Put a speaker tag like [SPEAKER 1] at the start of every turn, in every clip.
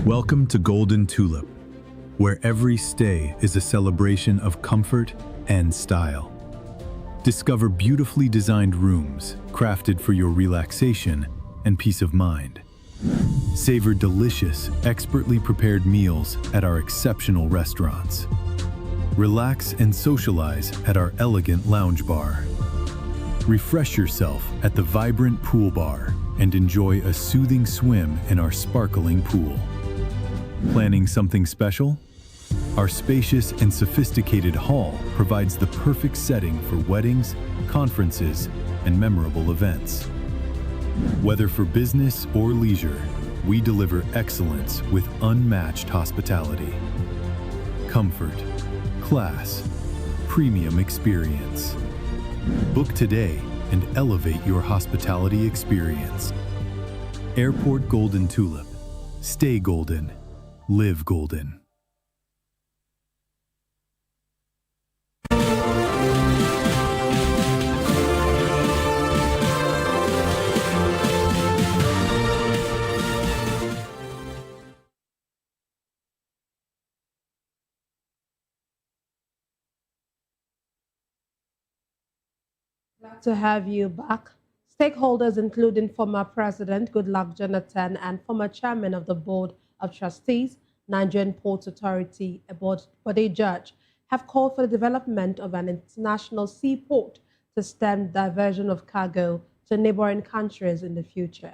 [SPEAKER 1] Welcome to Golden Tulip, where every stay is a celebration of comfort and style. Discover beautifully designed rooms crafted for your relaxation and peace of mind. Savor delicious, expertly prepared meals at our exceptional restaurants. Relax and socialize at our elegant lounge bar. Refresh yourself at the vibrant pool bar and enjoy a soothing swim in our sparkling pool. Planning something special? Our spacious and sophisticated hall provides the perfect setting for weddings, conferences, and memorable events. Whether for business or leisure, we deliver excellence with unmatched hospitality. Comfort, class, premium experience. Book today and elevate your hospitality experience. Airport Golden Tulip. Stay golden. Live golden.
[SPEAKER 2] Glad to have you back. Stakeholders, including former President Goodluck Jonathan and former Chairman of the Board of Trustees, Nigerian Ports Authority, Bode Judge, have called for the development of an international seaport to stem diversion of cargo to neighboring countries in the future.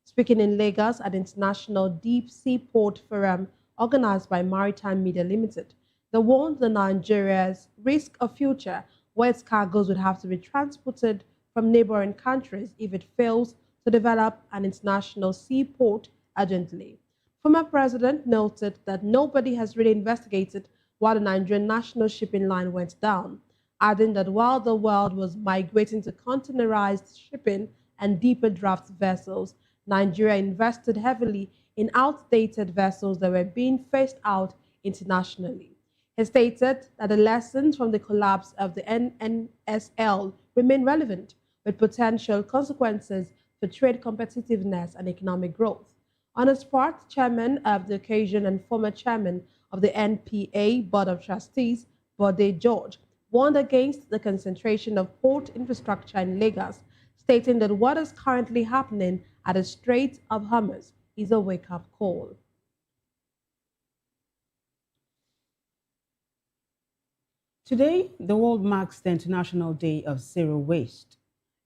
[SPEAKER 2] Speaking in Lagos at International Deep Sea Port Forum organized by Maritime Media Limited, they warned the Nigeria's risk of future where its cargoes would have to be transported from neighboring countries if it fails to develop an international seaport urgently. Former President noted that nobody has really investigated why the Nigerian national shipping line went down, adding that while the world was migrating to containerized shipping and deeper draft vessels, Nigeria invested heavily in outdated vessels that were being phased out internationally. He stated that the lessons from the collapse of the NNSL remain relevant, with potential consequences for trade competitiveness and economic growth. On his part, Chairman of the occasion and former Chairman of the NPA Board of Trustees, Bode George, warned against the concentration of port infrastructure in Lagos, stating that what is currently happening at the Strait of Hormuz is a wake-up call.
[SPEAKER 3] Today, the world marks the International Day of Zero Waste,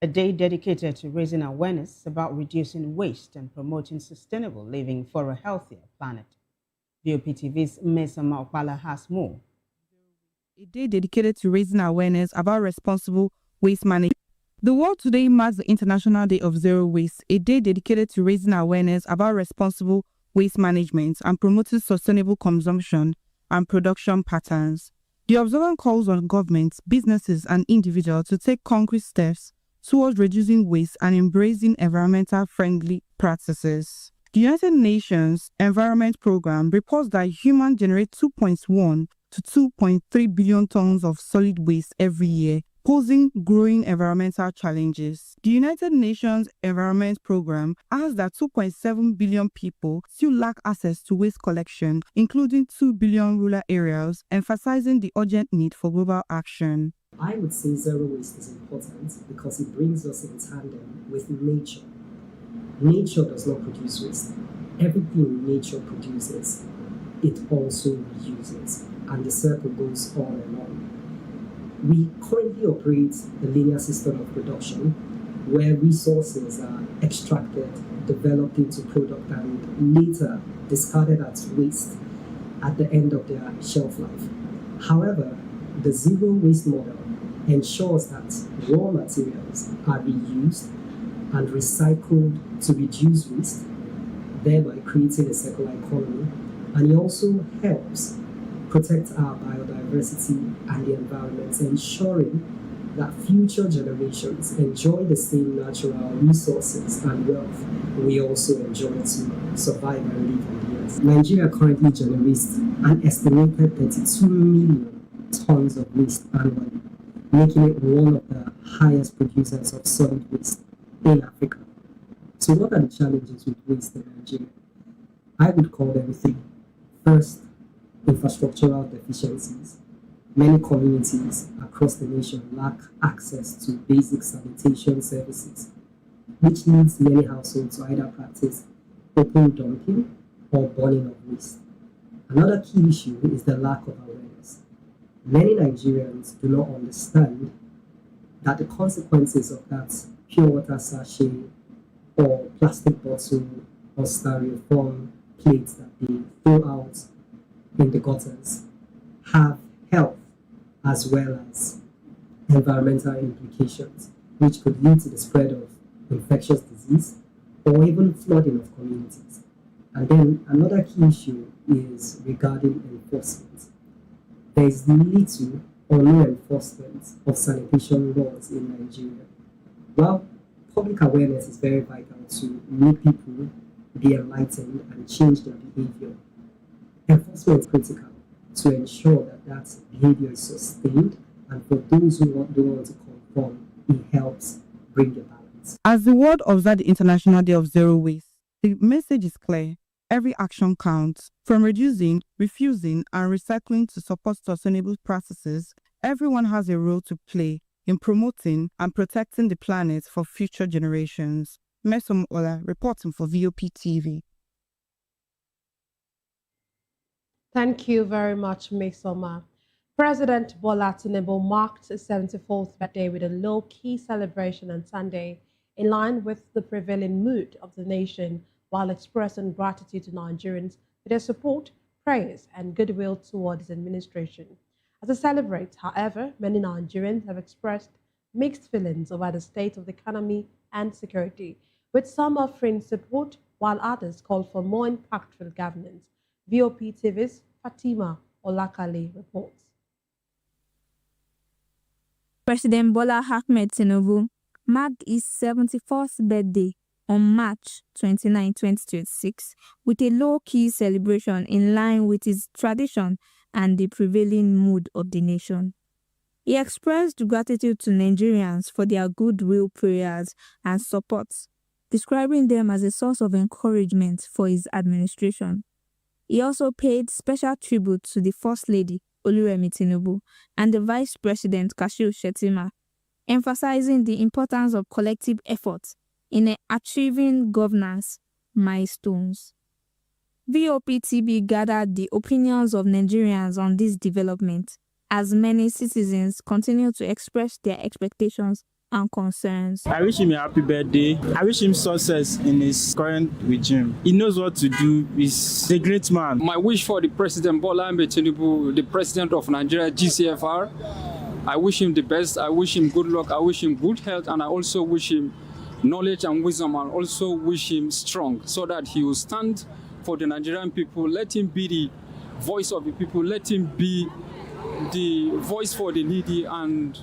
[SPEAKER 3] a day dedicated to raising awareness about reducing waste and promoting sustainable living for a healthier planet. VOPTV's Mesama Okpala has more.
[SPEAKER 4] A day dedicated to raising awareness about responsible waste management. The world today marks the International Day of Zero Waste, a day dedicated to raising awareness about responsible waste management and promoting sustainable consumption and production patterns. The observant calls on governments, businesses, and individuals to take concrete steps towards reducing waste and embracing environmental-friendly practices. The United Nations Environment Programme reports that humans generate 2.1 to 2.3 billion tons of solid waste every year, posing growing environmental challenges. The United Nations Environment Programme adds that 2.7 billion people still lack access to waste collection, including 2 billion rural areas, emphasizing the urgent need for global action.
[SPEAKER 5] I would say zero waste is important because it brings us in tandem with nature. Nature does not produce waste. Everything nature produces, it also reuses, and the circle goes on and on. We currently operate a linear system of production where resources are extracted, developed into product, and later discarded as waste at the end of their shelf life. However, the zero waste model ensures that raw materials are reused and recycled to reduce waste, thereby creating a circular economy, and it also helps protect our biodiversity and the environment, ensuring that future generations enjoy the same natural resources and wealth we also enjoy to survive and live on the earth. Nigeria currently generates an estimated 32 million tons of waste annually, making it one of the highest producers of solid waste in Africa. So what are the challenges with waste in Nigeria? I would call them three. First, infrastructural deficiencies. Many communities across the nation lack access to basic sanitation services, which leads many households to either practice open dumping or burning of waste. Another key issue is the lack of awareness. Many Nigerians do not understand that the consequences of that pure water sachet or plastic bottle or styrofoam plates that they throw out in the gutters have health as well as environmental implications, which could lead to the spread of infectious disease or even flooding of communities. And then another key issue is regarding enforcement. There is little or no enforcement of sanitation laws in Nigeria. While public awareness is very vital to make people be enlightened and change their behavior, enforcement is critical to ensure that that behavior is sustained, and for those who don't want to conform, it helps bring a balance.
[SPEAKER 4] As the world observes the International Day of Zero Waste, the message is clear. Every action counts. From reducing, refusing, and recycling to support sustainable practices, everyone has a role to play in promoting and protecting the planet for future generations. Mesom Ola, reporting for VOP TV.
[SPEAKER 2] Thank you very much, Mesoma. President Bola Tinubu marked his 74th birthday with a low-key celebration on Sunday, in line with the prevailing mood of the nation, while expressing gratitude to Nigerians for their support, prayers, and goodwill toward his administration. As he celebrates, however, many Nigerians have expressed mixed feelings over the state of the economy and security, with some offering support while others call for more impactful governance. VOP TV's Fatima Olakale reports.
[SPEAKER 6] President Bola Ahmed Tinubu marked his 74th birthday on March 29, 2026, with a low-key celebration in line with his tradition and the prevailing mood of the nation. He expressed gratitude to Nigerians for their goodwill prayers and support, describing them as a source of encouragement for his administration. He also paid special tribute to the First Lady, Oluremi Tinubu, and the Vice President, Kashil Shettima, emphasizing the importance of collective effort in achieving governance milestones. VOPTB gathered the opinions of Nigerians on this development, as many citizens continue to express their expectations and concerns.
[SPEAKER 7] I wish him a happy birthday. I wish him success in his current regime. He knows what to do. He's a great man.
[SPEAKER 8] My wish for the President Bola Ahmed Tinubu, the President of Nigeria, GCFR, I wish him the best. I wish him good luck. I wish him good health, and I also wish him knowledge and wisdom, and also wish him strong so that he will stand for the Nigerian people. Let him be the voice of the people. Let him be the voice for the needy, and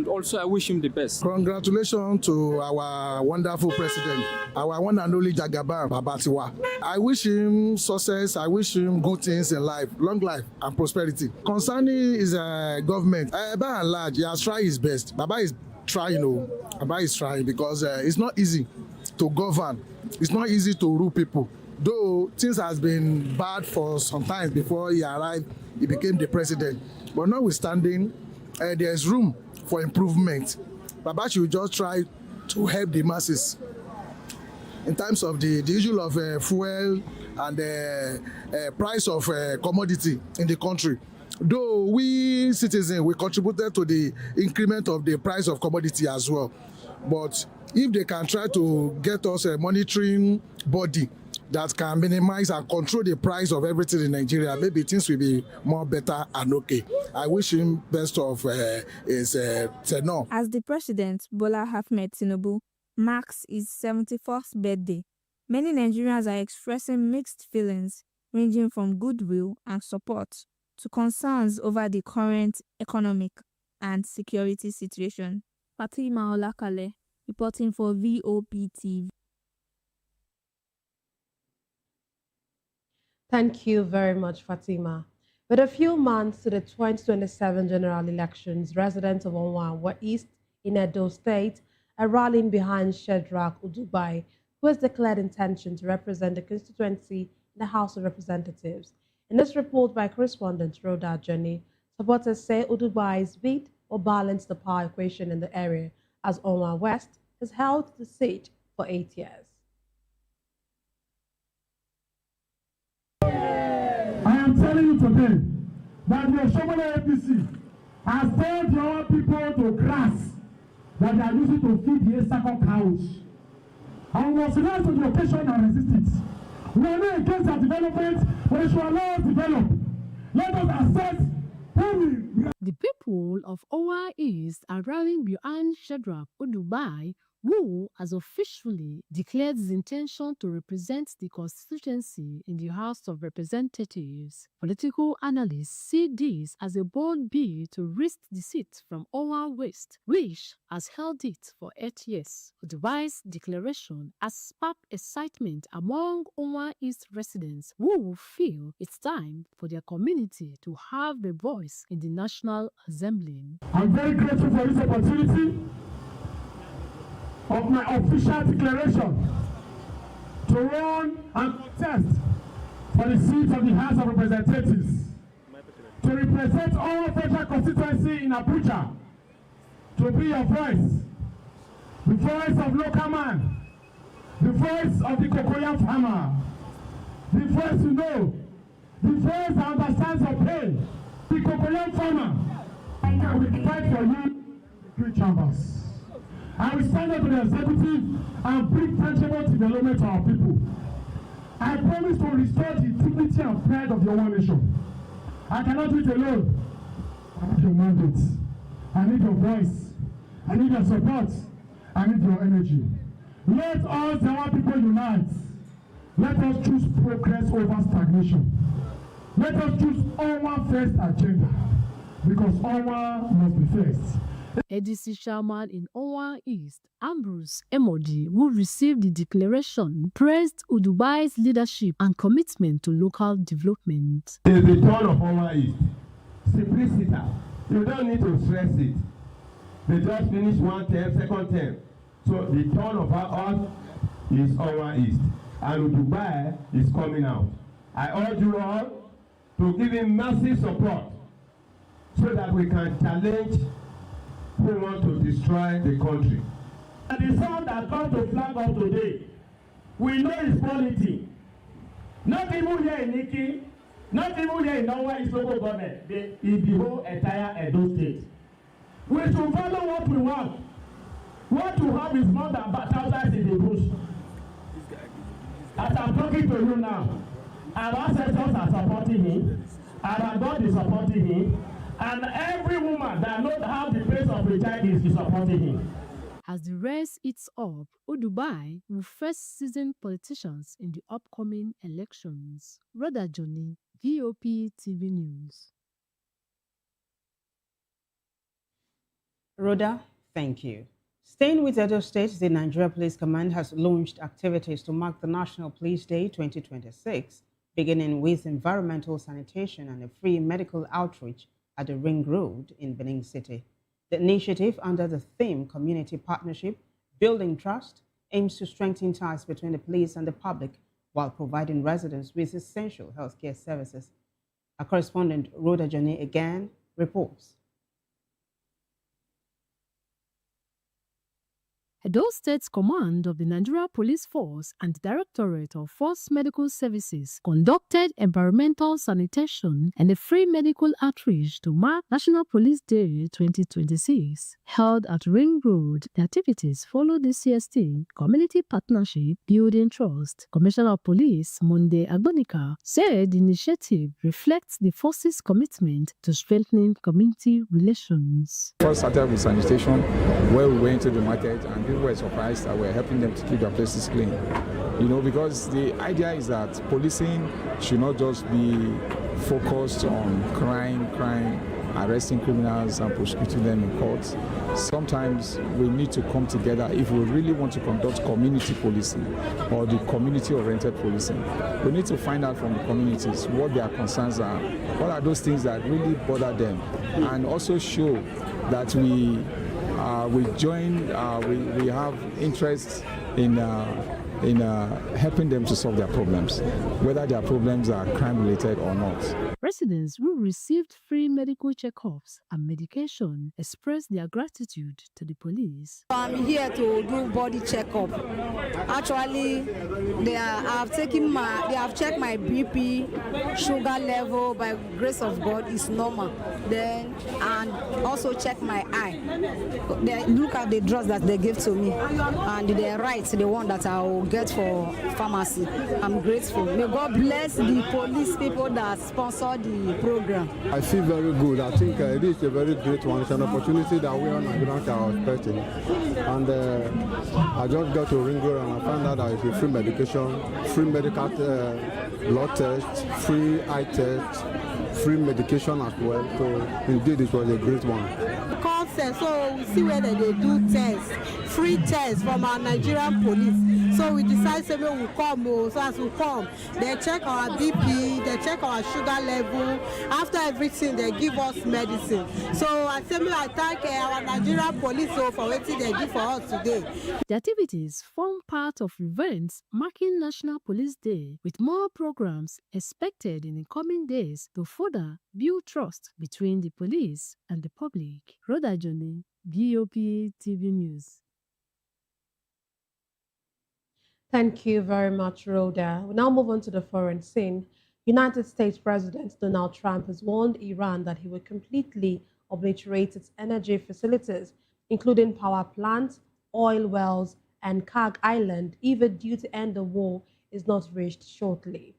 [SPEAKER 8] also I wish him the best.
[SPEAKER 9] Congratulations to our wonderful president, our one and only Jagaban Babatiwa. I wish him success. I wish him good things in life, long life and prosperity. Concerning his government, by and large, he has tried his best. Baba is trying, Baba is trying, because it's not easy to govern. It's not easy to rule people. Though things has been bad for some time before he arrived, he became the president. But notwithstanding, there's room for improvement. Baba should just try to help the masses in terms of the issue of fuel and the price of commodity in the country. Though we citizens, we contributed to the increment of the price of commodity as well. But if they can try to get us a monitoring body that can minimize and control the price of everything in Nigeria, maybe things will be more better and okay. I wish him best of his tenure.
[SPEAKER 6] As the president, Bola Ahmed Tinubu, marks his 74th birthday, many Nigerians are expressing mixed feelings, ranging from goodwill and support to concerns over the current economic and security situation. Fatima Olakale, reporting for VOP TV.
[SPEAKER 2] Thank you very much, Fatima. With a few months to the 2027 general elections, residents of Onwa East in Edo State are rallying behind Shedrack Udubai, who has declared intention to represent the constituency in the House of Representatives. In this report by correspondent Rhoda Johnny, supporters say Udubai's bid will balance the power equation in the area as Onwa West has held the seat for 8 years.
[SPEAKER 10] I am telling you today that the Oshomole APC has told your people to grass that they are using to feed the Esako cows. And we must rise to the occasion and resist it. We are not against their development, but we should allow us develop. Let us assess who we...
[SPEAKER 11] The people of Owa East are rallying behind Shadrach Udubai, who has officially declared his intention to represent the constituency in the House of Representatives. Political analysts see this as a bold bid to wrest the seat from Owa West, which has held it for 8 years. Udubai's declaration has sparked excitement among Owa East residents who feel it's time for their community to have a voice in the National Assembly.
[SPEAKER 10] I'm very grateful for this opportunity of my official declaration to run and contest for the seat of the House of Representatives, to represent our federal constituency in Abuja, to be your voice, the voice of local man, the voice of the cocoa farmer, the voice you know, the voice that understands your pain, the cocoa farmer. I will fight for you in the 3 chambers. I will stand up to the executive and bring tangible development to our people. I promise to restore the dignity and pride of the one nation. I cannot do it alone. I need your mandate. I need your voice. I need your support. I need your energy. Let us, the one people, unite. Let us choose progress over stagnation. Let us choose our first agenda, because our must be first.
[SPEAKER 11] ADC chairman in Owa East, Ambrose Emodi, who received the declaration, praised Udubai's leadership and commitment to local development.
[SPEAKER 10] It is the turn of Owa East. Simplicity. You don't need to stress it. They just finished 1 term, 2nd term. So the turn of us is Owa East. And Udubai is coming out. I urge you all to give him massive support so that we can challenge who want to destroy the country. And the son that comes to flag up today, we know his quality. Not even here in Iki, not even here in our East local government, in the whole entire Edo state. We should follow what we want. What you have is more than thousands in the bush. As I'm talking to you now, our ancestors are supporting him, our God is supporting him, and every woman that knows how the place of a child is supporting him.
[SPEAKER 11] As the race heats up, Udubai will face seasoned politicians in the upcoming elections. Rhoda Johnny, VOP TV News.
[SPEAKER 3] Rhoda, thank you. Staying with Edo State, the Nigeria Police Command has launched activities to mark the National Police Day 2026, beginning with environmental sanitation and a free medical outreach at the Ring Road in Benin City. The initiative, under the theme Community Partnership, Building Trust, aims to strengthen ties between the police and the public while providing residents with essential healthcare services. Our correspondent, Rhoda Johnny, again reports.
[SPEAKER 11] Edo State's command of the Nigeria Police Force and Directorate of Force Medical Services conducted environmental sanitation and a free medical outreach to mark National Police Day 2026. Held at Ring Road, the activities follow the CST Community Partnership Building Trust. Commissioner of Police Monday Agbonika said the initiative reflects the force's commitment to strengthening community relations.
[SPEAKER 12] First started with sanitation, where we went to the market and people were surprised that we're helping them to keep their places clean. You know, because the idea is that policing should not just be focused on crime, arresting criminals and prosecuting them in courts. Sometimes we need to come together if we really want to conduct community policing or the community-oriented policing. We need to find out from the communities what their concerns are, what are those things that really bother them, and also show that we have interest in in helping them to solve their problems, whether their problems are crime-related or not.
[SPEAKER 11] Residents who received free medical checkups and medication expressed their gratitude to the police.
[SPEAKER 13] I'm here to do body checkup. Actually, they have checked my BP, sugar level. By grace of God, is normal. Then and also check my eye. They look at the drugs that they give to me, and they write the one that I will get for pharmacy. I'm grateful. May God bless the police people that sponsor the program.
[SPEAKER 14] I feel very good. I think it is a very great one. It's an opportunity that we Nigerians are expecting. And I just got to Ringo and I found out that it's a free medication, free medical blood test, free eye test, free medication as well. So indeed it was a great one.
[SPEAKER 15] So we see whether they do tests, free tests from our Nigerian police. So we decide we will come. So as we come, they check our BP, they check our sugar level. After everything, they give us medicine. So I thank our Nigerian police for what they do for us today.
[SPEAKER 11] The activities form part of events marking National Police Day, with more programs expected in the coming days to further build trust between the police and the public. Rhoda Johnny, BOP TV News.
[SPEAKER 2] Thank you very much, Rhoda. We now move on to the foreign scene. United States President Donald Trump has warned Iran that he will completely obliterate its energy facilities, including power plants, oil wells, and Karg Island, if a deal to end the war is not reached shortly.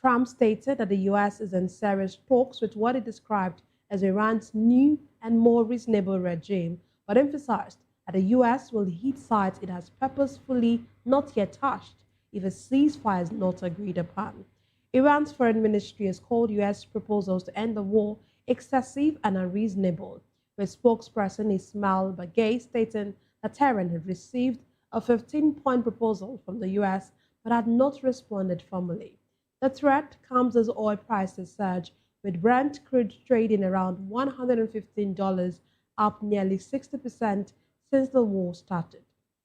[SPEAKER 2] Trump stated that the U.S. is in serious talks with what he described as Iran's new and more reasonable regime, but emphasized that the U.S. will hit sites it has purposefully not yet touched if a ceasefire is not agreed upon. Iran's foreign ministry has called U.S. proposals to end the war excessive and unreasonable, with spokesperson Ismail Bagay stating that Tehran had received a 15-point proposal from the U.S. but had not responded formally. The threat comes as oil prices surge, with Brent crude trading around $115, up nearly 60% since the war started.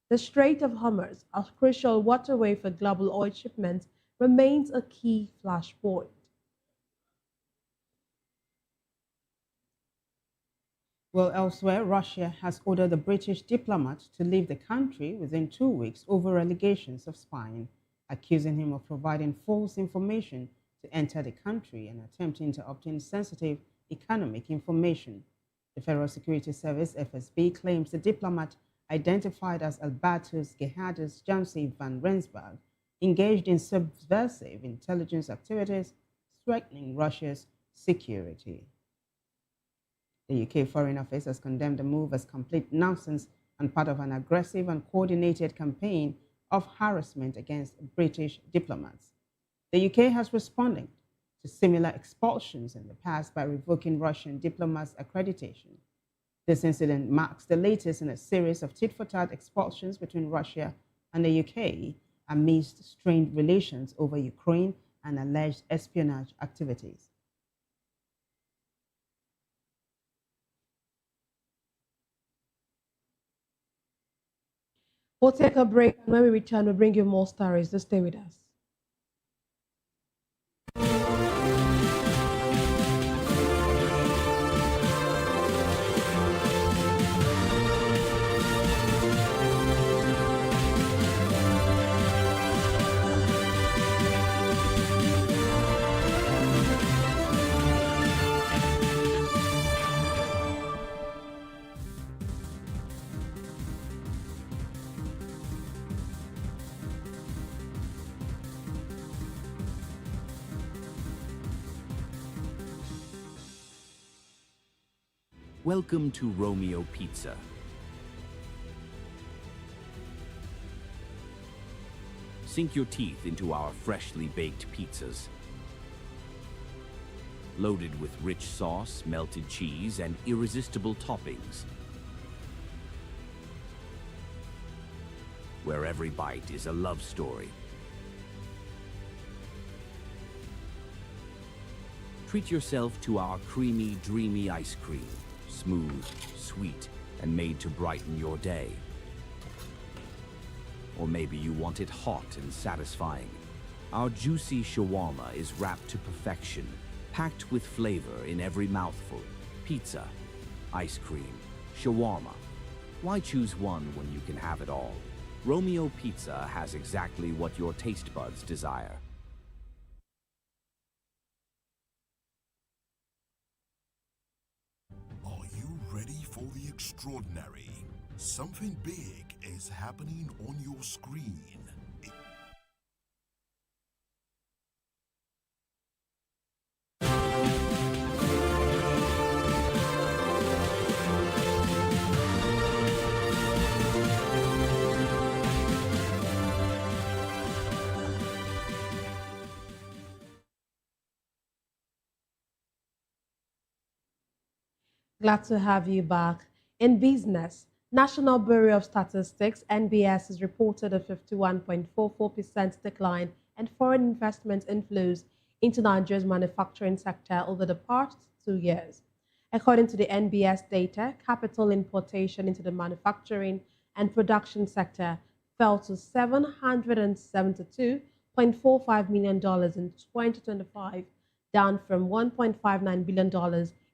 [SPEAKER 2] The Strait of Hormuz, a crucial waterway for global oil shipments, remains a key flashpoint.
[SPEAKER 3] Well, elsewhere, Russia has ordered the British diplomat to leave the country within 2 weeks over allegations of spying, accusing him of providing false information to enter the country and attempting to obtain sensitive economic information. The Federal Security Service, FSB, claims the diplomat, identified as Albertus Gerhardus Jansi van Rensburg, engaged in subversive intelligence activities, threatening Russia's security. The UK Foreign Office has condemned the move as complete nonsense and part of an aggressive and coordinated campaign of harassment against British diplomats. The UK has responded to similar expulsions in the past by revoking Russian diplomats' accreditation. This incident marks the latest in a series of tit-for-tat expulsions between Russia and the UK amidst strained relations over Ukraine and alleged espionage activities.
[SPEAKER 2] We'll take a break, and when we return, we'll bring you more stories. Just stay with us.
[SPEAKER 16] Welcome to Romeo Pizza. Sink your teeth into our freshly baked pizzas. Loaded with rich sauce, melted cheese, and irresistible toppings. Where every bite is a love story. Treat yourself to our creamy, dreamy ice cream. Smooth, sweet, and made to brighten your day. Or maybe you want it hot and satisfying. Our juicy shawarma is wrapped to perfection, packed with flavor in every mouthful. Pizza, ice cream, shawarma. Why choose one when you can have it all? Romeo Pizza has exactly what your taste buds desire.
[SPEAKER 17] Are you ready for the extraordinary? Something big is happening on your screen.
[SPEAKER 2] Glad to have you back. In business, National Bureau of Statistics (NBS) has reported a 51.44% decline in foreign investment inflows into Nigeria's manufacturing sector over the past 2 years. According to the NBS data, capital importation into the manufacturing and production sector fell to $772.45 million in 2025, down from $1.59 billion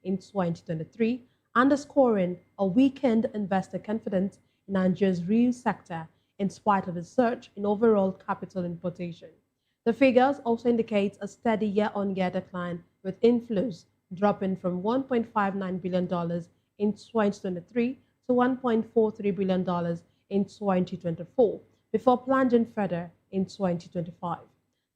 [SPEAKER 2] in 2023, underscoring a weakened investor confidence in Nigeria's real sector in spite of a surge in overall capital importation. The figures also indicate a steady year-on-year decline, with inflows dropping from $1.59 billion in 2023 to $1.43 billion in 2024, before plunging further in 2025.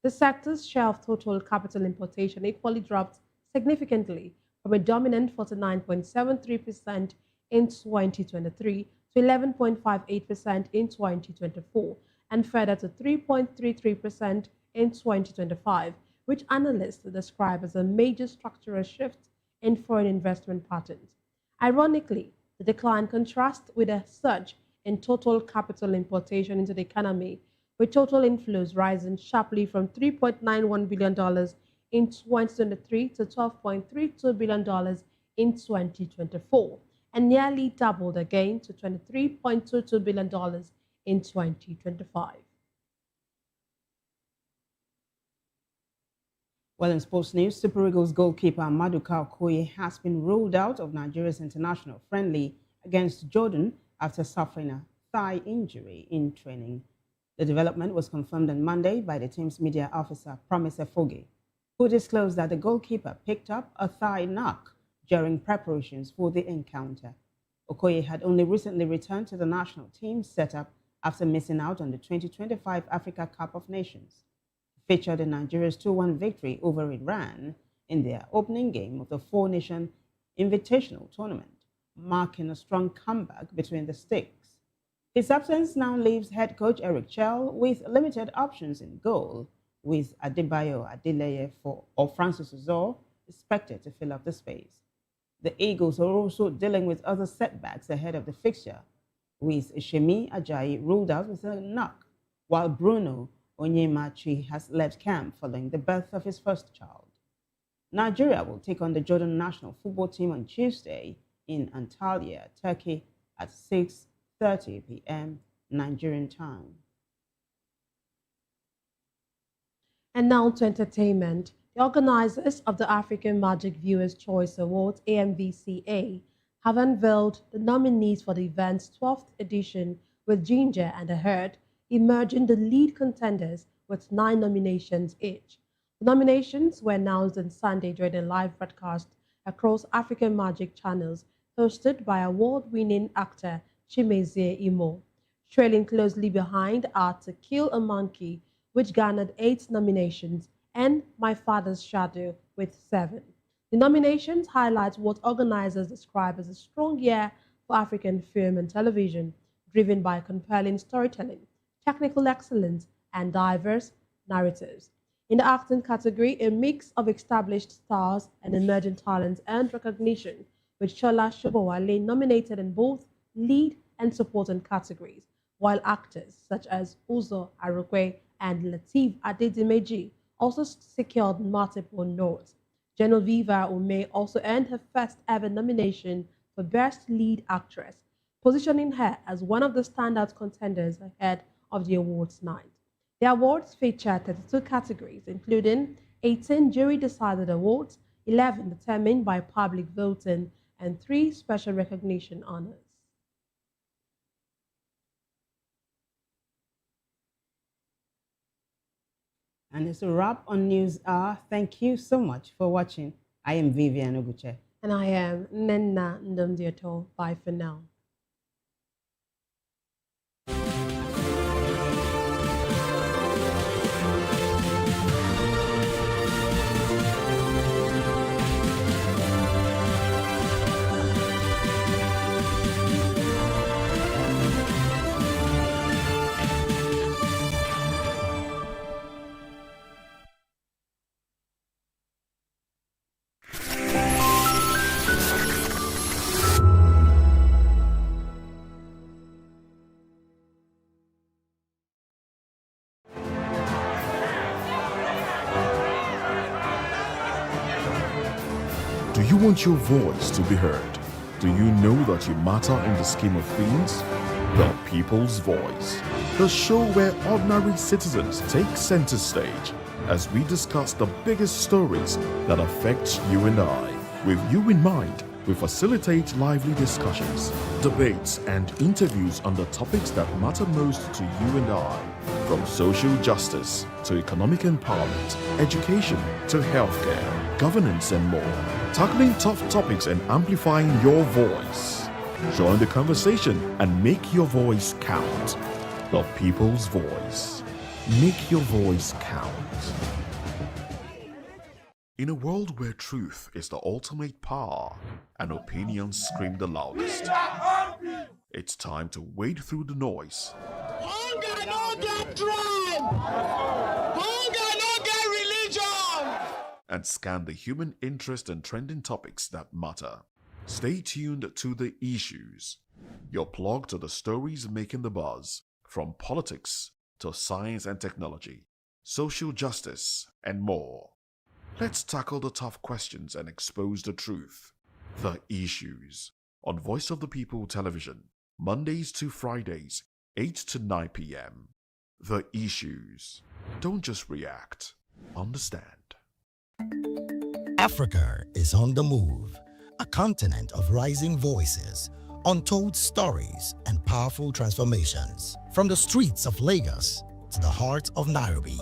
[SPEAKER 2] The sector's share of total capital importation equally dropped significantly from a dominant 49.73% in 2023 to 11.58% in 2024, and further to 3.33% in 2025, which analysts describe as a major structural shift in foreign investment patterns. Ironically, the decline contrasts with a surge in total capital importation into the economy, with total inflows rising sharply from $3.91 billion in 2023 to $12.32 billion in 2024, and nearly doubled again to $23.22 billion in 2025.
[SPEAKER 3] Well, in sports news, Super Eagles goalkeeper Maduka Okoye has been ruled out of Nigeria's international friendly against Jordan after suffering a thigh injury in training. The development was confirmed on Monday by the team's media officer, Promise Efoge, who disclosed that the goalkeeper picked up a thigh knock during preparations for the encounter. Okoye had only recently returned to the national team setup after missing out on the 2025 Africa Cup of Nations. Featured in Nigeria's 2-1 victory over Iran in their opening game of the four-nation invitational tournament, marking a strong comeback between the sticks. His absence now leaves head coach Eric Chell with limited options in goal, with Adebayo Adeleye or Francis Uzor expected to fill up the space. The Eagles are also dealing with other setbacks ahead of the fixture, with Shemi Ajayi ruled out with a knock, while Bruno Onyemachi has left camp following the birth of his first child. Nigeria will take on the Jordan national football team on Tuesday in Antalya, Turkey at 6:30 p.m. Nigerian time.
[SPEAKER 2] And now to entertainment. The organizers of the African Magic Viewers' Choice Awards, AMVCA, have unveiled the nominees for the event's 12th edition, with Ginger and the Herd emerging the lead contenders with 9 nominations each. The nominations were announced on Sunday during a live broadcast across African Magic channels hosted by award-winning actor Chimezie Imo. Trailing closely behind are To Kill a Monkey, which garnered 8 nominations, and My Father's Shadow with 7. The nominations highlight what organizers describe as a strong year for African film and television, driven by compelling storytelling, technical excellence, and diverse narratives. In the acting category, a mix of established stars and emerging talents earned recognition, with Shola Shobowale nominated in both lead and supporting categories, while actors such as Uzo Arukwe and Lateef Adedimeji also secured multiple nods. Genevieve Ume also earned her first ever nomination for Best Lead Actress, positioning her as one of the standout contenders ahead of the awards night. The awards feature 32 categories, including 18 jury-decided awards, 11 determined by public voting, and 3 special recognition honors.
[SPEAKER 3] And it's a wrap on News Hour. Thank you so much for watching. I am Vivian Oguche.
[SPEAKER 2] And I am Nenna Ndumdiato. Bye for now.
[SPEAKER 17] Do you want your voice to be heard? Do you know that you matter in the scheme of things? The People's Voice, the show where ordinary citizens take center stage as we discuss the biggest stories that affect you and I. With you in mind, we facilitate lively discussions, debates, and interviews on the topics that matter most to you and I. From social justice to economic empowerment, education to healthcare, governance, and more. Tackling tough topics and amplifying your voice. Join the conversation and make your voice count. The People's Voice. Make your voice count. In a world where truth is the ultimate power and opinions scream the loudest, it's time to wade through the noise.
[SPEAKER 10] Hunger no get tribe! Hunger no get religion!
[SPEAKER 17] And scan the human interest and trending topics that matter. Stay tuned to The Issues, your plug to the stories making the buzz, from politics to science and technology, social justice, and more. Let's tackle the tough questions and expose the truth. The Issues, on Voice of the People Television, Mondays to Fridays, 8 to 9 p.m. The Issues. Don't just react, understand.
[SPEAKER 18] Africa is on the move, a continent of rising voices, untold stories, and powerful transformations. From the streets of Lagos to the heart of Nairobi,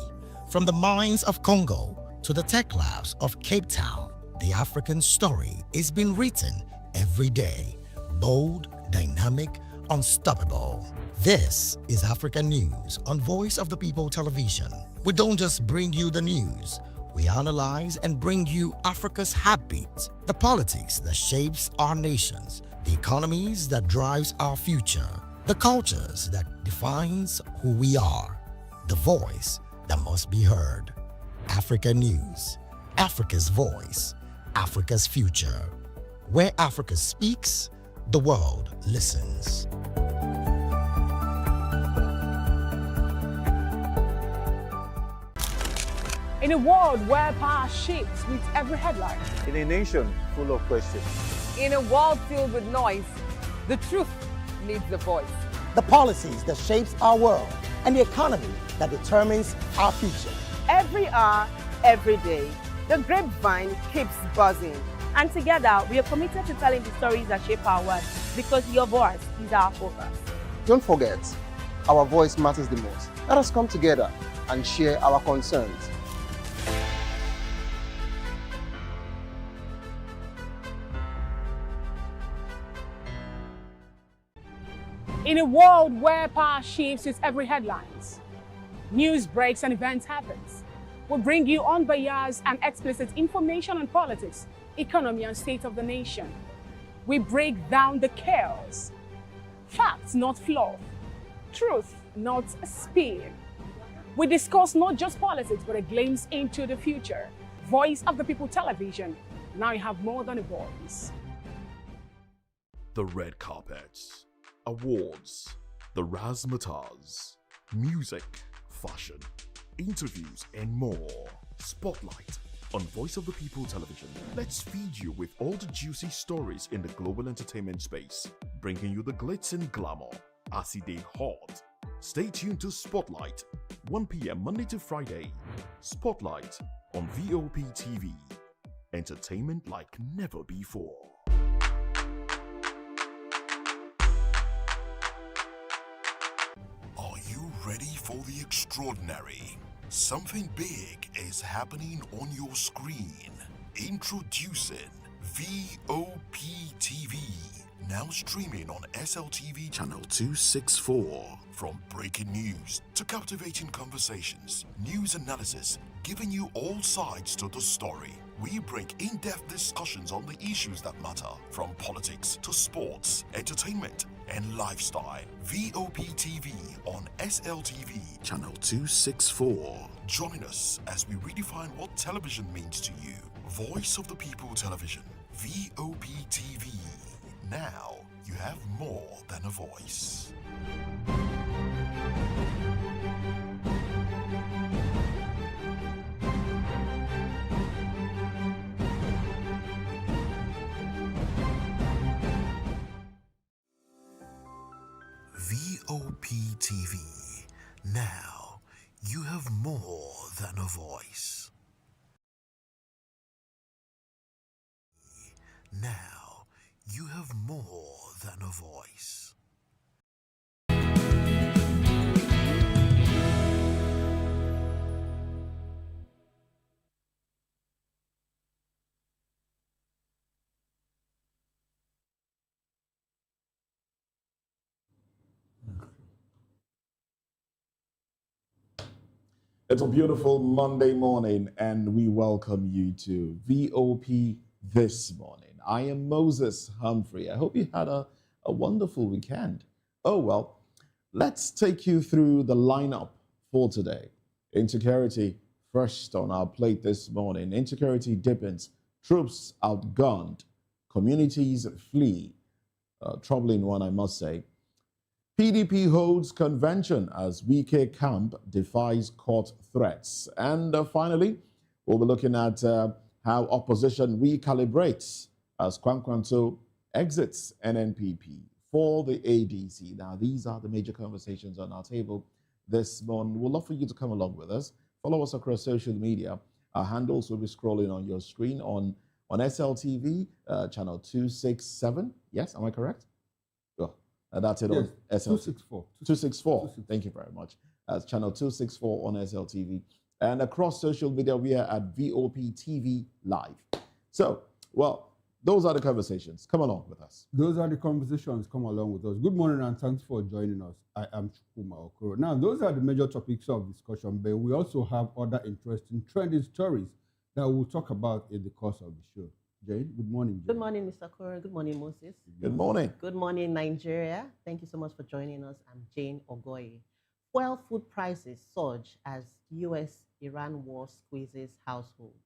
[SPEAKER 18] from the mines of Congo to the tech labs of Cape Town, the African story is being written every day. Bold, dynamic, unstoppable. This is African News on Voice of the People Television. We don't just bring you the news. We analyze and bring you Africa's heartbeat, the politics that shapes our nations, the economies that drives our future, the cultures that defines who we are, the voice that must be heard. Africa News, Africa's voice, Africa's future. Where Africa speaks, the world listens.
[SPEAKER 19] In a world where power shifts with every headline.
[SPEAKER 20] In a nation full of questions.
[SPEAKER 21] In a world filled with noise, the truth needs a voice.
[SPEAKER 22] The policies that shapes our world and the economy that determines our future.
[SPEAKER 23] Every hour, every day, the grapevine keeps buzzing. And together, we are committed to telling the stories that shape our world because your voice is our focus.
[SPEAKER 24] Don't forget, our voice matters the most. Let us come together and share our concerns.
[SPEAKER 19] In a world where power shifts with every headlines, news breaks and events happens, we bring you unbiased and explicit information on politics, economy, and state of the nation. We break down the chaos. Facts, not fluff. Truth, not spin. We discuss not just politics, but a glimpse into the future. Voice of the People Television. Now you have more than a voice.
[SPEAKER 17] The red carpets, awards, the razzmatazz, music, fashion, interviews, and more. Spotlight on Voice of the People Television. Let's feed you with all the juicy stories in the global entertainment space, bringing you the glitz and glamour, as they hot, Stay tuned to Spotlight, 1 p.m. Monday to Friday. Spotlight on VOP TV. Entertainment like never before. Are you ready for the extraordinary? Something big is happening on your screen. Introducing VOP TV. Now streaming on SLTV channel 264. From breaking news to captivating conversations, news analysis, giving you all sides to the story. We bring in-depth discussions on the issues that matter, from politics to sports, entertainment, and lifestyle. VOP TV on SLTV channel 264. Join us as we redefine what television means to you. Voice of the People Television, VOP TV. Now you have more than a voice. VOP TV. Now you have more than a voice. Now you have more than a voice.
[SPEAKER 1] It's a beautiful Monday morning, and we welcome you to VOP This Morning. I am Moses Humphrey. I hope you had a wonderful weekend. Oh, well, let's take you through the lineup for today. Insecurity first on our plate this morning. Insecurity deepens, troops outgunned, communities flee. Troubling one, I must say. PDP holds convention as Wike camp defies court threats. And finally, we'll be looking at how opposition recalibrates as Kwankwanto exits NNPP for the ADC. Now, these are the major conversations on our table this morning. We'd love for you to come along with us. Follow us across social media. Our handles will be scrolling on your screen on SLTV, channel 267. Yes, am I correct? That's it, yes, on SLTV. 264. Thank you very much. That's channel 264 on SLTV. And across social media, we are at VOP TV Live. So, well, those are the conversations. Come along with us.
[SPEAKER 4] Those are the conversations. Come along with us. Good morning and thanks for joining us. I am Chukuma Okoro. Now, those are the major topics of discussion, but we also have other interesting trending stories that we'll talk about in the course of the show. Jane, good morning. Jane.
[SPEAKER 5] Good morning, Mr. Kora. Good morning, Moses.
[SPEAKER 1] Good morning.
[SPEAKER 5] Good morning, Nigeria. Thank you so much for joining us. I'm Jane Ogoye. Fuel food prices surge as US-Iran war squeezes households.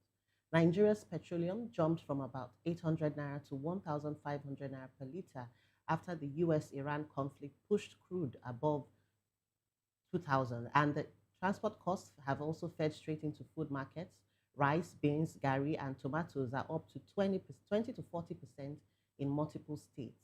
[SPEAKER 5] Nigeria's petroleum jumped from about 800 naira to 1,500 naira per liter after the US-Iran conflict pushed crude above 2,000. And the transport costs have also fed straight into food markets. Rice, beans, gari, and tomatoes are up to 20 to 40% in multiple states.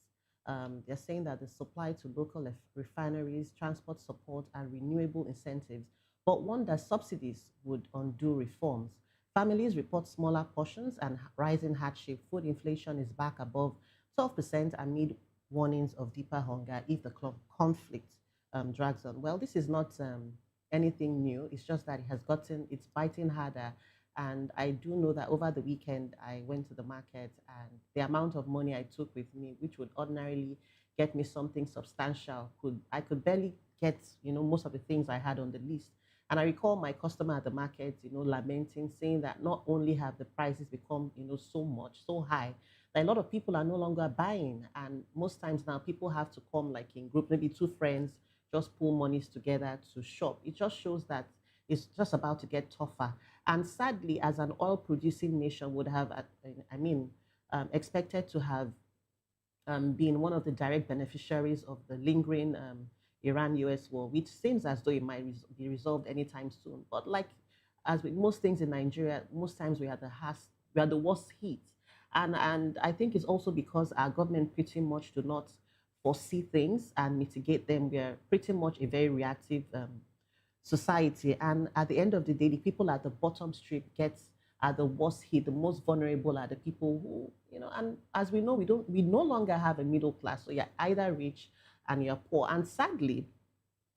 [SPEAKER 5] They're saying that the supply to local refineries, transport support, and renewable incentives, but wonder subsidies would undo reforms. Families report smaller portions and rising hardship. Food inflation is back above 12% amid warnings of deeper hunger if the conflict drags on. Well, this is not anything new. It's just that it's biting harder. And I do know that over the weekend, I went to the market and the amount of money I took with me, which would ordinarily get me something substantial, I could barely get, most of the things I had on the list. And I recall my customer at the market, lamenting, saying that not only have the prices become, so high, that a lot of people are no longer buying. And most times now people have to come like in group, maybe two friends, just pull monies together to shop. It just shows that it's just about to get tougher. And sadly, as an oil-producing nation would have, expected to have been one of the direct beneficiaries of the lingering Iran-US war, which seems as though it might be resolved anytime soon. But like, as with most things in Nigeria, most times we are the worst hit. And I think it's also because our government pretty much do not foresee things and mitigate them. We are pretty much a very reactive society. And at the end of the day, the people at the bottom strip are the worst hit, the most vulnerable are the people who, and as we know, we no longer have a middle class. So you're either rich and you're poor. And sadly,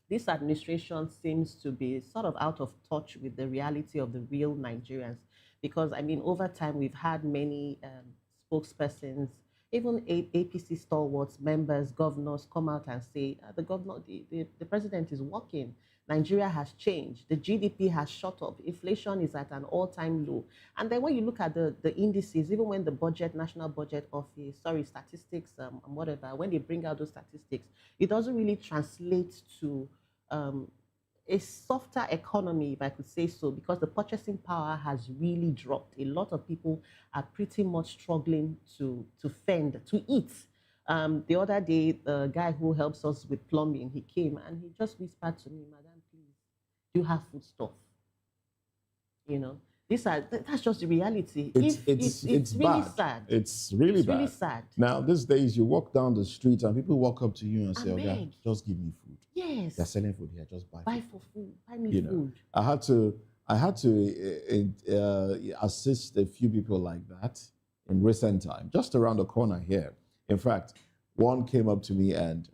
[SPEAKER 5] this administration seems to be sort of out of touch with the reality of the real Nigerians. Because, I mean, over time, we've had many spokespersons, even APC stalwarts, members, governors come out and say, the president is working. Nigeria has changed. The GDP has shot up. Inflation is at an all-time low. And then when you look at the indices, even when the National Budget Office, statistics, whatever, when they bring out those statistics, it doesn't really translate to a softer economy, if I could say so, because the purchasing power has really dropped. A lot of people are pretty much struggling to fend, to eat. The other day, the guy who helps us with plumbing, he came and he just whispered to me, "Madam, please, do you have food stuff?" That's just the reality. It's really
[SPEAKER 1] bad.
[SPEAKER 5] sad.
[SPEAKER 1] It's really bad.
[SPEAKER 5] Really sad.
[SPEAKER 1] Now, these days, you walk down the street and people walk up to you and say, "Okay, just give me food."
[SPEAKER 5] Yes.
[SPEAKER 1] They're selling food here. Just buy
[SPEAKER 5] for food. Buy me food.
[SPEAKER 1] I had to assist a few people like that in recent time, just around the corner here. In fact, one came up to me and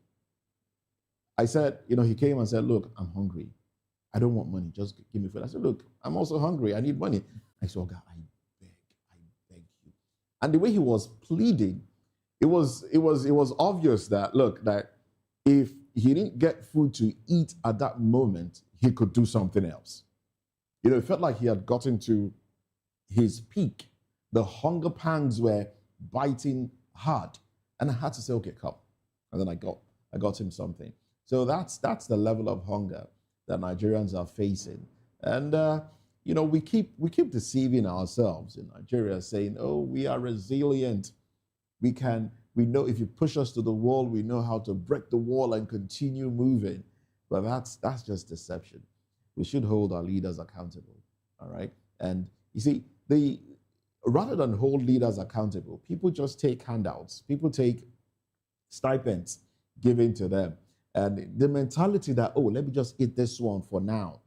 [SPEAKER 1] I said, he came and said, "Look, I'm hungry. I don't want money. Just give me food." I said, "Look, I'm also hungry. I need money." I said, "God, I beg you." And the way he was pleading, it was obvious that, look, that if he didn't get food to eat at that moment, he could do something else. It felt like he had gotten to his peak. The hunger pangs were biting hard. And I had to say, "Okay, come." And then I got him something. So that's the level of hunger that Nigerians are facing. And we keep deceiving ourselves in Nigeria, saying, "Oh, we are resilient. We know if you push us to the wall, we know how to break the wall and continue moving." But that's just deception. We should hold our leaders accountable. All right. And you see, rather than hold leaders accountable, people just take handouts. People take stipends given to them. And the mentality that, "Oh, let me just eat this one for now."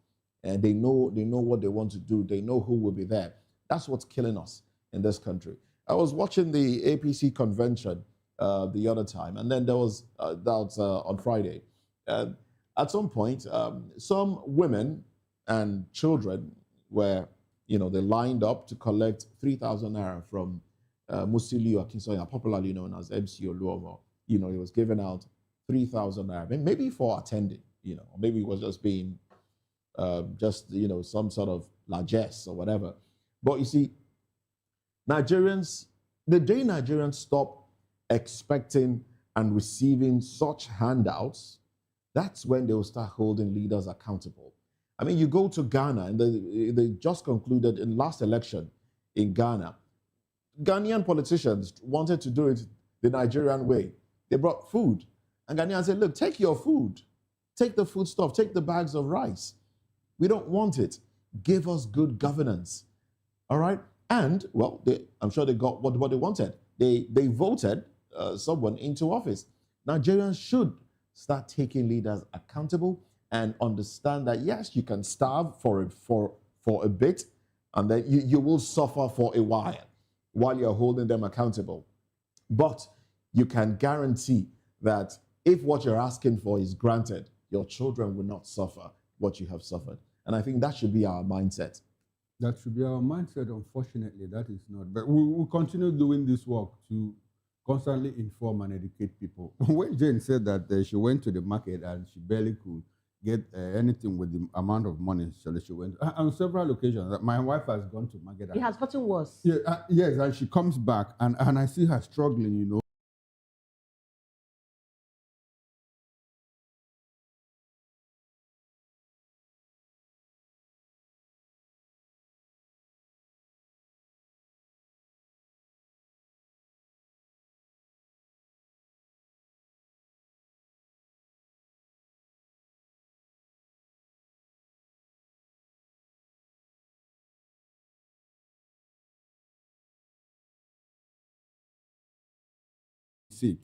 [SPEAKER 1] And they know what they want to do. They know who will be there. That's what's killing us in this country. I was watching the APC convention the other time, and then there was on Friday. At some point, some women and children were, they lined up to collect 3,000 naira from Musiliu Akinsoya, popularly known as MC Oluomo. He was giving out 3,000 naira, maybe for attending, or maybe it was just being, some sort of largesse or whatever. But you see, the day Nigerians stop expecting and receiving such handouts, that's when they will start holding leaders accountable. I mean, you go to Ghana, and they just concluded in last election in Ghana, Ghanaian politicians wanted to do it the Nigerian way. They brought food. And Ghanaians said, "Look, take your food. Take the food stuff. Take the bags of rice. We don't want it. Give us good governance." All right? And, well, I'm sure they got what they wanted. They voted someone into office. Nigerians should start taking leaders accountable and understand that, yes, you can starve for a bit, and then you will suffer for a while you're holding them accountable. But you can guarantee that if what you're asking for is granted, your children will not suffer what you have suffered. And I think that should be our mindset.
[SPEAKER 4] That should be our mindset. Unfortunately, that is not. But we will continue doing this work to constantly inform and educate people. When Jane said that she went to the market and she barely could get anything with the amount of money she went on several occasions. My wife has gone to market.
[SPEAKER 5] It has gotten worse.
[SPEAKER 4] Yeah, yes, and she comes back and I see her struggling, See,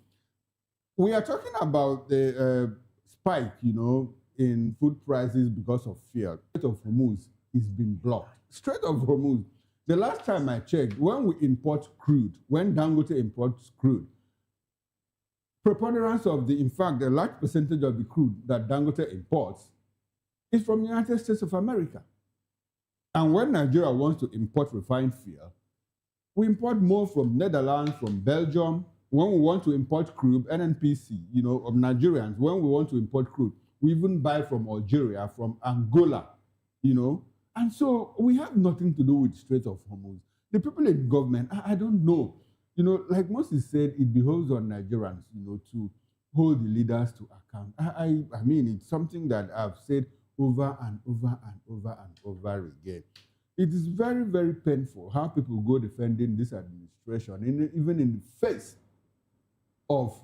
[SPEAKER 4] we are talking about the spike, in food prices because of fear. Strait of Hormuz is being blocked. Strait of Hormuz. The last time I checked, when we import crude, when Dangote imports crude, preponderance of in fact, a large percentage of the crude that Dangote imports is from the United States of America. And when Nigeria wants to import refined fuel, we import more from Netherlands, from Belgium. When we want to import crude, NNPC, of Nigerians, when we want to import crude, we even buy from Algeria, from Angola, And so we have nothing to do with Strait of Hormuz. The people in government, I don't know. Like Moses said, it behoves on Nigerians, to hold the leaders to account. I mean, it's something that I've said over and over and over and over again. It is very, very painful how people go defending this administration, even in the face of,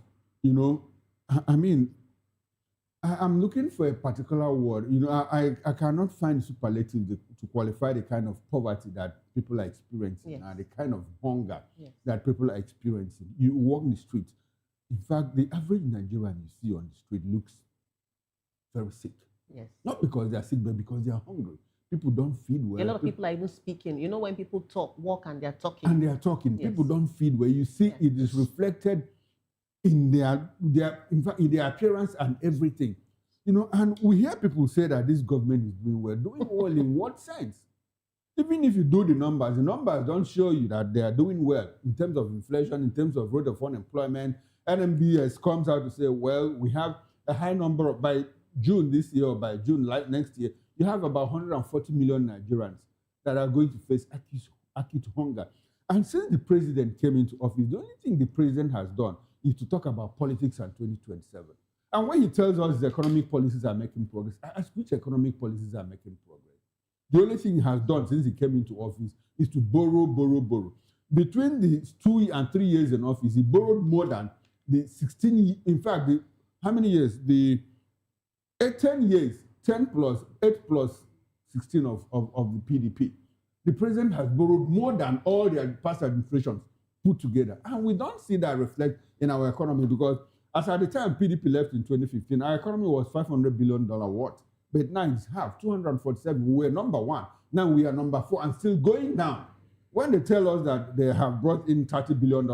[SPEAKER 4] I'm looking for a particular word. I cannot find superlative to qualify the kind of poverty that people are experiencing and the kind of hunger that people are experiencing. You walk the street. In fact, the average Nigerian you see on the street looks very sick.
[SPEAKER 5] Yes.
[SPEAKER 4] Not because they are sick, but because they are hungry. People don't feed well.
[SPEAKER 5] A lot of people are even speaking. When people walk and they're talking.
[SPEAKER 4] And they are talking.
[SPEAKER 5] Yes.
[SPEAKER 4] People don't feed well. You see, it is reflected in in their appearance and everything. And we hear people say that this government is doing well. Doing well in what sense? Even if you do the numbers don't show you that they are doing well in terms of inflation, in terms of rate of unemployment. NMBS comes out to say, well, we have a high number by June this year or by June next year, you have about 140 million Nigerians that are going to face acute hunger. And since the president came into office, the only thing the president has done is to talk about politics and 2027. And when he tells us the economic policies are making progress, I ask which economic policies are making progress. The only thing he has done since he came into office is to borrow. Between the 2 and 3 years in office, he borrowed more than the 16, in fact, how many years? The 10 years, 10 plus 8 plus 16 of the PDP. The president has borrowed more than all the past administrations put together. And we don't see that reflect in our economy because as at the time PDP left in 2015, our economy was $500 billion worth. But now it's half, 247. We were number 1. Now we are number 4 and still going down. When they tell us that they have brought in $30 billion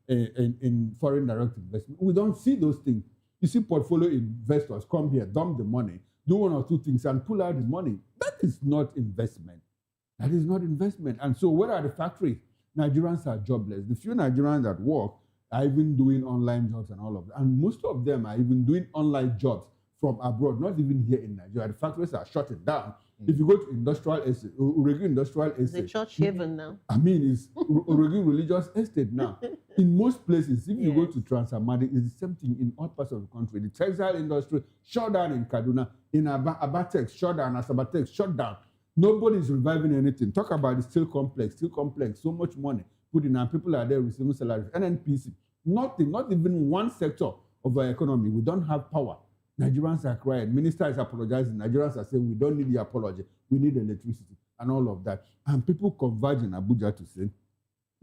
[SPEAKER 4] in foreign direct investment, we don't see those things. You see portfolio investors come here, dump the money, do 1 or 2 things and pull out the money. That is not investment. That is not investment. And so where are the factories? Nigerians are jobless. The few Nigerians that work are even doing online jobs and all of that. And most of them are even doing online jobs from abroad, not even here in Nigeria. The factories are shutting down. If you go to industrial estate, Uregu industrial estate.
[SPEAKER 5] It's a church haven now.
[SPEAKER 4] I mean, it's Uregu religious estate now. In most places, if you go to Transamadi, it's the same thing in all parts of the country. The textile industry shut down in Kaduna, in Abatex shut down, Asabatex shut down. Nobody is reviving anything. Talk about the steel complex, so much money put in, and people are there receiving salaries. NNPC, nothing, not even one sector of our economy. We don't have power. Nigerians are crying. Minister is apologizing. Nigerians are saying we don't need the apology. We need electricity and all of that. And people converge in Abuja to say,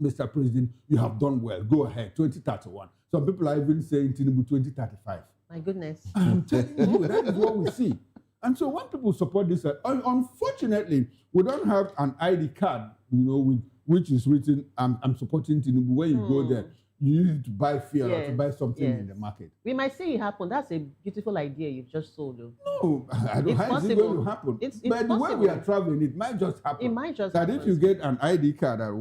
[SPEAKER 4] Mr. President, you have done well. Go ahead, 2031. Some people are even saying Tinubu 2035.
[SPEAKER 5] My goodness.
[SPEAKER 4] I'm telling you, that is what we see. And so when people support this, unfortunately, we don't have an ID card, with which is written, I'm supporting Tinubu. When you go there, you need to buy fuel or to buy something in the market.
[SPEAKER 5] We might see it happen. That's a beautiful idea you've just sold.
[SPEAKER 4] No, I don't know how it's going to happen.
[SPEAKER 5] It's
[SPEAKER 4] but the way we are traveling, it might just happen.
[SPEAKER 5] It might just
[SPEAKER 4] happen.
[SPEAKER 5] happen.
[SPEAKER 4] If you get an ID card that,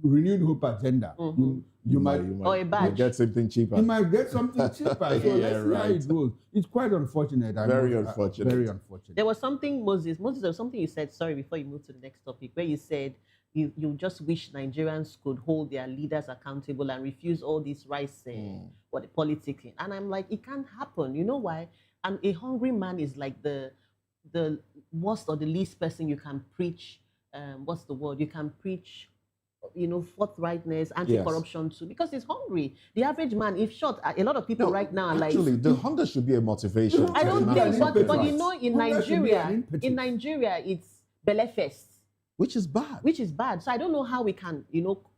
[SPEAKER 4] renewed hope agenda, you might
[SPEAKER 5] or a badge.
[SPEAKER 1] Get something cheaper.
[SPEAKER 4] You might get something cheaper. So let's see how it goes. It's quite unfortunate.
[SPEAKER 1] Very unfortunate.
[SPEAKER 4] Very unfortunate.
[SPEAKER 5] There was something, Moses, there was something you said, sorry, before you move to the next topic, where you said you just wish Nigerians could hold their leaders accountable and refuse all this rice, the politicking. And I'm like, it can't happen. You know why? And a hungry man is like the worst or the least person you can preach, what's the word? You can preach forthrightness, anti-corruption too, because he's hungry. The average man, if short, a lot of people right now are
[SPEAKER 1] actually, the hunger should be a motivation.
[SPEAKER 5] I don't think, but in Nigeria, it's belefest.
[SPEAKER 1] Which is bad.
[SPEAKER 5] So I don't know how we can,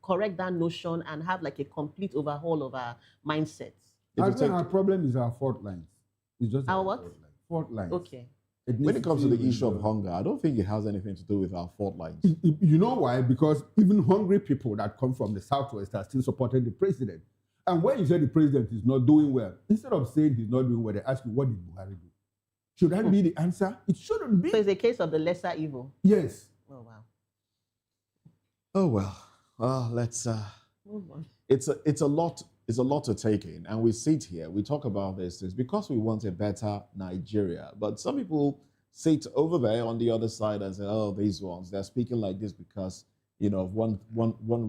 [SPEAKER 5] correct that notion and have like a complete overhaul of our mindsets.
[SPEAKER 4] I think our problem is our fault lines. It's just
[SPEAKER 5] our what?
[SPEAKER 4] Fault lines.
[SPEAKER 5] Okay.
[SPEAKER 1] When it comes to the issue of hunger, I don't think it has anything to do with our fault lines.
[SPEAKER 4] You know why? Because even hungry people that come from the southwest are still supporting the president. And when you say the president is not doing well, instead of saying he's not doing well, they ask you, what did Buhari do? Should that be the answer? It shouldn't be.
[SPEAKER 5] So it's a case of the lesser evil.
[SPEAKER 4] Yes.
[SPEAKER 5] Oh wow.
[SPEAKER 1] Oh well. Let's
[SPEAKER 5] move on.
[SPEAKER 1] It's a lot to take in, and we sit here, we talk about this things because we want a better Nigeria. But some people sit over there on the other side and say, oh, these ones, they're speaking like this because, of one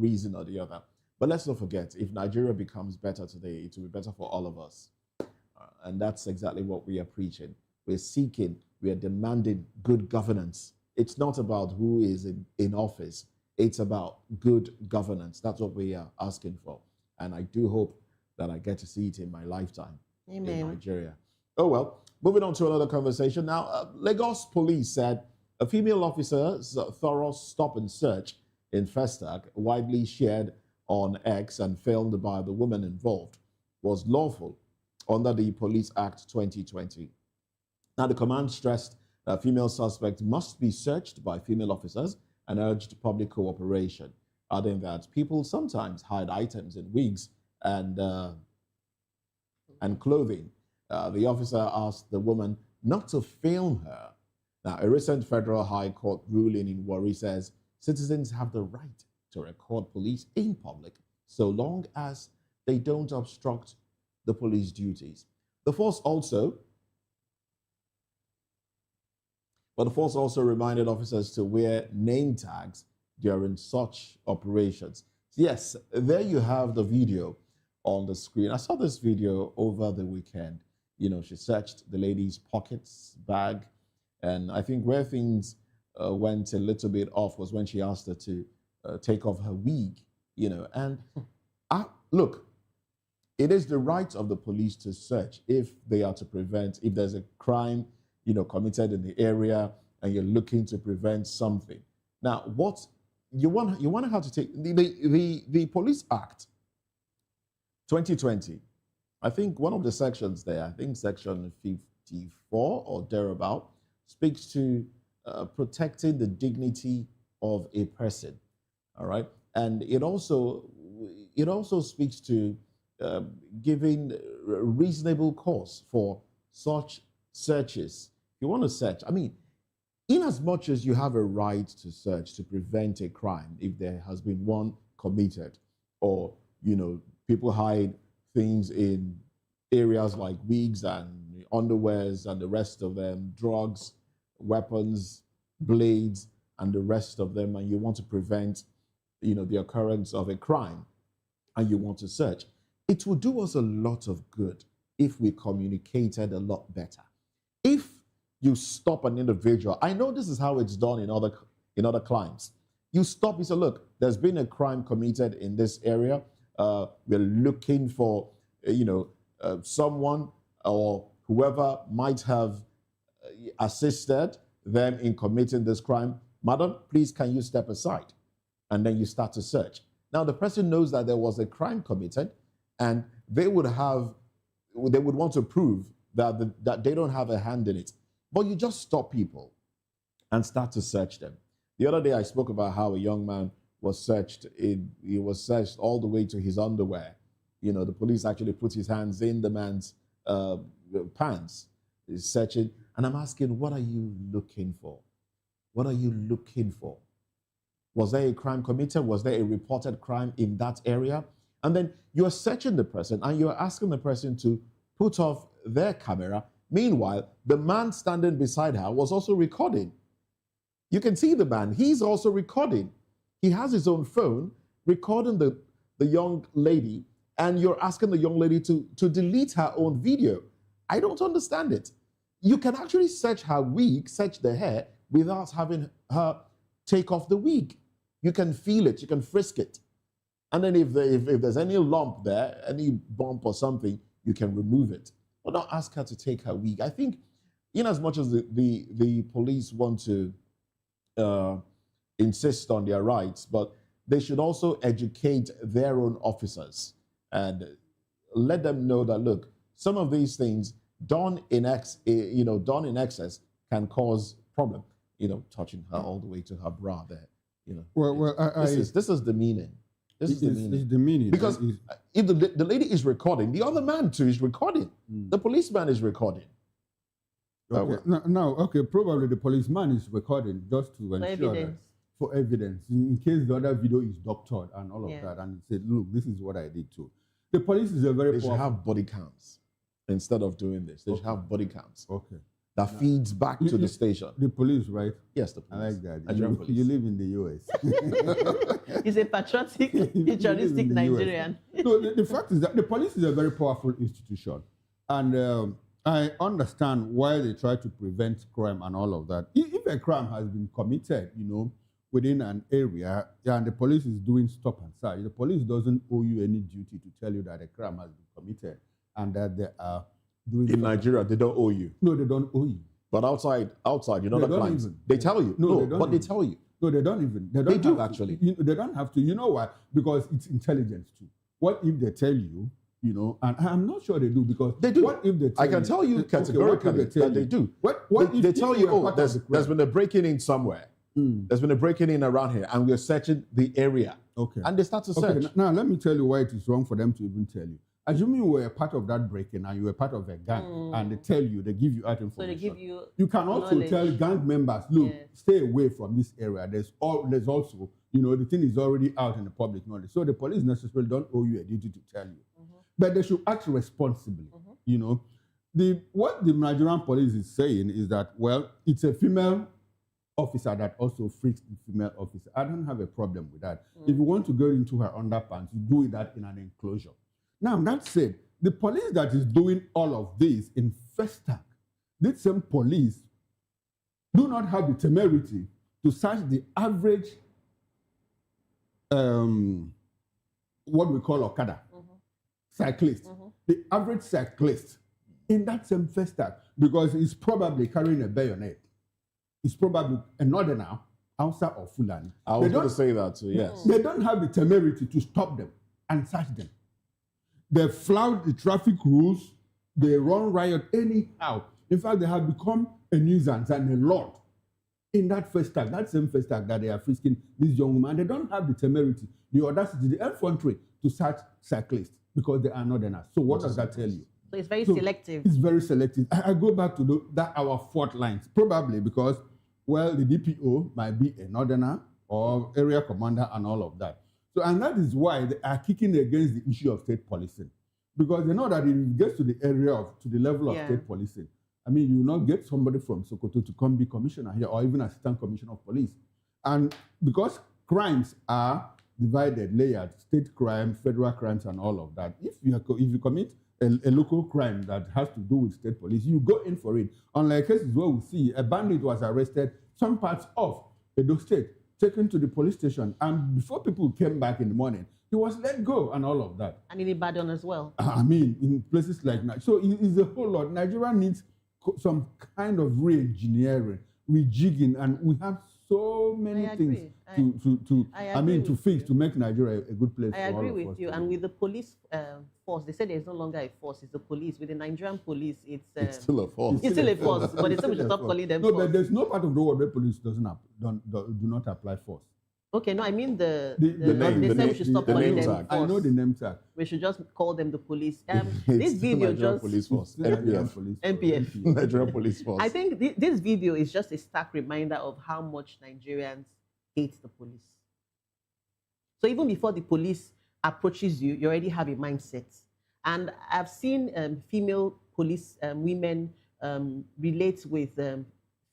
[SPEAKER 1] reason or the other. But let's not forget, if Nigeria becomes better today, it will be better for all of us. And that's exactly what we are preaching. We're seeking, we are demanding good governance. It's not about who is in office. It's about good governance. That's what we are asking for. And I do hope that I get to see it in my lifetime.
[SPEAKER 5] Amen.
[SPEAKER 1] In Nigeria. Oh, well, moving on to another conversation. Now, Lagos police said a female officer's thorough stop and search in Festac, widely shared on X and filmed by the woman involved, was lawful under the Police Act 2020. Now, the command stressed that female suspects must be searched by female officers and urged public cooperation, adding that people sometimes hide items in wigs and clothing. The officer asked the woman not to film her. Now, a recent federal high court ruling in Warri says citizens have the right to record police in public so long as they don't obstruct the police duties. The force also reminded officers to wear name tags during such operations. Yes, there you have the video on the screen. I saw this video over the weekend. She searched the lady's pockets, bag, and I think where things went a little bit off was when she asked her to take off her wig, And look, it is the right of the police to search if they are to prevent, if there's a crime, committed in the area and you're looking to prevent something. Now, what you want to have to take the Police Act 2020. I think one of the sections there, I think section 54 or thereabout, speaks to protecting the dignity of a person. All right, and it also speaks to giving reasonable cause for such searches. If you want to search, in as much as you have a right to search to prevent a crime, if there has been one committed, or people hide things in areas like wigs and underwears and the rest of them, drugs, weapons, blades, and the rest of them, and you want to prevent, the occurrence of a crime, and you want to search, it will do us a lot of good if we communicated a lot better. If you stop an individual, I know this is how it's done in other crimes. You stop, you say, look, there's been a crime committed in this area. We're looking for, someone or whoever might have assisted them in committing this crime. Madam, please, can you step aside? And then you start to search. Now, the person knows that there was a crime committed, and they would want to prove that they don't have a hand in it. But you just stop people and start to search them. The other day, I spoke about how a young man was searched. He was searched all the way to his underwear. The police actually put his hands in the man's pants. He's searching. And I'm asking, what are you looking for? What are you looking for? Was there a crime committed? Was there a reported crime in that area? And then you're searching the person and you're asking the person to put off their camera. Meanwhile, the man standing beside her was also recording. You can see the man. He's also recording. He has his own phone recording the young lady, and you're asking the young lady to delete her own video. I don't understand it. You can actually search her wig, search the hair, without having her take off the wig. You can feel it, you can frisk it. And then if there's any lump there, any bump or something, you can remove it. But don't ask her to take her wig. I think in as much as the police want to insist on their rights, but they should also educate their own officers. And let them know that, look, some of these things done in excess can cause problem. Touching her all the way to her bra there. This is demeaning. This is demeaning.
[SPEAKER 4] It's demeaning.
[SPEAKER 1] Because if the lady is recording, the other man too is recording. The policeman is recording.
[SPEAKER 4] Okay. Probably the policeman is recording just to ensure that for evidence, in case the other video is doctored and all of that, and said, look, this is what I did too. The police is a very
[SPEAKER 1] They should have body cams instead of doing this. They should have body cams.
[SPEAKER 4] Okay.
[SPEAKER 1] That feeds back to the station.
[SPEAKER 4] The police, right?
[SPEAKER 1] Yes, the police.
[SPEAKER 4] I like that.
[SPEAKER 1] Nigerian police.
[SPEAKER 4] You live in the US.
[SPEAKER 5] He's a patriotic, futuristic Nigerian.
[SPEAKER 4] No, the fact is that the police is a very powerful institution. And I understand why they try to prevent crime and all of that. If a crime has been committed, within an area, and the police is doing stop and search, the police doesn't owe you any duty to tell you that a crime has been committed and that they are doing.
[SPEAKER 1] In Nigeria, they don't owe you.
[SPEAKER 4] No, they don't owe you.
[SPEAKER 1] But outside, the clients,
[SPEAKER 4] even.
[SPEAKER 1] they tell you. They tell you.
[SPEAKER 4] No, they don't even.
[SPEAKER 1] They do actually.
[SPEAKER 4] They don't have to. You know why? Because it's intelligence too. What if they tell you? And I'm not sure they do, because
[SPEAKER 1] they do.
[SPEAKER 4] What if they tell
[SPEAKER 1] I can tell you categorically that they do. They tell you, there's been a breaking in somewhere. There's been a breaking in around here, and we're searching the area.
[SPEAKER 4] Okay.
[SPEAKER 1] And they start to search.
[SPEAKER 4] Okay, now let me tell you why it is wrong for them to even tell you. Assuming you were a part of that break-in and you were part of a gang, and they tell you, they give you out information.
[SPEAKER 5] So they give you.
[SPEAKER 4] You can also
[SPEAKER 5] knowledge.
[SPEAKER 4] tell gang members, look, stay away from this area. There's also, the thing is already out in the public knowledge. So the police necessarily don't owe you a duty to tell you. But they should act responsibly. What the Nigerian police is saying is that, well, it's a female officer that also freaks the female officer. I don't have a problem with that. If you want to go into her underpants, you do that in an enclosure. Now, that said, the police that is doing all of this in Festac, this same police do not have the temerity to search the average, what we call Okada, cyclist, the average cyclist in that same Festac, because he's probably carrying a bayonet. He's probably a northerner, Hausa or Fulani.
[SPEAKER 1] I was going to say that too, yes.
[SPEAKER 4] They don't have the temerity to stop them and search them. They flout the traffic rules. They run riot anyhow. In fact, they have become a nuisance and a lot in that Festac, that same Festac that they are frisking this young woman. They don't have the temerity, the audacity, the effrontery to search cyclists because they are northerners. So what does that tell you?
[SPEAKER 5] So it's very selective.
[SPEAKER 4] It's very selective. I go back to our fault lines, probably because, well, the DPO might be a northerner or area commander and all of that. So, and that is why they are kicking against the issue of state policing, because they know that if it gets to the to the level of state policing, I mean, you will not get somebody from Sokoto to come be commissioner here or even assistant commissioner of police. And because crimes are divided, layered, state crime, federal crimes, and all of that, if you commit a local crime that has to do with state police, you go in for it. Unlike cases where we see a bandit was arrested, some parts of Edo State, taken to the police station, and before people came back in the morning, he was let go and all of that.
[SPEAKER 5] And in Ibadan as well.
[SPEAKER 4] I mean, in places like that. So it's a whole lot. Nigeria needs some kind of re-engineering, rejigging, and we have so many things to fix to make Nigeria a good place for all of us.
[SPEAKER 5] I agree with you. And with the police force, they said there's no longer a force, it's the police. With the Nigerian police, it's still a force. It's still a force, but they said we should stop calling them force.
[SPEAKER 4] No, but there's no part of the world where police do not apply force.
[SPEAKER 5] Okay, no, I mean they said we should stop calling them force.
[SPEAKER 4] I know the name tag.
[SPEAKER 5] We should just call them the police. This video just...
[SPEAKER 1] Police force. NPF. Nigerian Police Force.
[SPEAKER 5] I think this video is just a stark reminder of how much Nigerians hate the police. So even before the police approaches you, you already have a mindset. And I've seen female police women relate with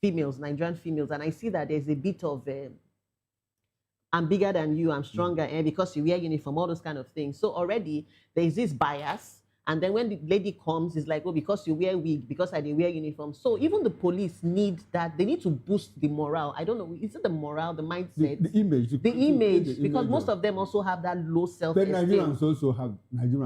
[SPEAKER 5] females, Nigerian females, and I see that there's a bit of I'm bigger than you, I'm stronger, because you wear uniform, all those kind of things. So already there's this bias. And then when the lady comes, it's like, oh, because you wear wig, because I didn't wear uniform. So even the police need that. They need to boost the morale. I don't know. Is it the morale, the mindset?
[SPEAKER 4] The image.
[SPEAKER 5] The image, because most of them also have that low self-esteem.
[SPEAKER 4] But Nigerians also have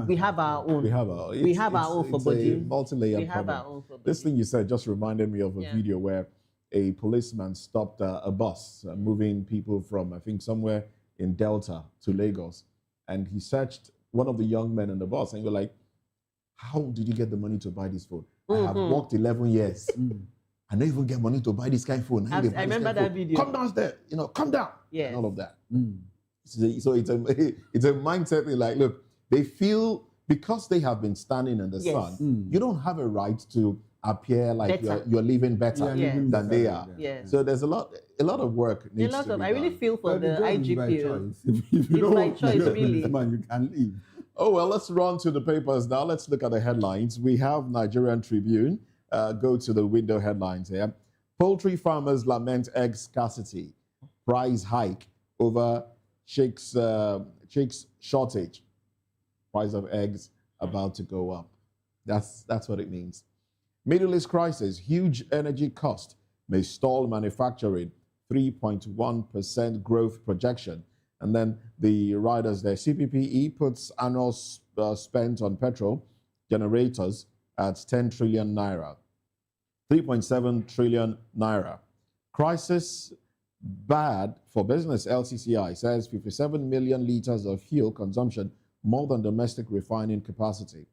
[SPEAKER 5] We have our own.
[SPEAKER 1] We have our
[SPEAKER 5] own for body.
[SPEAKER 1] Multi-layered problem. This thing you said just reminded me of a video where a policeman stopped a bus moving people from, I think, somewhere in Delta to Lagos. And he searched one of the young men in the bus and you're like, how did you get the money to buy this phone? I have worked 11 years. I don't even get money to buy this kind of phone.
[SPEAKER 5] I remember that video.
[SPEAKER 1] Come downstairs, come down.
[SPEAKER 5] Yes.
[SPEAKER 1] And all of that. So it's a mindset thing. Like, look, they feel because they have been standing in the sun, you don't have a right to appear like you're living better than they are.
[SPEAKER 5] Yes.
[SPEAKER 1] So there's a lot of work needs to be done.
[SPEAKER 5] I really feel for the IGP.
[SPEAKER 4] If you don't
[SPEAKER 5] by choice, really.
[SPEAKER 4] Man, you can leave.
[SPEAKER 1] Oh, well, let's run to the papers now. Let's look at the headlines. We have Nigerian Tribune. Go to the window headlines here. Poultry farmers lament egg scarcity. Price hike over chicks shortage. Price of eggs about to go up. That's what it means. Middle East crisis. Huge energy cost may stall manufacturing. 3.1% growth projection. And then the riders there, CPPE puts annual spend on petrol generators at 10 trillion naira, 3.7 trillion naira. Crisis bad for business, LCCI says 57 million liters of fuel consumption, more than domestic refining capacity.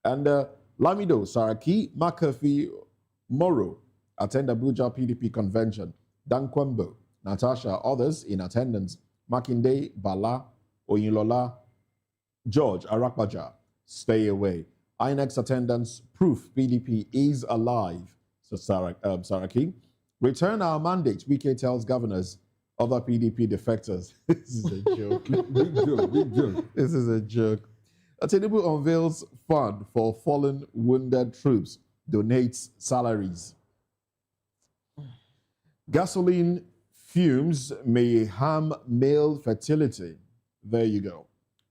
[SPEAKER 1] And Lamido, Saraki, McAfee, Moro attend Abuja PDP convention. Dan Kwembo, Natasha, others in attendance. Makinde, Bala, Oyinlola, George, Arakbaja, stay away. INEX attendance proof PDP is alive. So Saraki. Return our mandate, Wike tells governors, other PDP defectors. This is a joke.
[SPEAKER 4] Big joke.
[SPEAKER 1] This is a joke. Tinubu unveils fund for fallen wounded troops, donates salaries. Gasoline fumes may harm male fertility. There you go.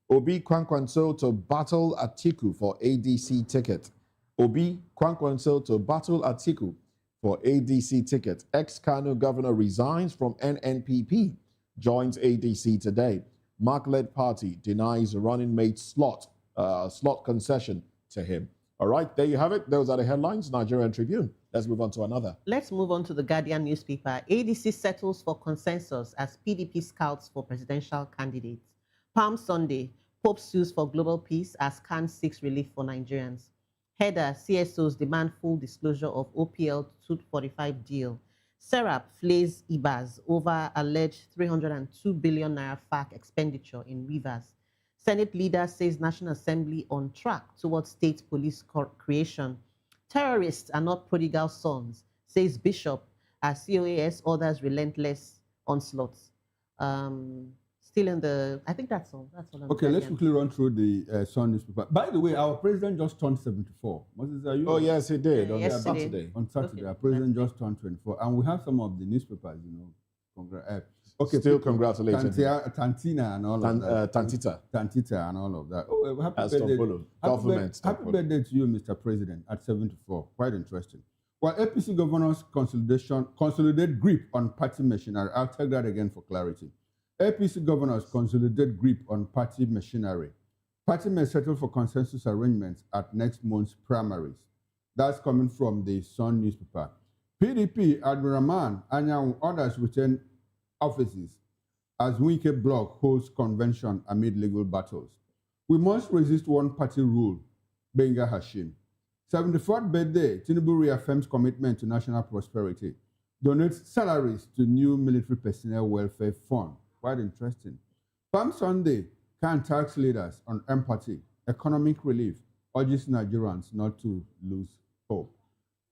[SPEAKER 1] Obi Kwankwanso to battle Atiku for ADC ticket. Obi Kwankwanso to battle Atiku for ADC ticket. Ex-Kano governor resigns from NNPP, joins ADC today. Mark-led party denies running mate slot concession to him. All right, there you have it. Those are the headlines. Nigerian Tribune. Let's move on to another.
[SPEAKER 5] Let's move on to the Guardian newspaper. ADC settles for consensus as PDP scouts for presidential candidates. Palm Sunday, Pope sues for global peace as CAN seeks relief for Nigerians. Header, CSOs demand full disclosure of OPL 245 deal. Serap flays IBAS over alleged 302 billion naira FAC expenditure in Rivers. Senate leader says National Assembly on track towards state police creation. Terrorists are not prodigal sons, says Bishop, as COAS orders relentless onslaughts. Still in the, I think that's all. That's all.
[SPEAKER 4] Okay, let's quickly run through the Sun newspaper. By the way, our president just turned 74. Moses, are you?
[SPEAKER 1] Oh, yes, he did on
[SPEAKER 5] yesterday.
[SPEAKER 1] Saturday.
[SPEAKER 4] On Saturday, our president just turned 24. And we have some of the newspapers, Okay,
[SPEAKER 1] still congratulating
[SPEAKER 4] Tantina and all of that. Tantita and all of that. Oh, happy birthday to you, Mr. President, at 74. Quite interesting. While APC governors consolidate grip on party machinery, I'll take that again for clarity. APC governors consolidate grip on party machinery. Party may settle for consensus arrangements at next month's primaries. That's coming from the Sun newspaper. PDP, Abdurrahman, Anyang, others return offices as Wike bloc holds convention amid legal battles. We must resist one-party rule, Benga Hashim. 74th birthday, Tinubu reaffirms commitment to national prosperity. Donates salaries to new military personnel welfare fund. Quite interesting. Palm Sunday, CAN tax leaders on empathy, economic relief, urges Nigerians not to lose hope.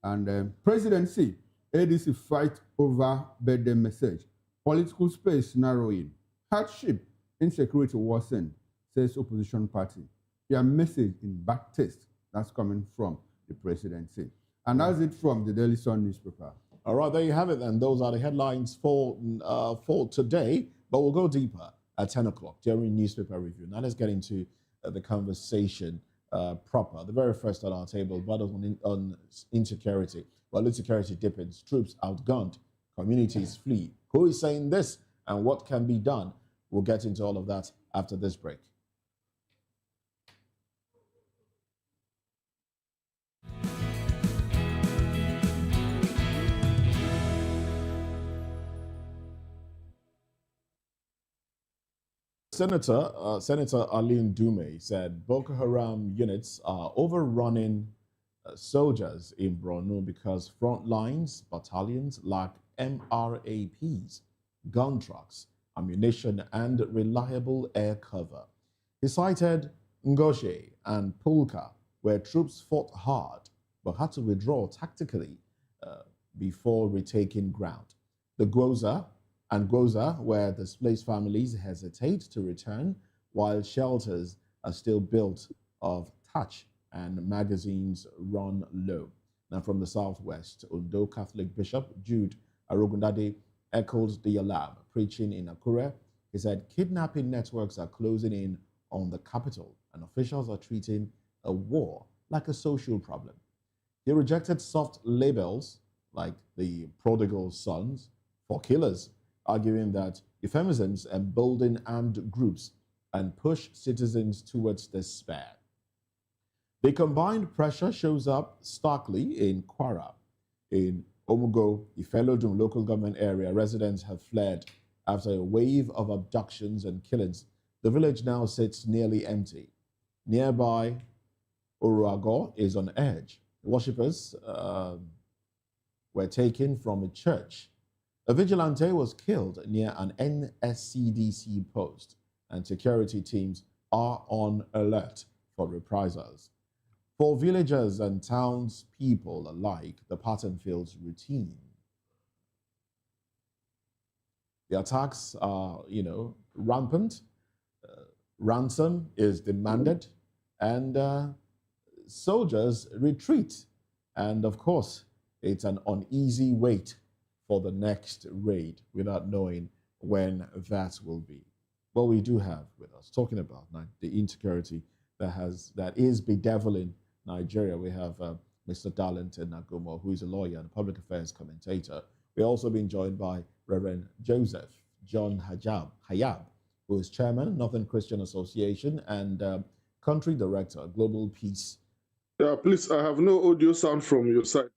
[SPEAKER 4] And presidency, ADC fight over birthday message. Political space narrowing. Hardship, insecurity worsen, says opposition party. Their message in bad taste. That's coming from the presidency. And that's it from the Daily Sun newspaper.
[SPEAKER 1] All right, there you have it. And those are the headlines for today. But we'll go deeper at 10 o'clock during newspaper review. Now let's get into the conversation proper. The very first on our table, but on insecurity. Well, insecurity deepens. Troops outgunned. Communities flee. Who is saying this and what can be done? We'll get into all of that after this break. Senator Aline Dume said Boko Haram units are overrunning soldiers in Borno because front lines battalions lack MRAPs, gun trucks, ammunition, and reliable air cover. He cited Ngoshe and Pulka, where troops fought hard but had to withdraw tactically before retaking ground. The Gwoza, where displaced families hesitate to return, while shelters are still built of thatch and magazines run low. Now, from the southwest, Ondo Catholic Bishop Jude Arogundade echoed the alarm, preaching in Akure. He said kidnapping networks are closing in on the capital, and officials are treating a war like a social problem. He rejected soft labels like the prodigal sons for killers, arguing that euphemisms embolden armed groups and push citizens towards despair. The combined pressure shows up starkly in Kwara. In Omugo, Ifelodun local government area, residents have fled after a wave of abductions and killings. The village now sits nearly empty. Nearby, Uruago is on edge. Worshippers were taken from a church. A vigilante was killed near an NSCDC post, and security teams are on alert for reprisals. For villagers and townspeople alike, the pattern feels routine. The attacks are, rampant. Ransom is demanded, and soldiers retreat. And of course, it's an uneasy wait for the next raid without knowing when that will be. Well, we do have with us, talking about the insecurity that is bedeviling Nigeria. We have Mr. Darlington Nagumo, who is a lawyer and a public affairs commentator. We're also being joined by Reverend Joseph John Hayab, who is chairman, Northern Christian Association, and country director, Global Peace.
[SPEAKER 6] Yeah, please, I have no audio sound from your side.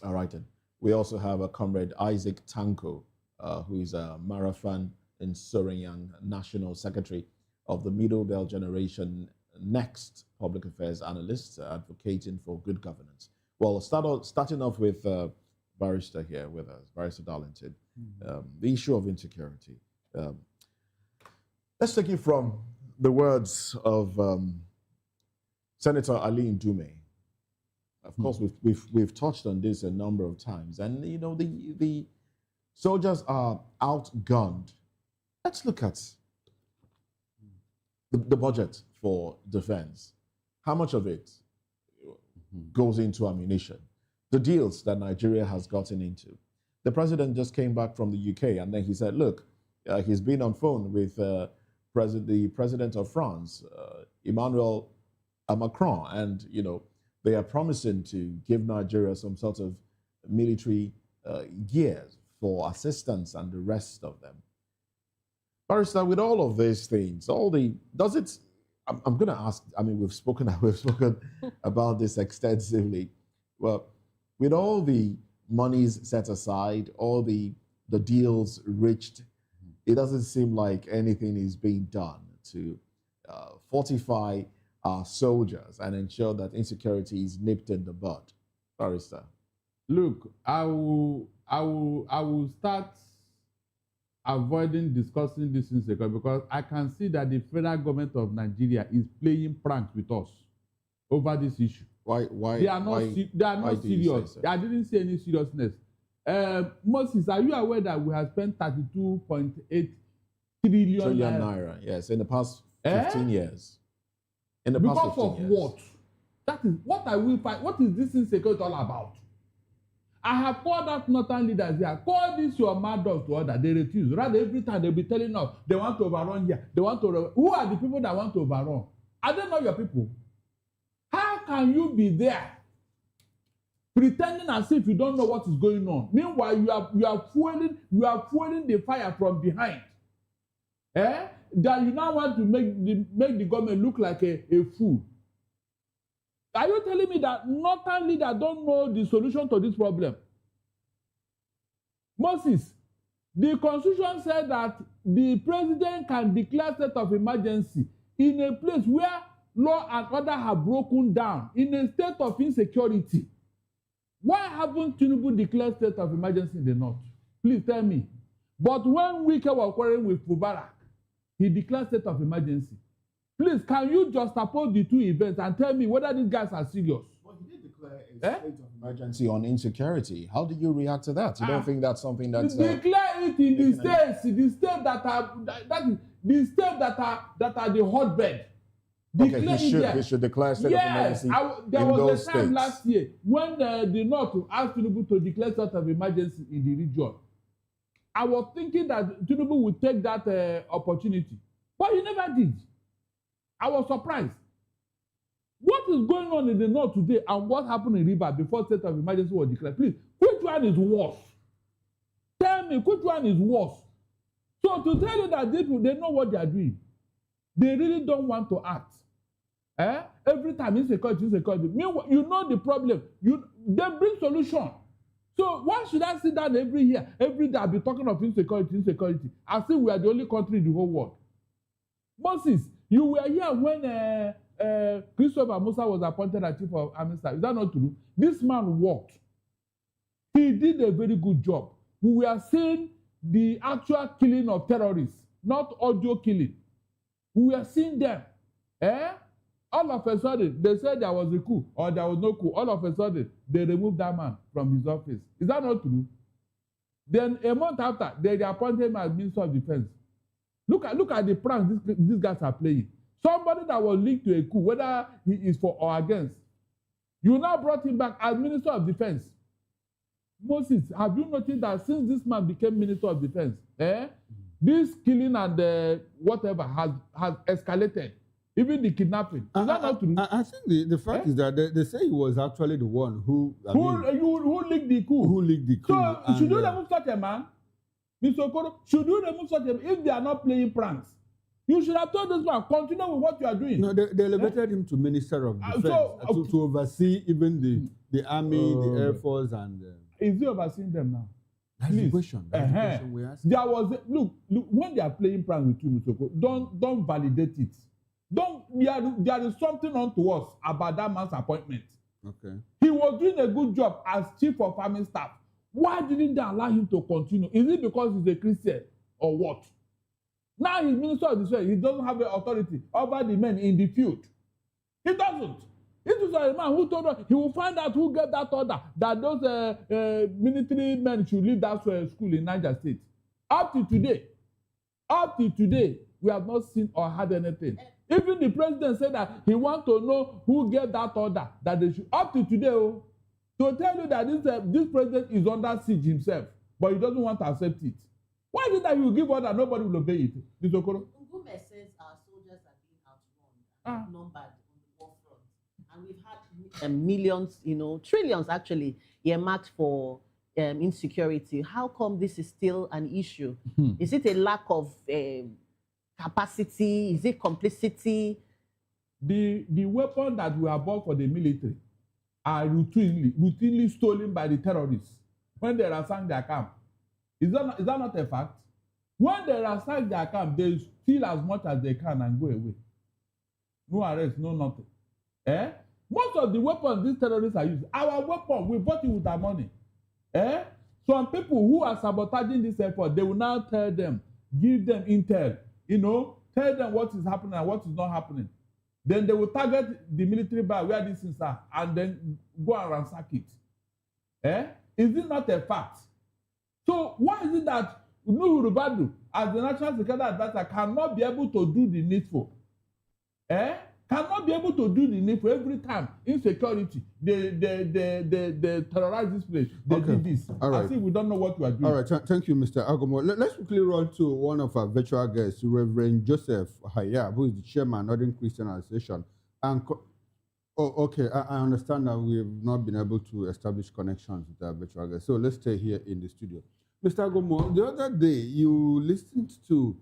[SPEAKER 1] All right, then. We also have a comrade Isaac Tanko, who is a Marathon in Suriname National Secretary of the Middle Belt Generation Next Public Affairs Analyst, advocating for good governance. Well, starting off with Barrister here with us, Barrister Darlington, the issue of insecurity. Let's take it from the words of Senator Aline Dume. Of course, we've touched on this a number of times, and the soldiers are outgunned. Let's look at the budget for defense. How much of it goes into ammunition? The deals that Nigeria has gotten into. The president just came back from the UK, and then he said, look, he's been on phone with the president of France, Emmanuel Macron, and they are promising to give Nigeria some sort of military gears for assistance and the rest of them. Barrister, with all of these things, I'm going to ask, we've spoken about this extensively. Well, with all the monies set aside, all the deals reached, it doesn't seem like anything is being done to fortify our soldiers and ensure that insecurity is nipped in the bud. Barrister.
[SPEAKER 7] Look, I will start avoiding discussing this insecurity because I can see that the federal government of Nigeria is playing pranks with us over this issue.
[SPEAKER 1] Why?
[SPEAKER 7] They are not serious. I didn't see any seriousness. Moses, are you aware that we have spent 32.8 trillion
[SPEAKER 1] naira? Yes, in the past 15 years. In the past
[SPEAKER 7] because
[SPEAKER 1] 15
[SPEAKER 7] of
[SPEAKER 1] years.
[SPEAKER 7] what? That is what I will find. What is this insecurity all about? I have called out northern leaders here. Call this your mad dogs to order. They refuse. Rather, every time they'll be telling us they want to overrun here. They want to. Who are the people that want to overrun? Are they not your people? How can you be there pretending as if you don't know what is going on? Meanwhile, you are fueling the fire from behind. That you now want to make the government look like a fool. Are you telling me that northern leaders don't know the solution to this problem? Moses, the Constitution said that the president can declare state of emergency in a place where law and order have broken down, in a state of insecurity. Why haven't Tinubu declared state of emergency in the north? Please tell me. But when Wike was quarreling with Mubarak, he declared state of emergency. Please, can you juxtapose the two events and tell me whether these guys are serious?
[SPEAKER 1] Well, he did declare a state of emergency on insecurity. How do you react to that? You don't think that's something that's
[SPEAKER 7] declare it in the states, the states that are the states that are the hotbed.
[SPEAKER 1] Okay, he should declare state of emergency.
[SPEAKER 7] There
[SPEAKER 1] in
[SPEAKER 7] was
[SPEAKER 1] those
[SPEAKER 7] a time
[SPEAKER 1] states.
[SPEAKER 7] last year when the North asked Tinubu to declare state of emergency in the region. I was thinking that Tinubu would take that opportunity, but he never did. I was surprised. What is going on in the North today and what happened in River before state of emergency was declared? Please, which one is worse? Tell me, which one is worse? So to tell you that these people, they know what they are doing. They really don't want to act. Every time insecurity. Meanwhile, you know the problem. They bring solution. So why should I sit down every day I'll be talking of insecurity, as if we are the only country in the whole world? Moses, you were here when Christopher Musa was appointed as chief of army staff. Is that not true? This man worked. He did a very good job. We were seeing the actual killing of terrorists, not audio killing. We were seeing them. All of a sudden, they said there was a coup or there was no coup. All of a sudden, they removed that man from his office. Is that not true? Then a month after, they appointed him as Minister of Defense. Look at the pranks these guys are playing. Somebody that was linked to a coup, whether he is for or against, you now brought him back as Minister of Defense. Moses, have you noticed that since this man became Minister of Defense, this killing and whatever has escalated? Even the kidnapping. Is that not true?
[SPEAKER 4] I think the fact is that they say he was actually the one who
[SPEAKER 7] leaked the coup.
[SPEAKER 4] Who leaked the coup.
[SPEAKER 7] So should you remove such a man? Mr. Okoro, should you remove such a man if they are not playing pranks? You should have told this man, continue with what you are doing.
[SPEAKER 4] No, they elevated him to Minister of Defense to oversee even the Army, the Air Force, and...
[SPEAKER 7] Is he overseeing them now?
[SPEAKER 4] That's the question. That's the question we asked.
[SPEAKER 7] There was look, when they are playing pranks with you, Mr. Okoro, don't validate it. There is something unto us about that man's appointment.
[SPEAKER 4] Okay.
[SPEAKER 7] He was doing a good job as chief of army staff. Why didn't they allow him to continue? Is it because he's a Christian or what? Now he's Minister of Defense. He doesn't have the authority over the men in the field. He doesn't. This is a man who told us he will find out who gave that order that those military men should leave that school in Niger State. Up to today, we have not seen or heard anything. Even the president said that he wants to know who gave that order that they should. Up to today, to tell you that this president is under siege himself, but he doesn't want to accept it. Why is it that he will give order nobody will obey it? This Okoro?
[SPEAKER 5] Ngume says our soldiers are being outrun, outnumbered on the war front, and we've had millions, trillions actually, earmarked for insecurity. How come this is still an issue? Is it a lack of capacity? Is it complicity?
[SPEAKER 7] The weapons that we have bought for the military are routinely stolen by the terrorists when they ransack their camp. Is that not a fact? When they ransack their camp, they steal as much as they can and go away. No arrest, no nothing. Most of the weapons these terrorists are using, our weapon, we bought it with our money. Some people who are sabotaging this effort, they will now tell them, give them intel, tell them what is happening and what is not happening. Then they will target the military bar where these things are and then go and ransack it. Is it not a fact? So why is it that Nuhu Rubadu, as the National Security Advisor, cannot be able to do the needful? Cannot be able to do the needful every time. Insecurity, they terrorize this place. They do this.
[SPEAKER 4] All right.
[SPEAKER 7] As if we don't know what we are doing.
[SPEAKER 4] All right. Thank you, Mr. Agomo. Let's quickly run to one of our virtual guests, Reverend Joseph Hayab, who is the chairman of Northern Christian Association. And okay, I understand that we have not been able to establish connections with our virtual guests. So let's stay here in the studio. Mr. Agomo, the other day you listened to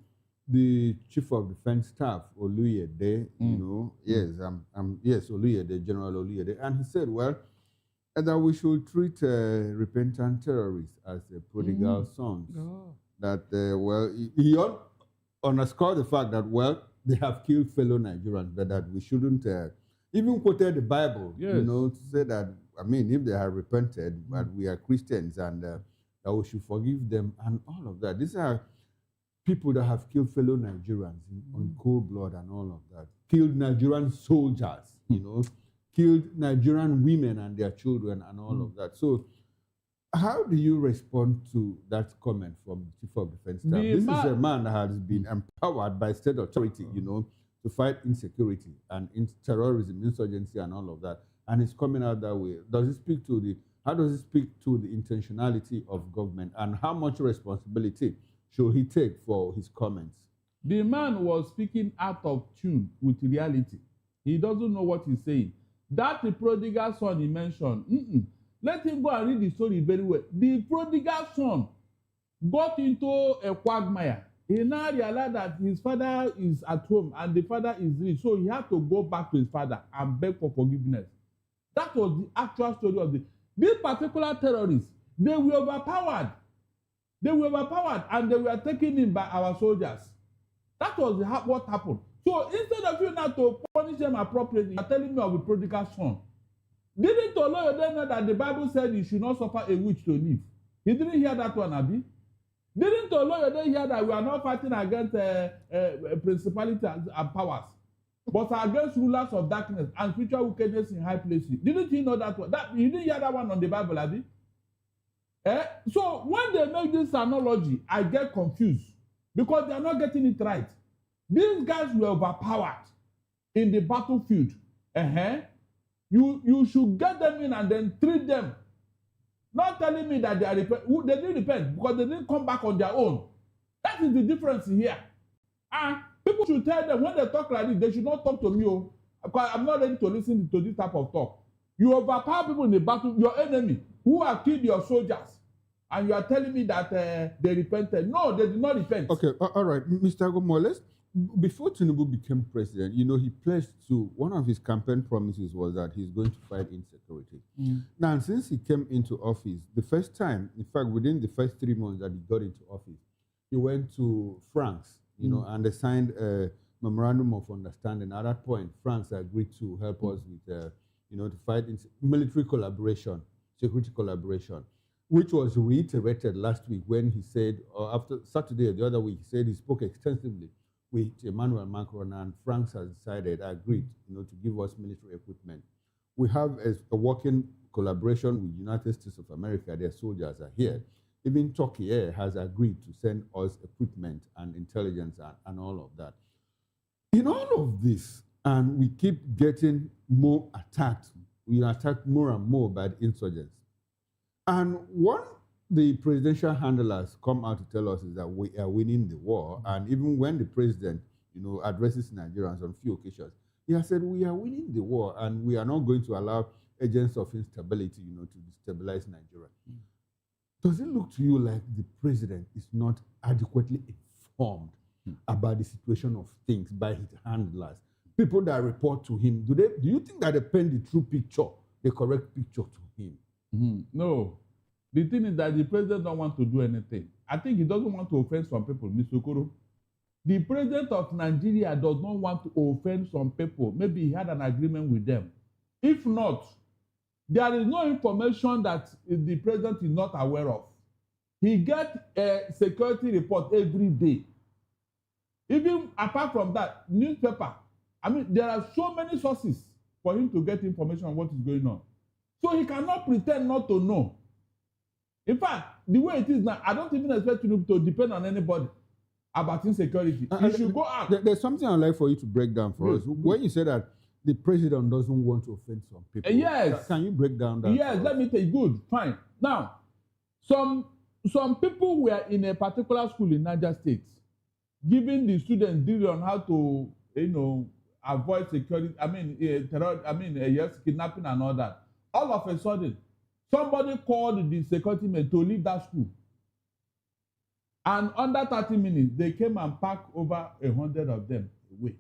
[SPEAKER 4] the Chief of Defense Staff, Oluyede, Oluyede, General Oluyede, and he said, well, that we should treat repentant terrorists as prodigal sons.
[SPEAKER 7] Oh.
[SPEAKER 4] That, underscore the fact that, well, they have killed fellow Nigerians, that we shouldn't even quoted the Bible, you know, to say that, I mean, if they have repented, but we are Christians, and that we should forgive them and all of that. These are people that have killed fellow Nigerians on cold blood and all of that. Killed Nigerian soldiers, you know, killed Nigerian women and their children and all of that. So how do you respond to that comment from the Chief of Defense Staff? This is a man that has been empowered by state authority, you know, to fight insecurity and terrorism, insurgency, and all of that. And it's coming out that way. How does it speak to the intentionality of government, and how much responsibility should he take for his comments?
[SPEAKER 7] The man was speaking out of tune with reality. He doesn't know what he's saying. That the prodigal son he mentioned, let him go and read the story very well. The prodigal son got into a quagmire. He now realized that his father is at home and the father is rich, so he had to go back to his father and beg for forgiveness. That was the actual story of these particular terrorists. They were overpowered. They were overpowered and they were taken in by our soldiers. That was what happened. So instead of you now to punish them appropriately, you are telling me of the prodigal son. Didn't Oloyede know that the Bible said you should not suffer a witch to live? He didn't hear that one, Abi. Didn't Oloyede hear that we are not fighting against principalities and powers, but against rulers of darkness and spiritual wickedness in high places? Didn't he know that one? You didn't hear that one on the Bible, Abi? So when they make this analogy, I get confused because they are not getting it right. These guys were overpowered in the battlefield. You should get them in and then treat them. Not telling me that they didn't repent because they didn't come back on their own. That is the difference here. And people should tell them when they talk like this, they should not talk to me, because I'm not ready to listen to this type of talk. You overpower people in the battle, your enemy, who have killed your soldiers, and you are telling me that they repented. No, they did not repent.
[SPEAKER 4] Okay, all right, Mr. Gomo, before Tinubu became president, you know, he pledged to, one of his campaign promises was that he's going to fight insecurity. Now, since he came into office, the first time, in fact, within the first 3 months that he got into office, he went to France, you know, and they signed a memorandum of understanding. At that point, France agreed to help us with, you know, to fight military collaboration, security collaboration, which was reiterated last week when he said, or after Saturday, the other week, he said he spoke extensively with Emmanuel Macron, and France has agreed, you know, to give us military equipment. We have a working collaboration with United States of America. Their soldiers are here. Even Turkey has agreed to send us equipment and intelligence and all of that. In all of this, and we keep getting more attacked, we are attacked more and more by the insurgents. And one the presidential handlers come out to tell us is that we are winning the war. And even when the president, you know, addresses Nigerians on few occasions, he has said we are winning the war and we are not going to allow agents of instability, you know, to destabilize Nigeria. Does it look to you like the president is not adequately informed about the situation of things by his handlers? People that report to him, do you think that they paint the true picture, the correct picture to him?
[SPEAKER 7] No. The thing is that the president don't want to do anything. I think he doesn't want to offend some people, Mr. Okoro. The president of Nigeria does not want to offend some people. Maybe he had an agreement with them. If not, there is no information that the president is not aware of. He gets a security report every day. Even apart from that, newspaper. I mean, there are so many sources for him to get information on what is going on. So he cannot pretend not to know. In fact, the way it is now, I don't even expect him to depend on anybody about insecurity. He should go out.
[SPEAKER 4] There's something I'd like for you to break down for us. When you say that the president doesn't want to offend some people,
[SPEAKER 7] yes.
[SPEAKER 4] Can you break down that?
[SPEAKER 7] Yes, let me tell you. Good, fine. Now, some people were in a particular school in Niger State, giving the students drill on how to, you know, avoid security. I mean, terror. I mean, yes, kidnapping and all that. All of a sudden, somebody called the security men to leave that school. And under 30 minutes, they came and packed over 100 of them away.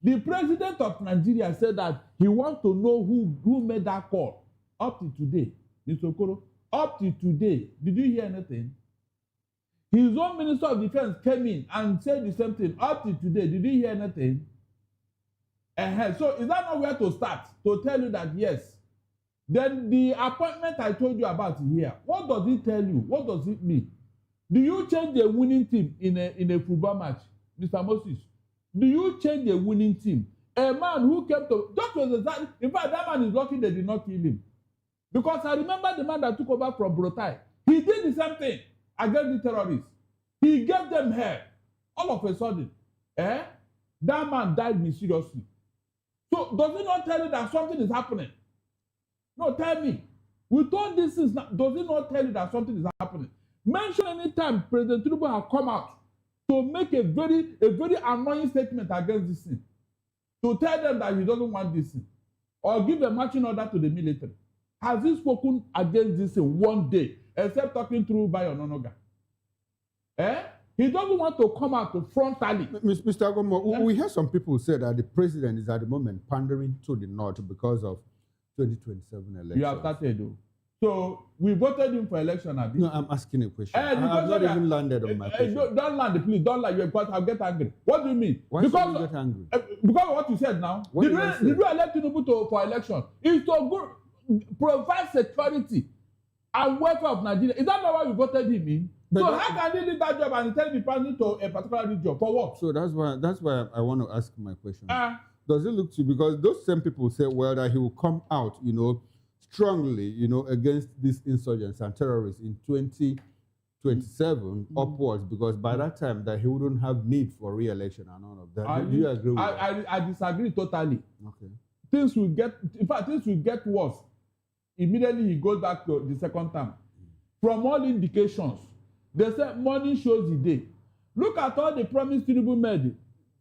[SPEAKER 7] The president of Nigeria said that he wants to know who made that call. Up to today, Mr. Okoro, up to today, did you hear anything? His own Minister of Defense came in and said the same thing. Up to today, did you hear anything? So is that not where to start? To tell you that yes. Then the appointment I told you about here, what does it tell you? What does it mean? Do you change a winning team in a football match, Mr. Moses? Do you change a winning team? A man who came to just was exactly, in fact, that man is lucky they did not kill him. Because I remember the man that took over from Brotai. He did the same thing against the terrorists. He gave them hell. All of a sudden, that man died mysteriously. So does it not tell you that something is happening? No, tell me. With all this, does it not tell you that something is happening? Mention any time President Tinubu has come out to make a very annoying statement against this thing. To tell them that he doesn't want this thing. Or give a marching order to the military. Has he spoken against this thing one day, except talking through Bayo Nonoga? He doesn't want to come out frontally.
[SPEAKER 4] Mr. Agomo, we hear some people say that the president is at the moment pandering to the north because of 2027 elections.
[SPEAKER 7] You have started, though. So we voted him for election.
[SPEAKER 4] No, I'm asking a question. I have not even landed on my question.
[SPEAKER 7] Don't land, please. Don't lie. Because I'll get angry. What do you mean?
[SPEAKER 4] Why should you get angry?
[SPEAKER 7] Because of what you said now. Did you elect Tinubu for election? It's to provide security and welfare of Nigeria. Is that not why we voted him in? But so how can he leave that job and tell me planning to a particular job for what?
[SPEAKER 4] So that's why I want to ask my question. Does it look to you, because those same people say, well, that he will come out, strongly, against these insurgents and terrorists in 2027 upwards, because by that time that he wouldn't have need for re-election and all of that. Do you agree with that?
[SPEAKER 7] I disagree totally.
[SPEAKER 4] Okay.
[SPEAKER 7] Things will get worse. Immediately he goes back to the second term. From all indications, they say money shows the day. Look at all the promise Tinubu made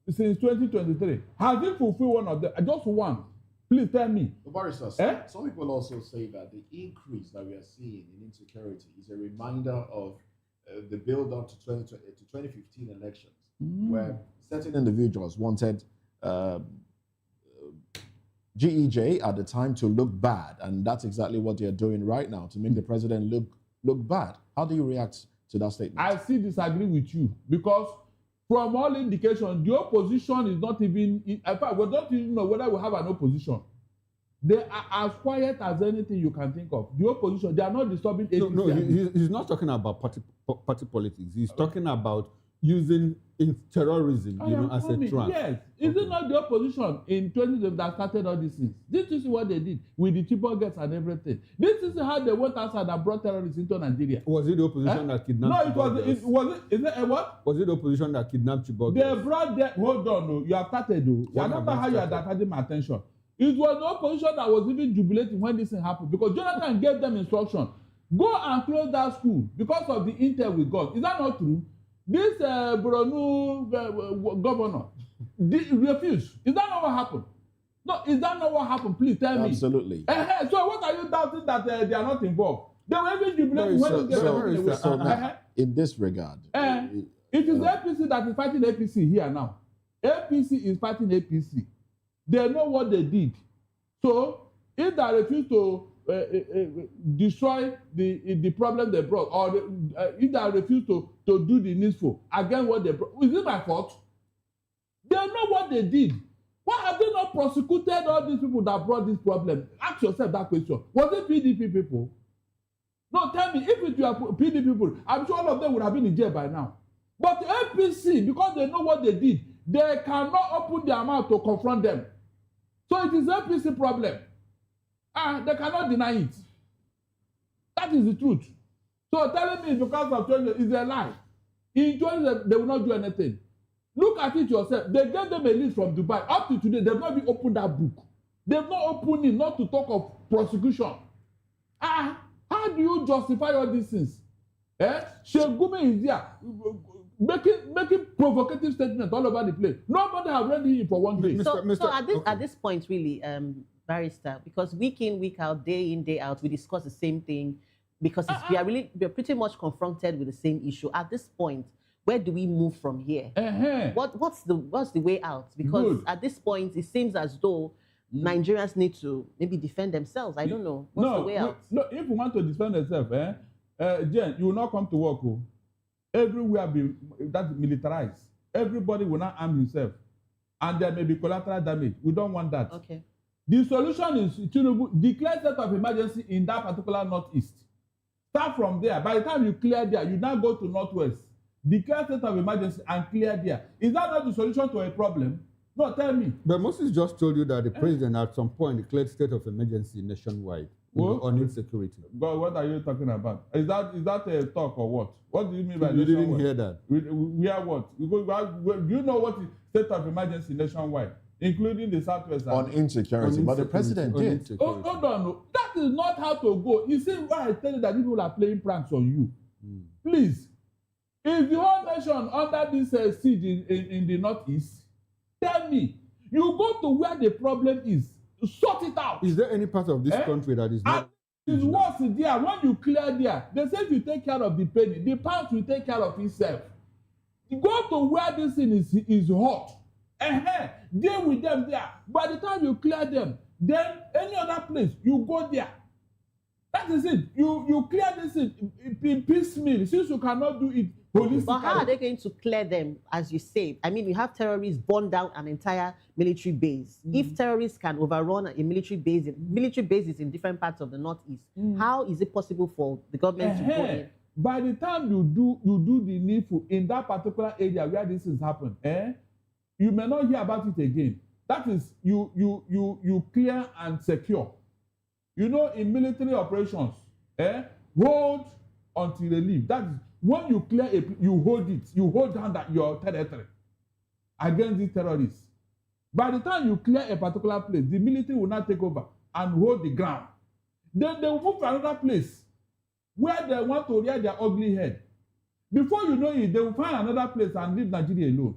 [SPEAKER 7] since 2023. Has he fulfilled one of them? Just one. Please tell me.
[SPEAKER 1] Barrister, some people also say that the increase that we are seeing in insecurity is a reminder of the build-up to 2015 elections, where certain individuals wanted GEJ at the time to look bad, and that's exactly what they're doing right now, to make the president look bad. How do you react to that statement?
[SPEAKER 7] I still disagree with you, because from all indications, the opposition is not even, in fact, we don't even know whether we have an opposition. They are as quiet as anything you can think of. The opposition, they are not disturbing APC.
[SPEAKER 4] No, he's not talking about party politics. He's talking about using terrorism, as a trap.
[SPEAKER 7] Yes. Is it not the opposition in 2020 that started all these things? This is what they did with the Chibok girls and everything. This is how they went outside and brought terrorists into Nigeria.
[SPEAKER 4] Was it the opposition that kidnapped
[SPEAKER 7] Chibok girls? Is it what?
[SPEAKER 4] Was it the opposition that kidnapped Chibok girls?
[SPEAKER 7] They brought them, hold on, you have started, though. I don't know how you are diverting my attention. It was the opposition that was even jubilating when this thing happened, because Jonathan gave them instruction. Go and close that school because of the intel we got. Is that not true? This Borno governor refused. Is that not what happened? No, is that not what happened? Please tell me.
[SPEAKER 1] Absolutely.
[SPEAKER 7] So what are you doubting that they are not involved? They were even jubilating when they get
[SPEAKER 1] in this regard.
[SPEAKER 7] It is APC that is fighting APC here now. APC is fighting APC. They know what they did. So if they refuse to destroy the problem they brought, or if they refuse to do the needful against what they brought, is it my fault? They know what they did. Why have they not prosecuted all these people that brought this problem? Ask yourself that question. Was it PDP people? No, tell me, if it were PDP people, I'm sure all of them would have been in jail by now. But the APC, because they know what they did, they cannot open their mouth to confront them. So it is APC problem. They cannot deny it. That is the truth. So telling me because of 20 is a lie. In 20 they will not do anything. Look at it yourself. They gave them a list from Dubai. Up to today, they've not even opened that book. They've not opened it, not to talk of prosecution. How do you justify all these things? Shegumi is there making provocative statements all over the place. Nobody has read him for one day.
[SPEAKER 5] So at this point, really, Barrister, because week in, week out, day in, day out, we discuss the same thing, because we are pretty much confronted with the same issue. At this point, where do we move from here? What's the way out? Because at this point, it seems as though Nigerians need to maybe defend themselves. I don't know. What's the way out?
[SPEAKER 7] No, if you want to defend yourself, Jen, you will not come to work. everywhere be that militarized. Everybody will not arm himself. And there may be collateral damage. We don't want that.
[SPEAKER 5] Okay.
[SPEAKER 7] The solution is to declare state of emergency in that particular northeast. Start from there. By the time you clear there, you now go to northwest. Declare state of emergency and clear there. Is that not the solution to a problem? No, tell me.
[SPEAKER 4] But Moses just told you that the president at some point declared state of emergency nationwide on insecurity.
[SPEAKER 7] God, what are you talking about? Is that a talk or what? What do you mean by
[SPEAKER 4] you
[SPEAKER 7] nationwide?
[SPEAKER 4] didn't hear that?
[SPEAKER 7] We are what? Do you know what is state of emergency nationwide, including the southwest?
[SPEAKER 1] On insecurity, but the president did.
[SPEAKER 7] Hold on. That is not how to go. You see why I tell you that people are playing pranks on you. Please, is the whole nation under this siege in the northeast? Tell me, you go to where the problem is, sort it out.
[SPEAKER 4] Is there any part of this country that is not?
[SPEAKER 7] It's worse there. When you clear there, they say if you take care of the penny, the pound will take care of itself. You go to where this thing is hot. Deal with them there. By the time you clear them, then any other place, you go there. That is it. You clear this in piecemeal since you cannot do it holistically.
[SPEAKER 5] But how are they going to clear them, as you say? I mean, you have terrorists burn down an entire military base. If terrorists can overrun a military base is in different parts of the northeast, how is it possible for the government to go in?
[SPEAKER 7] By the time you do the needful in that particular area where this has happened, you may not hear about it again. That is, you clear and secure. You know, in military operations, hold until they leave. That is, when you clear you hold it. You hold down your territory against these terrorists. By the time you clear a particular place, the military will not take over and hold the ground. Then they will move to another place where they want to rear their ugly head. Before you know it, they will find another place and leave Nigeria alone.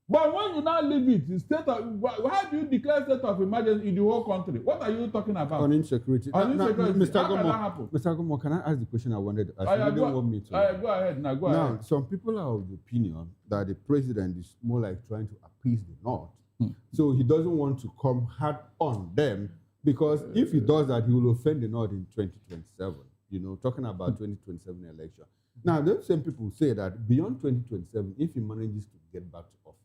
[SPEAKER 7] But when you now leave it, how do you declare state of emergency in the whole country? What are you talking about?
[SPEAKER 4] On insecurity.
[SPEAKER 7] On insecurity.
[SPEAKER 4] Mr.
[SPEAKER 7] How can that happen?
[SPEAKER 4] Mr. Gomo, can I ask the question I wanted to ask? You didn't want me to.
[SPEAKER 7] Go ahead. Go ahead.
[SPEAKER 4] Now, some people are of the opinion that the president is more like trying to appease the North. So he doesn't want to come hard on them, because if he does that, he will offend the North in 2027. You know, talking about 2027 election. Now, those same people say that beyond 2027, if he manages to get back to office,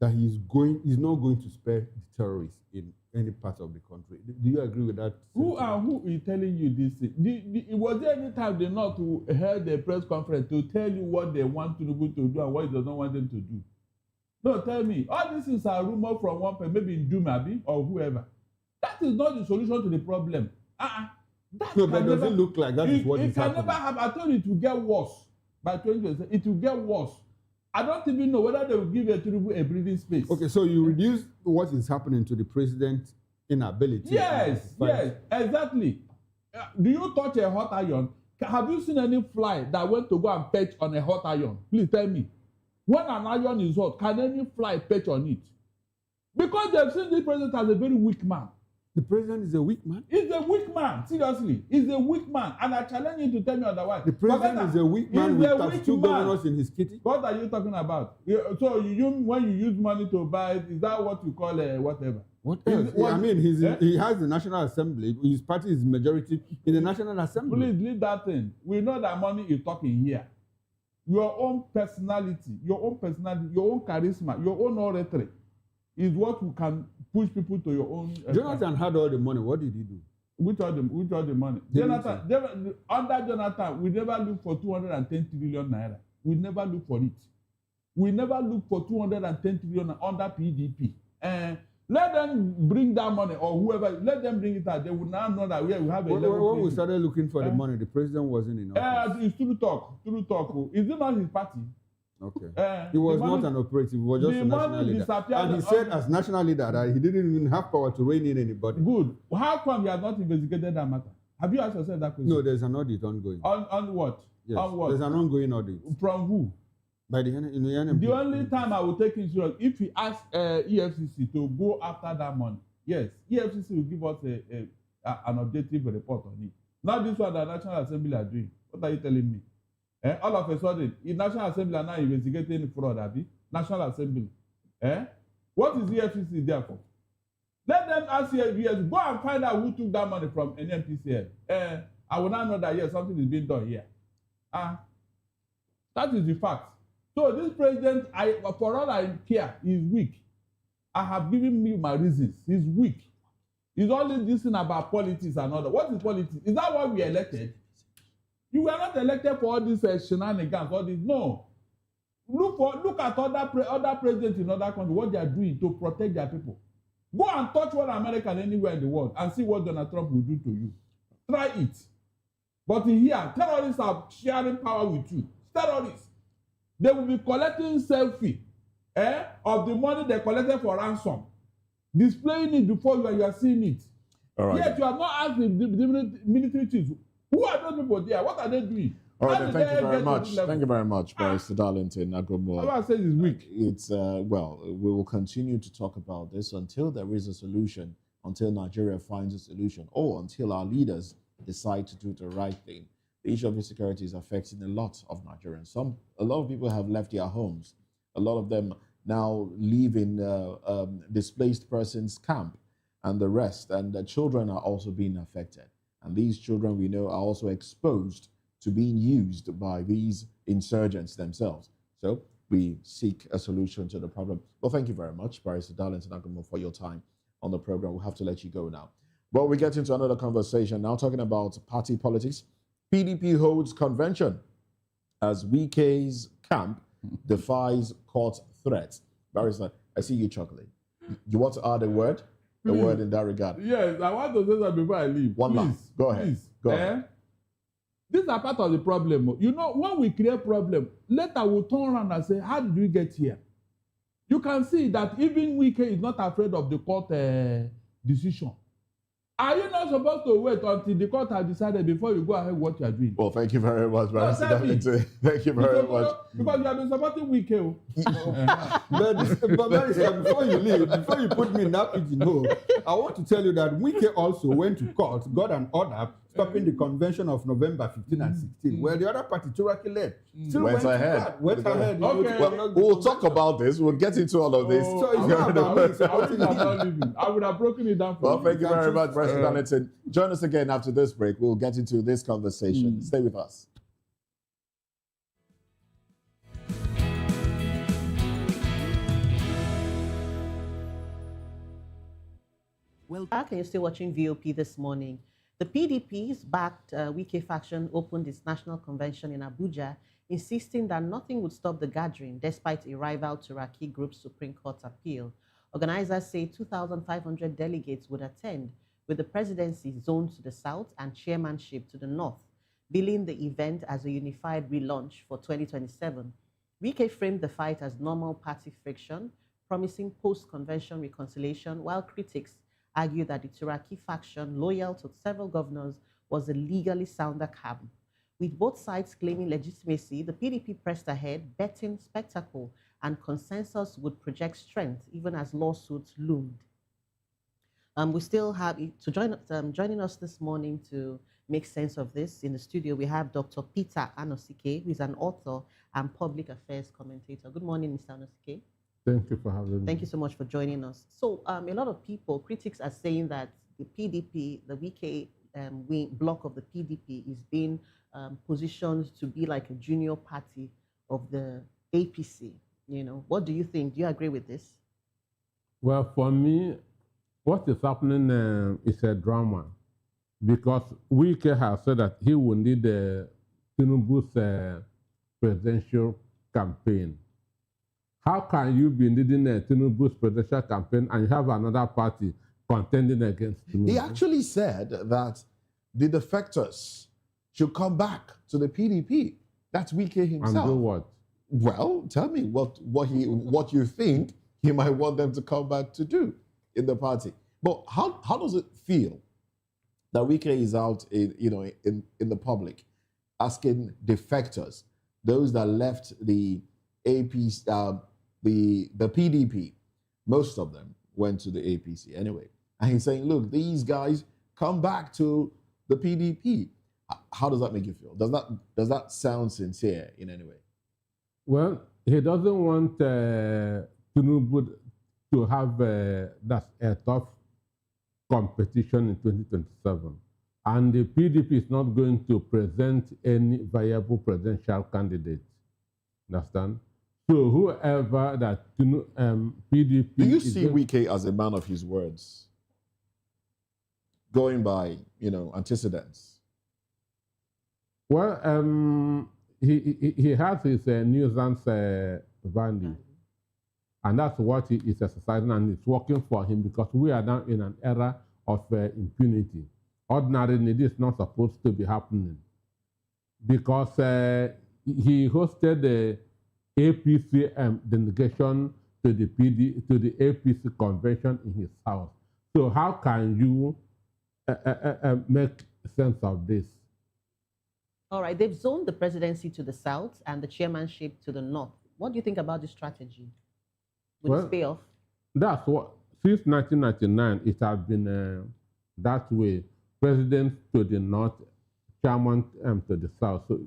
[SPEAKER 4] that he's not going to spare the terrorists in any part of the country. Do you agree with that?
[SPEAKER 7] Who is telling you this? Was there any time the North held a press conference to tell you what they want Tinubu to do and what he does not want them to do? No, tell me. All this is a rumor from one person, maybe in Dumabi or whoever. That is not the solution to the problem.
[SPEAKER 4] No, but does it look like that is what is happening?
[SPEAKER 7] It can never happen. I told you it will get worse by 2027. It will get worse. I don't even know whether they will give Tinubu a breathing space.
[SPEAKER 4] Okay, so you reduce what is happening to the president's inability.
[SPEAKER 7] Yes, exactly. Do you touch a hot iron? Have you seen any fly that went to go and perch on a hot iron? Please tell me. When an iron is hot, can any fly perch on it? Because they've seen this president as a very weak man.
[SPEAKER 4] The president is a weak man?
[SPEAKER 7] He's a weak man, seriously. He's a weak man. And I challenge you to tell me otherwise.
[SPEAKER 4] The president is a weak man with 32 governors in his kitty?
[SPEAKER 7] What are you talking about? So when you use money to buy it, is that what you call whatever?
[SPEAKER 4] What else? I mean, he has the National Assembly. His party is majority in the National Assembly.
[SPEAKER 7] Please leave that thing. We know that money is talking here. Your own personality, your own charisma, your own oratory is what can push people to your own.
[SPEAKER 4] Jonathan had all the money. What did he do?
[SPEAKER 7] Which all the money? Under Jonathan, we never look for 210 trillion naira. We never look for it. We never look for 210 trillion under PDP. Let them bring that money, or whoever, let them bring it out. They will now know that we have a level.
[SPEAKER 4] When we started looking for the money, the president wasn't in office.
[SPEAKER 7] It's true talk. Is it not his party?
[SPEAKER 4] Okay. He was not an operative, he was just a national leader. And he said as national leader that he didn't even have power to rein in anybody.
[SPEAKER 7] Good. How come he has not investigated that matter? Have you asked yourself that question?
[SPEAKER 4] No, there's an audit ongoing.
[SPEAKER 7] On what?
[SPEAKER 4] Yes.
[SPEAKER 7] On what?
[SPEAKER 4] There's an ongoing audit.
[SPEAKER 7] From who?
[SPEAKER 4] By the NMP.
[SPEAKER 7] The only time I will take insurance if he asks EFCC to go after that money. Yes, EFCC will give us an objective report on it. Not this one that National Assembly are doing. What are you telling me? All of a sudden, the National Assembly are now investigating fraud, Abi. National Assembly. What is EFCC there for? Let them ask EFCC, go and find out who took that money from NMPCL. I will now know that, yes, something is being done here. That That is the fact. So this president, for all I care, is weak. I have given me my reasons. He's weak. He's only this thing about politics and all that. What is politics? Is that why we are elected? You were not elected for all these shenanigans, all this. No. Look at other presidents in other countries, what they are doing to protect their people. Go and touch one American anywhere in the world and see what Donald Trump will do to you. Try it. But here, terrorists are sharing power with you. Terrorists. They will be collecting selfie of the money they collected for ransom, displaying it before you and you are seeing it. All right. Yet you have not asked the military chiefs, who are those people there? What are they doing?
[SPEAKER 1] All right, then, thank you very much. Thank you very much, Barrister Darlington Agomo.
[SPEAKER 7] I say it's weak.
[SPEAKER 1] It's, well, we will continue to talk about this until there is a solution, until Nigeria finds a solution, or until our leaders decide to do the right thing. The issue of insecurity is affecting a lot of Nigerians. A lot of people have left their homes. A lot of them now live in displaced persons camp and the rest, and the children are also being affected. And these children, we know, are also exposed to being used by these insurgents themselves. So we seek a solution to the problem. Well, thank you very much, Barrister Darlington Agomo, for your time on the program. We'll have to let you go now. Well, we get into another conversation now, talking about party politics. PDP holds convention as Wike's camp defies court threats. Barrister, I see you chuckling. You want to add a word? A word in that regard?
[SPEAKER 7] Yes, I want to say that before I leave.
[SPEAKER 1] One line. Go ahead. Go ahead.
[SPEAKER 7] These are part of the problem. You know, when we create problem, later we'll turn around and say, how did we get here? You can see that even Wike is not afraid of the court decision. Are you not supposed to wait until the court has decided before you go ahead with what you are doing?
[SPEAKER 1] Well, thank you very much, Barrister Darlington. Thank you very much.
[SPEAKER 7] Because you have been supporting Wike.
[SPEAKER 4] But Barrister, before you leave, before you put me in that pigeonhole, I want to tell you that Wike also went to court, got an order stopping the convention of November 15 and 16, where the other party, Turaki led, still went ahead. Went ahead.
[SPEAKER 1] Okay. Well, we'll talk about this. We'll get into all of this.
[SPEAKER 7] So it's not about me. I would have broken it down for you.
[SPEAKER 1] Well, thank you very much, Barrister Darlington. Join us again after this break. We'll get into this conversation. Stay with us.
[SPEAKER 5] Well, back and you're still watching VOP this morning. The PDP's backed Wike faction opened its national convention in Abuja, insisting that nothing would stop the gathering despite a rival Turaki group's Supreme Court appeal. Organizers say 2,500 delegates would attend, with the presidency zoned to the south and chairmanship to the north, billing the event as a unified relaunch for 2027. Wike framed the fight as normal party friction, promising post-convention reconciliation, while critics argued that the Turaki faction, loyal to several governors, was a legally sounder camp. With both sides claiming legitimacy, the PDP pressed ahead, betting spectacle and consensus would project strength even as lawsuits loomed. We still have, joining us this morning to make sense of this in the studio, we have Dr. Peter Anosike, who is an author and public affairs commentator. Good morning, Mr. Anosike.
[SPEAKER 8] Thank you for having me.
[SPEAKER 5] Thank you so much for joining us. So a lot of people, critics are saying that the PDP, the Wike block of the PDP is being positioned to be like a junior party of the APC. You know, what do you think? Do you agree with this?
[SPEAKER 8] Well, for me, what is happening is a drama, because Wike has said that he will need Tinubu's presidential campaign. How can you be leading a Tinubu's presidential campaign and you have another party contending against Tinubu?
[SPEAKER 1] He actually said that the defectors should come back to the PDP. That's Wike himself.
[SPEAKER 8] And do what?
[SPEAKER 1] Well, tell me what you think he might want them to come back to do in the party. But how does it feel that Wike is out in the public asking defectors, those that left the APC, the PDP, most of them went to the APC anyway. And he's saying, look, these guys come back to the PDP. How does that make you feel? Does that sound sincere in any way?
[SPEAKER 8] Well, he doesn't want Tinubu to have a tough competition in 2027. And the PDP is not going to present any viable presidential candidate. Understand? So whoever that PDP...
[SPEAKER 1] Do you see Wike as a man of his words? Going by, antecedents?
[SPEAKER 8] Well, he has his nuisance value. And that's what he is exercising, and it's working for him because we are now in an era of impunity. Ordinarily, this is not supposed to be happening because he hosted the APC delegation to the APC convention in his house. So how can you make sense of this?
[SPEAKER 5] All right, they've zoned the presidency to the south and the chairmanship to the north. What do you think about this strategy? Will it pay off?
[SPEAKER 8] That's what, since 1999, it has been that way. President to the north, chairman to the south. So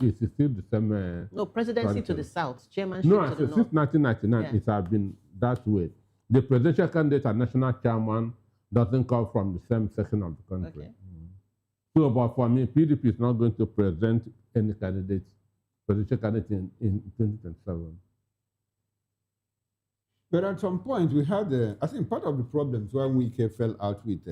[SPEAKER 8] it's still the same.
[SPEAKER 5] No, presidency to the south, chairmanship
[SPEAKER 8] no,
[SPEAKER 5] to the north.
[SPEAKER 8] Since 1999, it has been that way. The presidential candidate and national chairman doesn't come from the same section of the country.
[SPEAKER 5] Okay.
[SPEAKER 8] So, but for me, PDP is not going to present any candidate, presidential candidate in 2027.
[SPEAKER 4] But at some point, we had, I think part of the problems when Wike fell out with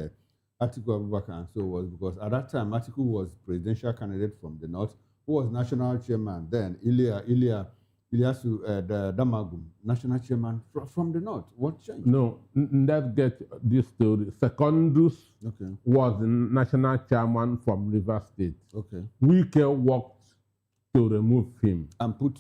[SPEAKER 4] Atiku Abubakar and so was because at that time, Atiku was presidential candidate from the north, who was national chairman. Then Ilyasu Damagum, national chairman from the north. What changed?
[SPEAKER 8] No, let's get this story. Secondus was the national chairman from Rivers State.
[SPEAKER 4] Okay.
[SPEAKER 8] Wike worked to remove him.
[SPEAKER 4] And put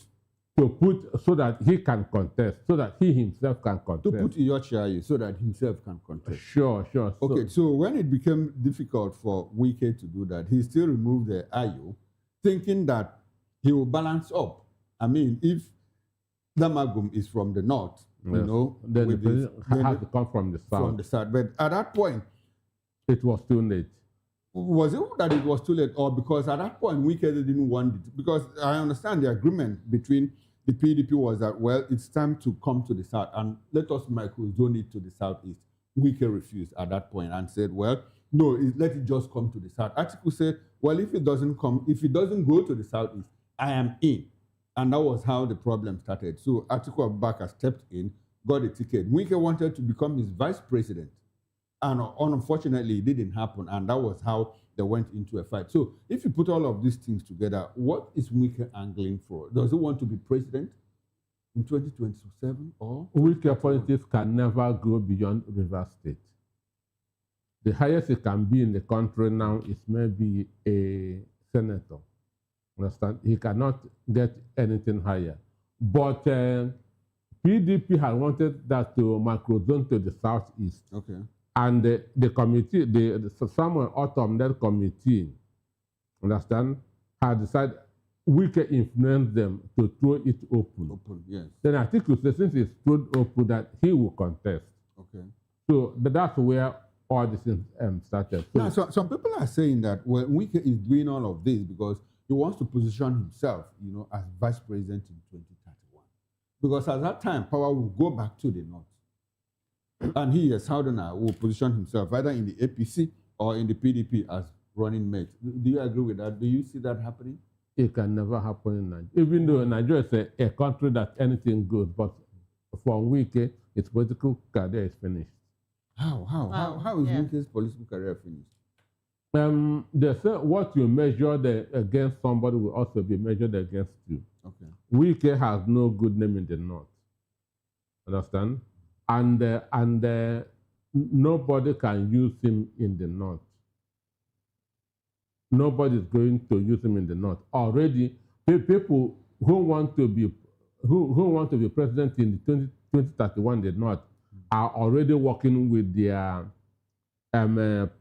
[SPEAKER 8] so that he can contest, so that he himself can contest.
[SPEAKER 4] To put Iyochiayi so that himself can contest.
[SPEAKER 8] Sure.
[SPEAKER 4] Okay, so when it became difficult for Wike to do that, he still removed the Ayo, thinking that he will balance up. I mean, if Damagum is from the north,
[SPEAKER 8] then the president has to come from the south.
[SPEAKER 4] From the south. But at that point,
[SPEAKER 8] it was too late.
[SPEAKER 4] Was it that it was too late, or because at that point Wike didn't want it? Because I understand the agreement between the PDP was that, well, it's time to come to the south and let us micro-zone it to the southeast. Wike refused at that point and said, well, no, let it just come to the south. Atiku said, well, if it doesn't go to the southeast, I am in. And that was how the problem started. So Atiku Abubakar stepped in, got a ticket. Wike wanted to become his vice president. And unfortunately, it didn't happen. And that was how they went into a fight. So if you put all of these things together, what is Wike angling for? Does he want to be president in 2027? Or
[SPEAKER 8] Wike politics can never go beyond Rivers State. The highest it can be in the country now is maybe a senator. Understand? He cannot get anything higher. But PDP had wanted that to micro-zone to the southeast.
[SPEAKER 4] Okay.
[SPEAKER 8] And the committee, the Samuel Autumn-led committee, understand, had decided Wike influenced them to throw it open.
[SPEAKER 4] Open, yes.
[SPEAKER 8] Then I think since it's thrown open that he will contest.
[SPEAKER 4] Okay.
[SPEAKER 8] So that's where all this started. So,
[SPEAKER 4] now, some people are saying that Wike is doing all of this because he wants to position himself, as vice president in 2031. Because at that time, power will go back to the north. And he, a southerner, will position himself either in the APC or in the PDP as running mate. Do you agree with that? Do you see that happening?
[SPEAKER 8] It can never happen in Nigeria. Even though Nigeria is a country that anything goes, but for Wike, his political career is finished.
[SPEAKER 4] How is Wike's political career finished?
[SPEAKER 8] They say what you measure against somebody will also be measured against you.
[SPEAKER 4] Okay.
[SPEAKER 8] Wike has no good name in the north. Understand? And nobody can use him in the north. Nobody is going to use him in the north. Already, people who want to be president in 2031 in the north are already working with their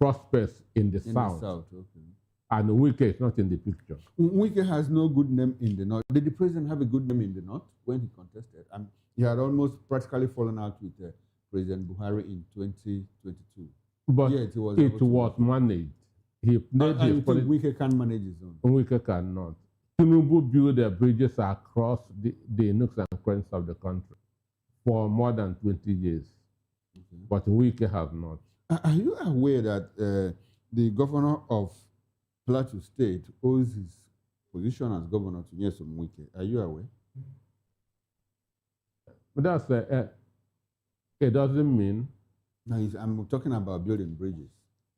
[SPEAKER 8] prospects in the south.
[SPEAKER 4] Okay.
[SPEAKER 8] And Wike is not in the picture.
[SPEAKER 4] Wike has no good name in the north. Did the president have a good name in the north when he contested? He had almost practically fallen out with President Buhari in 2022.
[SPEAKER 8] But
[SPEAKER 4] yet he was
[SPEAKER 8] it was managed. He played
[SPEAKER 4] his Wike can manage his own.
[SPEAKER 8] Wike cannot. Tinubu built the bridges across the nooks and crannies of the country for more than 20 years. Okay. But Wike has not.
[SPEAKER 4] Are you aware that the governor of Plateau State owes his position as governor to Nyesom Wike? Are you aware?
[SPEAKER 8] But that's it doesn't mean.
[SPEAKER 4] No, I'm talking about building bridges.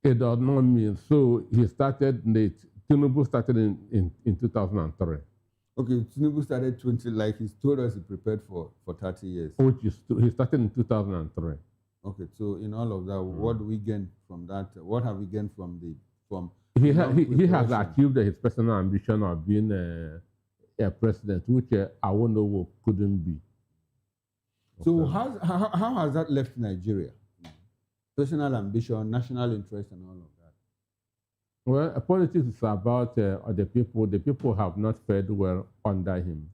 [SPEAKER 8] It does not mean. So he started late. Tinubu started in 2003.
[SPEAKER 4] Okay, Tinubu started 20, like he's told us he prepared for 30 years.
[SPEAKER 8] Which is, he started in 2003.
[SPEAKER 4] Okay, so in all of that, what do we gain from that? What have we gained from
[SPEAKER 8] He has achieved his personal ambition of being a president, which Awolowo couldn't be.
[SPEAKER 4] So how has that left Nigeria? Personal ambition, national interest, and all of that.
[SPEAKER 8] Well, politics is about the people. The people have not fared well under him.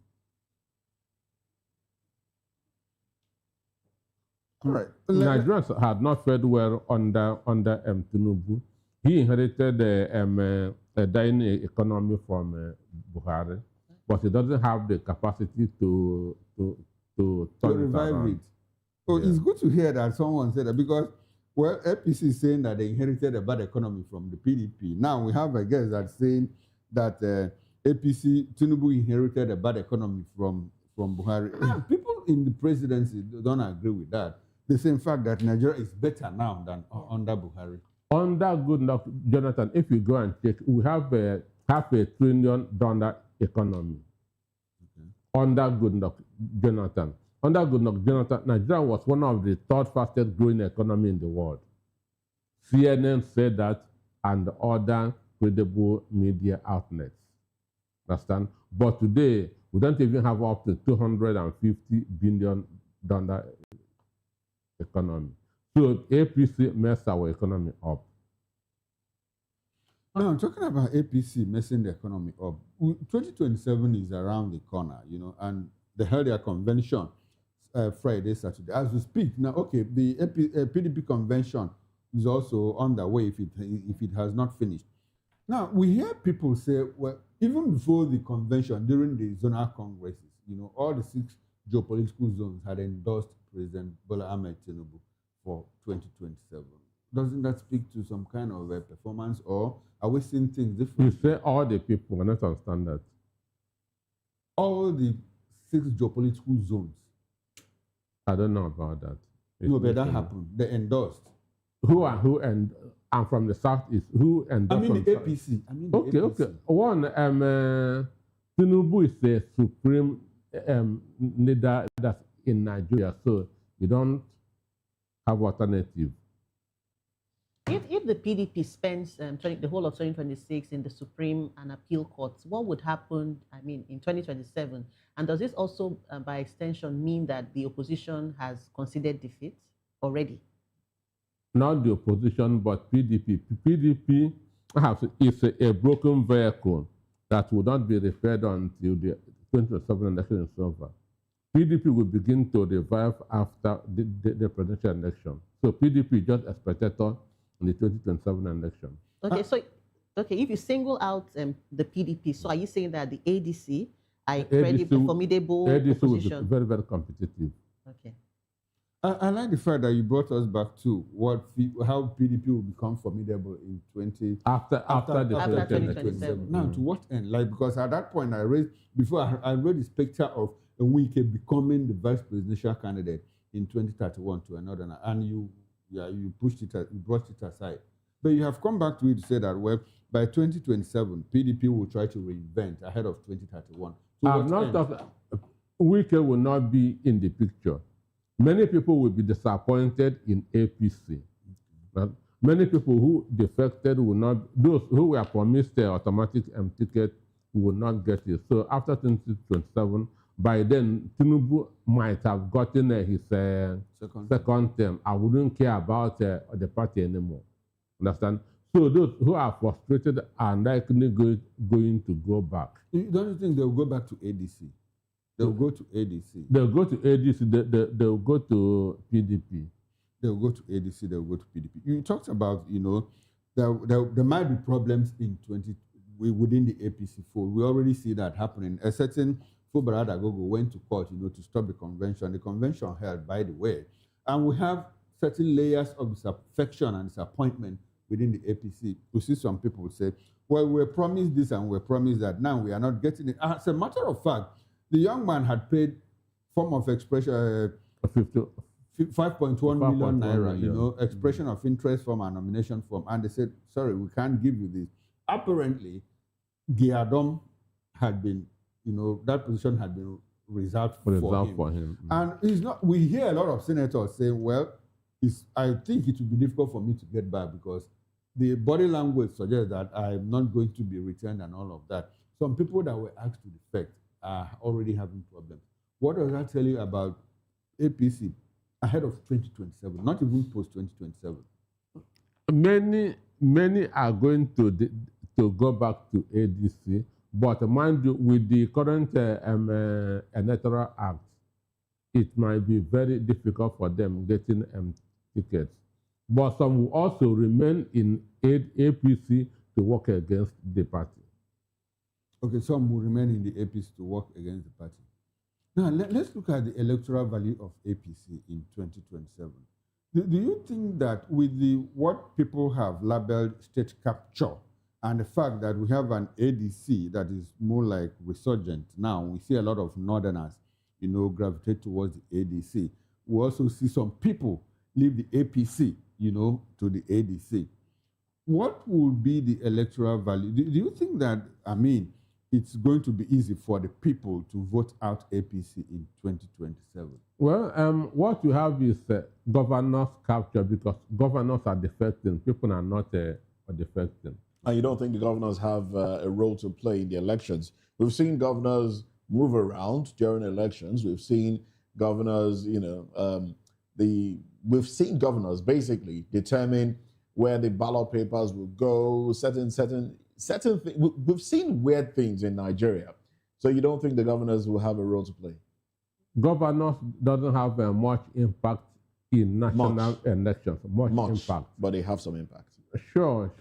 [SPEAKER 4] All right.
[SPEAKER 8] Nigerians had not fared well under Tinubu. He inherited a dying economy from Buhari, but he doesn't have the capacity to
[SPEAKER 4] revive it. So it's good to hear that someone said that, because, well, APC is saying that they inherited a bad economy from the PDP. Now we have a guest that's saying that APC, Tinubu inherited a bad economy from Buhari. People in the presidency don't agree with that. They say, in fact, that Nigeria is better now than under Buhari.
[SPEAKER 8] Under Goodluck Jonathan, if you go and check, we have a $500 billion economy. Okay. Under Goodluck Jonathan. Under Goodluck Jonathan, Nigeria was one of the third fastest growing economy in the world. CNN said that, and other credible media outlets. Understand? But today, we don't even have up to $250 billion economy. So APC messed our economy up.
[SPEAKER 4] Now, I'm talking about APC messing the economy up. 2027 is around the corner, you know, and they held their convention Friday, Saturday. As we speak, now, okay, the PDP convention is also underway if it has not finished. Now, we hear people say, well, even before the convention, during the zonal congresses, you know, all the 6 geopolitical zones had endorsed President Bola Ahmed Tinubu for 2027. Doesn't that speak to some kind of a performance, or are we seeing things differently?
[SPEAKER 8] You say all the people, I don't understand that.
[SPEAKER 4] All the 6 geopolitical zones.
[SPEAKER 8] I don't know about that.
[SPEAKER 4] No, but that happened. They endorsed.
[SPEAKER 8] Who and I'm from the southeast. Who endorsed?
[SPEAKER 4] I mean the APC.
[SPEAKER 8] Okay, APC. Okay. One, Tinubu is the supreme leader that's in Nigeria, so we don't have alternative.
[SPEAKER 5] If the PDP spends the whole of 2026 in the Supreme and Appeal Courts, what would happen, in 2027? And does this also, by extension, mean that the opposition has considered defeat already?
[SPEAKER 8] Not the opposition, but PDP. PDP is a broken vehicle that will not be repaired until the 2027 election is over. PDP will begin to revive after the presidential election. So PDP is just a spectator in the 2027 election.
[SPEAKER 5] Okay, if you single out the PDP, so are you saying that the ADC are a formidable
[SPEAKER 8] ADC
[SPEAKER 5] opposition?
[SPEAKER 8] will be very, very competitive.
[SPEAKER 5] Okay.
[SPEAKER 4] I like the fact that you brought us back to how PDP will become formidable in
[SPEAKER 8] after 2027.
[SPEAKER 4] Now, to what end? Like, because at that point I raised the specter of Wike becoming the vice presidential candidate in 2031 to another, and you brought it aside. But you have come back to it to say that, well, by 2027, PDP will try to reinvent ahead of 2031.
[SPEAKER 8] Wike will not be in the picture. Many people will be disappointed in APC. Many people who defected will not, those who were promised the automatic ticket will not get it. So after 2027, by then, Tinubu might have gotten his second term. I wouldn't care about the party anymore. Understand? So those who are frustrated are likely going to go back.
[SPEAKER 4] Don't you think they'll go back to ADC? They'll go to ADC.
[SPEAKER 8] They'll go to ADC. They'll go to PDP.
[SPEAKER 4] They'll go to ADC. They'll go to PDP. You talked about, there might be problems within the APC fold. We already see that happening. A certain Fubarada Gogo went to court, to stop the convention. The convention held, by the way. And we have certain layers of disaffection and disappointment within the APC. We see some people say, well, we're promised this and we're promised that. Now we are not getting it. As a matter of fact, The young man had paid form of expression 5.1 million naira, you know, expression of interest form and nomination form, and they said, sorry, we can't give you this. Apparently, Giadom had been, you know, that position had been reserved for him. And it's not. We hear a lot of senators saying, well, I think it will be difficult for me to get back because the body language suggests that I'm not going to be returned and all of that. Some people that were asked to defect are already having problems. What does that tell you about APC ahead of 2027, not even post-2027?
[SPEAKER 8] Many are going to go back to ADC, but mind you, with the current electoral act, it might be very difficult for them getting tickets. But some will also remain in APC to work against the party.
[SPEAKER 4] Okay, some will remain in the APC to work against the party. Now, let's look at the electoral value of APC in 2027. Do you think that with what people have labeled state capture and the fact that we have an ADC that is more like resurgent now, we see a lot of northerners, you know, gravitate towards the ADC. We also see some people leave the APC, you know, to the ADC. What will be the electoral value? Do you think that, I mean, it's going to be easy for the people to vote out APC in 2027?
[SPEAKER 8] Well, what you have is governors capture because governors are defecting. People are not defecting.
[SPEAKER 1] And you don't think the governors have a role to play in the elections? We've seen governors move around during elections. We've seen governors, you know, we've seen governors basically determine where the ballot papers will go, certain things. We've seen weird things in Nigeria. So you don't think the governors will have a role to play?
[SPEAKER 8] Governors doesn't have much impact in national elections. Much impact.
[SPEAKER 1] But they have some impact.
[SPEAKER 8] Sure.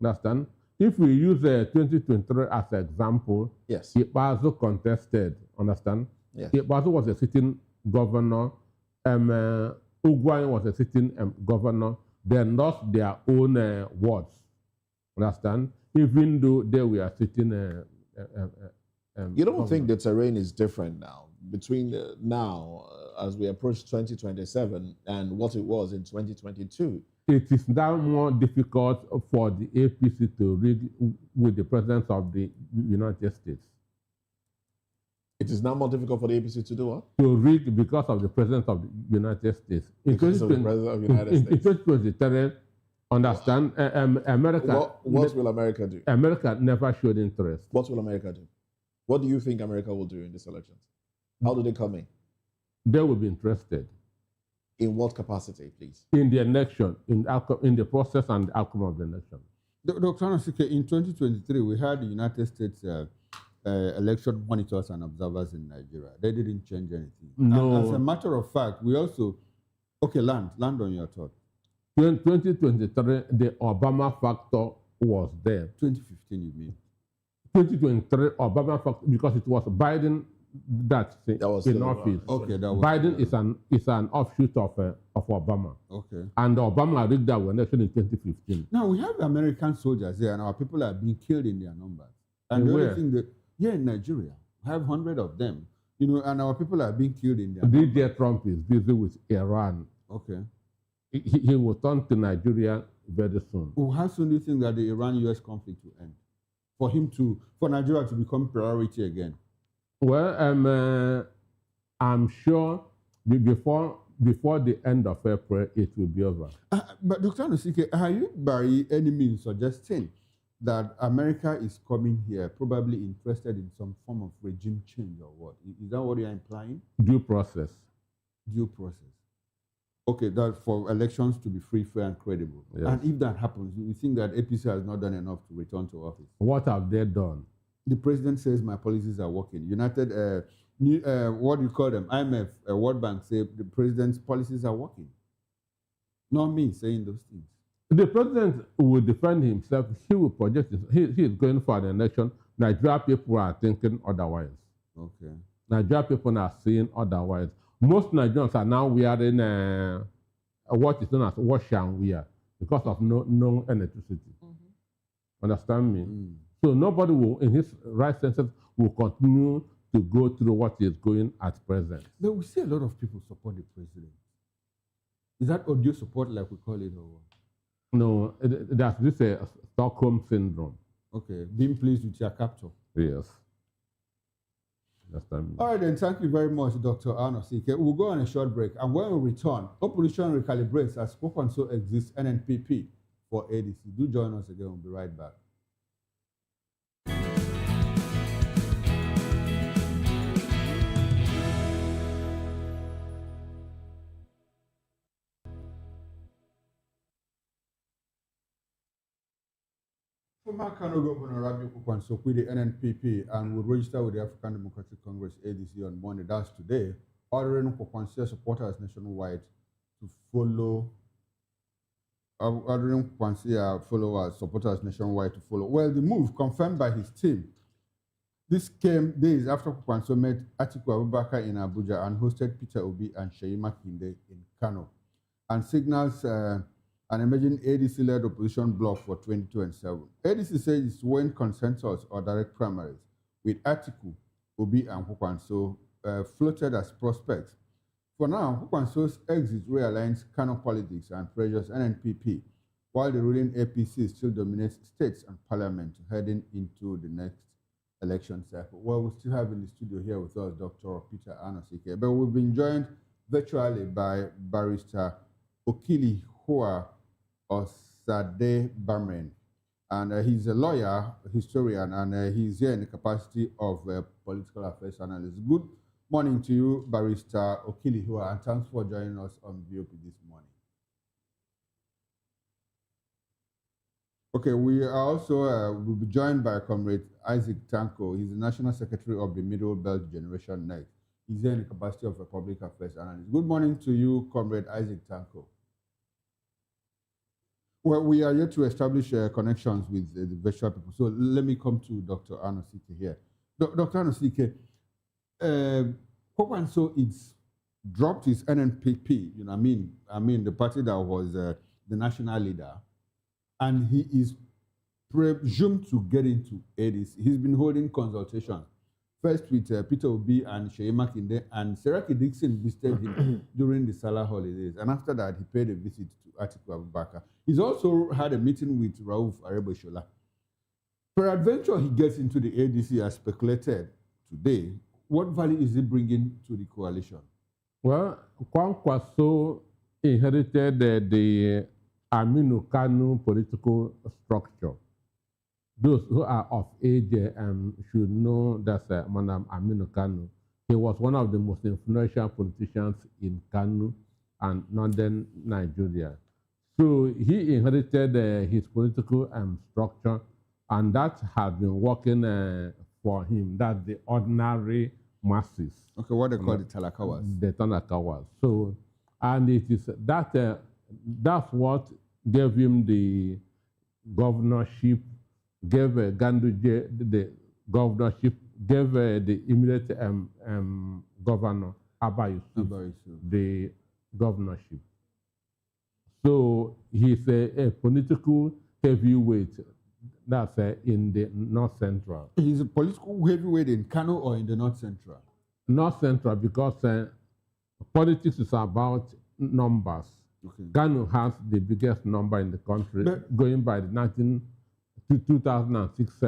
[SPEAKER 8] Understand? If we use 2023 as an example,
[SPEAKER 1] yes,
[SPEAKER 8] Ibazu contested. Understand?
[SPEAKER 1] Yes.
[SPEAKER 8] Ibazu was a sitting governor. Ugwuanyi was a sitting governor. They lost their own wards. Understand? Even though they were sitting.
[SPEAKER 1] You don't think the terrain is different now between now as we approach 2027 and what it was in 2022?
[SPEAKER 8] It is now more difficult for the APC to rig with the presence of the United States.
[SPEAKER 1] It is now more difficult for the APC to do what?
[SPEAKER 8] To rig because of the presence of the United States.
[SPEAKER 1] Because of the presence of the United States.
[SPEAKER 8] In 2023, understand, America...
[SPEAKER 1] What will America do?
[SPEAKER 8] America never showed interest.
[SPEAKER 1] What will America do? What do you think America will do in these elections? How do they come in?
[SPEAKER 8] They will be interested.
[SPEAKER 1] In what capacity, please?
[SPEAKER 8] In the election, in the process and the outcome of the election.
[SPEAKER 4] Dr. Anosike, in 2023, we had the United States election monitors and observers in Nigeria. They didn't change anything.
[SPEAKER 8] No.
[SPEAKER 4] And as a matter of fact, we also... Okay, land on your thought.
[SPEAKER 8] 2023, the Obama factor was there.
[SPEAKER 4] 2015, you mean?
[SPEAKER 8] 2023, Obama factor, because it was Biden that was in office.
[SPEAKER 4] Okay, that was
[SPEAKER 8] Biden is an offshoot of Obama.
[SPEAKER 4] Okay.
[SPEAKER 8] And Obama rigged that election in 2015.
[SPEAKER 4] Now we have American soldiers there, and our people are being killed in their numbers. And the
[SPEAKER 8] where?
[SPEAKER 4] only thing here in Nigeria, we have 100 of them, you know, and our people are being killed in their numbers.
[SPEAKER 8] DJ Trump is busy with Iran.
[SPEAKER 4] Okay.
[SPEAKER 8] He will turn to Nigeria very soon.
[SPEAKER 4] Well, how soon do you think that the Iran-US conflict will end? For Nigeria to become priority again?
[SPEAKER 8] Well, I'm sure before the end of April, it will be over.
[SPEAKER 4] But Dr. Anosike, are you by any means suggesting that America is coming here, probably interested in some form of regime change or what? Is that what you're implying?
[SPEAKER 8] Due process.
[SPEAKER 4] Due process. Okay, that for elections to be free, fair, and credible.
[SPEAKER 8] Yes.
[SPEAKER 4] And if that happens, we think that APC has not done enough to return to office.
[SPEAKER 8] What have they done?
[SPEAKER 4] The president says my policies are working. United, what do you call them? IMF, World Bank say the president's policies are working. Not me saying those things.
[SPEAKER 8] The president will defend himself. He will project this. He is going for an election. Nigeria people are thinking otherwise.
[SPEAKER 4] Okay.
[SPEAKER 8] Nigeria people are saying otherwise. Most Nigerians are now wearing what is known as wash and wear because of no electricity. Understand me? So nobody will, in his right senses, will continue to go through what is going at present.
[SPEAKER 4] But we see a lot of people support the president. Is that audio support, like we call it, or what?
[SPEAKER 8] No, that's this Stockholm syndrome.
[SPEAKER 4] Okay, being pleased with your capture.
[SPEAKER 8] Yes. That's time.
[SPEAKER 4] All right, then, thank you very much, Dr. Anosike. We'll go on a short break, and when we return, opposition recalibrates as Spoke and So exists NNPP for ADC. Do join us again. We'll be right back. Former Kano Governor Rabi Kukwanso quit the NNPP and will register with the African Democratic Congress ADC on Monday. That's today, ordering Kukwanso supporters nationwide to follow. Ordering Kukwanso followers, supporters nationwide to follow. Well, the move confirmed by his team. This came days after Kukwanso met Atiku Abubakar in Abuja and hosted Peter Obi and Seyi Makinde in Kano, and signals an emerging ADC-led opposition bloc for 2027. ADC says it's won consensus or direct primaries, with Atiku, Obi, and Kukwanso floated as prospects. For now, Kukwanso's exit realigns Kano politics and pressures NNPP, while the ruling APC still dominates states and parliament heading into the next election cycle. Well, we still have in the studio here with us Dr. Peter Anosike, but we've been joined virtually by Barrister Okili Hua Osade Barmen, and he's a lawyer, historian, and he's here in the capacity of a political affairs analyst. Good morning to you, Barrister Okili Hua, and thanks for joining us on VOP this morning. Okay, we are also will be joined by Comrade Isaac Tanko. He's the National Secretary of the Middle Belt Generation Next. He's here in the capacity of a public affairs analyst. Good morning to you, Comrade Isaac Tanko. Well, we are yet to establish connections with the virtual people. So let me come to Dr. Anosike here. Dr. Anosike, Kukwanso it's dropped his NNPP, you know, I mean the party that was the national leader, and he is presumed to get into ADC. He's been holding consultations, first with Peter Obi and Seyi Makinde, and Seraki Dixon visited him during the Salah holidays, and after that he paid a visit to Atiku Abubakar. He's also had a meeting with Rauf Areboshola. Peradventure he gets into the ADC as speculated today. What value is he bringing to the coalition?
[SPEAKER 8] Well, Kukwanso inherited the Aminu Kano political structure. Those who are of age should know that Madam Aminu Kano, he was one of the most influential politicians in Kano and northern Nigeria. So he inherited his political structure, and that has been working for him. That's the ordinary masses.
[SPEAKER 4] Okay, what they call the Talakawas.
[SPEAKER 8] The Talakawas. So, and it is that that's what gave him the governorship, gave Ganduje the governorship, gave the immediate governor, Abba Yusuf, the governorship. So he's a political heavyweight, that's in the North Central.
[SPEAKER 4] He's a political heavyweight in Kano or in the North Central?
[SPEAKER 8] North Central, because politics is about numbers. Okay. Kano has the biggest number in the country, going by the 2006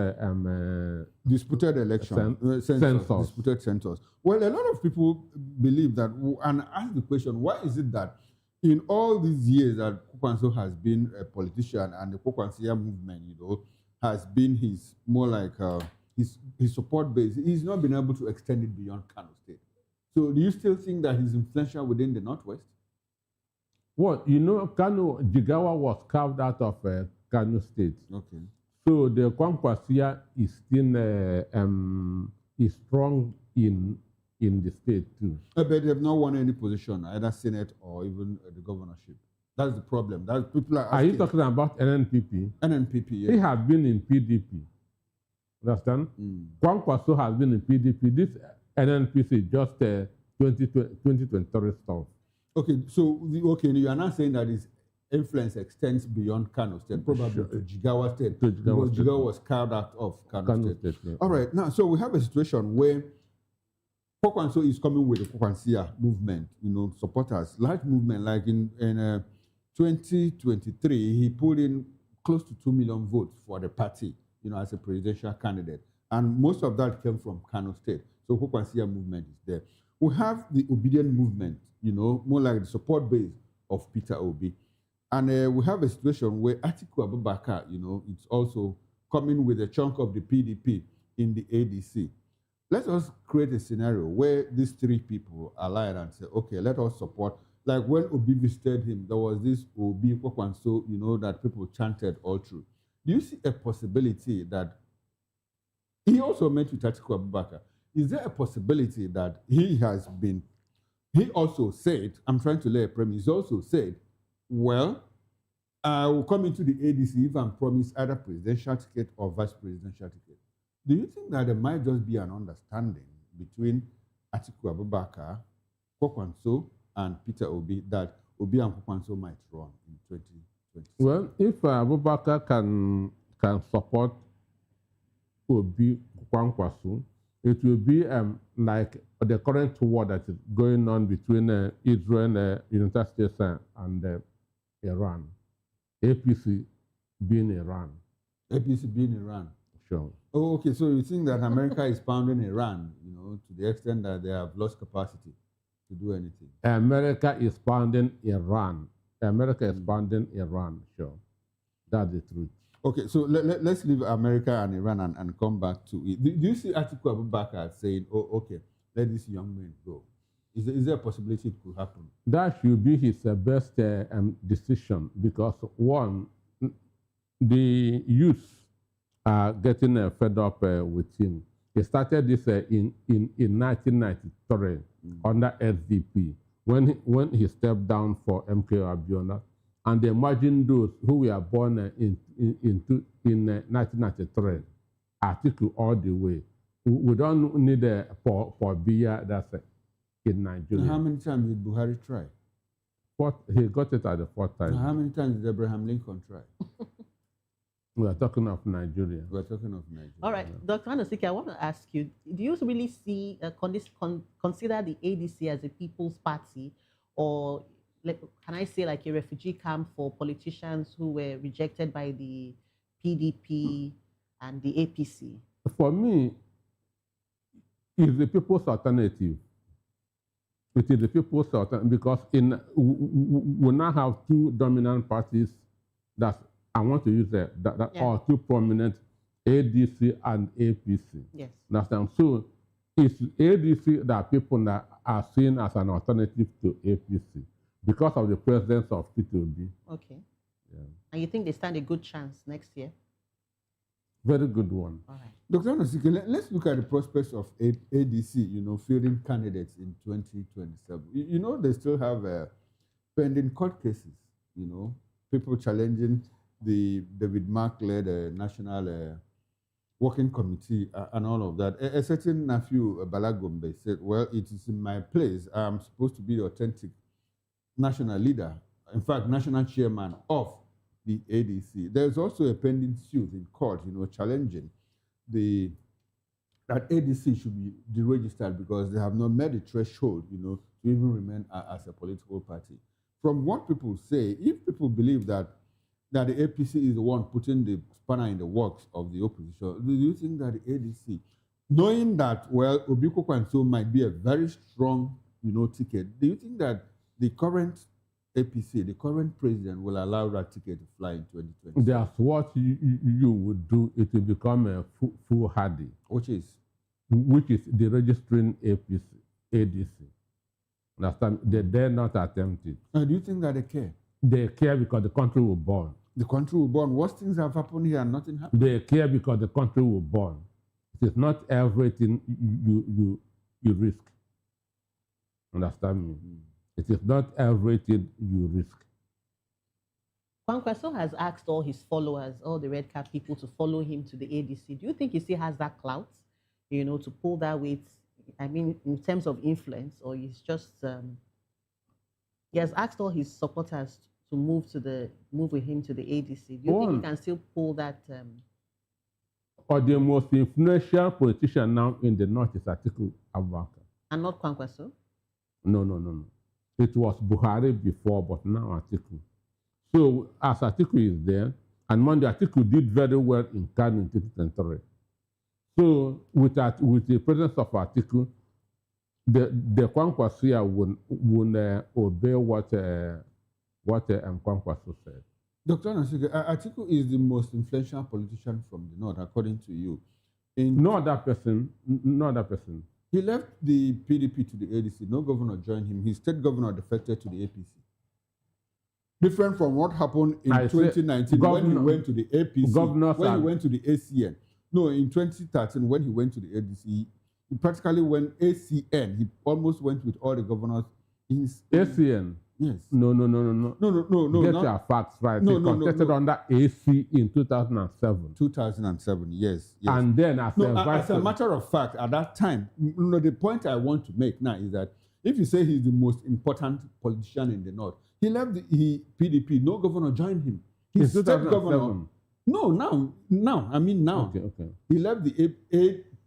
[SPEAKER 4] disputed election, census. Disputed census. Well, a lot of people believe that, and ask the question, why is it that in all these years that Kukwanso has been a politician and the Kukwansia movement, you know, has been his more like his support base, he's not been able to extend it beyond Kano State. So do you still think that he's influential within the Northwest?
[SPEAKER 8] Well, you know, Jigawa was carved out of Kano State.
[SPEAKER 4] Okay.
[SPEAKER 8] So the Kwankwasia is still is strong in the state too.
[SPEAKER 4] But they've not won any position, either Senate or even the governorship. That's the problem. That's people are asking.
[SPEAKER 8] Are you talking about NNPP?
[SPEAKER 4] NNPP, yes.
[SPEAKER 8] He has been in PDP. Understand? Kwankwaso has been in PDP. This NNPC is just 2023 stuff.
[SPEAKER 4] Okay, so you are not saying that his influence extends beyond Kano State, probably to Jigawa State, because Jigawa was carved out of Kano State.
[SPEAKER 8] Yeah.
[SPEAKER 4] All right, now, so we have a situation where Kwakwanso is coming with the Kwakwansia movement, supporters, large movement. Like in 2023, he put in close to 2 million votes for the party, as a presidential candidate. And most of that came from Kano State. So Kwakwansia movement is there. We have the obedient movement, more like the support base of Peter Obi. And we have a situation where Atiku Abubakar, it's also coming with a chunk of the PDP in the ADC. Let us create a scenario where these three people align and say, okay, let us support. Like when Obi visited him, there was this Obi Kwakwanso, that people chanted all through. Do you see a possibility that he also met with Atiku Abubakar? Is there a possibility that he also said, I'm trying to lay a premise, he also said, well, I will come into the ADC if I'm promised either presidential ticket or vice presidential ticket. Do you think that there might just be an understanding between Atiku Abubakar, Kwakwanso, and Peter Obi that Obi and Kwakwanso might run in 2020?
[SPEAKER 8] Well, if Abubakar can support Obi Kwakwanso, it will be like the current war that is going on between Israel, United States, and Iran. APC being Iran.
[SPEAKER 4] APC being Iran.
[SPEAKER 8] Sure.
[SPEAKER 4] Oh, okay. So you think that America is pounding Iran, to the extent that they have lost capacity to do anything?
[SPEAKER 8] America is pounding Iran. America is pounding Iran. Sure. That's the truth.
[SPEAKER 4] Okay, so let's leave America and Iran and come back to it. Do you see Atiku Abubakar saying, oh, okay, let this young man go? Is there a possibility it could happen?
[SPEAKER 8] That should be his best decision because, one, the youth are getting fed up with him. He started this in 1993 under SDP when he stepped down for MK Abiola. And imagine those who were born in 1993, Atiku all the way. We don't need for beer that's in Nigeria.
[SPEAKER 4] How many times did Buhari try?
[SPEAKER 8] He got it at the fourth time.
[SPEAKER 4] How many times did Abraham Lincoln try?
[SPEAKER 8] We are talking of Nigeria.
[SPEAKER 4] We are talking of Nigeria.
[SPEAKER 5] All right, Dr. Anosike, I want to ask you, do you really see, consider the ADC as a people's party, or can I say like a refugee camp for politicians who were rejected by the PDP and the APC?
[SPEAKER 8] For me, it's the people's alternative. It is the people's alternative because we now have two dominant parties that I want to use that are two prominent, ADC and APC.
[SPEAKER 5] Yes.
[SPEAKER 8] Understand? So it's ADC that people that are seen as an alternative to APC because of the presence of P2B.
[SPEAKER 5] Okay.
[SPEAKER 8] Yeah.
[SPEAKER 5] And you think they stand a good chance next year?
[SPEAKER 8] Very good one.
[SPEAKER 5] All right.
[SPEAKER 4] Dr. Anosike, let's look at the prospects of ADC, fielding candidates in 2027. They still have pending court cases, people challenging the David Mark-led National Working Committee and all of that. A certain nephew, Balagombe, said, well, it is in my place. I'm supposed to be the authentic national leader, in fact, national chairman of the ADC. There's also a pending suit in court, challenging that ADC should be deregistered because they have not met the threshold, to even remain as a political party. From what people say, if people believe that the APC is the one putting the spanner in the works of the opposition, do you think that the ADC, knowing that, well, Obi Kwakwanso might be a very strong, ticket, do you think that the current APC, the current president, will allow that ticket to fly in 2020?
[SPEAKER 8] That's what you would do. It will become a foolhardy.
[SPEAKER 4] Which is
[SPEAKER 8] the registering ADC. Understand? They dare not attempt it.
[SPEAKER 4] Do you think that they care?
[SPEAKER 8] They care because the country will burn.
[SPEAKER 4] The country will burn. Worst things have happened here and nothing happened.
[SPEAKER 8] They care because the country will burn. It is not everything you risk. Understand me? It is not everything you risk.
[SPEAKER 5] Kwakwanso has asked all his followers, all the red cap people, to follow him to the ADC. Do you think he still has that clout, to pull that weight? I mean, in terms of influence, or he's just he has asked all his supporters to move with him to the ADC. Do you think he can still pull that?
[SPEAKER 8] Or the most influential politician now in the north is Atiku Abubakar.
[SPEAKER 5] And not Kwankwaso?
[SPEAKER 8] No. It was Buhari before, but now Atiku. So as Atiku is there, and Monday Atiku did very well in Kano in 2023. So with the presence of Atiku, the Kwankwaso would obey what Kwankwaso said.
[SPEAKER 4] Dr. Nasike, Atiku is the most influential politician from the North, according to you.
[SPEAKER 8] No other person.
[SPEAKER 4] He left the PDP to the ADC. No governor joined him. His state governor defected to the APC. Different from what happened in 2019 when he went to the APC, when he went to the ACN. No, in 2013 when he went to the ADC, he practically went ACN. He almost went with all the governors.
[SPEAKER 8] ACN?
[SPEAKER 4] Yes.
[SPEAKER 8] No. Get
[SPEAKER 4] not,
[SPEAKER 8] your facts right.
[SPEAKER 4] No,
[SPEAKER 8] he contested under AC in 2007.
[SPEAKER 4] 2007, yes.
[SPEAKER 8] And then as
[SPEAKER 4] a matter of fact, at that time, the point I want to make now is that if you say he's the most important politician in the North, he left the PDP, no governor joined him. His state governor. No, now.
[SPEAKER 8] Okay.
[SPEAKER 4] He left the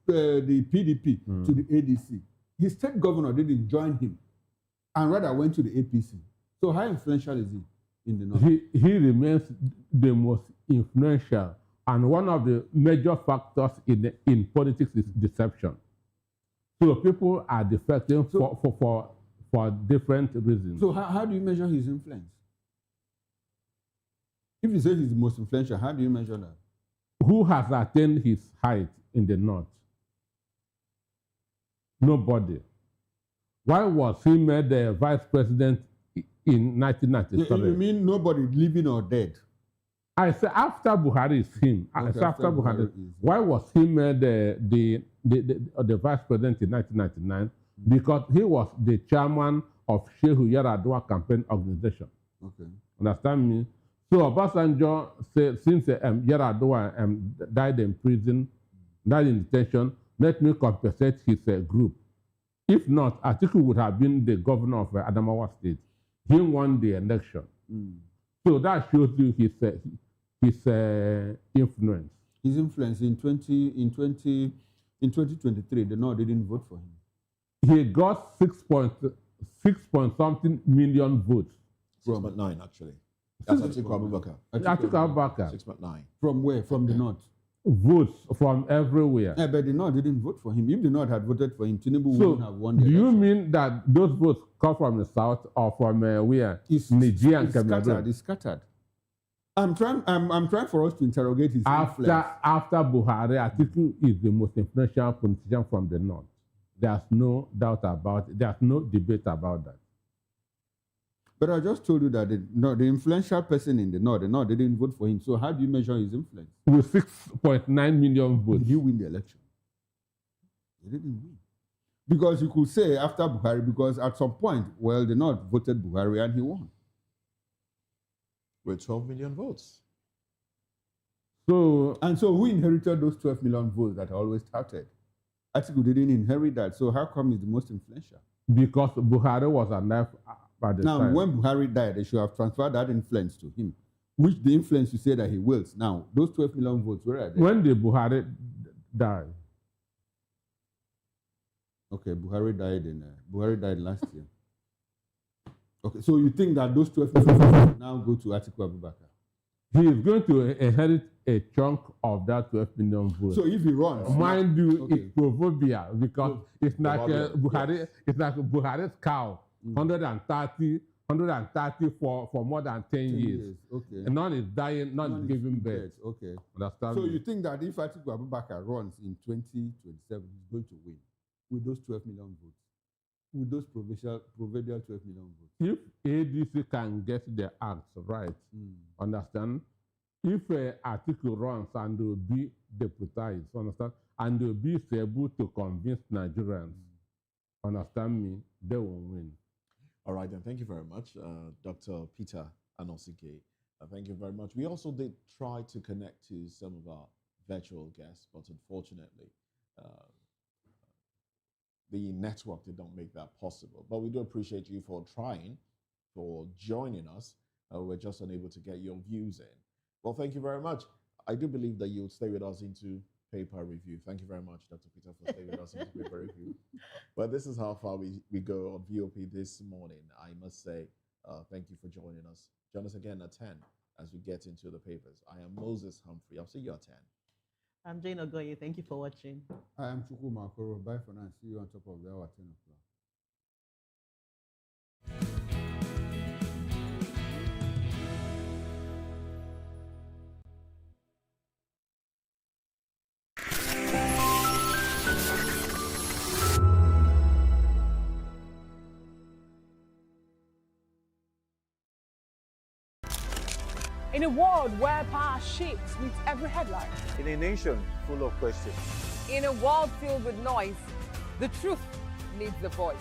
[SPEAKER 4] PDP to the ADC. His state governor didn't join him and rather went to the APC. So how influential is he in the North?
[SPEAKER 8] He remains the most influential, and one of the major factors in politics is deception. So people are defecting for different reasons.
[SPEAKER 4] So how do you measure his influence? If you say he's the most influential, how do you measure that?
[SPEAKER 8] Who has attained his height in the North? Nobody. Why was he made the vice president in 1993?
[SPEAKER 4] You mean nobody living or dead?
[SPEAKER 8] I say after Buhari is him.
[SPEAKER 4] Okay,
[SPEAKER 8] after Buhari. Why was he made the vice president in 1999? Because he was the chairman of Shehu Yaradua campaign organization.
[SPEAKER 4] Okay.
[SPEAKER 8] Understand me? So Obasanjo said, since Yaradua died in prison, died in detention, let me compensate his group. If not, Atiku would have been the governor of Adamawa State. He won the election. So that shows you his influence.
[SPEAKER 4] His influence in 2023, the North didn't vote for him.
[SPEAKER 8] He got 6 point something million votes.
[SPEAKER 1] 6.9 actually. That's Atiku Abubakar.
[SPEAKER 8] Atiku Abubakar.
[SPEAKER 1] 6.9.
[SPEAKER 4] From where? From the North?
[SPEAKER 8] Votes from everywhere.
[SPEAKER 4] Yeah, but the North didn't vote for him. If the North had voted for him, Tinubu wouldn't have won the
[SPEAKER 8] election.
[SPEAKER 4] election.
[SPEAKER 8] Do you mean that those votes come from the South or from where? Nigeria and Cameroon?
[SPEAKER 4] It's scattered. I'm trying for us to interrogate his influence.
[SPEAKER 8] After Buhari, Atiku is the most influential politician from the North. There's no doubt about it. There's no debate about that.
[SPEAKER 4] But I just told you that the influential person in the North didn't vote for him. So how do you measure his influence?
[SPEAKER 8] With 6.9 million votes.
[SPEAKER 4] Did he win the election? He didn't win. Because you could say after Buhari, because at some point, well, the North voted Buhari and he won.
[SPEAKER 1] With 12 million votes.
[SPEAKER 4] So who inherited those 12 million votes that I always touted? Atiku didn't inherit that. So how come he's the most influential?
[SPEAKER 8] Because Buhari was alive at the time.
[SPEAKER 4] Now, when Buhari died, they should have transferred that influence to him. Which the influence you say that he wields. Now, those 12 million votes, where are they?
[SPEAKER 8] When did Buhari die?
[SPEAKER 4] Okay, Buhari died last year. Okay, so you think that those 12 million votes now go to Atiku Abubakar?
[SPEAKER 8] He is going to inherit a chunk of that 12 million votes.
[SPEAKER 4] So if he runs,
[SPEAKER 8] mind you, it's proverbial because it's like Buhari. It's like Buhari's cow, 130 for more than 10 years.
[SPEAKER 4] Okay.
[SPEAKER 8] And none is dying, none is giving birth.
[SPEAKER 4] Okay.
[SPEAKER 8] Understand?
[SPEAKER 4] So you think that if Atiku Abubakar runs in 2027, he's going to win with those 12 million votes? With those proverbial 12 million votes?
[SPEAKER 8] If ADC can get their acts right, understand? If Atiku runs and will be deputized, understand? And will be able to convince Nigerians, understand me, they will win.
[SPEAKER 1] All right, then. Thank you very much, Dr. Peter Anosike. Thank you very much. We also did try to connect to some of our virtual guests, but unfortunately, the network did not make that possible. But we do appreciate you for trying, for joining us. We're just unable to get your views in. Well, thank you very much. I do believe that you'll stay with us into paper review. Thank you very much, Dr. Peter, for staying with us on the paper review. But this is how far we go on VOP this morning. I must say, thank you for joining us. Join us again at 10 as we get into the papers. I am Moses Humphrey. I'll see you at 10.
[SPEAKER 5] I'm Jane Ogoye. Thank you for watching.
[SPEAKER 4] I am Chukuma Okoro. Bye for now. See you on top of the hour 10 o'clock.
[SPEAKER 19] In a world where power shifts with every headline.
[SPEAKER 20] In a nation full of questions.
[SPEAKER 21] In a world filled with noise, the truth needs a voice.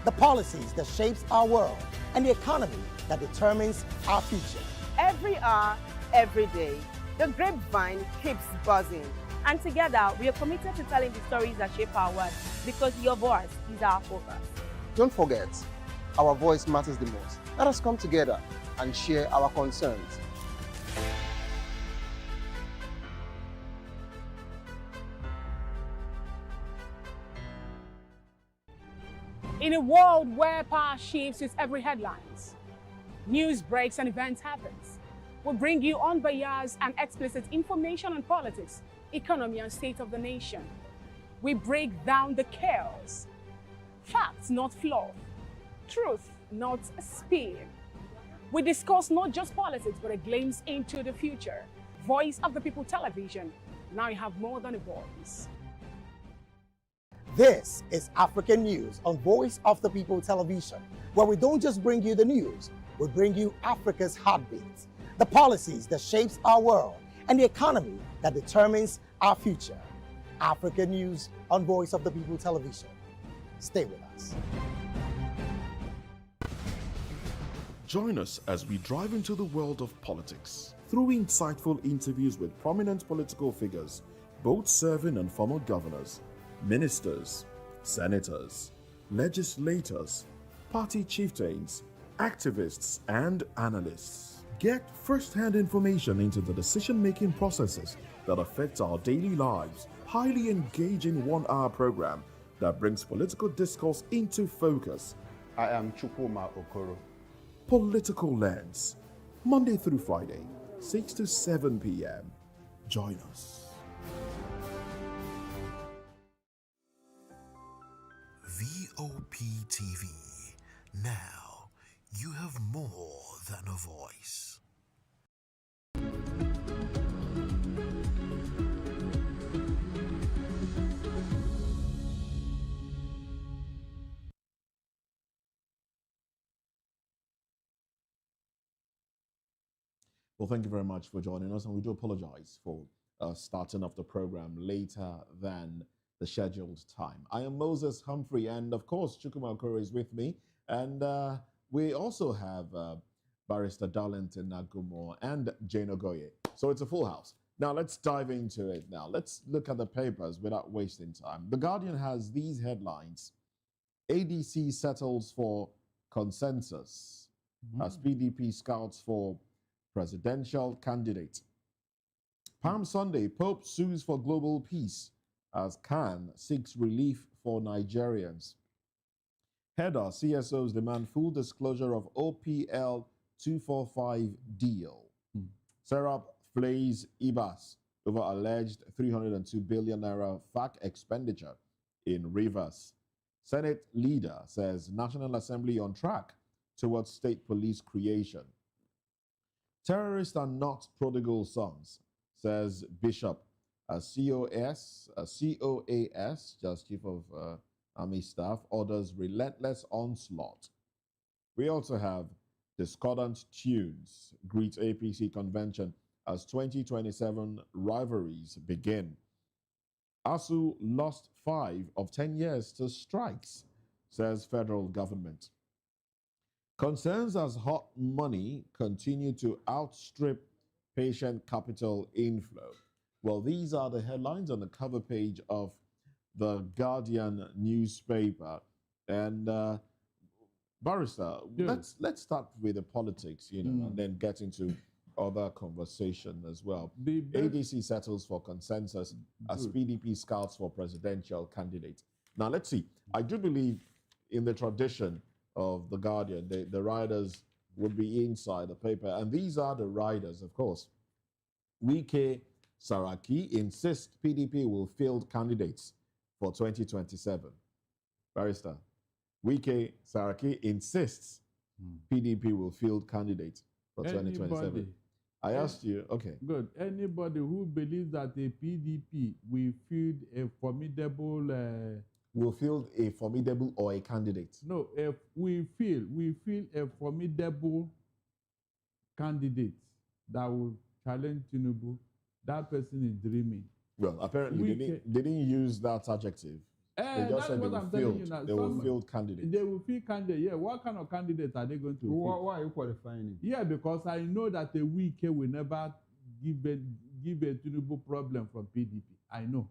[SPEAKER 22] The policies that shapes our world and the economy that determines our future.
[SPEAKER 23] Every hour, every day, the grapevine keeps buzzing. And together, we are committed to telling the stories that shape our world because your voice is our focus.
[SPEAKER 24] Don't forget, our voice matters the most. Let us come together and share our concerns.
[SPEAKER 19] In a world where power shifts with every headlines, news breaks and events happens, we bring you unbiased and explicit information on politics, economy, and state of the nation. We break down the chaos. Facts, not fluff. Truth, not spin. We discuss not just politics, but a glimpse into the future. Voice of the People Television. Now you have more than a voice.
[SPEAKER 22] This is African News on Voice of the People Television, where we don't just bring you the news, we bring you Africa's heartbeats, the policies that shapes our world, and the economy that determines our future. African News on Voice of the People Television. Stay with us.
[SPEAKER 17] Join us as we drive into the world of politics through insightful interviews with prominent political figures, both serving and former governors, ministers, senators, legislators, party chieftains, activists, and analysts. Get first-hand information into the decision-making processes that affect our daily lives. Highly engaging one-hour program that brings political discourse into focus.
[SPEAKER 4] I am Chukuma Okoro.
[SPEAKER 17] Political Lens, Monday through Friday, 6 to 7 p.m. Join us.
[SPEAKER 18] VOP TV. Now, you have more than a voice.
[SPEAKER 1] Well, thank you very much for joining us, and we do apologize for starting off the program later than the scheduled time. I am Moses Humphrey, and of course, Chukuma Okoro is with me, and we also have Barrister Darlington Nagumo and Jane Ogoye. So it's a full house. Now let's dive into it now. Let's look at the papers without wasting time. The Guardian has these headlines. ADC settles for consensus as PDP scouts for presidential candidate. Palm Sunday, Pope sues for global peace as Khan seeks relief for Nigerians. Header, CSOs demand full disclosure of OPL 245 deal. Serap flays IBAS over alleged 302 billion naira FAC expenditure in Rivers. Senate leader says National Assembly on track towards state police creation. Terrorists are not prodigal sons, says Bishop. COAS, just Chief of Army Staff, orders relentless onslaught. We also have discordant tunes, greet APC convention as 2027 rivalries begin. ASU lost 5 of 10 years to strikes, says federal government. Concerns as hot money continue to outstrip patient capital inflow. Well, these are the headlines on the cover page of the Guardian newspaper. And Barrister, let's start with the politics, and then get into other conversation as well. ADC settles for consensus as PDP scouts for presidential candidate. Now, let's see. I do believe in the tradition of The Guardian, the riders would be inside the paper. And these are the riders, of course. Wike Saraki insists PDP will field candidates for 2027. Barrister, Wike Saraki insists PDP will field candidates for 2027. I asked you, okay.
[SPEAKER 7] Good. Anybody who believes that a PDP will field a formidable...
[SPEAKER 1] will field a formidable or a candidate?
[SPEAKER 7] No, if we feel a formidable candidate that will challenge Tinubu, that person is dreaming.
[SPEAKER 1] Well, apparently they didn't use that adjective. They just said they will field candidates.
[SPEAKER 7] They will field candidates. Yeah, what kind of candidates are they going to field?
[SPEAKER 4] Why are you qualifying it?
[SPEAKER 7] Yeah, because I know that a Wike will never give a Tinubu problem from PDP. I know.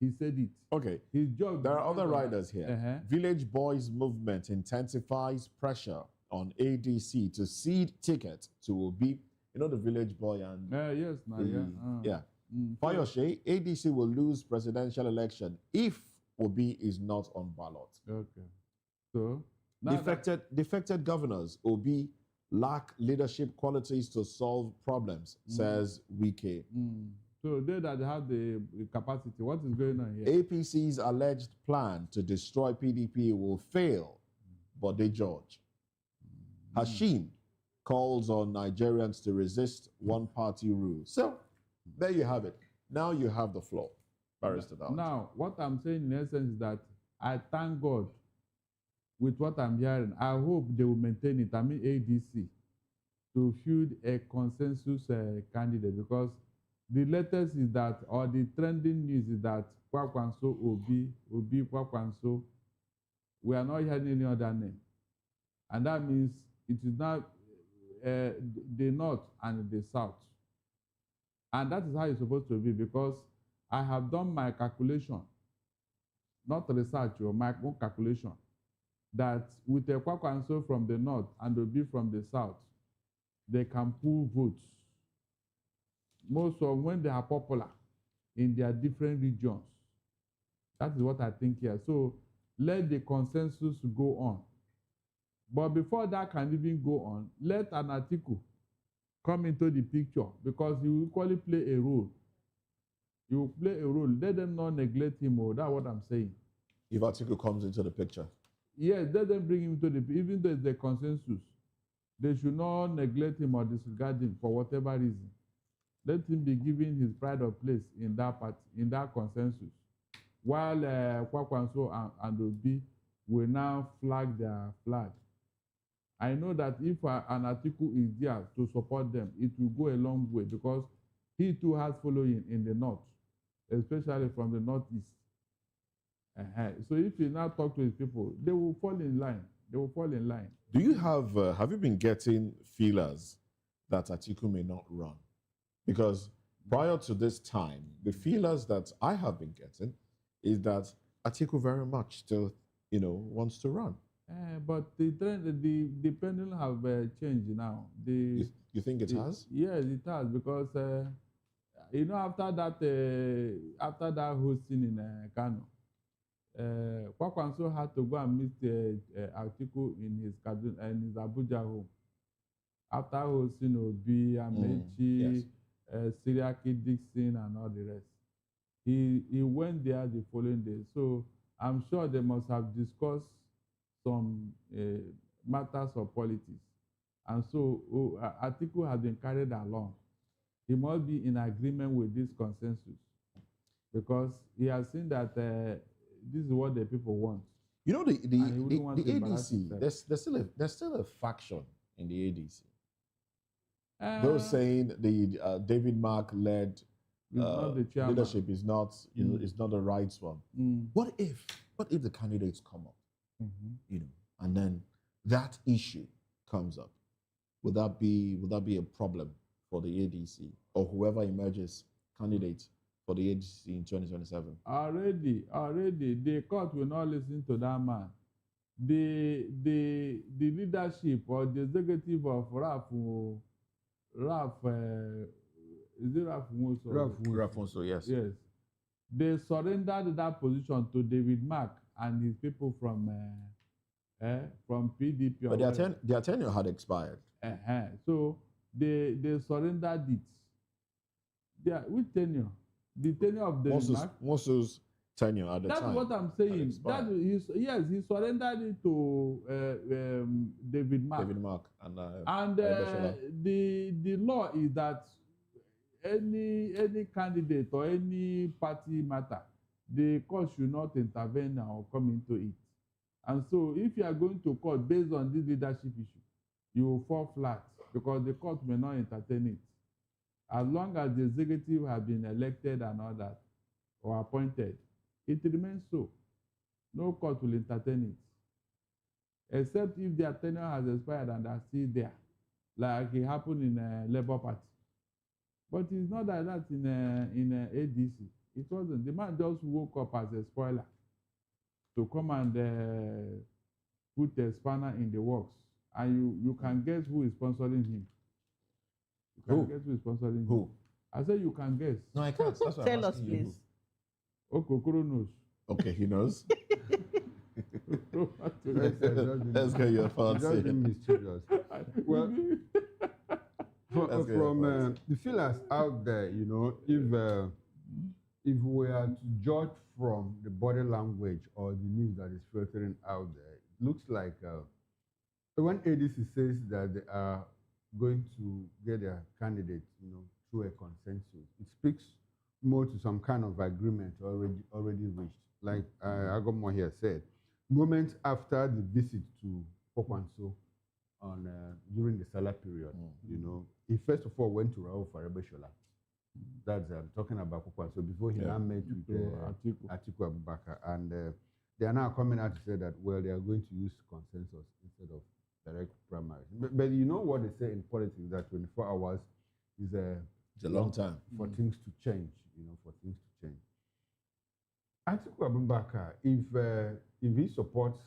[SPEAKER 7] He said it.
[SPEAKER 1] Okay.
[SPEAKER 7] His job.
[SPEAKER 1] There are other riders here. Village Boys Movement intensifies pressure on ADC to cede ticket to Obi. You know the Village Boy and...
[SPEAKER 7] yes,
[SPEAKER 1] yeah. Fayoshe, ADC will lose presidential election if Obi is not on ballot.
[SPEAKER 7] Okay. So?
[SPEAKER 1] Defected governors, Obi, lack leadership qualities to solve problems, says Wike.
[SPEAKER 7] So they that have the capacity, what is going on here?
[SPEAKER 1] APC's alleged plan to destroy PDP will fail, but they judge. Hashim calls on Nigerians to resist one-party rule. So, there you have it. Now you have the floor, Barrister Dawson.
[SPEAKER 7] Now, what I'm saying in essence is that I thank God with what I'm hearing. I hope they will maintain it, I mean ADC, to field a consensus candidate, because the latest is that, or the trending news is that Kwakwanso, Obi, Kwakwanso, we are not hearing any other name. And that means it is not the North and the South. And that is how it's supposed to be, because I have done my calculation, not research, or my own calculation, that with a Kwakwanso from the North and Obi from the South, they can pull votes. Most of when they are popular in their different regions. That is what I think here. So let the consensus go on. But before that can even go on, let an article come into the picture, because he will equally play a role. He will play a role. Let them not neglect him. That's what I'm saying.
[SPEAKER 1] If article comes into the picture?
[SPEAKER 7] Yes, let them bring him to the, even though it's a consensus, they should not neglect him or disregard him for whatever reason. Let him be given his pride of place in that part, in that consensus. While Kwakwanso and Obi will now flag their flag. I know that if an article is there to support them, it will go a long way, because he too has following in the North, especially from the Northeast. So if he now talk to his people, they will fall in line. They will fall in line.
[SPEAKER 1] Do you have you been getting feelers that Atiku may not run? Because prior to this time, the feelers that I have been getting is that Atiku very much still, wants to run.
[SPEAKER 7] But the trend, the pendulum have changed now.
[SPEAKER 1] You think it has?
[SPEAKER 7] Yes, it has, because after that hosting in Kano, Kwakwanso had to go and meet Atiku in his Abuja home. After hosting Obi, Amechi, Siriaki Dixon, and all the rest, he went there the following day. So I'm sure they must have discussed some matters of politics. And so Atiku has been carried along. He must be in agreement with this consensus, because he has seen that this is what the people want.
[SPEAKER 1] The ADC, there's still a faction in the ADC. Those saying the David Mark led leadership is not the right one. What if the candidates come up? And then that issue comes up? Would that be a problem for the ADC or whoever emerges candidate for the ADC in 2027?
[SPEAKER 7] Already, the court will not listen to that man. The leadership or the executive of RAF Raf, is it Raf Nwosu?
[SPEAKER 1] Raf Nwosu, yes.
[SPEAKER 7] Yes. They surrendered that position to David Mark and his people from PDP.
[SPEAKER 1] But their tenure had expired.
[SPEAKER 7] So they surrendered it. Which tenure? The tenure of David Mark?
[SPEAKER 1] Nwosu's tenure at the time.
[SPEAKER 7] That's what I'm saying. He surrendered it to David Mark.
[SPEAKER 1] David Mark
[SPEAKER 7] and the law is that any candidate or any party matter, the court should not intervene or come into it. And so if you are going to court based on this leadership issue, you will fall flat because the court may not entertain it. As long as the executive has been elected and all that, or appointed, it remains so. No court will entertain it. Except if their tenure has expired and are still there, like it happened in a Labour Party. But it's not like that in ADC. It wasn't. The man just woke up as a spoiler to come and put a spanner in the works. And you can guess who is sponsoring him. You can guess who is sponsoring him.
[SPEAKER 1] Who?
[SPEAKER 7] I said you can guess.
[SPEAKER 1] No, I can't. That's what
[SPEAKER 5] Tell us, please.
[SPEAKER 7] Okokoro knows.
[SPEAKER 1] Okay, he knows. Let's get your thoughts.
[SPEAKER 4] Well, from the feelers out there, you know, if we are to judge from the body language or the news that is filtering out there, it looks like when ADC says that they are going to get their candidate, you know, through a consensus, it speaks more to some kind of agreement already reached. Like Agomwa here said, moments after the visit to Pokwanso on during the Salah period, you know, he first of all went to Raoul Farebeshola. That's talking about Pokwanso before he now met with Atiku Abubakar, and they are now coming out to say that they are going to use consensus instead of direct primaries. But you know what they say in politics, that 24 hours is
[SPEAKER 1] it's a long time
[SPEAKER 4] for things to change. You know, for things to change. Atiku Abubakar, if he supports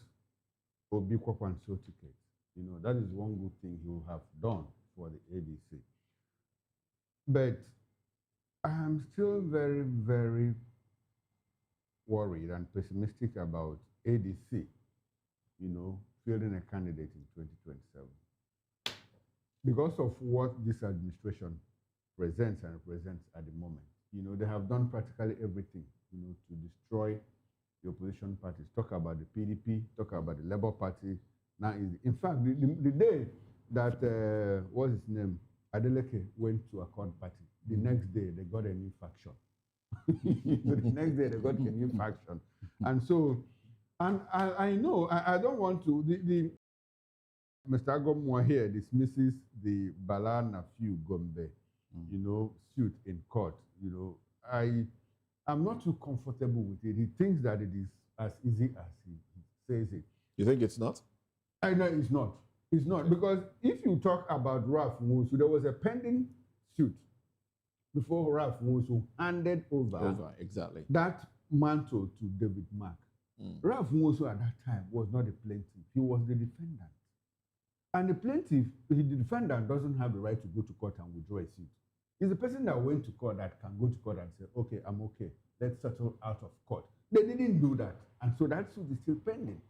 [SPEAKER 4] Obi Kwakwanso ticket, you know, that is one good thing he will have done for the ADC. But I'm still very, very worried and pessimistic about ADC, you know, fielding a candidate in 2027. Because of what this administration presents and represents at the moment. You know, they have done practically everything, you know, to destroy the opposition parties. Talk about the PDP, talk about the Labour Party. Now, in fact, the day that, what's his name, Adeleke went to Accord Party, the next day they got a new faction. The next day they got a new faction. And so, and I know, I don't want to, Mr. Agomwa here dismisses the Bala Nafiu Gombe, you know, suit in court. You know, I'm not too comfortable with it. He thinks that it is as easy as he says it.
[SPEAKER 1] You think it's not?
[SPEAKER 4] I know it's not. It's not. Because if you talk about Ralph Nwosu, there was a pending suit before Ralph Nwosu handed over
[SPEAKER 1] exactly
[SPEAKER 4] that mantle to David Mark. Ralph Nwosu at that time was not the plaintiff. He was the defendant. And the plaintiff, the defendant, doesn't have the right to go to court and withdraw a suit. It's the person that went to court that can go to court and say, okay, I'm okay. Let's settle out of court. They didn't do that. And so that suit is still pending.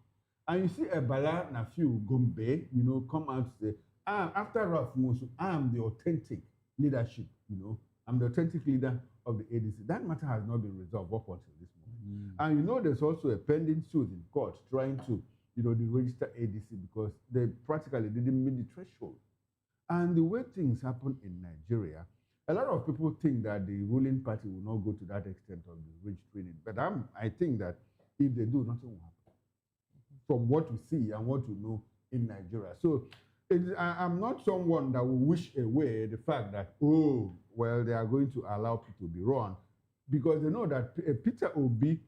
[SPEAKER 4] And you see a Bala Nafiu Gombe, you know, come out and say, after Ralph Nwosu, I am the authentic leadership, you know. I'm the authentic leader of the ADC. That matter has not been resolved up until this moment. And you know, there's also a pending suit in court trying to, you know, register ADC because they practically didn't meet the threshold. And the way things happen in Nigeria, a lot of people think that the ruling party will not go to that extent of the registering. But I think that if they do, nothing will happen. From what we see and what we know in Nigeria. So I'm not someone that will wish away the fact that, they are going to allow people to be run, because they know that Peter Obi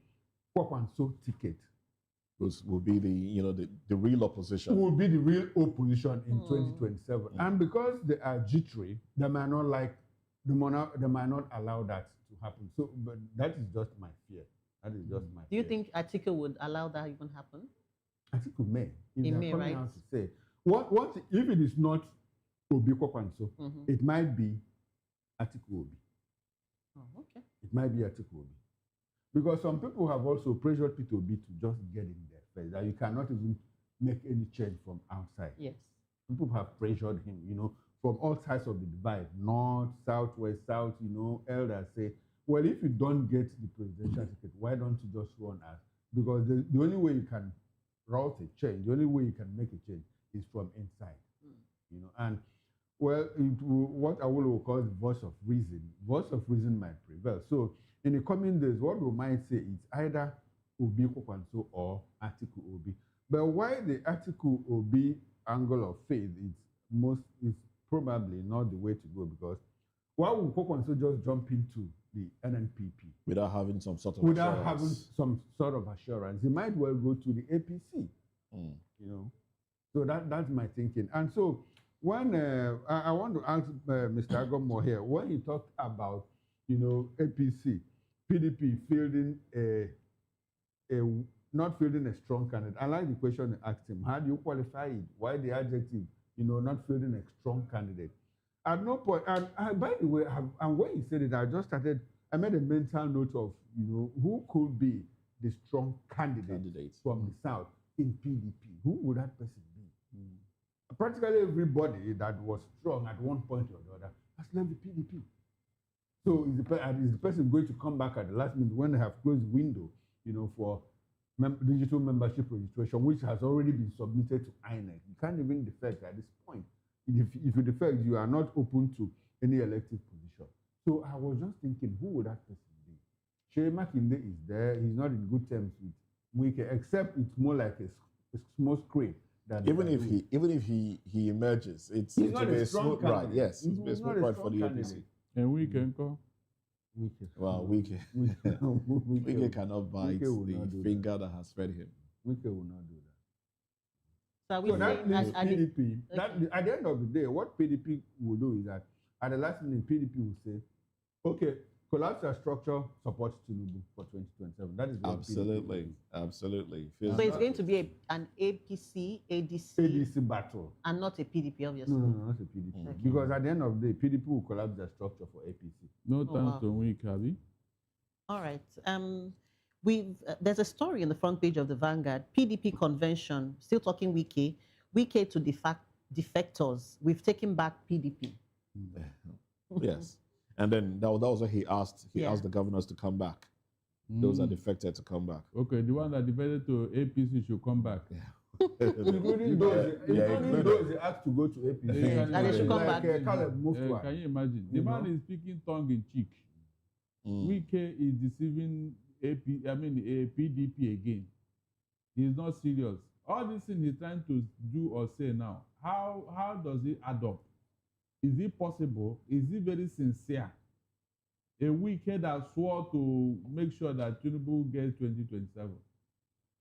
[SPEAKER 4] Kwakwanso ticket
[SPEAKER 1] will be the real opposition.
[SPEAKER 4] Will be the real opposition in 2027. And because they are jittery, they might not allow that to happen. So, but that is just my fear. That is just my fear.
[SPEAKER 5] Do you think Atiku would allow that even happen?
[SPEAKER 4] Atiku may. If
[SPEAKER 5] he
[SPEAKER 4] they're
[SPEAKER 5] may,
[SPEAKER 4] coming
[SPEAKER 5] right?
[SPEAKER 4] out to say, what if it is not Obi Kwakwanso. It might be Atiku Obi.
[SPEAKER 5] Oh, okay.
[SPEAKER 4] It might be Atiku Obi. Because some people have also pressured Peter Obi to just get in there first, that you cannot even make any change from outside.
[SPEAKER 5] Yes.
[SPEAKER 4] People have pressured him, from all sides of the divide, north, south, west, south, elders say, well, if you don't get the presidential ticket, why don't you just run as? Because the only way you can route a change, the only way you can make a change is from inside. And well, what I will call the voice of reason might prevail. So in the coming days, what we might say is either Obi Kwakwanso or Atiku Obi. But why the Atiku Obi angle of faith is probably not the way to go, because why would Kwakwanso just jump into the NNPP
[SPEAKER 1] without having some sort of
[SPEAKER 4] assurance? He might well go to the APC. So that's my thinking. And so when I want to ask Mr. Agommo here, when he talked about APC, PDP fielding not fielding a strong candidate. I like the question I asked him. How do you qualify it? Why the adjective? Not fielding a strong candidate. At no point, and by the way, and when he said it, I made a mental note of who could be the strong candidate from the south in PDP. Who would that person be? Practically everybody that was strong at one point or the other has left the PDP. So is the person going to come back at the last minute when they have closed the window, for digital membership registration, which has already been submitted to INEC? You can't even defect at this point. If you defect, you are not open to any elective position. So I was just thinking, who would that person be? Shey Makinde is there. He's not in good terms with Wike, except it's more like a small screen.
[SPEAKER 1] Even if he emerges, it's going to be a smooth ride. Yes, it's a smooth ride for the APC.
[SPEAKER 8] And Wike can go.
[SPEAKER 1] Well, Wike cannot bite the finger that has fed him.
[SPEAKER 4] Wike will not do that.
[SPEAKER 5] So
[SPEAKER 4] that leaves PDP. At the end of the day, what PDP will do is that at the last minute, PDP will say, okay, collapse our structure, support Tinubu for 2027. That is what
[SPEAKER 1] absolutely.
[SPEAKER 5] So it's going to be an ADC
[SPEAKER 4] battle,
[SPEAKER 5] and not a PDP, obviously.
[SPEAKER 4] No, not a PDP. Okay. Because at the end of the day, PDP will collapse their structure for APC.
[SPEAKER 8] No thanks to Wike, Abi.
[SPEAKER 5] All right. There's a story in the front page of the Vanguard. PDP convention, still talking Wike to defectors. We've taken back PDP.
[SPEAKER 1] Yes. And then that was what he asked. He asked the governors to come back. Those are defected to come back.
[SPEAKER 8] Okay, the one that defected to APC should come back.
[SPEAKER 4] Yeah. including those they asked to go to APC.
[SPEAKER 5] And they should come back.
[SPEAKER 8] Can you imagine? The man is speaking tongue in cheek. Wike is deceiving PDP again. He's not serious. All this thing he's trying to do or say now, how does it add up? Is it possible? Is it very sincere? A Wike that swore to make sure that Tinubu gets 2027.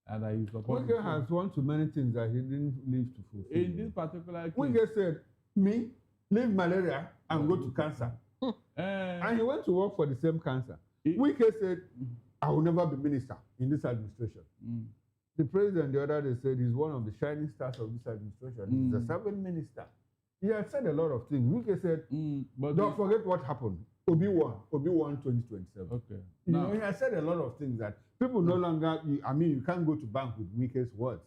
[SPEAKER 8] And that he's supposed
[SPEAKER 4] Wike has sworn to many things that he didn't live to fulfill.
[SPEAKER 8] In this particular case,
[SPEAKER 4] Wike said, me, leave malaria and go to cancer. And he went to work for the same cancer. Wike said, I will never be minister in this administration. The president the other day said he's one of the shining stars of this administration. He's a servant minister. He had said a lot of things. Wike said, but don't forget what happened. Obi won 2027.
[SPEAKER 8] Okay.
[SPEAKER 4] He has said a lot of things that people no longer, you can't go to bank with Wike's words.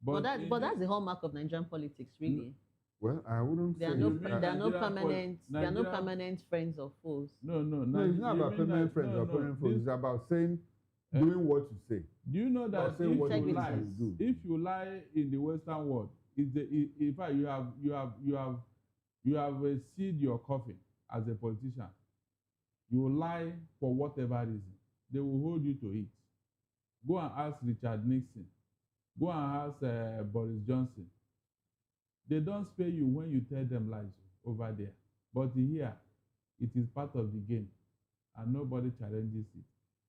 [SPEAKER 5] But that's the hallmark of Nigerian politics, really.
[SPEAKER 4] Well, I wouldn't say.
[SPEAKER 5] There are no permanent friends or foes.
[SPEAKER 8] No,
[SPEAKER 4] it's not about permanent friends or permanent foes. It's about saying, doing what you say.
[SPEAKER 8] Do you know that if you lie in the Western world, in fact, you have sealed your coffin as a politician. You will lie for whatever reason. They will hold you to it. Go and ask Richard Nixon. Go and ask Boris Johnson. They don't spare you when you tell them lies over there. But here, it is part of the game, and nobody challenges it.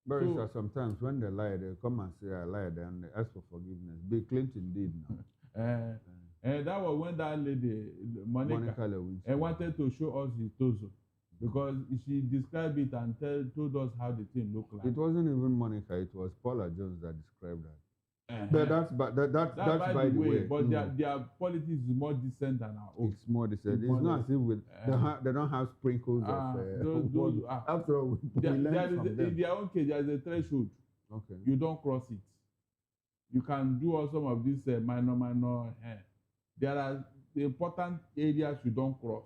[SPEAKER 4] But sometimes when they lie, they come and say, I lied, and they ask for forgiveness. Bill Clinton did now.
[SPEAKER 8] And that was when that lady, Monica wanted to show us his torso. Because she described it and told us how the thing looked like.
[SPEAKER 4] It wasn't even Monica, it was Paula Jones that described that. But that's by the way.
[SPEAKER 7] But their politics is more decent than our own.
[SPEAKER 4] It's more decent. It's not as if they don't have sprinkles of. After all, we learn from them.
[SPEAKER 7] In their own case, there is a threshold.
[SPEAKER 4] Okay.
[SPEAKER 7] You don't cross it. You can do all some of these minor. There are the important areas you don't cross,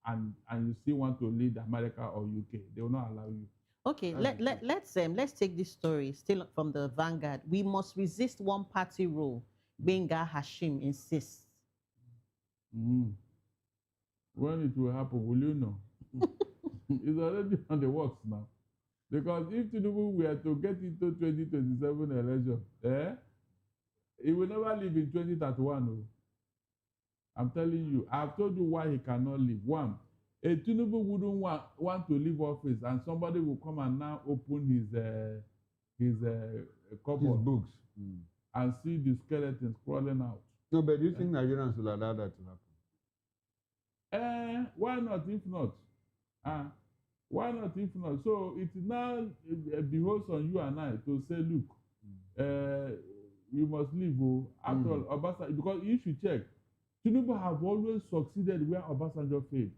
[SPEAKER 7] and you still want to lead America or UK. They will not allow you.
[SPEAKER 5] Okay, let's take this story still from the Vanguard. We must resist one party rule. Benga Hashim insists.
[SPEAKER 7] When it will happen, will you know? It's already on the works now. Because if Tinubu were to get into 2027 election, he will never live in 2031. No. I'm telling you, I've told you why he cannot live. One, a Tinubu wouldn't want to leave office, and somebody will come and now open his cupboard,
[SPEAKER 4] his books,
[SPEAKER 7] and see the skeletons crawling out.
[SPEAKER 4] No, but do you think Nigerians will allow that to happen?
[SPEAKER 7] Why not? If not, why not? If not, so it now behoves on you and I to say, look, you must leave. After all, Obasanjo, because you should check. Tinubu have always succeeded where Obasanjo failed.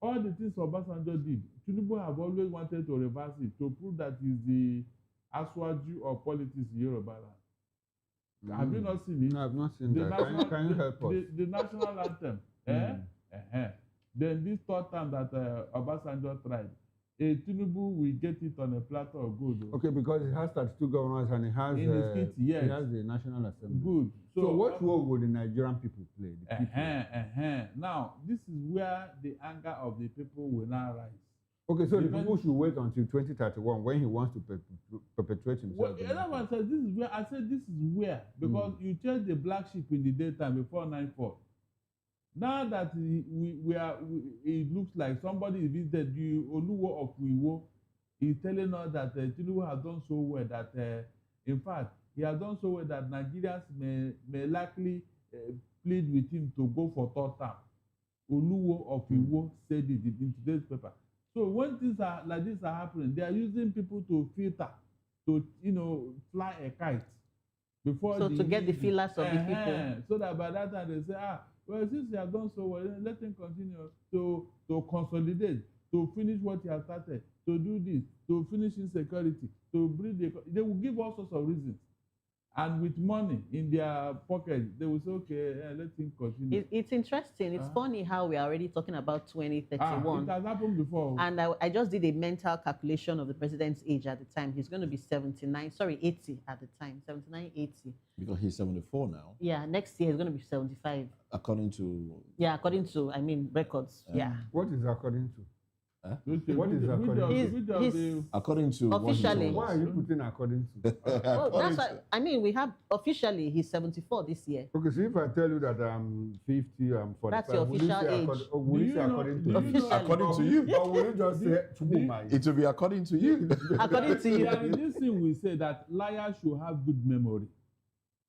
[SPEAKER 7] All the things Obasanjo did, Tinubu have always wanted to reverse it, to prove that he's the Aswaju of politics in Yoruba land. Have you not seen it?
[SPEAKER 4] No, I've not seen that. Can you help us?
[SPEAKER 7] The national anthem. Then this third time that Obasanjo tried, Tinubu will get it on a platter of gold.
[SPEAKER 4] Okay, because it has 32 governors and it has
[SPEAKER 7] yes.
[SPEAKER 4] It has the National Assembly.
[SPEAKER 7] Good.
[SPEAKER 4] So what role would the Nigerian people play? The people?
[SPEAKER 7] Now, this is where the anger of the people will now rise.
[SPEAKER 4] Okay, so the people should wait until 2031 when he wants to perpetuate himself.
[SPEAKER 7] Everyone says this is where. I said this is where, because you chase the black sheep in the daytime before nightfall. Now that it looks like somebody is visited, the Oluwo of Wiwo is telling us that Tinubu has done so well that, in fact, he has done so well that Nigerians may likely plead with him to go for third term. Oluwo of Wiwo said it in today's paper. So when things like this are happening, they are using people to filter, to fly a kite before.
[SPEAKER 5] So to get the feelers of the people.
[SPEAKER 7] So that by that time they say, well, since he has done so well, let him continue to consolidate, to finish what he has started, to do this, to finish insecurity, to bring they will give all sorts of reasons. And with money in their pocket, they will say, okay, let him continue.
[SPEAKER 5] It's interesting. It's funny how we are already talking about 2031.
[SPEAKER 7] It has happened before.
[SPEAKER 5] And I just did a mental calculation of the president's age at the time. He's going to be 80 at the time, 79, 80.
[SPEAKER 1] Because he's 74 now.
[SPEAKER 5] Yeah, next year he's going to be 75.
[SPEAKER 1] According to...
[SPEAKER 5] Yeah, according to, records. Yeah.
[SPEAKER 4] What is according to?
[SPEAKER 1] Huh?
[SPEAKER 4] What is according
[SPEAKER 5] to?
[SPEAKER 1] According to
[SPEAKER 5] officially.
[SPEAKER 4] Why are you putting according to?
[SPEAKER 5] That's what we have officially. He's 74 this year.
[SPEAKER 4] Okay, so if I tell you that I'm 50, I'm 45.
[SPEAKER 5] That's your official age.
[SPEAKER 4] Will you say according to?
[SPEAKER 1] According to you.
[SPEAKER 4] Or will you just say
[SPEAKER 1] it will be according to you.
[SPEAKER 5] According to you.
[SPEAKER 7] In this thing we say that liars should have good memory,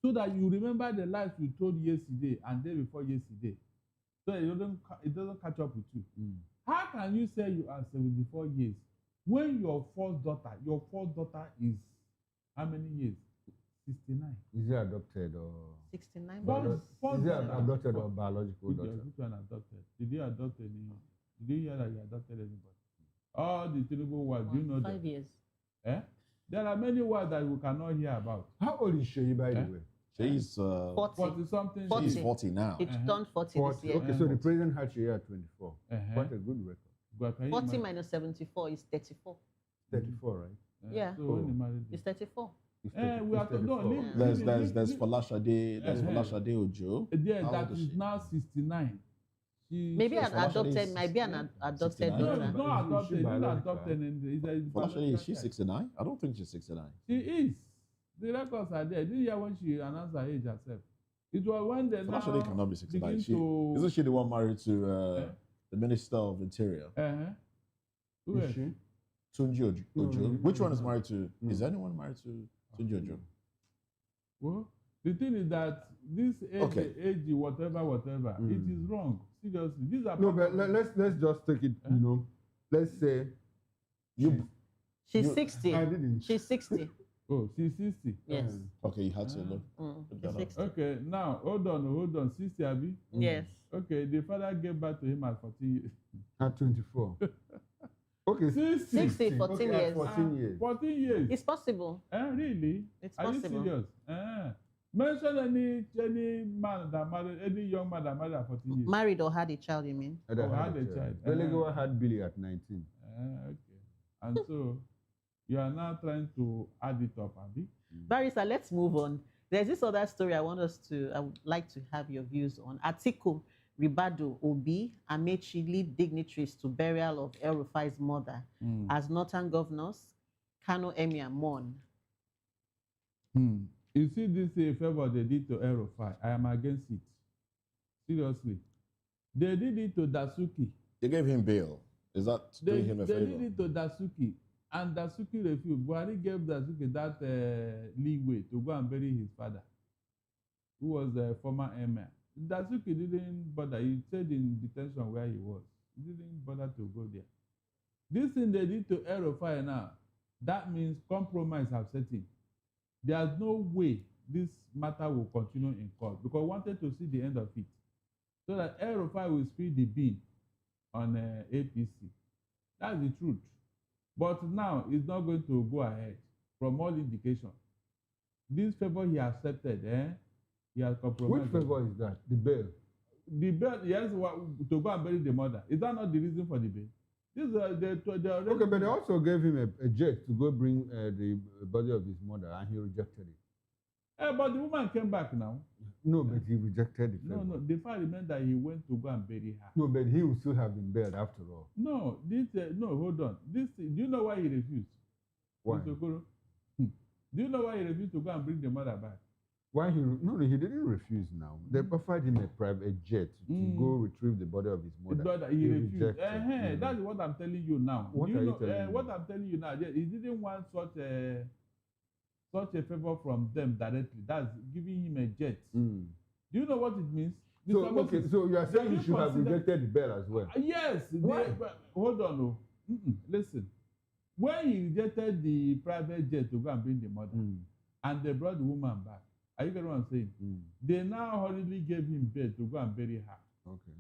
[SPEAKER 7] so that you remember the lies you told yesterday and day before yesterday, so it doesn't catch up with you. How can you say you are 74 years when your first daughter is how many years? 69.
[SPEAKER 4] Is he adopted or
[SPEAKER 5] 69?
[SPEAKER 4] Is he adopted or biological daughter?
[SPEAKER 7] Which one adopted? Did you adopt any? Did you hear that you adopted anybody? All the Tinubu wives, do you know
[SPEAKER 5] 5 years.
[SPEAKER 7] There are many wives that we cannot hear about.
[SPEAKER 4] How old is Sheyi, by the way?
[SPEAKER 1] She's
[SPEAKER 7] 40 something.
[SPEAKER 1] She's 40 now.
[SPEAKER 5] It's turned 40 this year.
[SPEAKER 4] Okay, so the president had Sheyi at 24. What a good record.
[SPEAKER 5] 40 minus 74 is 34.
[SPEAKER 4] 34, right?
[SPEAKER 5] Yeah.
[SPEAKER 7] So when he married,
[SPEAKER 5] it's 34.
[SPEAKER 7] We are
[SPEAKER 1] There's Folashade, Folashade Ojo.
[SPEAKER 7] Yeah, that is now 69.
[SPEAKER 5] Maybe an adopted, might be an adopted daughter.
[SPEAKER 7] No, it's not adopted. It's not adopted.
[SPEAKER 1] Folashade, is she 69? I don't think she's 69.
[SPEAKER 7] She is. The records are there. Did you hear when she announced her age herself? It was when they now
[SPEAKER 1] Folashade cannot be 69.
[SPEAKER 7] Isn't
[SPEAKER 1] she the one married to the Minister of Interior?
[SPEAKER 7] Who is she?
[SPEAKER 1] Tunji Ojo. Which one is married to? Is anyone married to Tunji Ojo?
[SPEAKER 7] Well, the thing is that this age, whatever, it is wrong. Seriously, these are.
[SPEAKER 4] No, but let's just take it. You know, let's say
[SPEAKER 5] she's 60. She's 60.
[SPEAKER 7] Oh, she's 60.
[SPEAKER 5] Yes.
[SPEAKER 1] Okay, you had to look.
[SPEAKER 5] He's 60.
[SPEAKER 7] Okay, now hold on. 60, Abi?
[SPEAKER 5] Yes.
[SPEAKER 7] Okay, the father gave birth to him at 14 years.
[SPEAKER 4] At 24. Okay,
[SPEAKER 5] 60, 14
[SPEAKER 4] okay,
[SPEAKER 5] years.
[SPEAKER 4] 14 years.
[SPEAKER 7] 14 years.
[SPEAKER 5] It's possible.
[SPEAKER 7] Really?
[SPEAKER 5] It's
[SPEAKER 7] Are
[SPEAKER 5] possible.
[SPEAKER 7] you serious? Mention any man that married, any young man that married at 14 years.
[SPEAKER 5] Married or had a child, you mean?
[SPEAKER 7] Or had a child.
[SPEAKER 4] Belego had Billy at 19.
[SPEAKER 7] Okay. And so you are now trying to add it up, Abi?
[SPEAKER 5] Barrister, let's move on. There's this other story I would like to have your views on. Atiku, Ribadu, Obi, Amechi lead dignitaries to burial of El Rufai's mother as northern governors, Kano Emir mourn.
[SPEAKER 7] You see this favor they did to El Rufai. I am against it. Seriously. They did it to Dasuki.
[SPEAKER 1] They gave him bail. Is that doing him a favor?
[SPEAKER 7] They did it to Dasuki. And Dasuki refused. Buhari gave Dasuki that leeway to go and bury his father, who was the former emir. Dasuki didn't bother. He stayed in detention where he was. He didn't bother to go there. This thing they did to El Rufai now, that means compromise have set in. There's no way this matter will continue in court because we wanted to see the end of it. So that El Rufai will spill the bean on APC. That's the truth. But now it's not going to go ahead from all indications. This favor he accepted, he has compromised.
[SPEAKER 4] Which favor is that? The bail?
[SPEAKER 7] The bail, yes, to go and bury the mother. Is that not the reason for the bail? This is
[SPEAKER 4] okay, but they also gave him a jet to go bring the body of his mother, and he rejected it.
[SPEAKER 7] But the woman came back now.
[SPEAKER 4] No, but he rejected it.
[SPEAKER 7] No. The fact remains that he went to go and bury her.
[SPEAKER 4] No, but he would still have been bailed after all.
[SPEAKER 7] No, no, hold on. Do you know why he refused?
[SPEAKER 4] Why?
[SPEAKER 7] Do you know why he refused to go and bring the mother back?
[SPEAKER 4] Why he didn't refuse now. They offered him a private jet to go retrieve the body of his mother.
[SPEAKER 7] He refused. That's what I'm telling you now.
[SPEAKER 4] What are you telling me?
[SPEAKER 7] What I'm telling you now, he didn't want such a favor from them directly. That's giving him a jet. Do you know what it means?
[SPEAKER 4] So you are saying he should have rejected the bail as well?
[SPEAKER 7] Yes. Hold on. Listen. When he rejected the private jet to go and bring the mother, and they brought the woman back, are you getting what I'm saying? They now hurriedly gave him bail to go and bury her.
[SPEAKER 4] Okay.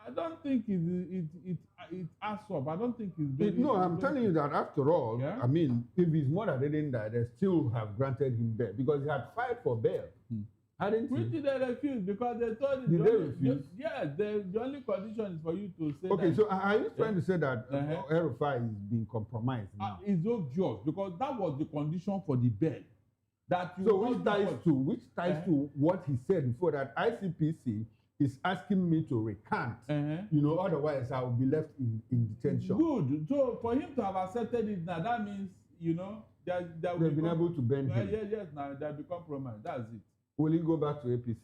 [SPEAKER 7] I don't think it adds up. I don't think it's very...
[SPEAKER 4] No, I'm telling you that after all, I mean, if his mother didn't die, they still have granted him bail because he had filed for bail. Hadn't he?
[SPEAKER 7] Which did they refuse? Because they told him...
[SPEAKER 4] Did they refuse?
[SPEAKER 7] Yes, the only condition is for you to say
[SPEAKER 4] okay,
[SPEAKER 7] that...
[SPEAKER 4] so are you trying to say that El Rufai is being compromised now?
[SPEAKER 7] It's obvious because that was the condition for the bail.
[SPEAKER 4] So which ties to what he said before, that ICPC is asking me to recant, otherwise I will be left in detention.
[SPEAKER 7] Good. So for him to have accepted it now, that means,
[SPEAKER 4] they've been able to bend him.
[SPEAKER 7] Yes, now they'll be compromised. That's it.
[SPEAKER 4] Will he go back to APC?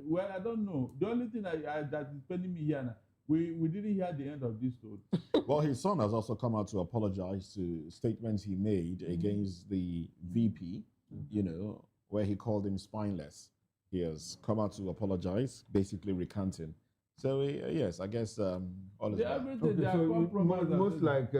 [SPEAKER 7] Well, I don't know. The only thing that is pending me here now, we didn't hear the end of this story.
[SPEAKER 1] Well, his son has also come out to apologize to statements he made against the VP, where he called him spineless. He has come out to apologize, basically recanting. So yes, I guess all is well.
[SPEAKER 7] Everything they are compromised.
[SPEAKER 4] Most like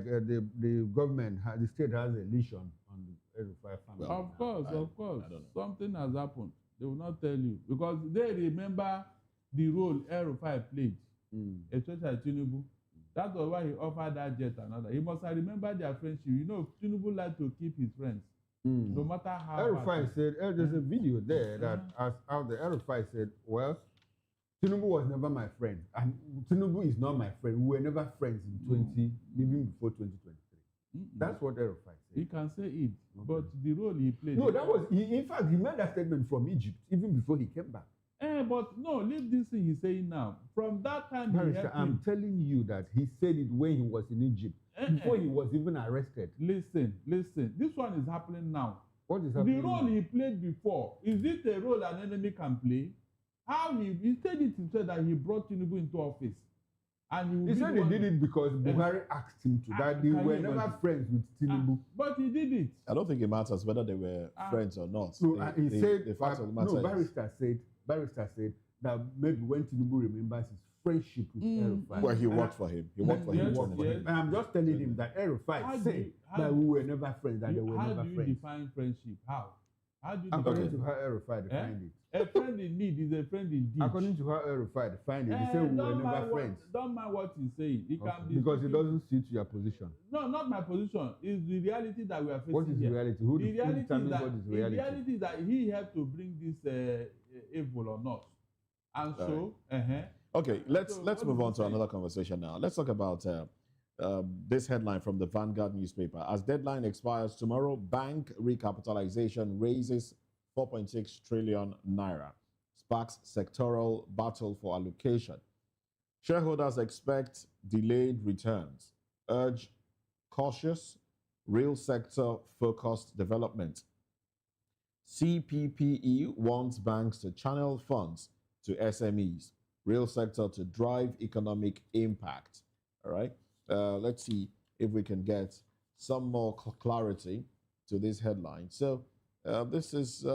[SPEAKER 4] the government, the state has a leash on the El-Rufai family.
[SPEAKER 7] Of course. Something has happened. They will not tell you because they remember the role El-Rufai played, especially Tinubu. That was why he offered that jet and other. He must have remembered their friendship. Tinubu liked to keep his friends. No matter how...
[SPEAKER 4] El-Rufai said, there's a video there that out there, El-Rufai said, well, Tinubu was never my friend. And Tinubu is not my friend. We were never friends in even before 2023. That's what El-Rufai said.
[SPEAKER 7] He can say it, but the role he played...
[SPEAKER 4] No, that was... in fact, he made that statement from Egypt, even before he came back.
[SPEAKER 7] But no, leave this thing he's saying now. From that time...
[SPEAKER 4] Barrister, I'm telling you that he said it when he was in Egypt, before he was even arrested.
[SPEAKER 7] Listen. This one is happening now.
[SPEAKER 4] What is happening?
[SPEAKER 7] The role he played before, is it a role an enemy can play? How he said it himself that he brought Tinubu into office. And
[SPEAKER 4] he said he did it because Buhari asked him to, that they were never friends with Tinubu.
[SPEAKER 7] But he did it.
[SPEAKER 1] I don't think it matters whether they were friends or not.
[SPEAKER 4] No, he said, the fact of the matter Barrister said that maybe when Tinubu remembers his friendship with El-Rufai.
[SPEAKER 1] Well, he worked for him. He worked for him.
[SPEAKER 4] And I'm just telling him that El-Rufai said that we were never friends, that they were never friends.
[SPEAKER 7] How do you define friendship? How? How do you
[SPEAKER 4] According to how El-Rufai defined it.
[SPEAKER 7] A friend in need is a friend indeed.
[SPEAKER 4] According to how El-Rufai defined it, he said we were never friends.
[SPEAKER 7] Don't mind what he's saying. He can be
[SPEAKER 4] because it doesn't suit your position.
[SPEAKER 7] No, not my position. It's the reality that we are facing.
[SPEAKER 4] What is
[SPEAKER 7] here.
[SPEAKER 4] reality? Who determines what is reality?
[SPEAKER 7] The reality is that he had to bring this evil on us. And so,
[SPEAKER 1] Okay, let's move on to another conversation now. Let's talk about this headline from the Vanguard newspaper. As deadline expires tomorrow, bank recapitalization raises 4.6 trillion naira, sparks sectoral battle for allocation. Shareholders expect delayed returns, urge cautious, real sector focused development. CPPE wants banks to channel funds to SMEs, real sector to drive economic impact. All right. Let's see if we can get some more clarity to this headline. So this is,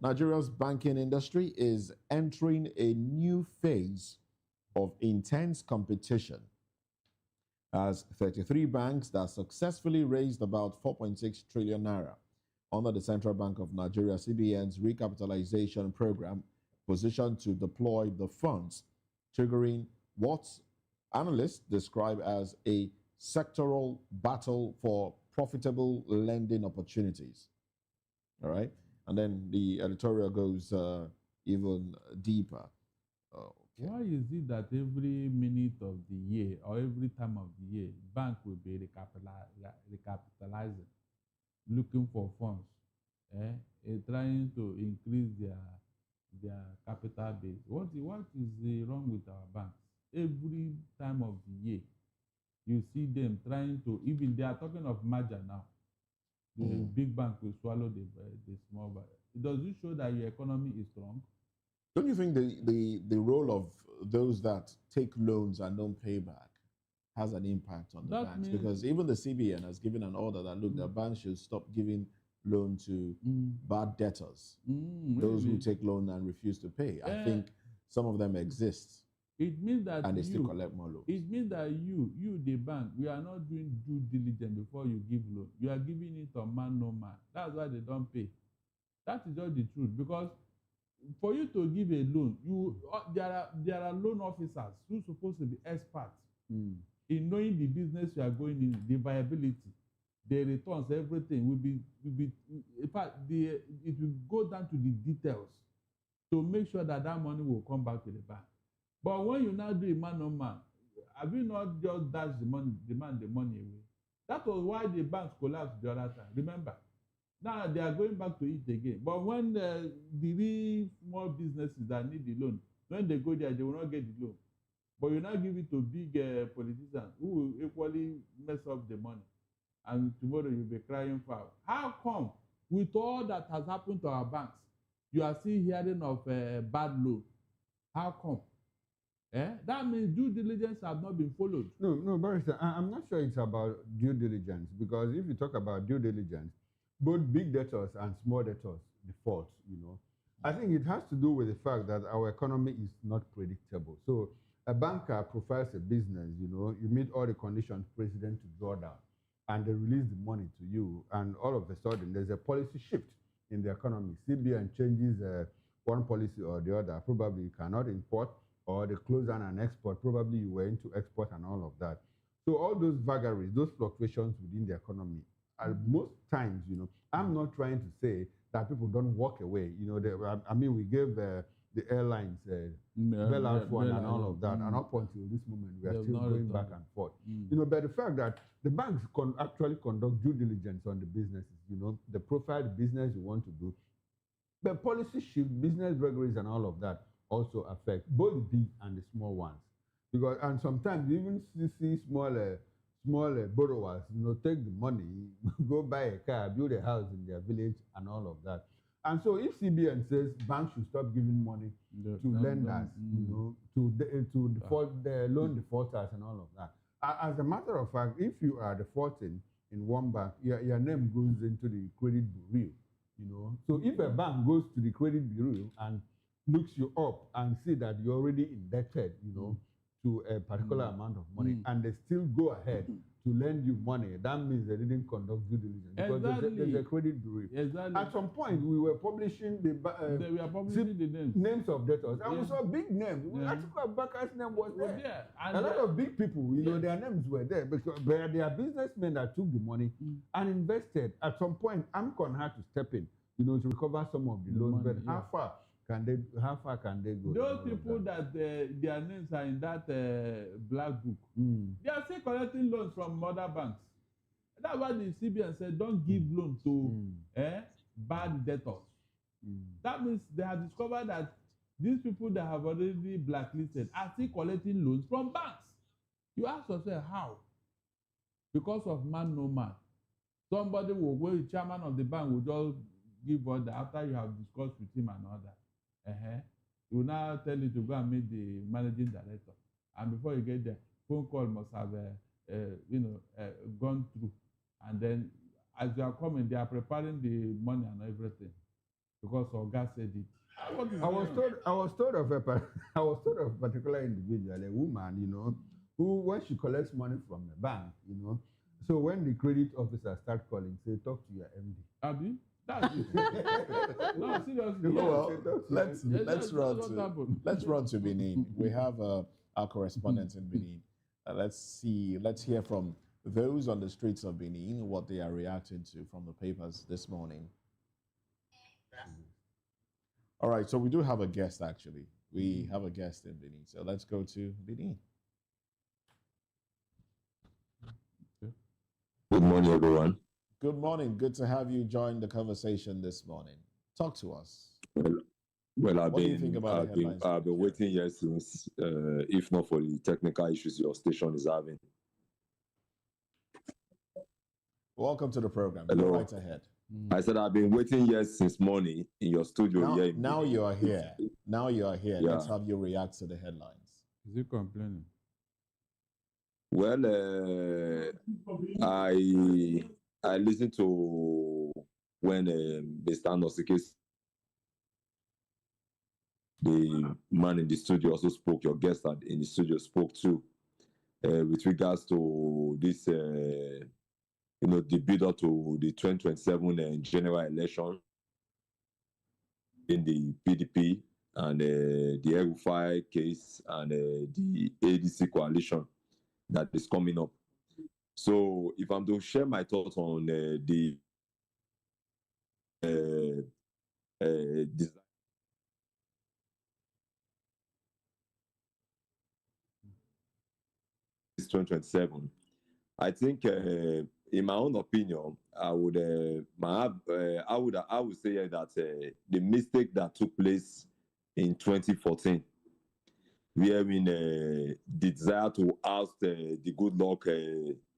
[SPEAKER 1] Nigeria's banking industry is entering a new phase of intense competition as 33 banks that successfully raised about 4.6 trillion naira under the Central Bank of Nigeria, CBN's recapitalization program, positioned to deploy the funds, triggering what analysts describe as a sectoral battle for profitable lending opportunities. All right? And then the editorial goes even deeper.
[SPEAKER 7] Why is it that every minute of the year or every time of the year, bank will be recapitalizing, looking for funds, trying to increase their capital base? What is wrong with our banks? Every time of the year, you see them trying to, even they are talking of merger now. The big bank will swallow the small bank. Does it show that your economy is strong?
[SPEAKER 1] Don't you think the role of those that take loans and don't pay back has an impact on the banks? Because even the CBN has given an order that, look, the banks should stop giving loan to bad debtors, those who take loan and refuse to pay. I think some of them exist.
[SPEAKER 7] It means that
[SPEAKER 1] and they still collect more loans.
[SPEAKER 7] It means that you, the bank, we are not doing due diligence before you give loan. You are giving it on man, no man. That's why they don't pay. That is just the truth. Because for you to give a loan, there are loan officers who are supposed to be experts in knowing the business you are going in, the viability, the returns, everything will be in fact, it will go down to the details to make sure that money will come back to the bank. But when you now do a man on man, have you not just dashed demand the money away? That was why the banks collapsed the other time. Remember? Now they are going back to it again. But when the real small businesses that need the loan, when they go there, they will not get the loan. But you now give it to big politicians who will equally mess up the money. And tomorrow you'll be crying foul. How come, with all that has happened to our banks, you are still hearing of bad loan? How come? That means due diligence has not been followed.
[SPEAKER 4] No, Barrister, I'm not sure it's about due diligence, because if you talk about due diligence, both big debtors and small debtors default, I think it has to do with the fact that our economy is not predictable. So a banker profiles a business, you meet all the conditions precedent to draw down, and they release the money to you, and all of a sudden there's a policy shift in the economy. CBN changes one policy or the other. Probably you cannot import, or they close down an export. Probably you were into export and all of that. So all those vagaries, those fluctuations within the economy, most times, I'm not trying to say that people don't walk away. We gave the airlines bailout fund and all of that, and up until this moment, we are still going back and forth. But the fact that the banks actually conduct due diligence on the businesses, the profile the business you want to do, the policy shift, business vagaries and all of that also affect both the big and the small ones. And sometimes you even see smaller borrowers, take the money, go buy a car, build a house in their village and all of that. And so if CBN says banks should stop giving money to lenders, to default the loan defaulters and all of that. As a matter of fact, if you are defaulting in one bank, your name goes into the credit bureau. So if a bank goes to the credit bureau and looks you up and see that you're already indebted, to a particular amount of money, and they still go ahead to lend you money, that means they didn't conduct due diligence. Because there's a credit bureau.
[SPEAKER 7] Exactly.
[SPEAKER 4] At some point, we were publishing
[SPEAKER 7] they were publishing the
[SPEAKER 4] names of debtors, and we saw big names. Atiku Abubakar's name was there. And a lot of big people, their names were there, because they are businessmen that took the money and invested. At some point, AMCON had to step in, to recover some of the loans. But how far can they go?
[SPEAKER 7] Those people that their names are in that black book, they are still collecting loans from other banks. That's why the CBN said, don't give loans to bad debtors. That means they have discovered that these people that have already blacklisted are still collecting loans from banks. You ask yourself, how? Because of man no man. Somebody will go, the chairman of the bank will just give order after you have discussed with him and all that. He will now tell you to go and meet the managing director. And before you get there, phone call must have gone through. And then as you are coming, they are preparing the money and everything. Because Oga said it.
[SPEAKER 4] I was told of a particular individual, a woman, who, when she collects money from a bank, so when the credit officer starts calling, say, talk to your MD.
[SPEAKER 7] Abi? That's it. No, seriously.
[SPEAKER 1] Well, let's run to Benin. We have our correspondents in Benin. Let's hear from those on the streets of Benin what they are reacting to from the papers this morning. All right, so we do have a guest actually. We have a guest in Benin. So let's go to Benin.
[SPEAKER 9] Good morning, everyone.
[SPEAKER 1] Good morning. Good to have you join the conversation this morning. Talk to us.
[SPEAKER 9] Well, I've been waiting here since, if not for the technical issues your station is having.
[SPEAKER 1] Welcome to the program.
[SPEAKER 9] Hello.
[SPEAKER 1] Go right ahead.
[SPEAKER 9] I said I've been waiting here since morning in your studio here.
[SPEAKER 1] Now you are here. Now you are here.
[SPEAKER 9] Yeah.
[SPEAKER 1] Let's have you react to the headlines.
[SPEAKER 7] Is he complaining?
[SPEAKER 9] Well, I listened to when Mr. Anosike, the man in the studio, also spoke. Your guest in the studio spoke too, with regards to this, the build-up to the 2027 general election in the PDP and the El-Rufai case and the ADC coalition that is coming up. So if I'm to share my thoughts on the design, 2027, I think, in my own opinion, I would say that the mistake that took place in 2014, wherein the desire to oust the good luck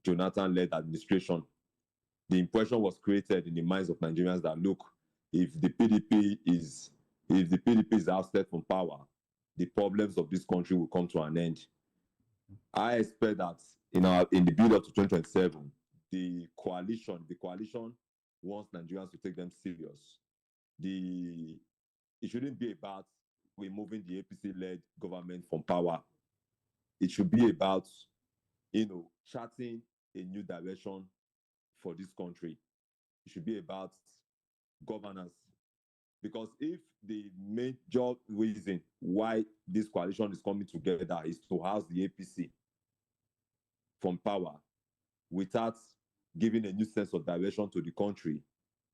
[SPEAKER 9] Jonathan-led administration, the impression was created in the minds of Nigerians that, look, if the PDP is ousted from power, the problems of this country will come to an end. I expect that in the build-up to 2027, the coalition wants Nigerians to take them serious. It shouldn't be about removing the APC-led government from power. It should be about, charting a new direction for this country. It should be about governance. Because if the major reason why this coalition is coming together is to house the APC from power without giving a new sense of direction to the country,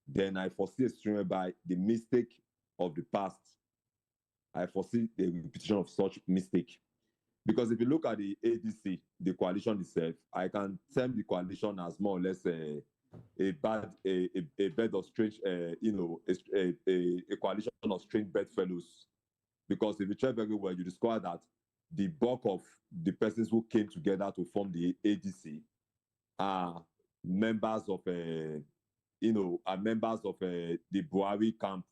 [SPEAKER 9] then I foresee a stream by the mistake of the past. I foresee the repetition of such mistake. Because if you look at the ADC, the coalition itself, I can term the coalition as more or less a bed of strange, a coalition of strange bedfellows. Because if you check very well, you discover that the bulk of the persons who came together to form the ADC are members of the Buhari camp,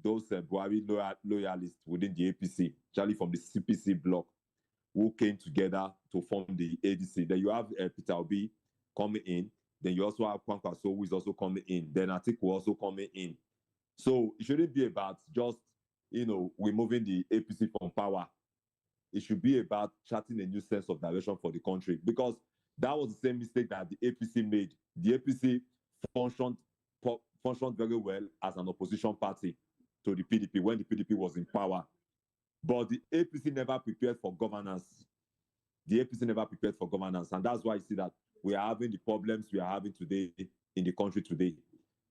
[SPEAKER 9] those Buhari loyalists within the APC, actually from the CPC bloc, who came together to form the ADC. Then you have Peter Obi coming in. Then you also have Kwankwaso, who is also coming in. Then Atiku also coming in. So it shouldn't be about just removing the APC from power. It should be about charting a new sense of direction for the country, because that was the same mistake that the APC made. The APC functioned very well as an opposition party to the PDP when the PDP was in power. But the APC never prepared for governance. The APC never prepared for governance. And that's why you see that we are having the problems we are having today in the country today.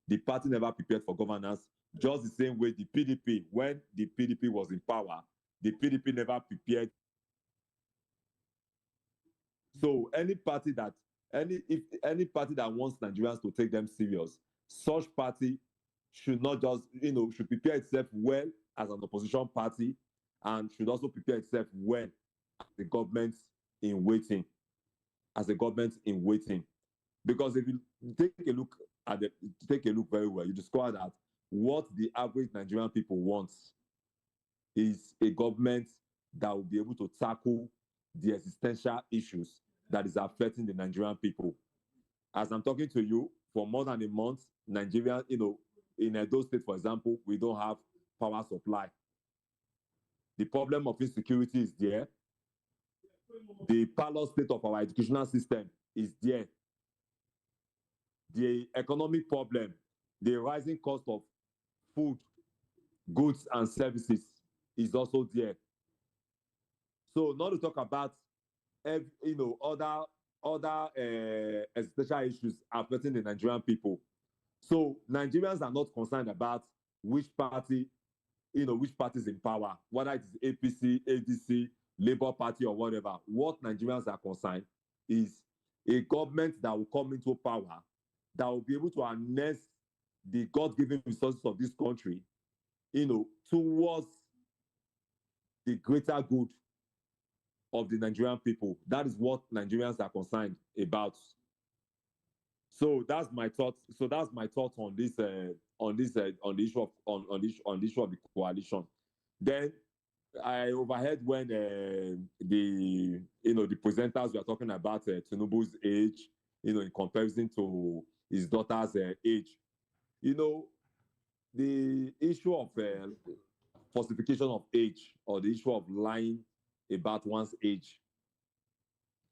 [SPEAKER 9] The party never prepared for governance, just the same way the PDP, when the PDP was in power, the PDP never prepared. So any party that wants Nigerians to take them serious, such party should not just, should prepare itself well as an opposition party, and should also prepare itself well as the government in waiting. Because if you take a look very well, you discover that what the average Nigerian people wants is a government that will be able to tackle the existential issues that is affecting the Nigerian people. As I'm talking to you, for more than a month, Nigeria, in Edo State, for example, we don't have power supply. The problem of insecurity is there. The parlous state of our educational system is there. The economic problem, the rising cost of food, goods, and services is also there. So not to talk about other existential issues affecting the Nigerian people. So Nigerians are not concerned about which party is in power, whether it is APC, ADC, Labour Party, or whatever. What Nigerians are concerned is a government that will come into power, that will be able to harness the God-given resources of this country, towards the greater good of the Nigerian people. That is what Nigerians are concerned about. So that's my thoughts. So that's my thoughts on the issue of the coalition. Then I overheard when the presenters were talking about Tinubu's age, in comparison to his daughter's age. The issue of falsification of age, or the issue of lying about one's age,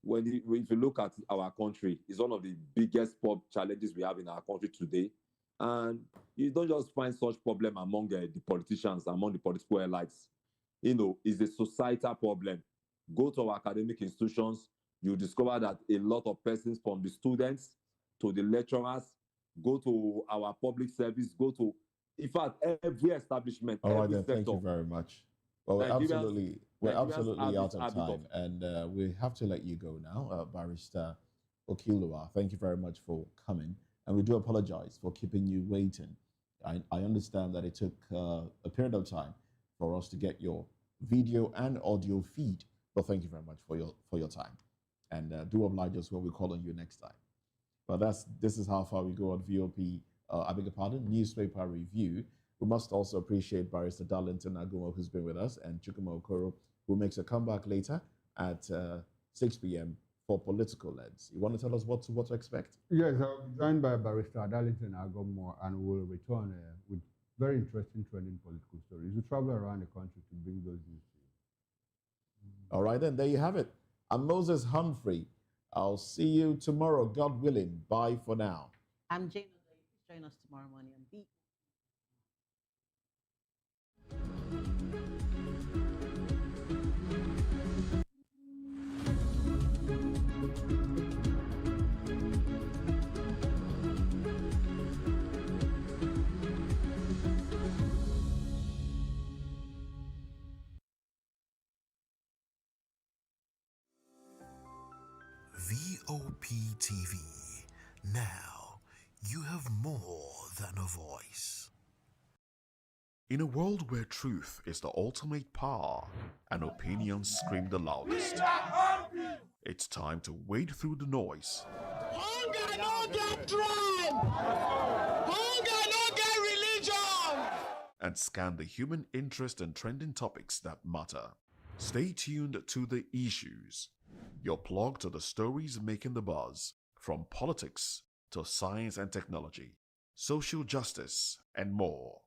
[SPEAKER 9] if you look at our country, is one of the biggest challenges we have in our country today. And you don't just find such problem among the politicians, among the political elites. It's a societal problem. Go to our academic institutions, you discover that a lot of persons, from the students to the lecturers, go to our public service, in fact, every establishment.
[SPEAKER 1] All right,
[SPEAKER 9] every
[SPEAKER 1] then.
[SPEAKER 9] sector.
[SPEAKER 1] Thank you very much. Well, we're absolutely out of time, and we have to let you go now, Barrister Okilua. Thank you very much for coming, and we do apologize for keeping you waiting. I understand that it took a period of time for us to get your video and audio feed, but thank you very much for your time, and do oblige us when we call on you next time. But this is how far we go on VOP. I beg your pardon, newspaper review. We must also appreciate Barrister Darlington Agumo, who's been with us, and Chukwuma Okoro, who makes a comeback later at 6 p.m. for Political Lens. You want to tell us what to expect?
[SPEAKER 4] Yes, I'll be joined by Barrister Darlington Agumo, and we'll return with very interesting trending political stories. We travel around the country to bring those news to you.
[SPEAKER 1] All right, then, there you have it. I'm Moses Humphrey. I'll see you tomorrow, God willing. Bye for now.
[SPEAKER 5] I'm Jane. Join us tomorrow morning on B.
[SPEAKER 18] VOP TV. Now, you have more than a voice. In a world where truth is the ultimate power and opinions scream the loudest, it's time to wade through the noise.
[SPEAKER 10] Hunger no get tribe! Hunger no get religion!
[SPEAKER 17] And scan the human interest and trending topics that matter. Stay tuned to The Issues, your plug to the stories making the buzz, from politics to science and technology, social justice, and more.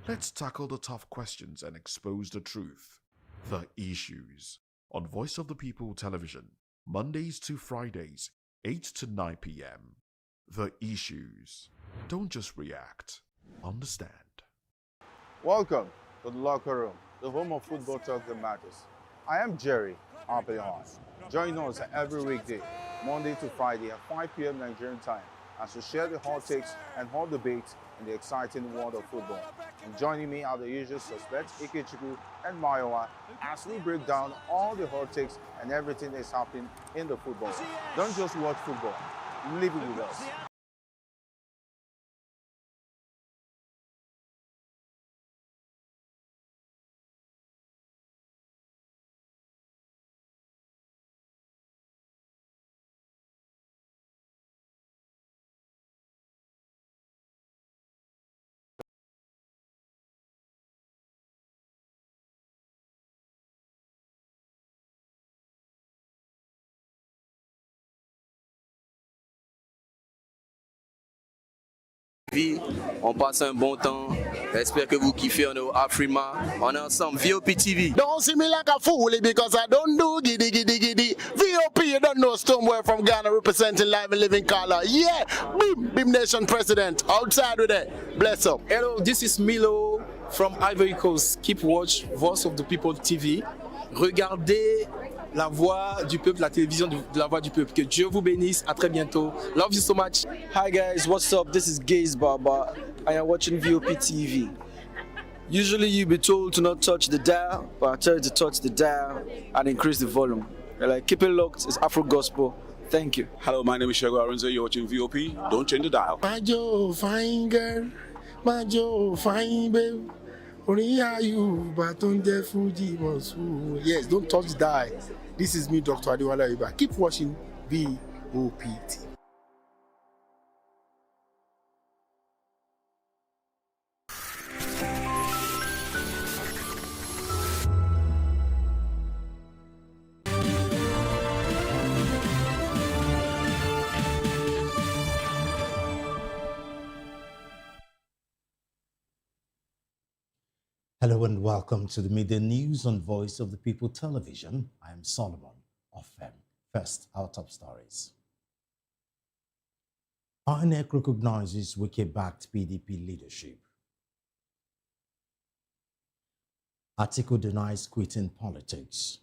[SPEAKER 17] Let's tackle the tough questions and expose the truth. The issues. On Voice of the People Television, Mondays to Fridays, 8 to 9 p.m. The issues. Don't just react. Understand.
[SPEAKER 20] Welcome to the locker room, the home of football talk that matters. I am Jerry Arpillon. Join us every weekday, Monday to Friday at 5 p.m. Nigerian time, as we share the hot takes and hot debates in the exciting world of football. And joining me are the usual suspects, Ikechukwu and Mayowa, as we break down all the hot takes and everything that's happening in the football. Don't just watch football, live it with us.
[SPEAKER 12] On passe un bon temps. J'espère que vous kiffez. On est au Afrima. On est ensemble. VOP TV.
[SPEAKER 13] Don't see me like a fool because I don't do giddy giddy giddy. VOP, you don't know Stoneware from Ghana representing live and living color. Yeah, Beam Nation president. Outside with it. Bless up.
[SPEAKER 14] Hello, this is Milo from Ivory Coast. Keep watch Voice of the People TV. Regardez la voix du peuple, la télévision de la voix du peuple. Que Dieu vous bénisse. À très bientôt. Love you so much.
[SPEAKER 15] Hi guys, what's up? This is Gaze Baba. I am watching VOP TV. Usually you'll be told to not touch the dial, but I tell you to touch the dial and increase the volume. You're like, keep it locked. It's Afro Gospel. Thank you.
[SPEAKER 25] Hello, my name is Shego Arunze. You're watching VOP. Don't change the dial.
[SPEAKER 13] My Joe, fine girl. My Joe, fine babe. Yes, don't touch the dial. This is me, Dr. Adiwala Iba. Keep watching VOP TV.
[SPEAKER 26] Hello and welcome to the Midday News on Voice of the People Television. I am Solomon Ofem. First, our top stories. INEC recognizes Wike-backed PDP leadership. Atiku denies quitting politics.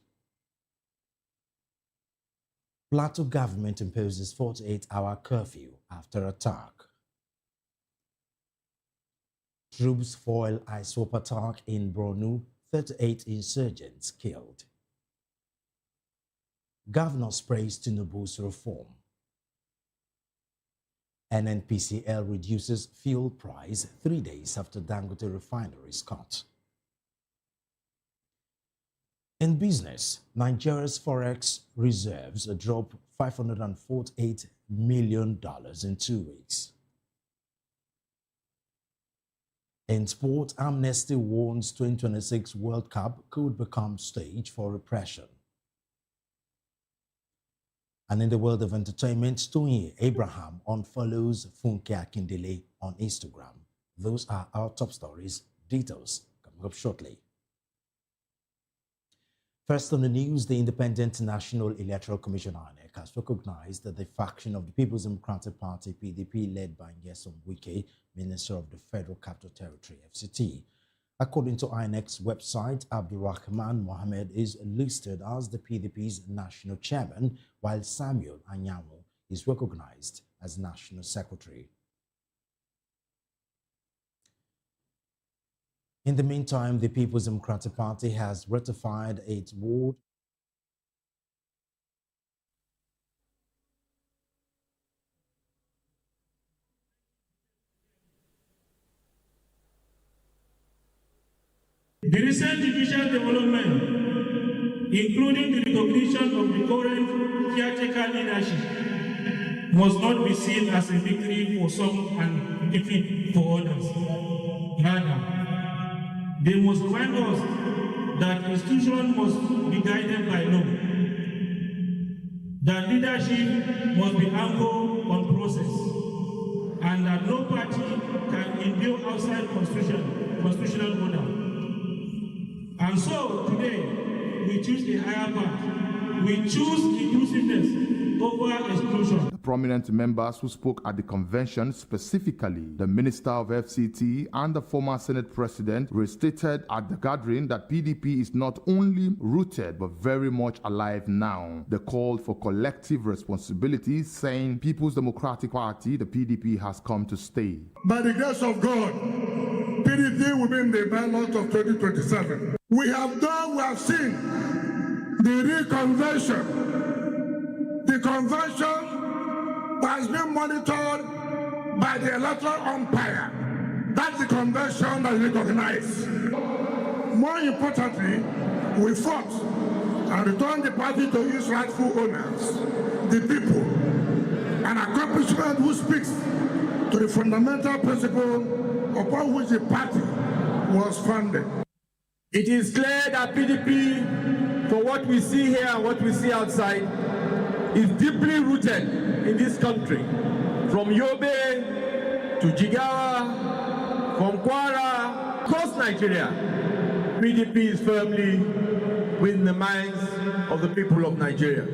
[SPEAKER 26] Plateau government imposes 48-hour curfew after attack. Troops foil ISWAP attack in Borno, 38 insurgents killed. Governors praise Tinubu's reform. NNPCL reduces fuel price 3 days after Dangote refinery's cut. In business, Nigeria's forex reserves drop $548 million in 2 weeks. In sport, Amnesty warns 2026 World Cup could become stage for repression. And in the world of entertainment, Tony Abraham unfollows Funke Akindele on Instagram. Those are our top stories. Details coming up shortly. First on the news, the Independent National Electoral Commission INEC has recognized that the faction of the People's Democratic Party PDP led by Nyesom Wike, Minister of the Federal Capital Territory FCT. According to INEC's website, Abdulrahman Mohammed is listed as the PDP's national chairman, while Samuel Anyanwu is recognized as national secretary. In the meantime, the People's Democratic Party has ratified its ward.
[SPEAKER 10] The recent judicial development, including the recognition of the current caretaker leadership, must not be seen as a victory for some and defeat for others. Rather, they must remind us that institutions must be guided by law, that leadership must be anchored on process, and that no party can imbue outside constitutional order. And so today, we choose a higher path. We choose inclusiveness over exclusion.
[SPEAKER 2] The prominent members who spoke at the convention, specifically the Minister of FCT and the former Senate President, restated at the gathering that PDP is not only rooted but very much alive now. They called for collective responsibility, saying People's Democratic Party, the PDP, has come to stay.
[SPEAKER 10] By the grace of God, PDP will be in the ballot of 2027. We have seen the reconvention. The convention has been monitored by the electoral umpire. That's the convention that is recognized. More importantly, we fought and returned the party to its rightful owners, the people, an accomplishment which speaks to the fundamental principle upon which the party was founded. It is clear that PDP, for what we see here and what we see outside, is deeply rooted in this country. From Yobe to Jigawa, from Kwara, across Nigeria, PDP is firmly within the minds of the people of Nigeria.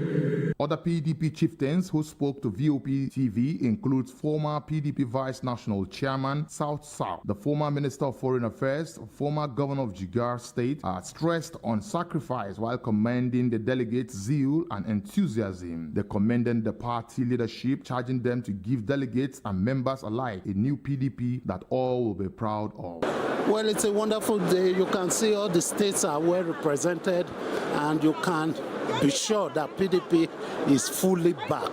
[SPEAKER 2] Other PDP chieftains who spoke to VOP TV includes former PDP Vice National Chairman South, the former Minister of Foreign Affairs, former Governor of Jigar State, stressed on sacrifice while commending the delegates' zeal and enthusiasm. They commended the party leadership, charging them to give delegates and members alike a new PDP that all will be proud of.
[SPEAKER 3] Well, it's a wonderful day. You can see all the states are well represented, and you can be sure that PDP is fully back.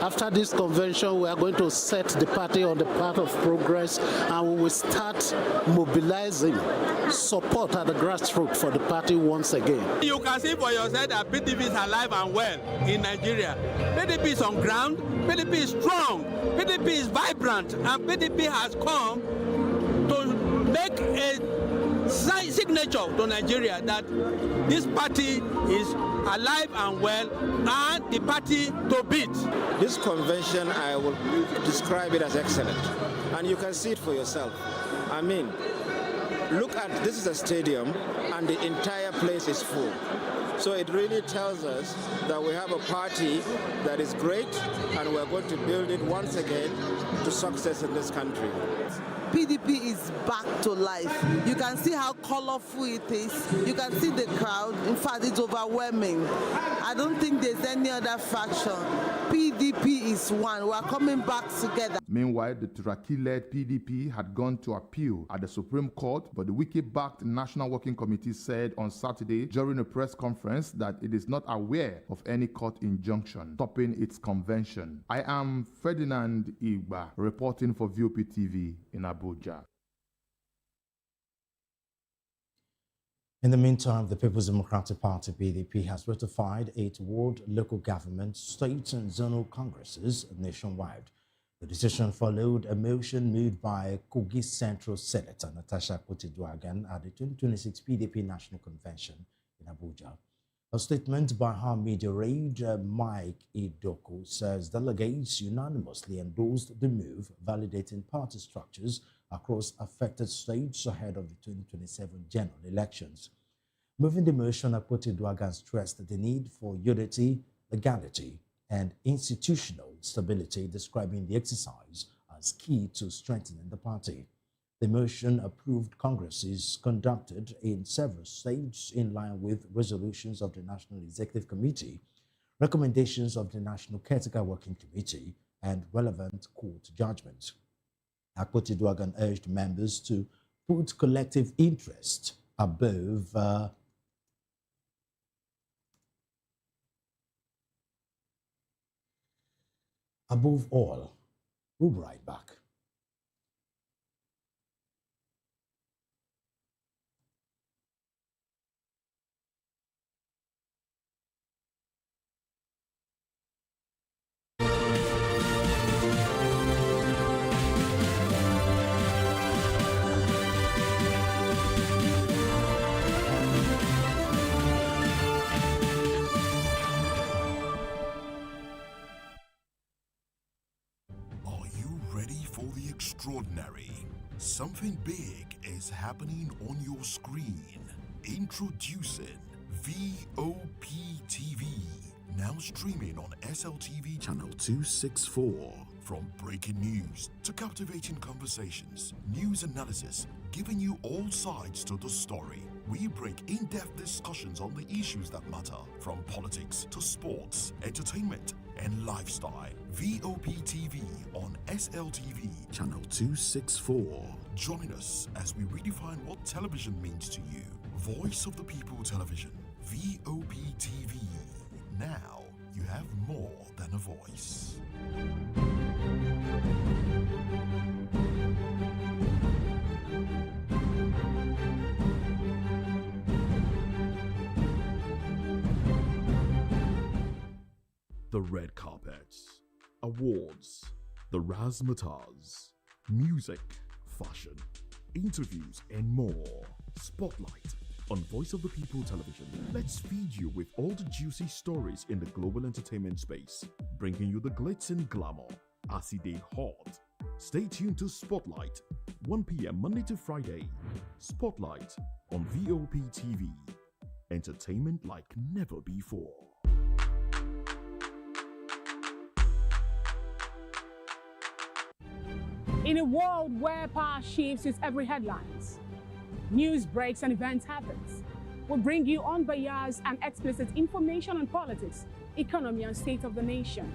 [SPEAKER 3] After this convention, we are going to set the party on the path of progress, and we will start mobilizing support at the grassroots for the party once again.
[SPEAKER 6] You can see for yourself that PDP is alive and well in Nigeria. PDP is on ground, PDP is strong, PDP is vibrant, and PDP has come to make a signature to Nigeria that this party is alive and well and the party to beat.
[SPEAKER 11] This convention, I will describe it as excellent, and you can see it for yourself. I mean, look at, this is a stadium and the entire place is full. So it really tells us that we have a party that is great, and we're going to build it once again to success in this country.
[SPEAKER 16] PDP is back to life. You can see how colorful it is. You can see the crowd. In fact, it's overwhelming. I don't think there's any other faction. PDP is one. We are coming back together.
[SPEAKER 2] Meanwhile, the Turaki-led PDP had gone to appeal at the Supreme Court, but the Wiki-backed National Working Committee said on Saturday during a press conference that it is not aware of any court injunction stopping its convention. I am Ferdinand Igba, reporting for VOP TV in Abuja.
[SPEAKER 26] In the meantime, the People's Democratic Party, PDP, has ratified 8 ward local government, state and zonal congresses nationwide. The decision followed a motion moved by Kogi Central Senator Natasha Akpoti-Duagan at the 2026 PDP National Convention in Abuja. A statement by her media aide, Mike Idoko, says delegates unanimously endorsed the move, validating party structures across affected states ahead of the 2027 general elections. Moving the motion, Akpoti-Duagan stressed the need for unity, legality, and institutional stability, describing the exercise as key to strengthening the party. The motion approved congresses conducted in several states in line with resolutions of the National Executive Committee, recommendations of the National Caretaker Working Committee, and relevant court judgments. Akpoti-Duagan urged members to put collective interest above all. We'll be right back.
[SPEAKER 17] for the extraordinary. Something big is happening on your screen. Introducing VOP TV, now streaming on SLTV channel 264. From breaking news to captivating conversations, news analysis, giving you all sides to the story. We break in-depth discussions on the issues that matter, from politics to sports, entertainment, and lifestyle. VOP TV on SLTV channel 264. Join us as we redefine what television means to you. Voice of the People Television, VOP TV. Now you have more than a voice. The red carpets, awards, the razzmatazz, music, fashion, interviews, and more. Spotlight on Voice of the People Television. Let's feed you with all the juicy stories in the global entertainment space, bringing you the glitz and glamour as it is hot. Stay tuned to Spotlight, 1 p.m. Monday to Friday. Spotlight on VOP TV. Entertainment like never before.
[SPEAKER 8] In a world where power shifts with every headlines, news breaks and events happens, we bring you unbiased and explicit information on politics, economy, and state of the nation.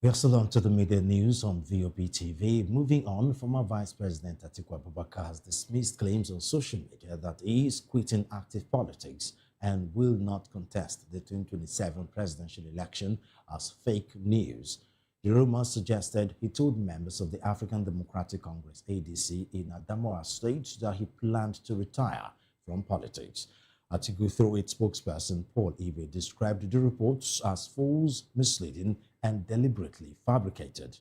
[SPEAKER 26] We are still on to the media news on VOP TV. Moving on, former Vice President Atiku Abubakar has dismissed claims on social media that he is quitting active politics and will not contest the 2027 presidential election as fake news. The rumors suggested he told members of the African Democratic Congress (ADC) in Adamawa State that he planned to retire from politics. Atiku, through its spokesperson Paul Ibe, described the reports as false, misleading, and deliberately fabricated.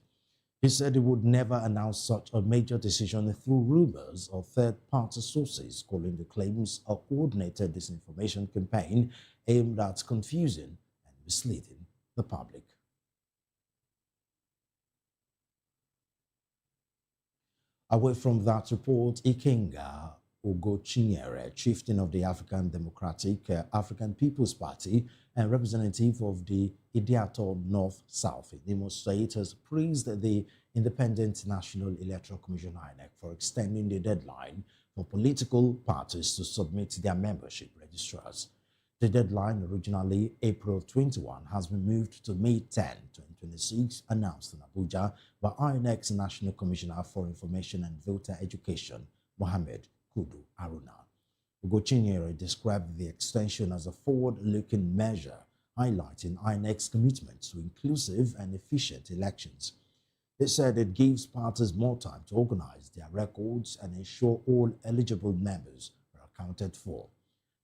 [SPEAKER 26] He said he would never announce such a major decision through rumors or third-party sources, calling the claims a coordinated disinformation campaign aimed at confusing and misleading the public. Away from that report, Ikenga Ogochinyere, chieftain of the African African People's Party and representative of the Idiato North-South in Imo State, has praised the Independent National Electoral Commission (INEC) for extending the deadline for political parties to submit their membership registers. The deadline, originally April 21, has been moved to May 10, 2026, announced in Abuja by INEC's National Commissioner for Information and Voter Education, Mohammed Kudu Aruna. Ugochinyere described the extension as a forward-looking measure, highlighting INEC's commitment to inclusive and efficient elections. They said it gives parties more time to organize their records and ensure all eligible members are accounted for.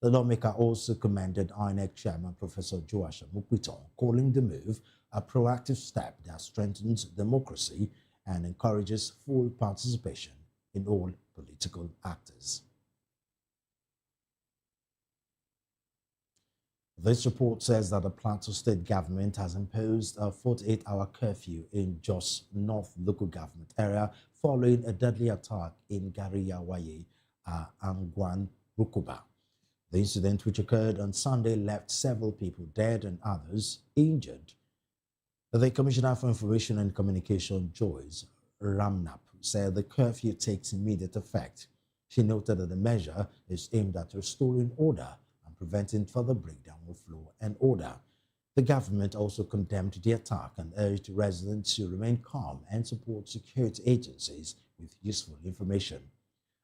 [SPEAKER 26] The lawmaker also commended INEC Chairman Professor Joash Mukwiton, calling the move a proactive step that strengthens democracy and encourages full participation in all political actors. This report says that the Plateau State government has imposed a 48-hour curfew in Jos North local government area following a deadly attack in Gariyawaye, Angwan, Rukuba. The incident, which occurred on Sunday, left several people dead and others injured. The Commissioner for Information and Communication, Joyce Ramnap, said the curfew takes immediate effect. She noted that the measure is aimed at restoring order and preventing further breakdown of law and order. The government also condemned the attack and urged residents to remain calm and support security agencies with useful information.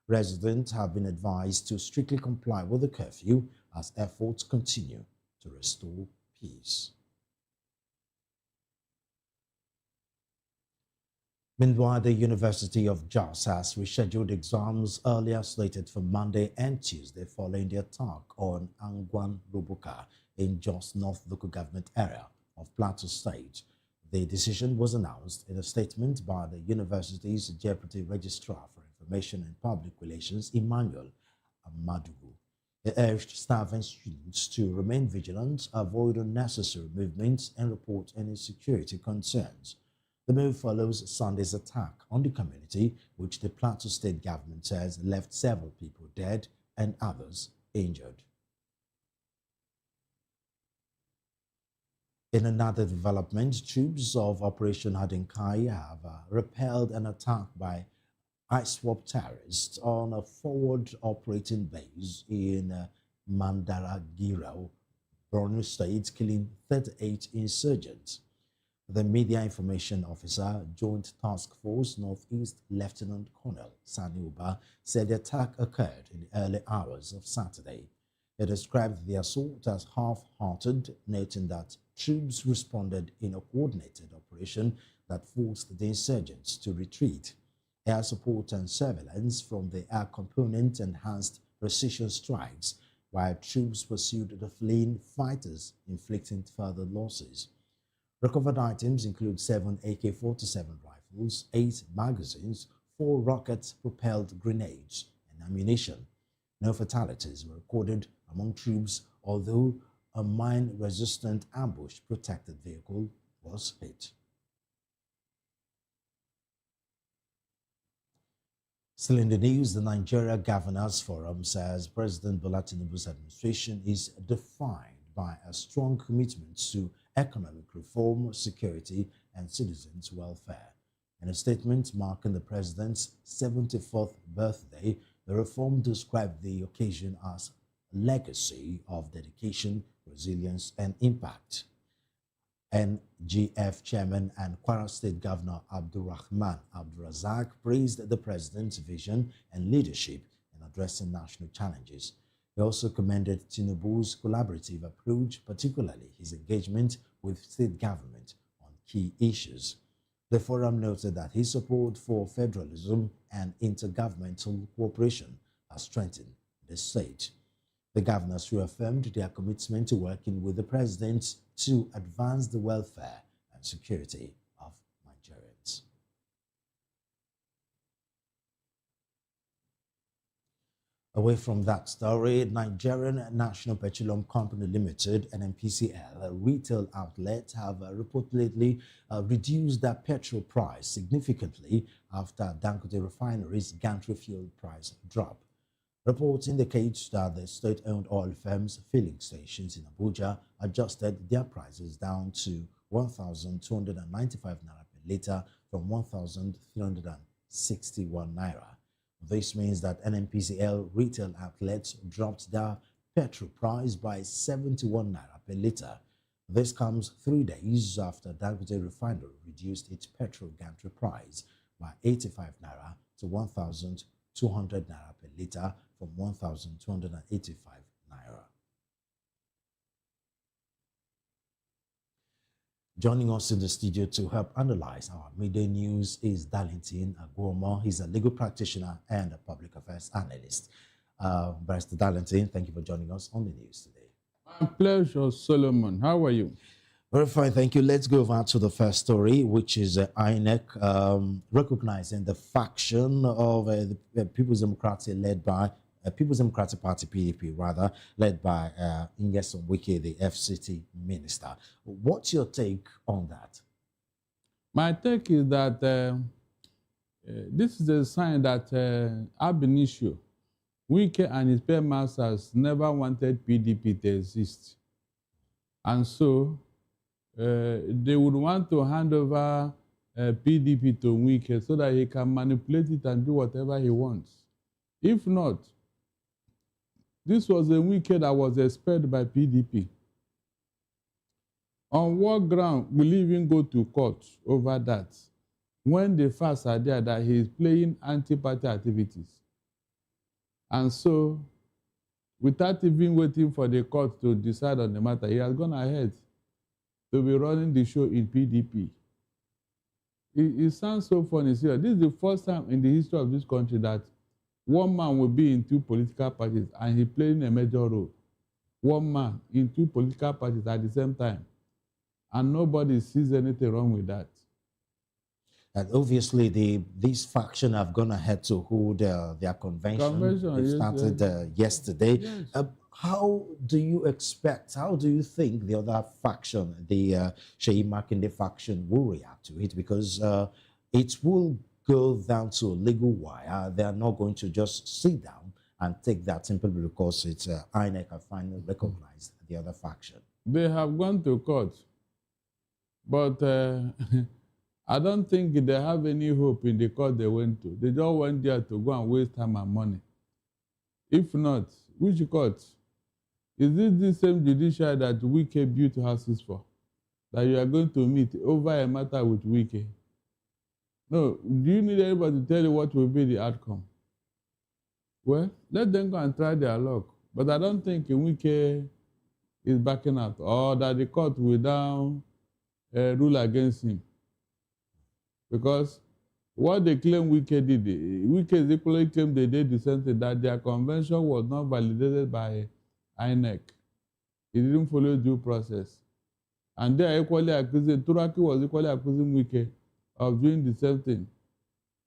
[SPEAKER 26] Residents have been advised to strictly comply with the curfew as efforts continue to restore peace. Meanwhile, the University of Jos has rescheduled exams earlier slated for Monday and Tuesday following the attack on Angwan Rubuka in Jos North local government area of Plateau State. The decision was announced in a statement by the university's Deputy Registrar for Information and Public Relations, Emmanuel Amadugu. They urged staff and students to remain vigilant, avoid unnecessary movements, and report any security concerns. The move follows Sunday's attack on the community, which the Plateau State government says left several people dead and others injured. In another development, troops of Operation Hadinkai have repelled an attack by ISWAP terrorists on a forward operating base in Mandaragiro, Borno State, killing 38 insurgents. The Media Information Officer, Joint Task Force Northeast Lieutenant Colonel Sani Uba, said the attack occurred in the early hours of Saturday. He described the assault as half-hearted, noting that troops responded in a coordinated operation that forced the insurgents to retreat. Air support and surveillance from the air component enhanced precision strikes, while troops pursued the fleeing fighters, inflicting further losses. Recovered items include 7 AK-47 rifles, 8 magazines, 4 rocket-propelled grenades, and ammunition. No fatalities were recorded among troops, although a mine-resistant ambush-protected vehicle was hit. Still in the news, the Nigeria Governors Forum says President Bola Tinubu's administration is defined by a strong commitment to economic reform, security, and citizens' welfare. In a statement marking the president's 74th birthday, the reform described the occasion as a legacy of dedication, resilience, and impact. NGF Chairman and Kwara State Governor Abdulrahman Abdulrazak praised the president's vision and leadership in addressing national challenges. He also commended Tinubu's collaborative approach, particularly his engagement with state government on key issues. The forum noted that his support for federalism and intergovernmental cooperation has strengthened the state. The governors reaffirmed their commitment to working with the president to advance the welfare and security of Nigerians. Away from that story, Nigerian National Petroleum Company Limited, NNPCL, retail outlets have reportedly reduced their petrol price significantly after Dangote Refinery's gantry fuel price drop. Reports indicate that the state-owned oil firms' filling stations in Abuja adjusted their prices down to 1,295 naira per litre from 1,361 naira. This means that NNPCL retail outlets dropped their petrol price by 71 naira per litre. This comes 3 days after Dangote Refinery reduced its petrol gantry price by 85 naira to 1,200 naira per litre from 1,285 naira. Joining us in the studio to help analyze our midday news is Darlington Agwomo. He's a legal practitioner and a public affairs analyst. Barrister Darlington, thank you for joining us on the news today.
[SPEAKER 7] My pleasure, Solomon. How are you?
[SPEAKER 26] Very fine, thank you. Let's go over to the first story, which is INEC recognizing the faction of the People's Democratic People's Democratic Party, PDP, rather, led by Nyesom Wike, the FCT minister. What's your take on that?
[SPEAKER 7] My take is that this is a sign that ab initio, Wike and his paymasters never wanted PDP to exist. And so they would want to hand over PDP to Wike so that he can manipulate it and do whatever he wants. If not, this was a Wike that was expelled by PDP. On what ground will he even go to court over that when the facts are there that he is playing anti-party activities? And so, without even waiting for the court to decide on the matter, he has gone ahead to be running the show in PDP. It sounds so funny. This is the first time in the history of this country that one man will be in 2 political parties and he's playing a major role. One man in 2 political parties at the same time. And nobody sees anything wrong with that.
[SPEAKER 26] And obviously, these factions have gone ahead to hold their convention. They started yesterday.
[SPEAKER 7] Yes.
[SPEAKER 26] How do you think the other faction, the Sheyi Makinde faction, will react to it? Because it will go down to a legal wire. They are not going to just sit down and take that simply because it's INEC have finally recognized the other faction.
[SPEAKER 7] They have gone to court, but I don't think they have any hope in the court they went to. They just went there to go and waste time and money. If not, which court? Is this the same judiciary that Wike built houses for? That you are going to meet over a matter with Wike? No, do you need anybody to tell you what will be the outcome? Well, let them go and try their luck. But I don't think Wike is backing out or that the court will now rule against him. Because what they claim Wike did, Wike equally claimed they did the same thing, that their convention was not validated by INEC. It didn't follow due process. And they are equally accusing, Turaki was equally accusing Wike of doing the same thing.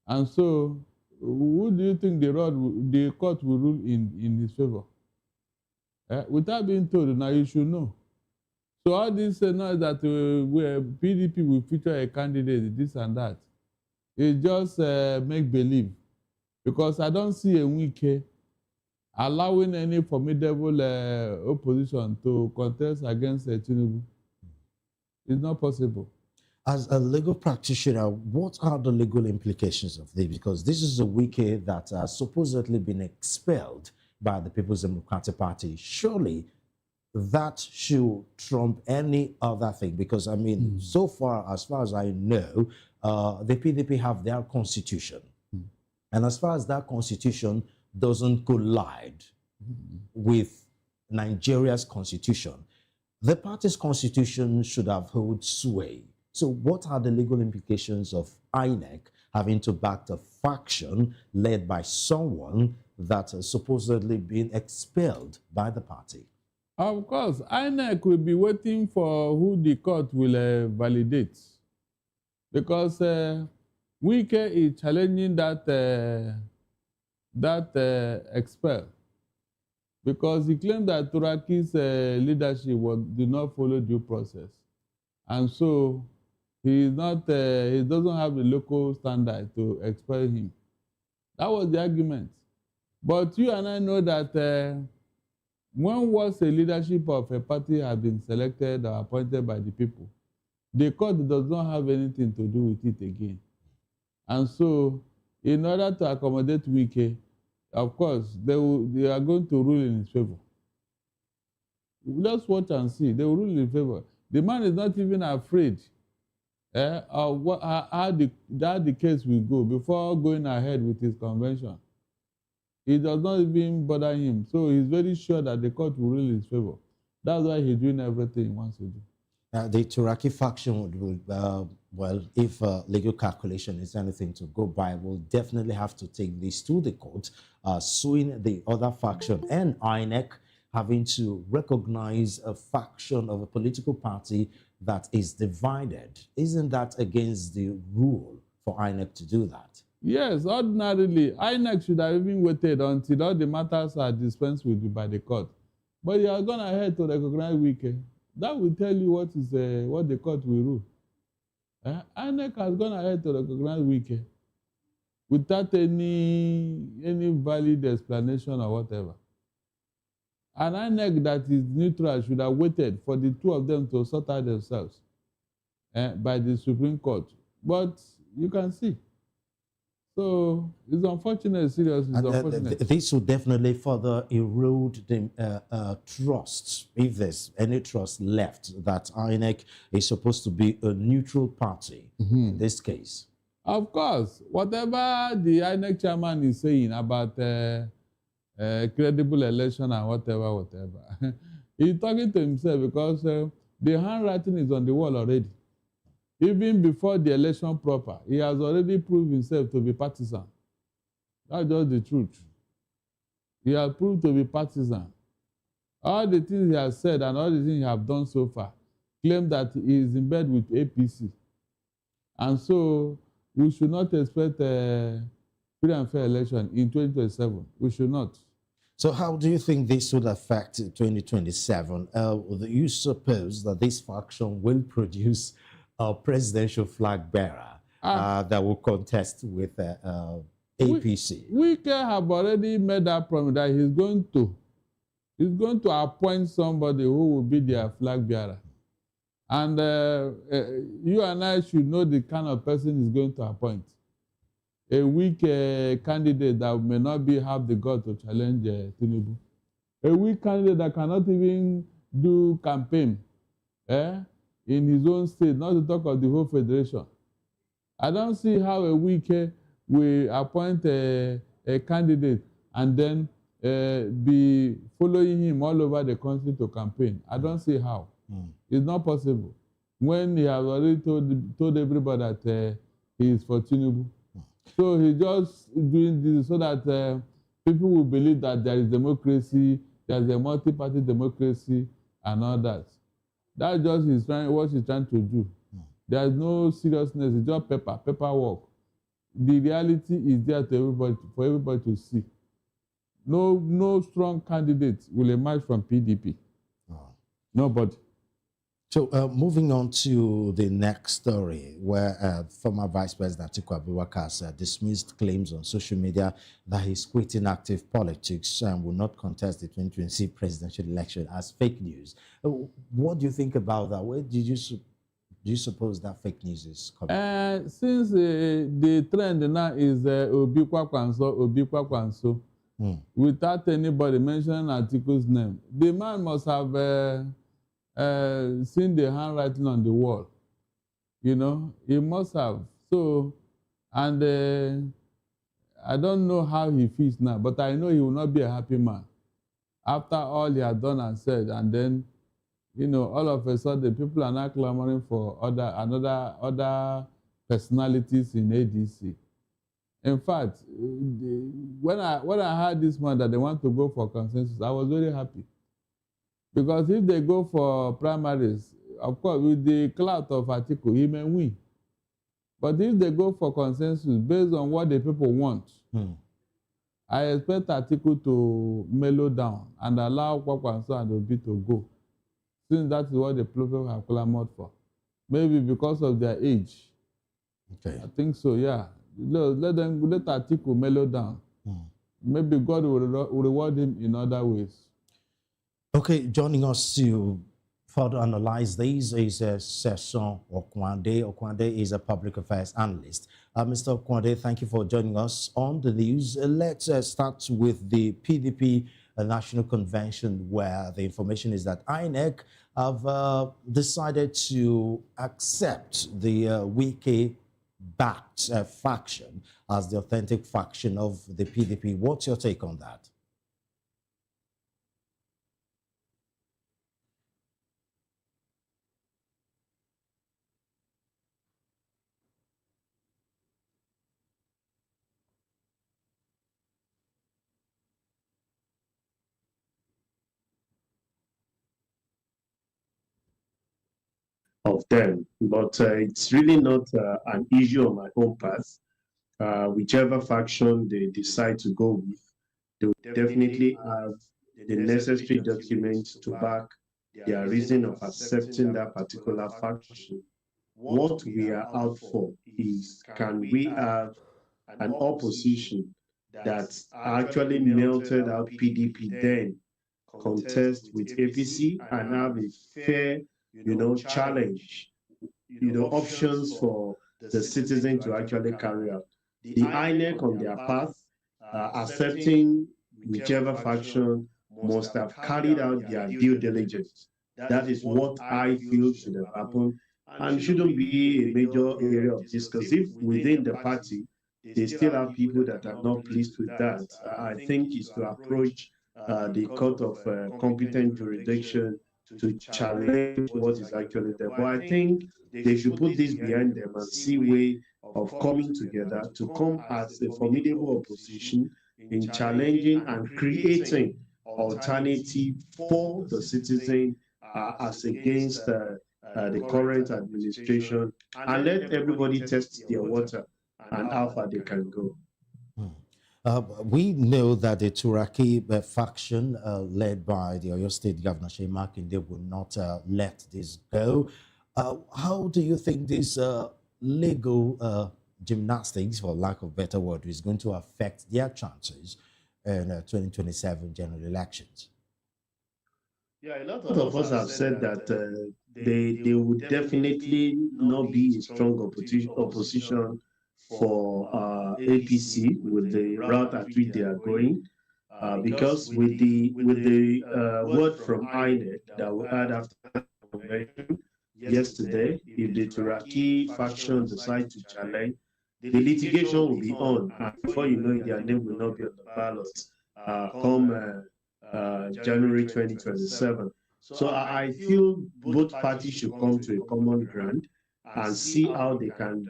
[SPEAKER 7] And so, who do you think the court will rule in his favor? Without being told, now you should know. So all this noise that PDP will feature a candidate, this and that, it just make believe. Because I don't see a Wike allowing any formidable opposition to contest against Tinubu. It's not possible.
[SPEAKER 26] As a legal practitioner, what are the legal implications of this? Because this is a Wike that has supposedly been expelled by the People's Democratic Party. Surely that should trump any other thing. Because, I mean, so far as I know, the PDP have their constitution. And as far as that constitution doesn't collide with Nigeria's constitution, the party's constitution should have held sway. So what are the legal implications of INEC having to back a faction led by someone that has supposedly been expelled by the party?
[SPEAKER 7] Of course, INEC will be waiting for who the court will validate. Because Wike is challenging that expel. Because he claimed that Turaki's leadership did not follow due process. And so he doesn't have the local standard to expel him. That was the argument. But you and I know that when once a leadership of a party has been selected or appointed by the people, the court does not have anything to do with it again. And so, in order to accommodate Wike, of course, they are going to rule in his favor. Let's watch and see. They will rule in his favor. The man is not even afraid of how the case will go before going ahead with his convention. It does not even bother him. So he's very sure that the court will rule in his favor. That's why he's doing everything he wants to do.
[SPEAKER 26] The Turaki faction would, well, if legal calculation is anything to go by, will definitely have to take this to the court, suing the other faction and INEC having to recognize a faction of a political party that is divided. Isn't that against the rule for INEC to do that?
[SPEAKER 7] Yes, ordinarily, INEC should have even waited until all the matters are dispensed with by the court. But you are gone ahead to recognize Wike. That will tell you what the court will rule. INEC has gone ahead to recognize Wike without any valid explanation or whatever. An INEC that is neutral should have waited for the two of them to sort out themselves by the Supreme Court. But you can see. So it's unfortunate, serious. It's unfortunate.
[SPEAKER 26] This will definitely further erode the trust, if there's any trust left, that INEC is supposed to be a neutral party in this case.
[SPEAKER 7] Of course, whatever the INEC chairman is saying about credible election and whatever, he's talking to himself because the handwriting is on the wall already. Even before the election proper, he has already proved himself to be partisan. That's just the truth. He has proved to be partisan. All the things he has said and all the things he has done so far claimed that he is in bed with APC. And so we should not expect a free and fair election in 2027. We should not.
[SPEAKER 26] So how do you think this would affect 2027? Do you suppose that this faction will produce a presidential flag bearer that will contest with APC?
[SPEAKER 7] Wike have already made that promise that he's going to appoint somebody who will be their flag bearer. And you and I should know the kind of person he's going to appoint. A weak candidate that may not have the guts to challenge Tinubu. A weak candidate that cannot even do campaign in his own state, not to talk of the whole federation. I don't see how a weak will appoint a candidate and then be following him all over the country to campaign. I don't see how. It's not possible. When he has already told everybody that he is for Tinubu. So he's just doing this so that people will believe that there is democracy, there's a multi-party democracy and all that. That's just what he's trying to do. There's no seriousness, it's just paperwork. The reality is there to for everybody to see. No strong candidate will emerge from PDP. Nobody.
[SPEAKER 26] So moving on to the next story, where former Vice President Atiku Abubakar has dismissed claims on social media that he's quitting active politics and will not contest the 2020 presidential election as fake news. What do you think about that? Where do you suppose that fake news is coming?
[SPEAKER 7] Since the trend now is Obi Kwakwanso, without anybody mentioning Atiku's name, the man must have seen the handwriting on the wall. You know, he must have. So, and I don't know how he feels now, but I know he will not be a happy man after all he had done and said. And then, you know, all of a sudden, people are now clamoring for other personalities in ADC. In fact, when I heard this one that they want to go for consensus, I was very happy. Because if they go for primaries, of course, with the clout of Atiku, he may win. But if they go for consensus based on what the people want, I expect Atiku to mellow down and allow Kwakwanso and Obi to go, since that is what the people have clamored for. Maybe because of their age.
[SPEAKER 26] Okay.
[SPEAKER 7] I think so, yeah. Let Atiku mellow down. Maybe God will reward him in other ways.
[SPEAKER 26] Okay, joining us to further analyze these is Sesson Okwande. Okwande is a public affairs analyst. Mr. Okwande, thank you for joining us on the news. Let's start with the PDP National Convention, where the information is that INEC have decided to accept the Wike-backed faction as the authentic faction of the PDP. What's your take on that?
[SPEAKER 9] Of them, but it's really not an issue on my own path. Whichever faction they decide to go with, they will definitely have the necessary documents to back their reason of accepting that particular faction. What we are out for is, can we have an opposition that actually melted out PDP, then contest with APC and have a fair, challenge, options for the citizen to actually carry out. The INEC on their path, accepting whichever faction, must have carried out their due diligence. That is what I feel should have happened and shouldn't be a major area of discourse. If within the party, they still have people that are not pleased with that, I think is to approach the court of competent jurisdiction to challenge what is actually there. But I think they should put this behind them and see a way of coming together to come as a formidable opposition in challenging and creating alternative for the citizen as against the current administration, and let everybody test their water and how far they can go.
[SPEAKER 26] We know that the Turaki faction led by the Oyo State Governor Shey Makinde will not let this go. How do you think this legal gymnastics, for lack of better word, is going to affect their chances in 2027 general elections?
[SPEAKER 9] Yeah, a lot of us have said that they would definitely not be a strong opposition for APC with the route at which they are going, because with the word from INEC that we had after the convention yesterday, if the Turaki faction decide to challenge, the litigation will be on, and before you know it, their name will not be on the ballot come January 2027. So I feel both parties should come to a common ground and see how they can,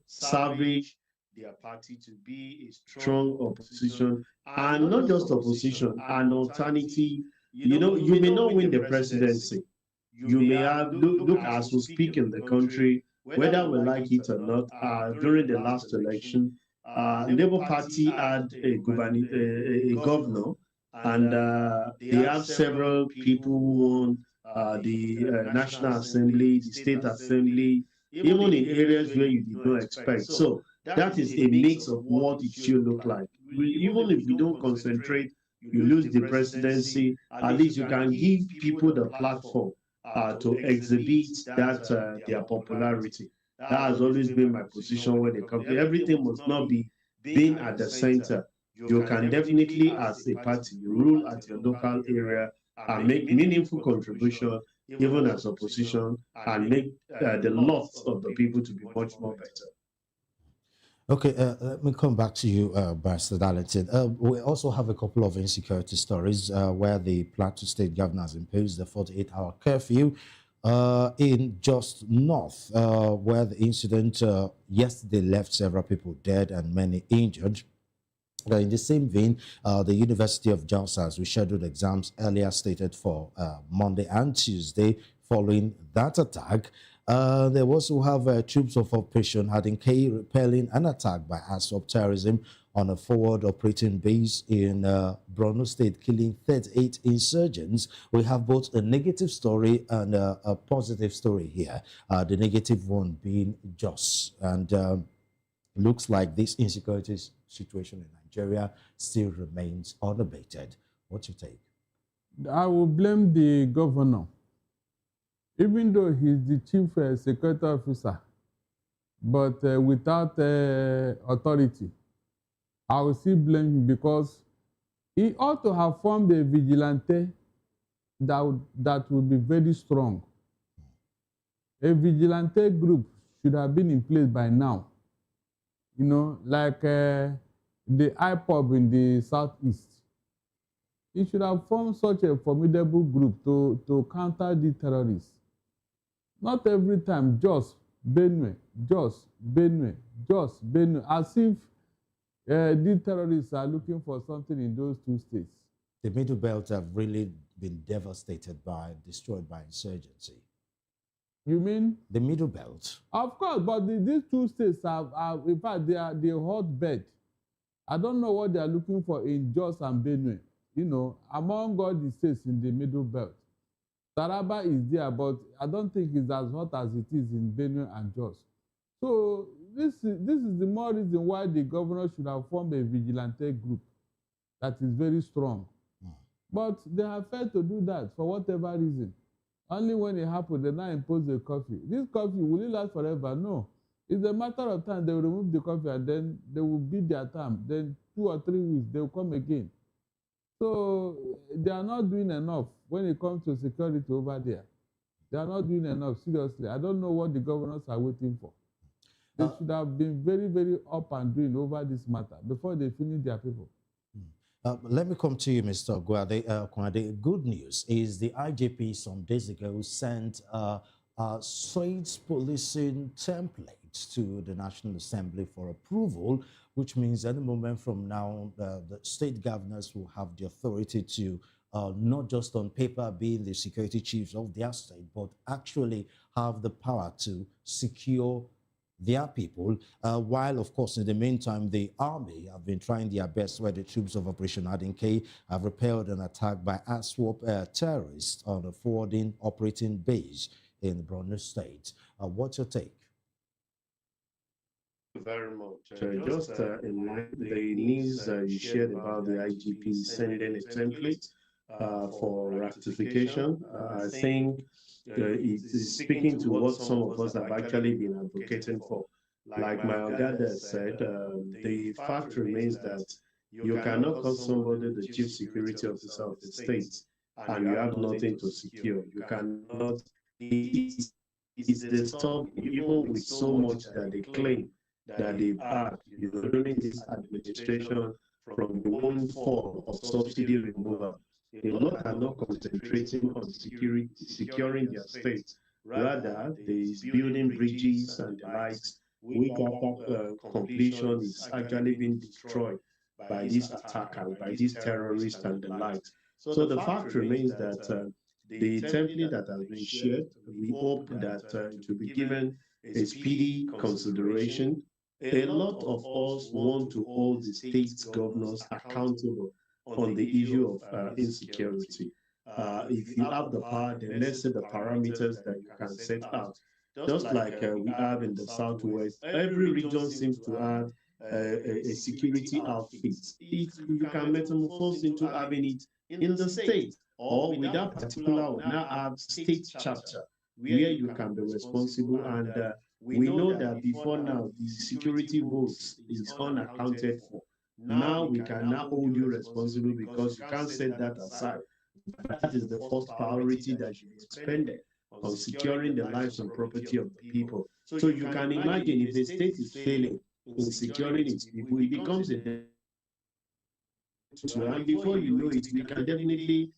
[SPEAKER 9] salvage their party to be a strong opposition, and not just opposition, an alternative. You may not win the presidency. You may have, look, as we speak in the country, whether we like it or not, during the last election, Labour Party had a governor, and they have several people who won the National Assembly, the State Assembly, even in areas where you did not expect. So that is a mix of what it should look like. Even if we don't concentrate, you lose the presidency, at least you can give people the platform to exhibit that their popularity. That has always been my position when it comes to everything must not be being at the center. You can definitely, as a party, rule at your local area and make meaningful contribution, even as opposition, and make the lots of the people to be much more better.
[SPEAKER 26] Okay, let me come back to you, Barrister Darlington. We also have a couple of insecurity stories where the Plateau State Governor has imposed a 48-hour curfew in just north, where the incident yesterday left several people dead and many injured. In the same vein, the University of Jos has rescheduled exams earlier stated for Monday and Tuesday following that attack. They also have troops of operation Hadinke repelling an attack by ASOP terrorism on a forward operating base in Borno State, killing 38 insurgents. We have both a negative story and a positive story here. The negative one being Jos, and looks like this insecurity situation in Nigeria still remains unabated. What's your take?
[SPEAKER 7] I will blame the governor. Even though he's the chief security officer, but without authority, I will still blame him because he ought to have formed a vigilante that would be very strong. A vigilante group should have been in place by now. You know, like the IPOB in the southeast. He should have formed such a formidable group to counter the terrorists. Not every time, Jos, Benue, Jos, Benue, Jos, Benue, as if the terrorists are looking for something in those two states.
[SPEAKER 26] The Middle Belt have really been devastated destroyed by insurgency.
[SPEAKER 7] You mean?
[SPEAKER 26] The Middle Belt.
[SPEAKER 7] Of course, but these two states are, in fact, they are the hotbed. I don't know what they are looking for in Jos and Benue. You know, among all the states in the Middle Belt, Taraba is there, but I don't think it's as hot as it is in Benue and Jos. So this is the more reason why the governor should have formed a vigilante group that is very strong. But they have failed to do that for whatever reason. Only when it happened, they now impose a curfew. This curfew, will it last forever? No. It's a matter of time. They will remove the curfew and then they will beat their time. Then 2 or 3 weeks, they will come again. So they are not doing enough when it comes to security over there. They are not doing enough, seriously. I don't know what the governors are waiting for. They should have been very, very up and doing over this matter before they finish their people.
[SPEAKER 26] Let me come to you, Mr. Kwade. Good news is the IJP some days ago sent a Straits policing template to the National Assembly for approval, which means any moment from now, the state governors will have the authority to not just on paper being the security chiefs of their state, but actually have the power to secure their people, while, of course, in the meantime, the army have been trying their best, where the troops of Operation Adinke have repelled an attack by ASWAP terrorists on a forwarding operating base in Borno State. What's your take?
[SPEAKER 9] Very much. Just in line, the news you shared about the IGP sending a template for ratification, I think it is speaking to what some of us have actually been advocating for. Like my Ogada said, the fact remains that you cannot call somebody the chief security officer of the state and you have nothing to secure. You cannot. It's disturbing, even with so much that they claim that they've had, during this administration from the one fall of subsidy removal. A lot are not concentrating on securing their state. Rather, there is building bridges and the likes, which after completion is actually being destroyed by these attackers, by these terrorists and the likes. So the fact remains that the template that has been shared, we hope that it will be given a speedy consideration. A lot of us want to hold the state governors accountable on the issue of insecurity. If you have the power, then let's say the parameters that you can set out. Just like we have in the Southwest, every region seems to have a security outfit. If you can metamorphose into having it in the state, or with that particular one, now have state chapter where you can be responsible. And we know that before now, the security votes is unaccounted for. Now we can now hold you responsible because you can't set that aside. That is the first priority that should be expended on securing the lives and property of the people. So you can imagine if the state is failing in securing its people, it becomes a and before you know it, we can definitely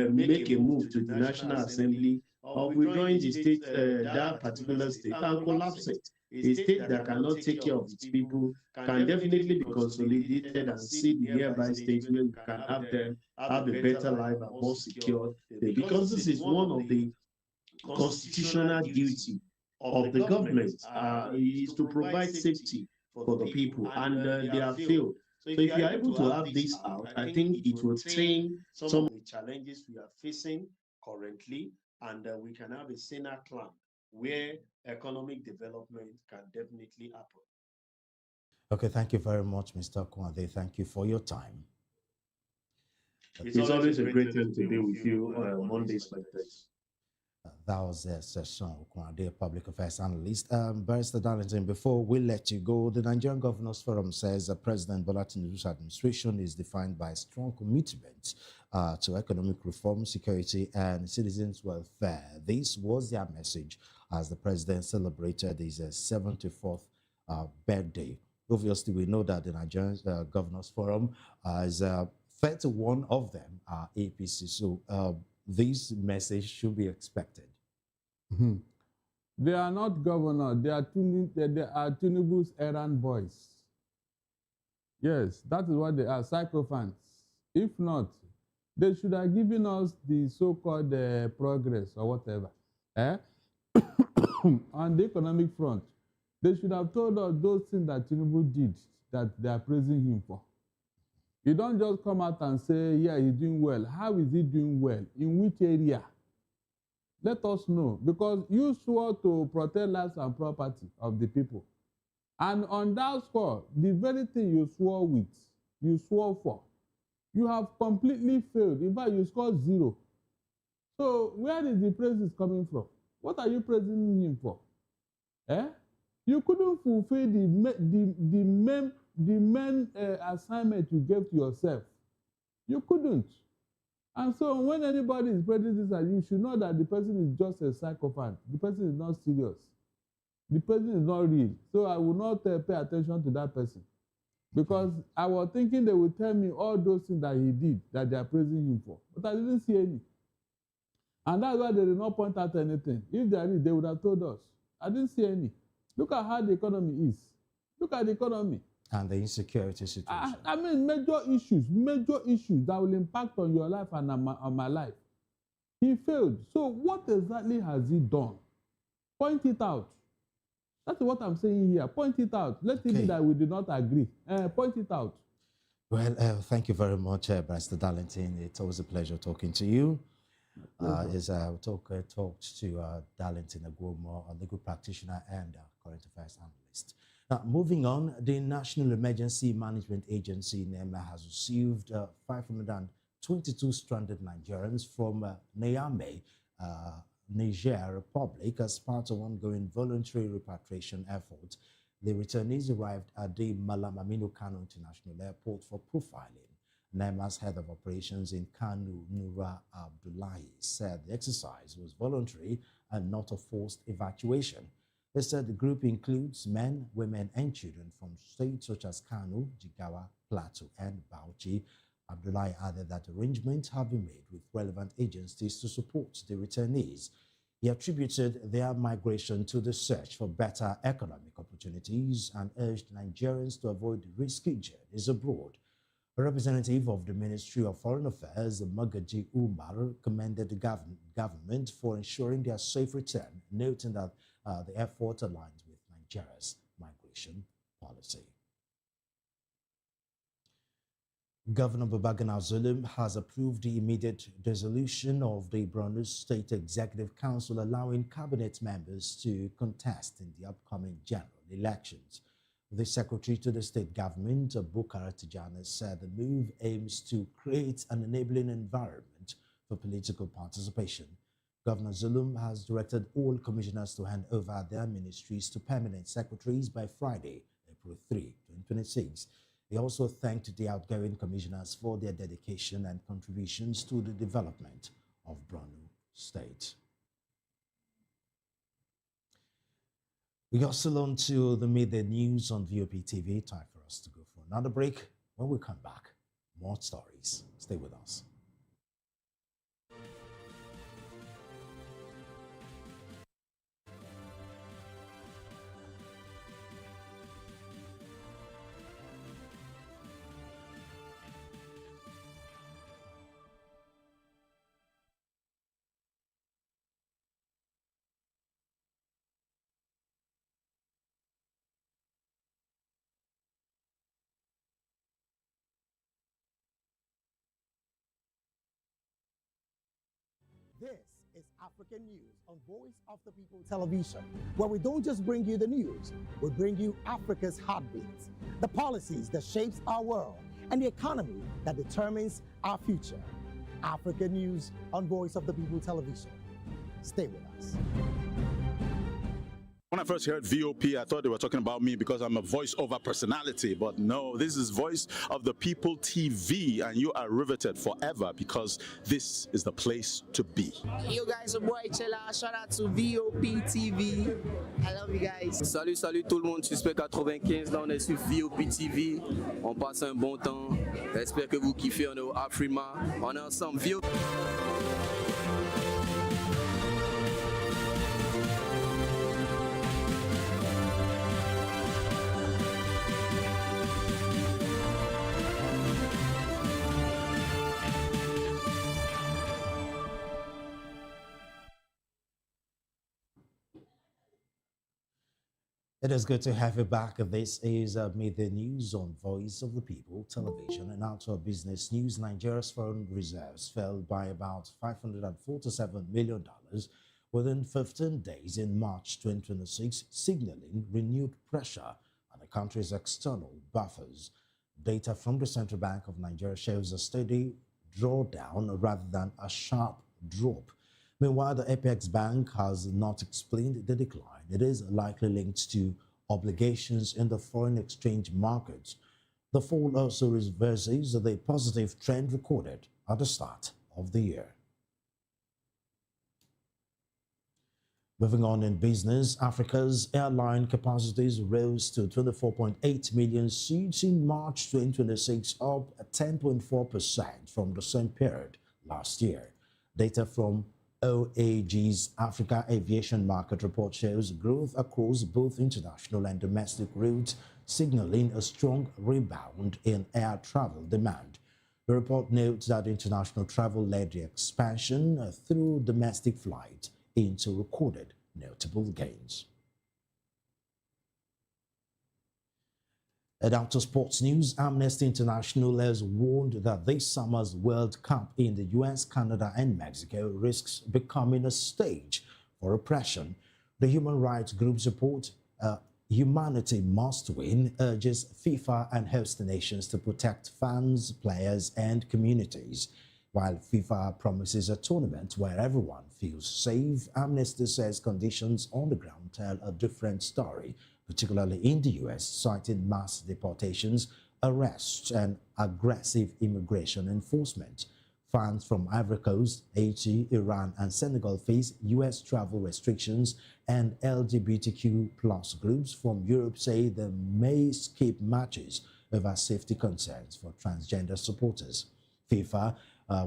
[SPEAKER 9] make a move to the National Assembly of withdrawing the state, that particular state, and collapse it. A state that cannot take care of its people can definitely be consolidated and see the nearby states where we can have them have a better life and more secure. Because this is one of the constitutional duty of the government, is to provide safety for the people, and they have failed. So if you are able to have this out, I think it will tame some of the challenges we are facing currently, and we can have a saner plan where economic development can definitely happen.
[SPEAKER 26] Okay, thank you very much, Mr. Kwade. Thank you for your time.
[SPEAKER 9] It's always a great time to be with you on Mondays like this.
[SPEAKER 26] That was Session Kwade, public affairs analyst. Barrister Darlington, before we let you go, the Nigerian Governors Forum says President Bola Tinubu's administration is defined by strong commitment to economic reform, security, and citizens' welfare. This was their message as the president celebrated his 74th birthday. Obviously, we know that the Nigerian Governors Forum is 31 of them are APC. So this message should be expected.
[SPEAKER 7] They are not governors. They are Tinubu's errand boys. Yes, that is what they are, sycophants. If not, they should have given us the so-called progress or whatever. On the economic front, they should have told us those things that Tinubu did that they are praising him for. You don't just come out and say, yeah, he's doing well. How is he doing well? In which area? Let us know, because you swore to protect lives and property of the people. And on that score, the very thing you swore with, you swore for, you have completely failed. In fact, you scored 0. So where is the praise coming from? What are you praising him for? You couldn't fulfill the main assignment you gave to yourself. You couldn't. And so when anybody is praising this, you should know that the person is just a sycophant. The person is not serious. The person is not real. So I will not pay attention to that person. Because I was thinking they would tell me all those things that he did, that they are praising him for. But I didn't see any. And that's why they did not point out anything. If they did, they would have told us. I didn't see any. Look at how the economy is. Look at the economy.
[SPEAKER 26] And the insecurity situation.
[SPEAKER 7] I mean, major issues that will impact on your life and on my life. He failed. So what exactly has he done? Point it out. That's what I'm saying here. Point it out. Let it be that we do not agree. Point it out.
[SPEAKER 26] Well, thank you very much, Barrister Darlington. It's always a pleasure talking to you. As I talked to Darlington Agwomo, a legal practitioner and current affairs analyst. Now, moving on, the National Emergency Management Agency, NEMA, has received 522 stranded Nigerians from Niamey, Niger Republic, as part of ongoing voluntary repatriation efforts. The returnees arrived at the Malam Aminu Kano International Airport for profiling. NEMA's head of operations in Kanu, Nura Abdullahi, said the exercise was voluntary and not a forced evacuation. They said the group includes men, women, and children from states such as Kanu, Jigawa, Plateau, and Bauchi. Abdullahi added that arrangements have been made with relevant agencies to support the returnees. He attributed their migration to the search for better economic opportunities and urged Nigerians to avoid risky journeys abroad. A representative of the Ministry of Foreign Affairs, Magaji Umar, commended the government for ensuring their safe return, noting that the effort aligns with Nigeria's migration policy. Governor Babagana Zulum has approved the immediate dissolution of the Borno State Executive Council, allowing cabinet members to contest in the upcoming general elections. The secretary to the state government, Bukara Tijana, said the move aims to create an enabling environment for political participation. Governor Zulum has directed all commissioners to hand over their ministries to permanent secretaries by Friday, April 3, 2026. He also thanked the outgoing commissioners for their dedication and contributions to the development of Borno State. We are still on to the midday news on VOP TV. Time for us to go for another break. When we come back, more stories. Stay with us.
[SPEAKER 4] This is African News on Voice of the People Television, where we don't just bring you the news, we bring you Africa's heartbeats, the policies that shapes our world, and the economy that determines our future. African News on Voice of the People Television. Stay with us.
[SPEAKER 25] When I first heard VOP, I thought they were talking about me because I'm a voice-over personality. But no, this is Voice of the People TV, and you are riveted forever because this is the place to be.
[SPEAKER 19] Yo guys, your boy Chela. Shout out to VOP TV. I love you guys.
[SPEAKER 12] Salut, salut tout le monde. Suspect 95. Là, on est sur VOP TV. On passe un bon temps. J'espère que vous kiffez. On est au Afrima. On est ensemble. VOP.
[SPEAKER 26] It is good to have you back. This is Midday News on Voice of the People Television. And out to our business news, Nigeria's foreign reserves fell by about $547 million within 15 days in March 2026, signaling renewed pressure on the country's external buffers. Data from the Central Bank of Nigeria shows a steady drawdown rather than a sharp drop. Meanwhile, the Apex Bank has not explained the decline. It is likely linked to obligations in the foreign exchange markets. The fall also reverses the positive trend recorded at the start of the year. Moving on in business, Africa's airline capacities rose to 24.8 million seats in March 2026, up 10.4% from the same period last year. Data from OAG's Africa Aviation Market Report shows growth across both international and domestic routes, signaling a strong rebound in air travel demand. The report notes that international travel led the expansion through domestic flight into recorded notable gains. And out to sports news, Amnesty International has warned that this summer's World Cup in the US, Canada, and Mexico risks becoming a stage for oppression. The human rights group's report, Humanity Must Win, urges FIFA and host nations to protect fans, players, and communities. While FIFA promises a tournament where everyone feels safe, Amnesty says conditions on the ground tell a different story, particularly in the US, citing mass deportations, arrests, and aggressive immigration enforcement. Fans from Ivory Coast, Haiti, Iran, and Senegal face US travel restrictions, and LGBTQ plus groups from Europe say they may skip matches over safety concerns for transgender supporters. FIFA,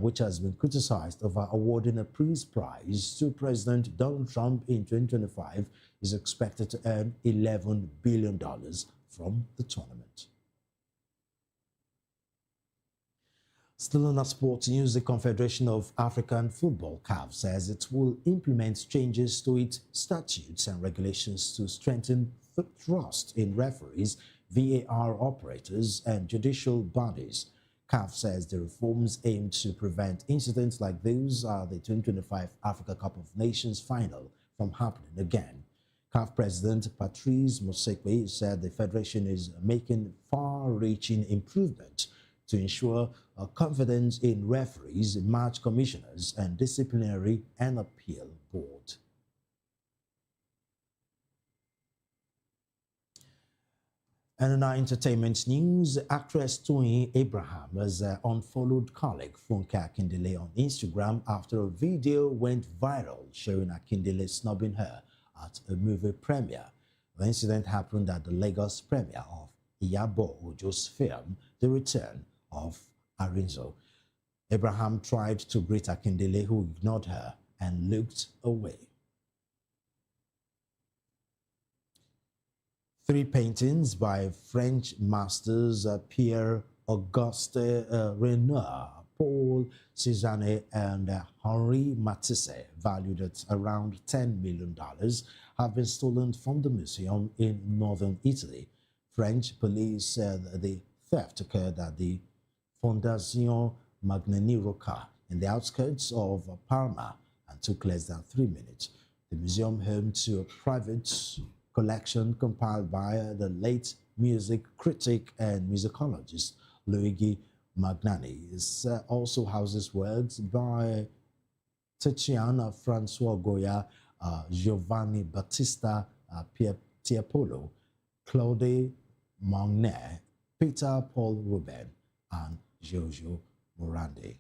[SPEAKER 26] which has been criticized over awarding a peace prize to President Donald Trump in 2025, is expected to earn $11 billion from the tournament. Still on our sports news, the Confederation of African Football, CAF, says it will implement changes to its statutes and regulations to strengthen trust in referees, VAR operators, and judicial bodies. CAF says the reforms aim to prevent incidents like those at the 2025 Africa Cup of Nations final from happening again. CAF President Patrice Motsepe said the federation is making far-reaching improvements to ensure confidence in referees, match commissioners, and disciplinary and appeal board. And in our entertainment news, actress Toyin Abraham has unfollowed colleague Funke Akindele on Instagram after a video went viral showing Akindele snubbing her at a movie premiere. The incident happened at the Lagos premiere of Iyabo Ojo's film, The Return of Arinzo. Abraham tried to greet Akindele, who ignored her and looked away. 3 paintings by French masters Pierre-Auguste Renoir, Paul Cézanne, and Henri Matisse, valued at around $10 million, have been stolen from the museum in northern Italy. French police said the theft occurred at the Fondation Magnani Rocca in the outskirts of Parma and took less than 3 minutes. The museum, home to a private collection compiled by the late music critic and musicologist Luigi Magnani, also houses works by Tiziana, Francois Goya, Giovanni Battista Tiepolo, Claude Monet, Peter Paul Rubin, and Giorgio Morandi.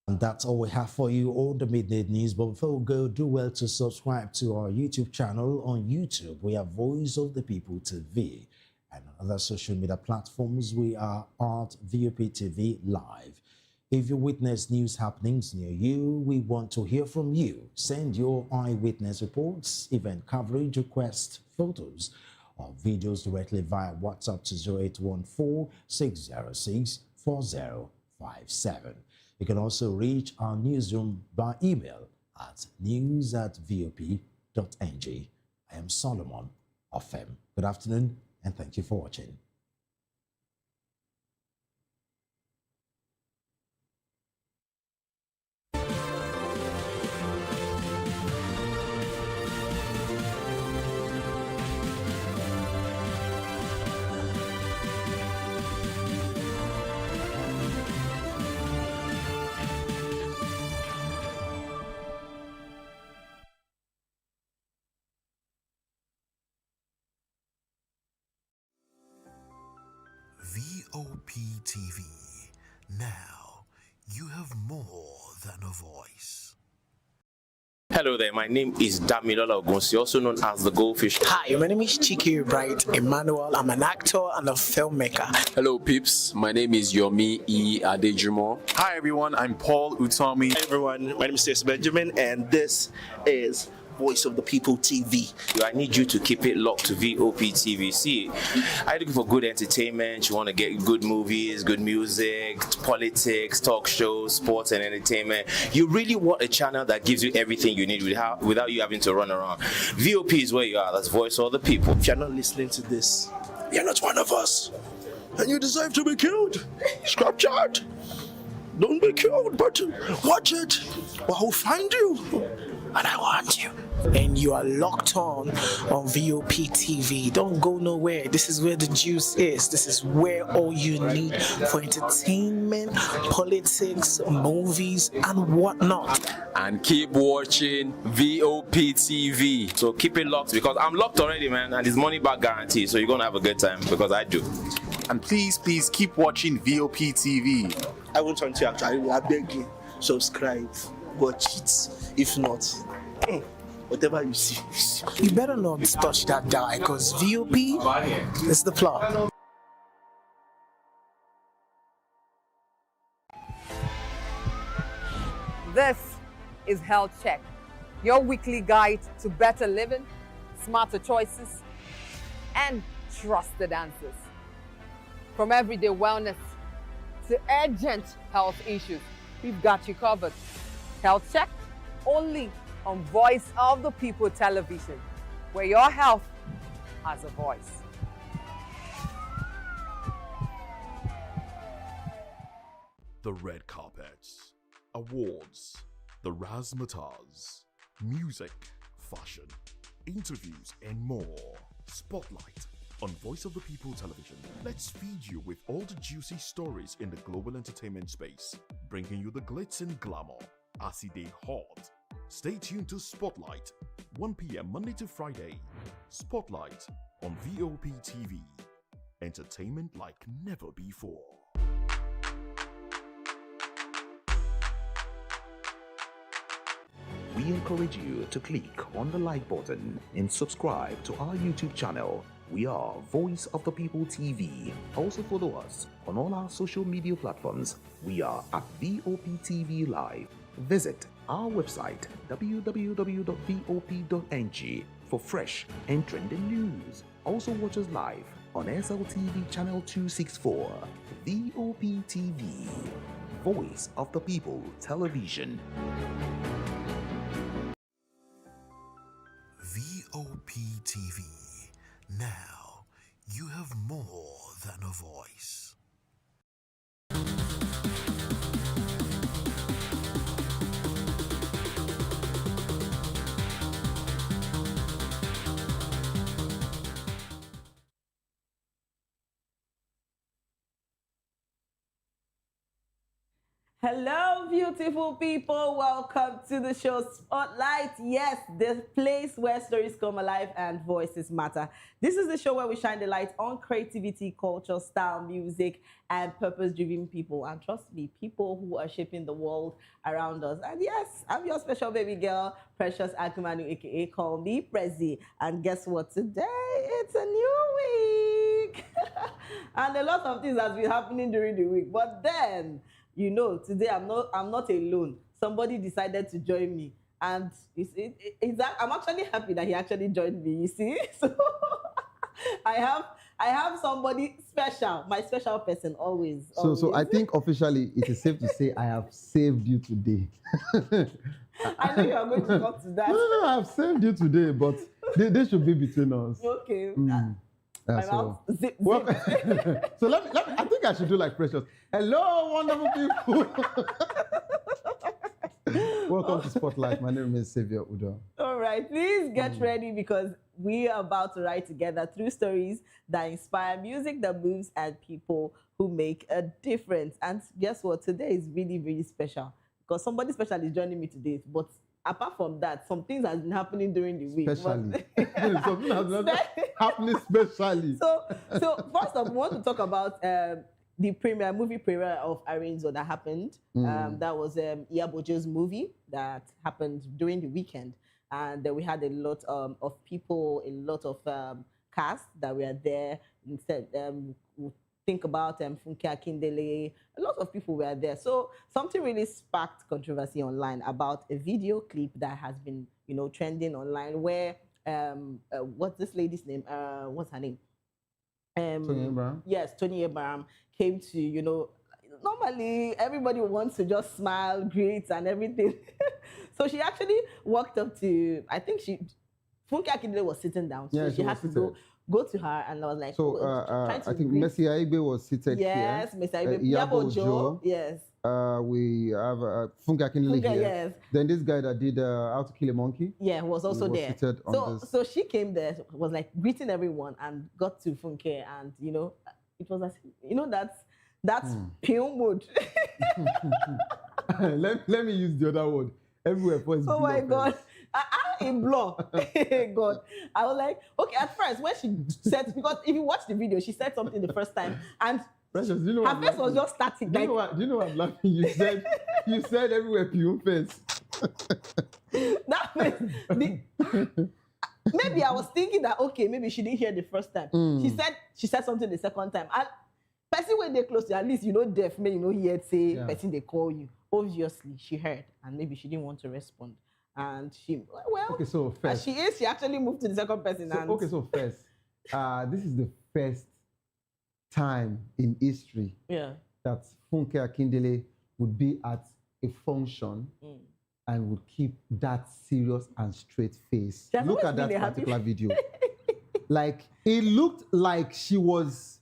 [SPEAKER 26] And that's all we have for you on the Midnight News. But before we go, do well to subscribe to our YouTube channel. On YouTube, we have Voice of the People TV. And on other social media platforms, we are at VOP TV Live. If you witness news happenings near you, we want to hear from you. Send your eyewitness reports, event coverage requests, photos, or videos directly via WhatsApp to 0814-606-4057. You can also reach our newsroom by email at news@vop.ng. I am Solomon Ofem. Good afternoon and thank you for watching.
[SPEAKER 17] VOP TV. Now, you have more than a voice.
[SPEAKER 1] Hello there, my name is Damilola Ogunsi, also known as the Goldfish.
[SPEAKER 5] Hi, my name is Chiki Bright Emmanuel. I'm an actor and a filmmaker.
[SPEAKER 21] Hello peeps, my name is Yomi E. Adejumo.
[SPEAKER 22] Hi everyone, I'm Paul Utomi.
[SPEAKER 23] Hi everyone, my name is Stacey Benjamin and this is Voice of the People TV.
[SPEAKER 1] I need you to keep it locked to VOP TV. See, are you looking for good entertainment? You want to get good movies, good music, politics, talk shows, sports and entertainment. You really want a channel that gives you everything you need without you having to run around. VOP is where you are. That's Voice of the People.
[SPEAKER 23] If you're not listening to this, you're not one of us. And you deserve to be killed. Scrap chat. Don't be killed, but watch it. Or I'll find you. And I want you.
[SPEAKER 5] And you are locked on VOP TV. Don't go nowhere. This is where the juice is. This is where all you need for entertainment, politics, movies, and whatnot.
[SPEAKER 21] And keep watching VOP TV.
[SPEAKER 1] So keep it locked because I'm locked already, man, and it's money back guarantee. So you're gonna have a good time because I do.
[SPEAKER 22] And please keep watching VOP TV.
[SPEAKER 23] I won't want you actually. I beg you, subscribe, watch it. If not, whatever you see.
[SPEAKER 5] You better not touch that die because VOP is the plot.
[SPEAKER 24] This is Health Check, your weekly guide to better living, smarter choices, and trusted answers. From everyday wellness to urgent health issues, we've got you covered. Health Check only on Voice of the People television, where your health has a voice.
[SPEAKER 17] The red carpets, awards, the razzmatazz, music, fashion, interviews, and more. Spotlight on Voice of the People television. Let's feed you with all the juicy stories in the global entertainment space, bringing you the glitz and glamour as they hot. Stay tuned to Spotlight, 1 p.m. Monday to Friday. Spotlight on VOP TV. Entertainment like never before.
[SPEAKER 27] We encourage you to click on the like button and subscribe to our YouTube channel. We are Voice of the People TV. Also follow us on all our social media platforms. We are at VOP TV Live. Visit our website www.vop.ng for fresh and trending news. Also watch us live on SLTV channel 264. VOP TV, Voice of the People Television.
[SPEAKER 17] VOP TV. Now, you have more than a voice.
[SPEAKER 28] Hello, beautiful people. Welcome to the show Spotlight. Yes, the place where stories come alive and voices matter. This is the show where we shine the light on creativity, culture, style, music, and purpose-driven people. And trust me, people who are shaping the world around us. And yes, I'm your special baby girl, Precious Akumanu, aka Call Me Prezi. And guess what? Today, it's a new week. And a lot of things has been happening during the week. But then, you know, today I'm not alone. Somebody decided to join me, and I'm actually happy that he actually joined me. You see, so I have somebody special, my special person always.
[SPEAKER 29] So I think officially it is safe to say I have saved you today.
[SPEAKER 28] I know you are going to come to that.
[SPEAKER 29] No, I have saved you today, but they should be between us.
[SPEAKER 28] Okay.
[SPEAKER 29] So I think I should do like Precious. Hello, wonderful people. Welcome to Spotlight. My name is Xavier Udo.
[SPEAKER 28] All right, please get ready because we are about to write together through stories that inspire, music that moves, and people who make a difference. And guess what? Today is really, really special because somebody special is joining me today. But apart from that, some things have been happening during the week.
[SPEAKER 29] Something has been happening specially.
[SPEAKER 28] So first of all, we want to talk about movie premiere of Arinzo that happened. That was Abuja's movie that happened during the weekend. And then we had a lot of people, a lot of cast that were there. Instead, think about Funke Akindele. A lot of people were there. So something really sparked controversy online about a video clip that has been, trending online where, what's this lady's name? What's her name?
[SPEAKER 29] Tony Abraham?
[SPEAKER 28] Yes, Tony Abraham came to, normally everybody wants to just smile, greet and everything. So she actually walked up to, I think Funke Akindele was sitting down. So she had to go to her and I was like,
[SPEAKER 29] so I think Messi Aigbe was seated here.
[SPEAKER 28] Yes, Messi Aigbe. Yabojo. Yes.
[SPEAKER 29] We have Funke Akindele here.
[SPEAKER 28] Yes.
[SPEAKER 29] Then this guy that did How to Kill a Monkey.
[SPEAKER 28] Yeah, was also there.
[SPEAKER 29] Seated on this.
[SPEAKER 28] So she came there, was like greeting everyone and got to Funke and, it was as, that's pure mood.
[SPEAKER 29] let me use the other word. Everywhere for his
[SPEAKER 28] Oh my God. In blow. God. I was like, okay, at first, when she said, because if you watch the video, she said something the first time, and
[SPEAKER 29] Precious,
[SPEAKER 28] her face was just static.
[SPEAKER 29] Do you know what I'm laughing? You said everywhere pure face.
[SPEAKER 28] That face. Maybe I was thinking that, okay, maybe she didn't hear the first time. She said something the second time. And person when they close to, at least deaf, maybe hear say person they call you. Obviously, she heard, and maybe she didn't want to respond. And she,
[SPEAKER 29] okay, so first,
[SPEAKER 28] as she actually moved to the second person.
[SPEAKER 29] So first, this is the first time in history that Funke Akindele would be at a function and would keep that serious and straight face. Look at that particular video. Like, it looked like she was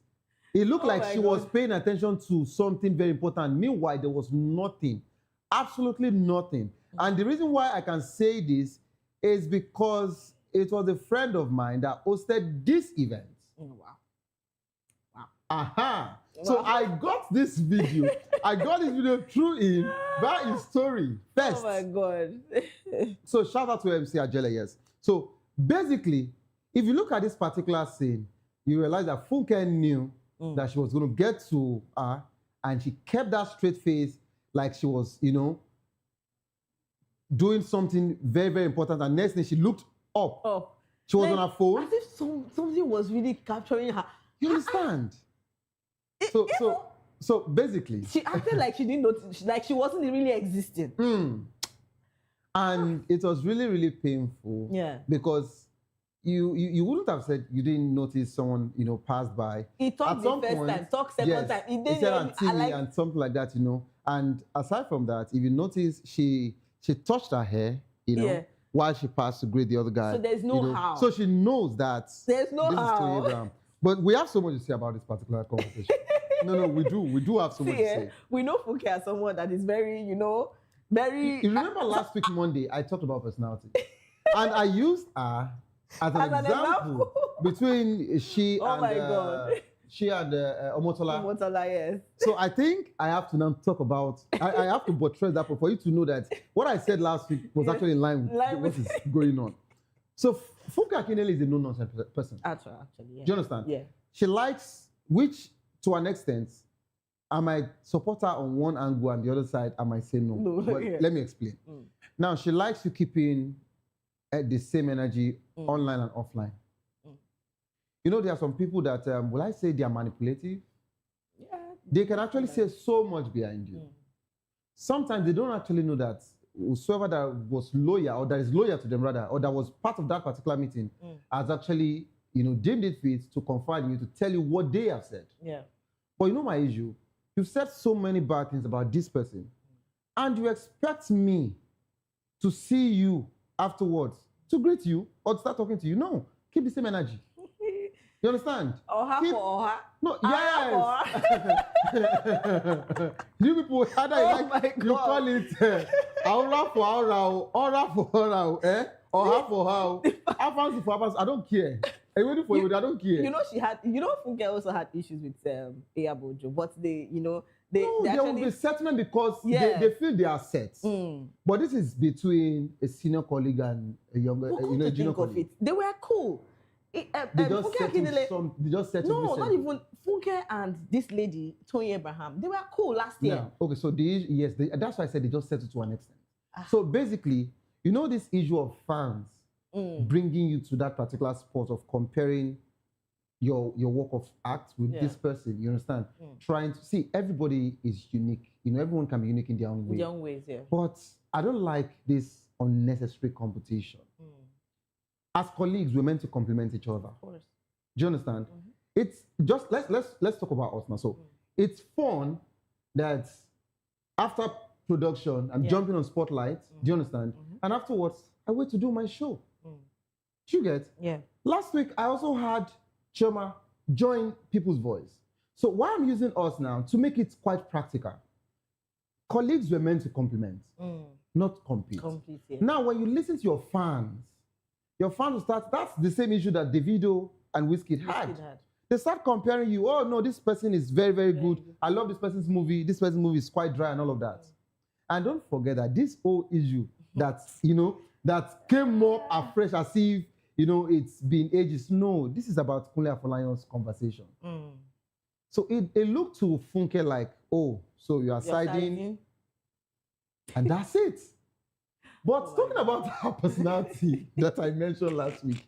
[SPEAKER 29] paying attention to something very important. Meanwhile, there was nothing, absolutely nothing. And the reason why I can say this is because it was a friend of mine that hosted this event.
[SPEAKER 28] Wow.
[SPEAKER 29] Aha. Wow. So I got this video. Through him via his story first.
[SPEAKER 28] Oh my God.
[SPEAKER 29] So shout out to MC Ajele, yes. So basically, if you look at this particular scene, you realize that Funke knew that she was going to get to her, and she kept that straight face like she was, doing something very, very important. And next thing, she looked up. She was on her phone.
[SPEAKER 28] As if something was really capturing her.
[SPEAKER 29] You understand? So basically,
[SPEAKER 28] she acted like she didn't notice, like she wasn't really existing.
[SPEAKER 29] And it was really, really painful.
[SPEAKER 28] Yeah.
[SPEAKER 29] Because you wouldn't have said you didn't notice someone, passed by.
[SPEAKER 28] He talked the first time, talked second time. He
[SPEAKER 29] said on TV and something like that, And aside from that, if you notice, she touched her hair, while she passed to greet the other guy.
[SPEAKER 28] So there's no how.
[SPEAKER 29] So she knows that
[SPEAKER 28] there's no
[SPEAKER 29] this
[SPEAKER 28] how.
[SPEAKER 29] is Tony Abraham. But we have so much to say about this particular conversation. No, we do have so much to say.
[SPEAKER 28] We know Funke as someone that is very, very...
[SPEAKER 29] You remember last week, Monday, I talked about personality. And I used her as an example between she and Omotola.
[SPEAKER 28] Omotola, yes.
[SPEAKER 29] So I think I have to now talk about, I have to buttress that for you to know that what I said last week was actually in line with what is going on. So Funke Akindele is a no-nonsense person.
[SPEAKER 28] Actually, yeah.
[SPEAKER 29] Do you understand?
[SPEAKER 28] Yeah.
[SPEAKER 29] She likes, which to an extent, I might support her on one angle and the other side, I might say no. But let me explain. Now, she likes you keeping the same energy online and offline. There are some people that, will I say they are manipulative?
[SPEAKER 28] Yeah.
[SPEAKER 29] They can actually say so much behind you. Sometimes they don't actually know that whosoever that was loyal, or that is loyal to them rather, or that was part of that particular meeting, has actually, deemed it fit to confide in you, to tell you what they have said.
[SPEAKER 28] Yeah.
[SPEAKER 29] But my issue, you've said so many bad things about this person, and you expect me to see you afterwards, to greet you, or to start talking to you. No, keep the same energy. You understand?
[SPEAKER 28] Oha.
[SPEAKER 29] No, yes. You people, you call it aura for aura for aura, Oha for how, avance for avance. I don't care. I'm waiting for you. I don't care.
[SPEAKER 28] Funke also had issues with Abuja, but they
[SPEAKER 29] there will be settlement because they feel they are set. But this is between a senior colleague and a younger, a junior colleague.
[SPEAKER 28] They were cool.
[SPEAKER 29] They just settled
[SPEAKER 28] No, not even Funke and this lady, Tony Abraham. They were cool last year.
[SPEAKER 29] Yeah. Okay, so that's why I said they just settled to an extent. So basically, you know this issue of fans bringing you to that particular spot of comparing your work of art with this person, you understand? Trying to see, everybody is unique. You know, everyone can be unique in their own way.
[SPEAKER 28] Their own ways, yeah.
[SPEAKER 29] But I don't like this unnecessary competition. As colleagues, we're meant to complement each other.
[SPEAKER 28] Of course.
[SPEAKER 29] Do you understand? It's just let's talk about us now. So it's fun that after production, I'm jumping on Spotlight. Do you understand? And afterwards, I wait to do my show. Do you get?
[SPEAKER 28] Yeah.
[SPEAKER 29] Last week, I also had Choma join People's Voice. So why I'm using us now to make it quite practical. Colleagues were meant to complement, not compete.
[SPEAKER 28] Yeah.
[SPEAKER 29] Now, when you listen to your fans will start, that's the same issue that Davido and Wizkid had. They start comparing you, oh no, this person is very, very good. I love this person's movie. This person's movie is quite dry and all of that. And don't forget that this whole issue that, you know, that came more afresh as if, you know, it's been ages. No, this is about Kunle Afolayon's conversation. So it looked to Funke like, oh, so you are siding, and that's it. But talking about her personality that I mentioned last week,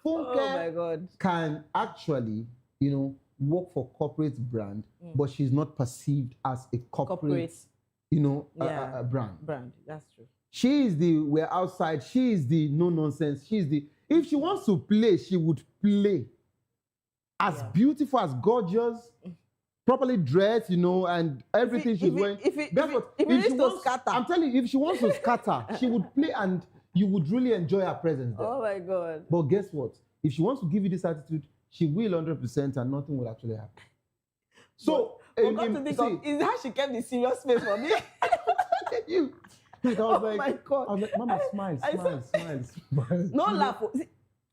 [SPEAKER 29] Funke can actually, you know, work for corporate brand, but she's not perceived as a corporate you know, a brand.
[SPEAKER 28] That's true.
[SPEAKER 29] She is the, we're outside, she is the no nonsense, she's the, if she wants to play, she would play. As beautiful, as gorgeous, properly dressed, you know, and everything she's wearing.
[SPEAKER 28] If she wants, scatter.
[SPEAKER 29] I'm telling you, if she wants to scatter, she would play and you would really enjoy her presence there.
[SPEAKER 28] Oh my God.
[SPEAKER 29] But guess what? If she wants to give you this attitude, she will 100% and nothing will actually happen. So,
[SPEAKER 28] come to think of, is how she kept the serious face for me?
[SPEAKER 29] You. Like, I was like,
[SPEAKER 28] my God.
[SPEAKER 29] I was like, Mama, smile.
[SPEAKER 28] No laugh.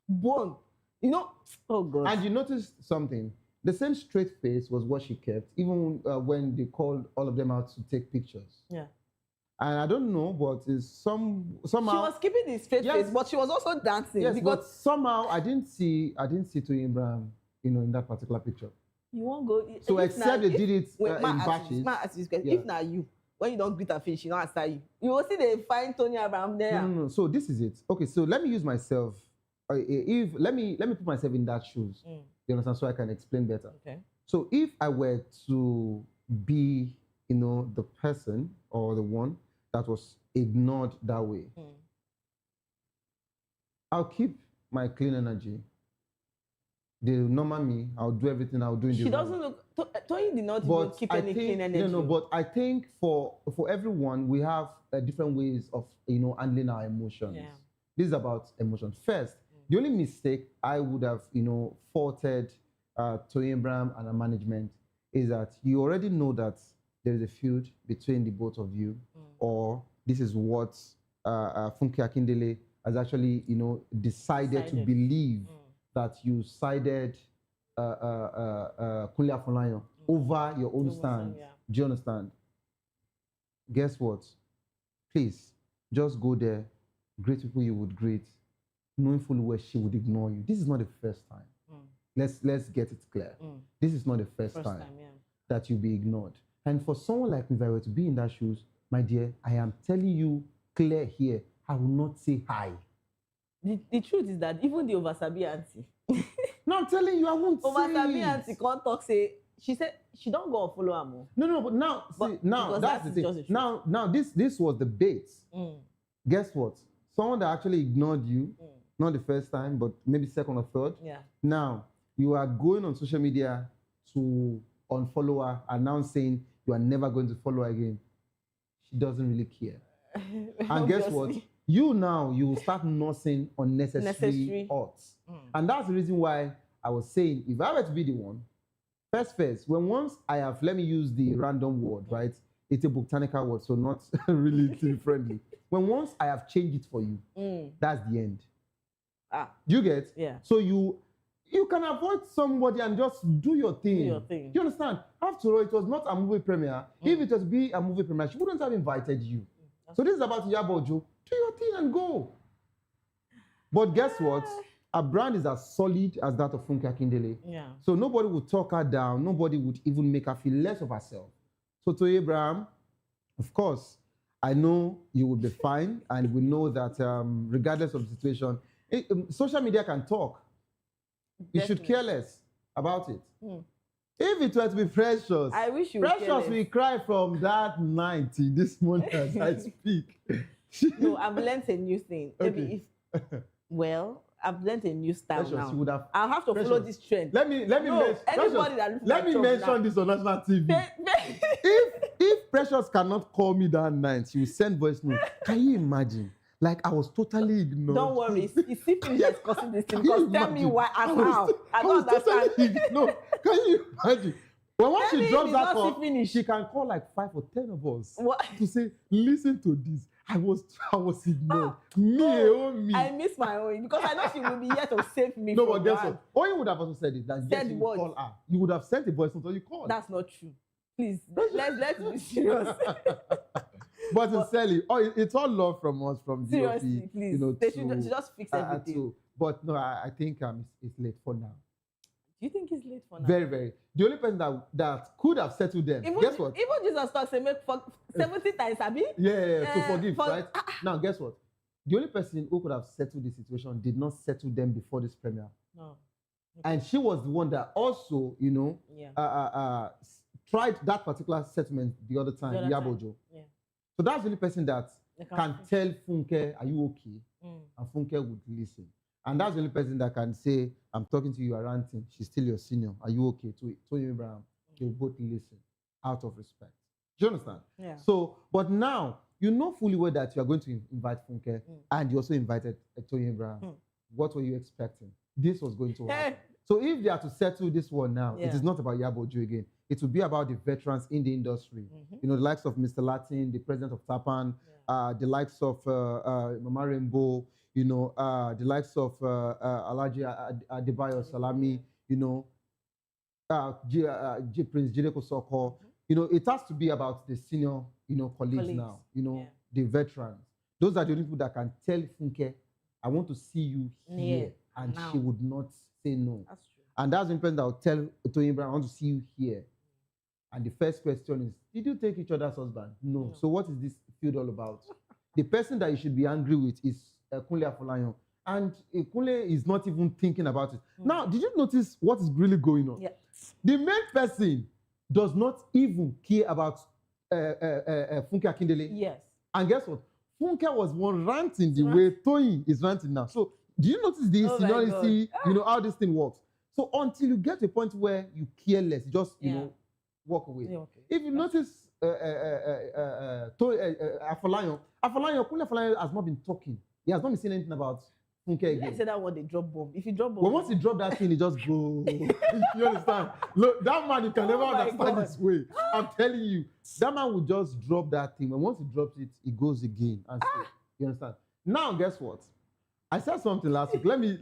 [SPEAKER 28] Bone. You know, oh God.
[SPEAKER 29] And you noticed something. The same straight face was what she kept, even when they called all of them out to take pictures.
[SPEAKER 28] Yeah.
[SPEAKER 29] And I don't know, but it's somehow
[SPEAKER 28] she was keeping the straight face, but she was also dancing.
[SPEAKER 29] Yes,
[SPEAKER 28] because
[SPEAKER 29] but somehow I didn't see Tony Abraham, you know, in that particular picture.
[SPEAKER 28] You won't go.
[SPEAKER 29] So except they did it in batches.
[SPEAKER 28] If not you, when you don't greet her face, she don't answer you. You will see they find Tony Abraham there.
[SPEAKER 29] No. So this is it. Okay, so let me use myself. Let me put myself in that shoes. You understand? So I can explain better.
[SPEAKER 28] Okay.
[SPEAKER 29] So if I were to be, you know, the person or the one that was ignored that way, I'll keep my clean energy. The normal me, I'll do everything I'll do in the
[SPEAKER 28] She doesn't look. Tony did not even keep any clean energy.
[SPEAKER 29] No, but I think for everyone, we have different ways of, you know, handling our emotions.
[SPEAKER 28] Yeah.
[SPEAKER 29] This is about emotions. First, the only mistake I would have, you know, faulted Tony Abraham and her management is that you already know that there is a feud between the both of you, or this is what Funke Akindele has actually, you know, decided to believe that you sided Kunle Afolayan over your own stand.
[SPEAKER 28] Yeah.
[SPEAKER 29] Do you understand? Guess what? Please, just go there, greet people you would greet, knowing fully well she would ignore you. This is not the first time. Let's get it clear. This is not the first time that you'll be ignored. And for someone like me, if I were to be in that shoes, my dear, I am telling you clear here, I will not say hi.
[SPEAKER 28] The truth is that even the Oversabi auntie.
[SPEAKER 29] No, I'm telling you, I won't say
[SPEAKER 28] Oversabi auntie can't talk, say, she said she don't go and follow her more.
[SPEAKER 29] No, but now, now that's the thing. Now this was the bait. Guess what? Someone that actually ignored you, not the first time, but maybe second or third.
[SPEAKER 28] Yeah.
[SPEAKER 29] Now, you are going on social media to unfollow her and now saying you are never going to follow her again. She doesn't really care. And guess what? You will start nursing unnecessary odds. And that's the reason why I was saying, if I were to be the one, first, when once I have, let me use the random word, right? It's a botanical word, so not really friendly. When once I have changed it for you, that's the end. Do you get?
[SPEAKER 28] Yeah.
[SPEAKER 29] So you can avoid somebody and just do your thing.
[SPEAKER 28] Do your thing.
[SPEAKER 29] You understand? After all, it was not a movie premiere. If it was be a movie premiere, she wouldn't have invited you. So this is about Yabojo. Do your thing and go. But guess what? her brand is as solid as that of Funke Akindele.
[SPEAKER 28] Yeah.
[SPEAKER 29] So nobody would talk her down. Nobody would even make her feel less of herself. So to Abraham, of course, I know you will be fine, and we know that regardless of the situation, social media can talk. You should care less about it. If it were to be Precious,
[SPEAKER 28] I wish you would
[SPEAKER 29] Precious will cry from that night till this morning as I speak.
[SPEAKER 28] No, I've learned a new thing. Maybe if, well, I've learned a new style
[SPEAKER 29] Precious,
[SPEAKER 28] now.
[SPEAKER 29] you would have,
[SPEAKER 28] I'll have to follow this trend.
[SPEAKER 29] Let me
[SPEAKER 28] no,
[SPEAKER 29] mention.
[SPEAKER 28] anybody that looks like Trump
[SPEAKER 29] mention
[SPEAKER 28] now.
[SPEAKER 29] this on national TV. if Precious cannot call me that night, she will send voice note. Can you imagine? Like I was totally ignored.
[SPEAKER 28] Don't worry, it's Stephen that's causing this thing. Because tell me why and how. I don't understand.
[SPEAKER 29] No, can you imagine? But once she drops that call,
[SPEAKER 28] finish.
[SPEAKER 29] she can call like 5 or 10 of us
[SPEAKER 28] What?
[SPEAKER 29] to say, listen to this. I was ignored. Me.
[SPEAKER 28] I miss my own because I know she will be here to save me.
[SPEAKER 29] No,
[SPEAKER 28] from
[SPEAKER 29] but guess
[SPEAKER 28] that.
[SPEAKER 29] what? Or you would have also said it. That yes, you would call her. You would have sent a voice note or you called.
[SPEAKER 28] That's not true. Please, let's be serious.
[SPEAKER 29] But sincerely, it's all love from us, from
[SPEAKER 28] seriously,
[SPEAKER 29] DOP.
[SPEAKER 28] please.
[SPEAKER 29] You know,
[SPEAKER 28] They should just fix everything.
[SPEAKER 29] But no, I think it's late for now.
[SPEAKER 28] Do you think it's late for now?
[SPEAKER 29] Very, very. The only person that could have settled them. Guess what?
[SPEAKER 28] Even Jesus talks, say make 70 times, Abi.
[SPEAKER 29] Yeah, to forgive, right? Now, guess what? The only person who could have settled the situation did not settle them before this premiere.
[SPEAKER 28] No.
[SPEAKER 29] And she was the one that also, you know, tried that particular settlement the other time, Abuja.
[SPEAKER 28] Yeah.
[SPEAKER 29] So that's the only person that can tell Funke, are you okay? And Funke would listen. And that's the only person that can say, I'm talking to you, you're ranting. She's still your senior. Are you okay? To Abraham, they will both listen out of respect. Do you understand?
[SPEAKER 28] Yeah.
[SPEAKER 29] So, but now, you know fully well that you are going to invite Funke, and you also invited Tony Abraham. What were you expecting? This was going to happen. So if they are to settle this one now, it is not about Yaboju again. It will be about the veterans in the industry. You know, the likes of Mr. Latin, the president of Tapan, the likes of Mama Rainbow, you know, the likes of Alaji Adebayo Salami, you know, Prince Jideko Soko. You know, it has to be about the senior, you know, colleagues now, you know, the veterans. Those are the only people that can tell Funke, I want to see you here. And she would not say no.
[SPEAKER 28] That's true.
[SPEAKER 29] And that's the person that will tell Tony Brown, I want to see you here. And the first question is, did you take each other's husband? No. So what is this feud all about? The person that you should be angry with is Kunle Afolayan. And Kunle is not even thinking about it. Now, did you notice what is really going on?
[SPEAKER 28] Yeah.
[SPEAKER 29] The main person does not even care about Funke Akindele.
[SPEAKER 28] Yes.
[SPEAKER 29] And guess what? Funke was one ranting the way Toyin is ranting now. So do you notice the seniority, you know, how this thing works? So until you get to a point where you care less, just, you know, walk away. Yeah, okay. If you notice Afolayan, Kunle Afolayan has not been talking. He has not been saying anything about Funke again.
[SPEAKER 28] I said that one, they drop bomb. If you drop bomb.
[SPEAKER 29] But once he drop that thing, he just go. You understand? Look, that man, you can never understand his way. I'm telling you. That man will just drop that thing. And once he drops it, he goes again. And so, you understand? Now, guess what? I said something last week. Let me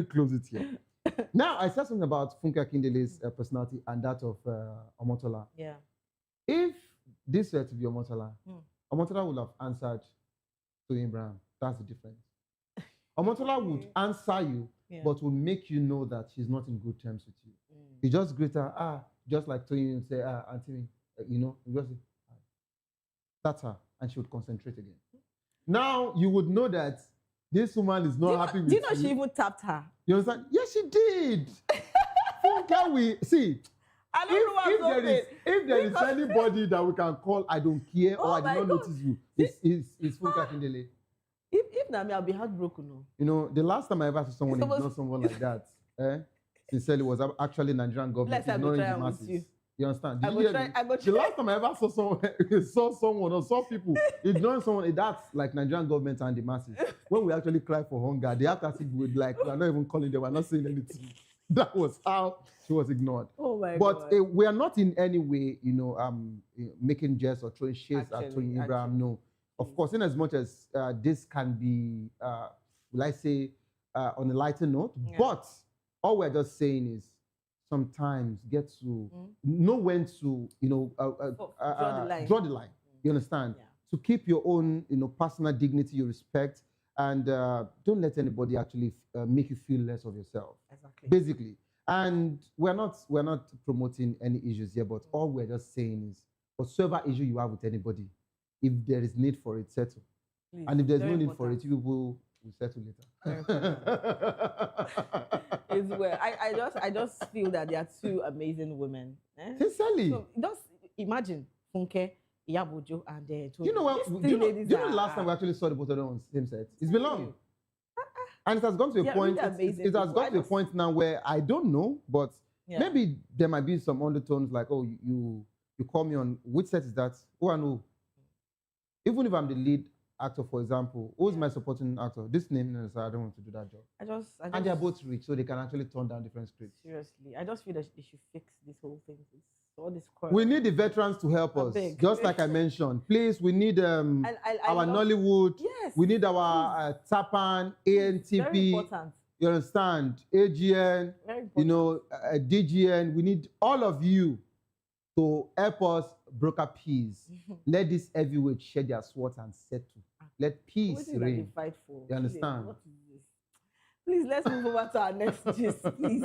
[SPEAKER 29] close it here. Now, I said something about Funke Akindele's personality and that of Omotola.
[SPEAKER 28] Yeah.
[SPEAKER 29] If this were to be Omotola, Omotola would have answered to Abraham. That's the difference. Omotola would answer you, but will make you know that she's not in good terms with you. You just greet her, just like Tony and say, Auntie, you know, you just say, that's her, and she would concentrate again. Now you would know that this woman is not happy with you.
[SPEAKER 28] Do you know she even tapped her?
[SPEAKER 29] You understand? Yes, she did. Funke, we see.
[SPEAKER 28] I don't know
[SPEAKER 29] if there is anybody that we can call, I don't care or I did not notice you, it's Funke Akindele.
[SPEAKER 28] If not me, I'll be heartbroken. No.
[SPEAKER 29] You know, the last time I ever saw someone ignore someone like that, sincerely, was actually Nigerian government ignoring the masses. You understand? The last time I ever saw someone or saw people ignoring someone, that's like Nigerian government and the masses. When we actually cry for hunger, they have to see with like we're not even calling them, we're not saying anything. That was how she was ignored.
[SPEAKER 28] Oh my
[SPEAKER 29] God!
[SPEAKER 28] But
[SPEAKER 29] we are not in any way, you know, making jest or throwing shades at Tony Abraham. No. Of course, in as much as this can be, will I say, on a lighter note, but all we're just saying is sometimes get to know when to, you know, draw the line. You understand? To keep your own, you know, personal dignity, your respect, and don't let anybody actually make you feel less of yourself.
[SPEAKER 28] Exactly.
[SPEAKER 29] Basically. And we're not promoting any issues here, but all we're just saying is whatsoever issue you have with anybody, if there is need for it, settle.
[SPEAKER 28] Please,
[SPEAKER 29] and if there's no
[SPEAKER 28] very
[SPEAKER 29] need for it, you will settle later.
[SPEAKER 28] It's well. I just feel that they are two amazing women.
[SPEAKER 29] Sincerely.
[SPEAKER 28] So just imagine Funke, Iyabojo, and
[SPEAKER 29] you know what? Do you know the last time we actually saw the both of them on same set? It's been long. And it has gone to a point.
[SPEAKER 28] Really
[SPEAKER 29] it has got to a point now where I don't know, but maybe there might be some undertones like, oh, you call me on which set is that? Oh, I know. Even if I'm the lead actor, for example, who's my supporting actor? This name, no, so I don't want to do that job.
[SPEAKER 28] I just
[SPEAKER 29] and they're both rich, so they can actually turn down different scripts.
[SPEAKER 28] Seriously, I just feel that they should fix this whole thing. All this
[SPEAKER 29] we need the veterans to help us. Just like I mentioned, please, we need our Nollywood.
[SPEAKER 28] Yes.
[SPEAKER 29] We need our Tapan, ANTP.
[SPEAKER 28] Very important.
[SPEAKER 29] You understand? AGN. You know, DGN. We need all of you to help us broker peace. Let this heavyweight shed their swords and settle. Let peace reign.
[SPEAKER 28] Fight for?
[SPEAKER 29] You understand?
[SPEAKER 28] What is this? Please, let's move over to our next gist, please.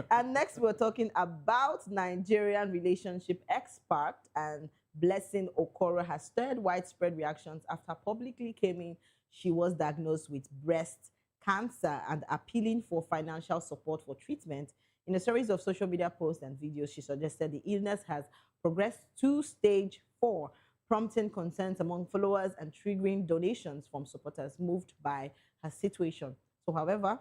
[SPEAKER 28] And next, we're talking about Nigerian relationship expert and Blessing Okoro has stirred widespread reactions after publicly claiming she was diagnosed with breast cancer and appealing for financial support for treatment. In a series of social media posts and videos, she suggested the illness has progressed to stage 4, prompting concerns among followers and triggering donations from supporters moved by her situation. So, however,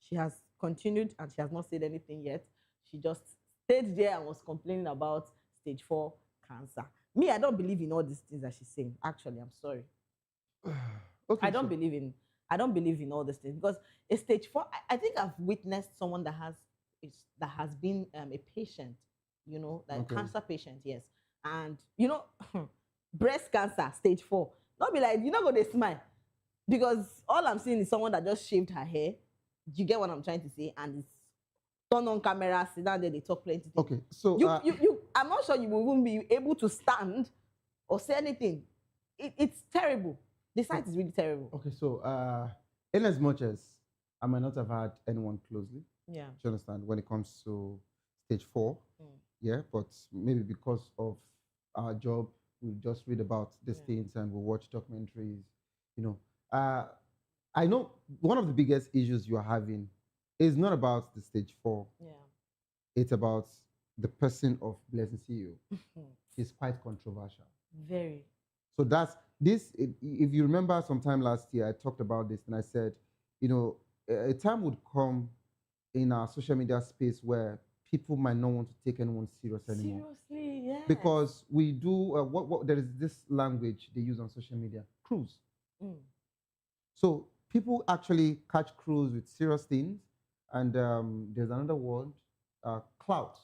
[SPEAKER 28] she has continued and she has not said anything yet. She just stayed there and was complaining about stage 4 cancer. Me, I don't believe in all these things that she's saying. Actually, I'm sorry.
[SPEAKER 29] Okay,
[SPEAKER 28] I don't believe in all these things because a stage 4. I think I've witnessed someone that has been a patient, you know, like cancer patient, yes, and you know, breast cancer stage 4. Not be like you're not gonna smile because all I'm seeing is someone that just shaved her hair. You get what I'm trying to say? And it's turned on camera, sit down there, they talk plenty.
[SPEAKER 29] Okay, so
[SPEAKER 28] I'm not sure you will even be able to stand or say anything. It's terrible. The site is really terrible.
[SPEAKER 29] Okay, so in as much as I might not have had anyone closely,
[SPEAKER 28] yeah,
[SPEAKER 29] do you understand? When it comes to stage 4, yeah, but maybe because of our job, we just read about these things and we watch documentaries, you know. I know one of the biggest issues you are having is not about the stage 4.
[SPEAKER 28] Yeah.
[SPEAKER 29] It's about the person of Blessing CEO. It's quite controversial.
[SPEAKER 28] Very.
[SPEAKER 29] So that's this. If you remember, sometime last year, I talked about this and I said, you know, a time would come in our social media space where people might not want to take anyone serious anymore.
[SPEAKER 28] Seriously, yeah.
[SPEAKER 29] Because we do there is this language they use on social media, cruise. So people actually catch cruise with serious things, and there's another word, clout.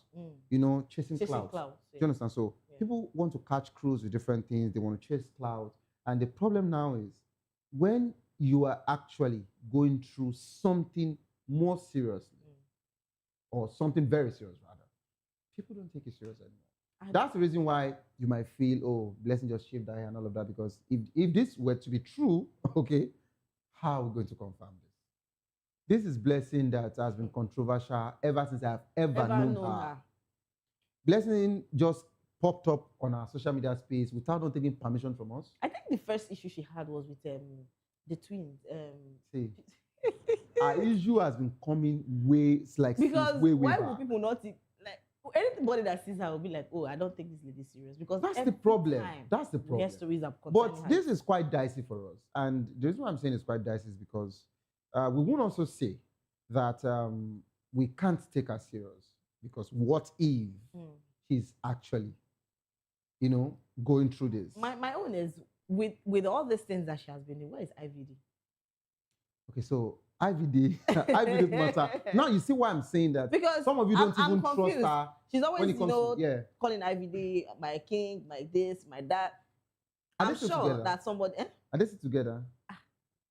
[SPEAKER 29] You know, chasing clout. Do you understand? So people want to catch cruise with different things. They want to chase clout, and the problem now is when you are actually going through something more seriously, or something very serious rather, people don't take it serious anymore. That's the reason why you might feel, oh, Blessing just shaved her hair and all of that, because if this were to be true, okay, how are we going to confirm this? This is Blessing that has been controversial ever since I've ever known her. Blessing just popped up on our social media space without not taking permission from us.
[SPEAKER 28] I think the first issue she had was with the twins.
[SPEAKER 29] See, our issue has been coming way, like
[SPEAKER 28] because
[SPEAKER 29] way
[SPEAKER 28] why
[SPEAKER 29] back.
[SPEAKER 28] would people not like anybody that sees her will be like, oh, I don't take this lady serious, because
[SPEAKER 29] that's the problem. That's the problem.
[SPEAKER 28] Stories are
[SPEAKER 29] but this is quite dicey for us, and the reason why I'm saying it's quite dicey is because we won't also say that we can't take her serious, because what if she's actually, you know, going through this?
[SPEAKER 28] My own is with all these things that she has been doing. Where is IVD?
[SPEAKER 29] Okay, so IVD matter. Now you see why I'm saying that,
[SPEAKER 28] because
[SPEAKER 29] some of you don't even trust her.
[SPEAKER 28] She's always, calling IVD my king, my this, my that. I'm sure that somebody.
[SPEAKER 29] Are they still together?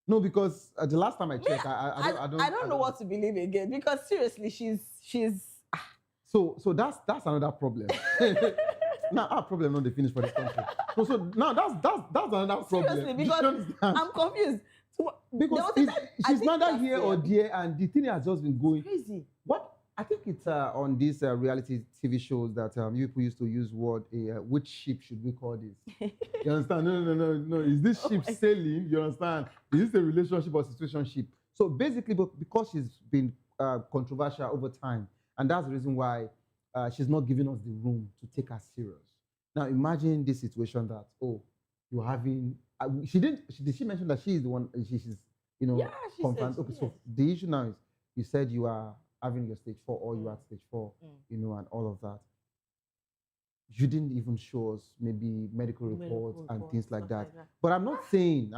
[SPEAKER 29] No, because the last time I checked, I
[SPEAKER 28] don't know what to believe again. Because seriously, she's.
[SPEAKER 29] So that's another problem. Now our problem not the finish for this country. So now that's another problem.
[SPEAKER 28] Seriously, because I'm confused.
[SPEAKER 29] Because she's neither here or there, and the thing has just been going.
[SPEAKER 28] Crazy.
[SPEAKER 29] What I think it's on these reality TV shows that you people used to use word, which ship should we call this? You understand? No. Is this ship sailing? You understand? Is this a relationship or situationship? So basically, because she's been controversial over time, and that's the reason why she's not giving us the room to take her serious. Now imagine this situation that, oh, you're having, did she mention that she is the one, she's, you know,
[SPEAKER 28] she
[SPEAKER 29] confirmed?
[SPEAKER 28] said,
[SPEAKER 29] Okay,
[SPEAKER 28] yes.
[SPEAKER 29] so the issue now is, you said you are having your stage 4 or you are at stage 4, you know, and all of that. You didn't even show us maybe medical reports and things like that. But I'm not saying,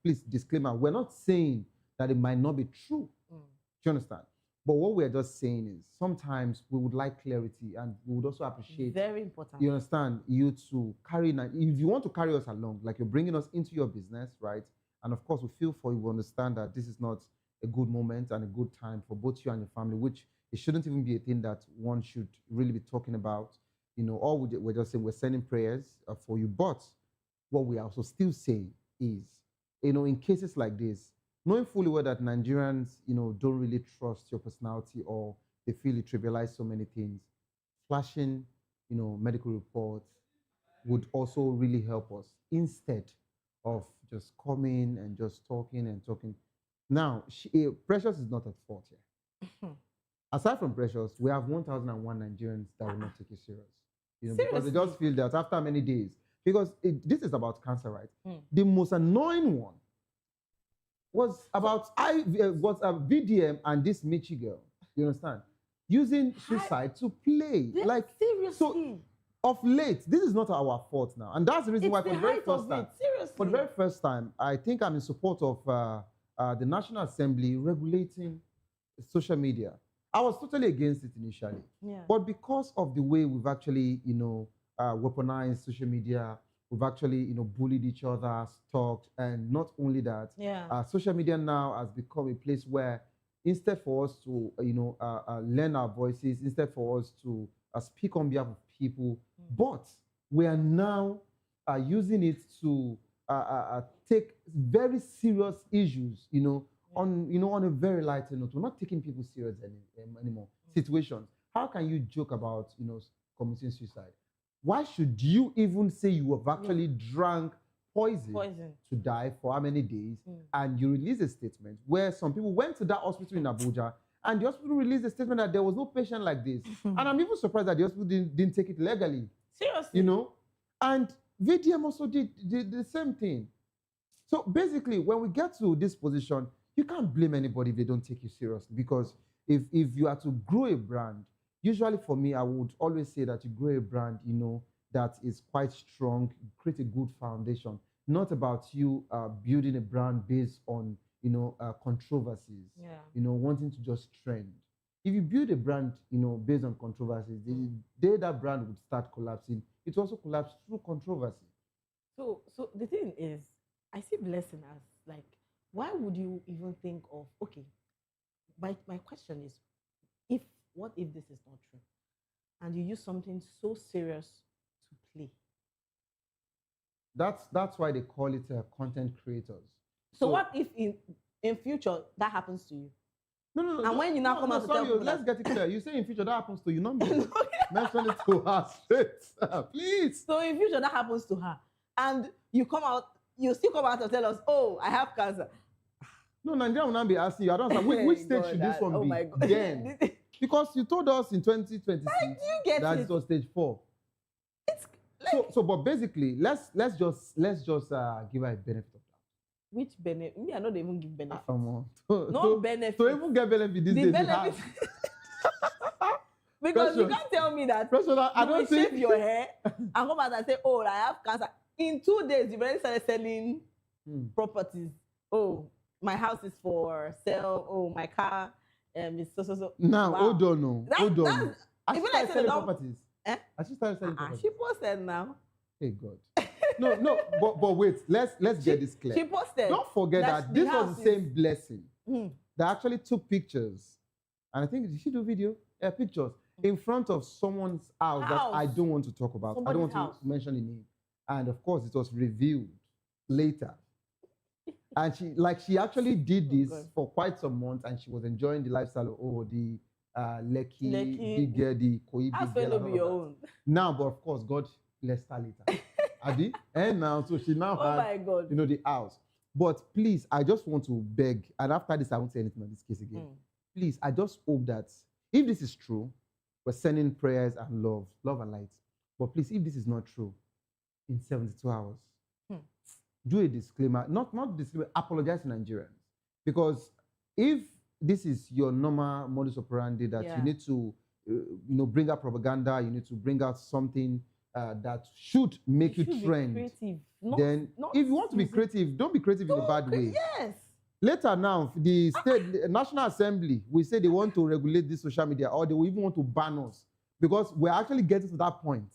[SPEAKER 29] please disclaimer, we're not saying that it might not be true. Do you understand? But what we're just saying is sometimes we would like clarity, and we would also appreciate,
[SPEAKER 28] very important,
[SPEAKER 29] you understand, you to carry, if you want to carry us along, like you're bringing us into your business, right? And of course, we feel for you, we understand that this is not a good moment and a good time for both you and your family, which it shouldn't even be a thing that one should really be talking about. You know, all we're just saying, we're sending prayers for you. But what we are also still saying is, you know, in cases like this, knowing fully well that Nigerians, you know, don't really trust your personality, or they feel it trivializes so many things, flashing, you know, medical reports would also really help us, instead of just coming and just talking and talking. Now, Precious is not at fault here. Aside from Precious, we have 1,001 Nigerians that will not take you serious. You know, because they just feel that after many days, because this is about cancer, right? The most annoying one was about VDM and this Michi girl. You understand? Using suicide to play. Like,
[SPEAKER 28] seriously.
[SPEAKER 29] So of late, this is not our fault now. And that's the reason why for the very first time, for the very first time, I think I'm in support of the National Assembly regulating social media. I was totally against it initially. But because of the way we've actually, you know, weaponized social media, we've actually, you know, bullied each other, stalked, and not only that, social media now has become a place where instead for us to, you know, learn our voices, instead for us to speak on behalf of people, but we are now using it to take very serious issues, you know, on a very lighter note. We're not taking people serious anymore. Situations. How can you joke about, you know, committing suicide? Why should you even say you have actually drank poison to die for how many days, and you release a statement where some people went to that hospital in Abuja, and the hospital released a statement that there was no patient like this. And I'm even surprised that the hospital didn't take it legally.
[SPEAKER 28] Seriously.
[SPEAKER 29] You know? And VDM also did the same thing. So basically, when we get to this position, you can't blame anybody if they don't take you seriously, because if you are to grow a brand, usually for me, I would always say that you grow a brand, you know, that is quite strong, create a good foundation, not about you building a brand based on, you know, controversies, you know, wanting to just trend. If you build a brand, you know, based on controversies, the day that brand would start collapsing, it also collapsed through controversy.
[SPEAKER 28] So the thing is, I see blessing as like, why would you even think of, okay, my question is, what if this is not true? And you use something so serious to play.
[SPEAKER 29] That's why they call it content creators.
[SPEAKER 28] So what if in future that happens to you?
[SPEAKER 29] No.
[SPEAKER 28] And when you now come out to tell people,
[SPEAKER 29] let's get it clear. You say in future that happens to you, not me. Mention it to her straight, please.
[SPEAKER 28] So in future that happens to her, and you still come out and tell us, oh, I have cancer.
[SPEAKER 29] No, Nigeria will not be asking you. I don't understand. Which stage should this one be? Then. Because you told us in 2026 that it was stage 4.
[SPEAKER 28] It's like,
[SPEAKER 29] so, but basically, let's just give her a benefit of that.
[SPEAKER 28] Which benefit? Me, I don't even give benefit.
[SPEAKER 29] No
[SPEAKER 28] benefit.
[SPEAKER 29] To even get benefit these days.
[SPEAKER 28] Benefit. Because you can't tell me that
[SPEAKER 29] I don't think
[SPEAKER 28] shave your hair and come out and say, oh, I have cancer. In 2 days, you've already started selling properties. Oh, my house is for sale. Oh, my car is so.
[SPEAKER 29] Now, hold on, hold on.
[SPEAKER 28] Even like selling
[SPEAKER 29] properties. I just started selling properties.
[SPEAKER 28] She posted now.
[SPEAKER 29] Hey God. No, but wait. Let's get this clear.
[SPEAKER 28] She posted.
[SPEAKER 29] Don't forget that this was the same blessing that actually took pictures, and I think did she do video? Pictures in front of someone's house that I don't want to talk about. I don't want to mention the name, and of course it was revealed later And she actually did this for quite some months, and she was enjoying the lifestyle of the Lekki big girl, the Koi big girl. And all of that. Now, but of course, God blessed her later. Adi? And now, so she now had, the house. But please, I just want to beg, and after this, I won't say anything on this case again. Please, I just hope that if this is true, we're sending prayers and love and light. But please, if this is not true, in 72 hours, do a disclaimer, not disclaimer, apologize to Nigerians. Because if this is your normal modus operandi, that you need to, bring out propaganda, you need to bring out something that should make you trend. Then, if you want to be creative, don't be creative in a bad way.
[SPEAKER 28] Yes.
[SPEAKER 29] Later now, the National Assembly will say they want to regulate this social media, or they will even want to ban us, because we're actually getting to that point.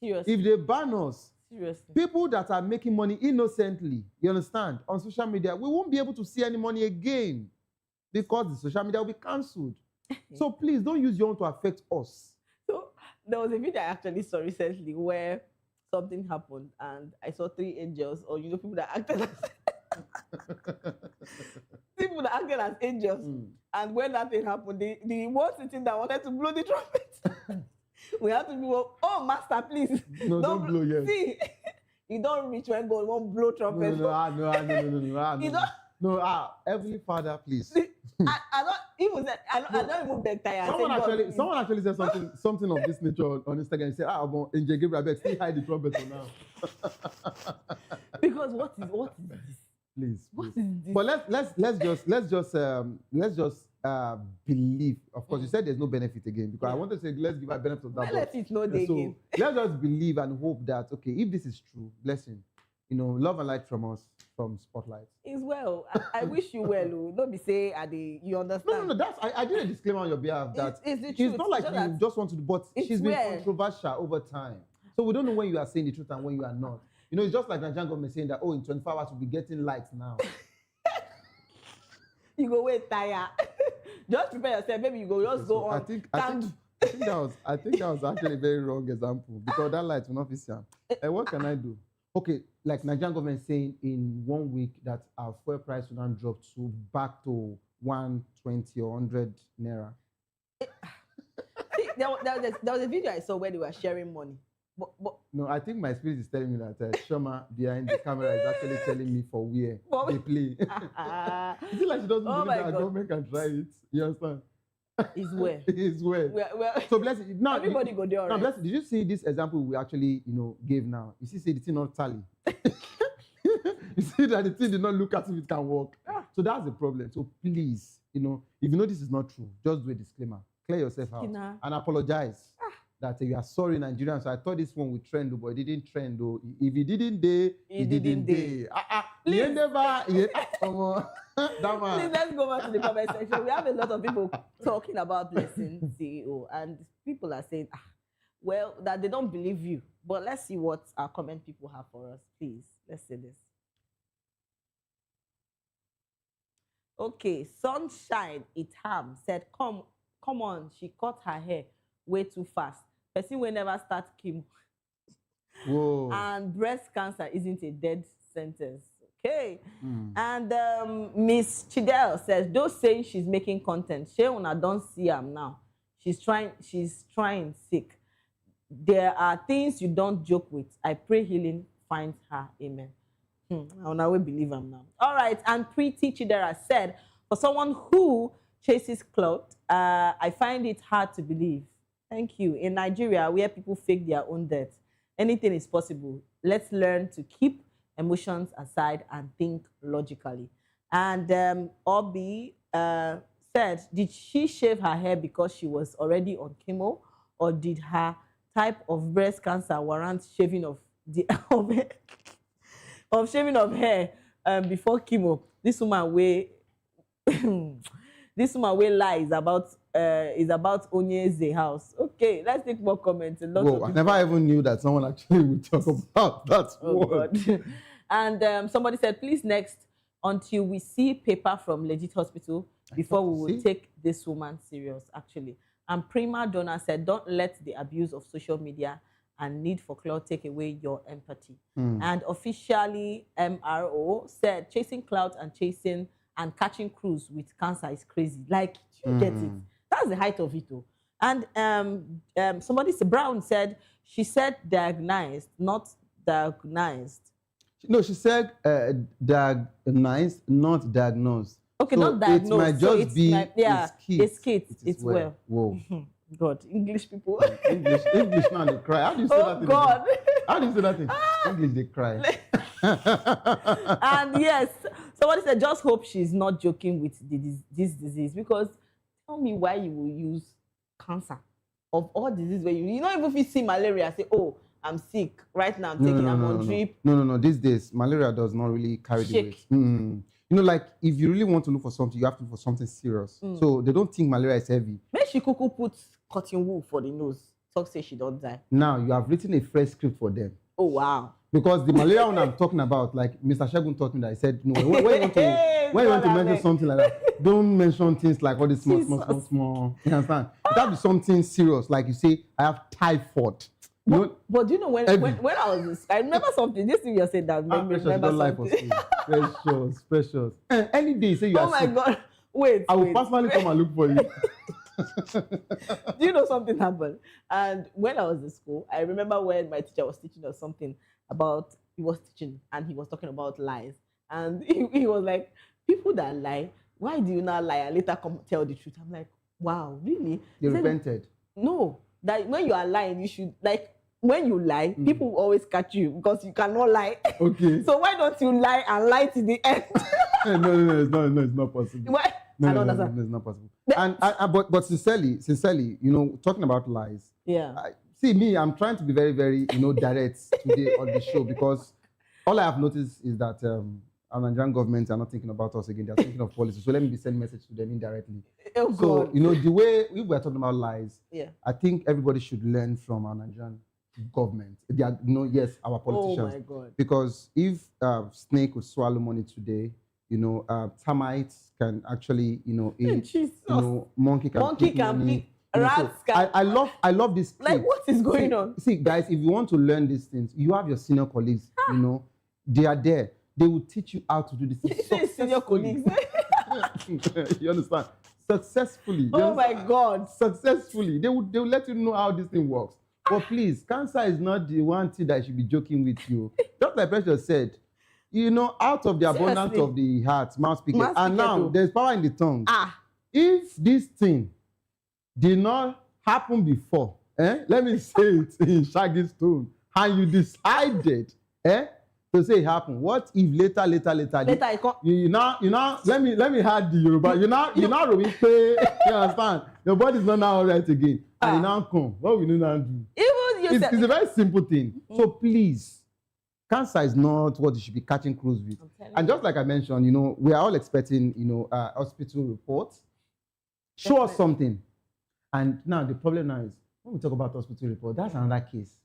[SPEAKER 28] Seriously.
[SPEAKER 29] If they ban us,
[SPEAKER 28] seriously,
[SPEAKER 29] people that are making money innocently, you understand, on social media, we won't be able to see any money again, because the social media will be cancelled. So please don't use your own to affect us.
[SPEAKER 28] So there was a video I actually saw recently where something happened, and I saw 3 angels, or people that acted as people that acted as angels. And when that thing happened, the one sitting down wanted to blow the trumpet. We have to be, oh master, please.
[SPEAKER 29] No, don't blow yet.
[SPEAKER 28] See, you don't reach when God won't blow trumpet.
[SPEAKER 29] No, Heavenly Father, please.
[SPEAKER 28] I don't even beg tired.
[SPEAKER 29] Someone actually said something of this nature on Instagram. He said, Angel Gabriel, still hide the trumpet for now.
[SPEAKER 28] Because what is this?
[SPEAKER 29] Please.
[SPEAKER 28] What is this?
[SPEAKER 29] But let's just believe. Of course, you said there's no benefit again, because I want to say let's give our benefit of that.
[SPEAKER 28] Benefit no day again.
[SPEAKER 29] Let's just believe and hope that, okay, if this is true, blessing, love and light from us, from Spotlight.
[SPEAKER 28] Is well. I wish you well. Don't be say you understand.
[SPEAKER 29] No. That's I did a disclaimer on your behalf that
[SPEAKER 28] it's the truth.
[SPEAKER 29] It's not like you just want to do, but she's been controversial over time. So we don't know when you are saying the truth and when you are not. It's just like Nigerian government saying that, in 24 hours we'll be getting lights now.
[SPEAKER 28] You go wait, tire. Just prepare yourself. Maybe you go go on.
[SPEAKER 29] I think that was actually a very wrong example, because that light will not be seen. And what can I do? Okay, like Nigerian government saying in 1 week that our fuel price will not drop back to 120 or 100 naira.
[SPEAKER 28] There was a video I saw where they were sharing money. But
[SPEAKER 29] no, I think my spirit is telling me that Shoma behind the camera is actually telling me for where they play. Is it like she doesn't believe that our government can try it? You understand?
[SPEAKER 28] Is where?
[SPEAKER 29] Is where. So bless it. Now
[SPEAKER 28] everybody go there.
[SPEAKER 29] Now bless it. Did you see this example we actually gave now? You see the thing not tally. You see that the thing did not look as if it can work. So that's the problem. So please, if you know this is not true, just do a disclaimer. Clear yourself out and apologize. That you are sorry, Nigerians. So I thought this one would trend, but it didn't trend. Though. If it didn't day, it didn't day.
[SPEAKER 28] Please.
[SPEAKER 29] That man.
[SPEAKER 28] Please, let's go back to the comment section. We have a lot of people talking about Blessing CEO, and people are saying, well, that they don't believe you. But let's see what our comment people have for us. Please, let's say this. Okay, Sunshine Itam said, come on, she cut her hair way too fast. Person will never start chemo.
[SPEAKER 29] Whoa.
[SPEAKER 28] And breast cancer isn't a death sentence. Okay. And Miss Chidel says, those saying she's making content, I don't see her now. She's trying sick. There are things you don't joke with. I pray healing finds her. Amen. I will believe him now. All right. And Pretty Chidera said, for someone who chases clout, I find it hard to believe. Thank you. In Nigeria, where people fake their own death, anything is possible. Let's learn to keep emotions aside and think logically. And Obi said, did she shave her hair because she was already on chemo, or did her type of breast cancer warrant shaving of shaving of hair before chemo? This woman way lies about Onye's house. Okay, let's take more comments.
[SPEAKER 29] I never even knew that someone actually would talk about that word.
[SPEAKER 28] And somebody said, please next, until we see paper from legit hospital before we will take this woman serious, actually. And Prima Donna said, don't let the abuse of social media and need for clout take away your empathy. And officially, MRO said chasing clout and catching crews with cancer is crazy. Like, do you get it? That's the height of it, though. And somebody, Brown said, she said diagnosed, not diagnosed.
[SPEAKER 29] No, she said diagnosed, not diagnosed.
[SPEAKER 28] Okay,
[SPEAKER 29] so
[SPEAKER 28] not diagnosed.
[SPEAKER 29] It might just be
[SPEAKER 28] a skit. It's well.
[SPEAKER 29] Whoa.
[SPEAKER 28] God, English people.
[SPEAKER 29] English now they cry. How do you say that?
[SPEAKER 28] Oh God.
[SPEAKER 29] How do you say that in English? They cry.
[SPEAKER 28] And yes, somebody said, just hope she's not joking with this disease, because tell me why you will use cancer of all diseases where you don't even if you see malaria, say, oh, I'm sick right now. I'm on drip.
[SPEAKER 29] No. These days, malaria does not really carry the weight. You know, like if you really want to look for something, you have to look for something serious. So they don't think malaria is heavy.
[SPEAKER 28] Maybe she could put cotton wool for the nose. Talk say she don't die.
[SPEAKER 29] Now you have written a fresh script for them.
[SPEAKER 28] Oh wow.
[SPEAKER 29] Because the malaria one I'm talking about, like Mr. Shagun taught me that, he said, no, when you want to mention something like that, don't mention things like all this small. You understand? It has to be something serious, like you say, I have typhoid.
[SPEAKER 28] But do you know when I was this, I remember something. This thing you said that made me remember something.
[SPEAKER 29] Precious. Any day you say you are sick.
[SPEAKER 28] Oh my God. Wait.
[SPEAKER 29] I will personally come and look for you.
[SPEAKER 28] Do you know something happened? And when I was in school, I remember when my teacher was teaching us something about, he was teaching and he was talking about lies. And he was like, people that lie, why do you not lie and later come tell the truth? I'm like, wow, really?
[SPEAKER 29] You repented?
[SPEAKER 28] No, that when you are lying, you should, like, when you lie, people will always catch you because you cannot lie.
[SPEAKER 29] Okay.
[SPEAKER 28] So why don't you lie and lie to the end?
[SPEAKER 29] No, it's not possible.
[SPEAKER 28] Why?
[SPEAKER 29] No, it's not possible. But sincerely, you know, talking about lies.
[SPEAKER 28] Yeah.
[SPEAKER 29] See me, I'm trying to be very, very, direct today on the show, because all I have noticed is that our Nigerian government are not thinking about us again. They're thinking of policy. So let me send a message to them indirectly.
[SPEAKER 28] Oh,
[SPEAKER 29] so,
[SPEAKER 28] God.
[SPEAKER 29] the way we were talking about lies,
[SPEAKER 28] I
[SPEAKER 29] think everybody should learn from our Nigerian government. They are, yes, our politicians.
[SPEAKER 28] Oh, my God.
[SPEAKER 29] Because if snake would swallow money today, termites can actually, eat. Monkey can pick.
[SPEAKER 28] Rats can.
[SPEAKER 29] I love this.
[SPEAKER 28] Like, what is going on?
[SPEAKER 29] See, guys, if you want to learn these things, you have your senior colleagues. They are there. They will teach you how to do this.
[SPEAKER 28] Senior colleagues.
[SPEAKER 29] You understand? Successfully.
[SPEAKER 28] Oh my God.
[SPEAKER 29] Successfully. They will let you know how this thing works. But please, cancer is not the one thing that should be joking with you. Just like Precious said, out of the abundance of the heart, mouth speaketh. And now there's power in the tongue. If this thing did not happen before, let me say it in Shaggy's tone, and you decided to say it happened, what if later you now let me add the Yoruba, you now you understand, your body's not now all right again, and you now come, what will you now do? It's a very simple thing. So please, cancer is not what you should be catching crews with. And just like I mentioned, we are all expecting hospital reports. Show us something. And now the problem now is, when we talk about hospital report, that's another case.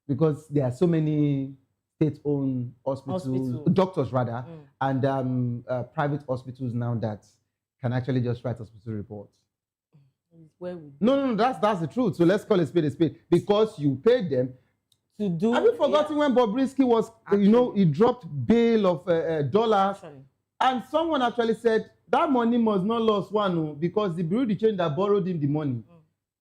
[SPEAKER 29] Because there are so many state-owned hospitals, doctors rather, and private hospitals now that can actually just write hospital reports. No, that's the truth. So let's call a spade, because you paid them
[SPEAKER 28] to do.
[SPEAKER 29] Have you forgotten when Bobrisky was, he dropped bail of dollars, and someone actually said that money must not lose one, because the bureau de change that borrowed him the money,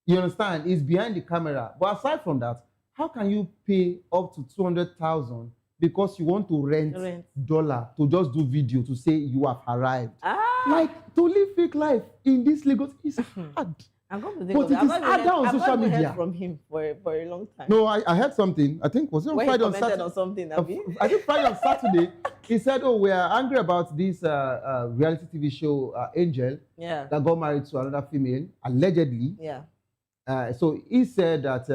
[SPEAKER 29] you understand, is behind the camera. But aside from that, how can you pay up to 200,000 because you want to rent dollar to just do video to say you have arrived? Like, to live fake life in this Lagos is hard. But it is harder on social media.
[SPEAKER 28] I've heard from him for a long time.
[SPEAKER 29] No, I heard something. I think, was it on Friday or Saturday?
[SPEAKER 28] On something,
[SPEAKER 29] I think Friday or Saturday, he said, we are angry about this reality TV show, Angel, that got married to another female, allegedly. So he said that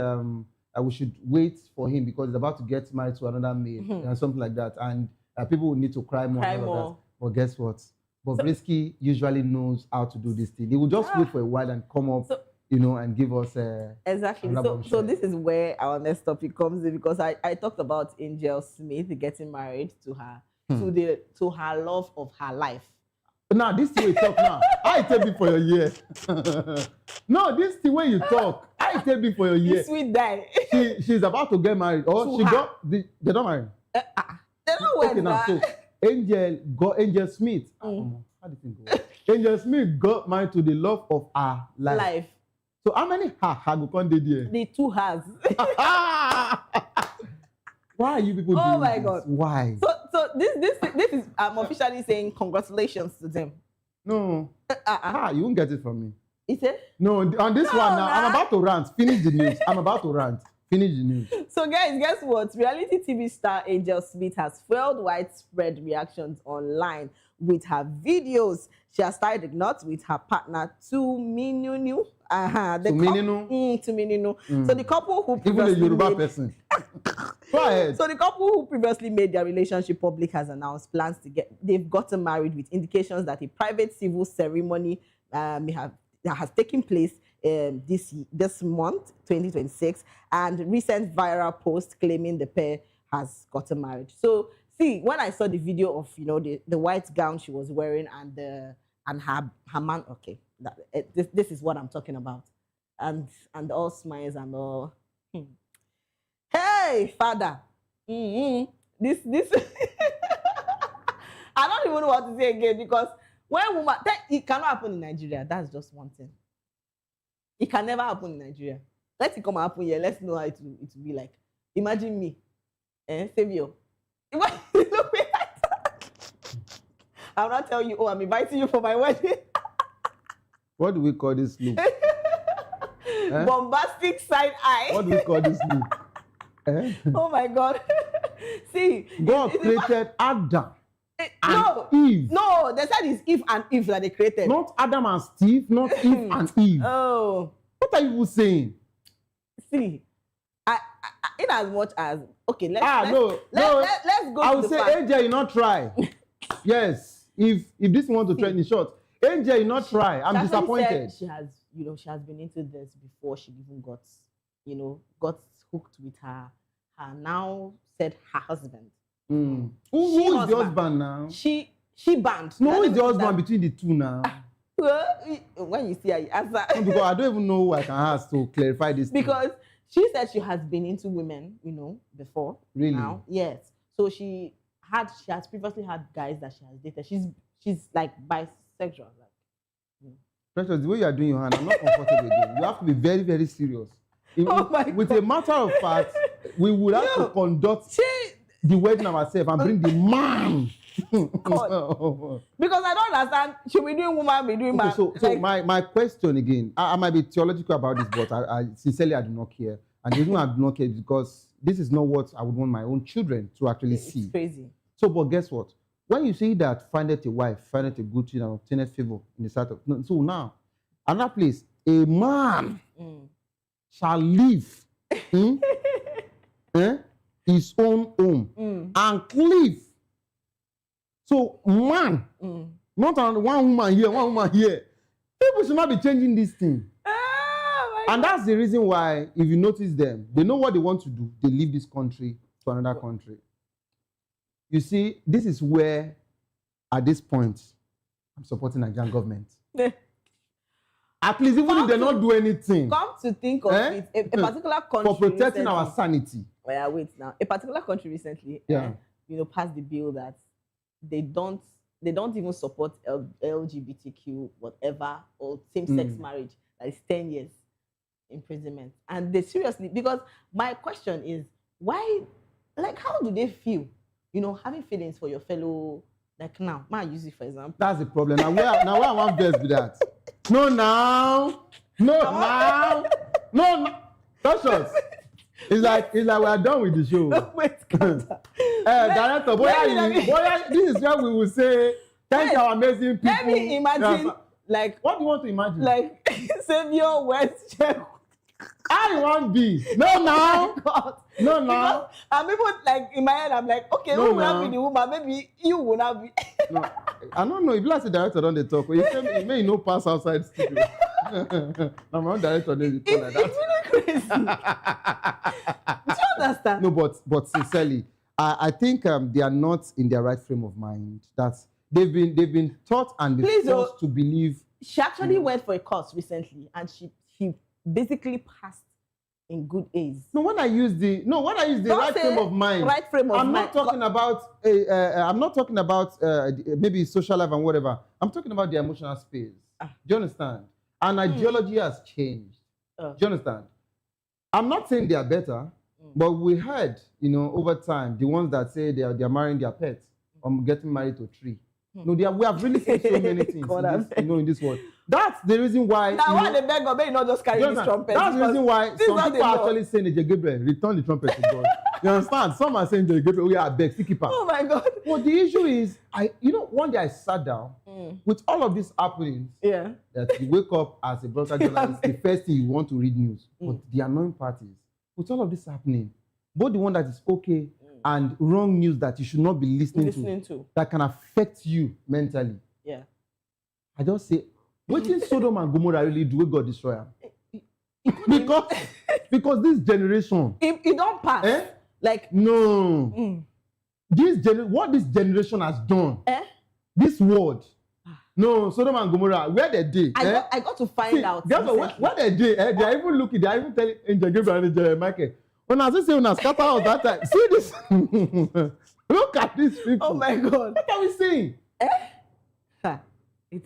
[SPEAKER 29] we should wait for him because he's about to get married to another male, and something like that. And people will need to cry more. But guess what? Bobrisky usually knows how to do this thing. They will just wait for a while and come up, and give us
[SPEAKER 28] exactly. So this is where our next topic comes in, because I talked about Angel Smith getting married to her to her love of her life.
[SPEAKER 29] Now, this the way you talk now. I tell me for your year. No, this the way you talk. I tell me for your year.
[SPEAKER 28] You sweet die.
[SPEAKER 29] She's about to get married. Or
[SPEAKER 28] To
[SPEAKER 29] she
[SPEAKER 28] her.
[SPEAKER 29] they're not married.
[SPEAKER 28] They're not
[SPEAKER 29] Okay,
[SPEAKER 28] wed
[SPEAKER 29] now, so Angel Smith. How did it go? Angel Smith got married to the love of her life. So how many ha go come dey there?
[SPEAKER 28] The two has.
[SPEAKER 29] Why are you people doing
[SPEAKER 28] Oh my
[SPEAKER 29] this?
[SPEAKER 28] God.
[SPEAKER 29] Why?
[SPEAKER 28] So this is I'm officially saying congratulations to them.
[SPEAKER 29] No. You won't get it from me.
[SPEAKER 28] Is it?
[SPEAKER 29] No, on this one now, I'm about to rant. Finish the news. I'm about to rant. Finish the news.
[SPEAKER 28] So guys, guess what? Reality TV star Angel Smith has fueled widespread reactions online with her videos. She has tied the knot with her partner Tuminunu. Tuminunu. So the couple who
[SPEAKER 29] Even a Yoruba
[SPEAKER 28] made,
[SPEAKER 29] person. Go ahead.
[SPEAKER 28] So the couple who previously made their relationship public has announced plans to they've gotten married with indications that a private civil ceremony that has taken place this month, 2026, and recent viral post claiming the pair has gotten married. So see, when I saw the video of the white gown she was wearing and her man, okay, this is what I'm talking about, and all smiles and all. Hey, father, this I don't even know what to say again, because when woman, it cannot happen in Nigeria. That's just one thing. It can never happen in Nigeria. Let it come and happen here. Let's know how it will be like. Imagine me, Savior. I'll not tell you, I'm inviting you for my wedding.
[SPEAKER 29] What do we call this look?
[SPEAKER 28] Bombastic side eye.
[SPEAKER 29] What do we call this look?
[SPEAKER 28] Oh my God. See,
[SPEAKER 29] God created Adam
[SPEAKER 28] and
[SPEAKER 29] Eve.
[SPEAKER 28] No, they said it's Eve and Eve that they created.
[SPEAKER 29] Not Adam and Steve, not Eve and Eve.
[SPEAKER 28] Oh.
[SPEAKER 29] What are you saying?
[SPEAKER 28] See, in as much as, okay, let's
[SPEAKER 29] go I will
[SPEAKER 28] to the
[SPEAKER 29] say,
[SPEAKER 28] fact.
[SPEAKER 29] Angel, you not try. Yes, if this want to trend in short, Angel, you not try. I'm disappointed.
[SPEAKER 28] She has, she has been into this before she even got hooked with her now said her husband.
[SPEAKER 29] Who is the husband now?
[SPEAKER 28] She banned.
[SPEAKER 29] No, who is the husband between the two now?
[SPEAKER 28] When you see her, you answer.
[SPEAKER 29] No, because I don't even know who I can ask to clarify this.
[SPEAKER 28] Because she said she has been into women, before.
[SPEAKER 29] Really?
[SPEAKER 28] Now, yes. So she has previously had guys that she has dated. She's like bisexual.
[SPEAKER 29] Precious, the way you are doing your hand, I'm not comfortable again. You have to be very, very serious. With a matter of fact, we would have to conduct the wedding ourselves and bring the man.
[SPEAKER 28] Because I don't understand. Should we doing woman, be doing man?
[SPEAKER 29] So my question again, I might be theological about this, but I sincerely I do not care. And the reason I do not care is because this is not what I would want my own children to actually see.
[SPEAKER 28] It's crazy.
[SPEAKER 29] So, but guess what? When you say that findeth a wife, findeth a good thing, and obtaineth favor in the sight of... No, so now, another place, a man shall live his own home and cleave. So, man, not one woman here, one woman here. People should not be changing this thing. And that's the reason why, if you notice them, they know what they want to do. They leave this country to another country. You see, this is where, at this point, I'm supporting the Nigerian government. At least, even if they not do anything.
[SPEAKER 28] Come to think of it, a particular country
[SPEAKER 29] for protecting our sanity.
[SPEAKER 28] Wait now. A particular country recently, passed the bill that they don't even support LGBTQ whatever or same-sex marriage. That is 10 years imprisonment. And they seriously, because my question is, why? Like, how do they feel? Having feelings for your fellow, like now, man, use it for example.
[SPEAKER 29] That's the problem. Now where I want best with that? No. Precious. It's like we are done with the show. Director, this is where we will say, thank our amazing people.
[SPEAKER 28] Let me imagine, like,
[SPEAKER 29] what do you want to imagine?
[SPEAKER 28] Like, Savior West.
[SPEAKER 29] I want be. No, now. No, now.
[SPEAKER 28] I'm even like in my head, I'm like, okay, who will not be the woman? Maybe you will not be.
[SPEAKER 29] No, I don't know. If you like the director, don't they talk? You may no pass outside studio. I'm my own director. Like that.
[SPEAKER 28] It's really crazy. Do you understand?
[SPEAKER 29] No, but sincerely, I think they are not in their right frame of mind. That they've been taught and been forced to believe.
[SPEAKER 28] She actually went for a course recently, and she basically passed in good A's.
[SPEAKER 29] No, when I use the right frame of mind.
[SPEAKER 28] Right frame of mind.
[SPEAKER 29] I'm not talking about maybe social life and whatever. I'm talking about the emotional space. Do you understand? And ideology has changed. Do you understand? I'm not saying they are better, but we heard, over time, the ones that say they are marrying their pets or getting married to a tree. No, we have really seen so many things in this world. That's the reason why.
[SPEAKER 28] Now, why the beggar may not just carry this trumpet?
[SPEAKER 29] That's the reason why some people are actually saying that Gabriel, return the trumpet to God. You understand? Some are saying that Gabriel, we are beg, sticky keeper.
[SPEAKER 28] Oh my God.
[SPEAKER 29] But the issue is, one day I sat down with all of these happenings.
[SPEAKER 28] Yeah.
[SPEAKER 29] That you wake up as a broadcast journalist, the first thing you want to read news. But the annoying part is, with all of this happening, both the one that is okay and wrong news that you should not be listening to that can affect you mentally.
[SPEAKER 28] Yeah.
[SPEAKER 29] I just say, what did Sodom and Gomorrah really do? God destroy them. because this generation.
[SPEAKER 28] It don't pass. Like
[SPEAKER 29] no. What this generation has done. This world. No, Sodom and Gomorrah, where they did.
[SPEAKER 28] I got to find out.
[SPEAKER 29] Where they did. They are even looking. They are even telling Angel Gabriel and Angel Michael. When I say when I scatter out that time, see this. Look at these people.
[SPEAKER 28] Oh my God.
[SPEAKER 29] What are we saying?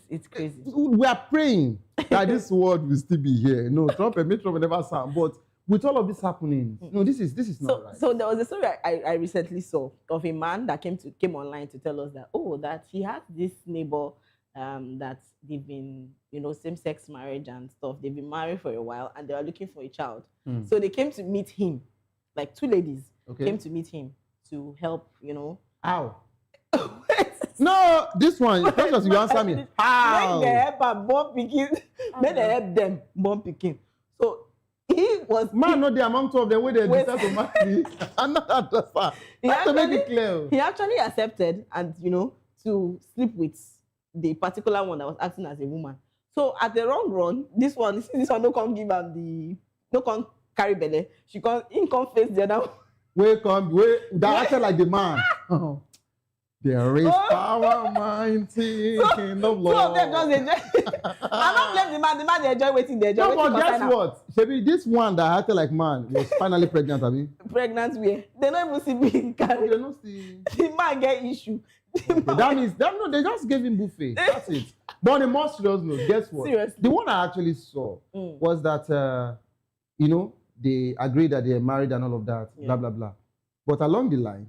[SPEAKER 28] It's crazy.
[SPEAKER 29] We are praying that this world will still be here. No, Trump will never sound. But with all of this happening, this is not right.
[SPEAKER 28] So there was a story I recently saw of a man that came online to tell us that he had this neighbor that they've been, same-sex marriage and stuff. They've been married for a while and they are looking for a child. So they came to meet him, like two ladies came to meet him to help,
[SPEAKER 29] How? No, this one, because you answer me. How?
[SPEAKER 28] Make they help and born picking. Make they help them born picking. So he was.
[SPEAKER 29] Man, not the among two of them where they decide to marry. I'm not understand. To make it clear.
[SPEAKER 28] He actually accepted and to sleep with the particular one that was acting as a woman. So at the long run, this one no come give am no come carry belly. She come face the other one.
[SPEAKER 29] That acted like the man. There is power, mighty in the Lord.
[SPEAKER 28] Two of them just enjoy. I don't blame the man they enjoy waiting there.
[SPEAKER 29] No, but guess what? Shebi, this one that acted like man was finally pregnant, abi?
[SPEAKER 28] Pregnant where? They don't even see being carried.
[SPEAKER 29] They don't see.
[SPEAKER 28] The man get issue.
[SPEAKER 29] That means they just gave him buffet. That's it. But on a more serious note, guess what?
[SPEAKER 28] Seriously?
[SPEAKER 29] The one I actually saw was that they agreed that they are married and all of that, blah blah blah. But along the line,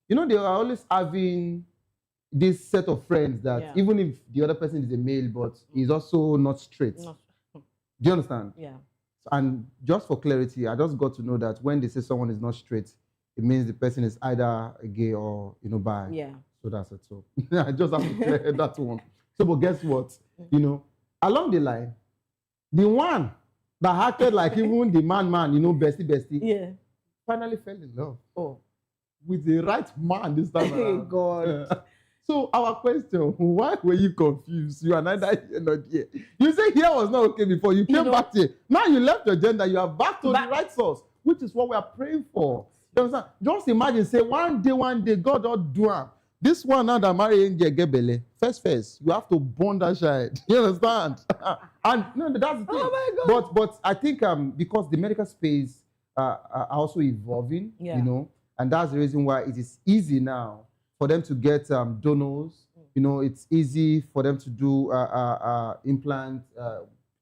[SPEAKER 29] they are always having this set of friends that even if the other person is a male, but he's also not straight. Do you understand?
[SPEAKER 28] Yeah.
[SPEAKER 29] And just for clarity, I just got to know that when they say someone is not straight, it means the person is either a gay or bi.
[SPEAKER 28] Yeah.
[SPEAKER 29] So that's it. So I just have to clear that one. So, but guess what? Along the line, the one that acted like even the man, bestie, finally fell in love.
[SPEAKER 28] Oh.
[SPEAKER 29] With the right man this time around.
[SPEAKER 28] God.
[SPEAKER 29] So our question, why were you confused? You are neither here nor here. You say here was not okay before. You came back here. Now you left your gender. You are back to the right source, which is what we are praying for. You understand? Just imagine, say one day, God will do it. This one now that marry Angel Gebele, first, you have to burn that child. You understand? And no, that's the thing.
[SPEAKER 28] Oh my God.
[SPEAKER 29] But I think because the medical space are also evolving, and that's the reason why it is easy now for them to get donors. It's easy for them to do implant,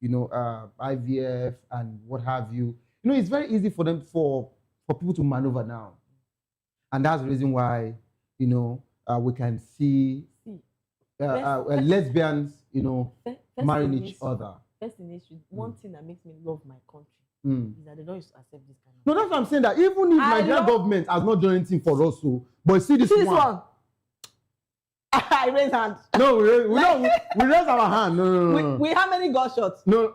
[SPEAKER 29] IVF and what have you. It's very easy for them for people to maneuver now, and that's the reason why we can see lesbians, marrying each other.
[SPEAKER 28] First in history, one thing that makes me love my country is that they don't used to accept this kind of.
[SPEAKER 29] No, that's what I'm saying. That even if Nigerian government has not done anything for us, but see this one.
[SPEAKER 28] I raise hand.
[SPEAKER 29] No, we raise our hand. No.
[SPEAKER 28] We how many gunshots?
[SPEAKER 29] No,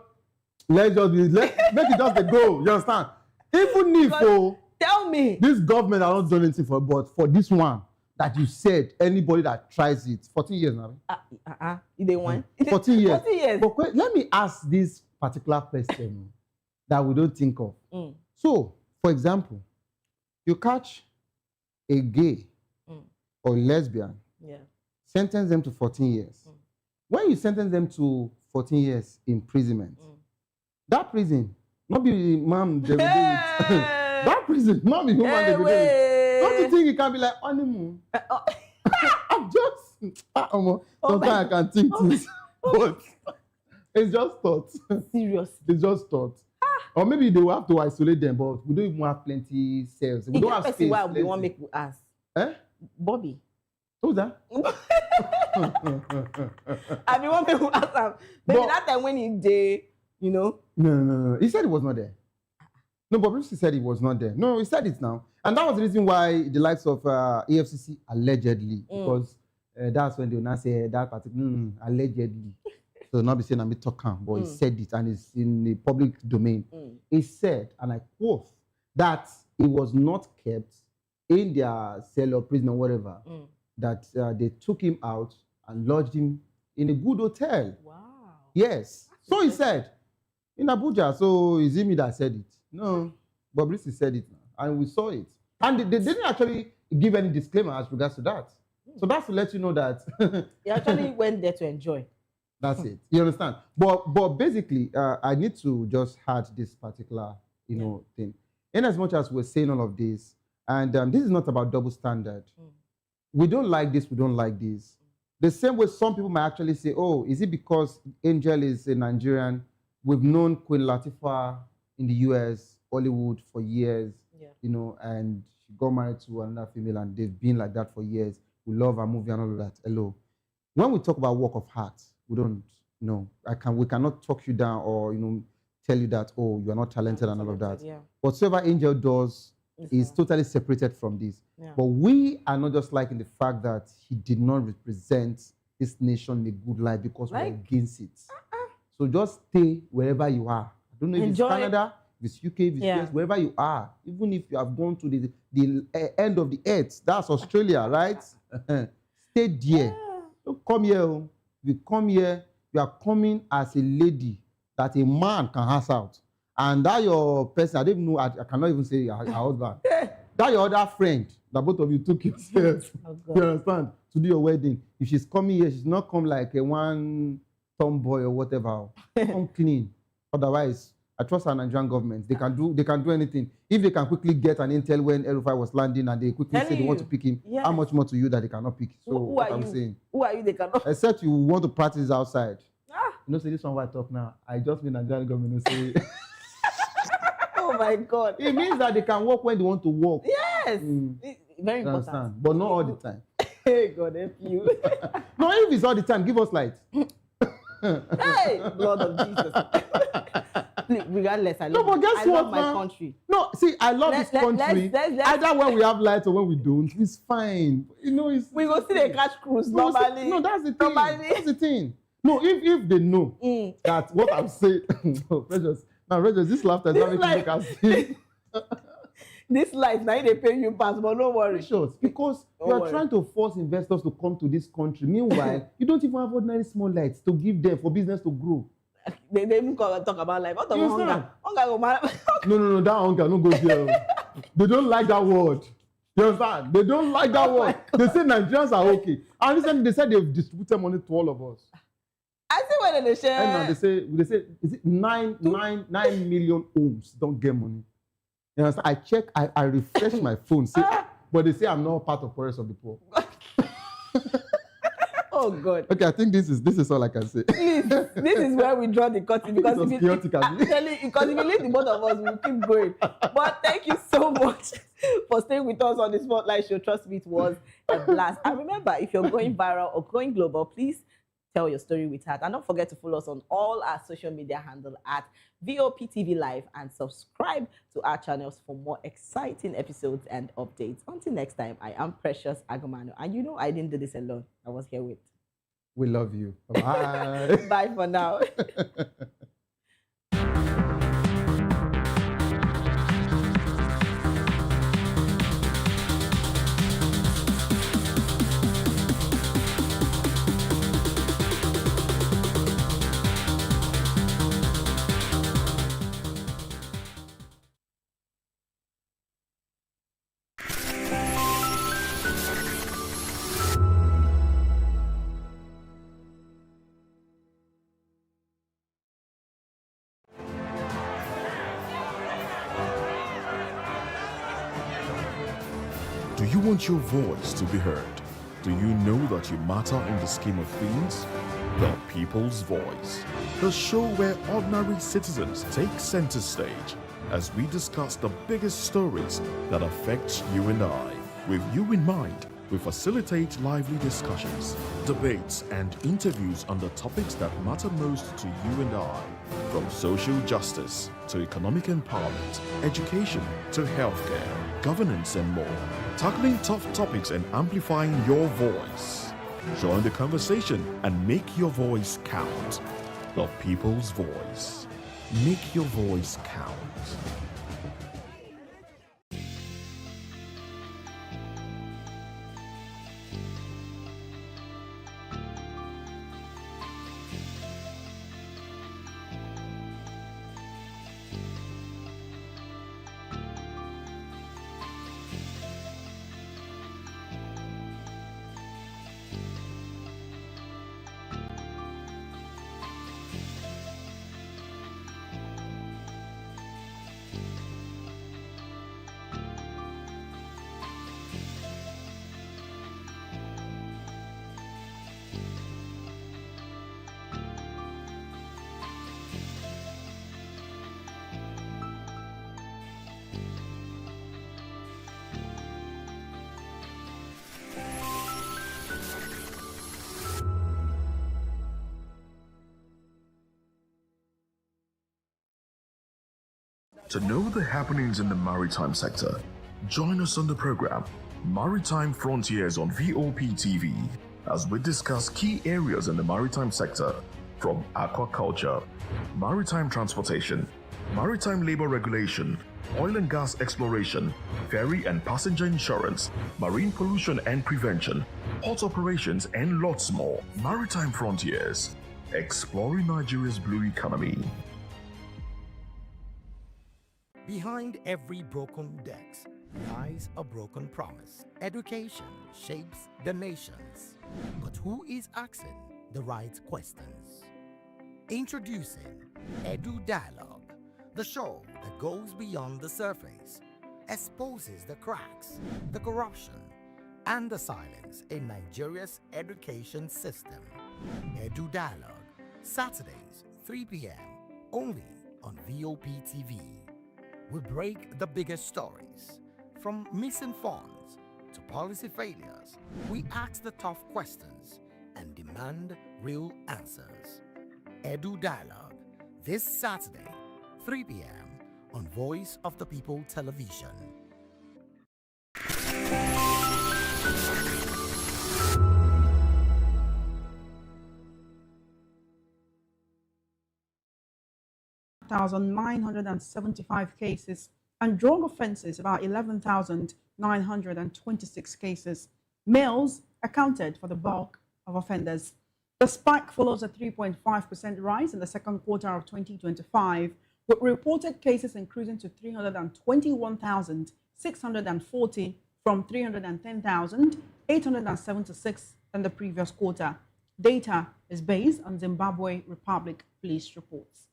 [SPEAKER 29] let's make it just a go. You understand? Even if
[SPEAKER 28] tell me
[SPEAKER 29] this government has not done anything for, but for this one that you said, anybody that tries it, 14 years now.
[SPEAKER 28] They want
[SPEAKER 29] 14 years.
[SPEAKER 28] 14 years.
[SPEAKER 29] But let me ask this particular question that we don't think of. So, for example, you catch a gay or lesbian sentence them to 14 years. When you sentence them to 14 years imprisonment, that prison, not be man, they will do it. That prison, not be human, they will do it. Don't you think it can be like honeymoon? I'm just, sometimes I can think things, but it's just thoughts.
[SPEAKER 28] Serious.
[SPEAKER 29] It's just thoughts. Or maybe they will have to isolate them, but we don't even have plenty cells. We don't have space.
[SPEAKER 28] Why we want make you ask? Bobby.
[SPEAKER 29] Who's that?
[SPEAKER 28] I mean, want people ask him. Maybe that time when he did, you know.
[SPEAKER 29] No. He said he was not there. No, but Bruce said he was not there. No, he said it now. And that was the reason why the likes of EFCC allegedly, because that's when they will not say that particular allegedly. So not be saying I'm talking, but he said it and it's in the public domain. He said, and I quote, that he was not kept in their cell or prison or whatever, that they took him out and lodged him in a good hotel.
[SPEAKER 28] Wow.
[SPEAKER 29] Yes. So he said, in Abuja. So is it me that said it? No. Bobrisky said it now, and we saw it. And they didn't actually give any disclaimer as regards to that. So that's to let you know that
[SPEAKER 28] he actually went there to enjoy.
[SPEAKER 29] That's it. You understand? But basically, I need to just add this particular, thing. In as much as we're saying all of this, and this is not about double standard. We don't like this, we don't like this. The same way some people might actually say, oh, is it because Angel is a Nigerian? We've known Queen Latifah in the US, Hollywood for years, and she got married to another female and they've been like that for years. We love her movie and all of that. Hello. When we talk about work of art, we don't know. We cannot talk you down or tell you that, oh, you are not talented and all of that.
[SPEAKER 28] Yeah.
[SPEAKER 29] Whatsoever Angel does is totally separated from this.
[SPEAKER 28] Yeah.
[SPEAKER 29] But we are not just liking the fact that he did not represent this nation in a good light because we're against it. So just stay wherever you are. I don't know if it's Canada, if it's UK, if it's US, wherever you are. Even if you have gone to the end of the earth, that's Australia, right? Stay there. Don't come here. If you come here, you are coming as a lady that a man can ask out. And that your person, I don't even know, I cannot even say her husband. That your other friend, that both of you took yourselves, you understand, to do your wedding. If she's coming here, she's not come like a one tomboy or whatever. Come clean. Otherwise, I trust our Nigerian government. They can do anything. If they can quickly get an intel when El-Rufai was landing and they quickly say they want to pick him, how much more to you that they cannot pick? So what I'm saying.
[SPEAKER 28] Who are you? They cannot.
[SPEAKER 29] Except you want to practice outside. Say this one what I talk now. I just mean Nigerian government say.
[SPEAKER 28] Oh my God.
[SPEAKER 29] It means that they can work when they want to work.
[SPEAKER 28] Yes. Very important.
[SPEAKER 29] Understand? But not all the time.
[SPEAKER 28] Hey, God help you.
[SPEAKER 29] No, if it's all the time, give us light.
[SPEAKER 28] Hey, Lord of Jesus. Regardless, I love, my country.
[SPEAKER 29] No, see, I love this country. Either when we have light or when we don't, it's fine. We
[SPEAKER 28] go see the catch cruise normally.
[SPEAKER 29] No, that's the thing. That's the thing. No, if they know that what I'm saying, Precious, this laughter is not making me can see.
[SPEAKER 28] This light, now they pay you pass, but don't worry.
[SPEAKER 29] Precious, because you are trying to force investors to come to this country. Meanwhile, you don't even have ordinary small lights to give them for business to grow.
[SPEAKER 28] They even talk about life. What the hunger?
[SPEAKER 29] No, that hunger, no go there. They don't like that word. You understand? They don't like that word. They say Nigerians are okay. And recently they said they've distributed money to all of us.
[SPEAKER 28] I see when they share.
[SPEAKER 29] And now they say, is it 9 million homes don't get money? You understand? I check, I refresh my phone, but they say I'm not part of Forest of the Poor.
[SPEAKER 28] Oh God.
[SPEAKER 29] Okay, I think this is all I can say.
[SPEAKER 28] Please, this is where we draw the curtain because if you leave the both of us, we'll keep going. But thank you so much for staying with us on the Spotlight Show. Trust me, it was a blast. And remember, if you're going viral or going global, please tell your story with heart. And don't forget to follow us on all our social media handle at VOPTV Live and subscribe to our channels for more exciting episodes and updates. Until next time, I am Precious Agumanu. And I didn't do this alone. I was here with.
[SPEAKER 29] We love you. Bye.
[SPEAKER 28] Bye for now.
[SPEAKER 17] Do you want your voice to be heard? Do you know that you matter in the scheme of things? The People's Voice, the show where ordinary citizens take center stage as we discuss the biggest stories that affect you and I. With you in mind, we facilitate lively discussions, debates, and interviews on the topics that matter most to you and I, from social justice to economic empowerment, education to healthcare, governance, and more, tackling tough topics and amplifying your voice. Join the conversation and make your voice count. The People's Voice. Make your voice count. To know the happenings in the maritime sector, join us on the program Maritime Frontiers on VOP TV as we discuss key areas in the maritime sector from aquaculture, maritime transportation, maritime labor regulation, oil and gas exploration, ferry and passenger insurance, marine pollution and prevention, port operations, and lots more. Maritime Frontiers, exploring Nigeria's blue economy.
[SPEAKER 3] Behind every broken desk lies a broken promise. Education shapes the nations. But who is asking the right questions? Introducing Edu Dialogue, the show that goes beyond the surface, exposes the cracks, the corruption, and the silence in Nigeria's education system. Edu Dialogue, Saturdays, 3 p.m., only on VOP TV. We break the biggest stories, from missing funds to policy failures. We ask the tough questions and demand real answers. Edu Dialogue, this Saturday, 3 p.m. on Voice of the People Television.
[SPEAKER 8] (1,975 cases) and drug offenses about 11,926 cases. Males accounted for the bulk of offenders. The spike follows a 3.5% rise in the second quarter of 2025, with reported cases increasing to 321,640 from 310,876 in the previous quarter. Data is based on Zimbabwe Republic Police reports.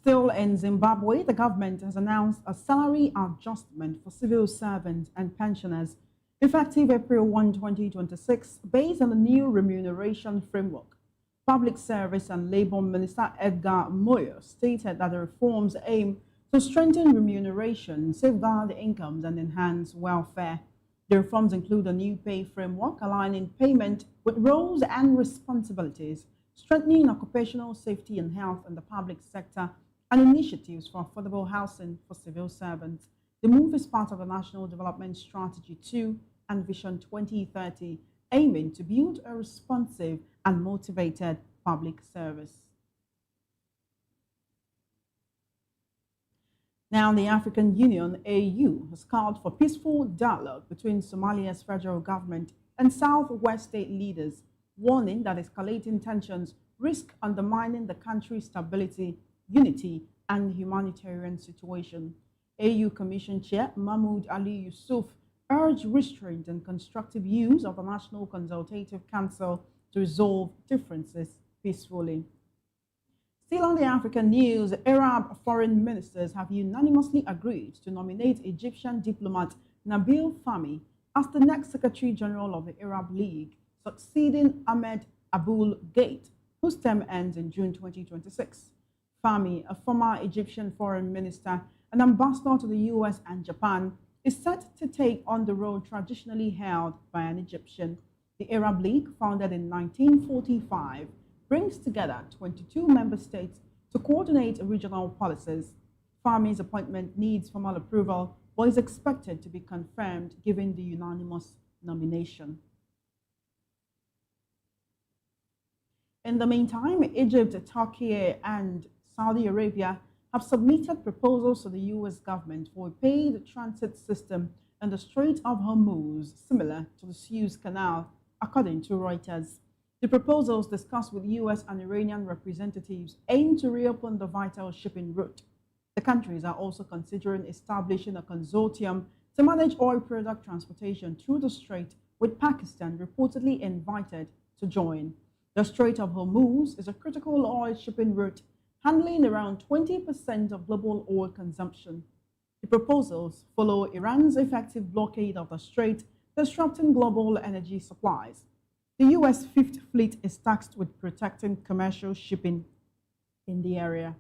[SPEAKER 8] Still in Zimbabwe, the government has announced a salary adjustment for civil servants and pensioners effective April 1, 2026, based on the new remuneration framework. Public Service and Labor Minister Edgar Moyo stated that the reforms aim to strengthen remuneration, safeguard incomes, and enhance welfare. The reforms include a new pay framework aligning payment with roles and responsibilities, strengthening occupational safety and health in the public sector, and initiatives for affordable housing for civil servants. The move is part of the National Development Strategy 2 and Vision 2030, aiming to build a responsive and motivated public service.
[SPEAKER 6] Now, the African Union, AU, has called for peaceful dialogue between Somalia's federal government and Southwest state leaders, warning that escalating tensions risk undermining the country's stability, unity, and humanitarian situation. AU Commission Chair Mahmoud Ali Yusuf urged restraint and constructive use of the National Consultative Council to resolve differences peacefully. Still on the African news, Arab foreign ministers have unanimously agreed to nominate Egyptian diplomat Nabil Fahmy as the next Secretary General of the Arab League, succeeding Ahmed Abul Gate, whose term ends in June 2026. Fahmy, a former Egyptian foreign minister and ambassador to the US and Japan, is set to take on the role traditionally held by an Egyptian. The Arab League, founded in 1945, brings together 22 member states to coordinate regional policies. Fahmy's appointment needs formal approval, but is expected to be confirmed given the unanimous nomination. In the meantime, Egypt, Turkey, and Saudi Arabia have submitted proposals to the US government for a paid transit system in the Strait of Hormuz, similar to the Suez Canal, according to Reuters. The proposals discussed with US and Iranian representatives aim to reopen the vital shipping route. The countries are also considering establishing a consortium to manage oil product transportation through the strait, with Pakistan reportedly invited to join. The Strait of Hormuz is a critical oil shipping route, handling around 20% of global oil consumption. The proposals follow Iran's effective blockade of the strait, disrupting global energy supplies. The US Fifth Fleet is tasked with protecting commercial shipping in the area.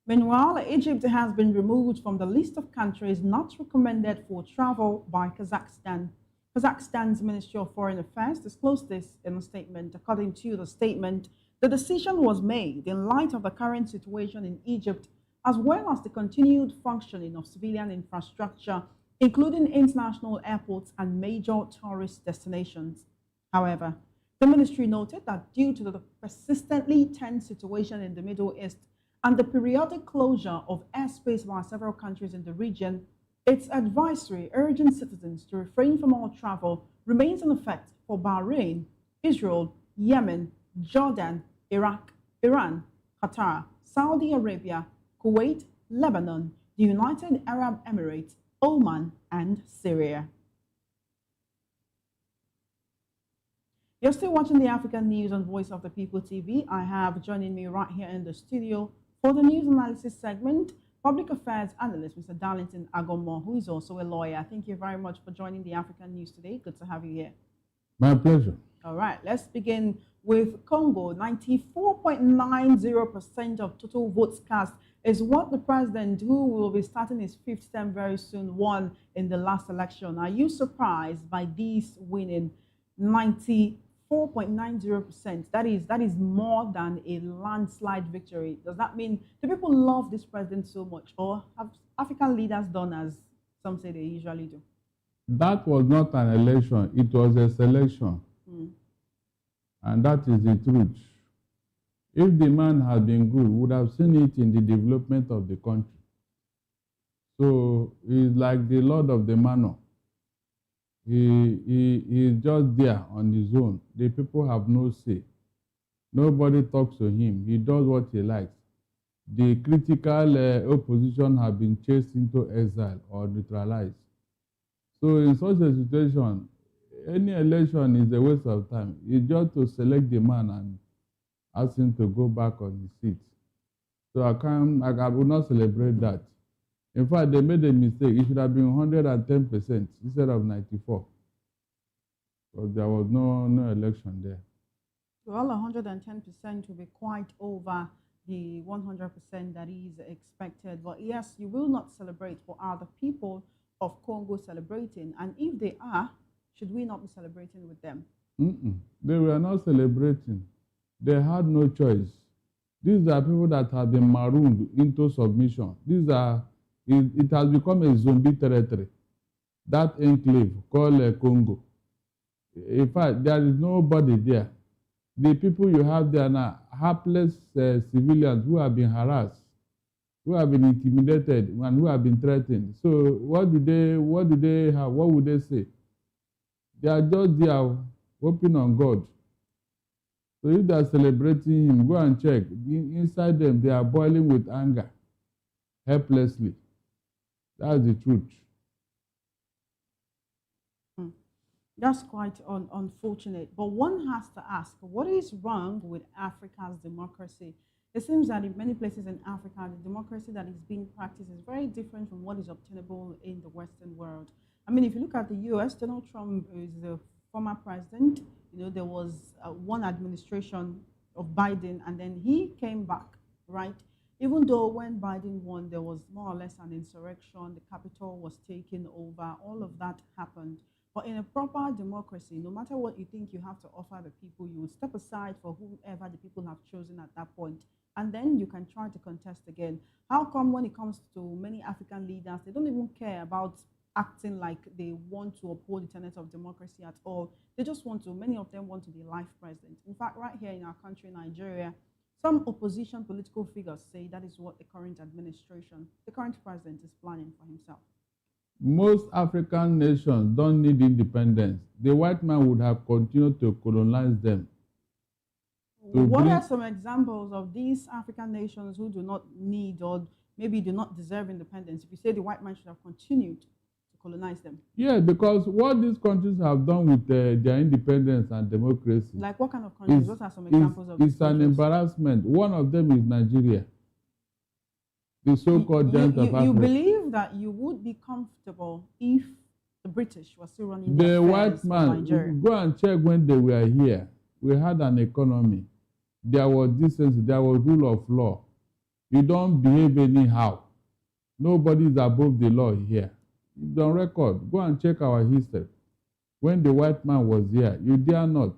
[SPEAKER 6] Meanwhile, Egypt has been removed from the list of countries not recommended for travel by Kazakhstan. Kazakhstan's Ministry of Foreign Affairs disclosed this in a statement. According to the statement, the decision was made in light of the current situation in Egypt, as well as the continued functioning of civilian infrastructure, including international airports and major tourist destinations. However, the ministry noted that due to the persistently tense situation in the Middle East and the periodic closure of airspace by several countries in the region, its advisory urging citizens to refrain from all travel remains in effect for Bahrain, Israel, Yemen, Jordan, Iraq, Iran, Qatar, Saudi Arabia, Kuwait, Lebanon, the United Arab Emirates, Oman, and Syria. You're still watching the African News on Voice of the People TV. I have joining me right here in the studio for the news analysis segment, public affairs analyst, Mr. Darlington Agomo, who is also a lawyer. Thank you very much for joining the African News today. Good to have you here.
[SPEAKER 7] My pleasure.
[SPEAKER 6] All right, let's begin with Congo. 94.90% of total votes cast is what the president, who will be starting his fifth term very soon, won in the last election. Are you surprised by this winning? 94.90%. That is more than a landslide victory. Does that mean the people love this president so much, or have African leaders done as some say they usually do?
[SPEAKER 7] That was not an election, it was a selection. And that is the truth. If the man had been good, we would have seen it in the development of the country. So he's like the Lord of the Manor. He is just there on his own. The people have no say. Nobody talks to him. He does what he likes. The critical opposition have been chased into exile or neutralized. So in such a situation, any election is a waste of time. It's just to select the man and ask him to go back on his seat. So I will not celebrate that. In fact, they made a mistake. It should have been 110% instead of 94%. Because there was no election there.
[SPEAKER 6] Well, 110% will be quite over the 100% that is expected. But yes, you will not celebrate, but are the people of Congo celebrating? And if they are, should we not be celebrating with them?
[SPEAKER 7] They were not celebrating. They had no choice. These are people that have been marooned into submission. It has become a zombie territory. That enclave called Congo. In fact, there is nobody there. The people you have there are hapless civilians who have been harassed. who have been intimidated and who have been threatened. So what do they have? What would they say? They are just there hoping on God. So if they are celebrating him, go and check. Inside them, they are boiling with anger, helplessly. That's the truth.
[SPEAKER 6] That's quite unfortunate. But one has to ask, what is wrong with Africa's democracy? It seems that in many places in Africa, the democracy that is being practiced is very different from what is obtainable in the Western world. I mean, if you look at the US, Donald Trump is the former president. You know, there was one administration of Biden, and then he came back, right? Even though when Biden won, there was more or less an insurrection, the Capitol was taken over, all of that happened. But in a proper democracy, no matter what you think you have to offer the people, you will step aside for whoever the people have chosen at that point, and then you can try to contest again. How come when it comes to many African leaders, they don't even care about acting like they want to uphold the tenets of democracy at all? They just want to, many of them want to be life president. In fact, right here in our country, Nigeria, some opposition political figures say that is what the current administration, the current president is planning for himself.
[SPEAKER 7] Most African nations don't need independence. The white man would have continued to colonize them.
[SPEAKER 6] What are some examples of these African nations who do not need or maybe do not deserve independence? If you say the white man should have continued to colonize them.
[SPEAKER 7] Yeah, because what these countries have done with their independence and democracy.
[SPEAKER 6] Like what kind of countries? What are some examples of these
[SPEAKER 7] It's an embarrassment. One of them is Nigeria. The so-called giant of Africa.
[SPEAKER 6] You believe that you would be comfortable if the British were still running
[SPEAKER 7] the white man, go and check when they were here. We had an economy. There was decency. There was rule of law. You don't behave anyhow. Nobody is above the law here. It's on record. Go and check our history. When the white man was here, you dare not.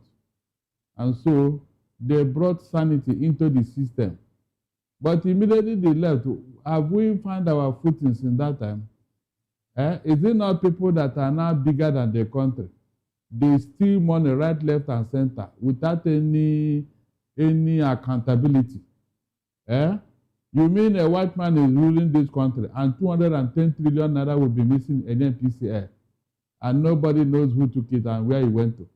[SPEAKER 7] And so they brought sanity into the system. But immediately they left. Have we found our footings in that time? Is it not people that are now bigger than the country? They steal money right, left, and center without any accountability. You mean a white man is ruling this country and 210 trillion naira will be missing in NPCL and nobody knows who took it and where he went to?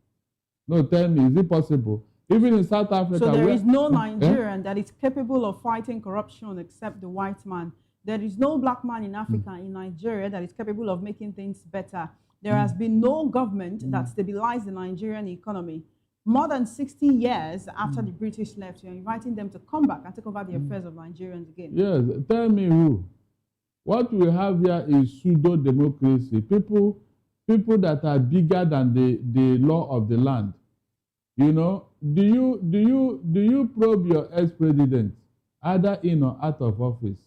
[SPEAKER 7] No, tell me, is it possible? Even in South Africa.
[SPEAKER 6] So there is no Nigerian that is capable of fighting corruption except the white man. There is no black man in Africa, in Nigeria, that is capable of making things better. There has been no government that stabilized the Nigerian economy. More than 60 years after the British left, you're inviting them to come back and take over the affairs of Nigerians again.
[SPEAKER 7] Yes, tell me who. What we have here is pseudo-democracy. People that are bigger than the law of the land. You know, do you probe your ex-president, either in or out of office?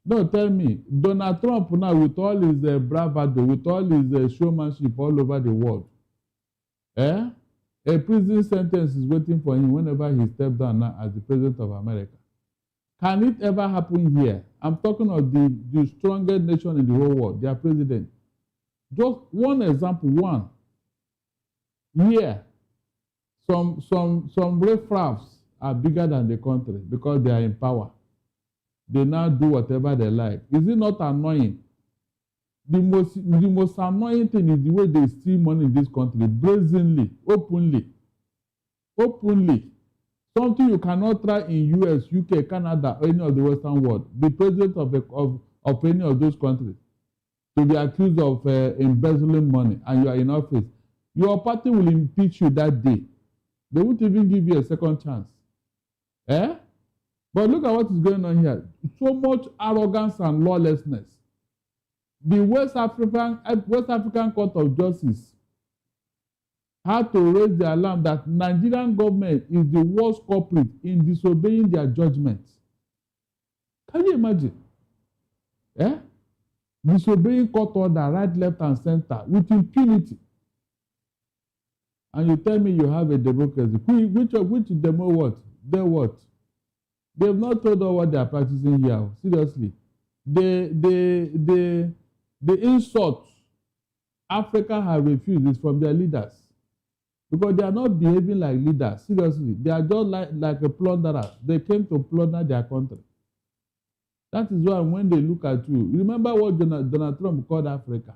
[SPEAKER 7] No, tell me. Donald Trump now, with all his bravado, with all his showmanship all over the world, a prison sentence is waiting for him whenever he steps down now as the president of America. Can it ever happen here? I'm talking of the strongest nation in the whole world, their president. Just one example, one. Here, some riffraffs are bigger than the country because they are in power. They now do whatever they like. Is it not annoying? The most annoying thing is the way they steal money in this country, brazenly, openly. Something you cannot try in US, UK, Canada, or any of the Western world. The president of any of those countries to be accused of embezzling money and you are in office. Your party will impeach you that day. They won't even give you a second chance. But look at what is going on here. So much arrogance and lawlessness. The West African Court of Justice had to raise the alarm that Nigerian government is the worst culprit in disobeying their judgments. Can you imagine? Disobeying court order, right, left, and center with impunity. And you tell me you have a democracy. Which demo what? They what? They have not told us what they are practicing here. Seriously. The insult Africa have refused is from their leaders. Because they are not behaving like leaders. Seriously. They are just like a plunderer. They came to plunder their country. That is why when they look at you, remember what Donald Trump called Africa?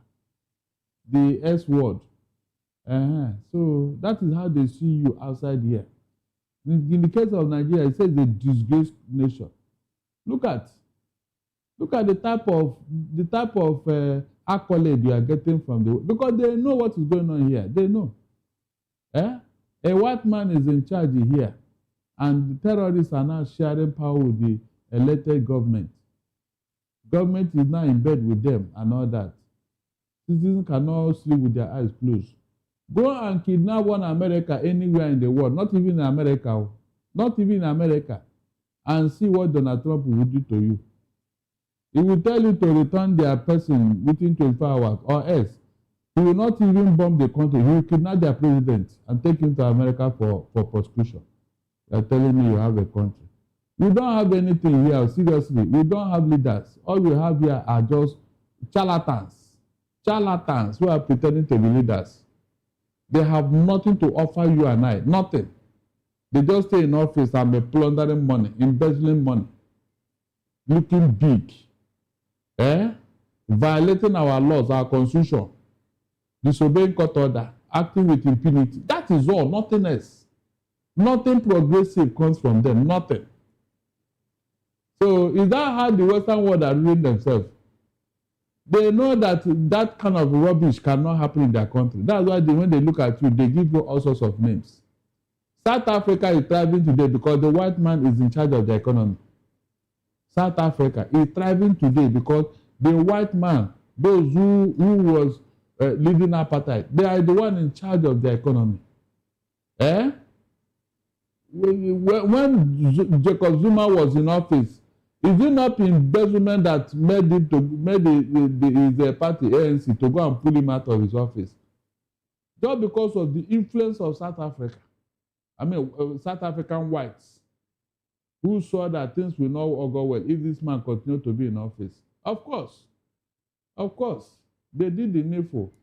[SPEAKER 7] The S word. So that is how they see you outside here. In the case of Nigeria, it says the disgraced nation. Look at the type of accolade you are getting from because they know what is going on here. They know. A white man is in charge here, and the terrorists are now sharing power with the elected government. Government is now in bed with them and all that. Citizens cannot sleep with their eyes closed. Go and kidnap one America anywhere in the world, not even in America, and see what Donald Trump will do to you. He will tell you to return their person within 24 hours, or else he will not even bomb the country. He will kidnap their president and take him to America for prosecution. You are telling me you have a country. We don't have anything here, seriously. We don't have leaders. All we have here are just charlatans who are pretending to be leaders. They have nothing to offer you and I, nothing. They just stay in office and be plundering money, embezzling money, looking big, violating our laws, our constitution, disobeying court order, acting with impunity. That is all, nothing else. Nothing progressive comes from them, nothing. So is that how the Western world are ruling themselves? They know that that kind of rubbish cannot happen in their country. That's why when they look at you, they give you all sorts of names. South Africa is thriving today because the white man is in charge of the economy. South Africa is thriving today because the white man, those who was leading apartheid, they are the one in charge of the economy. When Jacob Zuma was in office, is it not embezzlement that made his party ANC to go and pull him out of his office? Just because of the influence of South Africa. South African whites who saw that things will not go well if this man continued to be in office. Of course, they did the needful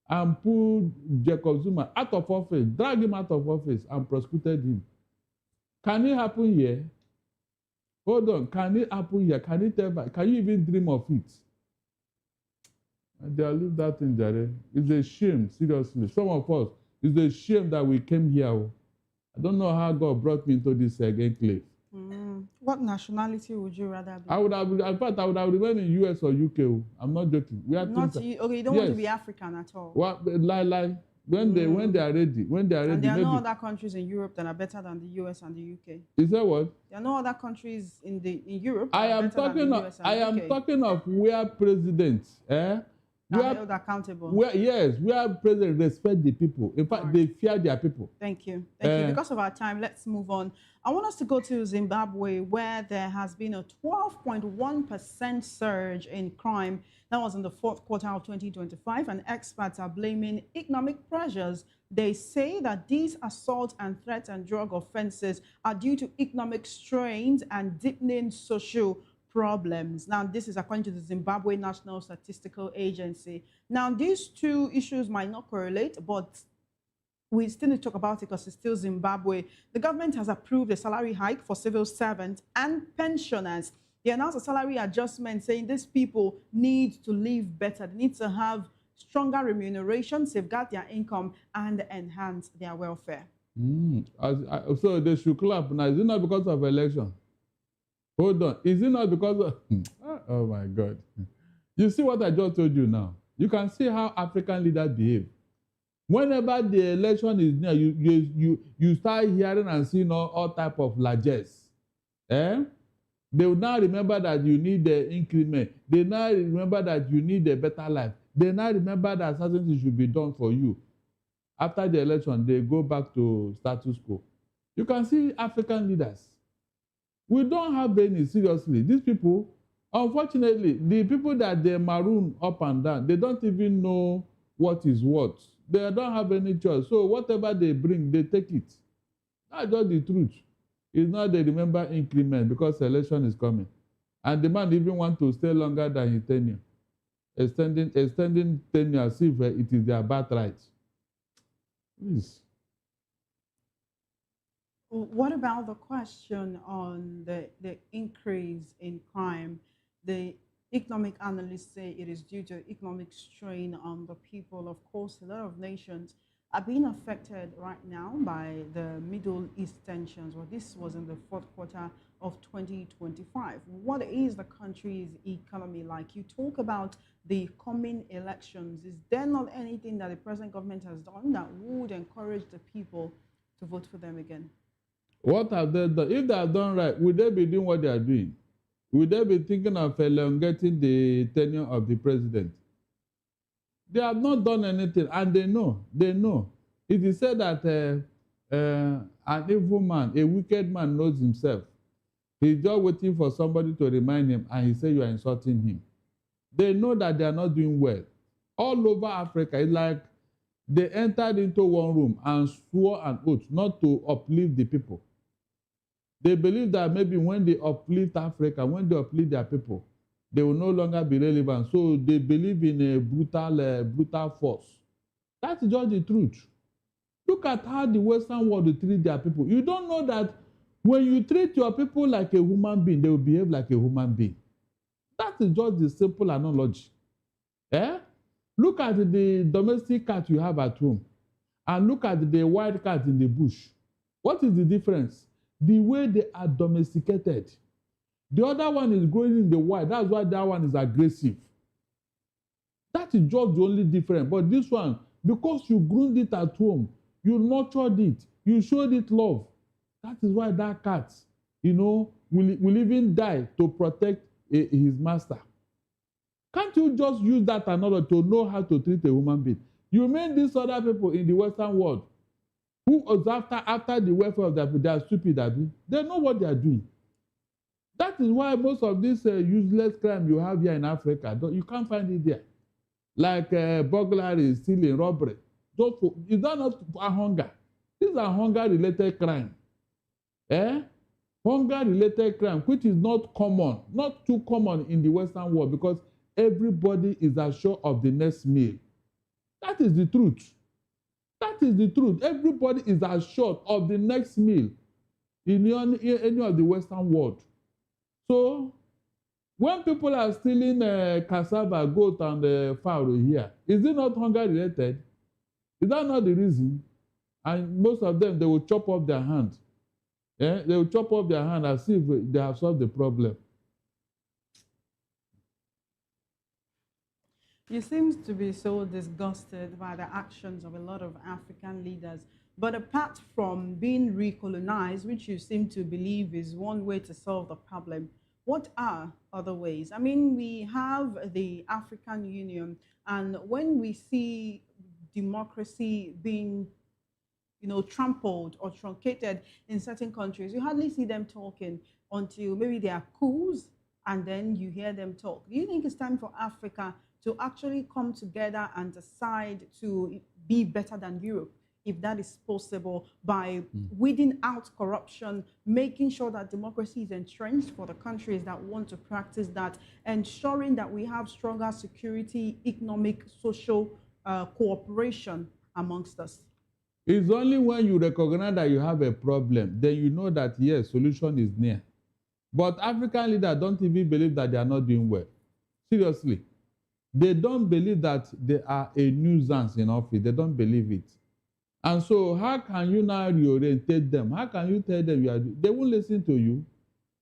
[SPEAKER 7] and pulled Jacob Zuma out of office, dragged him out of office and prosecuted him. Can it happen here? Hold on, can it happen here? Can it ever? Can you even dream of it? They'll leave that in there. It's a shame, seriously. Some of us, it's a shame that we came here. I don't know how God brought me into this enclave.
[SPEAKER 6] What nationality would you rather be?
[SPEAKER 7] I would have remained in US or UK. I'm not joking.
[SPEAKER 6] You don't want to be African at all.
[SPEAKER 7] Lie. When they are ready.
[SPEAKER 6] And there are no other countries in Europe that are better than the US and the UK.
[SPEAKER 7] Is that what?
[SPEAKER 6] There are no other countries in Europe.
[SPEAKER 7] I am talking of where presidents,
[SPEAKER 6] are held accountable.
[SPEAKER 7] Where presidents respect the people. In fact, they fear their people.
[SPEAKER 6] Thank you. Because of our time, let's move on. I want us to go to Zimbabwe, where there has been a 12.1% surge in crime. That was in the fourth quarter of 2025, and experts are blaming economic pressures. They say that these assault and threat and drug offenses are due to economic strains and deepening social problems. Now, this is according to the Zimbabwe National Statistical Agency. Now, these two issues might not correlate, but we still need to talk about it because it's still Zimbabwe. The government has approved a salary hike for civil servants and pensioners. They announced a salary adjustment saying these people need to live better. They need to have stronger remuneration, safeguard their income, and enhance their welfare.
[SPEAKER 7] So they should clap now. Is it not because of election? Hold on. Is it not because of... Oh, my God. You see what I just told you now? You can see how African leaders behave. Whenever the election is near, you start hearing and seeing all type of largesse. They will now remember that you need the increment. They now remember that you need a better life. They now remember that certain things should be done for you. After the election, they go back to status quo. You can see African leaders. We don't have any, seriously. These people, unfortunately, the people that they maroon up and down, they don't even know what is what. They don't have any choice. So whatever they bring, they take it. That's just the truth. It's not they remember increment because election is coming. And the man even want to stay longer than his tenure. Extending tenure as if it is their birthright. Please.
[SPEAKER 6] What about the question on the increase in crime? The economic analysts say it is due to economic strain on the people. Of course, a lot of nations are being affected right now by the Middle East tensions. Well, this was in the fourth quarter of 2025. What is the country's economy like? You talk about the coming elections. Is there not anything that the present government has done that would encourage the people to vote for them again?
[SPEAKER 7] What have they done? If they have done right, would they be doing what they are doing? Would they be thinking of elongating the tenure of the president? They have not done anything, and they know. They know. It is said that an evil man, a wicked man, knows himself. He's just waiting for somebody to remind him, and he says you are insulting him. They know that they are not doing well. All over Africa, it's like they entered into one room and swore an oath not to uplift the people. They believe that maybe when they uplift Africa, when they uplift their people, they will no longer be relevant. So they believe in a brutal force. That's just the truth. Look at how the Western world treat their people. You don't know that when you treat your people like a human being, they will behave like a human being. That is just the simple analogy. Look at the domestic cat you have at home and look at the wild cat in the bush. What is the difference? The way they are domesticated. The other one is growing in the wild. That's why that one is aggressive. That is just the only difference. But this one, because you groomed it at home, you nurtured it, you showed it love. That is why that cat, will even die to protect his master. Can't you just use that another to know how to treat a human being? You mean these other people in the Western world who was after the welfare of their people, they are stupid, Abi. They know what they are doing. That is why most of this useless crime you have here in Africa, you can't find it there. Like burglary, stealing, robbery. Is that not a hunger? These are hunger-related crime. Hunger-related crime, which is not common, not too common in the Western world because everybody is assured of the next meal. That is the truth. That is the truth. Everybody is assured of the next meal in any of the Western world. So, when people are stealing cassava, goat, and fowl here, is it not hunger-related? Is that not the reason? And most of them, they will chop off their hand. They will chop off their hand as if they have solved the problem.
[SPEAKER 6] You seem to be so disgusted by the actions of a lot of African leaders. But apart from being recolonized, which you seem to believe is one way to solve the problem, what are other ways? I mean, we have the African Union, and when we see democracy being trampled or truncated in certain countries, you hardly see them talking until maybe there are coups, and then you hear them talk. Do you think it's time for Africa to actually come together and decide to be better than Europe, if that is possible, by weeding out corruption, making sure that democracy is entrenched for the countries that want to practice that, ensuring that we have stronger security, economic, social cooperation amongst us?
[SPEAKER 7] It's only when you recognize that you have a problem, then you know that, yes, solution is near. But African leaders don't even believe that they are not doing well. Seriously. They don't believe that they are a nuisance in office. They don't believe it. And so how can you now reorientate them? How can you tell them they won't listen to you.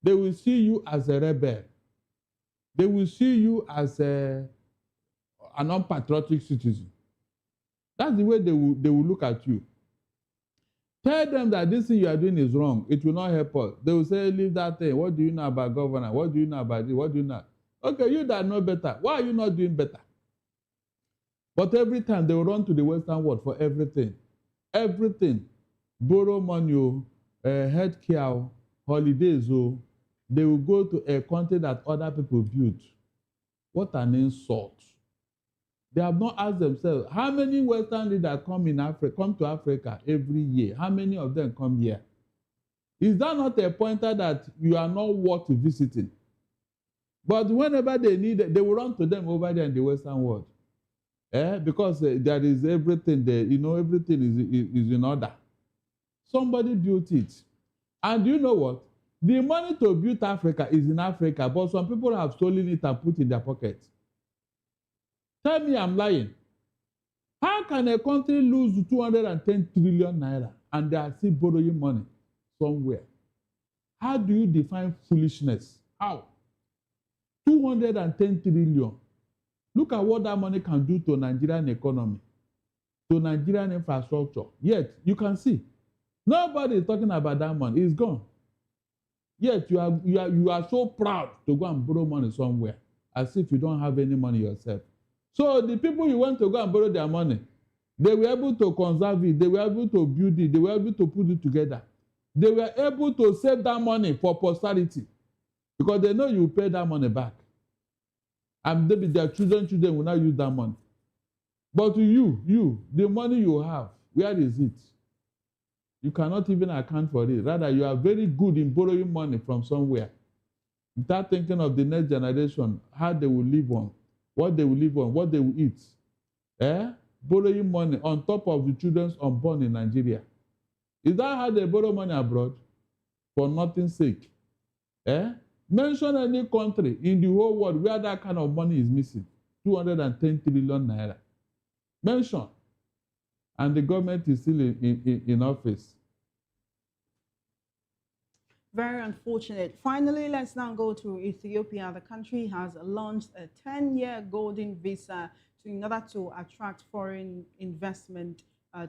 [SPEAKER 7] They will see you as a rebel. They will see you as an unpatriotic citizen. That's the way they will look at you. Tell them that this thing you are doing is wrong. It will not help us. They will say, leave that thing. What do you know about governance? What do you know about this? What do you know? Okay, you that know better. Why are you not doing better? But every time they will run to the Western world for everything. Everything. Borrow money, healthcare, holidays. They will go to a country that other people built. What an insult. They have not asked themselves, how many Western leaders come to Africa every year? How many of them come here? Is that not a pointer that you are not worth visiting? But whenever they need it, they will run to them over there in the Western world. Because there is everything there, everything is in order. Somebody built it. And you know what? The money to build Africa is in Africa, but some people have stolen it and put in their pockets. Tell me I'm lying. How can a country lose 210 trillion naira and they are still borrowing money somewhere? How do you define foolishness? How? 210 trillion. Look at what that money can do to Nigerian economy, to Nigerian infrastructure. Yet, you can see, nobody is talking about that money. It's gone. Yet, you are so proud to go and borrow money somewhere, as if you don't have any money yourself. So the people you went to go and borrow their money, they were able to conserve it, they were able to build it, they were able to put it together. They were able to save that money for posterity because they know you will pay that money back. And maybe their children will not use that money. But to you, the money you have, where is it? You cannot even account for it. Rather, you are very good in borrowing money from somewhere without thinking of the next generation, how they will live on, what they will live on, what they will eat. Borrowing money on top of the children unborn in Nigeria. Is that how they borrow money abroad? For nothing's sake. Mention any country in the whole world where that kind of money is missing. 210 trillion naira. Mention. And the government is still in office.
[SPEAKER 6] Very unfortunate. Finally, let's now go to Ethiopia. The country has launched a 10-year golden visa in order to attract foreign investment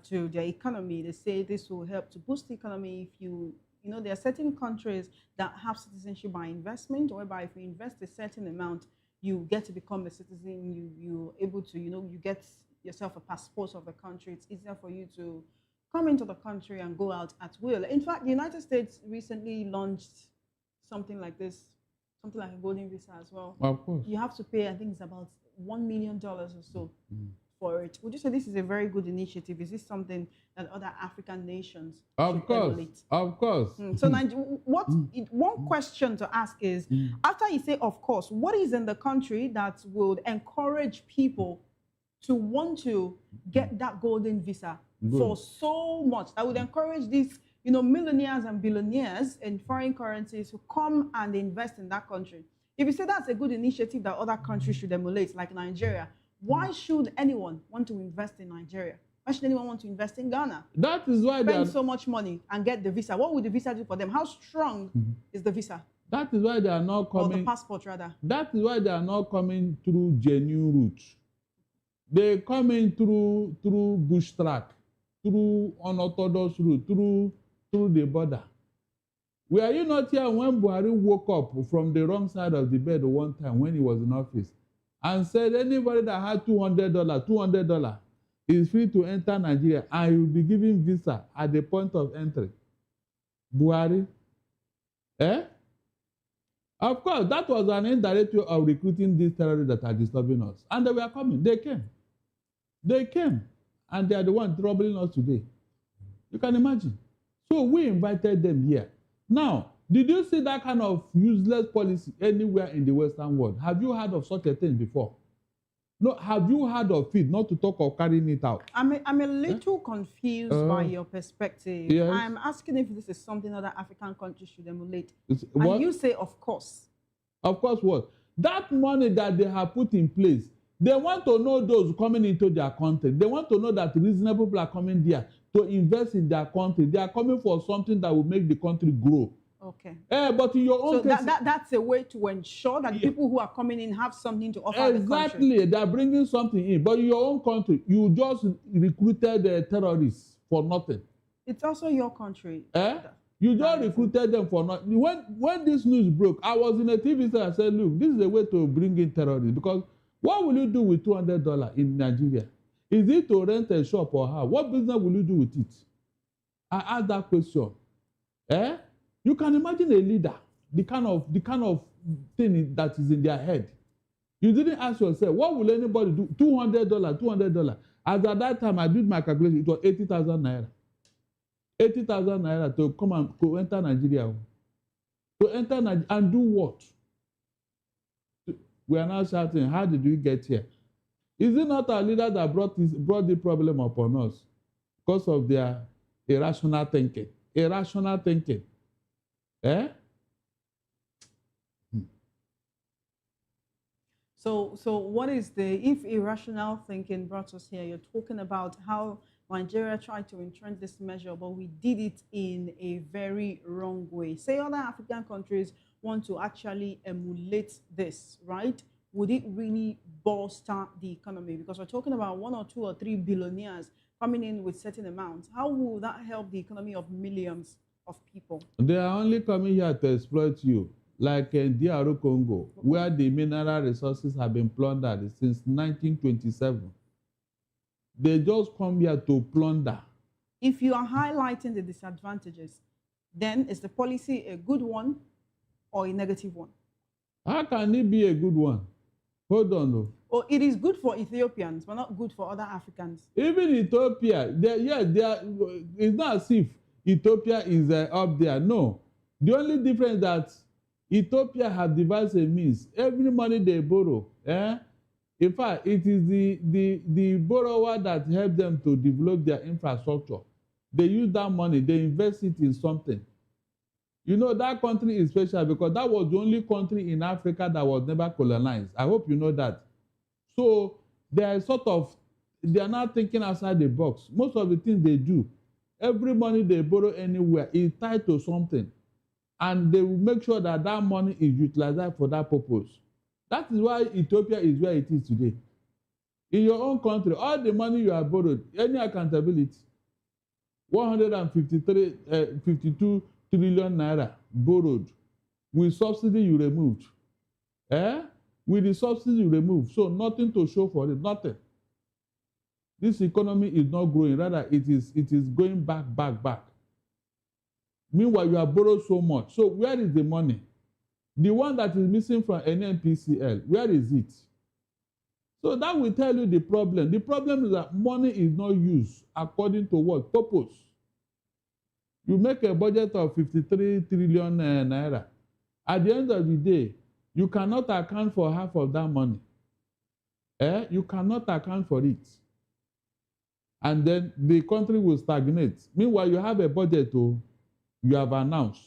[SPEAKER 6] to their economy. They say this will help to boost the economy. If you know, there are certain countries that have citizenship by investment, whereby if you invest a certain amount, you get to become a citizen. You're able to, you get yourself a passport of the country. It's easier for you to come into the country and go out at will. In fact, the United States recently launched something like this, something like a golden visa as well.
[SPEAKER 7] Of course.
[SPEAKER 6] You have to pay, I think it's about $1 million or so for it. Would you say this is a very good initiative? Is this something that other African nations should emulate?
[SPEAKER 7] Of course.
[SPEAKER 6] So one question to ask is, after you say of course, what is in the country that would encourage people to want to get that golden visa for so much, that would encourage these millionaires and billionaires in foreign currencies to come and invest in that country? If you say that's a good initiative that other countries should emulate, like Nigeria, why should anyone want to invest in Nigeria? Why should anyone want to invest in Ghana?
[SPEAKER 7] That is why they
[SPEAKER 6] spend so much money and get the visa. What would the visa do for them? How strong is the visa?
[SPEAKER 7] That is why they are not coming.
[SPEAKER 6] Or the passport, rather.
[SPEAKER 7] That is why they are not coming through genuine routes. They come in through bush track, through unorthodox route, through the border. Were you not here when Buhari woke up from the wrong side of the bed one time when he was in office and said anybody that had $200 is free to enter Nigeria and he will be given visa at the point of entry? Buhari? Of course, that was an indirect way of recruiting these terrorists that are disturbing us. And they were coming. They came. They came. And they are the ones troubling us today. You can imagine. So we invited them here. Now, did you see that kind of useless policy anywhere in the Western world? Have you heard of such a thing before? No, have you heard of it, not to talk of carrying it out?
[SPEAKER 6] I'm a little confused by your perspective.
[SPEAKER 7] Yes.
[SPEAKER 6] I'm asking if this is something other African countries should emulate. And you say, of course.
[SPEAKER 7] Of course what? That money that they have put in place, they want to know those coming into their country. They want to know that reasonable people are coming there to invest in their country. They are coming for something that will make the country grow.
[SPEAKER 6] Okay.
[SPEAKER 7] But in your own
[SPEAKER 6] so
[SPEAKER 7] case,
[SPEAKER 6] that's a way to ensure that the people who are coming in have something to offer the country.
[SPEAKER 7] Exactly. They are bringing something in. But in your own country, you just recruited the terrorists for nothing.
[SPEAKER 6] It's also your country.
[SPEAKER 7] You just recruited them for nothing. When this news broke, I was in a TV show. I said, look, this is a way to bring in terrorists. Because what will you do with $200 in Nigeria? Is it to rent a shop or how? What business will you do with it? I asked that question. You can imagine a leader, the kind of thing that is in their head. You didn't ask yourself, what will anybody do? $200. As at that time, I did my calculation, it was 80,000 naira. 80,000 naira to come and to enter Nigeria. To enter Nigeria and do what? We are now shouting, how did we get here? Is it not our leader that brought the problem upon us because of their irrational thinking? Irrational thinking.
[SPEAKER 6] So what is if irrational thinking brought us here, you're talking about how Nigeria tried to entrench this measure, but we did it in a very wrong way. Say other African countries want to actually emulate this, right? Would it really bolster the economy? Because we're talking about 1 or 2 or 3 billionaires coming in with certain amounts. How will that help the economy of millions of people?
[SPEAKER 7] They are only coming here to exploit you, like in DR Congo, where the mineral resources have been plundered since 1927. They just come here to plunder.
[SPEAKER 6] If you are highlighting the disadvantages, then is the policy a good one or a negative one?
[SPEAKER 7] How can it be a good one? Hold on, though.
[SPEAKER 6] Or it is good for Ethiopians, but not good for other Africans.
[SPEAKER 7] Even Ethiopia, it's not as if Ethiopia is up there. No. The only difference is that Ethiopia have devised a means. Every money they borrow, in fact, it is the borrower that helped them to develop their infrastructure. They use that money, they invest it in something. You know, that country is special because that was the only country in Africa that was never colonized. I hope you know that. So they are not thinking outside the box. Most of the things they do, every money they borrow anywhere is tied to something. And they will make sure that that money is utilized for that purpose. That is why Ethiopia is where it is today. In your own country, all the money you have borrowed, any accountability, 52 trillion naira borrowed with subsidy you removed. With the subsidy you removed, so nothing to show for it, nothing. This economy is not growing, rather it is going back. Meanwhile, you have borrowed so much. So where is the money? The one that is missing from NNPCL, where is it? So that will tell you the problem. The problem is that money is not used according to what purpose. You make a budget of 53 trillion naira. At the end of the day, you cannot account for half of that money. You cannot account for it. And then the country will stagnate. Meanwhile, you have a budget you have announced.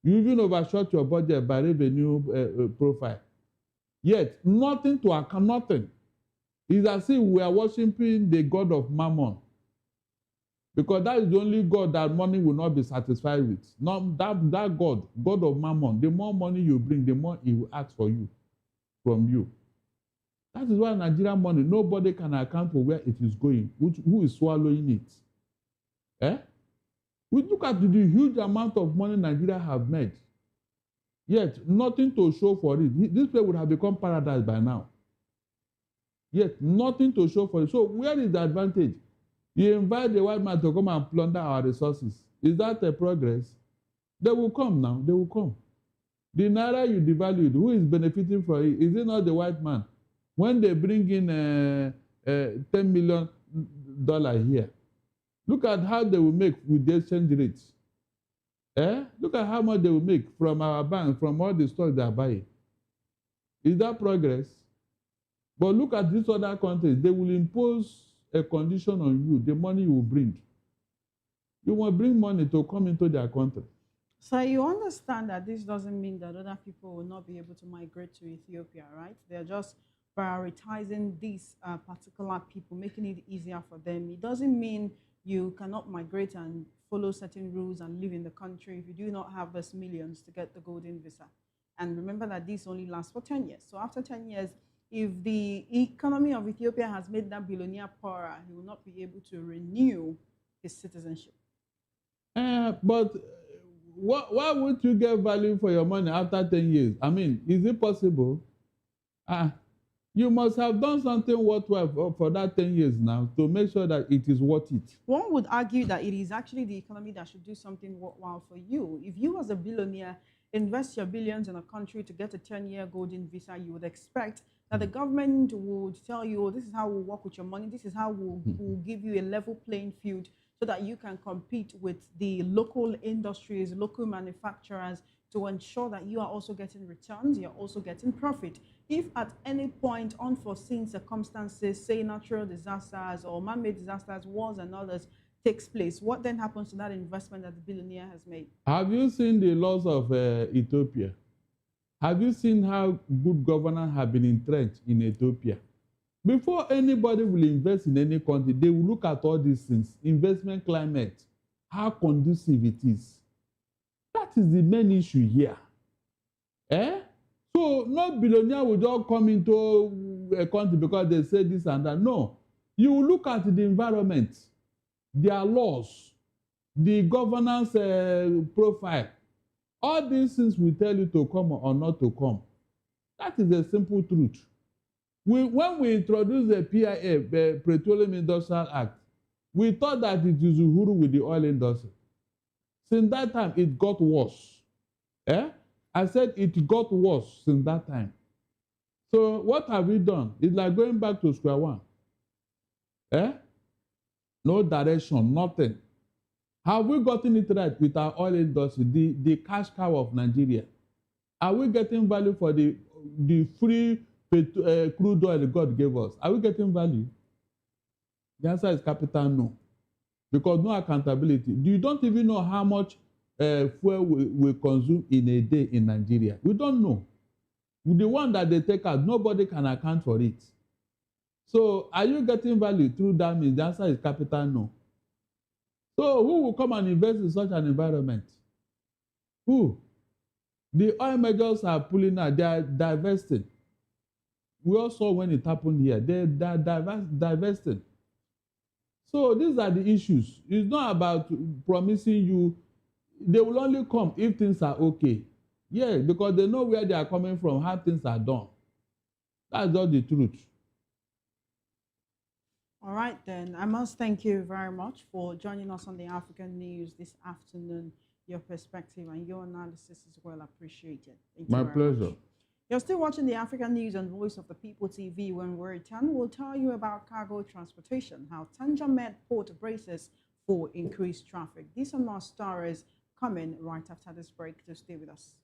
[SPEAKER 7] You even overshot your budget by revenue profile. Yet, nothing to account, nothing. It's as if we are worshiping the God of Mammon. Because that is the only God that money will not be satisfied with. Not that God of Mammon, the more money you bring, the more he will ask for you, from you. That is why Nigerian money, nobody can account for where it is going, who is swallowing it. We look at the huge amount of money Nigeria have made. Yet, nothing to show for it. This place would have become paradise by now. Yet, nothing to show for it. So, where is the advantage? You invite the white man to come and plunder our resources. Is that a progress? They will come now. They will come. The naira you devalued, who is benefiting from it? Is it not the white man? When they bring in $10 million here, look at how they will make with the exchange rates. Look at how much they will make from our bank, from all the stocks they are buying. Is that progress? But look at these other countries. They will impose a condition on you, the money you will bring. You will bring money to come into their country.
[SPEAKER 6] So you understand that this doesn't mean that other people will not be able to migrate to Ethiopia, right? They're just prioritizing these particular people, making it easier for them. It doesn't mean you cannot migrate and follow certain rules and live in the country if you do not have those millions to get the golden visa. And remember that this only lasts for 10 years. So after 10 years, if the economy of Ethiopia has made that billionaire poorer, he will not be able to renew his citizenship.
[SPEAKER 7] But why would you get value for your money after 10 years? I mean, is it possible? You must have done something worthwhile for that 10 years now to make sure that it is worth it.
[SPEAKER 6] One would argue that it is actually the economy that should do something worthwhile for you. If you as a billionaire invest your billions in a country to get a 10-year golden visa, you would expect that the government would tell you, oh, this is how we'll work with your money, this is how we'll give you a level playing field so that you can compete with the local industries, local manufacturers, to ensure that you are also getting returns, you're also getting profit. If at any point unforeseen circumstances, say natural disasters or man-made disasters, wars and others, takes place, what then happens to that investment that the billionaire has made?
[SPEAKER 7] Have you seen the laws of Ethiopia? Have you seen how good governance have been entrenched in Ethiopia? Before anybody will invest in any country, they will look at all these things. Investment climate, how conducive it is. That is the main issue here. So no billionaire will just come into a country because they say this and that. No. You will look at the environment, their laws, the governance profile. All these things will tell you to come or not to come. That is a simple truth. When we introduced the PIA, the Petroleum Industrial Act, we thought that it is Uhuru with the oil industry. Since that time, it got worse. I said it got worse since that time. So what have we done? It's like going back to square one. No direction, nothing. Have we gotten it right with our oil industry, the cash cow of Nigeria? Are we getting value for the free crude oil God gave us? Are we getting value? The answer is capital no. Because no accountability. You don't even know how much fuel we consume in a day in Nigeria. We don't know. The one that they take out, nobody can account for it. So are you getting value through that means? The answer is capital no. So who will come and invest in such an environment? Who? The oil majors are pulling out, they are divesting. We all saw when it happened here. They're divesting. So these are the issues. It's not about promising you. They will only come if things are okay. Yeah, because they know where they are coming from, how things are done. That's just the truth.
[SPEAKER 6] All right, then. I must thank you very much for joining us on the African News this afternoon. Your perspective and your analysis is well appreciated. Thank you
[SPEAKER 7] My
[SPEAKER 6] very
[SPEAKER 7] pleasure.
[SPEAKER 6] much. You're still watching the African News on Voice of the People TV. When we return, we'll tell you about cargo transportation, how Tanja Med Port braces for increased traffic. These are more stories coming right after this break, so stay with us.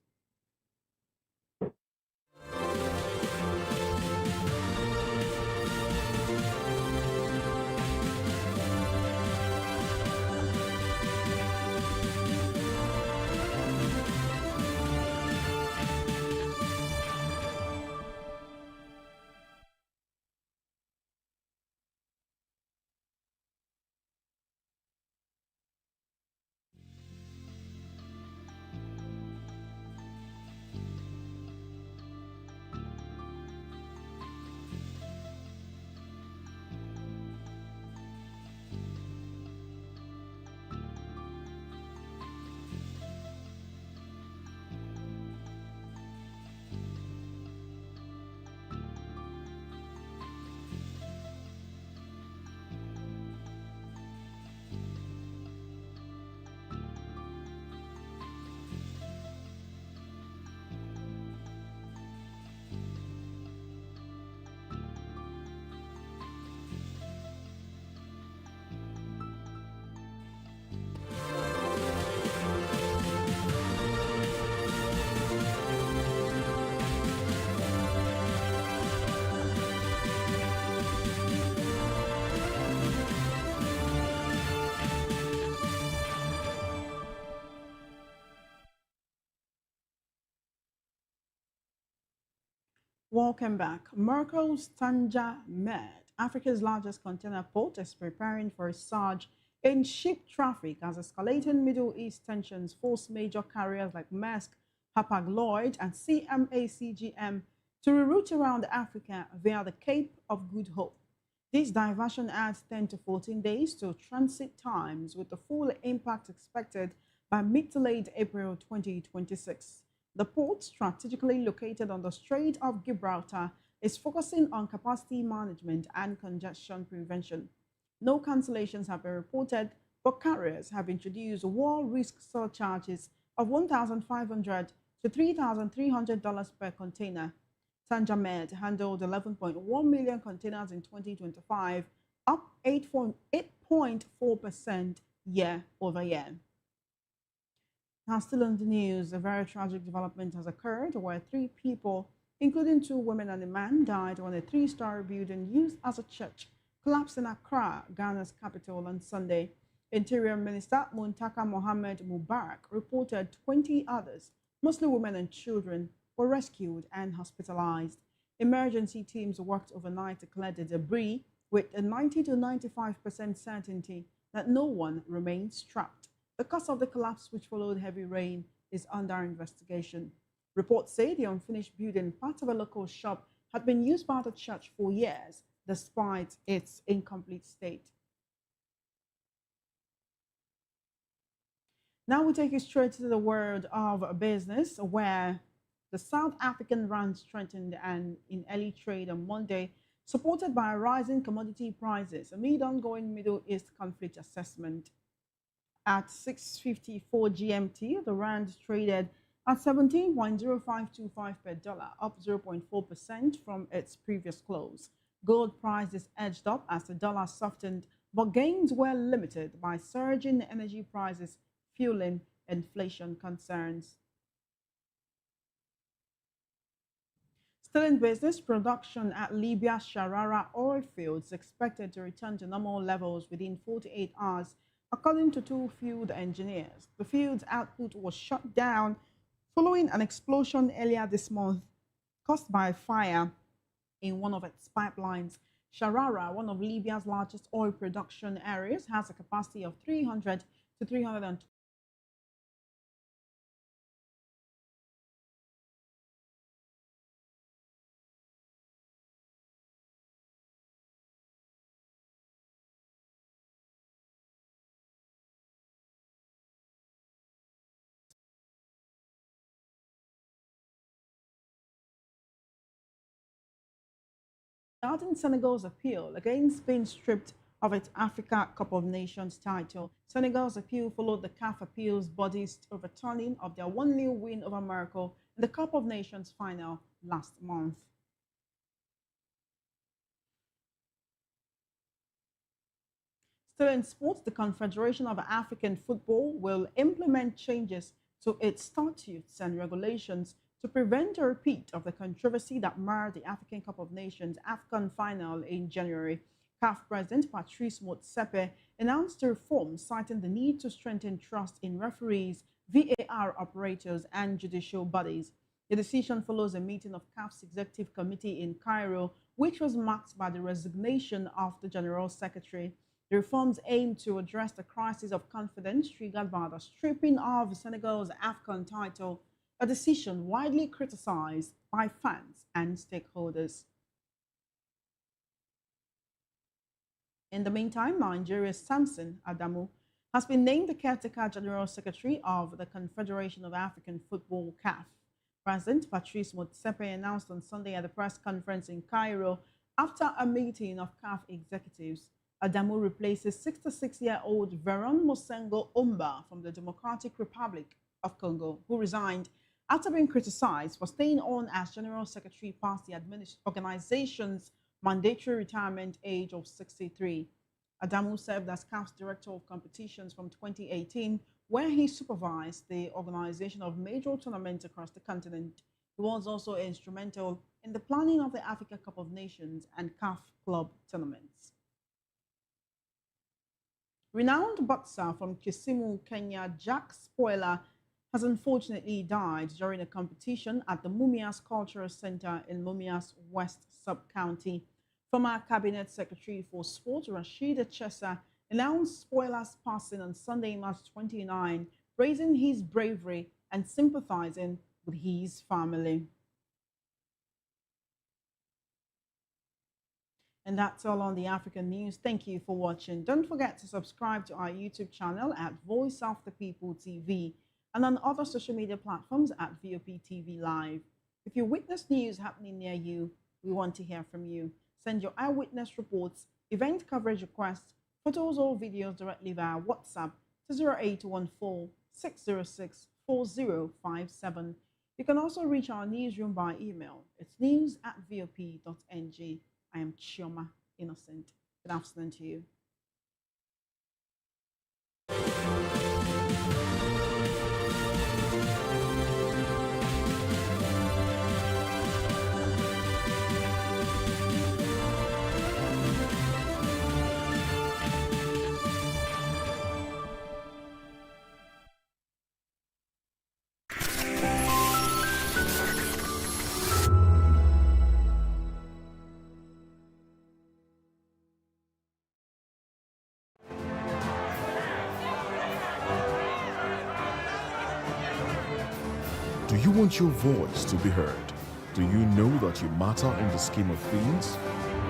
[SPEAKER 6] Welcome back. Merkel's Tanja Med, Africa's largest container port, is preparing for a surge in ship traffic as escalating Middle East tensions force major carriers like Maersk, Hapag-Lloyd, and CMA-CGM to reroute around Africa via the Cape of Good Hope. This diversion adds 10 to 14 days to transit times, with the full impact expected by mid to late April 2026. The port, strategically located on the Strait of Gibraltar, is focusing on capacity management and congestion prevention. No cancellations have been reported, but carriers have introduced war risk surcharges of $1,500 to $3,300 per container. Tanja Med handled 11.1 million containers in 2025, up 8.4% year over year. Now, still on the news, a very tragic development has occurred where 3 people, including 2 women and a man, died when a 3-story building used as a church collapsed in Accra, Ghana's capital, on Sunday. Interior Minister Muntaka Mohammed Mubarak reported 20 others, mostly women and children, were rescued and hospitalized. Emergency teams worked overnight to clear the debris with a 90 to 95% certainty that no one remains trapped. The cause of the collapse, which followed heavy rain, is under investigation. Reports say the unfinished building, part of a local shop, had been used by the church for years, despite its incomplete state. Now we take you straight to the world of business, where the South African rand strengthened and in early trade on Monday, supported by rising commodity prices amid ongoing Middle East conflict assessment. At 6:54 GMT, the rand traded at 17.0525 per dollar, up 0.4% from its previous close. Gold prices edged up as the dollar softened, but gains were limited by surging energy prices fueling inflation concerns. Still in business, production at Libya's Sharara oil fields expected to return to normal levels within 48 hours, according to two field engineers. The field's output was shut down following an explosion earlier this month caused by a fire in one of its pipelines. Sharara, one of Libya's largest oil production areas, has a capacity of 300 to 320 Regarding Senegal's appeal against being stripped of its Africa Cup of Nations title, Senegal's appeal followed the CAF appeals body's overturning of their 1-0 win over Morocco in the Cup of Nations final last month. Still in sports, the Confederation of African Football will implement changes to its statutes and regulations to prevent a repeat of the controversy that marred the African Cup of Nations AFCON final in January. CAF President Patrice Motsepe announced the reform, citing the need to strengthen trust in referees, VAR operators, and judicial bodies. The decision follows a meeting of CAF's executive committee in Cairo, which was marked by the resignation of the General Secretary. The reforms aim to address the crisis of confidence triggered by the stripping of Senegal's AFCON title, a decision widely criticized by fans and stakeholders. In the meantime, Nigeria's Samson Adamu has been named the caretaker General Secretary of the Confederation of African Football (CAF). President Patrice Motsepe announced on Sunday at a press conference in Cairo after a meeting of CAF executives. Adamu replaces 66-year-old Veron Mosengo Omba from the Democratic Republic of Congo, who resigned after being criticized for staying on as General Secretary past the organization's mandatory retirement age of 63. Adamu served as CAF's Director of Competitions from 2018, where he supervised the organization of major tournaments across the continent. He was also instrumental in the planning of the Africa Cup of Nations and CAF Club tournaments. Renowned boxer from Kisumu, Kenya, Jack Spoiler, has unfortunately died during a competition at the Mumias Cultural Center in Mumias West Sub-County. Former Cabinet Secretary for Sport Rashid Chesa announced Spoiler's passing on Sunday, March 29, praising his bravery and sympathizing with his family. And that's all on the African news. Thank you for watching. Don't forget to subscribe to our YouTube channel at Voice of the People TV and on other social media platforms at VOP TV Live. If you witness news happening near you, we want to hear from you. Send your eyewitness reports, event coverage requests, photos or videos directly via WhatsApp to 0814-606-4057. You can also reach our newsroom by email. It's news@vop.ng. I am Chioma Innocent. Good afternoon to you.
[SPEAKER 17] Do you want your voice to be heard? Do you know that you matter in the scheme of things?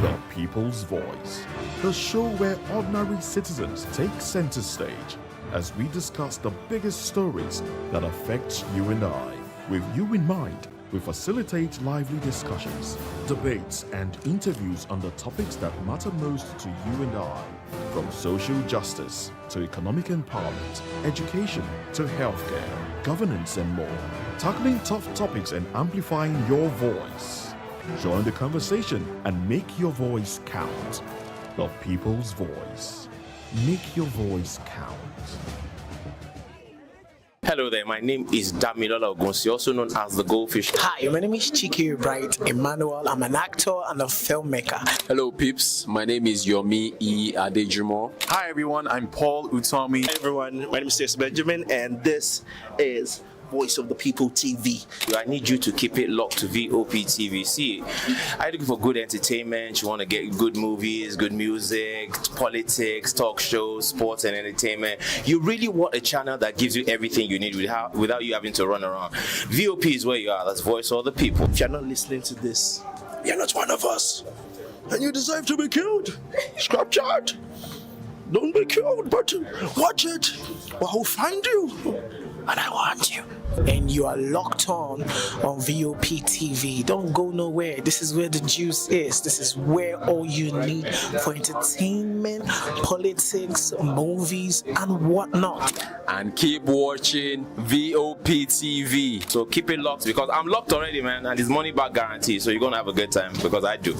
[SPEAKER 17] The People's Voice, the show where ordinary citizens take center stage as we discuss the biggest stories that affect you and I. With you in mind, we facilitate lively discussions, debates, and interviews on the topics that matter most to you and I, from social justice to economic empowerment, education to healthcare, governance, and more, tackling tough topics and amplifying your voice. Join the conversation and make your voice count. The People's Voice. Make your voice count.
[SPEAKER 1] Hello there, my name is Damilola Ogunsi, also known as the Goldfish.
[SPEAKER 5] Hi, my name is Chiki Bright Emmanuel. I'm an actor and a filmmaker.
[SPEAKER 21] Hello, peeps. My name is Yomi E. Adejumo.
[SPEAKER 22] Hi, everyone. I'm Paul Utomi.
[SPEAKER 23] Hi, everyone. My name is Stacey Benjamin, and this is Voice of the People TV.
[SPEAKER 1] I need you to keep it locked to VOP TV. See, are you looking for good entertainment? You want to get good movies, good music, politics, talk shows, sports and entertainment. You really want a channel that gives you everything you need without you having to run around. VOP is where you are. That's Voice of the People.
[SPEAKER 23] If you're not listening to this, you're not one of us. And you deserve to be killed. Scrap chat. Don't be killed, but watch it. Or I'll find you. And I want you.
[SPEAKER 5] And you are locked on VOP TV. Don't go nowhere. This is where the juice is. This is where all you need for entertainment, politics, movies, and whatnot.
[SPEAKER 21] And keep watching VOP TV.
[SPEAKER 1] So keep it locked because I'm locked already, man, and it's money back guarantee. So you're going to have a good time because I do.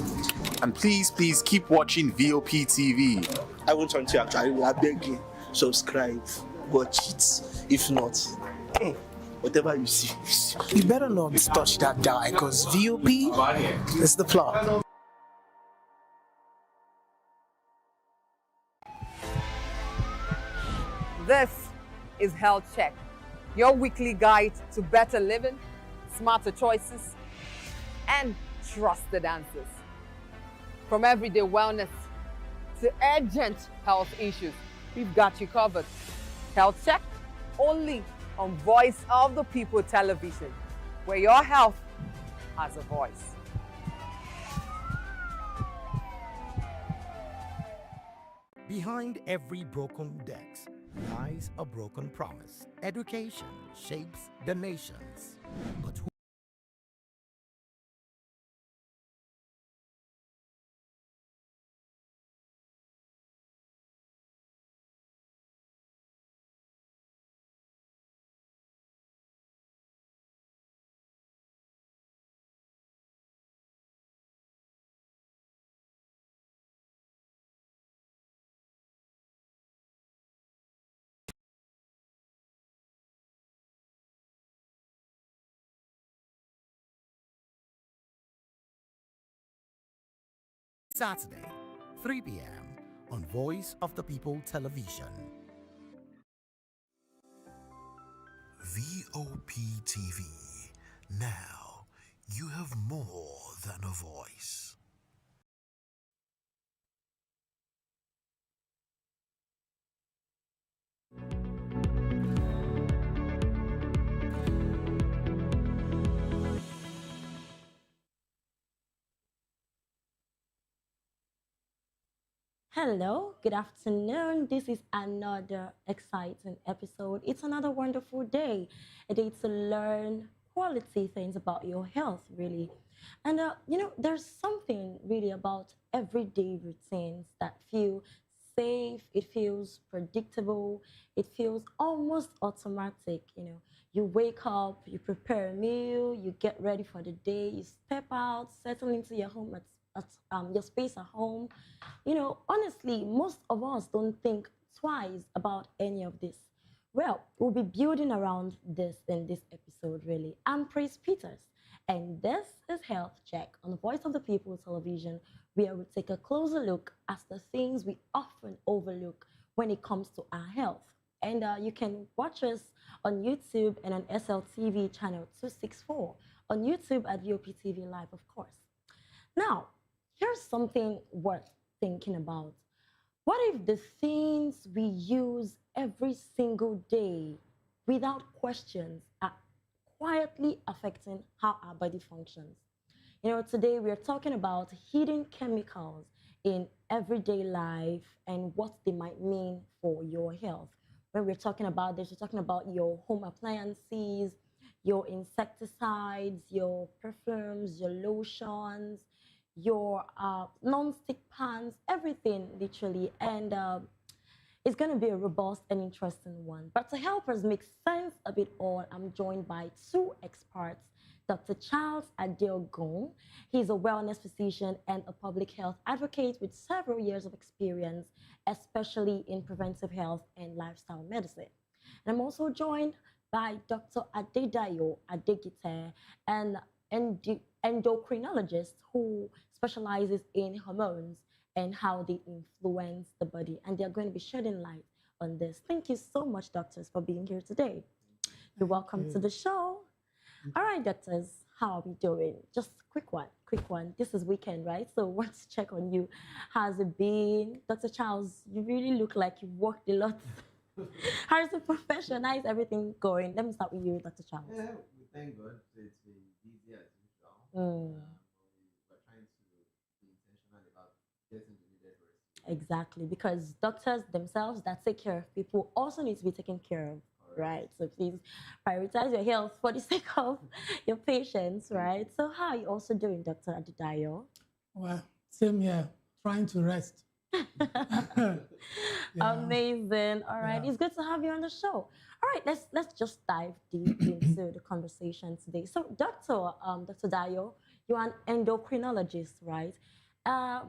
[SPEAKER 22] And please keep watching VOP TV.
[SPEAKER 23] I won't want to actually. I beg you, subscribe, watch it. If not, whatever you see.
[SPEAKER 5] You better not touch that die because VOP is the plot.
[SPEAKER 24] This is Health Check, your weekly guide to better living, smarter choices, and trusted answers. From everyday wellness to urgent health issues, we've got you covered. Health Check, only on Voice of the People television, where your health has a voice.
[SPEAKER 3] Behind every broken desk lies a broken promise. Education shapes the nations, but who Saturday, 3 p.m. on Voice of the People television.
[SPEAKER 2] VOP TV. Now, you have more than a voice.
[SPEAKER 10] Hello, good afternoon. This is another exciting episode. It's another wonderful day, a day to learn quality things about your health, really. And, there's something really about everyday routines that feel safe, it feels predictable, it feels almost automatic. You wake up, you prepare a meal, you get ready for the day, you step out, settle into your home at your space at home. Honestly, most of us don't think twice about any of this. Well, we'll be building around this in this episode, really. I'm Praise Peters, and this is Health Check on Voice of the People television, where we take a closer look at the things we often overlook when it comes to our health. And you can watch us on YouTube and on SLTV channel 264, on YouTube at VOP TV Live, of course. Now, here's something worth thinking about. What if the things we use every single day without questions are quietly affecting how our body functions. You know, today we're talking about hidden chemicals in everyday life and what they might mean for your health. When we're talking about this, we're talking about your home appliances, your insecticides, your perfumes, your lotions, your non-stick pans, everything literally. And it's going to be a robust and interesting one. But to help us make sense of it all, I'm joined by two experts. Dr. Charles Adeogun. He's a wellness physician and a public health advocate with several years of experience, especially in preventive health and lifestyle medicine. And I'm also joined by Dr. Adedayo Adegite, an endocrinologist who specializes in hormones and how they influence the body. And they're going to be shedding light on this. Thank you so much, doctors, for being here today. You're welcome to the show. All right, doctors, how are we doing? Just quick one. This is weekend, right? So I want to check on you. How's it been? Dr. Charles, you really look like you worked a lot. How's the profession? How is everything going? Let me start with you, Dr. Charles.
[SPEAKER 4] Yeah, thank God. It's been busy as usual. We're trying to be intentional about getting the needed rest.
[SPEAKER 10] Exactly, because doctors themselves that take care of people also need to be taken care of. Right, so please prioritize your health for the sake of your patients, right? So how are you also doing, Dr. Adedayo?
[SPEAKER 9] Well, same here, trying to rest.
[SPEAKER 10] Amazing. All right, it's good to have you on the show. All right, let's just dive deep into the conversation today. So, Dr. Dayo, you're an endocrinologist, right?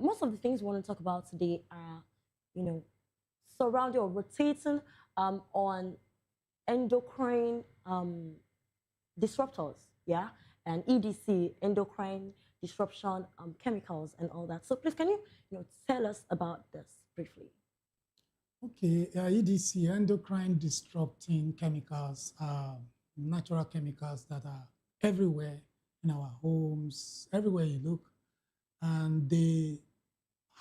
[SPEAKER 10] Most of the things we want to talk about today are, surrounding or rotating on endocrine disruptors, yeah, and EDC, endocrine disruption chemicals and all that. So please, can you, tell us about this briefly?
[SPEAKER 9] Okay, EDC, endocrine disrupting chemicals, are natural chemicals that are everywhere in our homes, everywhere you look, and they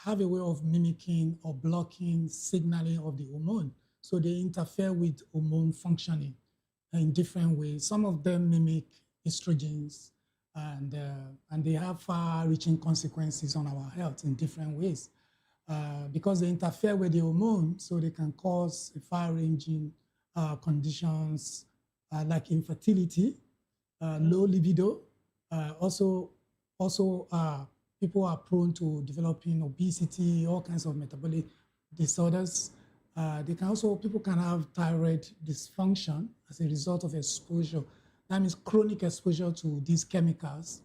[SPEAKER 9] have a way of mimicking or blocking signaling of the hormone. So they interfere with hormone functioning in different ways. Some of them mimic estrogens, and they have far-reaching consequences on our health in different ways. Because they interfere with the hormone, so they can cause far-ranging conditions like infertility, low libido. Also, people are prone to developing obesity, all kinds of metabolic disorders. People can have thyroid dysfunction as a result of exposure. That means chronic exposure to these chemicals.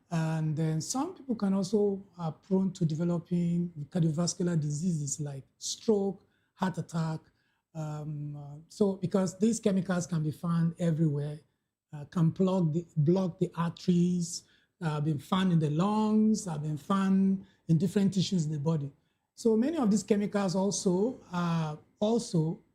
[SPEAKER 9] And then some people can also are prone to developing cardiovascular diseases like stroke, heart attack. So because these chemicals can be found everywhere, can block the arteries, been found in the lungs, have been found in different tissues in the body. So many of these chemicals also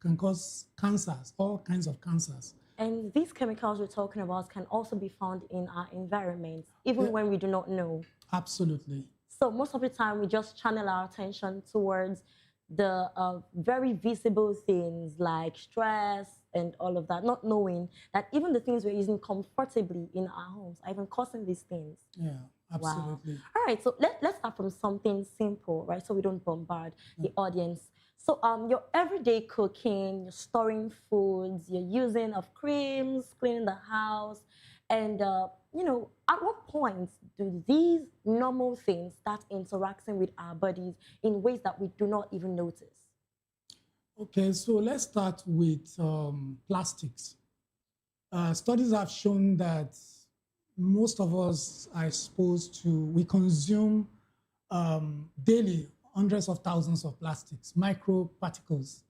[SPEAKER 9] can cause cancers, all kinds of cancers.
[SPEAKER 10] And these chemicals we're talking about can also be found in our environment, even when we do not know.
[SPEAKER 9] Absolutely.
[SPEAKER 10] So most of the time, we just channel our attention towards the very visible things like stress and all of that, not knowing that even the things we're using comfortably in our homes are even causing these things.
[SPEAKER 9] Yeah. Absolutely.
[SPEAKER 10] Wow. All right, so let's start from something simple, right? So we don't bombard the audience. So your everyday cooking, you're storing foods, you're using of creams, cleaning the house, and at what point do these normal things start interacting with our bodies in ways that we do not even notice?
[SPEAKER 9] Okay, so let's start with plastics. Studies have shown that most of us are exposed to, we consume daily hundreds of thousands of plastics, microparticles,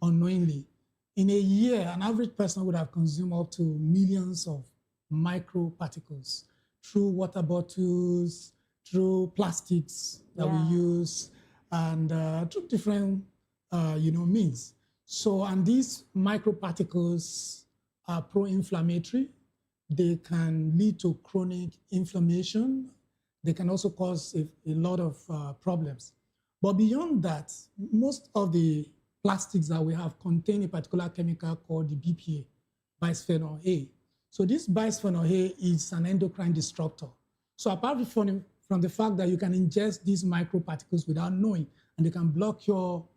[SPEAKER 9] unknowingly. In a year, an average person would have consumed up to millions of microparticles through water bottles, through plastics that we use, and through different means. So, and these microparticles are pro-inflammatory. They can lead to chronic inflammation. They can also cause a lot of problems. But beyond that, most of the plastics that we have contain a particular chemical called the BPA, bisphenol A. So this bisphenol A is an endocrine disruptor. So apart from the fact that you can ingest these microparticles without knowing, and they can block your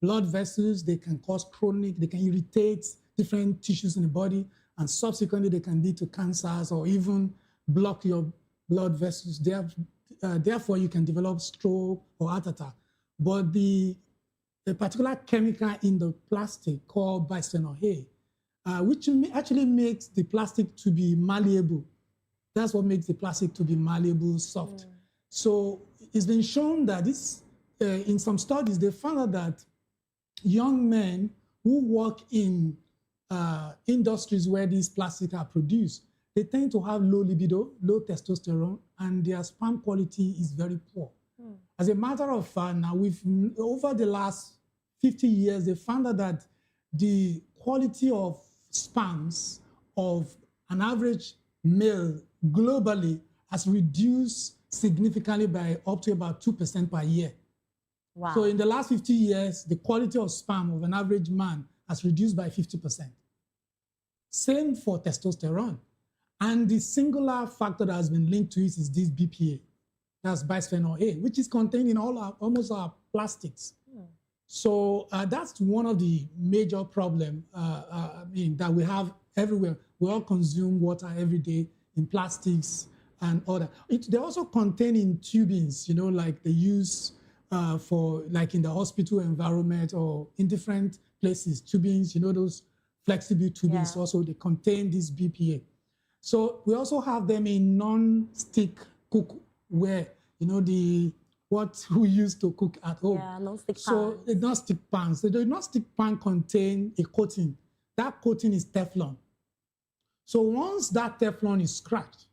[SPEAKER 9] blood vessels, they can cause chronic, they can irritate different tissues in the body, and subsequently they can lead to cancers or even block your blood vessels. Therefore, you can develop stroke or heart attack. But the particular chemical in the plastic called bisphenol A, which actually makes the plastic to be malleable. That's what makes the plastic to be malleable, soft. So it's been shown that this, in some studies, they found out that young men who work in industries where these plastics are produced, they tend to have low libido, low testosterone, and their sperm quality is very poor. As a matter of fact, now over the last 50 years, they found out that the quality of sperms of an average male globally has reduced significantly by up to about 2% per year.
[SPEAKER 10] Wow.
[SPEAKER 9] So in the last 50 years, the quality of sperm of an average man has reduced by 50%. Same for testosterone. And the singular factor that has been linked to it is this BPA, that's bisphenol A, which is contained in almost our plastics. So that's one of the major problems that we have everywhere. We all consume water every day in plastics and all that. They also contain in tubings, like they use for, like in the hospital environment or in different places, tubings, those flexible tubings, also they contain this BPA. So we also have them in non-stick cookware, what we used to cook at home.
[SPEAKER 10] Yeah, non-stick pans.
[SPEAKER 9] So the non-stick pans. So the non-stick pan contain a coating. That coating is Teflon. So once that Teflon is scratched,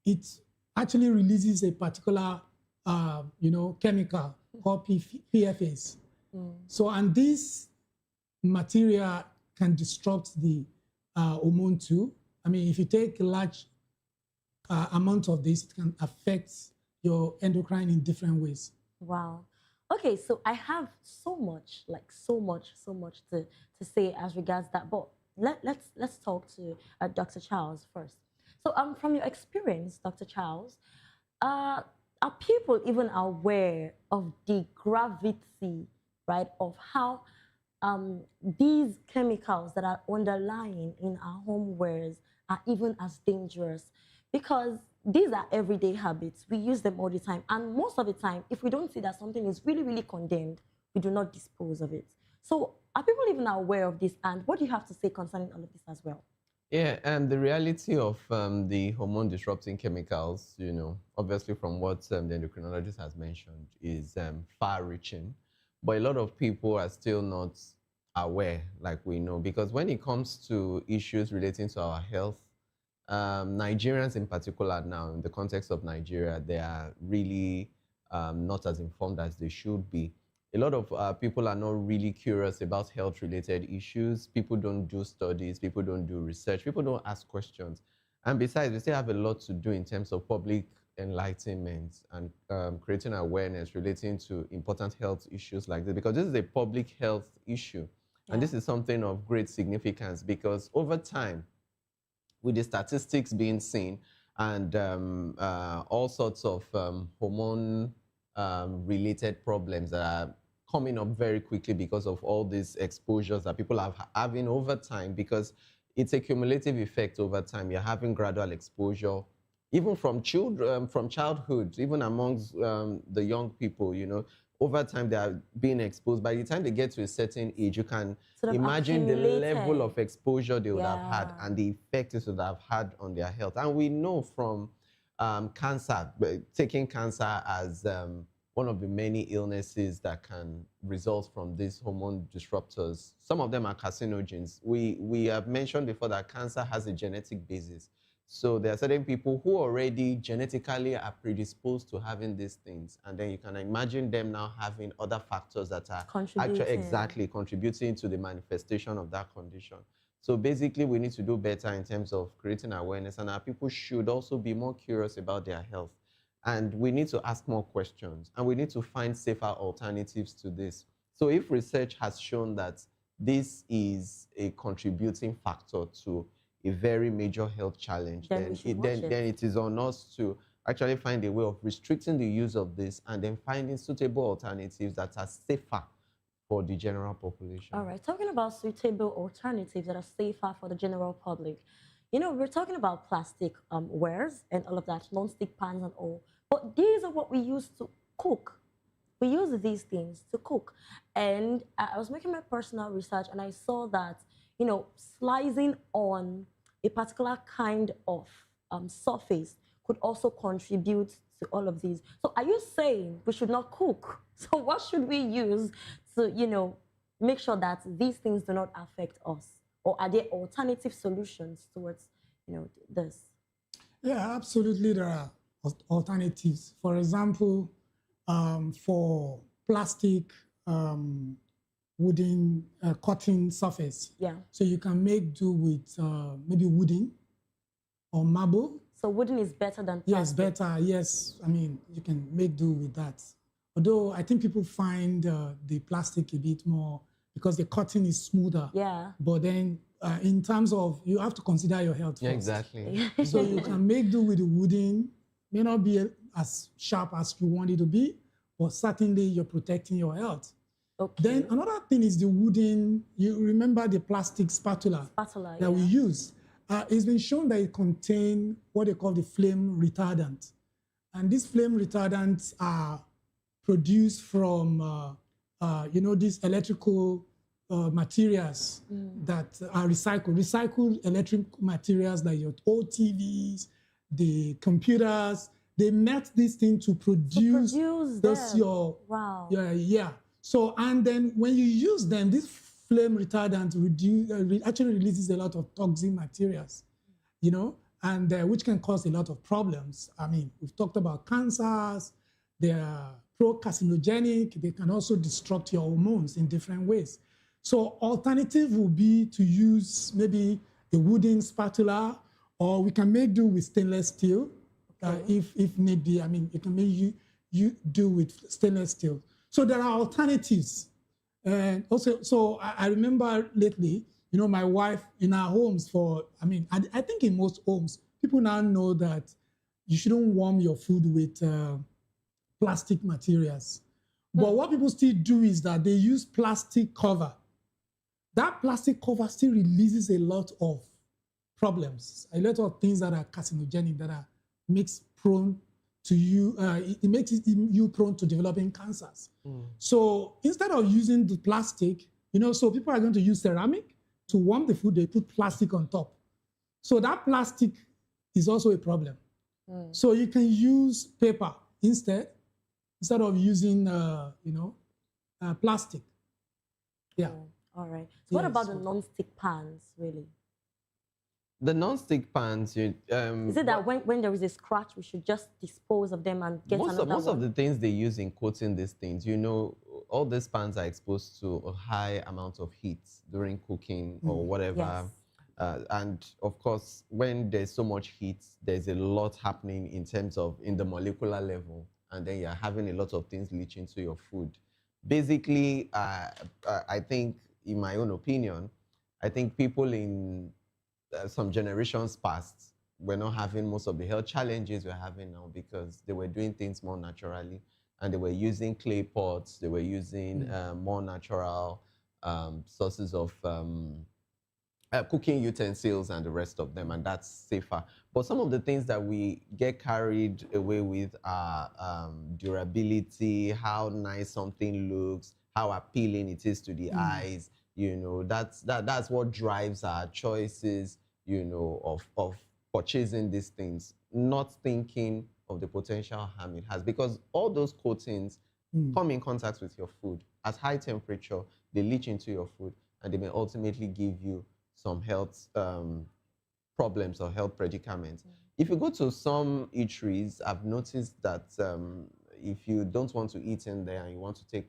[SPEAKER 9] it actually releases a particular, chemical called PFAS. So, and this material can disrupt the hormone too. I mean, if you take a large amount of this, it can affect your endocrine in different ways.
[SPEAKER 10] Wow. Okay, so I have so much to say as regards that, but let's talk to Dr. Charles first. So from your experience, Dr. Charles, are people even aware of the gravity, right, of how these chemicals that are underlying in our homewares are even as dangerous? Because these are everyday habits. We use them all the time. And most of the time, if we don't see that something is really, really condemned, we do not dispose of it. So are people even aware of this? And what do you have to say concerning all of this as well?
[SPEAKER 11] Yeah, and the reality of the hormone disrupting chemicals, obviously from what the endocrinologist has mentioned, is far-reaching. But a lot of people are still not aware, like we know, because when it comes to issues relating to our health, Nigerians in particular now, in the context of Nigeria, they are really not as informed as they should be. A lot of people are not really curious about health-related issues. People don't do studies. People don't do research. People don't ask questions. And besides, we still have a lot to do in terms of public enlightenment and creating awareness relating to important health issues like this, because this is a public health issue. Yeah. And this is something of great significance because over time, with the statistics being seen and all sorts of hormone-related problems that are coming up very quickly because of all these exposures that people are having over time, because it's a cumulative effect over time. You're having gradual exposure, even from children, from childhood, even amongst the young people, over time they are being exposed. By the time they get to a certain age, you can imagine the level of exposure they would have had and the effect it would have had on their health. And we know from cancer, taking cancer as one of the many illnesses that can result from these hormone disruptors. Some of them are carcinogens. We have mentioned before that cancer has a genetic basis. So there are certain people who already genetically are predisposed to having these things. And then you can imagine them now having other factors that are actually contributing to the manifestation of that condition. So basically, we need to do better in terms of creating awareness. And our people should also be more curious about their health. And we need to ask more questions. And we need to find safer alternatives to this. So if research has shown that this is a contributing factor to a very major health challenge, then it is on us to actually find a way of restricting the use of this and then finding suitable alternatives that are safer for the general population.
[SPEAKER 10] All right, talking about suitable alternatives that are safer for the general public. You know, we're talking about plastic wares and all of that, non-stick pans and all. But these are what we use to cook. We use these things to cook. And I was making my personal research and I saw that, you know, slicing on a particular kind of surface could also contribute to all of these. So are you saying we should not cook? So what should we use to, you know, make sure that these things do not affect us? Or are there alternative solutions towards, you know, this?
[SPEAKER 9] Yeah, absolutely there are alternatives. For example, for plastic, wooden, cotton surface.
[SPEAKER 10] Yeah.
[SPEAKER 9] So you can make do with maybe wooden or marble.
[SPEAKER 10] So wooden is better than plastic?
[SPEAKER 9] Yes, better, yes. I mean, you can make do with that. Although I think people find the plastic a bit more, because the cotton is smoother.
[SPEAKER 10] Yeah.
[SPEAKER 9] But then in terms of, you have to consider your health first.
[SPEAKER 11] Yeah, exactly.
[SPEAKER 9] So you can make do with the wooden, may not be as sharp as you want it to be, but certainly you're protecting your health.
[SPEAKER 10] Okay.
[SPEAKER 9] Then another thing is the wooden, you remember the plastic spatula, that we use. It's been shown that it contains what they call the flame retardant. And these flame retardants are produced from, you know, these electrical materials that are recycled electric materials like your old TVs, the computers. They melt this thing to produce those yeah. So, and then when you use them, this flame retardant actually releases a lot of toxic materials, you know, and which can cause a lot of problems. I mean, we've talked about cancers. They are pro-carcinogenic. They can also disrupt your hormones in different ways. So alternative would be to use maybe a wooden spatula, or we can make do with stainless steel, if need be. I mean, you can make you do with stainless steel. So there are alternatives. And also, so I remember lately, you know, my wife in our homes I think in most homes, people now know that you shouldn't warm your food with plastic materials. But what people still do is that they use plastic cover. That plastic cover still releases a lot of problems, a lot of things that are carcinogenic, that are makes prone to you, it makes you prone to developing cancers. So instead of using the plastic, you know, so people are going to use ceramic to warm the food, they put plastic on top. So that plastic is also a problem. So you can use paper instead of using, you know, plastic. Yeah.
[SPEAKER 10] All right. So what about the non-stick pans, really?
[SPEAKER 11] The non-stick pans,
[SPEAKER 10] is it that when there is a scratch, we should just dispose of them and get another one?
[SPEAKER 11] Most of the things they use in coating these things, you know, all these pans are exposed to a high amount of heat during cooking or whatever. Yes. And of course, when there's so much heat, there's a lot happening in terms of in the molecular level, and then you're having a lot of things leach into your food. Basically, I think, in my own opinion, I think people in some generations past were not having most of the health challenges we're having now, because they were doing things more naturally, and they were using clay pots, they were using more natural sources of cooking utensils and the rest of them, and that's safer. But some of the things that we get carried away with are durability, how nice something looks, how appealing it is to the eyes. You know, that's what drives our choices, you know, of purchasing these things, not thinking of the potential harm it has, because all those coatings come in contact with your food at high temperature. They leach into your food, and they may ultimately give you some health problems or health predicaments. If you go to some eateries, I've noticed that if you don't want to eat in there and you want to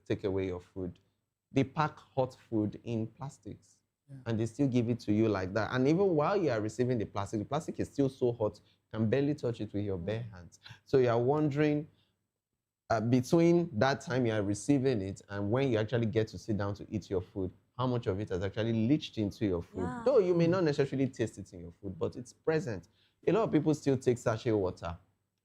[SPEAKER 11] take away your food, they pack hot food in plastics, and they still give it to you like that. And even while you are receiving the plastic is still so hot, you can barely touch it with your bare hands. So you are wondering, between that time you are receiving it and when you actually get to sit down to eat your food, how much of it has actually leached into your food.
[SPEAKER 10] Yeah.
[SPEAKER 11] Though you may not necessarily taste it in your food, but it's present. A lot of people still take sachet water,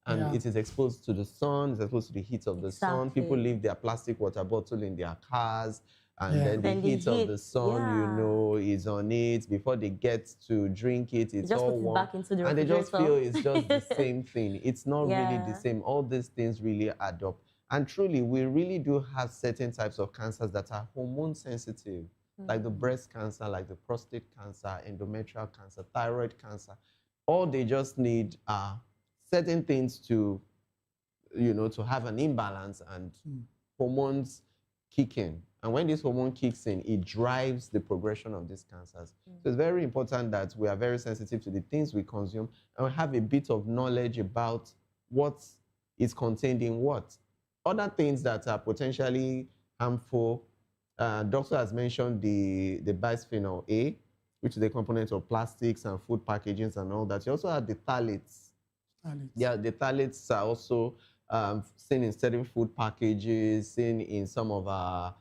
[SPEAKER 11] and it is exposed to the sun, it's exposed to the heat of the sun. People leave their plastic water bottle in their cars, and then the heat of the sun, you know, is on it. Before they get to drink it, it's
[SPEAKER 10] just
[SPEAKER 11] all
[SPEAKER 10] put it
[SPEAKER 11] warm.
[SPEAKER 10] back into the
[SPEAKER 11] And they just feel it's just the
[SPEAKER 10] refrigerator.
[SPEAKER 11] same thing. It's not really the same. All these things really add up. And truly, we really do have certain types of cancers that are hormone sensitive, like the breast cancer, like the prostate cancer, endometrial cancer, thyroid cancer. All they just need are certain things to, you know, to have an imbalance, and hormones kick in. And when this hormone kicks in, it drives the progression of these cancers. So it's very important that we are very sensitive to the things we consume, and we have a bit of knowledge about what is contained in what. Other things that are potentially harmful, doctor has mentioned the bisphenol A, which is a component of plastics and food packagings and all that. You also have the phthalates. Yeah, the phthalates are also seen in certain food packages, seen in some of our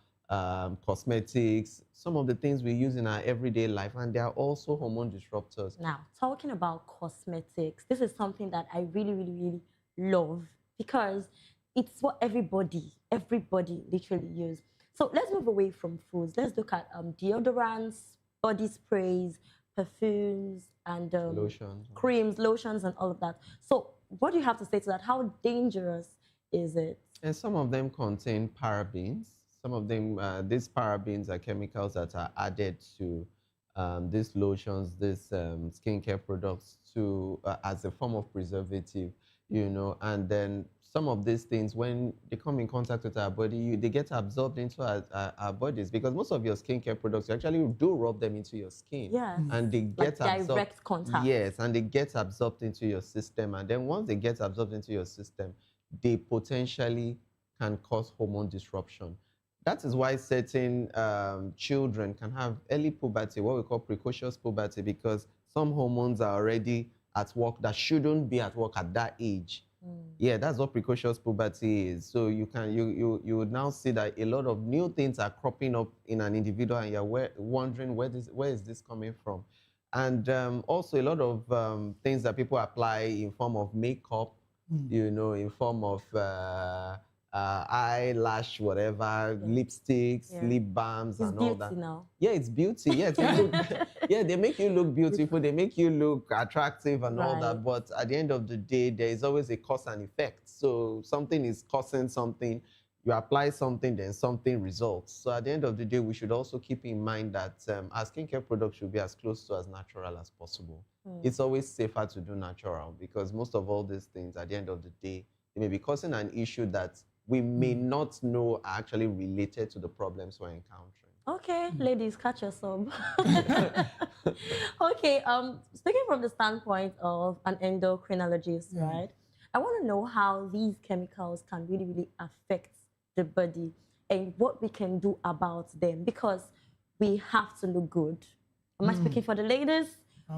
[SPEAKER 11] cosmetics, some of the things we use in our everyday life, and they are also hormone disruptors.
[SPEAKER 10] Now, talking about cosmetics, this is something that I really, really, really love, because it's what everybody literally use. So let's move away from foods. Let's look at deodorants, body sprays, perfumes, and
[SPEAKER 11] lotions,
[SPEAKER 10] creams, lotions, and all of that. So what do you have to say to that? How dangerous is it?
[SPEAKER 11] And some of them contain parabens. Some of them, these parabens are chemicals that are added to these lotions, these skincare products to as a form of preservative, you know. And then some of these things, when they come in contact with our body, they get absorbed into our bodies, because most of your skincare products, you actually do rub them into your skin.
[SPEAKER 10] Yes.
[SPEAKER 11] And they get
[SPEAKER 10] like direct contact.
[SPEAKER 11] Yes, and they get absorbed into your system. And then once they get absorbed into your system, they potentially can cause hormone disruption. That is why certain children can have early puberty, what we call precocious puberty, because some hormones are already at work that shouldn't be at work at that age. Yeah, that's what precocious puberty is. So you would now see that a lot of new things are cropping up in an individual, and you're wondering where is this coming from. And also a lot of things that people apply in form of makeup, you know, in form of eyelash, whatever, lipsticks, lip balms, and all that.
[SPEAKER 10] Now.
[SPEAKER 11] Yeah, it's beauty. Yeah, yeah, they make you look beautiful. They make you look attractive and all that. But at the end of the day, there is always a cause and effect. So something is causing something. You apply something, then something results. So at the end of the day, we should also keep in mind that our skincare products should be as close to as natural as possible. It's always safer to do natural, because most of all these things, at the end of the day, they may be causing an issue that we may not know are actually related to the problems we're encountering.
[SPEAKER 10] Okay, ladies, catch your sub. Okay, speaking from the standpoint of an endocrinologist, right? I want to know how these chemicals can really, really affect the body and what we can do about them, because we have to look good. Am I speaking for the ladies?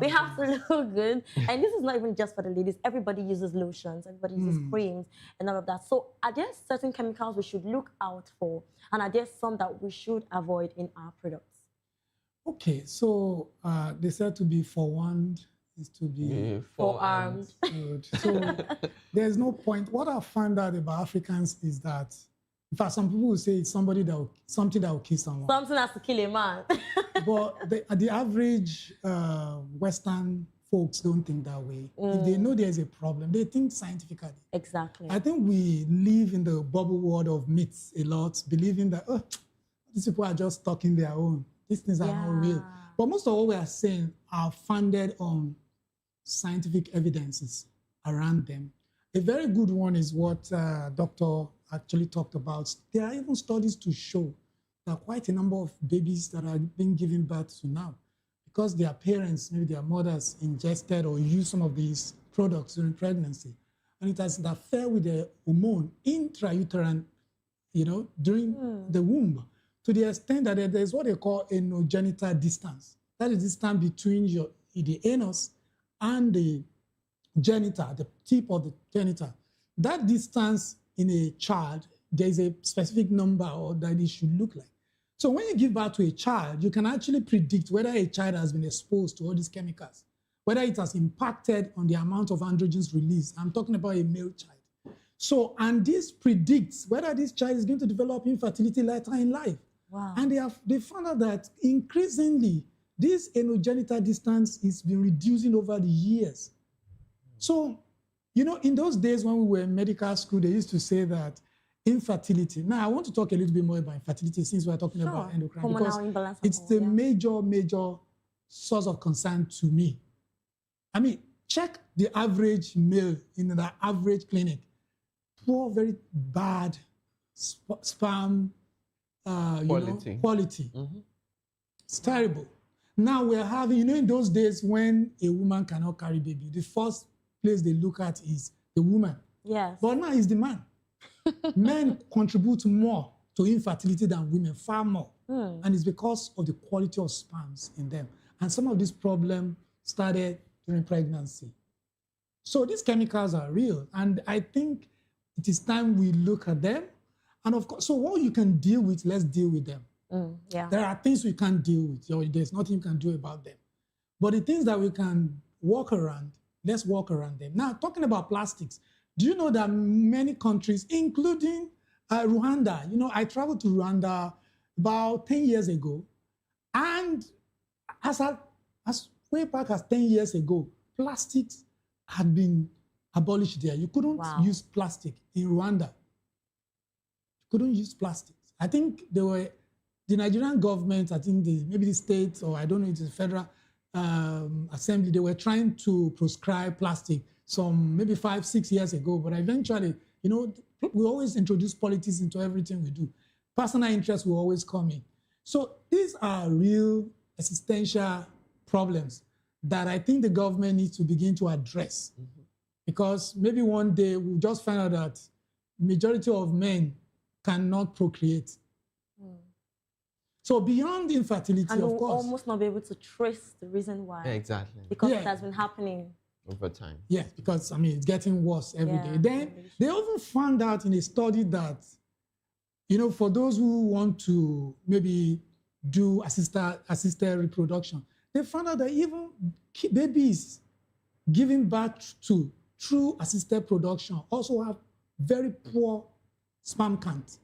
[SPEAKER 10] We have to look good. And this is not even just for the ladies. Everybody uses lotions, everybody uses creams and all of that. So are there certain chemicals we should look out for? And are there some that we should avoid in our products?
[SPEAKER 9] Okay, so they said to be forewarned is to be
[SPEAKER 10] forearmed.
[SPEAKER 9] Good. So there's no point. What I found out about Africans is that, in fact, some people will say it's something that will kill someone.
[SPEAKER 10] Something has to kill a man.
[SPEAKER 9] But the average Western folks don't think that way. If they know there's a problem, they think scientifically.
[SPEAKER 10] Exactly.
[SPEAKER 9] I think we live in the bubble world of myths a lot, believing that, oh, these people are just talking their own. These things are not real. But most of what we are saying are founded on scientific evidences around them. A very good one is what Dr. actually talked about. There are even studies to show that quite a number of babies that are being given birth to now, because their parents, maybe their mothers, ingested or used some of these products during pregnancy, and it has interfered with the hormone intrauterine, you know, during the womb, to the extent that there's what they call anogenital distance. That is distance between the anus and the genital, the tip of the genital. That distance in a child, there is a specific number or that it should look like. So when you give birth to a child, you can actually predict whether a child has been exposed to all these chemicals, whether it has impacted on the amount of androgens released. I'm talking about a male child. So, and this predicts whether this child is going to develop infertility later in life.
[SPEAKER 10] Wow.
[SPEAKER 9] And they found out that increasingly, this anogenital distance is been reducing over the years. So, you know, in those days when we were in medical school, they used to say that infertility. Now, I want to talk a little bit more about infertility since we're talking about endocrine, because it's the major source of concern to me. I mean, check the average male in the average clinic. Poor, very bad sperm quality. It's terrible. Now we're having, you know, in those days when a woman cannot carry baby, the first place they look at is the woman.
[SPEAKER 10] Yes.
[SPEAKER 9] But now it's the man. Men contribute more to infertility than women, far more. And it's because of the quality of sperms in them. And some of these problems started during pregnancy. So these chemicals are real. And I think it is time we look at them. And of course, so what you can deal with, let's deal with them. There are things we can't deal with. There's nothing you can do about them. But the things that we can walk around, let's walk around them. Now, talking about plastics, do you know that many countries, including Rwanda, you know, I traveled to Rwanda about 10 years ago, and as way back as 10 years ago, plastics had been abolished there. You couldn't use plastic in Rwanda. You couldn't use plastics. I think the Nigerian government, I think maybe the state, or I don't know, it's the federal assembly, they were trying to proscribe plastic some maybe 5-6 years ago, but eventually, you know, we always introduce politics into everything we do. Personal interests will always come in. So these are real existential problems that I think the government needs to begin to address. Because maybe one day we'll just find out that majority of men cannot procreate. So beyond infertility,
[SPEAKER 10] and
[SPEAKER 9] of
[SPEAKER 10] we'll
[SPEAKER 9] course.
[SPEAKER 10] almost not be able to trace the reason why.
[SPEAKER 11] Exactly.
[SPEAKER 10] Because it has been happening.
[SPEAKER 11] Over time.
[SPEAKER 9] Yes, because, I mean, it's getting worse every day. Then they also found out in a study that, you know, for those who want to maybe do assisted reproduction, they found out that even babies giving birth to through assisted production also have very poor sperm count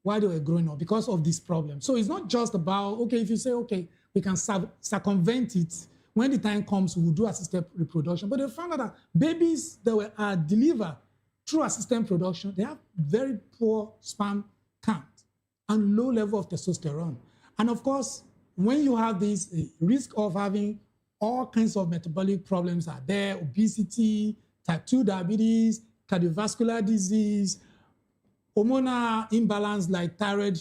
[SPEAKER 9] while they were growing up because of this problem. So it's not just about, okay, if you say, okay, we can circumvent it, when the time comes, we'll do assisted reproduction. But they found out that babies that were delivered through assisted production, they have very poor sperm count and low level of testosterone. And of course, when you have this risk of having all kinds of metabolic problems are there, obesity, type 2 diabetes, cardiovascular disease, hormonal imbalance like thyroid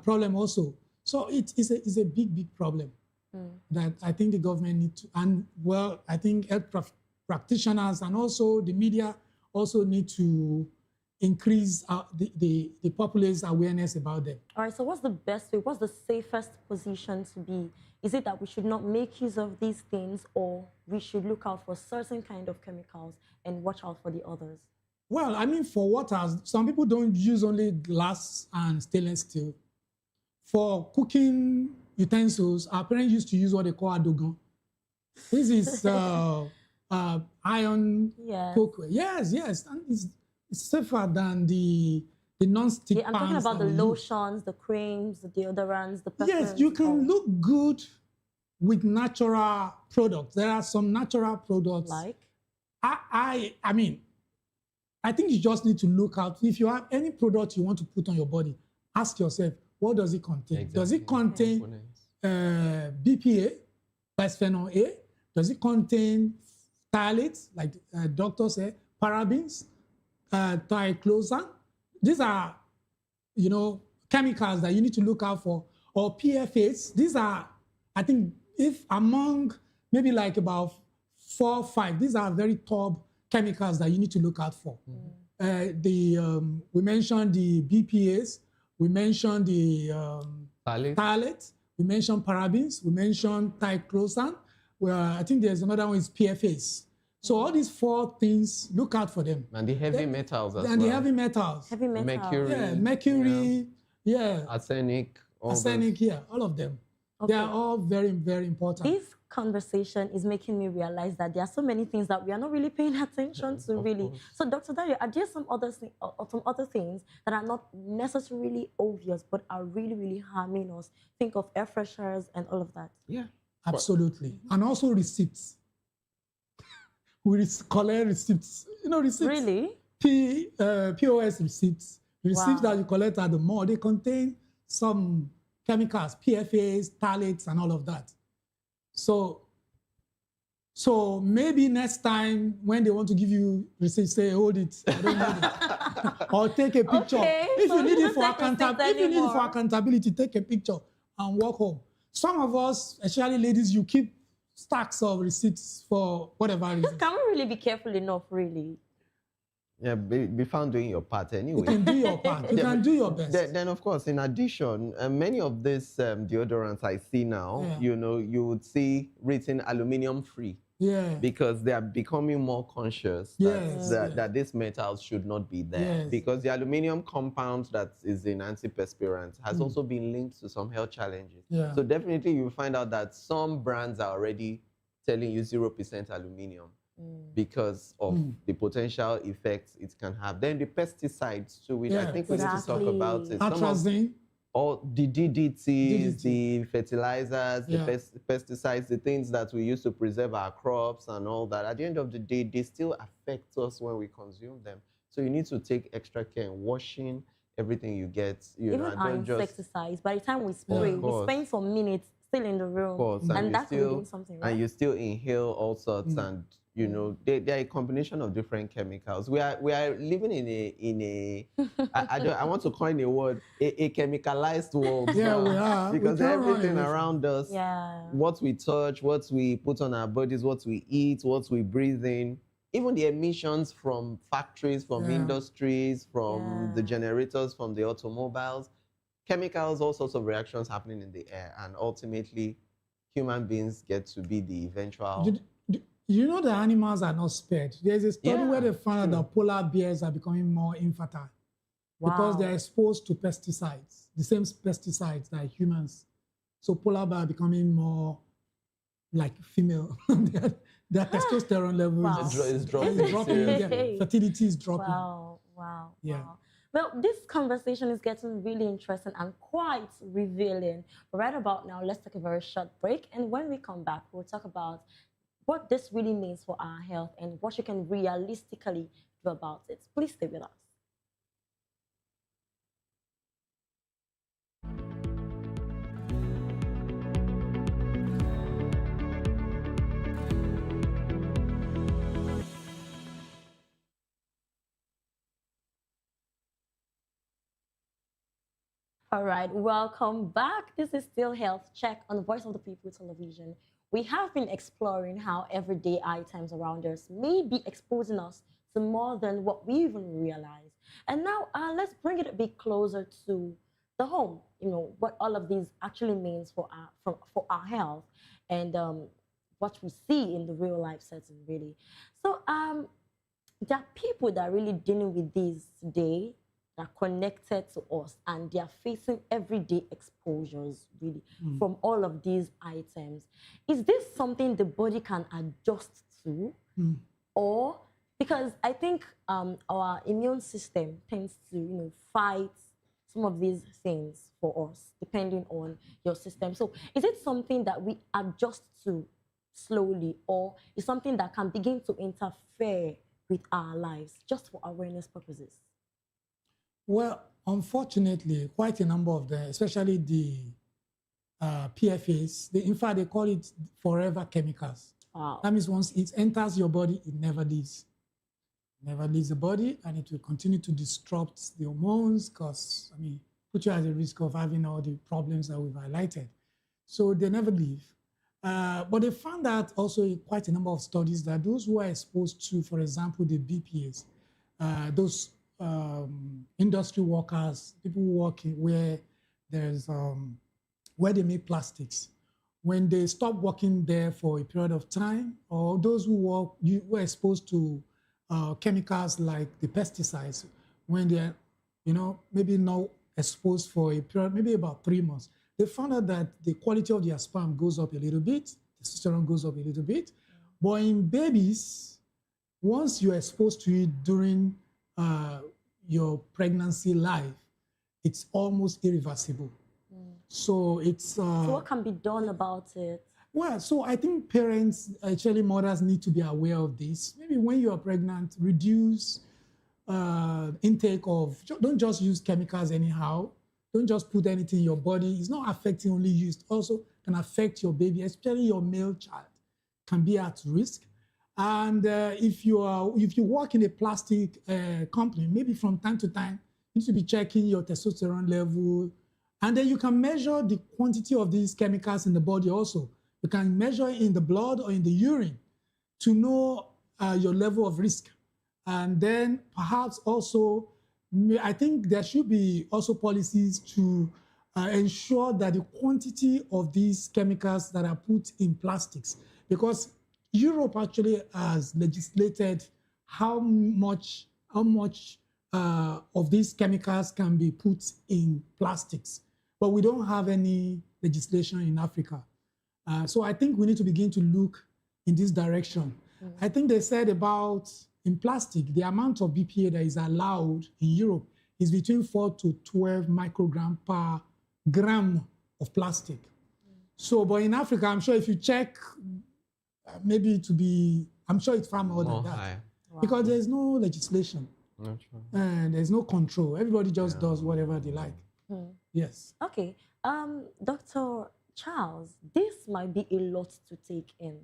[SPEAKER 9] problem also. So it's a big problem. That I think the government need to, and well, I think health practitioners and also the media also need to increase the populace awareness about them.
[SPEAKER 10] All right, so what's the best way, what's the safest position to be? Is it that we should not make use of these things, or we should look out for certain kind of chemicals and watch out for the others?
[SPEAKER 9] Well, I mean, for water, some people don't use only glass and stainless steel. For cooking utensils, our parents used to use what they call adogon. This is iron cookware. Yes, and it's safer than the non-stick
[SPEAKER 10] I'm talking about the lotions, the creams, the deodorants, the perfumes.
[SPEAKER 9] Yes, you can look good with natural products. There are some natural products.
[SPEAKER 10] Like?
[SPEAKER 9] I mean, I think you just need to look out. If you have any product you want to put on your body, ask yourself, what does it contain? Exactly. Does it contain BPA, bisphenol A? Does it contain phthalates, like doctors say, parabens, triclosan? These are, you know, chemicals that you need to look out for, or PFAs. These are, I think, if among maybe like about 4 or 5, these are very top chemicals that you need to look out for. We mentioned the BPAs, we mentioned the phthalates, we mentioned parabens, we mentioned triclosan. I think there's another one is PFAs. So all these 4 things, look out for them.
[SPEAKER 11] And the heavy metals as well.
[SPEAKER 9] And the heavy metals.
[SPEAKER 10] Heavy metals.
[SPEAKER 11] Mercury.
[SPEAKER 9] Yeah, mercury, yeah.
[SPEAKER 11] Arsenic.
[SPEAKER 9] arsenic here, all of them. They are all very, very important.
[SPEAKER 10] This conversation is making me realize that there are so many things that we are not really paying attention to, really. So, Dr. Dario, are there some other things that are not necessarily obvious but are really, really harming us? Think of air fresheners and all of that.
[SPEAKER 11] Yeah.
[SPEAKER 9] Absolutely. And also receipts. We collect receipts. You know, receipts.
[SPEAKER 10] Really?
[SPEAKER 9] POS receipts. Receipts that you collect at the mall, they contain some chemicals, PFAs, phthalates, and all of that. So maybe next time when they want to give you receipts, say, hold it, I don't need it. Or take a picture.
[SPEAKER 10] Okay,
[SPEAKER 9] if
[SPEAKER 10] so
[SPEAKER 9] you need it for
[SPEAKER 10] anymore.
[SPEAKER 9] accountability, take a picture and walk home. Some of us, especially ladies, you keep stacks of receipts for whatever reason.
[SPEAKER 10] Can we really be careful enough, really?
[SPEAKER 11] Yeah, be found doing your part anyway.
[SPEAKER 9] You can do your part. You can do your best.
[SPEAKER 11] Then, of course, in addition, many of these deodorants I see now, you know, you would see written aluminum free.
[SPEAKER 9] Yeah.
[SPEAKER 11] Because they are becoming more conscious that these metals should not be there.
[SPEAKER 9] Yes.
[SPEAKER 11] Because the aluminum compound that is in antiperspirant has also been linked to some health challenges.
[SPEAKER 9] Yeah.
[SPEAKER 11] So definitely you'll find out that some brands are already telling you 0% aluminum because of the potential effects it can have. Then the pesticides too, which I think we need to talk about it.
[SPEAKER 9] Atrazine.
[SPEAKER 11] All the DDTs, the fertilizers, the pesticides, the things that we use to preserve our crops and all that, at the end of the day, they still affect us when we consume them. So you need to take extra care in washing everything you get. You
[SPEAKER 10] Even
[SPEAKER 11] know,
[SPEAKER 10] our
[SPEAKER 11] don't just...
[SPEAKER 10] insecticides, by the time we spray, we spend some minutes still in the room. And that's doing something, right?
[SPEAKER 11] And you still inhale all sorts and you know, they are a combination of different chemicals. We are living in a I want to coin a word, a chemicalized world.
[SPEAKER 9] Yeah, we are.
[SPEAKER 11] Because everything around us, what we touch, what we put on our bodies, what we eat, what we breathe in, even the emissions from factories, from industries, from the generators, from the automobiles, chemicals, all sorts of reactions happening in the air, and ultimately human beings get to be the eventual...
[SPEAKER 9] You know the animals are not spared. There's a study where they found that polar bears are becoming more infertile because they're exposed to pesticides, the same pesticides like humans. So polar bears are becoming more like female. their testosterone level is dropping. Their fertility is dropping.
[SPEAKER 10] Wow. Well, this conversation is getting really interesting and quite revealing. But right about now, let's take a very short break. And when we come back, we'll talk about what this really means for our health and what you can realistically do about it. Please stay with us. All right, welcome back. This is still Health Check on Voice of the People television. We have been exploring how everyday items around us may be exposing us to more than what we even realize. And now let's bring it a bit closer to the home, you know, what all of these actually means for our health and what we see in the real life setting, really. So there are people that are really dealing with this today, that are connected to us, and they are facing everyday exposures, really, from all of these items. Is this something the body can adjust to? Or, because I think our immune system tends to, you know, fight some of these things for us, depending on your system. So is it something that we adjust to slowly, or is something that can begin to interfere with our lives, just for awareness purposes?
[SPEAKER 9] Well, unfortunately, quite a number of them, especially the PFAs, in fact, they call it forever chemicals.
[SPEAKER 10] Wow.
[SPEAKER 9] That means once it enters your body, it never leaves. It never leaves the body, and it will continue to disrupt the hormones, because, I mean, put you at the risk of having all the problems that we've highlighted. So they never leave. But they found out also in quite a number of studies that those who are exposed to, for example, the BPAs, those industry workers, people who work where there's where they make plastics, when they stop working there for a period of time, or those who were exposed to chemicals like the pesticides, when they're, you know, maybe no exposed for a period, maybe about 3 months, they found out that the quality of their sperm goes up a little bit, testosterone goes up a little bit. But in babies, once you're exposed to it during your pregnancy life, it's almost irreversible. So it's...
[SPEAKER 10] so what can be done about it?
[SPEAKER 9] Well, so I think parents, actually mothers, need to be aware of this. Maybe when you are pregnant, reduce intake of, don't just use chemicals anyhow. Don't just put anything in your body. It's not affecting only you, it also can affect your baby, especially your male child, can be at risk. And if you work in a plastic company, maybe from time to time, you need to be checking your testosterone level. And then you can measure the quantity of these chemicals in the body also. You can measure in the blood or in the urine to know your level of risk. And then perhaps also, I think there should be also policies to ensure that the quantity of these chemicals that are put in plastics, because Europe actually has legislated how much of these chemicals can be put in plastics. But we don't have any legislation in Africa. So I think we need to begin to look in this direction. I think they said about, in plastic, the amount of BPA that is allowed in Europe is between 4 to 12 microgram per gram of plastic. So, but in Africa, I'm sure if you check, maybe to be, I'm sure it's far more than that. Wow. Because there's no legislation.
[SPEAKER 11] Not true.
[SPEAKER 9] And there's no control. Everybody just does whatever they like. Yes.
[SPEAKER 10] Okay. Dr. Charles, this might be a lot to take in,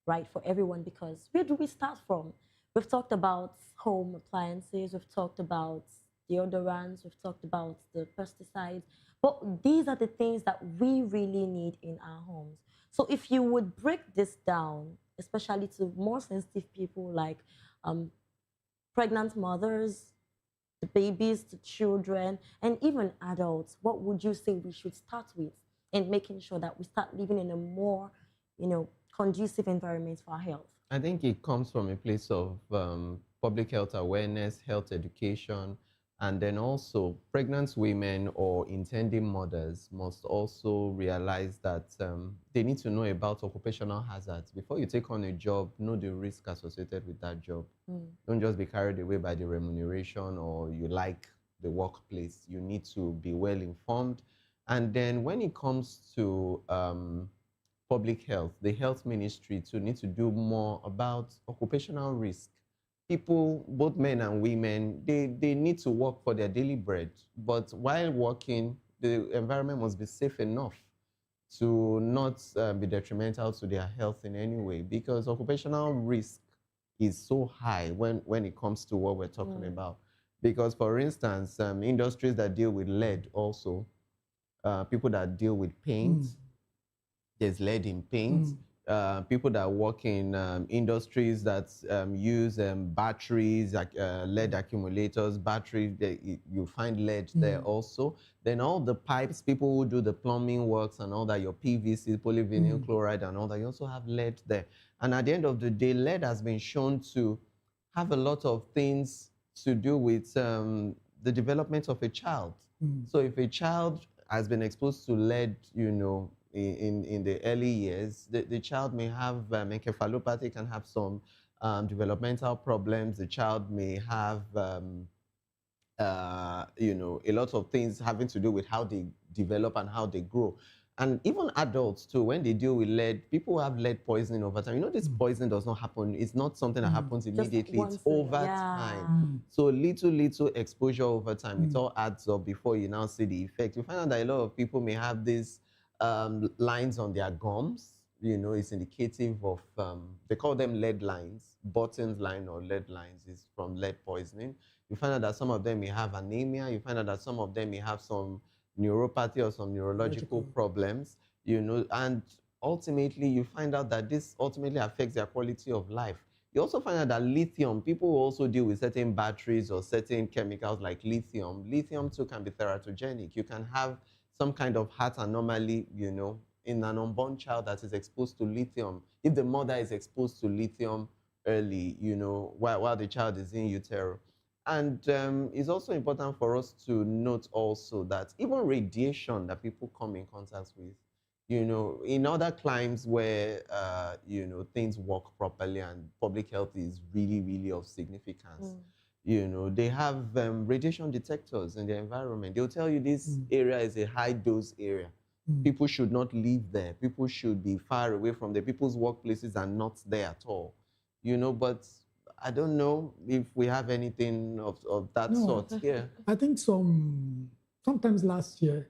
[SPEAKER 10] right, for everyone, because where do we start from? We've talked about home appliances, we've talked about deodorants, we've talked about the pesticides, but these are the things that we really need in our homes. So if you would break this down, especially to more sensitive people like pregnant mothers, the babies, the children, and even adults, what would you say we should start with in making sure that we start living in a more, conducive environment for our health?
[SPEAKER 11] I think it comes from a place of public health awareness, health education, and then also pregnant women or intending mothers must also realize that they need to know about occupational hazards. Before you take on a job, know the risk associated with that job. Don't just be carried away by the remuneration or you like the workplace. You need to be well informed. And then when it comes to public health, the health ministry too need to do more about occupational risk. People, both men and women, they need to work for their daily bread. But while working, the environment must be safe enough to not be detrimental to their health in any way, because occupational risk is so high when it comes to what we're talking about. Because, for instance, industries that deal with lead also, people that deal with paint, there's lead in paint. People that work in industries that use batteries, like lead accumulators, batteries, you find lead there also. Then all the pipes, people who do the plumbing works and all that, your PVC, polyvinyl chloride and all that, you also have lead there. And at the end of the day, lead has been shown to have a lot of things to do with the development of a child. So if a child has been exposed to lead, in the early years, the child may have encephalopathy, can have some developmental problems. The child may have, a lot of things having to do with how they develop and how they grow. And even adults too, when they deal with lead, people who have lead poisoning over time. This poisoning does not happen. It's not something that happens immediately. It's over time. So little exposure over time, it all adds up before you now see the effect. You find out that a lot of people may have these lines on their gums. It's indicative of, they call them lead lines. Button's line or lead lines is from lead poisoning. You find out that some of them may have anemia. You find out that some of them may have some neuropathy or some neurological problems, and ultimately you find out that this ultimately affects their quality of life. You also find out that lithium, people who also deal with certain batteries or certain chemicals like lithium too can be teratogenic. You can have some kind of heart anomaly, in an unborn child that is exposed to lithium. If the mother is exposed to lithium early, while the child is in utero. And it's also important for us to note also that even radiation that people come in contact with, in other climes where, things work properly and public health is really, really of significance, they have radiation detectors in their environment. They'll tell you this area is a high dose area. People should not live there. People should be far away from there. People's workplaces are not there at all, but I don't know if we have anything of that sort here.
[SPEAKER 9] I think sometimes last year,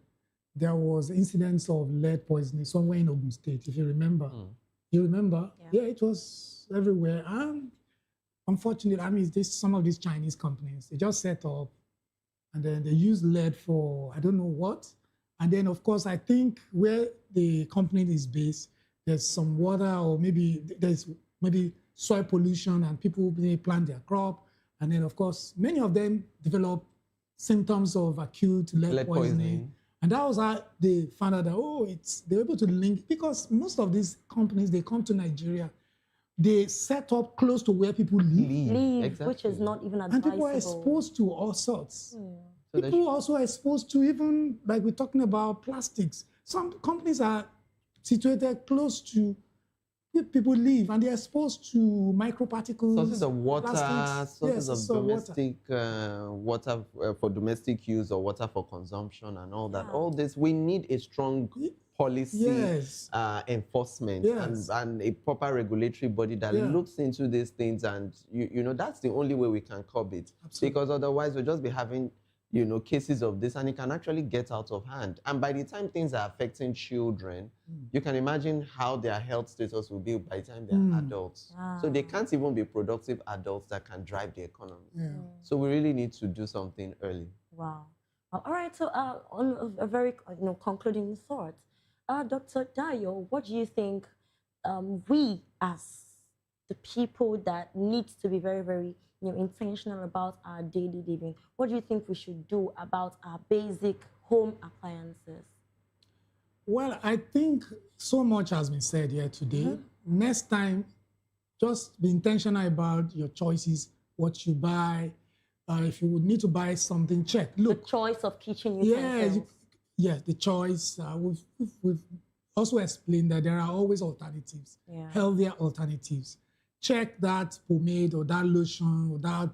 [SPEAKER 9] there was incidents of lead poisoning somewhere in Ogun State, if you remember. You remember? Yeah, it was everywhere. And unfortunately, I mean, some of these Chinese companies, they just set up and then they use lead for I don't know what. And then, of course, I think where the company is based, there's some water or maybe there's soil pollution and people may plant their crop. And then, of course, many of them develop symptoms of acute lead poisoning. And that was how they found out that, they're able to link, because most of these companies, they come to Nigeria, they set up close to where people live.
[SPEAKER 10] Exactly. Which is not even advisable.
[SPEAKER 9] And people are exposed to all sorts. People also are exposed to even, like we're talking about plastics. Some companies are situated close to where people live and they're exposed to microparticles.
[SPEAKER 11] Sources of water,
[SPEAKER 9] plastics.
[SPEAKER 11] sources of domestic water for domestic use or water for consumption and all that. All this, we need a strong policy enforcement and a proper regulatory body that looks into these things, and that's the only way we can curb it. Absolutely. Because otherwise we'll just be having cases of this, and it can actually get out of hand. And by the time things are affecting children, you can imagine how their health status will be by the time they're adults. So they can't even be productive adults that can drive the economy. So we really need to do something early.
[SPEAKER 10] Wow. All right, so on a very concluding thought, Dr. Dayo, what do you think we as the people that need to be very, very intentional about our daily living, what do you think we should do about our basic home appliances?
[SPEAKER 9] Well, I think so much has been said here today. Next time, just be intentional about your choices, what you buy. If you would need to buy something, check. Look,
[SPEAKER 10] the choice of kitchen utensils.
[SPEAKER 9] Yes, the choice. We've also explained that there are always alternatives, healthier alternatives. Check that pomade or that lotion or that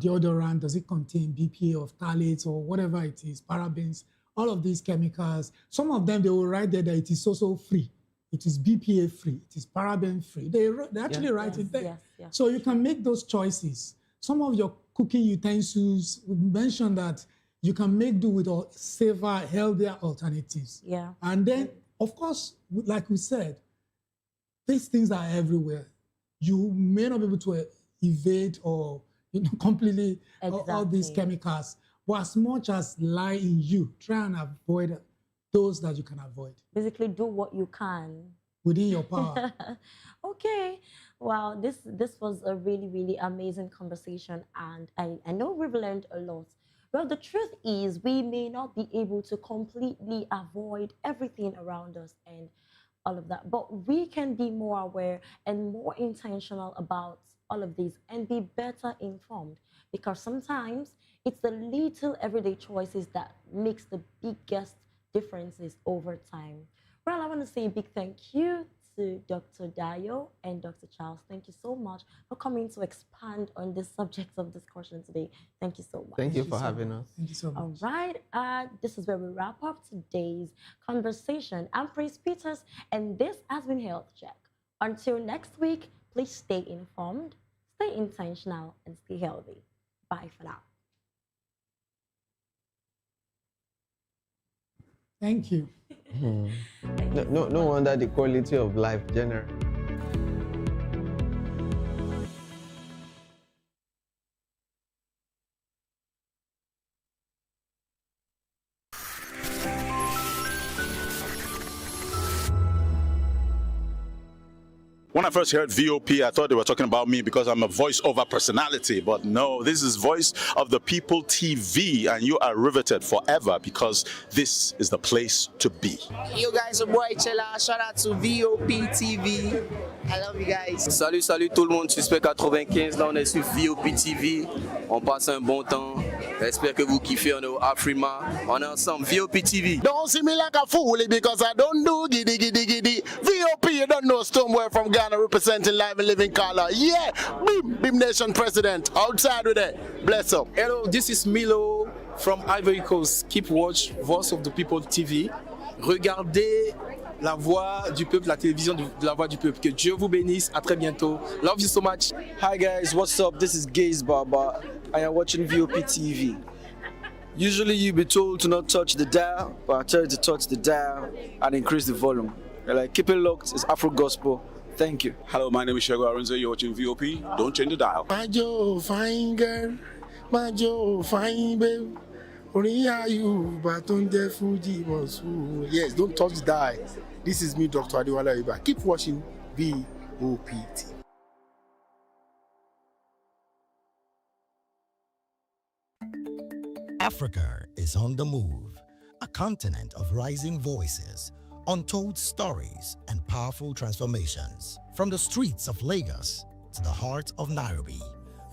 [SPEAKER 9] deodorant. Does it contain BPA or phthalates or whatever it is, parabens, all of these chemicals. Some of them, they will write there that it is also free. It is BPA free. It is paraben free. They actually write it there. So you can make those choices. Some of your cooking utensils, we mentioned that you can make do with safer, healthier alternatives. And then, of course, like we said, these things are everywhere. You may not be able to evade or completely all these chemicals, but as much as lie in you, try and avoid those that you can avoid.
[SPEAKER 10] Basically, do what you can
[SPEAKER 9] within your power.
[SPEAKER 10] Okay. Wow, this was a really, really amazing conversation, and I know we've learned a lot. Well, the truth is we may not be able to completely avoid everything around us and all of that, but we can be more aware and more intentional about all of these and be better informed, because sometimes it's the little everyday choices that makes the biggest differences over time. Well, I want to say a big thank you to Dr. Dayo and Dr. Charles. Thank you so much for coming to expand on this subject of discussion today. Thank you so much.
[SPEAKER 11] Thank you for having us.
[SPEAKER 9] Thank you so much.
[SPEAKER 10] All right, this is where we wrap up today's conversation. I'm Prince Peters, and this has been Health Check. Until next week, please stay informed, stay intentional, and stay healthy. Bye for now.
[SPEAKER 9] Thank you.
[SPEAKER 11] No wonder the quality of life generally.
[SPEAKER 22] When I first heard VOP, I thought they were talking about me because I'm a voice-over personality. But no, this is Voice of the People TV, and you are riveted forever because this is the place to be.
[SPEAKER 12] Yo guys, your boy Chela. Shout out to VOP TV. I love you guys.
[SPEAKER 21] Salut, salut tout le monde, Suspect 95, là on est sur VOP TV, on passe un bon temps, j'espère que vous kiffez, on est au Afrima, on est ensemble, VOP TV.
[SPEAKER 23] Don't see me like a fool because I don't do giddy giddy giddy. VOP, you don't know Stoneware from Ghana representing live and living color. Yeah, Beam Nation President, outside with it. Bless up.
[SPEAKER 13] Hello, this is Milo from Ivory Coast. Keep watch Voice of the People TV. Regardez la voix du peuple, la télévision de la voix du peuple. Que Dieu vous bénisse. À très bientôt. Love you so much.
[SPEAKER 14] Hi guys, what's up? This is Gaze Baba. I am watching VOP TV. Usually you'll be told to not touch the dial, but I tell you to touch the dial and increase the volume. Like, keep it locked. It's Afro Gospel. Thank you.
[SPEAKER 22] Hello, my name is Shego Arunze. You're watching VOP. Don't change the dial.
[SPEAKER 23] My Joe, fine girl. My Joe, fine babe. Yes, don't touch the dial. This is me, Dr. Adiwala Iba. Keep watching VOPT.
[SPEAKER 3] Africa is on the move, a continent of rising voices, untold stories, and powerful transformations. From the streets of Lagos to the heart of Nairobi,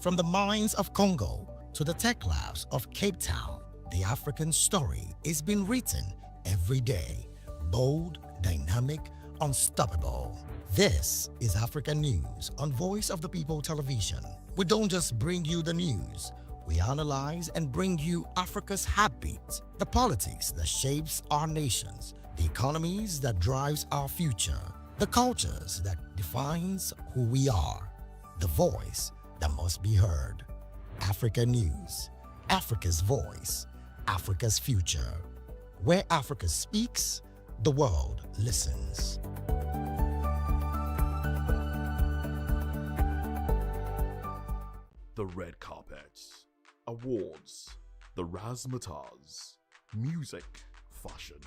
[SPEAKER 3] from the mines of Congo to the tech labs of Cape Town, the African story is being written every day. Bold, dynamic, unstoppable. This is African News on Voice of the People Television. We don't just bring you the news. We analyze and bring you Africa's heartbeat, the politics that shapes our nations, the economies that drives our future, the cultures that defines who we are, the voice that must be heard. Africa News, Africa's voice, Africa's future. Where Africa speaks, the world listens.
[SPEAKER 17] The red carpets, awards, the razzmatazz, music, fashion,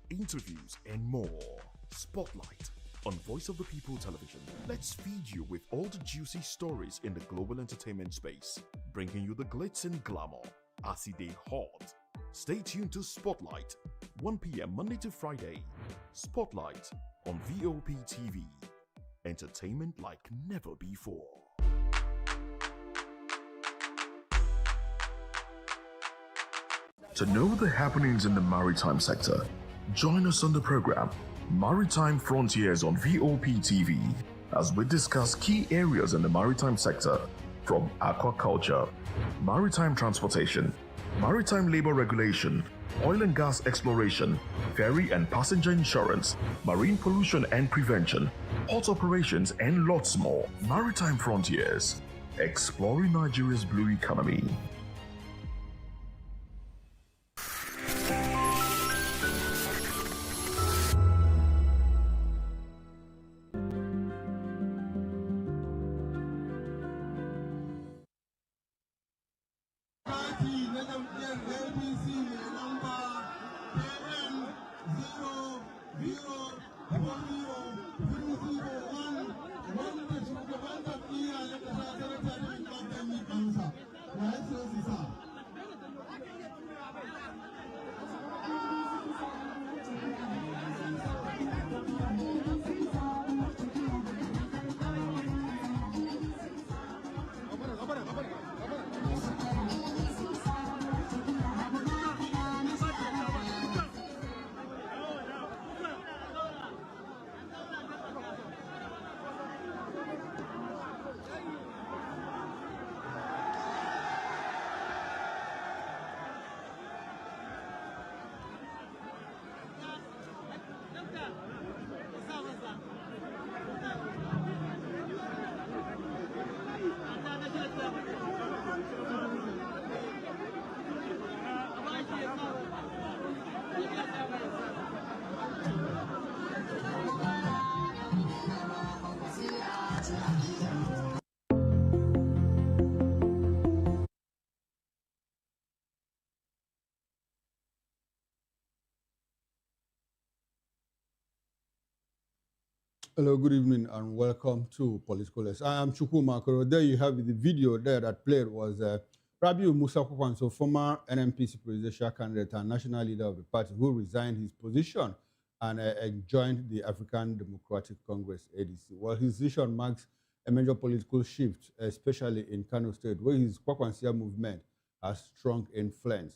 [SPEAKER 17] interviews, and more. Spotlight on Voice of the People Television. Let's feed you with all the juicy stories in the global entertainment space, bringing you the glitz and glamour as they hot. Stay tuned to Spotlight, 1 p.m. Monday to Friday. Spotlight on VOP TV. Entertainment like never before. To know the happenings in the maritime sector, join us on the program Maritime Frontiers on VOP TV as we discuss key areas in the maritime sector from aquaculture, maritime transportation, maritime labor regulation, oil and gas exploration, ferry and passenger insurance, marine pollution and prevention, port operations, and lots more. Maritime Frontiers, exploring Nigeria's blue economy.
[SPEAKER 15] Hello, good evening, and welcome to Political Lens. I am Chukwu Makoro. There you have the video there that played was Rabiu Musa Kwankwaso, former NMPC presidential candidate and national leader of the party, who resigned his position and joined the African Democratic Congress, ADC. Well, his decision marks a major political shift, especially in Kano State, where his Kwakwansia movement has strong influence.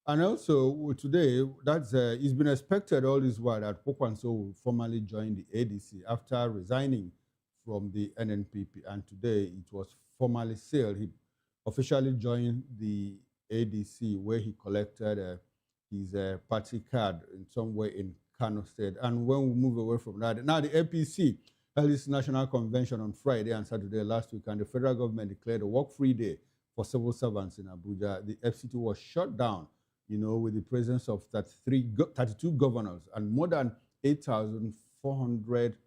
[SPEAKER 15] And also today, it's been expected all this while that Kwakwanso will formally join the ADC after resigning from the NNPP. And today it was formally sealed. He officially joined the ADC, where he collected his party card in some way in Kano State. And when we move away from that, now the APC held its national convention on Friday and Saturday last week, and the federal government declared a work-free day for civil servants in Abuja. The FCT was shut down, with the presence of 32 governors and more than 8,400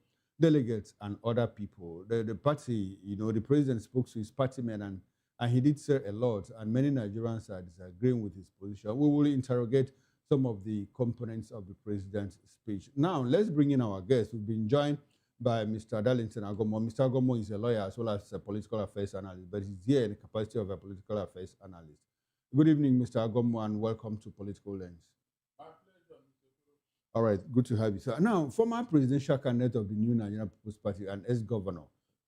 [SPEAKER 15] delegates and other people. The party, the president spoke to his party men and he did say a lot, and many Nigerians are disagreeing with his position. We will interrogate some of the components of the president's speech. Now, let's bring in our guests. We've been joined by Mr. Darlington Agomo. Mr. Agomo is a lawyer as well as a political affairs analyst, but he's here in the capacity of a political affairs analyst. Good evening, Mr. Agomo, and welcome to Political Lens. My pleasure, Mr. All right, good to have you, sir. Now, former presidential candidate of the New Nigerian People's Party and ex-governor,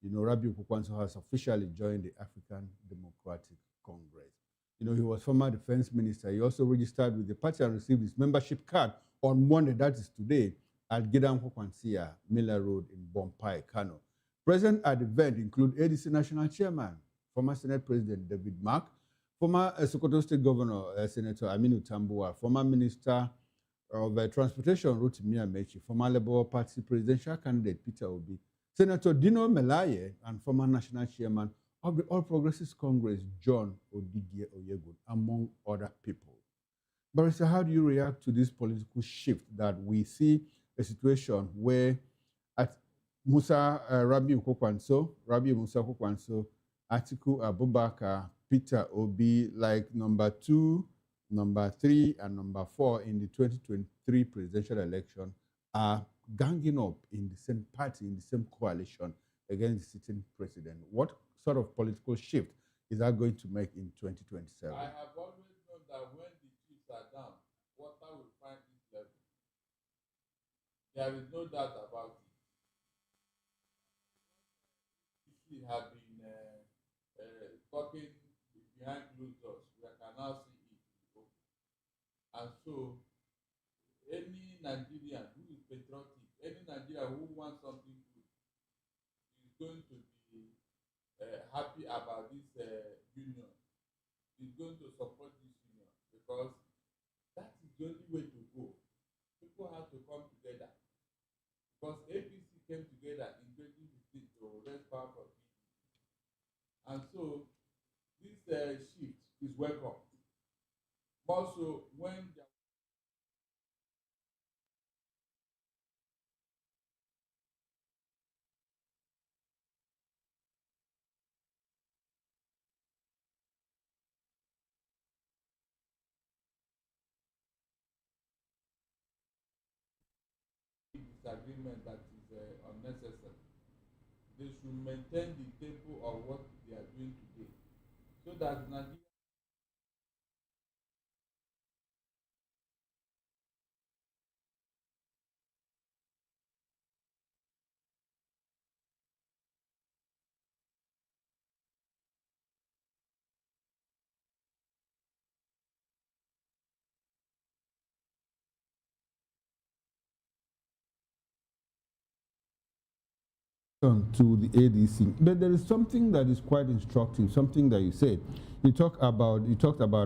[SPEAKER 15] Rabiu Kwakwanso, has officially joined the African Democratic Congress. He was former defense minister. He also registered with the party and received his membership card on Monday, that is today, at Gidan Kwakwansia, Miller Road in Bompai, Kano. Present at the event include ADC National Chairman, former Senate President David Mark, former Sokoto State Governor Senator Aminu Tambuwa, former Minister of Transportation Rotimi Amechi, former Labour Party presidential candidate Peter Obi, Senator Dino Melaye, and former National Chairman of the All Progressives Congress, John Odigie Oyegun, among other people. Barrister, how do you react to this political shift that we see a situation where at Rabiu Musa Kwakwanso, Atiku Abubakar, Peter Obi, like number 2, number 3, and number 4 in the 2023 presidential election, are ganging up in the same party, in the same coalition against the sitting president? What sort of political shift is that going to make in 2027?
[SPEAKER 7] I have always known that when the chiefs are down, water will find its level. There is no doubt about it. We have been talking behind closed doors. We can now see it. And so, any Nigerian who is patriotic, any Nigerian who wants something good, is going to be happy about this union. Is going to support this union because that is the only way to go. People have to come together. Because APC came together in 2015 to raise power for PDP. And so, this shift is welcome. Also, when disagreement that is unnecessary, they should maintain the tempo of what they are doing today, so that Nigeria
[SPEAKER 15] to the ADC, but there is something that is quite instructive, something that you said. You talked about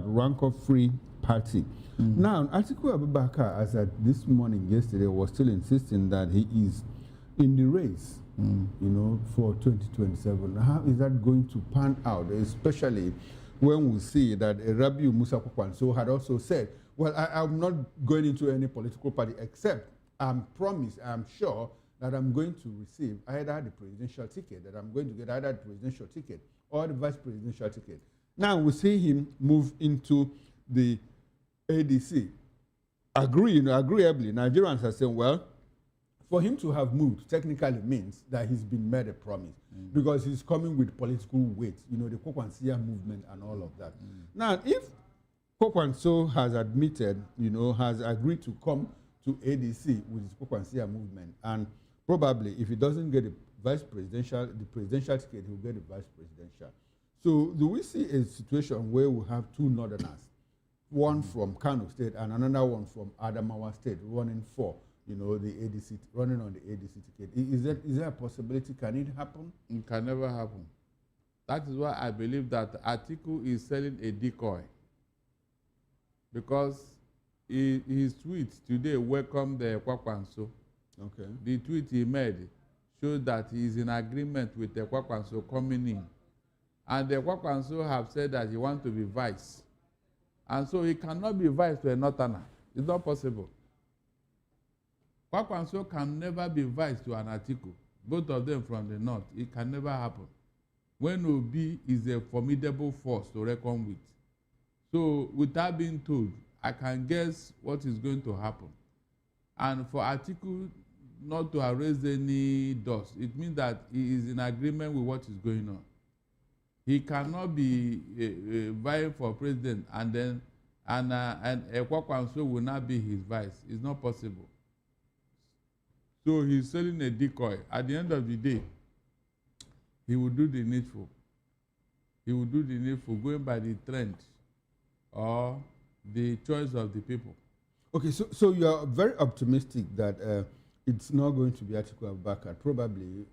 [SPEAKER 15] rancor-free party. Now, Atiku Abubakar, as at this morning, yesterday, was still insisting that he is in the race, for 2027. How is that going to pan out, especially when we see that Rabiu Musa Kwakwanso had also said, well, I'm not going into any political party except I'm sure that I'm going to receive either the presidential ticket, that I'm going to get either the presidential ticket or the vice presidential ticket. Now we see him move into the ADC. Agreeably, Nigerians are saying, well, for him to have moved technically means that he's been made a promise because he's coming with political weight, you know, the Kokwansia movement and all of that. Now, if Kokwanso has admitted, you know, has agreed to come to ADC with his Kokwansia movement, and probably if he doesn't get the presidential ticket, he'll get the vice presidential. So do we see a situation where we have two northerners, one from Kano State and another one from Adamawa State, running for, you know, the ADC, running on the ADC ticket? Is there a possibility? Can it happen?
[SPEAKER 7] It can never happen. That is why I believe that Atiku is selling a decoy, because his tweet today welcomed the Kwakwanso.
[SPEAKER 15] Okay.
[SPEAKER 7] The tweet he made showed that he is in agreement with the Kwakwanso coming in. And the Kwakwanso have said that he wants to be vice. And so he cannot be vice to a northerner. It's not possible. Kwakwanso can never be vice to an Atiku, both of them from the north. It can never happen. When Obi is a formidable force to reckon with. So without being told, I can guess what is going to happen. And for Atiku not to have raised any dust, it means that he is in agreement with what is going on. He cannot be vying for president and Kwakwanso will not be his vice. It's not possible. So he's selling a decoy. At the end of the day, he will do the needful. He will do the needful, going by the trend or the choice of the people.
[SPEAKER 15] Okay, so you are very optimistic that it's not going to be Atiku Abubakar. Probably,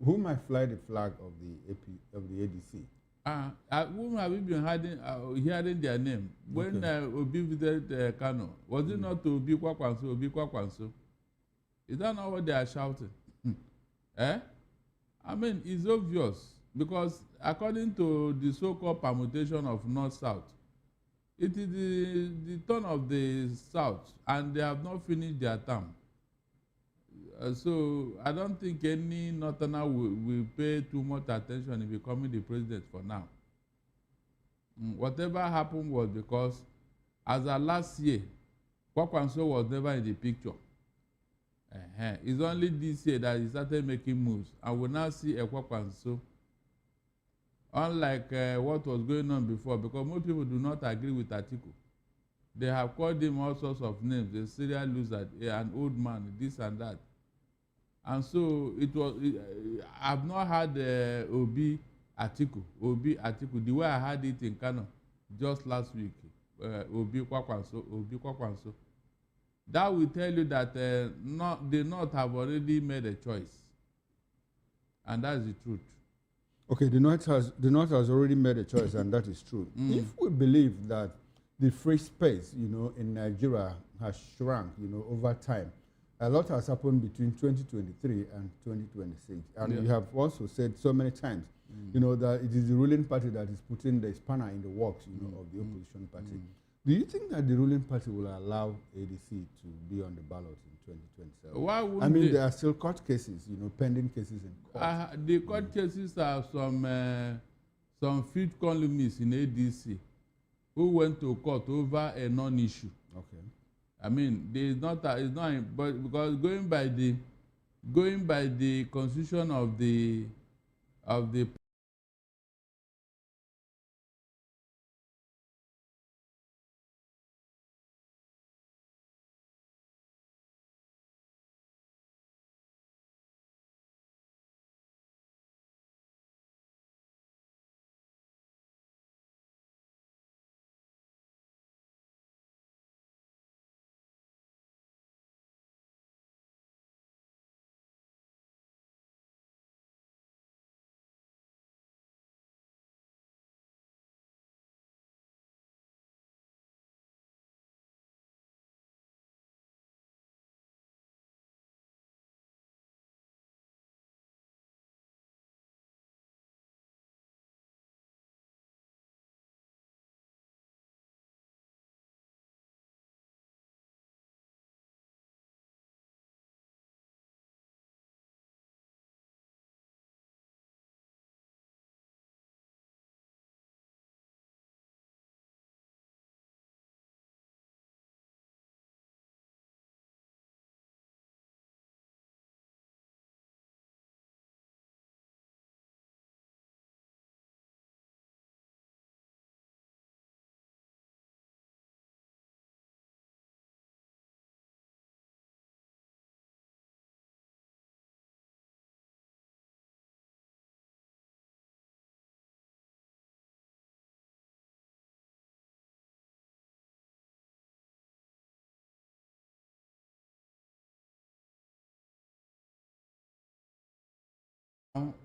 [SPEAKER 15] who might fly the flag of the ADC?
[SPEAKER 7] Whom have you been hearing their name? When Obi visited Kano, was it not to Obi Kwakwanso, Obi Kwakwanso? Is that not what they are shouting? I mean, it's obvious, because according to the so-called permutation of North-South, it is the turn of the South, and they have not finished their term. So I don't think any Northerner will pay too much attention in becoming the president for now. Whatever happened was because, as of last year, Kwakwanso was never in the picture. It's only this year that he started making moves, and we now see a Kwakwanso, unlike what was going on before, because most people do not agree with Atiku. They have called him all sorts of names, a serial loser, an old man, this and that. And so I've not had Obi Atiku, the way I had it in Kano just last week, Obi Kwakwanso. That will tell you that the North have already made a choice. And that's the truth.
[SPEAKER 15] Okay, the North has already made a choice, and that is true. If we believe that the free space, you know, in Nigeria has shrunk, you know, over time, a lot has happened between 2023 and 2026. And you have also said so many times, you know, that it is the ruling party that is putting the spanner in the works, you know, of the opposition party. Do you think that the ruling party will allow ADC to be on the ballot in 2027?
[SPEAKER 7] Why wouldn't
[SPEAKER 15] I mean,
[SPEAKER 7] they?
[SPEAKER 15] there are still court cases, you know, pending cases in court.
[SPEAKER 7] The court cases are some field columnists in ADC who went to court over a non-issue.
[SPEAKER 15] Okay.
[SPEAKER 7] I mean, it's not, but because going by the constitution of the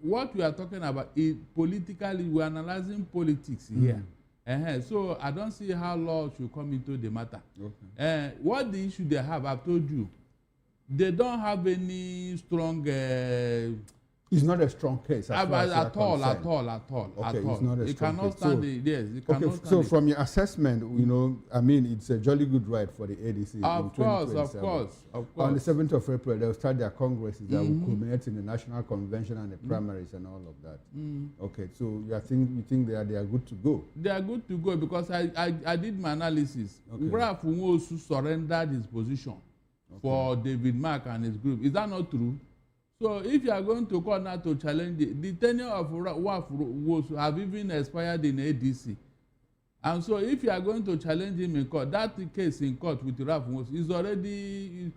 [SPEAKER 7] what we are talking about is politically, we are analyzing politics here. So I don't see how law should come into the matter. What the issue they have, I've told you, they don't have any strong.
[SPEAKER 15] It's not a strong case
[SPEAKER 7] at all.
[SPEAKER 15] Okay, it's not a
[SPEAKER 7] it
[SPEAKER 15] strong
[SPEAKER 7] cannot
[SPEAKER 15] case.
[SPEAKER 7] stand
[SPEAKER 15] So,
[SPEAKER 7] it. Yes, it
[SPEAKER 15] okay,
[SPEAKER 7] cannot stand
[SPEAKER 15] so
[SPEAKER 7] it.
[SPEAKER 15] from your assessment, you know, I mean, it's a jolly good ride for the ADC.
[SPEAKER 7] Of
[SPEAKER 15] in
[SPEAKER 7] course,
[SPEAKER 15] 2027.
[SPEAKER 7] of
[SPEAKER 15] On the
[SPEAKER 7] course.
[SPEAKER 15] 7th of April, they'll start their congresses that will culminate in the national convention and the primaries and all of that. Okay, so you think they are good to go?
[SPEAKER 7] They are good to go because I did my analysis. Graf Nwosu surrendered his position for David Mark and his group. Is that not true? So if you are going to call now to challenge it, the tenure of Graf Nwosu have even expired in ADC. And so if you are going to challenge him in court, that case in court with Graf Nwosu is already,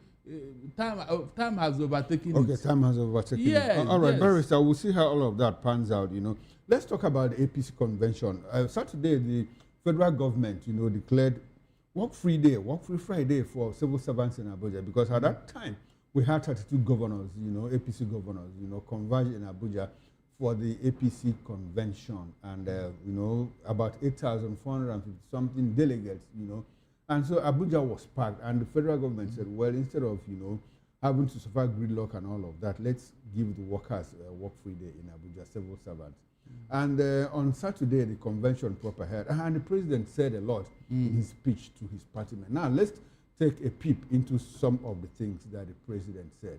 [SPEAKER 7] time has overtaken it.
[SPEAKER 15] Okay, time has overtaken
[SPEAKER 7] yes,
[SPEAKER 15] it. All right,
[SPEAKER 7] yes.
[SPEAKER 15] Barrister, we'll see how all of that pans out, you know. Let's talk about the APC convention. Saturday, the federal government, you know, declared work-free Friday for civil servants in Abuja, because at that time, we had 32 governors, you know, APC governors, you know, converge in Abuja for the APC convention, and, you know, about 8,450 something delegates, you know. And so Abuja was packed, and the federal government said, well, instead of, you know, having to suffer gridlock and all of that, let's give the workers a work-free day in Abuja, civil servants. And on Saturday, the convention proper held, and the president said a lot in his speech to his party men. Now, let's take a peep into some of the things that the president said.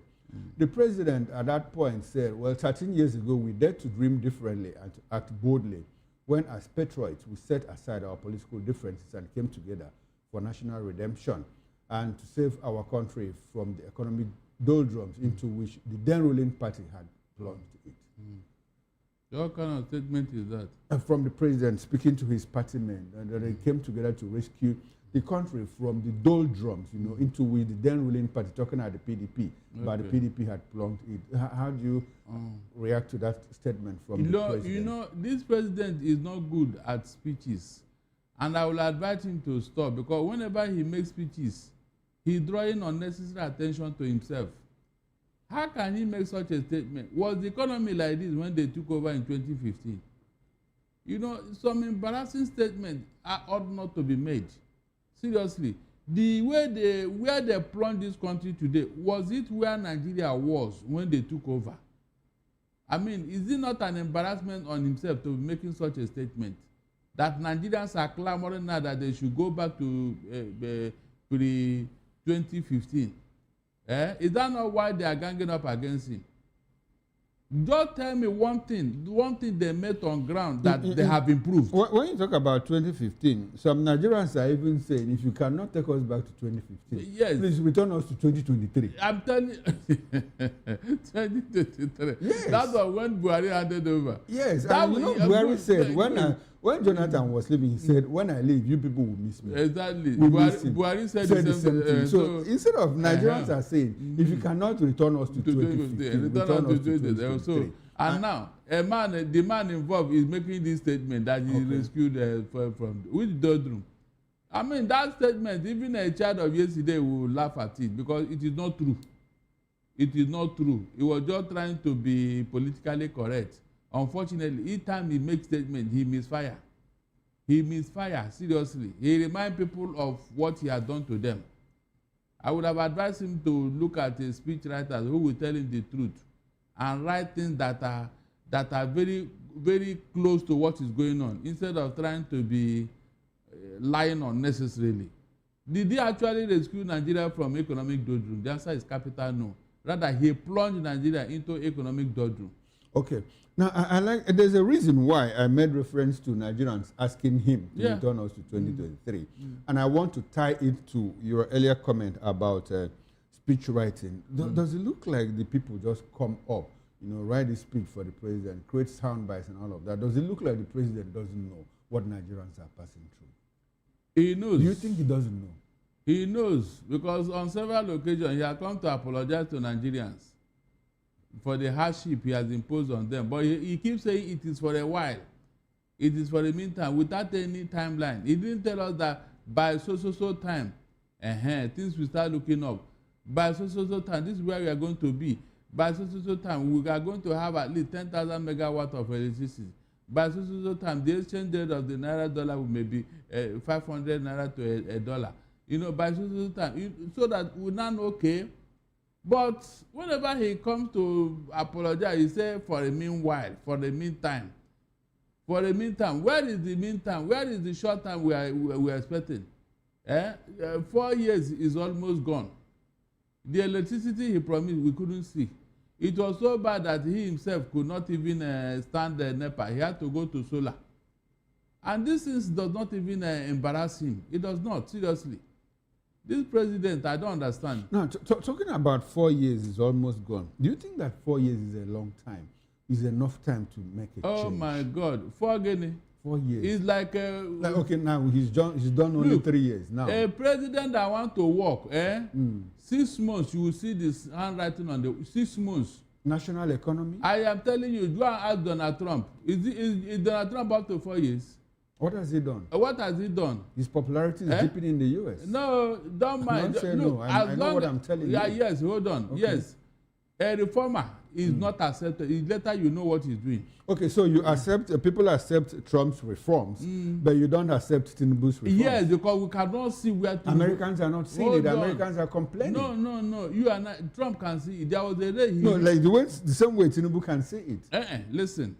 [SPEAKER 15] The president at that point said, well, 13 years ago, we dared to dream differently and to act boldly when, as patriots, we set aside our political differences and came together for national redemption and to save our country from the economic doldrums into which the then ruling party had plunged it.
[SPEAKER 7] What kind of statement is that?
[SPEAKER 15] From the president speaking to his party men, and they came together to rescue the country from the doldrums, you know, into which the then ruling party, talking at the PDP, but the PDP had plunged it. How do you react to that statement from the president?
[SPEAKER 7] You know, this president is not good at speeches, and I will advise him to stop, because whenever he makes speeches, he's drawing unnecessary attention to himself. How can he make such a statement? Was the economy like this when they took over in 2015? You know, some embarrassing statements ought not to be made. Seriously, the way where they plunged this country today, was it where Nigeria was when they took over? I mean, is it not an embarrassment on himself to be making such a statement? That Nigerians are clamoring now that they should go back to pre-2015. Is that not why they are ganging up against him? Just tell me one thing they made on ground that they have improved.
[SPEAKER 15] When you talk about 2015, some Nigerians are even saying, if you cannot take us back to 2015,
[SPEAKER 7] yes,
[SPEAKER 15] please return us to 2023.
[SPEAKER 7] I'm telling you, 2023.
[SPEAKER 15] Yes.
[SPEAKER 7] That was when Buhari handed over.
[SPEAKER 15] Yes,
[SPEAKER 7] that
[SPEAKER 15] and you know, Buhari said, when Jonathan was leaving, he said, when I leave, you people will miss me.
[SPEAKER 7] Exactly.
[SPEAKER 15] Buhari
[SPEAKER 7] said
[SPEAKER 15] the same thing. So instead of Nigerians are saying, if you cannot return us to 2015, return us to 2023.
[SPEAKER 7] So, and now, the man involved is making this statement that he rescued from which doldrum. I mean, that statement, even a child of yesterday will laugh at it, because it is not true. It is not true. He was just trying to be politically correct. Unfortunately, each time he makes statement, he misfire. He misfire, seriously. He reminds people of what he has done to them. I would have advised him to look at a speech writer who will tell him the truth and write things that are very, very close to what is going on, instead of trying to be lying unnecessarily. Did he actually rescue Nigeria from economic doldrum? The answer is capital no. Rather, he plunged Nigeria into economic doldrum.
[SPEAKER 15] Okay. Now, I like, there's a reason why I made reference to Nigerians asking him to return us to 2023. And I want to tie it to your earlier comment about speech writing. Does it look like the people just come up, you know, write a speech for the president, create sound bites and all of that? Does it look like the president doesn't know what Nigerians are passing through?
[SPEAKER 7] He knows.
[SPEAKER 15] Do you think he doesn't know?
[SPEAKER 7] He knows, because on several occasions he has come to apologize to Nigerians for the hardship he has imposed on them. But he keeps saying it is for a while. It is for the meantime, without any timeline. He didn't tell us that by so time, things will start looking up. By so time, this is where we are going to be. by so time, we are going to have at least 10,000 megawatt of electricity. By so time, the exchange rate of the naira dollar may be 500 naira to a dollar. You know, by so time, so that we now know, okay. But whenever he comes to apologize, he says, for a meanwhile, for the meantime. For the meantime, where is the meantime? Where is the short time we are expecting? 4 years is almost gone. The electricity he promised, we couldn't see. It was so bad that he himself could not even stand the NEPA. He had to go to solar. And this thing does not even embarrass him. It does not, seriously. This president, I don't understand.
[SPEAKER 15] Now, talking about 4 years is almost gone. Do you think that 4 years is a long time? Is enough time to make a change?
[SPEAKER 7] Oh my God, 4 Guinea.
[SPEAKER 15] 4 years.
[SPEAKER 7] It's like
[SPEAKER 15] okay, now he's done only 3 years now.
[SPEAKER 7] A president that want to work, 6 months, you will see this handwriting on the 6 months.
[SPEAKER 15] National economy?
[SPEAKER 7] I am telling you, go and ask Donald Trump. Is Donald Trump up to 4 years?
[SPEAKER 15] What has he done?
[SPEAKER 7] What has he done?
[SPEAKER 15] His popularity is dipping in the U.S.
[SPEAKER 7] No, don't mind.
[SPEAKER 15] Don't say no. I know what I'm telling you.
[SPEAKER 7] Yes, hold on. Okay. Yes. A reformer is not accepted. It's later you know what he's doing.
[SPEAKER 15] Okay, so you accept, people accept Trump's reforms, but you don't accept Tinubu's reforms.
[SPEAKER 7] Yes, because we cannot see where Tinubu...
[SPEAKER 15] Americans are not seeing it. Americans are complaining.
[SPEAKER 7] No. You and Trump can see it. There was a day...
[SPEAKER 15] No, like the same way Tinubu can see it.
[SPEAKER 7] Listen.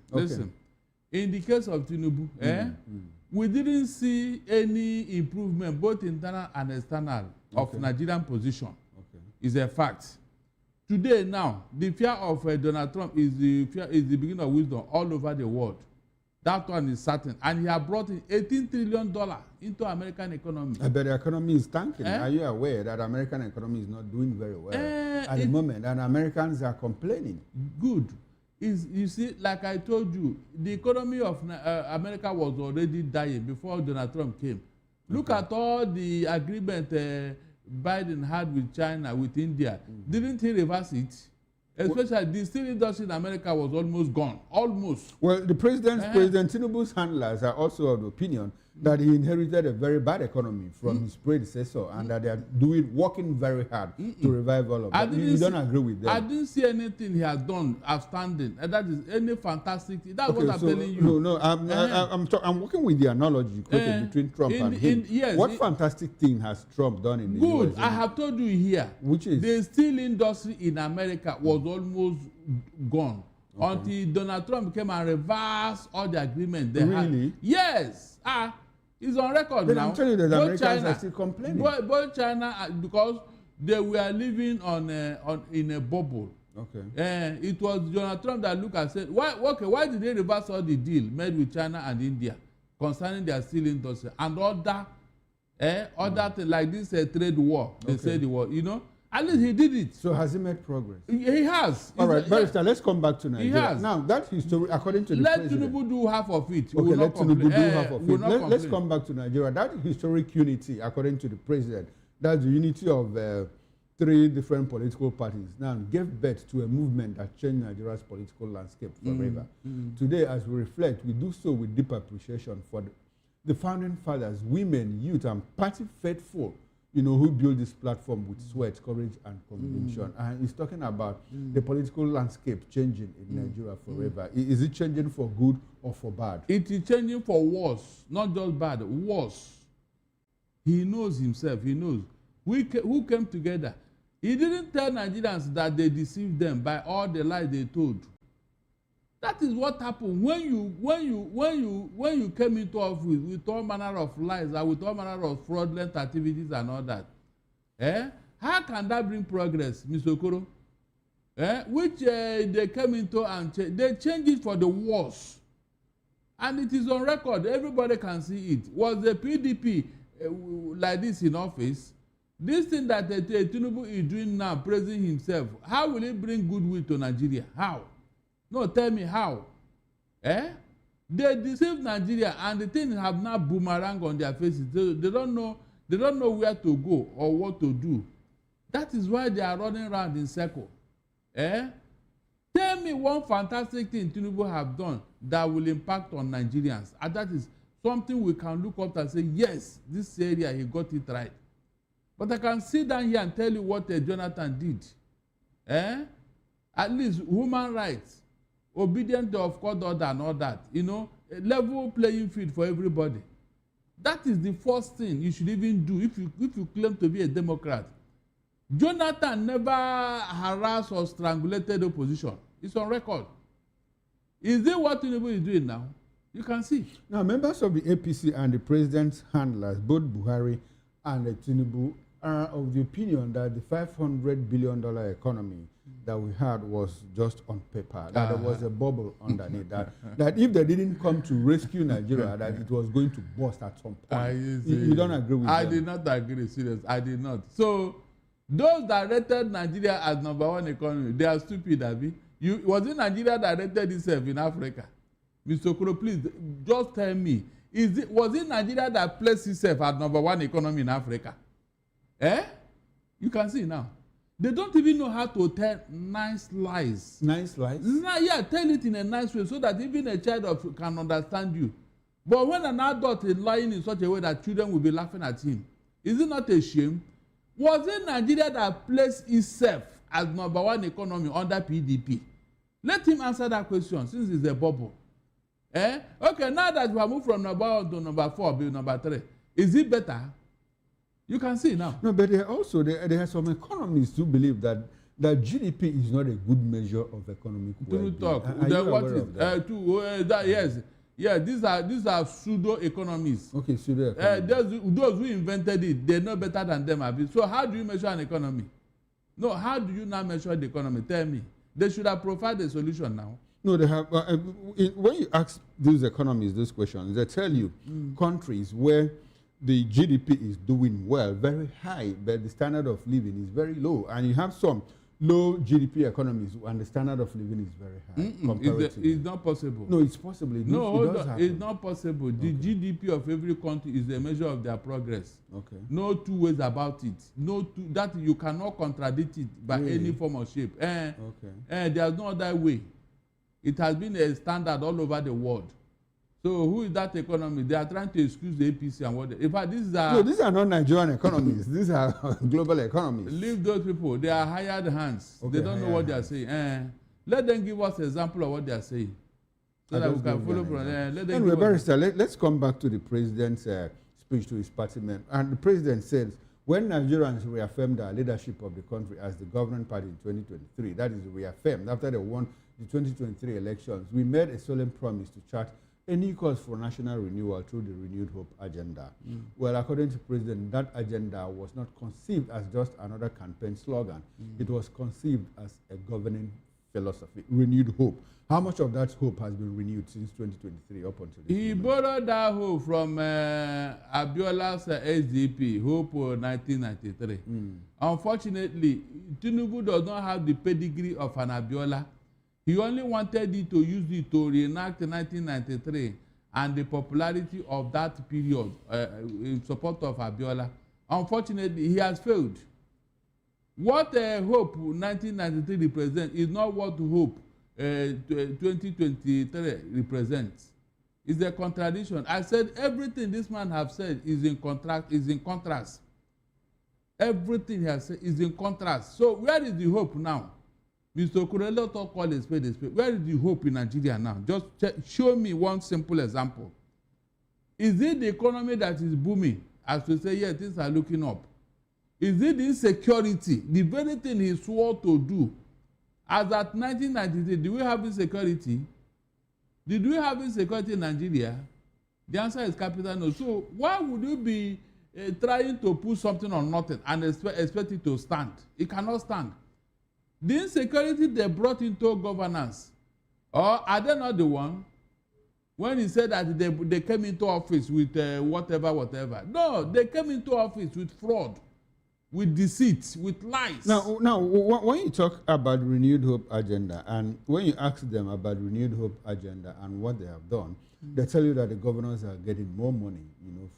[SPEAKER 7] In the case of Tinubu, we didn't see any improvement, both internal and external, of Nigerian position. It's a fact. Today, now, the fear of Donald Trump is the beginning of wisdom all over the world. That one is certain. And he has brought in $18 trillion into American economy.
[SPEAKER 15] But the economy is tanking. Are you aware that American economy is not doing very well at the moment? And Americans are complaining.
[SPEAKER 7] Good. You see, like I told you, the economy of America was already dying before Donald Trump came. Look at all the agreement Biden had with China, with India. Didn't he reverse it? Especially the steel industry in America was almost gone. Almost.
[SPEAKER 15] Well, the President Tinubu's handlers are also of the opinion that he inherited a very bad economy from his predecessor and that they are working very hard to revive all of that. You don't agree with that?
[SPEAKER 7] I didn't see anything he has done outstanding. And that is any fantastic thing. That's what I'm telling you.
[SPEAKER 15] No, I'm working with the analogy between Trump and him.
[SPEAKER 7] Yes,
[SPEAKER 15] what fantastic thing has Trump done in the US?
[SPEAKER 7] Good. I have told you here.
[SPEAKER 15] Which is?
[SPEAKER 7] The steel industry in America was almost gone. Until Donald Trump came and reversed all the agreement they had. Yes. It's on record now.
[SPEAKER 15] I'm telling you that Americans are still complaining.
[SPEAKER 7] Both China, because they were living in a bubble.
[SPEAKER 15] Okay.
[SPEAKER 7] It was Donald Trump that looked and said, why did they reverse all the deal made with China and India concerning their steel industry and other things like this trade war? They said it was, At least he did it.
[SPEAKER 15] So has he made progress?
[SPEAKER 7] He has.
[SPEAKER 15] All right, Barrister, let's come back to Nigeria.
[SPEAKER 7] He has.
[SPEAKER 15] Now, that history, according to the president...
[SPEAKER 7] Let Tinubu do half of it.
[SPEAKER 15] Okay, let Tinubu do half of it. Let's come back to Nigeria. That historic unity, according to the president, that's the unity of 3 different political parties, now gave birth to a movement that changed Nigeria's political landscape forever. Today, as we reflect, we do so with deep appreciation for the founding fathers, women, youth, and party faithful, who built this platform with sweat, courage, and conviction. And he's talking about the political landscape changing in Nigeria forever. Is it changing for good or for bad?
[SPEAKER 7] It is changing for worse, not just bad, worse. He knows himself, he knows. Who came together? He didn't tell Nigerians that they deceived them by all the lies they told. That is what happened when you came into office with all manner of lies and with all manner of fraudulent activities and all that. How can that bring progress, Mr. Okoro? Which they came into and they changed it for the worse. And it is on record. Everybody can see it. Was the PDP like this in office? This thing that Tinubu is doing now, praising himself, how will it bring goodwill to Nigeria? How? No, tell me how. They deceived Nigeria and the thing have now boomerang on their faces. They don't know where to go or what to do. That is why they are running around in circle. Tell me one fantastic thing Tinubu have done that will impact on Nigerians. And that is something we can look up and say, yes, this area, he got it right. But I can sit down here and tell you what Jonathan did. At least human rights, obedient to of court order and all that. You know, a level playing field for everybody. That is the first thing you should even do if you claim to be a Democrat. Jonathan never harassed or strangulated opposition. It's on record. Is it what Tinubu is doing now? You can see.
[SPEAKER 15] Now, members of the APC and the president's handlers, both Buhari and Tinubu, are of the opinion that the $500 billion economy that we had was just on paper, that there was a bubble underneath, that if they didn't come to rescue Nigeria, that it was going to burst at some point. You don't agree with that?
[SPEAKER 7] I did not agree, serious. I did not. So, those that rated Nigeria as #1 economy, they are stupid, Abi. Was it Nigeria that rated itself in Africa? Mr. Okoro, please, just tell me, was it Nigeria that placed itself as #1 economy in Africa? Eh? You can see now. They don't even know how to tell nice lies.
[SPEAKER 15] Nice lies?
[SPEAKER 7] Yeah, tell it in a nice way so that even a child can understand you. But when an adult is lying in such a way that children will be laughing at him, is it not a shame? Was it Nigeria that placed itself as #1 economy under PDP? Let him answer that question since it's a bubble. Okay, now that we have moved from #1 to #4, be #3, is it better? You can see now.
[SPEAKER 15] No, but there are some economists who believe that GDP is not a good measure of economic well-being.
[SPEAKER 7] Talk. These are pseudo economists.
[SPEAKER 15] Okay, pseudo economists.
[SPEAKER 7] Those who invented it, they know better than them. So how do you measure an economy? No, how do you now measure the economy? Tell me. They should have provided a solution now.
[SPEAKER 15] No, they have. When you ask these economists those questions, they tell you countries where the GDP is doing well, very high, but the standard of living is very low. And you have some low GDP economies and the standard of living is very high. Comparatively.
[SPEAKER 7] It's not possible.
[SPEAKER 15] No, it's possible.
[SPEAKER 7] It's not possible. Okay. The GDP of every country is a measure of their progress.
[SPEAKER 15] Okay.
[SPEAKER 7] No two ways about it. That you cannot contradict it by any form or shape. There's no other way. It has been a standard all over the world. So who is that economy? They are trying to excuse the APC and what. In fact, these
[SPEAKER 15] are not Nigerian economies. These are global economies.
[SPEAKER 7] Leave those people. They are hired hands. Okay, they don't know what they are saying. Let them give us an example of what they are saying, so that we can follow from there.
[SPEAKER 15] Anyway, Barrister, let's come back to the president's speech to his party men. And the president says, when Nigerians reaffirmed their leadership of the country as the governing party in 2023, that is reaffirmed after they won the 2023 elections, we made a solemn promise to chart a new course for national renewal through the Renewed Hope agenda. Well, according to the president, that agenda was not conceived as just another campaign slogan. It was conceived as a governing philosophy, renewed hope. How much of that hope has been renewed since 2023 up until this
[SPEAKER 7] He borrowed that hope from Abiola's SDP, Hope 1993. Unfortunately, Tinubu does not have the pedigree of an Abiola. He only wanted it to use it to reenact 1993 and the popularity of that period in support of Abiola. Unfortunately, he has failed. What Hope 1993 represents is not what Hope 2023 represents. It's a contradiction. I said everything this man have said is in contrast. Everything he has said is in contrast. So where is the hope now? Mr. Okoro, let us call a spade a spade. Where is the hope in Nigeria now? Just show me one simple example. Is it the economy that is booming? As we say, yeah, things are looking up. Is it the insecurity? The very thing he swore to do. As at 1993, do we have insecurity? Did we have insecurity in Nigeria? The answer is capital no. So why would you be trying to put something on nothing and expect it to stand? It cannot stand. The insecurity they brought into governance, or are they not the one? When he said that they came into office with whatever. No, they came into office with fraud, with deceit, with lies.
[SPEAKER 15] Now, when you talk about Renewed Hope agenda, and when you ask them about Renewed Hope agenda and what they have done, they tell you that the governors are getting more money,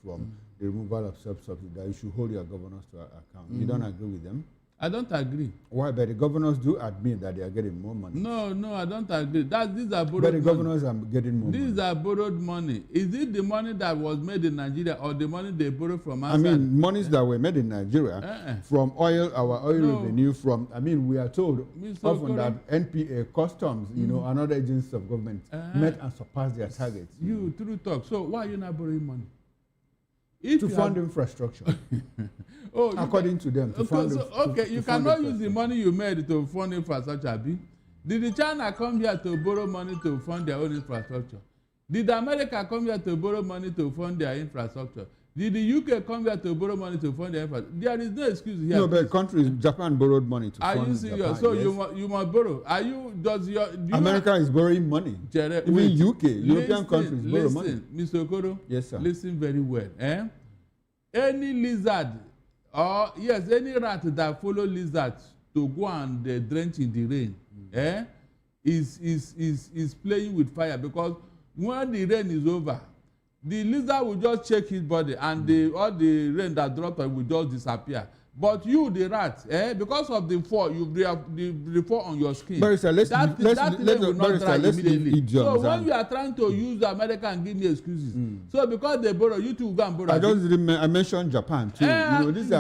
[SPEAKER 15] from the removal of subsidy, that you should hold your governors to account. You don't agree with them?
[SPEAKER 7] I don't agree.
[SPEAKER 15] Why? But the governors do admit that they are getting more money.
[SPEAKER 7] No, I don't agree. These are borrowed money.
[SPEAKER 15] But the governors are getting more money.
[SPEAKER 7] These are borrowed money. Is it the money that was made in Nigeria or the money they borrowed from outside?
[SPEAKER 15] I mean, monies that were made in Nigeria from oil, our oil revenue, from, I mean, we are told often that NPA, customs, you know, and other agencies of government met and surpassed their targets.
[SPEAKER 7] You true talk. So why are you not borrowing money?
[SPEAKER 15] To fund infrastructure. According to them, to fund
[SPEAKER 7] you cannot use the money you made to fund infrastructure. Did the China come here to borrow money to fund their own infrastructure? Did America come here to borrow money to fund their infrastructure? Did the UK come here to borrow money to fund their infrastructure? There is no excuse here.
[SPEAKER 15] No, but countries, Japan borrowed money to fund.
[SPEAKER 7] Are you serious?
[SPEAKER 15] Japan,
[SPEAKER 7] So
[SPEAKER 15] yes.
[SPEAKER 7] you must borrow. Are you?
[SPEAKER 15] America is borrowing money. Even UK, European countries borrow money.
[SPEAKER 7] Mr. Okoro.
[SPEAKER 15] Yes, sir.
[SPEAKER 7] Listen very well. Any lizard any rat that follow lizard to go and drench in the rain, is playing with fire, because when the rain is over, the lizard will just shake his body and all the rain that dropped will just disappear. But you, the rat, because of the fall, you have the fall on your skin.
[SPEAKER 15] Barrister, let's
[SPEAKER 7] will not dry immediately. So when you are trying to use America and give me excuses, so because they borrow, you too go and borrow.
[SPEAKER 15] I mentioned Japan too. You know, these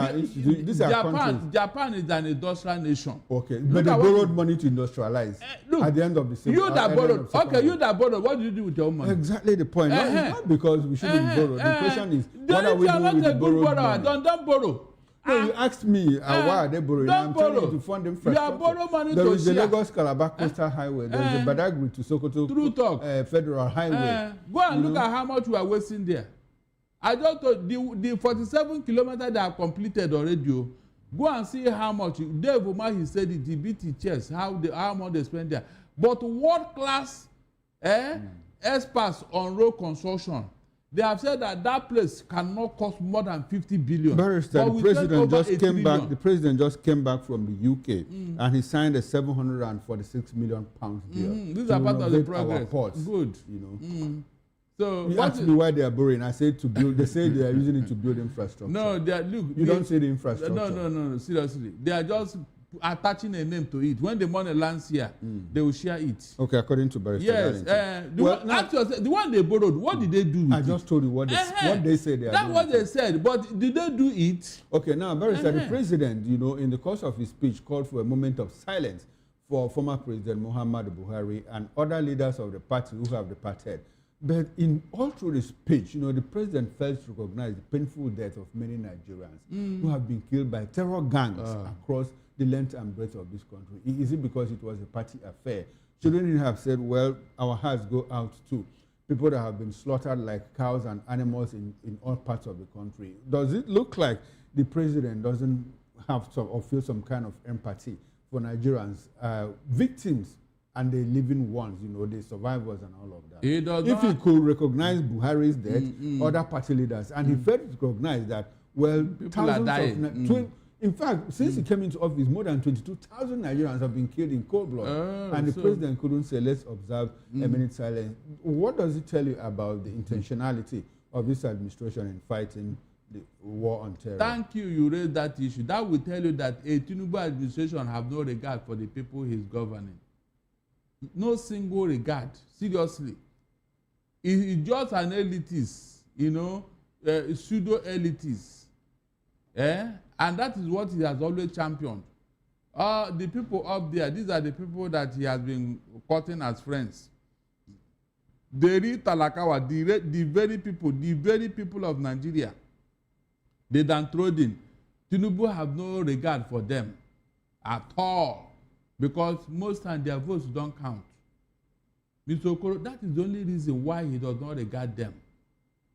[SPEAKER 15] are countries.
[SPEAKER 7] Japan is an industrial nation.
[SPEAKER 15] Okay, but they borrowed money to industrialize.
[SPEAKER 7] Look,
[SPEAKER 15] at the end of the same.
[SPEAKER 7] You that borrowed. Okay, you that borrowed. What do you do with your own money?
[SPEAKER 15] Exactly the point. No, it's not because we shouldn't borrow. The question is, what are we doing with the borrowed money?
[SPEAKER 7] Don't borrow.
[SPEAKER 15] No, you asked me why are they borrowing. I'm telling you to fund infrastructure.
[SPEAKER 7] You are borrowing money
[SPEAKER 15] there
[SPEAKER 7] to
[SPEAKER 15] is the Lagos-Calabar Coastal Highway. There is the Badagry to Sokoto Federal Highway.
[SPEAKER 7] Go and look at how much we are wasting there. I just thought the 47 kilometers they have completed already. Go and see how much. Dave Umar, he said it, he beat his chest, how much they spend there. But world-class experts on road construction, they have said that place cannot cost more than 50 billion.
[SPEAKER 15] Barrister, the president just came back from the UK and he signed a 746 million pounds deal.
[SPEAKER 7] These are part of the progress.
[SPEAKER 15] Our ports,
[SPEAKER 7] good.
[SPEAKER 15] You know.
[SPEAKER 7] So
[SPEAKER 15] you asked me why they are borrowing. I said to build. They say they are using it to build infrastructure.
[SPEAKER 7] No, you
[SPEAKER 15] don't say the infrastructure.
[SPEAKER 7] No. Seriously, they are just attaching a name to it. When the money lands here, they will share it.
[SPEAKER 15] Okay, according to Barrister.
[SPEAKER 7] Yes, the one they borrowed, what did they do with
[SPEAKER 15] I just told you what they said they are doing.
[SPEAKER 7] That's what they said, but did they do it?
[SPEAKER 15] Okay, now Barrister, the president, you know, in the course of his speech, called for a moment of silence for former President Muhammadu Buhari and other leaders of the party who have departed. But in all through the speech, you know, the president failed to recognize the painful death of many Nigerians who have been killed by terror gangs across the length and breadth of this country. Is it because it was a party affair? Shouldn't he have said, well, our hearts go out to people that have been slaughtered like cows and animals in all parts of the country? Does it look like the president doesn't have some or feel some kind of empathy for Nigerians, victims and the living ones, you know, the survivors and all of that? If he could recognize Buhari's death, other party leaders, and he failed to recognize that, well,
[SPEAKER 7] people are dying.
[SPEAKER 15] In fact, since he came into office, more than 22,000 Nigerians have been killed in cold blood. And the president couldn't say, let's observe a minute silence. What does it tell you about the intentionality of this administration in fighting the war on terror?
[SPEAKER 7] Thank you, you raised that issue. That will tell you that a Tinubu administration have no regard for the people he's governing. No single regard, seriously. He's just an elitist, you know, pseudo-elitist. And that is what he has always championed. The people up there, these are the people that he has been courting as friends. The real Talakawa, the very people of Nigeria, they downtrodden. Tinubu have no regard for them at all, because most times their votes don't count. Mr. Okoro, that is the only reason why he does not regard them.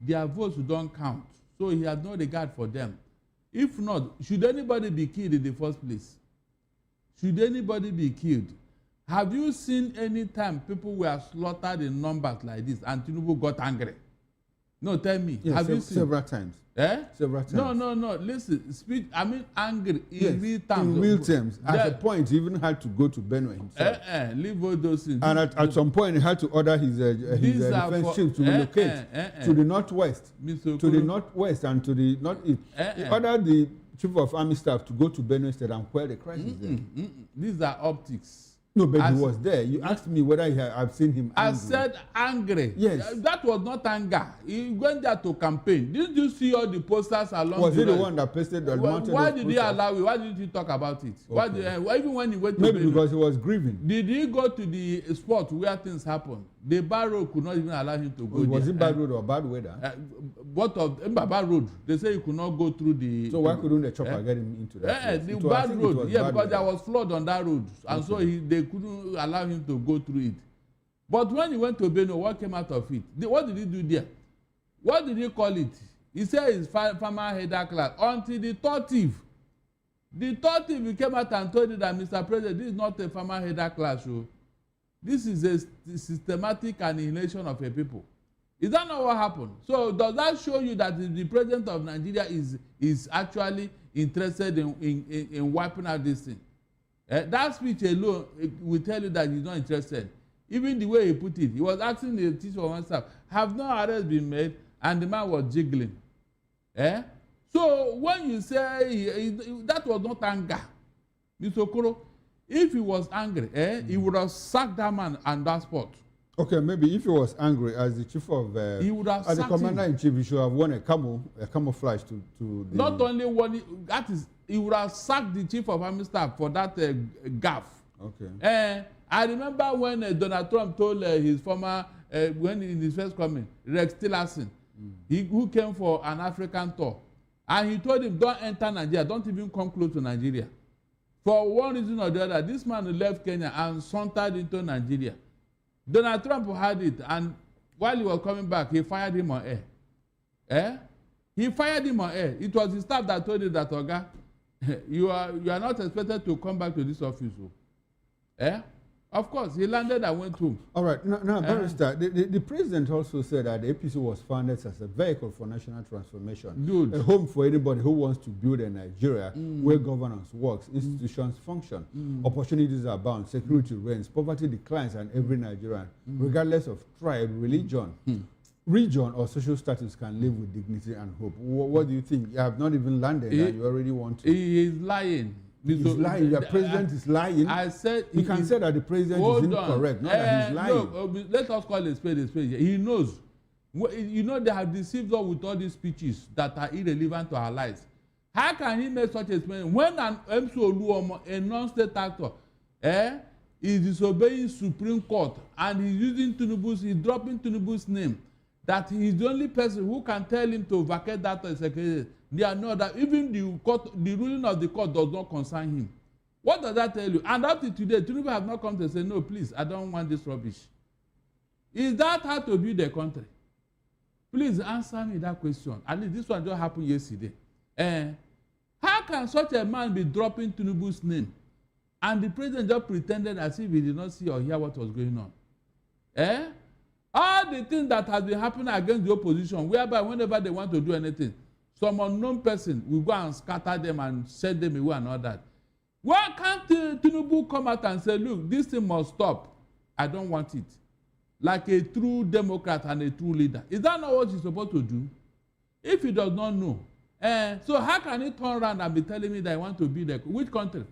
[SPEAKER 7] Their votes don't count, so he has no regard for them. If not, should anybody be killed in the first place? Should anybody be killed? Have you seen any time people were slaughtered in numbers like this and Tinubu got angry? No, tell me.
[SPEAKER 15] Yes,
[SPEAKER 7] have you seen?
[SPEAKER 15] Several times. Several times.
[SPEAKER 7] No. Listen, speech. I mean, angry in real terms.
[SPEAKER 15] In real terms. At a point, he even had to go to Benue himself.
[SPEAKER 7] Leave all those things.
[SPEAKER 15] And at some point, he had to order his defense chief to relocate to the northwest, to the northwest and to the northeast. He ordered the chief of army staff to go to Benue State and quell the crisis there.
[SPEAKER 7] These are optics.
[SPEAKER 15] No, but he was there. You asked me whether I've seen him angry.
[SPEAKER 7] I said angry.
[SPEAKER 15] Yes.
[SPEAKER 7] That was not anger. He went there to campaign. Didn't you see all the posters along
[SPEAKER 15] was
[SPEAKER 7] the
[SPEAKER 15] he
[SPEAKER 7] road?
[SPEAKER 15] the one that pasted the mountain?
[SPEAKER 7] Why did he allow it? Why didn't he talk about it? Why did, even when he went to
[SPEAKER 15] maybe because he was grieving.
[SPEAKER 7] Did he go to the spot where things happen? The bad road could not even allow him to go
[SPEAKER 15] was
[SPEAKER 7] there.
[SPEAKER 15] it bad road or bad weather?
[SPEAKER 7] What of bad road? They say he could not go through the.
[SPEAKER 15] So why couldn't the chopper get him into that?
[SPEAKER 7] The bad road, because there was flood on that road, and so they couldn't allow him to go through it. But when he went to Benue, what came out of it? What did he do there? What did he call it? He said it's farmer header class until the 30th. The 30th he came out and told you that Mr. President, this is not a farmer header class show. This is a systematic annihilation of a people. Is that not what happened? So does that show you that the president of Nigeria is actually interested in wiping out this thing? That speech alone will tell you that he's not interested. Even the way he put it, he was asking the chief of staff, have no arrests been made? And the man was jiggling. So when you say that was not anger, Mr. Okoro, if he was angry, he would have sacked that man on that spot.
[SPEAKER 15] Okay, maybe if he was angry as the chief of,
[SPEAKER 7] he would have
[SPEAKER 15] as the
[SPEAKER 7] sacked
[SPEAKER 15] commander-in-chief, he should have worn a camouflage to the...
[SPEAKER 7] Not only one, that is, he would have sacked the chief of army staff for that gaffe.
[SPEAKER 15] Okay.
[SPEAKER 7] I remember when Donald Trump told his former, when in his first coming, Rex Tillerson, who came for an African tour, and he told him, don't enter Nigeria, don't even come close to Nigeria. For one reason or the other, this man left Kenya and sauntered into Nigeria. Donald Trump had it, and while he was coming back, he fired him on air. He fired him on air. It was his staff that told him that, Oga, you are not expected to come back to this office. Of course, he landed and went home.
[SPEAKER 15] All right. Now, Barrister, the president also said that the APC was founded as a vehicle for national transformation.
[SPEAKER 7] Good.
[SPEAKER 15] A home for anybody who wants to build a Nigeria where governance works, institutions function, opportunities abound, security reigns, poverty declines, and every Nigerian, regardless of tribe, religion, region, or social status, can live with dignity and hope. What do you think? You have not even landed and you already want to...
[SPEAKER 7] He is lying.
[SPEAKER 15] He's lying. The president is lying.
[SPEAKER 7] I said
[SPEAKER 15] you can say that the president is incorrect, not that he's lying.
[SPEAKER 7] No, let us call it spade a spade. He knows. You know they have deceived us with all these speeches that are irrelevant to our lives. How can he make such a statement when an MC Oluomo, a non-state actor, is disobeying Supreme Court and he's using he's dropping Tinubu's name, that he's the only person who can tell him to vacate that secretary. They are not that even the ruling of the court does not concern him. What does that tell you? And up to today, Tinubu have not come to say, no, please, I don't want this rubbish. Is that how to build a country? Please answer me that question. At least this one just happened yesterday. How can such a man be dropping Tinubu's name? And the president just pretended as if he did not see or hear what was going on. All the things that have been happening against the opposition, whereby whenever they want to do anything, some unknown person will go and scatter them and set them away and all that. Why can't Tinubu come out and say, look, this thing must stop. I don't want it. Like a true Democrat and a true leader. Is that not what he's supposed to do? If he does not know. So how can he turn around and be telling me that I want to be there? Which country?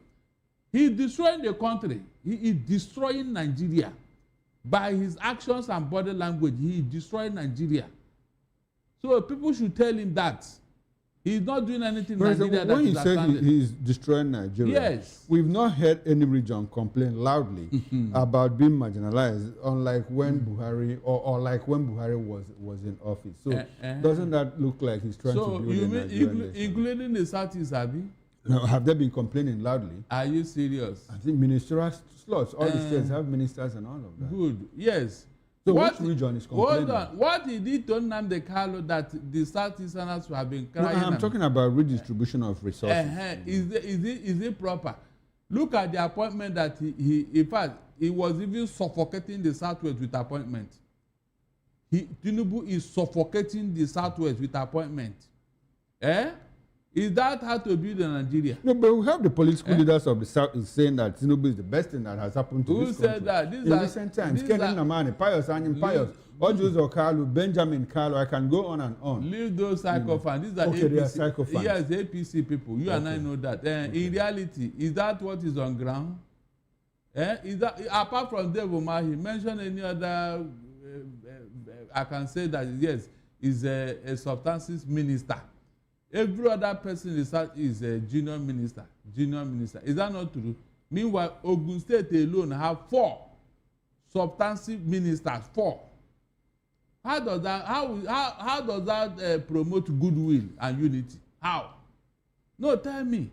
[SPEAKER 7] He is destroying the country. He is destroying Nigeria. By his actions and body language, he is destroying Nigeria. So people should tell him that. He's not doing anything in Nigeria that
[SPEAKER 15] when
[SPEAKER 7] is
[SPEAKER 15] you say
[SPEAKER 7] outstanding.
[SPEAKER 15] he's destroying Nigeria,
[SPEAKER 7] yes,
[SPEAKER 15] we've not heard any region complain loudly about being marginalized, unlike when Buhari or like when Buhari was in office. So doesn't that look like he's trying to build a Nigerian nation?
[SPEAKER 7] Including the Southeast, Abi?
[SPEAKER 15] No, have they been complaining loudly?
[SPEAKER 7] Are you serious?
[SPEAKER 15] I think ministerial slots. All the states have ministers and all of that.
[SPEAKER 7] Good. Yes.
[SPEAKER 15] So which region is complaining?
[SPEAKER 7] Hold on. What he did to Nnamdi Kanu that the Southeasterners have been crying?
[SPEAKER 15] No, I'm talking about redistribution of resources.
[SPEAKER 7] Is it proper? Look at the appointment that he in fact, he was even suffocating the Southwest with appointment. Tinubu is suffocating the Southwest with appointment. Is that how to build a Nigeria?
[SPEAKER 15] No, but we have the political leaders of the South is saying that Tinubu is the best thing that has happened to
[SPEAKER 7] Who
[SPEAKER 15] this
[SPEAKER 7] said
[SPEAKER 15] country.
[SPEAKER 7] that?
[SPEAKER 15] In recent times, Ken Nnamani, Pius, Ojuzo Kalu, Benjamin Kalu, I can go on and on.
[SPEAKER 7] Leave those sycophants. These are
[SPEAKER 15] okay,
[SPEAKER 7] APC.
[SPEAKER 15] They are sycophants.
[SPEAKER 7] Yes, APC people. You and I know that. In reality, is that what is on ground? Is that, apart from Dave Umahi, mention any other, I can say that yes, is a substances minister. Every other person is a junior minister. Is that not true? Meanwhile, Ogun State alone have 4 substantive ministers. 4. How does that promote goodwill and unity? How? No, tell me.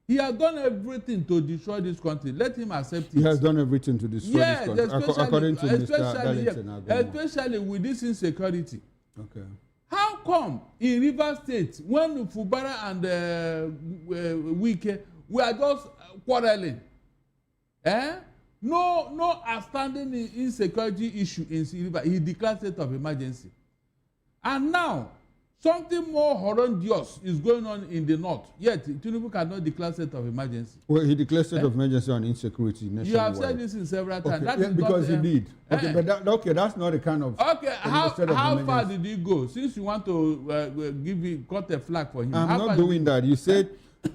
[SPEAKER 7] He has done everything to destroy this country. Let him accept it.
[SPEAKER 15] He has done everything to destroy this country, according to Mr. Darlington.
[SPEAKER 7] Especially with this insecurity. Okay. How come in River State, when Fubara and Wike were just quarreling, no outstanding insecurity issue in River, he declared state of emergency. And now, something more horrendous is going on in the north. Yet, Tinubu cannot declare state of emergency.
[SPEAKER 15] Well, he declared state of emergency on insecurity nationwide.
[SPEAKER 7] You have said this in several times.
[SPEAKER 15] Okay.
[SPEAKER 7] That
[SPEAKER 15] Yeah,
[SPEAKER 7] is
[SPEAKER 15] because
[SPEAKER 7] not,
[SPEAKER 15] he did. Okay, but that's not the kind of.
[SPEAKER 7] Okay, how far did he go? Since you want to cut a flag for him.
[SPEAKER 15] I'm not doing that. You said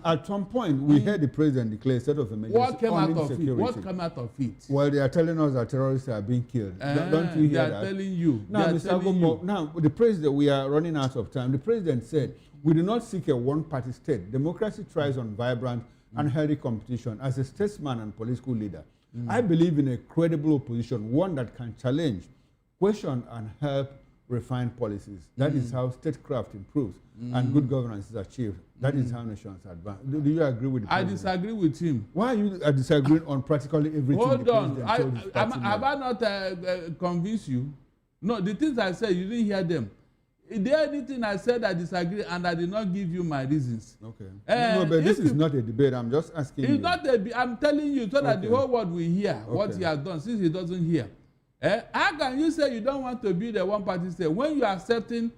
[SPEAKER 15] at some point we heard the president declare state of emergency.
[SPEAKER 7] What came
[SPEAKER 15] on
[SPEAKER 7] out of
[SPEAKER 15] insecurity.
[SPEAKER 7] it? What came out of it?
[SPEAKER 15] Well, they are telling us that terrorists are being killed. Don't you hear that?
[SPEAKER 7] They are telling you.
[SPEAKER 15] Now, Mr. Agombo, now the president, we are running out of time. The president said, we do not seek a one-party state. Democracy thrives on vibrant and healthy competition. As a statesman and political leader, I believe in a credible opposition, one that can challenge, question, and help refine policies. That is how statecraft improves and good governance is achieved. That is how nations advance. Do you agree with the president?
[SPEAKER 7] I disagree with him.
[SPEAKER 15] Why are you disagreeing on practically everything?
[SPEAKER 7] Hold on.
[SPEAKER 15] Have
[SPEAKER 7] I not convinced you? No, the things I said, you didn't hear them. Is there anything I said I disagree and I did not give you my reasons?
[SPEAKER 15] Okay. No, but this is not a debate. I'm just asking you.
[SPEAKER 7] It's not a I'm telling you so that the whole world will hear what he has done, since he doesn't hear. How can you say you don't want to be the one-party state when you are accepting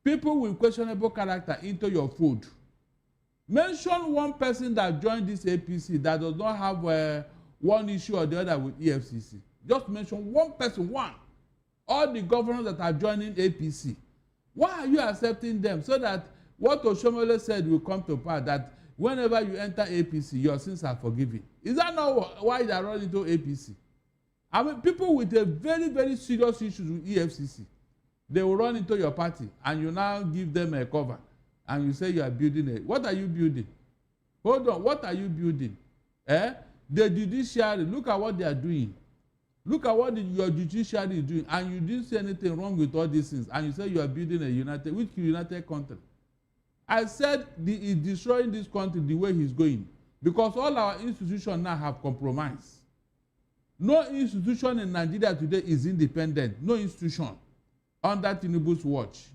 [SPEAKER 7] people with questionable character into your fold? Mention one person that joined this APC that does not have one issue or the other with EFCC. Just mention one person, one. All the governors that are joining APC. Why are you accepting them? So that what Oshomole said will come to pass, that whenever you enter APC, your sins are forgiven. Is that not why they are running into APC? I mean, people with a very, very serious issues with EFCC, they will run into your party and you now give them a cover and you say you are building it. What are you building? Hold on, what are you building? The judiciary, look at what they are doing. Look at what your judiciary is doing, and you didn't see anything wrong with all these things, and you say you are building a united country. I said he's destroying this country the way he's going, because all our institutions now have compromised. No institution in Nigeria today is independent. No institution under Tinubu's watch.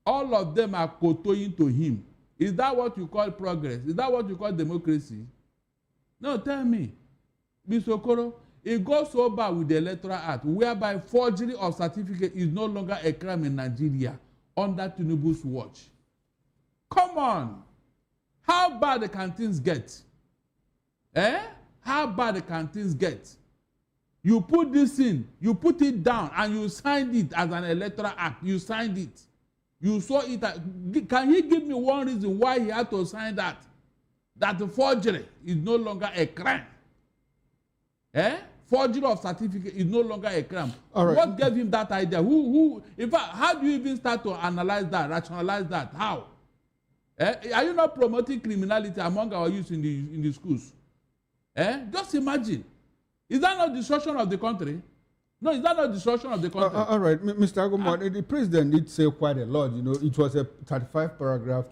[SPEAKER 7] All of them are kowtowing to him. Is that what you call progress? Is that what you call democracy? No, tell me. Mr. Okoro, it goes so bad with the Electoral Act, whereby forgery of certificate is no longer a crime in Nigeria under Tinubu's watch. Come on. How bad can things get? How bad can things get? You put this in, you put it down, and you signed it as an Electoral Act. You signed it. You saw it. Can he give me one reason why he had to sign that? That the forgery is no longer a crime. Forgery of certificate is no longer a crime. All right. What gave him that idea? In fact, how do you even start to analyze that, rationalize that? How? Are you not promoting criminality among our youth in the schools? Just imagine. Is that not destruction of the country? No, is that not destruction of the country?
[SPEAKER 15] All right, Mr. Agombo, the president did say quite a lot. You know, it was a 35-paragraph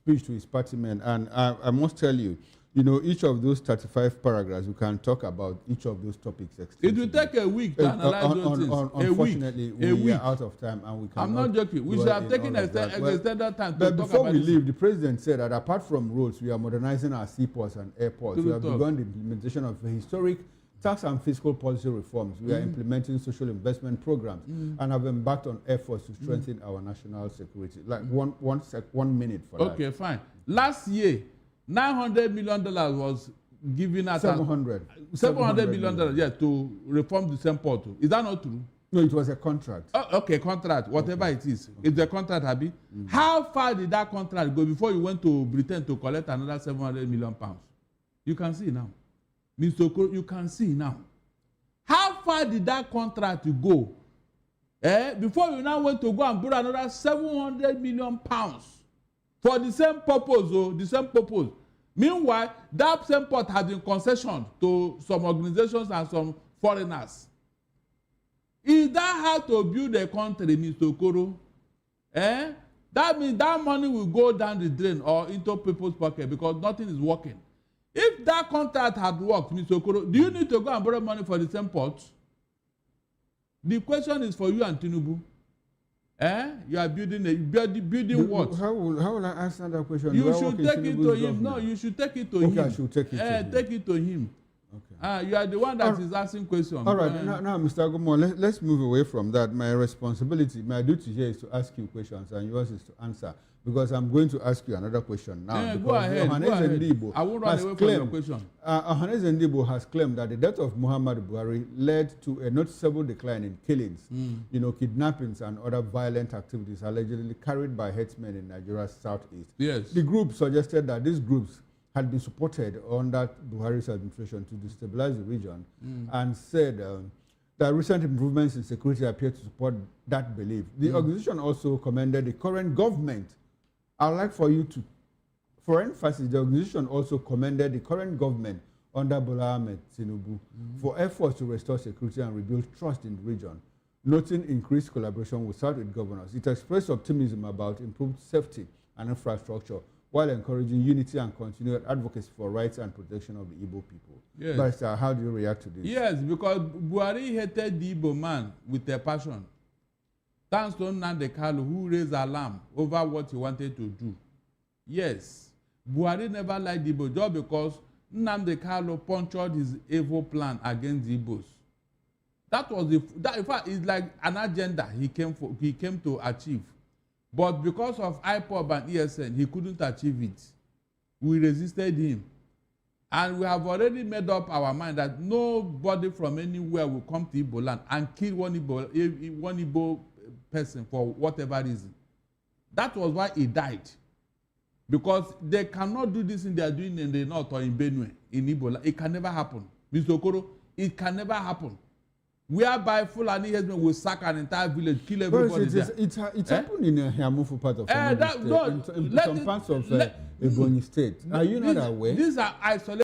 [SPEAKER 15] speech to his party men, and I must tell you, you know, each of those 35 paragraphs, we can talk about each of those topics extensively.
[SPEAKER 7] It will take a week to analyze those things.
[SPEAKER 15] Unfortunately, we are out of time, and we cannot.
[SPEAKER 7] I'm not joking. We should have taken extended time to
[SPEAKER 15] but
[SPEAKER 7] talk
[SPEAKER 15] before
[SPEAKER 7] about
[SPEAKER 15] we
[SPEAKER 7] this.
[SPEAKER 15] leave, the president said that apart from roads, we are modernizing our seaports and airports. We have begun the implementation of historic tax and fiscal policy reforms. We are implementing social investment programs and have embarked on efforts to strengthen our national security. Like 1 minute for that.
[SPEAKER 7] Okay, fine. Last year, $900 million was given at $700 million, yeah, to reform the same port. Is that not true?
[SPEAKER 15] No, it was a contract.
[SPEAKER 7] Oh, okay, contract, whatever it is. It's a contract, Abi. How far did that contract go before you went to Britain to collect another 700 million pounds? You can see now. Mr. Okoro, you can see now. How far did that contract go? Before you now went to go and borrow another 700 million pounds for the same purpose, the same purpose. Meanwhile, that same port has been concessioned to some organizations and some foreigners. Is that how to build a country, Mr. Okoro? That means that money will go down the drain or into people's pocket because nothing is working. If that contract had worked, Mr. Okoro, do you need to go and borrow money for the same port? The question is for you and Tinubu. You are building what?
[SPEAKER 15] How will I answer that question?
[SPEAKER 7] You should take it to him. No, you should take it to him.
[SPEAKER 15] Okay, I should take it to him.
[SPEAKER 7] Take it to him. Okay. You are the one that is asking questions.
[SPEAKER 15] All right. Now, Mr. Agumon, let's move away from that. My responsibility, my duty here is to ask you questions, and yours is to answer. Because I'm going to ask you another question now.
[SPEAKER 7] Go ahead. I won't run away from your question.
[SPEAKER 15] Ohanes Ndibo has claimed that the death of Muhammad Buhari led to a noticeable decline in killings, kidnappings and other violent activities allegedly carried by headsmen in Nigeria's southeast.
[SPEAKER 7] Yes.
[SPEAKER 15] The group suggested that these groups had been supported under Buhari's administration to destabilize the region and said that recent improvements in security appear to support that belief. The organization also commended the current government. I'd like for you to, for emphasis, the organization also commended the current government under Bola Ahmed Tinubu for efforts to restore security and rebuild trust in the region, noting increased collaboration with Southwest governors. It expressed optimism about improved safety and infrastructure while encouraging unity and continued advocacy for rights and protection of the Igbo people.
[SPEAKER 7] Yes.
[SPEAKER 15] But how do you react to this?
[SPEAKER 7] Yes, because Buhari hated the Igbo man with a passion. Thanks to Nnamdi Kanu, who raised alarm over what he wanted to do. Yes, Buhari never liked the Igbo just because Nnamdi Kanu punctured his evil plan against the Igbos. That was in fact, it's like an agenda he came to achieve. But because of IPOB and ESN, he couldn't achieve it. We resisted him. And we have already made up our mind that nobody from anywhere will come to Igbo land and kill one Igbo person for whatever reason. That was why he died. Because they cannot do this thing they are doing in the north or in Benue, in Igbo land. It can never happen. Mr. Okoro, it can never happen. Whereby Fulani herdsmen will sack an entire village, kill everybody there.
[SPEAKER 15] It happened in a Hiamufu part of in some parts of Ebonyi State. Are you not aware?
[SPEAKER 7] These are isolated.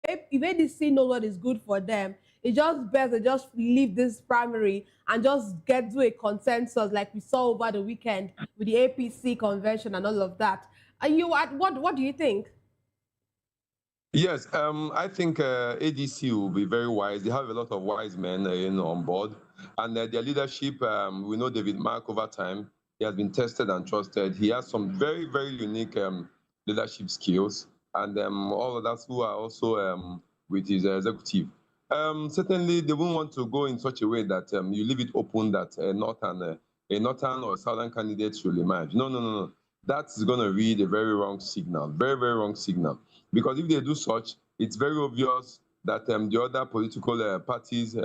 [SPEAKER 16] if ADC knows what is good for them, it's just best to just leave this primary and just get to a consensus like we saw over the weekend with the APC convention and all of that. And what do you think?
[SPEAKER 18] Yes, I think ADC will be very wise. They have a lot of wise men on board, and their leadership. We know David Mark over time. He has been tested and trusted. He has some very, very unique leadership skills, and all of us who are also with his executive. Certainly, they won't want to go in such a way that you leave it open that a northern or southern candidate should emerge. No, no, no, no. That's going to read a very wrong signal, very, very wrong signal. Because if they do such, it's very obvious that the other political parties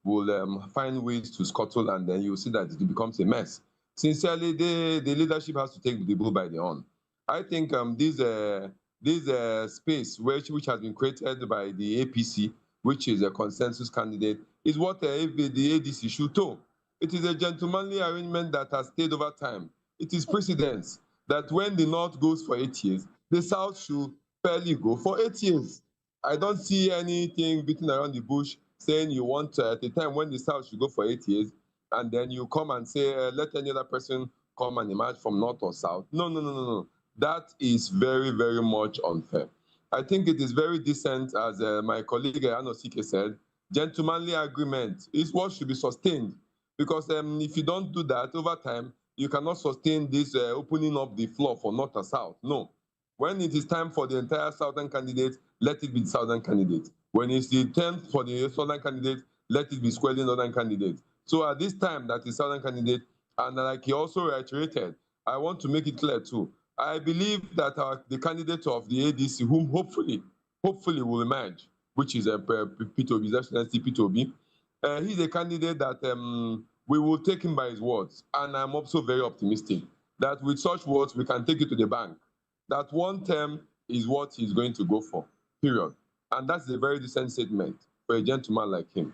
[SPEAKER 18] will find ways to scuttle, and then you see that it becomes a mess. Sincerely, the leadership has to take the bull by the horn. I think this space which has been created by the APC, which is a consensus candidate, is what the ADC should do. It is a gentlemanly arrangement that has stayed over time. It is precedence that when the North goes for 8 years, the South should fairly go for 8 years. I don't see anything beating around the bush saying you want at a time when the South should go for 8 years, and then you come and say, let any other person come and emerge from North or South. No, no, no, no, no. That is very, very much unfair. I think it is very decent, as my colleague Anosike said, gentlemanly agreement is what should be sustained. Because if you don't do that over time, you cannot sustain this opening up the floor for North or South. No. When it is time for the entire Southern candidate, let it be the Southern candidate. When it's the time for the Southern candidate, let it be squarely Northern candidate. So at this time, that is Southern candidate, and like he also reiterated, I want to make it clear too. I believe that the candidate of the ADC, whom hopefully will emerge, which is P2B, Excellency P2B, he's a candidate that we will take him by his words. And I'm also very optimistic that with such words, we can take it to the bank. That one term is what he's going to go for, period. And that's a very decent statement for a gentleman like him.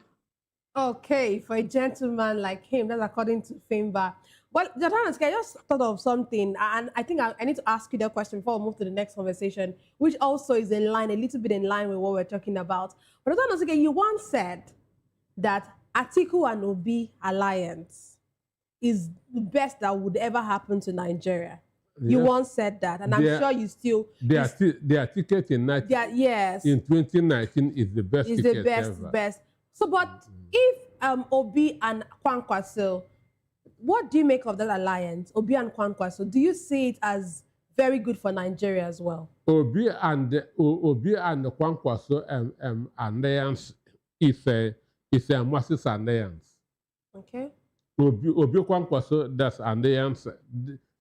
[SPEAKER 16] Okay, for a gentleman like him, that's according to Fimba. Well, Jotanas, I just thought of something, and I think I need to ask you that question before we move to the next conversation, which also is in line, a little bit in line with what we're talking about. But Jotanas, you once said that Atiku and Obi alliance is the best that would ever happen to Nigeria. Yes. You once said that, and I'm sure you still...
[SPEAKER 7] Their ticket in 2019 is the best ticket
[SPEAKER 16] the best,
[SPEAKER 7] ever.
[SPEAKER 16] Best. So, but if Obi and Kwankwaso, what do you make of that alliance, Obi and Kwankwaso? Do you see it as very good for Nigeria as well?
[SPEAKER 7] Obi and Kwankwaso alliance is a massive alliance.
[SPEAKER 16] Okay.
[SPEAKER 7] Obi Kwankwaso, that's alliance.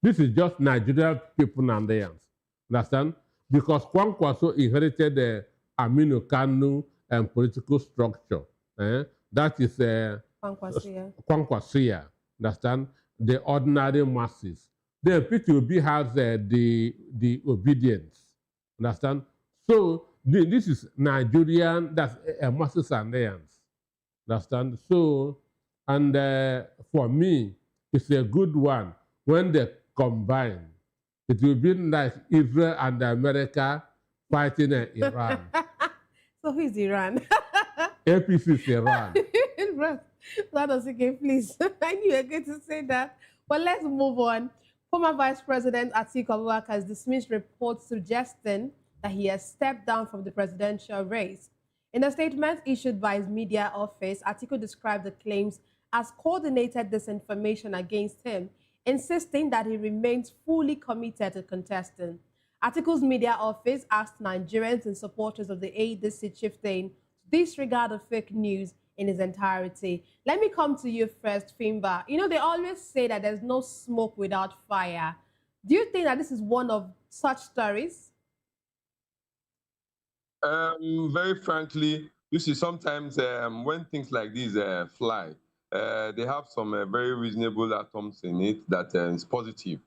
[SPEAKER 7] This is just Nigerian people alliance. Understand? Because Kwankwaso inherited the Aminu Kanu political structure. That is Kwankwasia. Understand? The ordinary masses. Then P2B has the obedience. Understand? So this is Nigerian, that's a masses alliance. Understand? So, and for me, it's a good one. When they combine, it will be like Israel and America fighting Iran.
[SPEAKER 16] So who is Iran?
[SPEAKER 7] APC is Iran.
[SPEAKER 16] That was okay, please. I knew you were going to say that. But let's move on. Former Vice President Atiku Abubakar has dismissed reports suggesting that he has stepped down from the presidential race. In a statement issued by his media office, Atiku described the claims as coordinated disinformation against him, insisting that he remains fully committed to contesting. Atiku's media office asked Nigerians and supporters of the ADC chieftain to disregard the fake news in its entirety. Let me come to you first, Fimba. You know, they always say that there's no smoke without fire. Do you think that this is one of such stories?
[SPEAKER 18] Very frankly, you see, sometimes when things like these fly, they have some very reasonable atoms in it that is positive.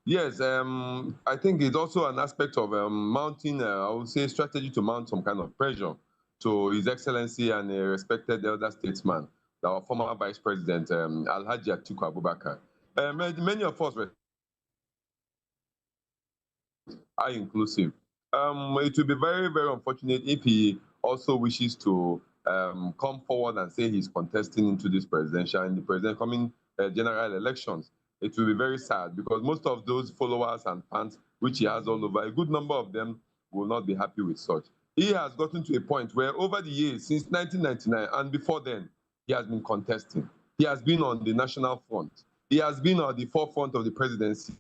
[SPEAKER 18] Yes, I think it's also an aspect of mounting, I would say, strategy to mount some kind of pressure to His Excellency and a respected elder statesman, our former Vice President, Alhaji Atiku Abubakar. Many of us are inclusive. it will be very, very unfortunate if he also wishes to come forward and say he's contesting into this presidential and the president coming general elections. It will be very sad because most of those followers and fans which he has all over, a good number of them will not be happy with such. He has gotten to a point where over the years, since 1999 and before then, he has been contesting. He has been on the national front. He has been on the forefront of the presidency.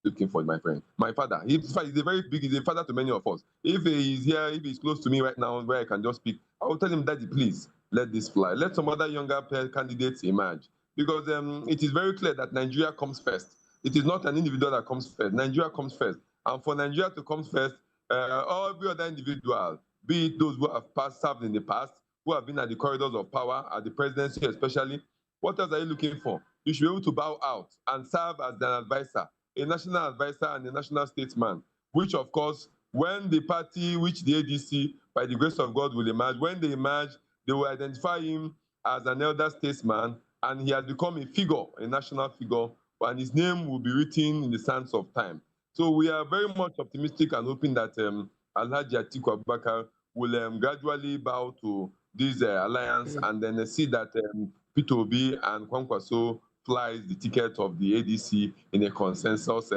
[SPEAKER 18] Looking for my friend, my father. He's a very big, he's a father to many of us. If he's here, if he's close to me right now where I can just speak, I will tell him, Daddy, please let this fly. Let some other younger candidates emerge. Because it is very clear that Nigeria comes first. It is not an individual that comes first. Nigeria comes first. And for Nigeria to come first, every other individual, be it those who have served in the past, who have been at the corridors of power, at the presidency especially, what else are you looking for? You should be able to bow out and serve as an advisor, a national advisor and a national statesman, which of course, when the party, which the ADC, by the grace of God, will emerge, when they emerge, they will identify him as an elder statesman, and he has become a figure, a national figure, and his name will be written in the sands of time. So we are very much optimistic and hoping that Alhaji Atiku Abubakar will gradually bow to this alliance and then see that Peter Obi and Kwankwaso flies the ticket of the ADC in a consensus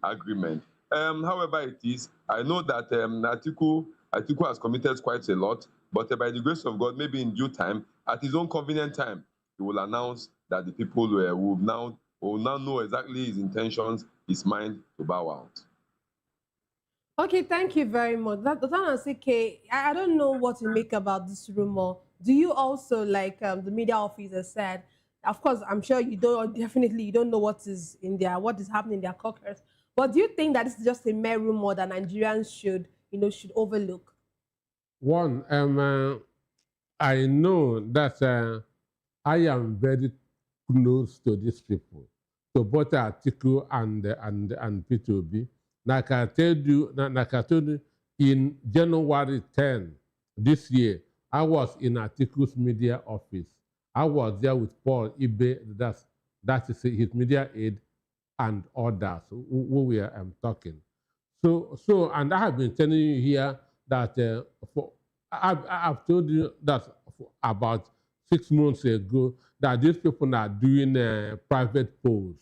[SPEAKER 18] agreement. However it is, I know that Atiku has committed quite a lot, but by the grace of God, maybe in due time, at his own convenient time, he will announce that the people will now know exactly his intentions, his mind to bow out.
[SPEAKER 16] Okay, thank you very much. I don't know what to make about this rumor. Do you also, like the media officer said, of course, I'm sure you don't, definitely you don't know what is happening in their caucus. But do you think that this is just a mere rumor that Nigerians should overlook?
[SPEAKER 6] One, I know that I am very close to these people, to both Atiku and Peter Obi. Like I told you, in January 10 this year, I was in Atiku's media office. I was there with Paul Ibe, that is his media aide, and others who were talking. So, and I have been telling you here that I've told you that about 6 months ago that these people are doing private polls,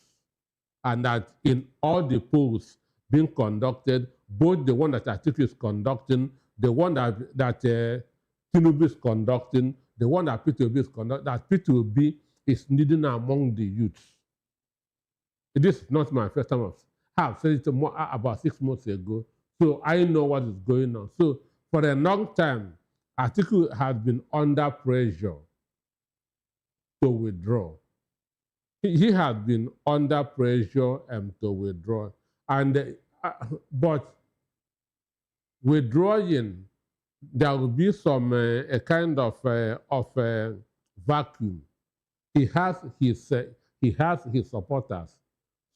[SPEAKER 6] and that in all the polls being conducted, both the one that Atiku is conducting, the one that Tinubu is conducting, the one that Peter Obi is conducting, that Peter Obi is leading among the youths. This is not my first time. I have said it about 6 months ago, so I know what is going on. So for a long time, Atiku has been under pressure to withdraw. He has been under pressure to withdraw. But withdrawing, there will be some a kind of vacuum. He has his supporters.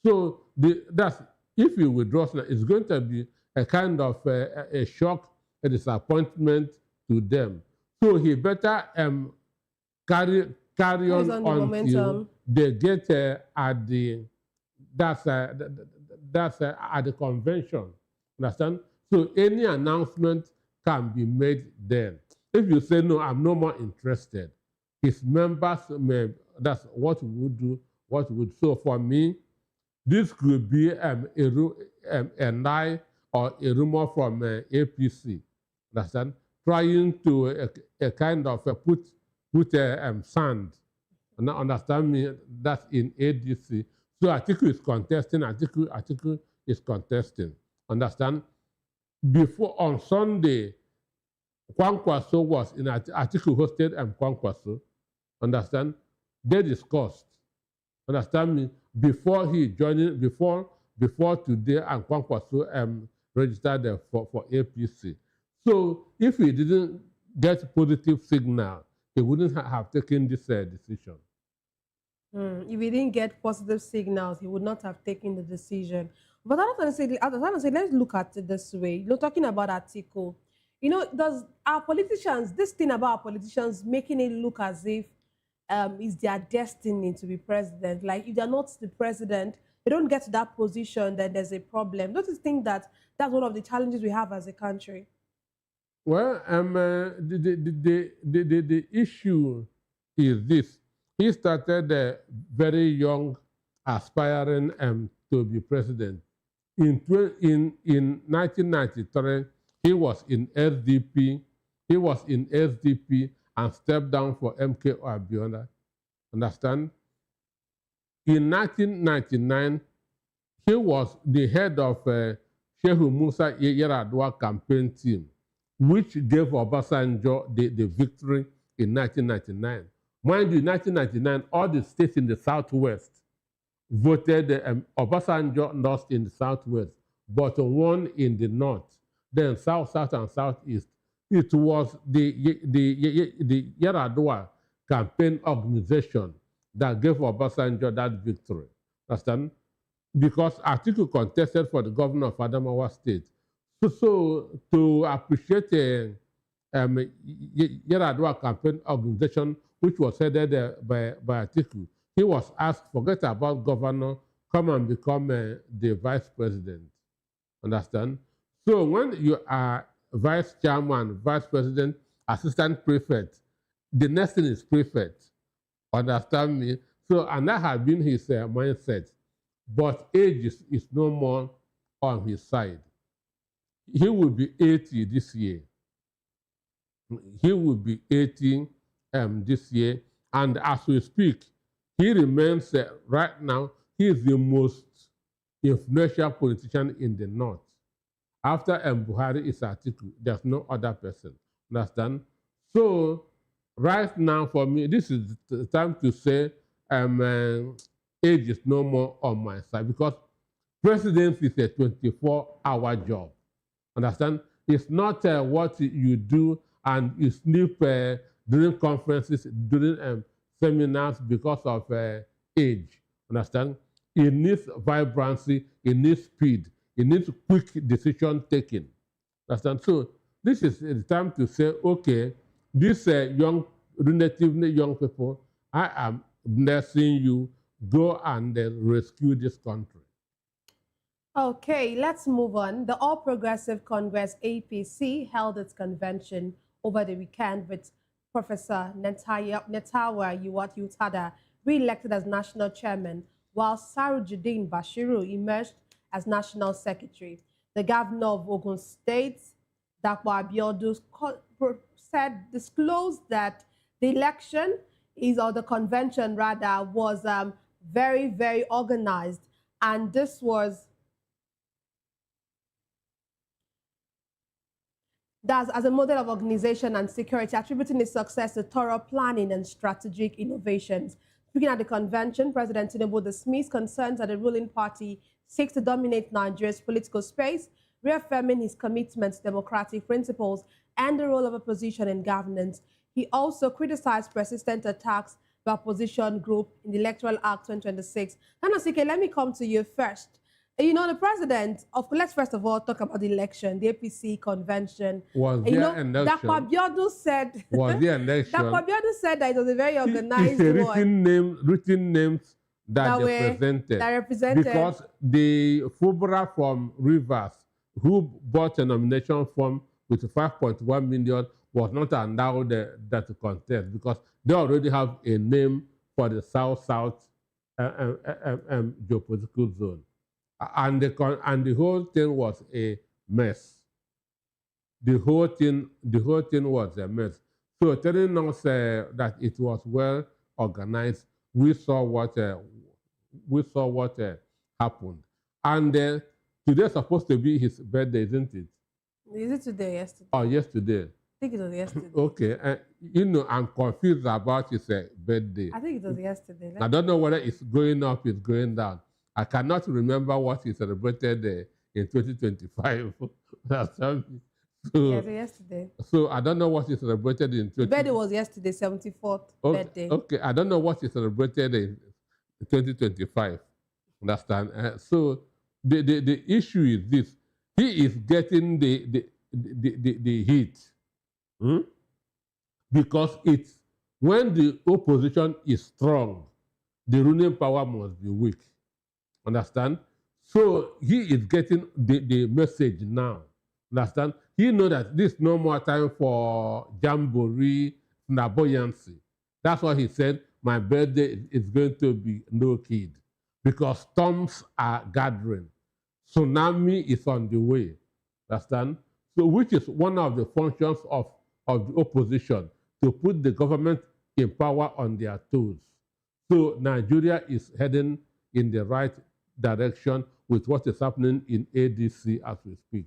[SPEAKER 6] So if he withdraws, it's going to be a kind of a shock, a disappointment to them. So he better carry on until they get at the convention. Understand? So any announcement can be made then. If you say no, I'm no more interested, his members that's what we would do. So for me, this could be a lie or a rumor from APC. Understand? Trying to a kind of put sand. Understand me? That's in ADC. So Atiku is contesting. Atiku is contesting. Understand? Before on Sunday, Kwankwaso was in Atiku hosted Kwankwaso. Understand? They discussed. Understand me? Before he joined, before today, and Kwankwaso registered for APC. So if he didn't get positive signal, he wouldn't have taken this decision.
[SPEAKER 16] If he didn't get positive signals, he would not have taken the decision. But I was going to say, let's look at it this way. You're talking about Atiku. Does our politicians, this thing about our politicians making it look as if it's their destiny to be president? Like, if they're not the president, they don't get to that position, then there's a problem. Don't you think that that's one of the challenges we have as a country?
[SPEAKER 6] Well, the issue is this. He started very young, aspiring to be president. In 1993, he was in SDP. He was in SDP and stepped down for MK Abiola. Understand? In 1999, he was the head of Shehu Musa Yar'Adua campaign team, which gave Obasanjo the victory in 1999. Mind you, in 1999, all the states in the Southwest voted, Obasanjo lost in the Southwest, but won in the North. Then South, South, and Southeast. It was the Yar'Adua campaign organization that gave Obasanjo that victory. Understand? Because Atiku contested for the governor of Adamawa State. So to appreciate Yar'Adua campaign organization, which was headed by Atiku, he was asked, forget about governor, come and become the vice president. Understand? So when you are vice chairman, vice president, assistant prefect, the next thing is prefect. Understand me? So, and that has been his mindset. But age is no more on his side. He will be 80 this year. He will be 80 this year. And as we speak, he remains, right now, he is the most influential politician in the North. After Buhari is Atiku, there's no other person. Understand? So, right now, for me, this is the time to say age is no more on my side, because presidency is a 24-hour job. Understand? It's not what you do and you sleep during conferences, during seminars because of age. Understand? It needs vibrancy, it needs speed, it needs quick decision taking. Understand? So this is the time to say, okay, these relatively young people, I am blessing you, go and rescue this country.
[SPEAKER 16] Okay, let's move on. The All Progressive Congress, APC, held its convention over the weekend with Professor Netawa Utada re-elected as national chairman, while Sarujuddin Bashiru emerged as national secretary. The governor of Ogun State, Dapo Abiodun, disclosed that the election or the convention rather, was very, very organized, and this was as a model of organization and security, attributing its success to thorough planning and strategic innovations. Speaking at the convention, President Tinubu dismissed concerns that the ruling party seeks to dominate Nigeria's political space, reaffirming his commitment to democratic principles and the role of opposition in governance. He also criticized persistent attacks by opposition group in the Electoral Act 2026. Nanosike, let me come to you first. You know, the president, let's first of all talk about the election, the APC convention.
[SPEAKER 6] Was there an election?
[SPEAKER 16] Dapo Abiodun said,
[SPEAKER 6] was there an election?
[SPEAKER 16] Dapo Abiodun said that it was a very organized
[SPEAKER 6] it's a
[SPEAKER 16] one.
[SPEAKER 6] written names that they presented.
[SPEAKER 16] That represented.
[SPEAKER 6] Because the Fubra from Rivers, who bought a nomination form with 5.1 million, was not allowed that to contest because they already have a name for the South-South geopolitical zone. And the whole thing was a mess. The whole thing was a mess. So telling us that it was well organized, we saw what happened. And today's supposed to be his birthday, isn't it?
[SPEAKER 16] Is it today, yesterday?
[SPEAKER 6] Oh, yesterday.
[SPEAKER 16] I think it was yesterday.
[SPEAKER 6] Okay, you know, I'm confused about his birthday.
[SPEAKER 16] I think it was yesterday.
[SPEAKER 6] I don't know whether it's going up, it's going down. I cannot remember what he celebrated in 2025. So,
[SPEAKER 16] yes, yesterday.
[SPEAKER 6] So I don't know what he celebrated in 2025.
[SPEAKER 16] Birthday was yesterday, 74th birthday.
[SPEAKER 6] Okay, I don't know what he celebrated in 2025. Understand? So the issue is this: he is getting the heat because it's when the opposition is strong, the ruling power must be weak. Understand? So he is getting the message now. Understand? He know that this no more time for jamboree, flamboyancy. That's why he said, my birthday is going to be no kid. Because storms are gathering. Tsunami is on the way. Understand? So which is one of the functions of the opposition, to put the government in power on their toes. So Nigeria is heading in the right direction with what is happening in ADC as we speak.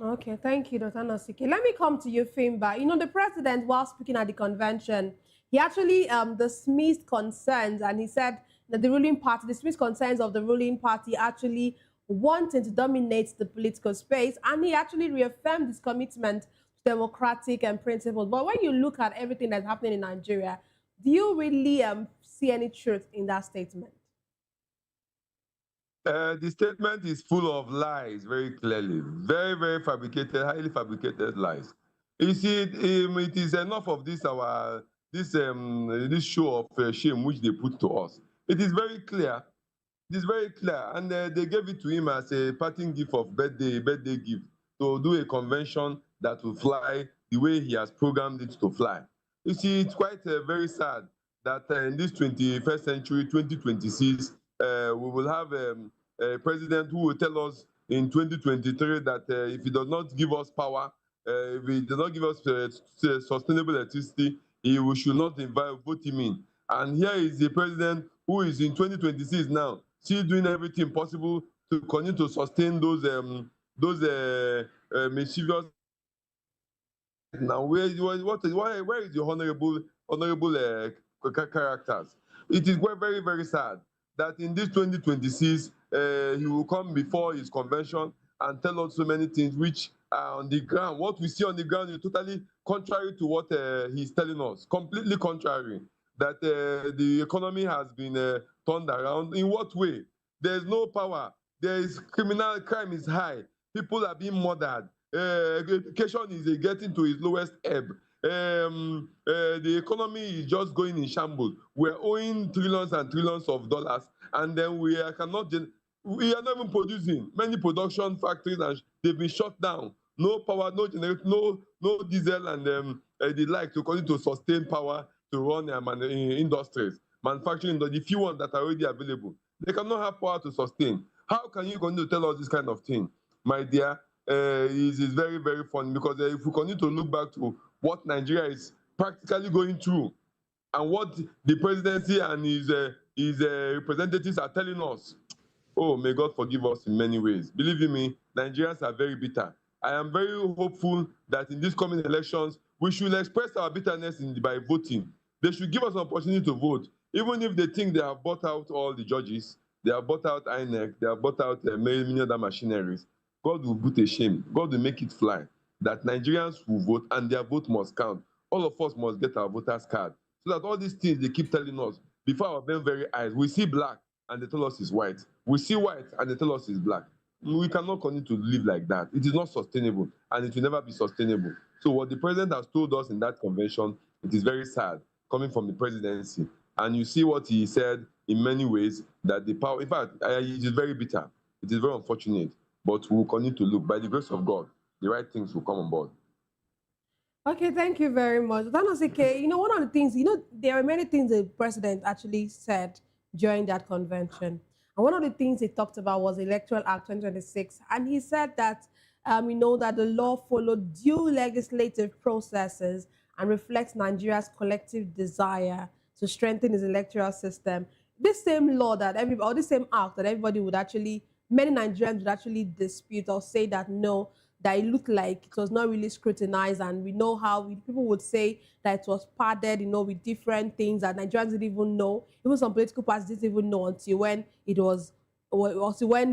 [SPEAKER 16] Okay, thank you, Dr. Nosike. Let me come to you, Fimba. You know, the president, while speaking at the convention, he actually dismissed concerns, and he said that the ruling party, dismissed concerns of the ruling party actually wanting to dominate the political space, and he actually reaffirmed his commitment to democratic and principles. But when you look at everything that's happening in Nigeria, do you really see any truth in that statement?
[SPEAKER 18] The statement is full of lies, very clearly. Very, very fabricated, highly fabricated lies. You see, it is enough of this this show of shame which they put to us. It is very clear. It is very clear, and they gave it to him as a parting gift of birthday gift, to do a convention that will fly the way he has programmed it to fly. You see, it's quite very sad that in this 21st century, 2026, we will have a president who will tell us in 2023 that if he does not give us power, if he does not give us sustainable electricity, we should not vote him in. And here is the president who is in 2026 now, still doing everything possible to continue to sustain those mischievous. Now, where is the honorable characters? It is very, very sad that in this 2026, he will come before his convention and tell us so many things which are on the ground. What we see on the ground is totally contrary to what he's telling us, completely contrary. That the economy has been turned around. In what way? There is no power. There is crime is high. People are being murdered. Education is getting to its lowest ebb. The economy is just going in shambles. We're owing trillions and trillions of dollars, and then we are not even producing. Many production factories, and they've been shut down. No power, no generator, no diesel, and the like to continue to sustain power to run industries, manufacturing, the few ones that are already available. They cannot have power to sustain. How can you continue to tell us this kind of thing, my dear? It is very, very funny, because if we continue to look back to what Nigeria is practically going through and what the presidency and his representatives are telling us, oh, may God forgive us in many ways. Believe you me, Nigerians are very bitter. I am very hopeful that in these coming elections, we should express our bitterness by voting. They should give us an opportunity to vote, even if they think they have bought out all the judges, they have bought out INEC, they have bought out many other machineries. God will put a shame. God will make it fly. That Nigerians will vote, and their vote must count. All of us must get our voters card, so that all these things they keep telling us, before our very eyes, we see black and they tell us it's white. We see white and they tell us it's black. We cannot continue to live like that. It is not sustainable, and it will never be sustainable. So what the president has told us in that convention, it is very sad, coming from the presidency. And you see what he said in many ways, that the power, in fact, it is very bitter. It is very unfortunate, but we will continue to look. By the grace of God, the right things will come on board.
[SPEAKER 16] Okay, thank you very much. That was okay. You know, one of the things, there are many things the president actually said during that convention. And one of the things he talked about was Electoral Act 2026. And he said that, that the law followed due legislative processes and reflects Nigeria's collective desire to strengthen its electoral system. This same law that this same act that everybody would actually, many Nigerians would actually dispute or say that no, that it looked like it was not really scrutinized, and we know how people would say that it was padded, with different things that Nigerians didn't even know. Even some political parties didn't even know until when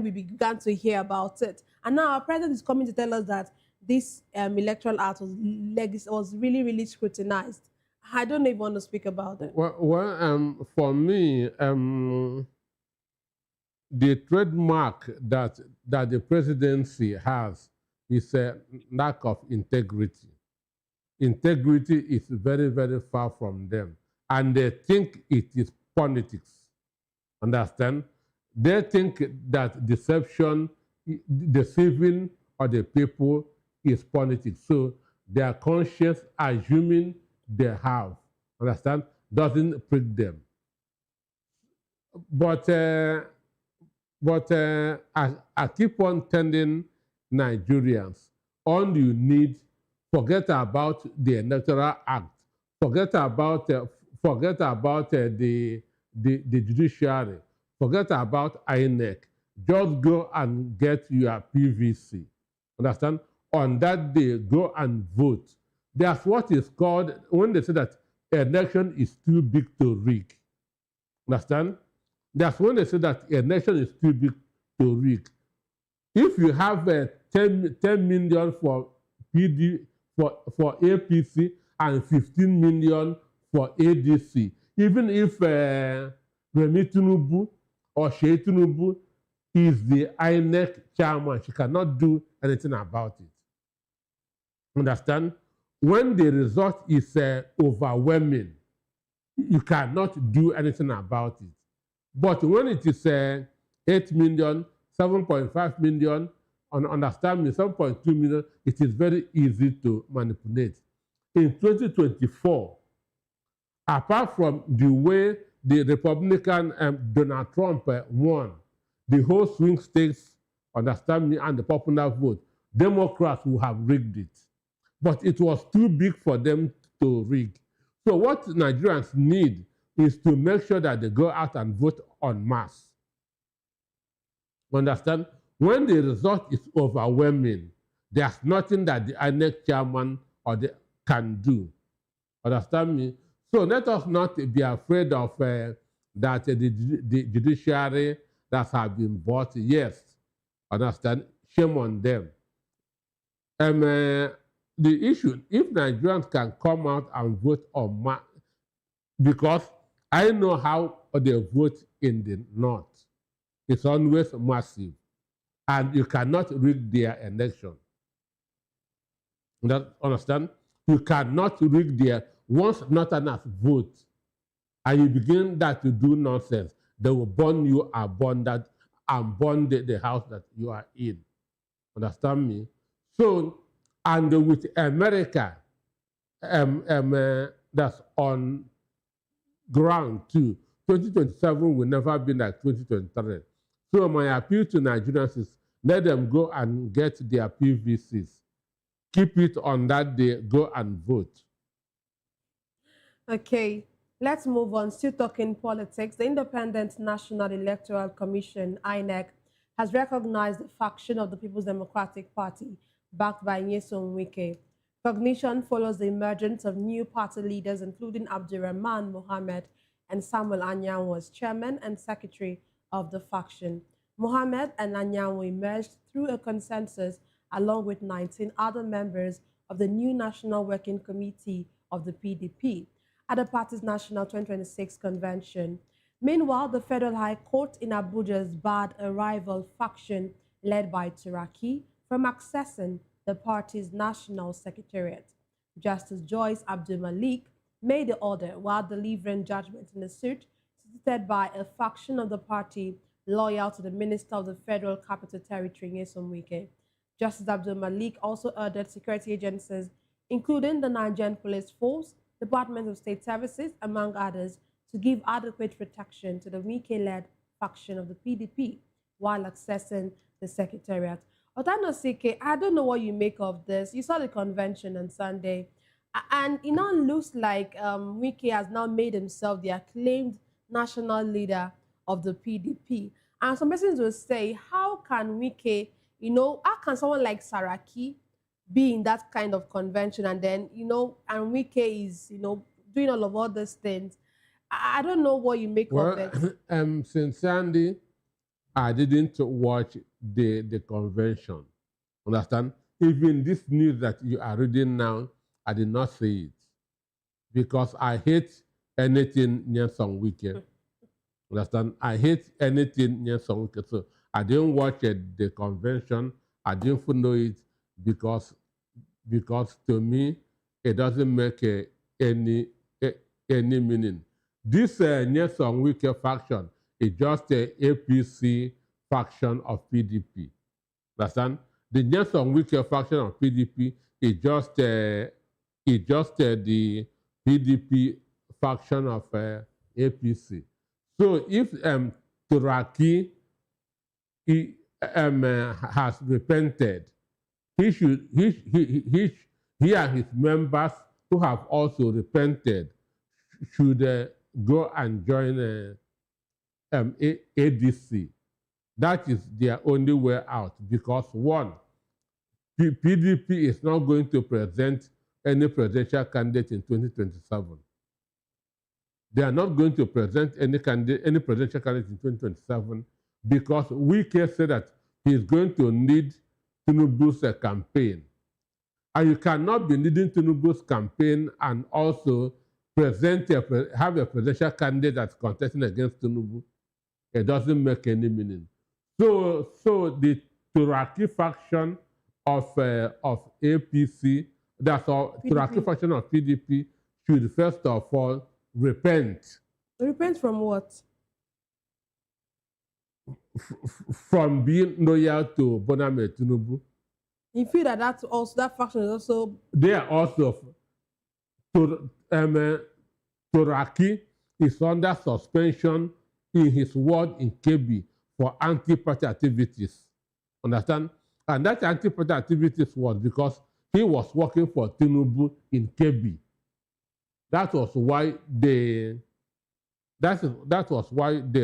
[SPEAKER 16] we began to hear about it. And now our president is coming to tell us that this electoral act was really, really scrutinized. I don't even want to speak about it.
[SPEAKER 6] Well, for me, the trademark that the presidency has is a lack of integrity. Integrity is very, very far from them. And they think it is politics. Understand? They think that deceiving other people is politics. So they are conscious, assuming they have, understand, doesn't prick them. But I keep on telling Nigerians, all you need, forget about the Electoral Act, forget about the judiciary, forget about INEC. Just go and get your PVC. Understand? On that day, go and vote. That's what is called, when they say that election is too big to rig. Understand? That's when they say that a nation is too big to rig. If you have 10 million for APC and 15 million for ADC, even if Remi Tinubu or Shei Tinubu is the INEC chairman, she cannot do anything about it. Understand? When the result is overwhelming, you cannot do anything about it. But when it is 8 million, 7.5 million, understand me, 7.2 million, it is very easy to manipulate. In 2024, apart from the way the Republican Donald Trump won, the whole swing states, understand me, and the popular vote, Democrats will have rigged it. But it was too big for them to rig. So what Nigerians need is to make sure that they go out and vote en masse. Understand? When the result is overwhelming, there's nothing that the INEC chairman can do. Understand me? So let us not be afraid of that the judiciary that have been bought. Yes, understand? Shame on them. The issue, if Nigerians can come out and vote on mass, because I know how they vote in the north. It's always massive. And you cannot rig their election. Understand? You cannot rig their, once Northerners vote, and you begin that to do nonsense, they will burn you and burn that, and burn the house that you are in. Understand me? So, and with America, that's on ground too. 2027 will never be like 2023. So my appeal to Nigerians is let them go and get their PVCs. Keep it on that day, go and vote.
[SPEAKER 16] Okay, let's move on. Still talking politics. The Independent National Electoral Commission, INEC, has recognized the faction of the People's Democratic Party, backed by Nyesom Wike. Recognition follows the emergence of new party leaders, including Abdurrahman Mohammed and Samuel Anyanwu as chairman and secretary of the faction. Mohammed and Anyanwu emerged through a consensus along with 19 other members of the new National Working Committee of the PDP at the party's National 2026 convention. Meanwhile, the Federal High Court in Abuja has barred a rival faction led by Turaki from accessing the party's national secretariat. Justice Joyce Abdul Malik made the order while delivering judgment in a suit stated by a faction of the party loyal to the Minister of the Federal Capital Territory, Nyesom Wike. Justice Abdul Malik also ordered security agencies, including the Nigerian Police Force, Department of State Services, among others, to give adequate protection to the Wike-led faction of the PDP while accessing the secretariat. Otanosike, I don't know what you make of this. You saw the convention on Sunday, and it now looks like Wike has now made himself the acclaimed national leader of the PDP. And some persons will say, how can Wike, how can someone like Saraki be in that kind of convention and then, and Wike is, doing all of these things? I don't know what you make of it.
[SPEAKER 6] Since Sunday, I didn't watch the convention. Understand? Even this news that you are reading now, I did not see it. Because I hate anything near some Wike. Understand? I hate anything near some Wike. So I didn't watch the convention. I didn't follow it because to me, it doesn't make any meaning. This Nyesom Wike faction is just a APC faction of PDP. Understand? The Nelson Wike faction of PDP is just the PDP faction of APC. So if Turaki has repented, he and his members who have also repented should go and join ADC. That is their only way out because one, PDP is not going to present any presidential candidate in 2027. They are not going to present any presidential candidate in 2027 because Wike said that he is going to need Tinubu's campaign. And you cannot be leading Tinubu's campaign and also have a presidential candidate that's contesting against Tinubu. It doesn't make any meaning. So the Turaki faction of APC, that's all, Turaki faction of PDP should first of all repent.
[SPEAKER 16] Repent from what?
[SPEAKER 6] From being loyal to Boname Tinubu.
[SPEAKER 16] You feel that that faction is also...
[SPEAKER 6] They are also... Turaki is under suspension in his ward in Kebbi for anti-party activities. Understand? And that anti-party activities was because he was working for Tinubu in Kebbi. That was why they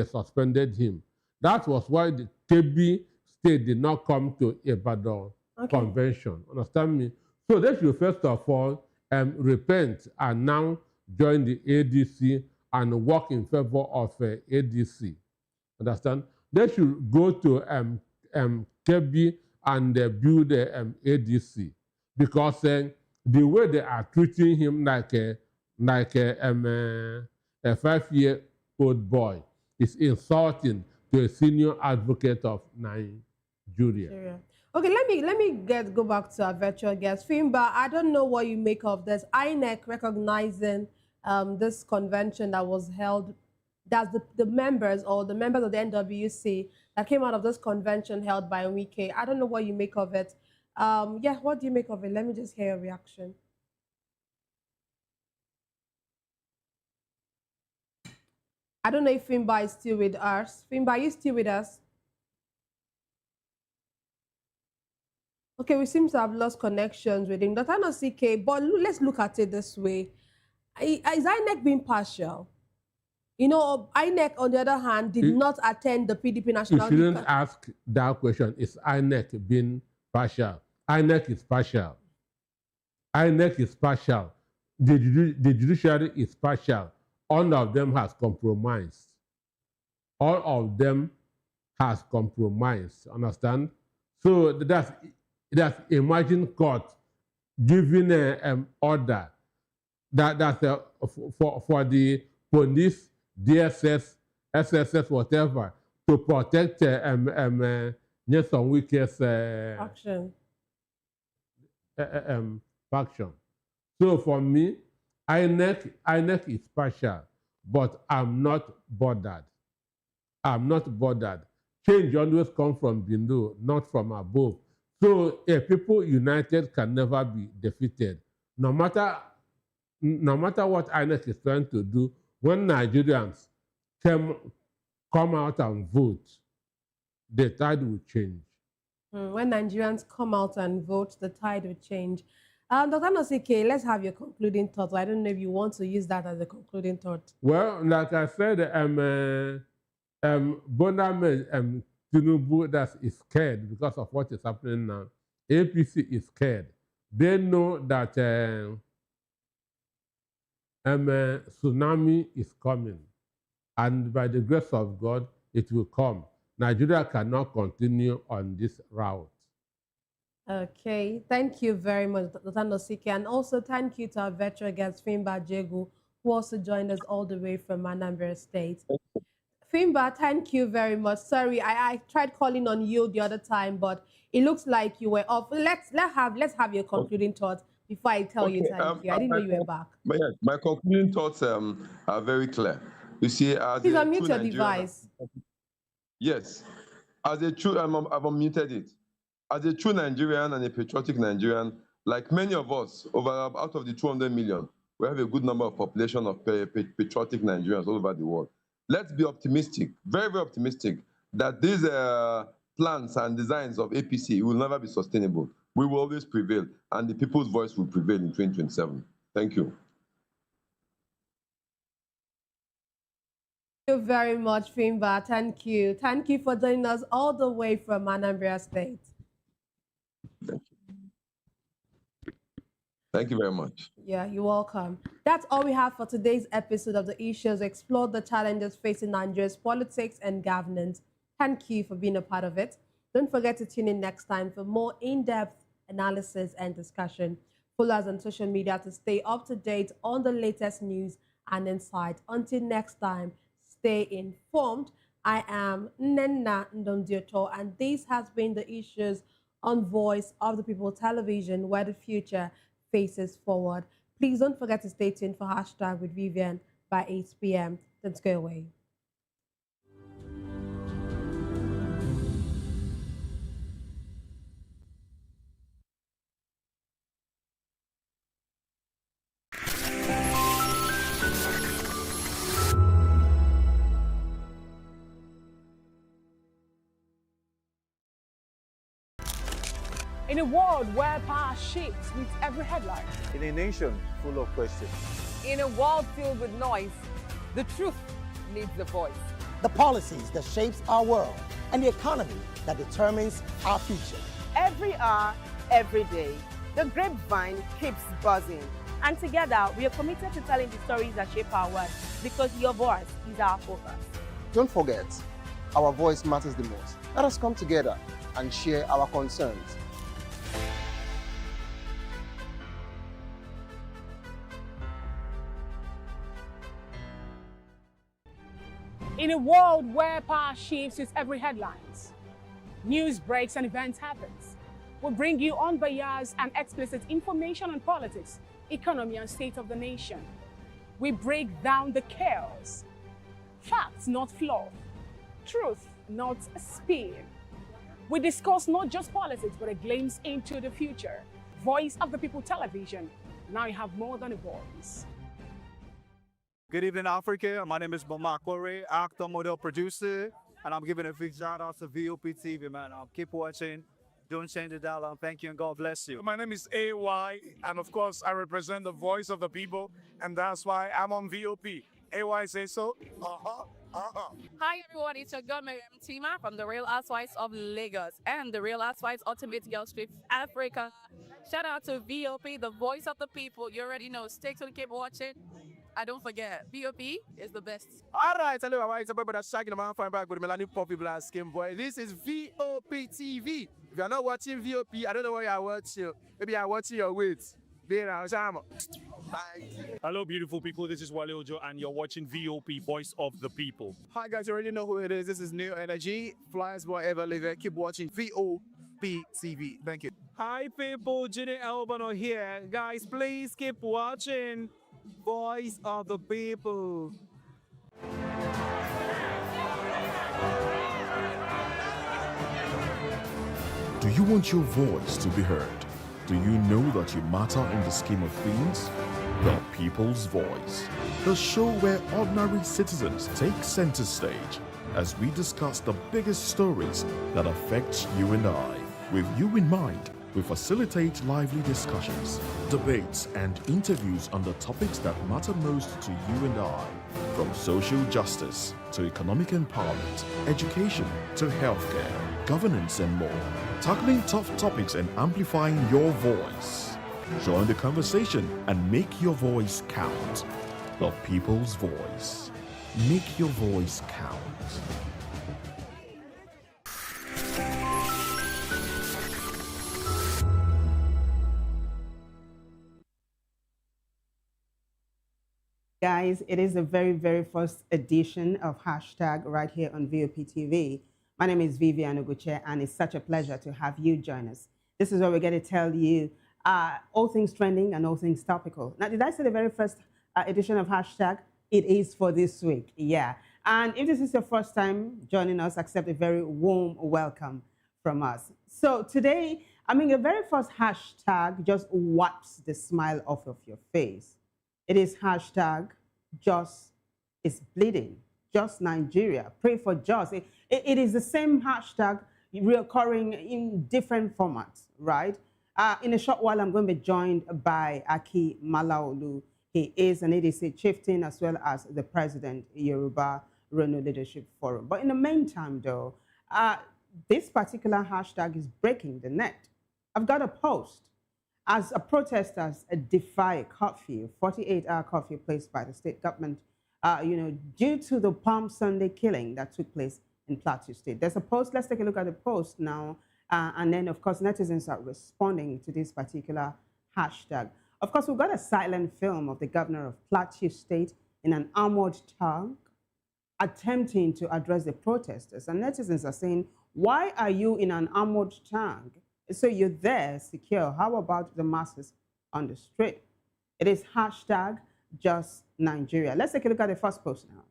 [SPEAKER 6] suspended him. That was why the Kebbi state did not come to Ibadan convention. Understand me? So they should first of all repent and now join the ADC and work in favor of ADC. Understand? They should go to Kebbi and build ADC because the way they are treating him like a 5-year-old boy is insulting to a senior advocate of Nigeria.
[SPEAKER 16] Okay, let me go back to our virtual guest. Fimba, I don't know what you make of this. INEC recognizing this convention that was held, that's the members of the NWC that came out of this convention held by Wike. I don't know what you make of it. Yeah, what do you make of it? Let me just hear your reaction. I don't know if Fimba is still with us. Fimba, are you still with us? Okay, we seem to have lost connections with him. Dr. Nosike, but let's look at it this way. Is INEC being partial? You know, INEC, on the other hand, did not attend the PDP National...
[SPEAKER 6] You shouldn't ask that question. Is INEC being partial? INEC is partial. INEC is partial. The judiciary is partial. All of them has compromised. All of them has compromised. Understand? So that's imagine court giving an order that's for the police, DSS, SSS, whatever, to protect Nelson Wike's faction. So for me, INEC is partial, but I'm not bothered. I'm not bothered. Change always comes from below, not from above. So a people united can never be defeated. No matter what INEC is trying to do, when Nigerians come out and vote, the tide will change.
[SPEAKER 16] When Nigerians come out and vote, the tide will change. Dr. Nosike, let's have your concluding thoughts. I don't know if you want to use that as a concluding thought.
[SPEAKER 6] Well, like I said, Boname Tinubu that is scared because of what is happening now. APC is scared. They know that tsunami is coming, and by the grace of God, it will come. Nigeria cannot continue on this route.
[SPEAKER 16] Okay, thank you very much, Dr. Nosike, and also thank you to our veteran guest, Fimba Jegu, who also joined us all the way from Anambra State. Fimba, thank you very much. Sorry, I tried calling on you the other time, but it looks like you were off. Let's have your concluding thoughts before I tell you thank you. I didn't know you were back.
[SPEAKER 18] My concluding thoughts are very clear. You see, as
[SPEAKER 16] Please
[SPEAKER 18] a
[SPEAKER 16] unmute
[SPEAKER 18] true
[SPEAKER 16] your
[SPEAKER 18] Nigerian,
[SPEAKER 16] device.
[SPEAKER 18] yes, as a true, I've unmuted it. As a true Nigerian and a patriotic Nigerian, like many of us, out of the 200 million, we have a good number of population of patriotic Nigerians all over the world. Let's be optimistic, very, very optimistic, that these plans and designs of APC will never be sustainable. We will always prevail, and the people's voice will prevail in 2027. Thank you.
[SPEAKER 16] Thank you very much, Fimba. Thank you. Thank you for joining us all the way from Anambra State.
[SPEAKER 18] Thank you very much.
[SPEAKER 16] Yeah, you're welcome. That's all we have for today's episode of The Issues. Explore the challenges facing Nigeria's politics and governance. Thank you for being a part of it. Don't forget to tune in next time for more in-depth analysis and discussion. Follow us on social media to stay up to date on the latest news and insight. Until next time, stay informed. I am Nenna Ndondioto, and this has been The Issues on Voice of the People Television, where the future faces forward. Please don't forget to stay tuned for Hashtag with Vivian by 8 p.m. Don't go away.
[SPEAKER 1] In a world where power shifts with every headline.
[SPEAKER 8] In a nation full of questions.
[SPEAKER 24] In a world filled with noise, the truth needs a voice.
[SPEAKER 3] The policies that shapes our world and the economy that determines our future.
[SPEAKER 19] Every hour, every day, the grapevine keeps buzzing. And together, we are committed to telling the stories that shape our world because your voice is our focus.
[SPEAKER 20] Don't forget, our voice matters the most. Let us come together and share our concerns.
[SPEAKER 1] In a world where power shifts with every headlines, news breaks and events happens, we bring you unbiased and explicit information on politics, economy, and state of the nation. We break down the chaos. Facts, not fluff. Truth, not spin. We discuss not just politics, but a glimpse into the future. Voice of the People Television. Now you have more than a voice.
[SPEAKER 25] Good evening, Africa. My name is Mama Kore, actor, model, producer, and I'm giving a big shout out to VOP TV, man. Keep watching. Don't change the dial. Thank you and God bless you.
[SPEAKER 26] My name is AY, and of course, I represent the voice of the people, and that's why I'm on VOP. AY say so.
[SPEAKER 27] Hi everyone, it's your girl Miriam Tima from the Real Housewives of Lagos and the Real Housewives Ultimate Girls Trip Africa. Shout out to VOP, the voice of the people. You already know. Stay tuned, keep watching. And don't forget, VOP is the best.
[SPEAKER 25] All right, hello, all right, it's about that shagging the man fine back with Melanie Poppy Blast Skin Boy. This is VOP TV. If you're not watching VOP, I don't know why you're watching. Maybe you're watching your weight.
[SPEAKER 26] Hello, beautiful people. This is Wale Ojo, and you're watching VOP, Voice of the People.
[SPEAKER 25] Hi, guys. You already know who it is. This is New Energy. Flyers boy ever live. Keep watching VOP TV. Thank you.
[SPEAKER 28] Hi, people. Jenny Albano here. Guys, please keep watching Voice of the People.
[SPEAKER 17] Do you want your voice to be heard? Do you know that you matter in the scheme of things? The People's Voice, the show where ordinary citizens take center stage as we discuss the biggest stories that affect you and I. With you in mind, we facilitate lively discussions, debates, and interviews on the topics that matter most to you and I. From social justice to economic empowerment, education to healthcare, governance, and more. Tackling tough topics and amplifying your voice. Join the conversation and make your voice count. The People's Voice. Make your voice count.
[SPEAKER 29] Guys, it is the very, very first edition of Hashtag right here on VOP TV. My name is Vivian Oguche, and it's such a pleasure to have you join us. This is where we're going to tell you all things trending and all things topical. Now, did I say the very first edition of Hashtag? It is for this week, yeah. And if this is your first time joining us, accept a very warm welcome from us. So today, the very first hashtag just wipes the smile off of your face. It is hashtag just is bleeding, just Nigeria. Pray for just. It is the same hashtag recurring in different formats, right? In a short while, I'm going to be joined by Aki Malaolu. He is an ADC chieftain as well as the president, Yoruba Reno Leadership Forum. But in the meantime, though, this particular hashtag is breaking the net. I've got a post. As protesters defy a curfew, 48-hour curfew placed by the state government, due to the Palm Sunday killing that took place in Plateau State. There's a post. Let's take a look at the post now. And then, of course, netizens are responding to this particular hashtag. Of course, we've got a silent film of the governor of Plateau State in an armored tank attempting to address the protesters. And netizens are saying, why are you in an armored tank? So you're there secure. How about the masses on the street? It is hashtag just Nigeria. Let's take a look at the first post now.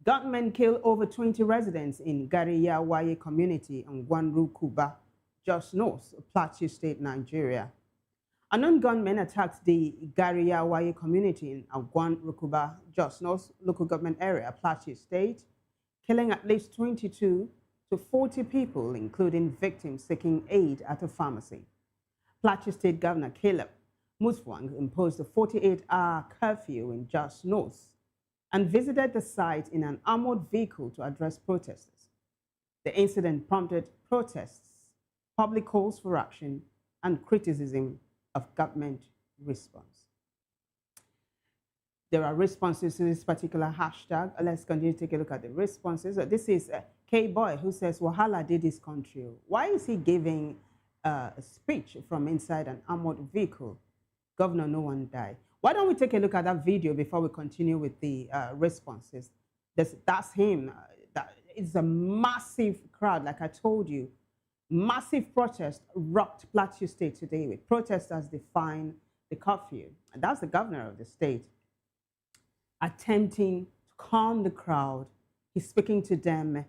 [SPEAKER 29] Gunmen kill over 20 residents in Gariyawaye community in Gwanrukuba, just north of Plateau State, Nigeria. Unknown gunmen attacked the Gariyawaye community in Gwanrukuba, just north local government area, Plateau State, killing at least 22 to 40 people, including victims seeking aid at a pharmacy. Plateau State Governor Caleb Muswang imposed a 48-hour curfew in just north and visited the site in an armored vehicle to address protesters. The incident prompted protests, public calls for action, and criticism of government response. There are responses to this particular hashtag. Let's continue to take a look at the responses. This is K-Boy who says, Wahala did this country. Why is he giving a speech from inside an armored vehicle? Governor, no one died. Why don't we take a look at that video before we continue with the responses? That's him. It's a massive crowd, like I told you. Massive protest rocked Plateau State today with protesters defying the curfew. And that's the governor of the state attempting to calm the crowd. He's speaking to them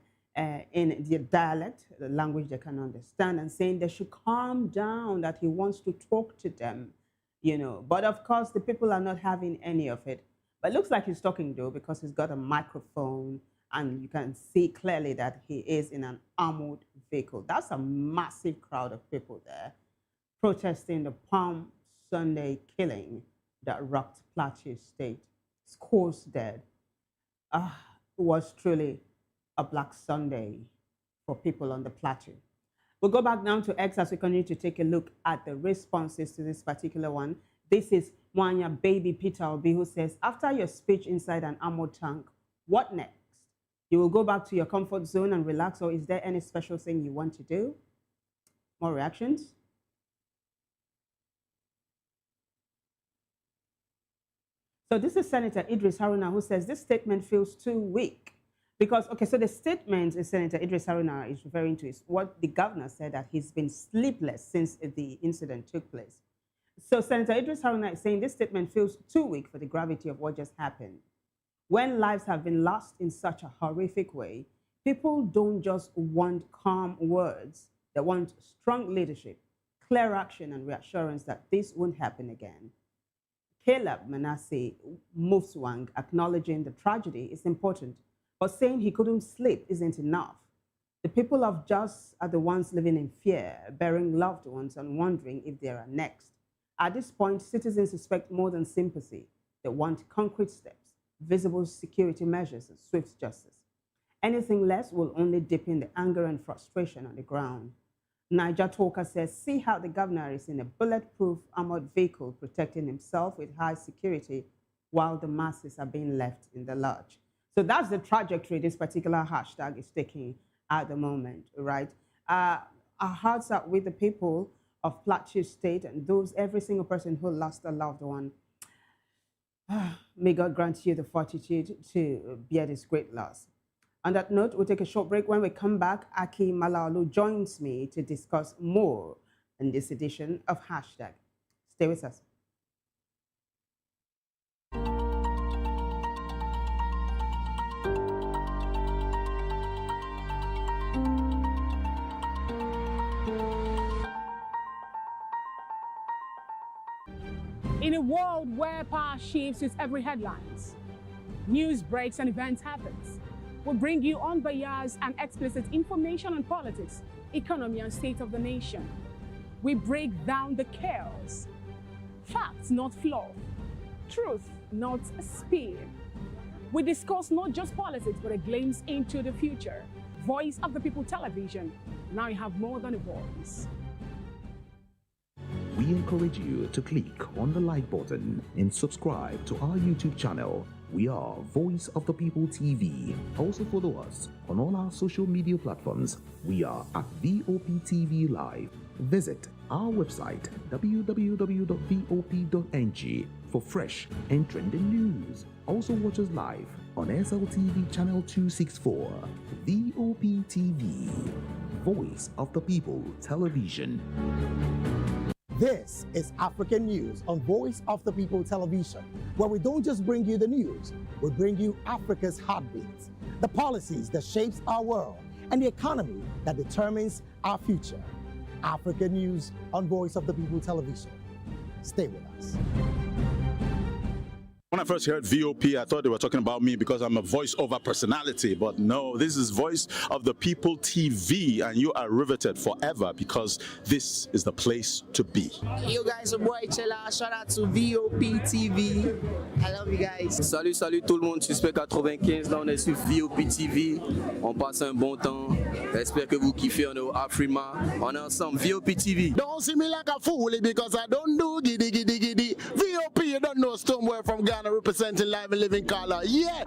[SPEAKER 29] in their dialect, the language they can understand, and saying they should calm down, that he wants to talk to them. But of course, the people are not having any of it. But it looks like he's talking, though, because he's got a microphone, and you can see clearly that he is in an armored vehicle. That's a massive crowd of people there protesting the Palm Sunday killing that rocked Plateau State. Scores dead. It was truly a Black Sunday for people on the plateau. We'll go back now to X as we continue to take a look at the responses to this particular one. This is Mwanya Baby Peter Obi, who says, after your speech inside an armored tank, what next? You will go back to your comfort zone and relax, or is there any special thing you want to do? More reactions? So this is Senator Idris Haruna, who says this statement feels too weak. Because, okay, so the statement Senator Idris Haruna is referring to is what the governor said, that he's been sleepless since the incident took place. So Senator Idris Haruna is saying this statement feels too weak for the gravity of what just happened. When lives have been lost in such a horrific way, people don't just want calm words. They want strong leadership, clear action, and reassurance that this won't happen again. Caleb Manasseh Muswang acknowledging the tragedy is important, but saying he couldn't sleep isn't enough. The people of Jos are the ones living in fear, burying loved ones and wondering if they are next. At this point, citizens expect more than sympathy. They want concrete steps, visible security measures, and swift justice. Anything less will only deepen the anger and frustration on the ground. Niger Talker says, see how the governor is in a bulletproof armored vehicle protecting himself with high security while the masses are being left in the lurch. So that's the trajectory this particular hashtag is taking at the moment, right? Our hearts are with the people of Plateau State and every single person who lost a loved one. May God grant you the fortitude to bear this great loss. On that note, we'll take a short break. When we come back, Aki Malalu joins me to discuss more in this edition of Hashtag. Stay with us.
[SPEAKER 1] In a world where power shifts with every headlines, news breaks and events happens, we bring you unbiased and explicit information on politics, economy, and state of the nation. We break down the chaos. Facts, not fluff. Truth, not spin. We discuss not just politics, but a glimpse into the future. Voice of the People Television. Now you have more than a voice.
[SPEAKER 2] We encourage you to click on the like button and subscribe to our YouTube channel. We are Voice of the People TV. Also follow us on all our social media platforms. We are at VOP TV Live. Visit our website www.vop.ng for fresh and trending news. Also watch us live on SLTV channel 264. VOP TV, Voice of the People Television.
[SPEAKER 3] This is African News on Voice of the People Television, where we don't just bring you the news, we bring you Africa's heartbeats, the policies that shapes our world, and the economy that determines our future. African News on Voice of the People Television. Stay with us.
[SPEAKER 22] When I first heard VOP, I thought they were talking about me because I'm a voice-over personality, but no, this is Voice of the People TV, and you are riveted forever because this is the place to be.
[SPEAKER 4] Yo guys, your boy Chella, shout out to VOP TV. I love you guys.
[SPEAKER 5] Salut, salut tout le monde, Suspect 95, là on est sur VOP TV, on passe un bon temps, j'espère que vous kiffez, on est au Afrima, on est ensemble, VOP TV.
[SPEAKER 23] Don't see me like a fool because I don't do giddy giddy giddy. VOP, you don't know Stoneware from Ghana representing live and living color. Yeah,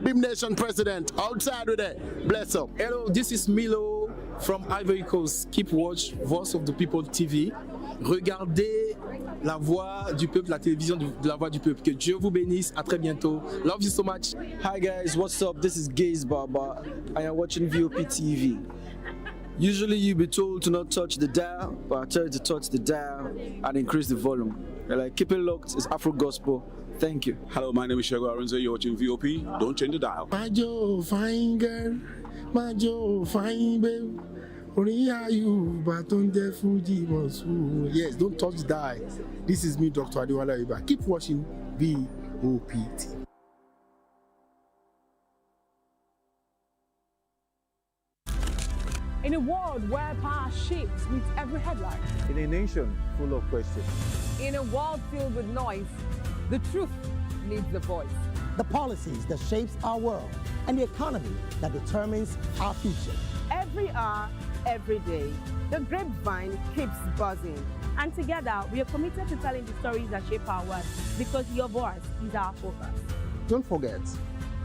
[SPEAKER 23] Bim Nation president, outside with it. Bless up.
[SPEAKER 5] Hello, this is Milo from Ivory Coast. Keep watch Voice of the People TV. Regardez la voix du peuple, la télévision de la voix du peuple. Que Dieu vous bénisse. À très bientôt. Love you so much.
[SPEAKER 14] Hi guys, what's up? This is Gaze Baba, and you're watching VOP TV. Usually you'll be told to not touch the dial, but I tell you to touch the dial and increase the volume. You're like, keep it locked, it's Afro Gospel. Thank you.
[SPEAKER 9] Hello, my name is Shego Aronzo. You're watching VOP. Don't change the dial.
[SPEAKER 23] My Joe, fine girl. My Joe, fine babe. Yes, don't touch the dial. This is me, Dr. Adiwala Iba. Keep watching VOPT.
[SPEAKER 1] In a world where power shifts with every headline,
[SPEAKER 8] In a nation full of questions,
[SPEAKER 24] In a world filled with noise, the truth needs a voice.
[SPEAKER 3] The policies that shapes our world, and the economy that determines our future.
[SPEAKER 19] Every hour, every day, the grapevine keeps buzzing. And together, we are committed to telling the stories that shape our world because your voice is our focus.
[SPEAKER 20] Don't forget,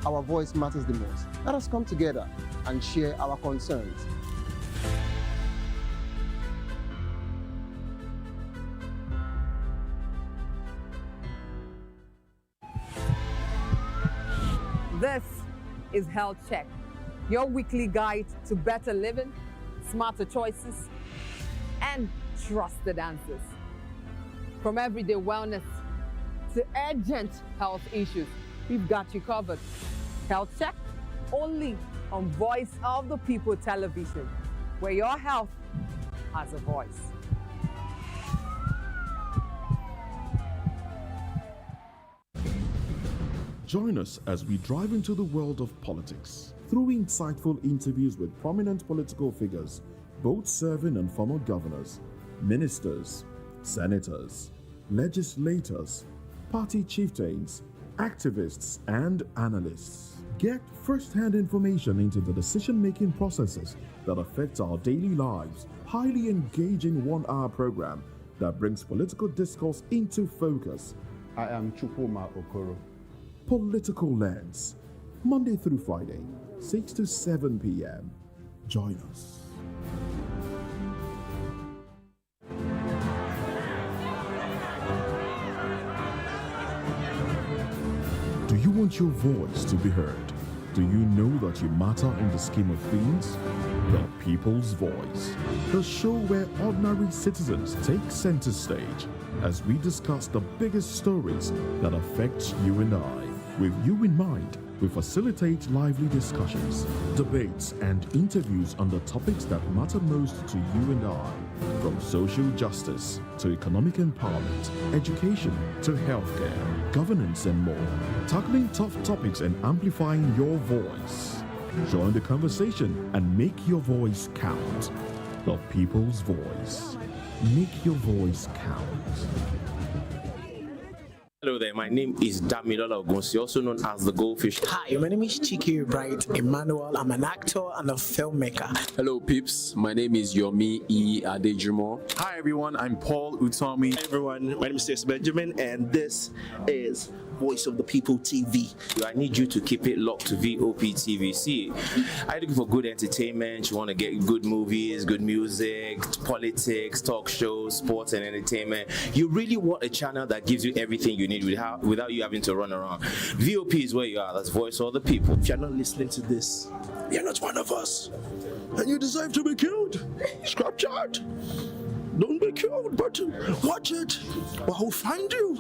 [SPEAKER 20] our voice matters the most. Let us come together and share our concerns.
[SPEAKER 24] This is Health Check, your weekly guide to better living, smarter choices, and trusted answers. From everyday wellness to urgent health issues, we've got you covered. Health Check, only on Voice of the People Television, where your health has a voice.
[SPEAKER 17] Join us as we drive into the world of politics through insightful interviews with prominent political figures, both serving and former governors, ministers, senators, legislators, party chieftains, activists, and analysts. Get first-hand information into the decision-making processes that affect our daily lives. Highly engaging one-hour program that brings political discourse into focus.
[SPEAKER 10] I am Chukuma Okoro.
[SPEAKER 17] Political Lens, Monday through Friday, 6 to 7 p.m. Join us. Do you want your voice to be heard? Do you know that you matter in the scheme of things? The People's Voice, the show where ordinary citizens take center stage as we discuss the biggest stories that affect you and I. With you in mind, we facilitate lively discussions, debates, and interviews on the topics that matter most to you and I. From social justice to economic empowerment, education to healthcare, governance and more. Tackling tough topics and amplifying your voice. Join the conversation and make your voice count. The People's Voice. Make your voice count.
[SPEAKER 6] Hello there, my name is Damilola Ogunsi, also known as the Goldfish.
[SPEAKER 7] Hi, my name is Chiki Bright Emmanuel. I'm an actor and a filmmaker.
[SPEAKER 11] Hello peeps, my name is Yomi E. Adejimo.
[SPEAKER 12] Hi everyone, I'm Paul Utomi.
[SPEAKER 13] Hi everyone, my name is Stacey Benjamin and this is Voice of the People TV.
[SPEAKER 6] I need you to keep it locked to VOP TV. See, are you looking for good entertainment? You want to get good movies, good music, politics, talk shows, sports and entertainment. You really want a channel that gives you everything you need without you having to run around. VOP is where you are. That's Voice of the People.
[SPEAKER 13] If you're not listening to this, you're not one of us. And you deserve to be killed. Scrap chat. Don't be killed, but watch it. Or I'll find you.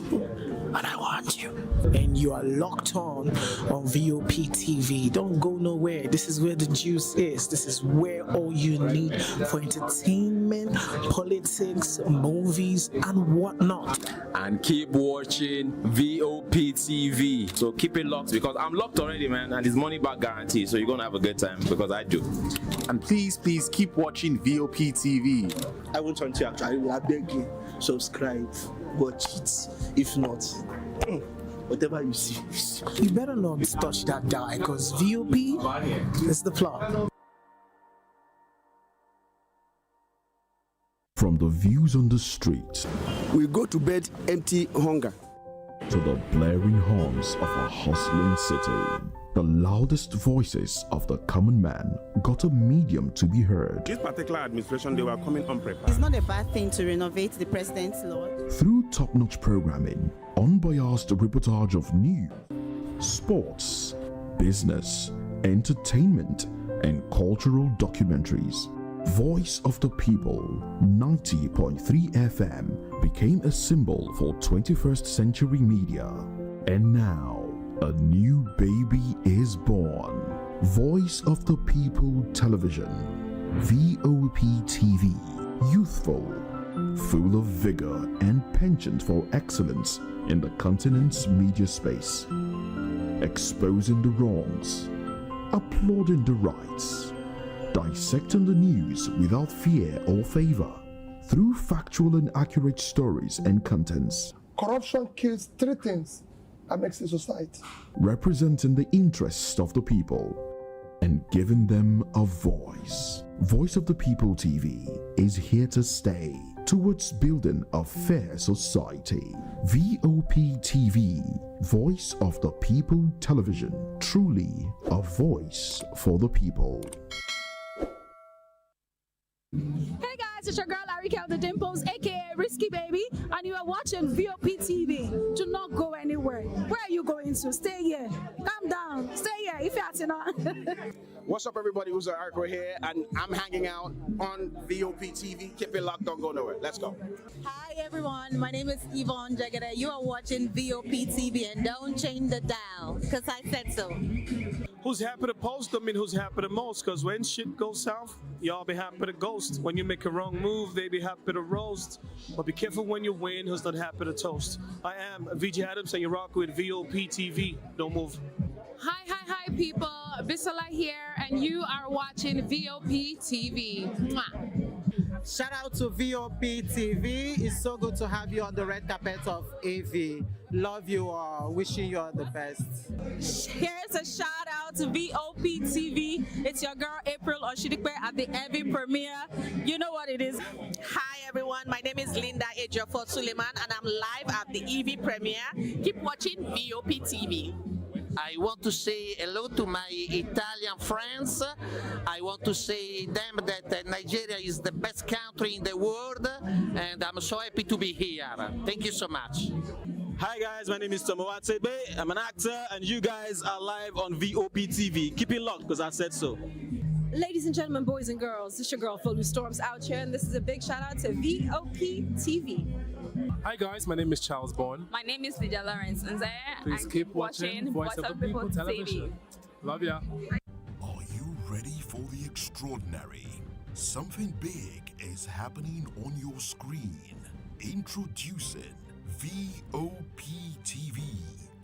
[SPEAKER 13] And I want you.
[SPEAKER 7] And you are locked on VOP TV. Don't go nowhere. This is where the juice is. This is where all you need for entertainment, politics, movies, and whatnot.
[SPEAKER 11] And keep watching VOP TV.
[SPEAKER 6] So keep it locked because I'm locked already, man, and it's money back guarantee. So you're gonna have a good time because I do.
[SPEAKER 12] And please keep watching VOP TV.
[SPEAKER 13] I won't want you actually. I beg you, subscribe, watch it. If not, whatever you see.
[SPEAKER 7] You better not touch that dial because VOP is the plot.
[SPEAKER 17] From the views on the street,
[SPEAKER 13] we go to bed empty hunger,
[SPEAKER 17] to the blaring horns of a hustling city. The loudest voices of the common man got a medium to be heard.
[SPEAKER 15] This particular administration, they were coming unprepared.
[SPEAKER 16] It's not a bad thing to renovate the president's law.
[SPEAKER 17] Through top-notch programming, unbiased reportage of news, sports, business, entertainment, and cultural documentaries, Voice of the People 90.3 FM became a symbol for 21st century media. And now, a new baby is born. Voice of the People Television, VOP TV, youthful, full of vigor and penchant for excellence in the continent's media space, exposing the wrongs, applauding the rights, dissecting the news without fear or favor, through factual and accurate stories and contents.
[SPEAKER 18] Corruption kills three things that makes a society.
[SPEAKER 17] Representing the interests of the people and giving them a voice. Voice of the People TV is here to stay towards building a fair society. VOP TV, Voice of the People Television, truly a voice for the people.
[SPEAKER 21] Hey guys, it's your girl Larry Kel the Dimples, aka Risky Baby, and you are watching VOP TV. Do not go anywhere. Where are you going to? Stay here. Calm down. Stay here if you're not.
[SPEAKER 13] What's up, everybody? Who's an Arco here, and I'm hanging out on VOP TV. Keep it locked, don't go nowhere. Let's go.
[SPEAKER 16] Hi everyone, my name is Yvonne Jagade. You are watching VOP TV, and don't change the dial, because I said so.
[SPEAKER 28] Who's happy to post them and who's happy the most? Because when shit goes south, y'all be happy to ghost. When you make a wrong move, they be happy to roast. But be careful when you win, who's not happy to toast. I am VJ Adams and you rock with VOP TV. Don't move.
[SPEAKER 27] Hi people, Bisola here and you are watching VOP TV. Mwah.
[SPEAKER 7] Shout out to VOP TV. It's so good to have you on the red carpet of AV. Love you all. Wishing you all the best.
[SPEAKER 21] Here's a shout out to VOP TV. It's your girl April Oshidikwe at the AV premiere. You know what it is.
[SPEAKER 30] Hi everyone, my name is Linda Ejiofor Suleiman and I'm live at the EV premiere. Keep watching VOP TV.
[SPEAKER 31] I want to say hello to my Italian friends. I want to say them that Nigeria is the best country in the world and I'm so happy to be here. Thank you so much.
[SPEAKER 28] Hi guys, my name is Tomo Atebe. I'm an actor and you guys are live on VOP TV. Keep it locked because I said so.
[SPEAKER 21] Ladies and gentlemen, boys and girls, this is your girl Phil Storms out here and this is a big shout out to VOP TV.
[SPEAKER 32] Hi guys, my name is Charles Bourne.
[SPEAKER 27] My name is Lydia Lawrence Nzaya.
[SPEAKER 32] Please keep watching Voice of the People Television. Love ya.
[SPEAKER 17] Are you ready for the extraordinary? Something big is happening on your screen. Introducing VOP TV,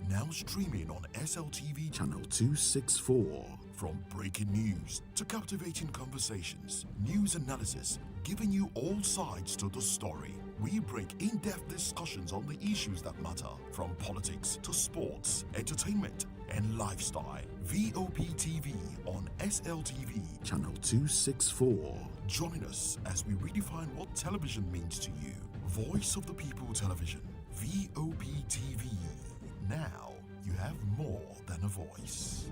[SPEAKER 17] now streaming on SLTV channel 264. From breaking news to captivating conversations, news analysis, giving you all sides to the story. We break in-depth discussions on the issues that matter, from politics to sports, entertainment, and lifestyle. VOP TV on SLTV channel 264. Join us as we redefine what television means to you. Voice of the People Television, VOP TV. Now you have more than a voice.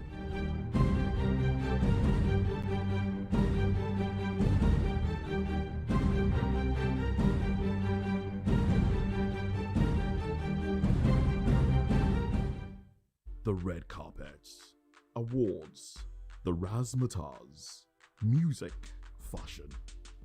[SPEAKER 17] The red carpets, awards, the razzmatazz, music, fashion,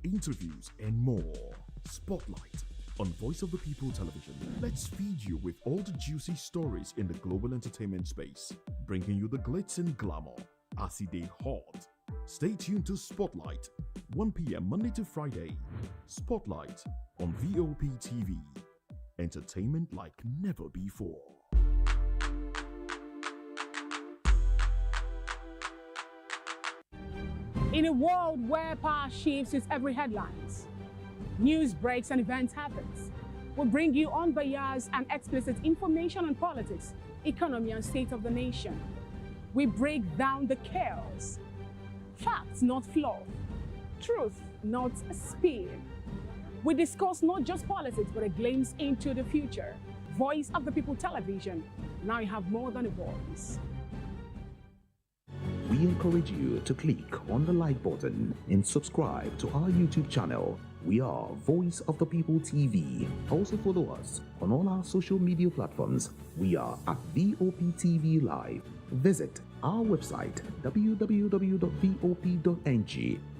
[SPEAKER 17] interviews, and more. Spotlight on Voice of the People Television. Let's feed you with all the juicy stories in the global entertainment space, bringing you the glitz and glamour as it is hot. Stay tuned to Spotlight, 1 p.m. Monday to Friday. Spotlight on VOP TV. Entertainment like never before.
[SPEAKER 21] In a world where power shifts with every headlines, news breaks and events happens, we bring you unbiased and explicit information on politics, economy, and state of the nation. We break down the chaos. Facts, not fluff. Truth, not a spin. We discuss not just politics, but a glimpse into the future. Voice of the People Television. Now you have more than a voice.
[SPEAKER 1] We encourage you to click on the like button and subscribe to our YouTube channel. We are Voice of the People TV. Also follow us on all our social media platforms. We are at VOP TV Live. Visit our website www.vop.ng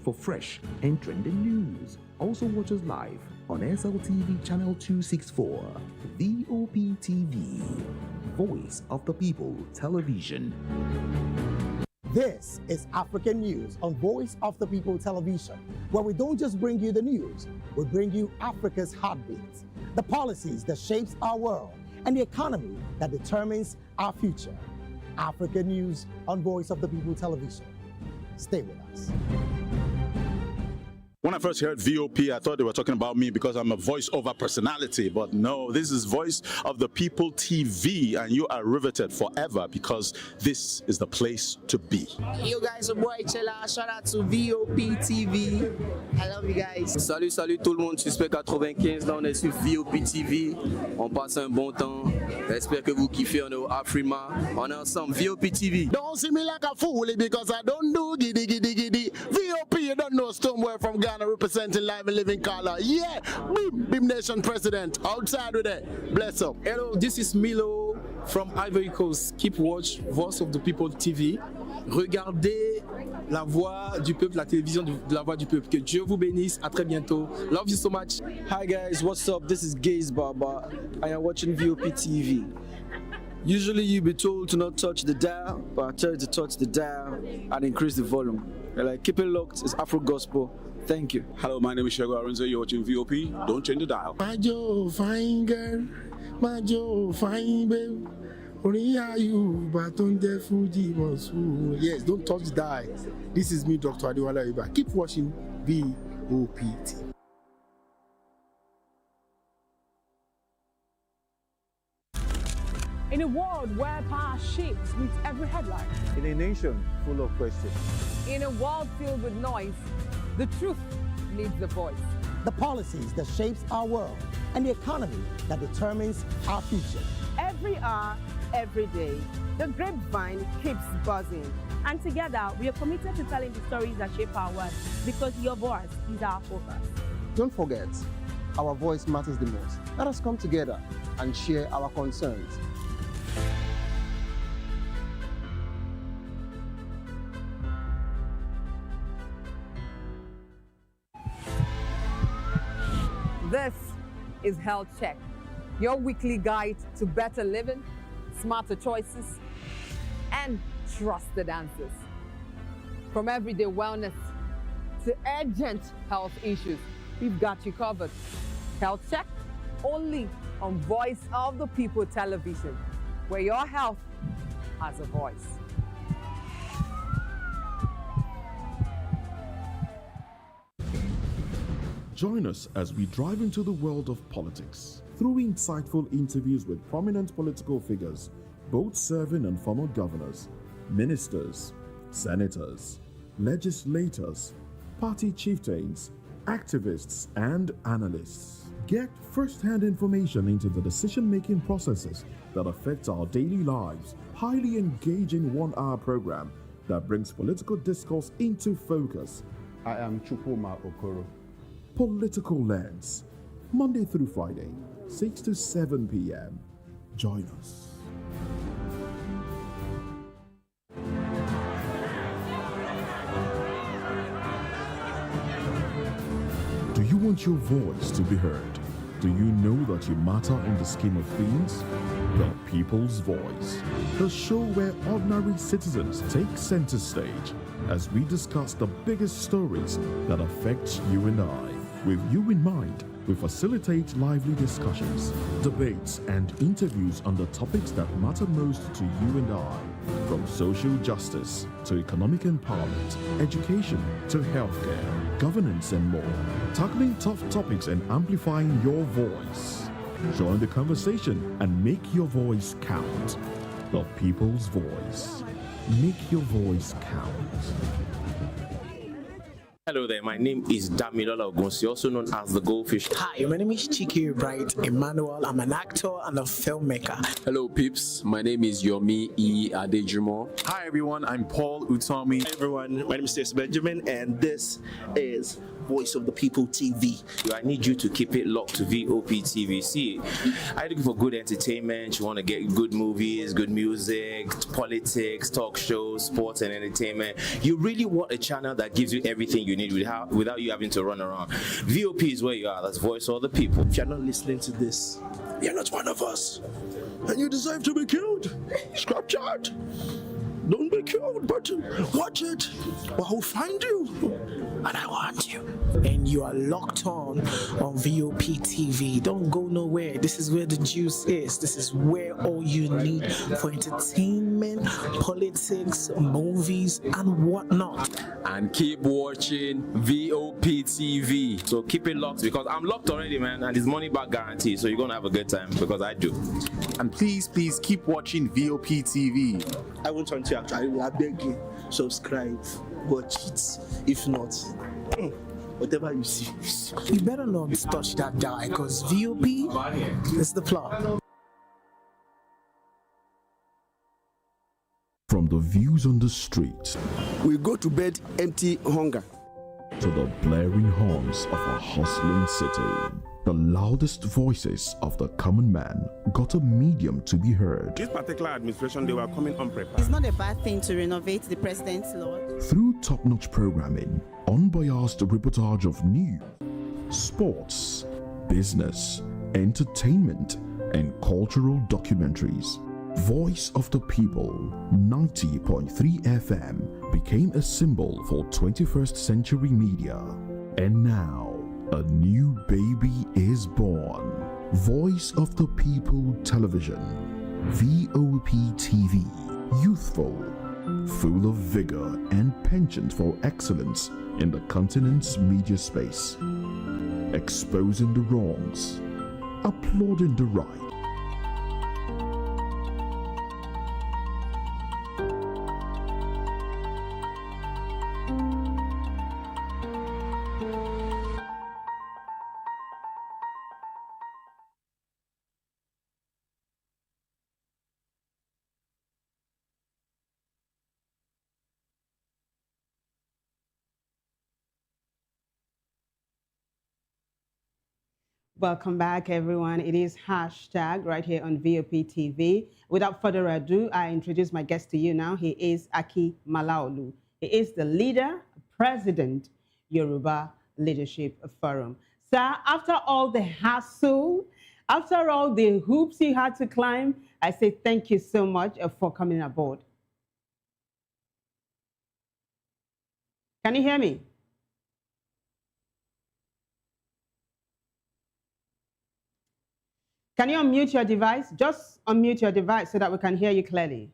[SPEAKER 1] for fresh and trending news. Also watch us live on SLTV channel 264. VOP TV, Voice of the People Television.
[SPEAKER 3] This is African News on Voice of the People Television, where we don't just bring you the news, we bring you Africa's heartbeats, the policies that shapes our world, and the economy that determines our future. African News on Voice of the People Television. Stay with us.
[SPEAKER 12] When I first heard VOP, I thought they were talking about me because I'm a voice-over personality. But no, this is Voice of the People TV, and you are riveted forever because this is the place to be.
[SPEAKER 2] Yo guys, your boy Chella. Shout out to VOP TV. I love you guys.
[SPEAKER 11] Salut, salut tout le monde. Suspect 95. Là, on est sur VOP TV. On passe un bon temps. J'espère que vous kiffez. On est au Afrima. On est ensemble. VOP TV.
[SPEAKER 13] Don't see me like a fool because I don't do giddy giddy giddy. VOP, you don't know somewhere from Ghana. Representing live and living color. Yeah, Beam Nation President. Outside with it. Bless up.
[SPEAKER 32] Hello, this is Milo from Ivory Coast. Keep watch Voice of the People TV. Regardez la voix du peuple, la télévision de la voix du peuple. Que Dieu vous bénisse. À très bientôt. Love you so much.
[SPEAKER 4] Hi guys, what's up? This is Gaze Baba. I am watching VOP TV. Usually you be told to not touch the dial, but I tell you to touch the dial and increase the volume. Like, keep it locked. It's Afro Gospel. Thank you.
[SPEAKER 5] Hello, my name is Shego Aronzo. You're watching VOP. Don't change the dial.
[SPEAKER 18] My Joe, fine girl. My Joe, fine babe. Only are you, but on the Fuji Monsoon. Yes, don't touch the dial. This is me, Dr. Adiwala Iba. Keep watching VOP TV.
[SPEAKER 21] In a world where power shifts with every headline.
[SPEAKER 10] In a nation full of questions.
[SPEAKER 24] In a world filled with noise, the truth needs a voice.
[SPEAKER 3] The policies that shapes our world and the economy that determines our future.
[SPEAKER 19] Every hour, every day, the grapevine keeps buzzing. And together, we are committed to telling the stories that shape our world because your voice is our focus.
[SPEAKER 20] Don't forget, our voice matters the most. Let us come together and share our concerns.
[SPEAKER 24] This is Health Check, your weekly guide to better living, smarter choices, and trusted answers. From everyday wellness to urgent health issues, we've got you covered. Health Check, only on Voice of the People television, where your health has a voice.
[SPEAKER 17] Join us as we drive into the world of politics through insightful interviews with prominent political figures, both serving and former governors, ministers, senators, legislators, party chieftains, activists, and analysts. Get first-hand information into the decision-making processes that affect our daily lives. Highly engaging one-hour program that brings political discourse into focus.
[SPEAKER 10] I am Cubana Okoro.
[SPEAKER 17] Political Lens, Monday through Friday, 6 to 7 p.m. Join us. Do you want your voice to be heard? Do you know that you matter in the scheme of things? The People's Voice, the show where ordinary citizens take center stage as we discuss the biggest stories that affect you and I. With you in mind, we facilitate lively discussions, debates, and interviews on the topics that matter most to you and I. From social justice to economic empowerment, education to healthcare, governance, and more. Tackling tough topics and amplifying your voice. Join the conversation and make your voice count. The People's Voice. Make your voice count.
[SPEAKER 11] Hello there, my name is Damilola Ogunsi, also known as the Goldfish.
[SPEAKER 6] Hi, my name is Chiki Bright Emmanuel. I'm an actor and a filmmaker.
[SPEAKER 7] Hello peeps, my name is Yomi E. Adejimo.
[SPEAKER 8] Hi everyone, I'm Paul Utomi.
[SPEAKER 9] Hi everyone, my name is Stacey Benjamin and this is Voice of the People TV.
[SPEAKER 11] I need you to keep it locked to VOP TV. See, I'm looking for good entertainment. You want to get good movies, good music, politics, talk shows, sports and entertainment. You really want a channel that gives you everything you need without you having to run around. VOP is where you are. That's Voice of the People.
[SPEAKER 9] If you're not listening to this, you're not one of us. And you deserve to be killed. Scrap chat. Don't be killed, but watch it. Or I'll find you. And I want you.
[SPEAKER 6] And you are locked on VOP TV. Don't go nowhere. This is where the juice is. This is where all you need for entertainment, politics, movies, and whatnot.
[SPEAKER 7] And keep watching VOP TV.
[SPEAKER 11] So keep it locked because I'm locked already, man, and it's money back guarantee. So you're gonna have a good time because I do.
[SPEAKER 8] And please keep watching VOP TV.
[SPEAKER 9] I won't want you actually. I beg you, subscribe, watch it. If not, whatever you see.
[SPEAKER 6] You better not touch that die because VOP is the plot.
[SPEAKER 17] From the views on the street,
[SPEAKER 9] we go to bed empty hunger,
[SPEAKER 17] to the blaring horns of a hustling city. The loudest voices of the common man got a medium to be heard.
[SPEAKER 14] This particular administration, they were coming unprepared.
[SPEAKER 15] It's not a bad thing to renovate the president's lawn.
[SPEAKER 17] Through top-notch programming, unbiased reportage of news, sports, business, entertainment, and cultural documentaries. Voice of the People, 90.3 FM, became a symbol for 21st century media. And now, a new baby is born. Voice of the People Television, VOP TV, youthful, full of vigor and penchant for excellence in the continent's media space, exposing the wrongs, applauding the right.
[SPEAKER 19] Welcome back, everyone. It is hashtag right here on VOP TV. Without further ado, I introduce my guest to you now. He is Aki Malaolu. He is the leader, president, Yoruba Leadership Forum. Sir, after all the hassle, after all the hoops you had to climb, I say thank you so much for coming aboard. Can you hear me? Can you unmute your device? Just unmute your device so that we can hear you clearly.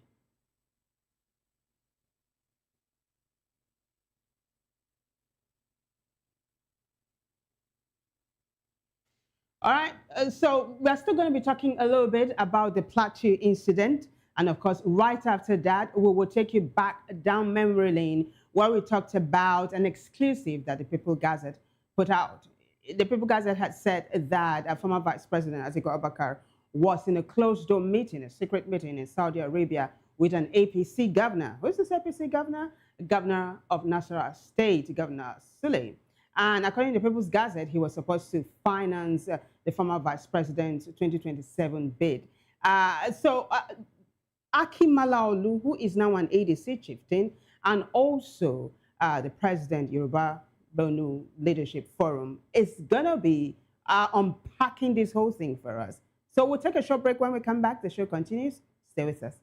[SPEAKER 19] All right, so we're still going to be talking a little bit about the Plateau incident. And of course, right after that, we will take you back down memory lane where we talked about an exclusive that the People Gazette put out. The People Gazette had said that former Vice President Atiku Abubakar was in a closed-door meeting, a secret meeting in Saudi Arabia with an APC governor. Who's this APC governor? Governor of Nasarawa State, Governor Sule. And according to the People's Gazette, he was supposed to finance the former vice president's 2027 bid. Aki Malaolu, who is now an ADC chieftain, and also the president, Yoruba Bonu Leadership Forum, is going to be unpacking this whole thing for us. So we'll take a short break. When we come back, the show continues. Stay with us.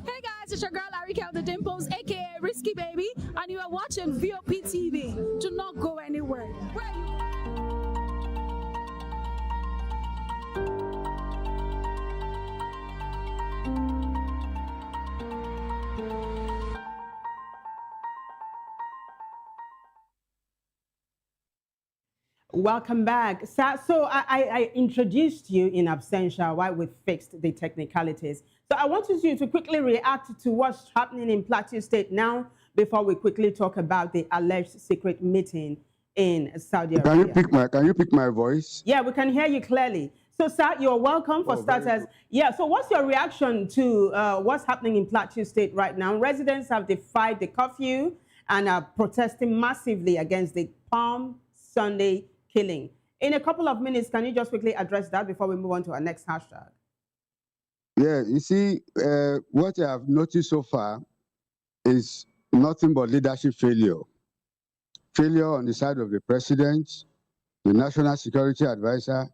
[SPEAKER 21] Hey guys, it's your girl Arika of the Dimples, aka Risky Baby, and you are watching VOP TV. Do not go anywhere. Where are you?
[SPEAKER 19] Welcome back. So I introduced you in absentia while we fixed the technicalities. So I want you to quickly react to what's happening in Plateau State now before we quickly talk about the alleged secret meeting in Saudi Arabia.
[SPEAKER 1] Can you pick my voice?
[SPEAKER 19] Yeah, we can hear you clearly. So, sir, you're welcome for starters. Yeah, so what's your reaction to what's happening in Plateau State right now? Residents have defied the curfew and are protesting massively against the Palm Sunday killing. In a couple of minutes, can you just quickly address that before we move on to our next hashtag?
[SPEAKER 1] Yeah, you see, what I have noticed so far is nothing but leadership failure. Failure on the side of the president, the national security advisor,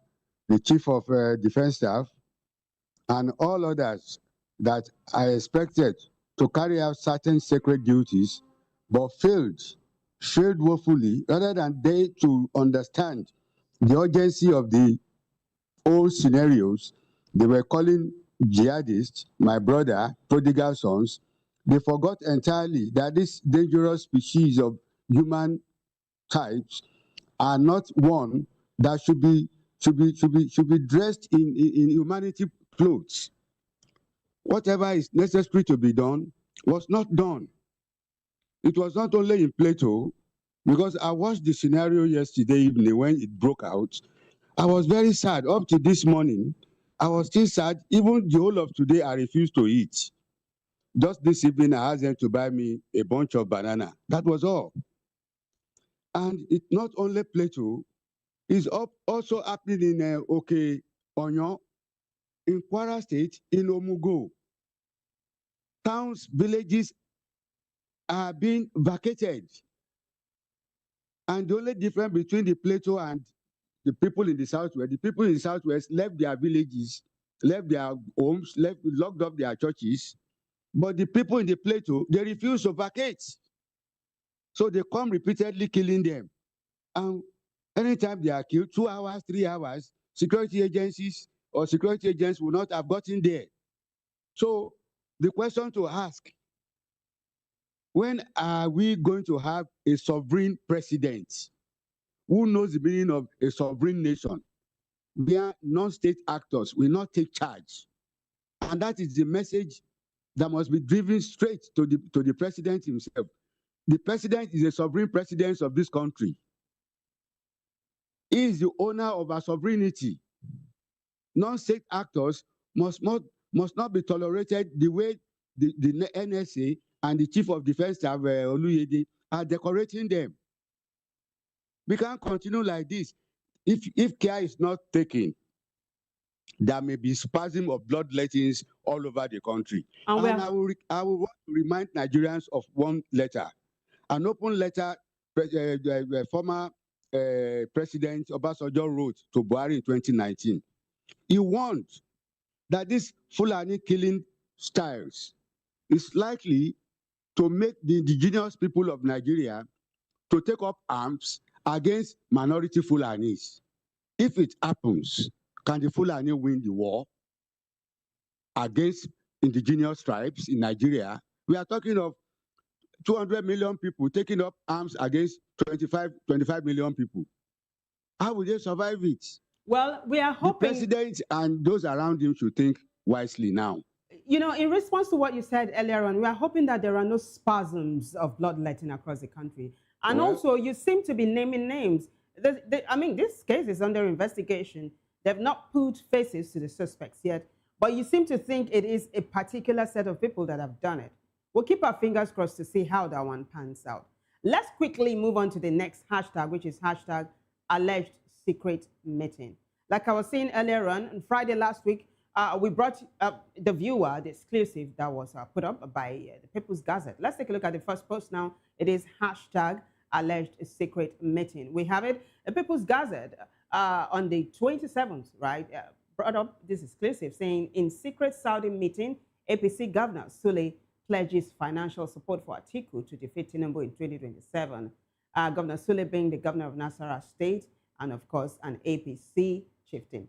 [SPEAKER 1] the chief of defense staff, and all others that I expected to carry out certain sacred duties, but failed woefully, rather than they to understand the urgency of the old scenarios. They were calling jihadists, my brother, prodigal sons. They forgot entirely that this dangerous species of human types are not one that should be dressed in humanity clothes. Whatever is necessary to be done was not done. It was not only in Plateau, because I watched the scenario yesterday evening when it broke out. I was very sad. Up to this morning, I was still sad. Even the whole of today, I refused to eat. Just this evening, I asked them to buy me a bunch of banana. That was all. And it's not only Plateau, it's also happening in Onyo, in Kwara State, in Omugo. Towns, villages are being vacated. And the only difference between the Plateau and the people in the southwest left their villages, left their homes, locked up their churches. But the people in the Plateau, they refuse to vacate. So they come repeatedly killing them. And anytime they are killed, 2 hours, 3 hours, security agencies or security agents will not have gotten there. So the question to ask, when are we going to have a sovereign president who knows the meaning of a sovereign nation, where non-state actors will not take charge? And that is the message that must be driven straight to the president himself. The president is a sovereign president of this country. He is the owner of our sovereignty. Non-state actors must not be tolerated the way the NSA and the chief of defense staff, Oluyede, are decorating them. We can't continue like this. If care is not taken, there may be spasm of bloodlettings all over the country.
[SPEAKER 19] And
[SPEAKER 1] And I will want to remind Nigerians of one letter, an open letter the former President Obasanjo wrote to Buhari in 2019. He warned that this Fulani killing styles is likely to make the indigenous people of Nigeria to take up arms against minority Fulanis. If it happens, can the Fulani win the war against indigenous tribes in Nigeria? We are talking of 200 million people taking up arms against 25 million people. How will they survive it?
[SPEAKER 19] Well, we are hoping
[SPEAKER 1] the president and those around him should think wisely now.
[SPEAKER 19] You know, in response to what you said earlier on, we are hoping that there are no spasms of bloodletting across the country. And also, you seem to be naming names. I mean, this case is under investigation. They've not put faces to the suspects yet, but you seem to think it is a particular set of people that have done it. We'll keep our fingers crossed to see how that one pans out. Let's quickly move on to the next hashtag, which is hashtag alleged secret meeting. Like I was saying earlier on Friday last week, we brought the viewer the exclusive that was put up by the People's Gazette. Let's take a look at the first post now. It is hashtag alleged secret meeting. We have it. The People's Gazette on the 27th, right, brought up this exclusive saying, in secret Saudi meeting, APC Governor Sule pledges financial support for Atiku to defeat Tinubu in 2027. Governor Sule being the governor of Nasarawa State and, of course, an APC chieftain.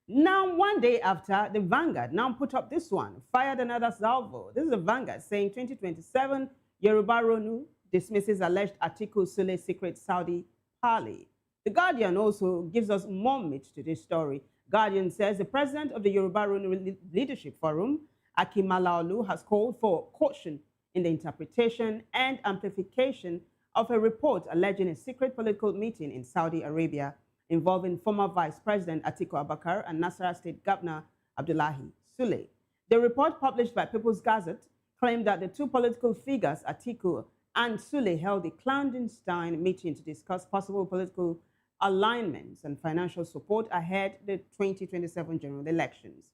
[SPEAKER 19] Now, one day after, the Vanguard now put up this one, fired another salvo. This is the Vanguard saying 2027, Yoruba Ronu dismisses alleged Atiku Sule secret Saudi parley. The Guardian also gives us more meat to this story. Guardian says the president of the Yoruba Ronu Leadership Forum, Akin Malaolu, has called for caution in the interpretation and amplification of a report alleging a secret political meeting in Saudi Arabia involving former Vice President Atiku Abubakar and Nasarawa State Governor Abdullahi Sule. The report published by People's Gazette claimed that the two political figures, Atiku and Sule, held a clandestine meeting to discuss possible political alignments and financial support ahead the 2027 general elections.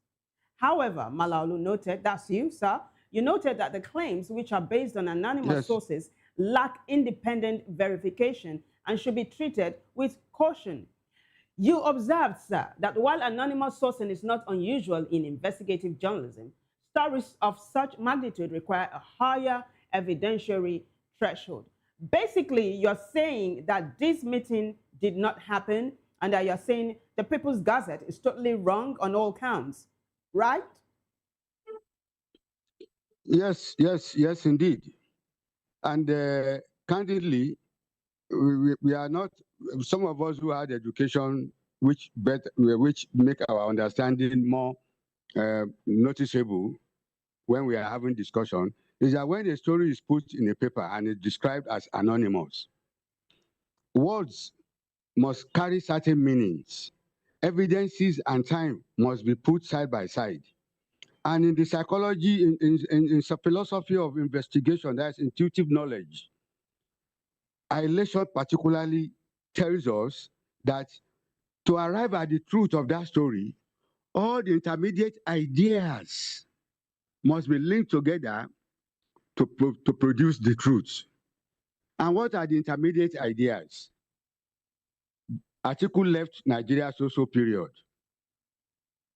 [SPEAKER 19] However, Malaolu noted, that's you, sir, you noted that the claims, which are based on anonymous sources, lack independent verification and should be treated with caution. You observed, sir, that while anonymous sourcing is not unusual in investigative journalism, stories of such magnitude require a higher evidentiary threshold. Basically, you're saying that this meeting did not happen and that you're saying the People's Gazette is totally wrong on all counts, right?
[SPEAKER 1] Yes, indeed. And candidly, we are not, some of us who had education which make our understanding more noticeable when we are having discussion, is that when a story is put in a paper and is described as anonymous, words must carry certain meanings. Evidences and time must be put side by side. And in the psychology, in philosophy of investigation, that's intuitive knowledge, annihilation particularly tells us that to arrive at the truth of that story, all the intermediate ideas must be linked together to produce the truth. And what are the intermediate ideas? Atiku left Nigeria so period.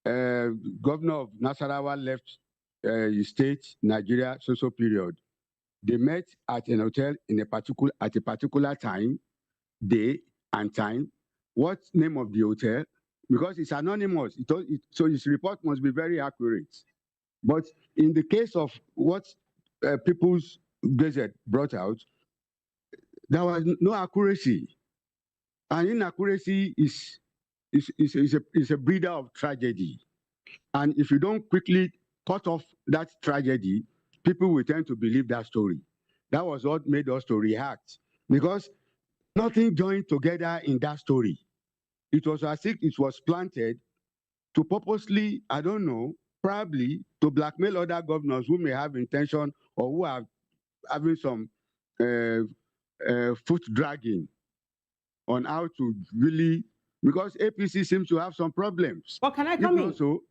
[SPEAKER 1] Governor of Nasarawa left his state, Nigeria so period. They met at an hotel at a particular time, day and time. What name of the hotel? Because it's anonymous, so his report must be very accurate. But in the case of what People's Gazette brought out, there was no accuracy. And inaccuracy is a breeder of tragedy. And if you don't quickly cut off that tragedy, people will tend to believe that story. That was what made us to react, because nothing joined together in that story. It was as if it was planted to purposely, I don't know, probably to blackmail other governors who may have intention or who are having some foot dragging on how to really because APC seems to have some problems.
[SPEAKER 19] Well, can I come in?
[SPEAKER 1] Also,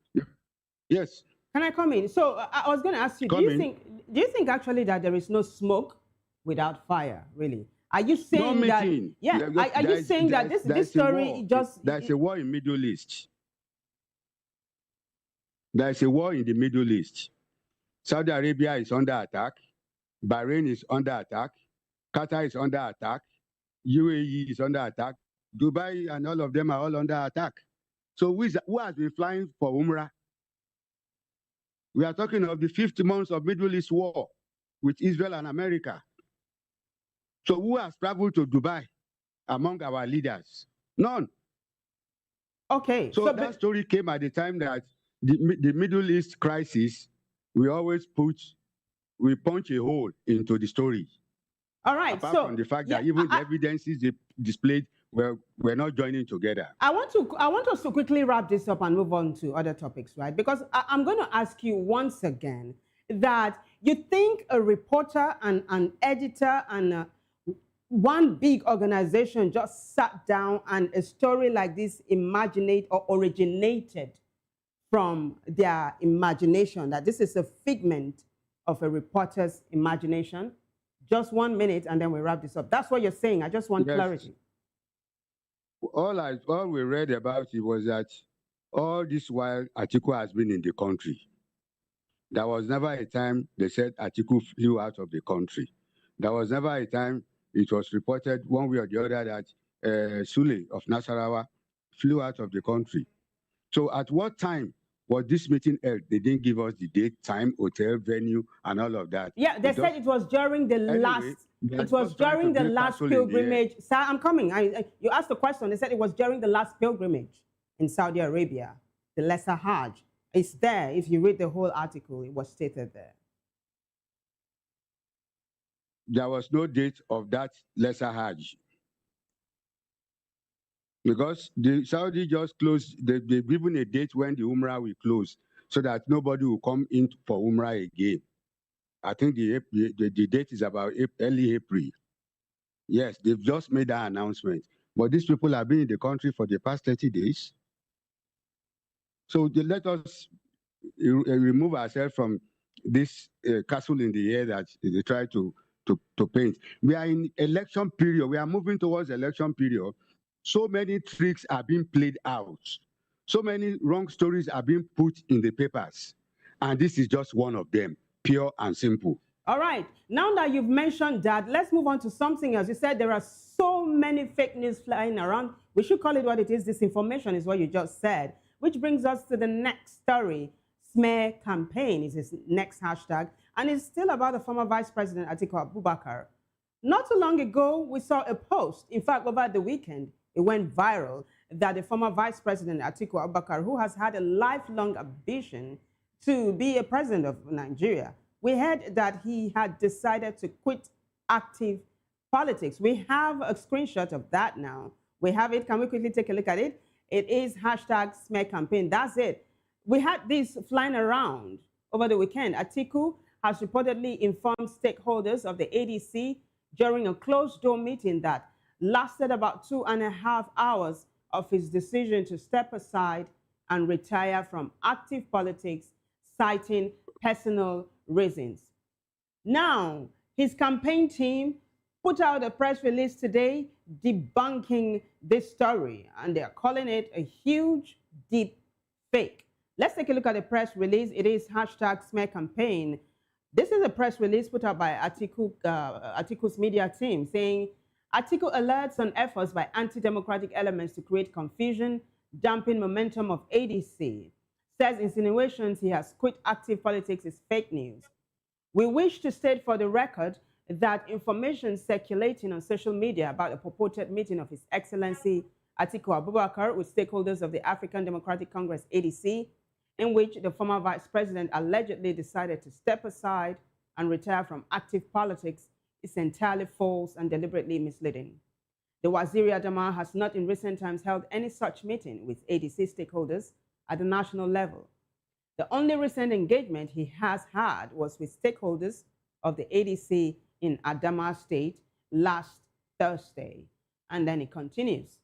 [SPEAKER 1] yes.
[SPEAKER 19] Can I come in? So I was going to ask you, do you think actually that there is no smoke without fire, really? Are you saying that? Yeah. Are you saying that this story just?
[SPEAKER 1] There's a war in Middle East. There's a war in the Middle East. Saudi Arabia is under attack. Bahrain is under attack. Qatar is under attack. UAE is under attack. Dubai and all of them are all under attack. So who has been flying for Umrah? We are talking of the 50 months of Middle East war with Israel and America. So who has traveled to Dubai among our leaders? None.
[SPEAKER 19] Okay.
[SPEAKER 1] So that story came at the time that the Middle East crisis, we punch a hole into the story.
[SPEAKER 19] All right.
[SPEAKER 1] Apart from the fact that even the evidences they displayed were not joining together. I
[SPEAKER 19] want us to quickly wrap this up and move on to other topics, right? Because I'm going to ask you once again that you think a reporter and an editor and one big organization just sat down and a story like this originated from their imagination, that this is a figment of a reporter's imagination? Just 1 minute and then we wrap this up. That's what you're saying. I just want clarity.
[SPEAKER 1] All we read about it was that all this while Atiku has been in the country. There was never a time they said Atiku flew out of the country. There was never a time it was reported one way or the other that Sule of Nasarawa flew out of the country. So at what time was this meeting held? They didn't give us the date, time, hotel, venue, and all of that.
[SPEAKER 19] Yeah, they said it was during the last pilgrimage. Sir, I'm coming. You asked the question. They said it was during the last pilgrimage in Saudi Arabia, the Lesser Hajj. It's there. If you read the whole article, it was stated there.
[SPEAKER 1] There was no date of that Lesser Hajj. Because the Saudi just closed, they've given a date when the Umrah will close so that nobody will come in for Umrah again. I think the date is about early April. Yes, they've just made that announcement. But these people have been in the country for the past 30 days. So let us remove ourselves from this castle in the air that they try to paint. We are in election period. We are moving towards election period. So many tricks are being played out. So many wrong stories are being put in the papers. And this is just one of them, pure and simple.
[SPEAKER 19] All right. Now that you've mentioned that, let's move on to something else. You said there are so many fake news flying around. We should call it what it is. Disinformation is what you just said. Which brings us to the next story. Smear campaign is his next hashtag. And it's still about the former Vice President Atiku Abubakar. Not too long ago, we saw a post. In fact, over the weekend, it went viral that the former Vice President Atiku Abubakar, who has had a lifelong ambition to be a president of Nigeria, we heard that he had decided to quit active politics. We have a screenshot of that now. We have it. Can we quickly take a look at it? It is hashtag smear campaign. That's it. We had this flying around over the weekend. Atiku has reportedly informed stakeholders of the ADC during a closed-door meeting that lasted about 2.5 hours of his decision to step aside and retire from active politics, citing personal reasons. Now, his campaign team put out a press release today debunking this story, and they're calling it a huge, deep fake. Let's take a look at the press release. It is hashtag smear campaign. This is a press release put out by Atiku's media team saying, Atiku alerts on efforts by anti-democratic elements to create confusion, dampen momentum of ADC. Says insinuations he has quit active politics is fake news. We wish to state for the record that information circulating on social media about a purported meeting of His Excellency Atiku Abubakar with stakeholders of the African Democratic Congress, ADC, in which the former vice president allegedly decided to step aside and retire from active politics is entirely false and deliberately misleading. The Waziri Adama has not in recent times held any such meeting with ADC stakeholders at the national level. The only recent engagement he has had was with stakeholders of the ADC in Adama State last Thursday. And then it continues.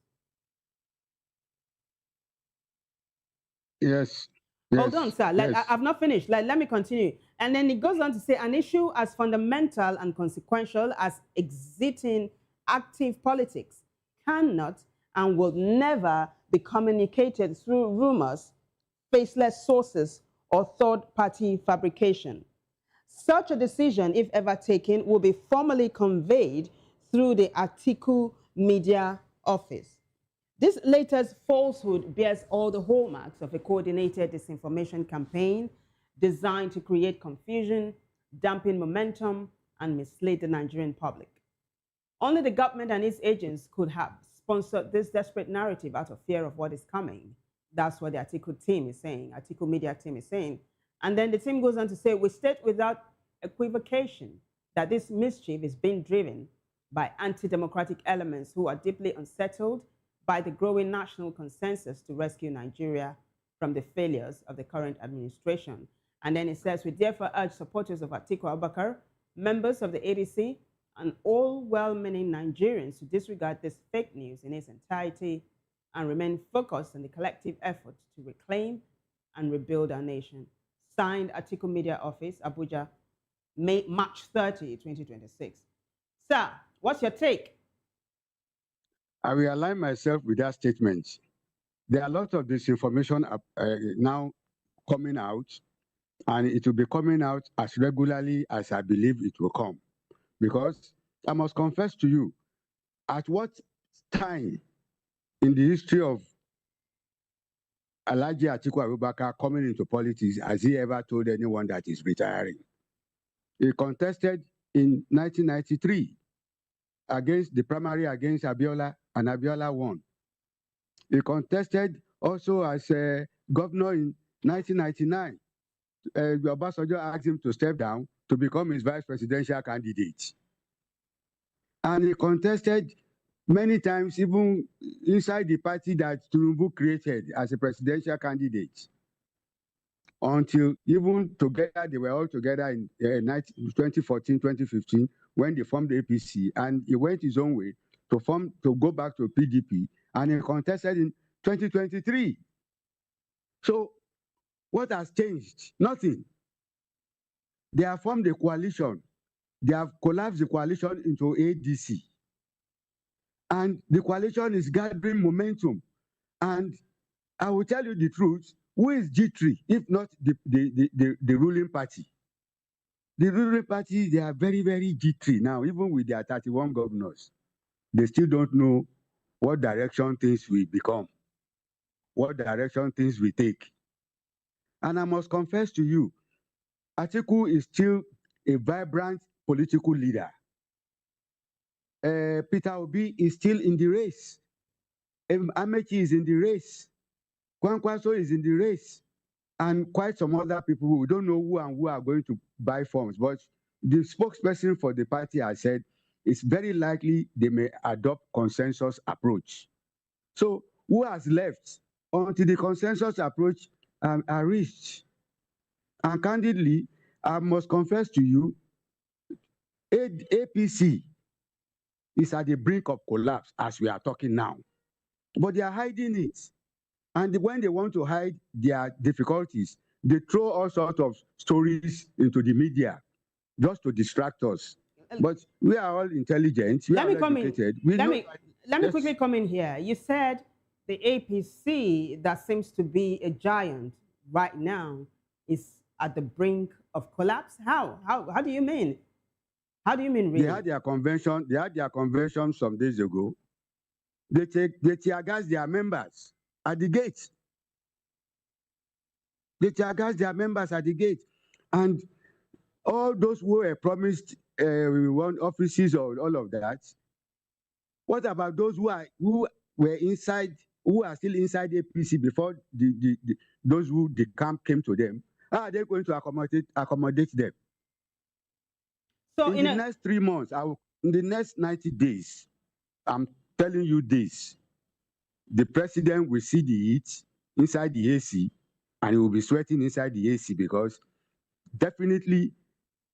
[SPEAKER 1] Yes.
[SPEAKER 19] Hold on, sir. I've not finished. Let me continue. And then it goes on to say an issue as fundamental and consequential as exiting active politics cannot and will never be communicated through rumors, faceless sources, or third-party fabrication. Such a decision, if ever taken, will be formally conveyed through the Atiku Media Office. This latest falsehood bears all the hallmarks of a coordinated disinformation campaign designed to create confusion, dampen momentum, and mislead the Nigerian public. Only the government and its agents could have sponsored this desperate narrative out of fear of what is coming. That's what the Atiku team is saying, Atiku Media team is saying. And then the team goes on to say, we state without equivocation that this mischief is being driven by anti-democratic elements who are deeply unsettled by the growing national consensus to rescue Nigeria from the failures of the current administration. And then it says, we therefore urge supporters of Atiku Abubakar, members of the ADC, and all well-meaning Nigerians to disregard this fake news in its entirety and remain focused on the collective effort to reclaim and rebuild our nation. Signed, Atiku Media Office, Abuja, March 30, 2026. Sir, what's your take?
[SPEAKER 1] I will align myself with that statement. There are a lot of disinformation now coming out, and it will be coming out as regularly as I believe it will come. Because I must confess to you, at what time in the history of Alhaji Atiku Abubakar coming into politics has he ever told anyone that he's retiring? He contested in 1993 against the primary against Abiola, and Abiola won. He contested also as a governor in 1999. Obasanjo asked him to step down to become his vice presidential candidate. And he contested many times, even inside the party that Tinubu created as a presidential candidate. Until even together, they were all together in 2014, 2015, when they formed the APC, and he went his own way to go back to PDP, and he contested in 2023. So what has changed? Nothing. They have formed a coalition. They have collapsed the coalition into ADC. And the coalition is gathering momentum. And I will tell you the truth, who is G3 if not the ruling party? The ruling party, they are very, very G3 now, even with their 31 governors. They still don't know what direction things will become, what direction things will take. And I must confess to you, Atiku is still a vibrant political leader. Peter Obi is still in the race. Amechi is in the race. Kwankwaso is in the race. And quite some other people who don't know who and who are going to buy forms. But the spokesperson for the party has said it's very likely they may adopt consensus approach. So who has left until the consensus approach are reached? And candidly, I must confess to you, APC is at the brink of collapse as we are talking now. But they are hiding it. And when they want to hide their difficulties, they throw all sorts of stories into the media just to distract us. But we are all intelligent.
[SPEAKER 19] Let me quickly come in here. You said the APC that seems to be a giant right now is at the brink of collapse. How do you mean? How do you mean really?
[SPEAKER 1] They had their convention some days ago. They tear gas their members at the gate. They tear gas their members at the gate. And all those who were promised offices or all of that, what about those who were inside, who are still inside APC before those who the camp came to them? How are they going to accommodate them? So in the next 3 months, in the next 90 days, I'm telling you this, the president will see the heat inside the AC, and he will be sweating inside the AC because definitely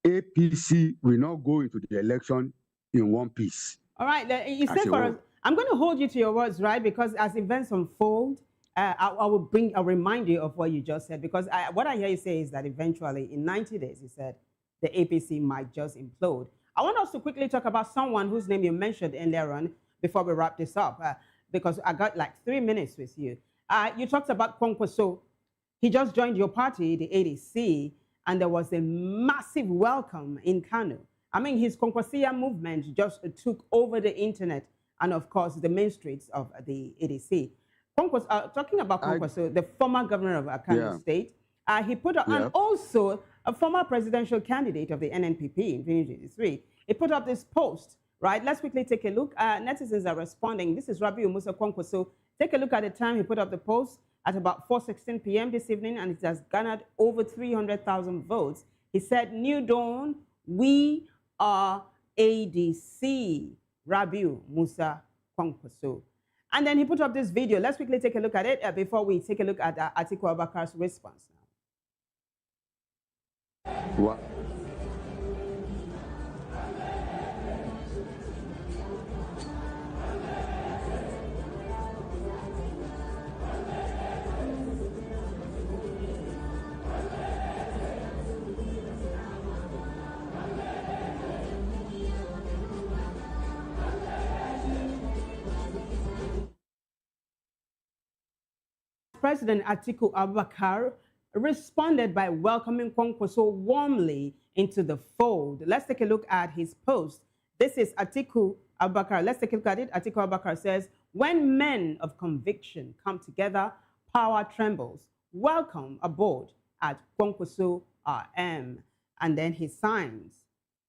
[SPEAKER 1] APC will not go into the election in one piece.
[SPEAKER 19] All right, you said for us, I'm going to hold you to your words, right? Because as events unfold, I will remind you of what you just said, because what I hear you say is that eventually in 90 days, you said the APC might just implode. I want us to quickly talk about someone whose name you mentioned earlier on before we wrap this up, because I got like 3 minutes with you. You talked about Kwankwaso. He just joined your party, the ADC, and there was a massive welcome in Kano. I mean, his Kwankwasia movement just took over the internet and, of course, the main streets of the ADC. Talking about Kwankwaso, the former governor of Kano State, he put up, and also a former presidential candidate of the NNPP in 2023, he put up this post, right? Let's quickly take a look. Netizens are responding. This is Rabiu Musa Kwankwaso. Take a look at the time he put up the post at about 4:16 p.m. this evening, and it has garnered over 300,000 votes. He said, "New dawn, we are ADC." Rabiu Musa Kwankwaso. And then he put up this video. Let's quickly take a look at it before we take a look at Atiku Abubakar's response.
[SPEAKER 1] What?
[SPEAKER 19] President Atiku Abubakar responded by welcoming Kwankwaso warmly into the fold. Let's take a look at his post. This is Atiku Abubakar. Let's take a look at it. Atiku Abubakar says, "When men of conviction come together, power trembles. Welcome aboard at Kwankwaso RM." And then he signs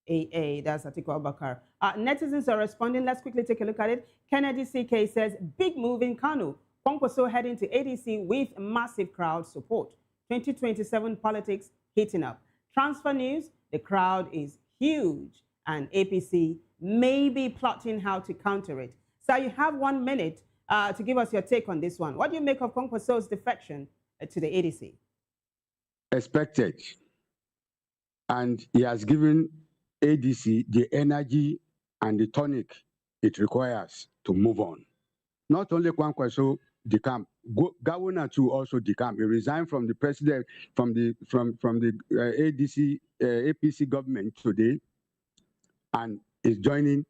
[SPEAKER 19] AA. That's Atiku Abubakar. Netizens are responding. Let's quickly take a look at it. Kennedy CK says, "Big move in Kano. Kwankwaso heading to ADC with massive crowd support. 2027 politics heating up. Transfer news, the crowd is huge and APC may be plotting how to counter it." So you have 1 minute to give us your take on this one. What do you make of Kwankwaso's defection to the ADC?
[SPEAKER 1] Expected. And he has given ADC the energy and the tonic it requires to move on. Not only Kwankwaso decamp, Gawuna too also decamp. He resigned from the president, from the ADC APC government today, and is joining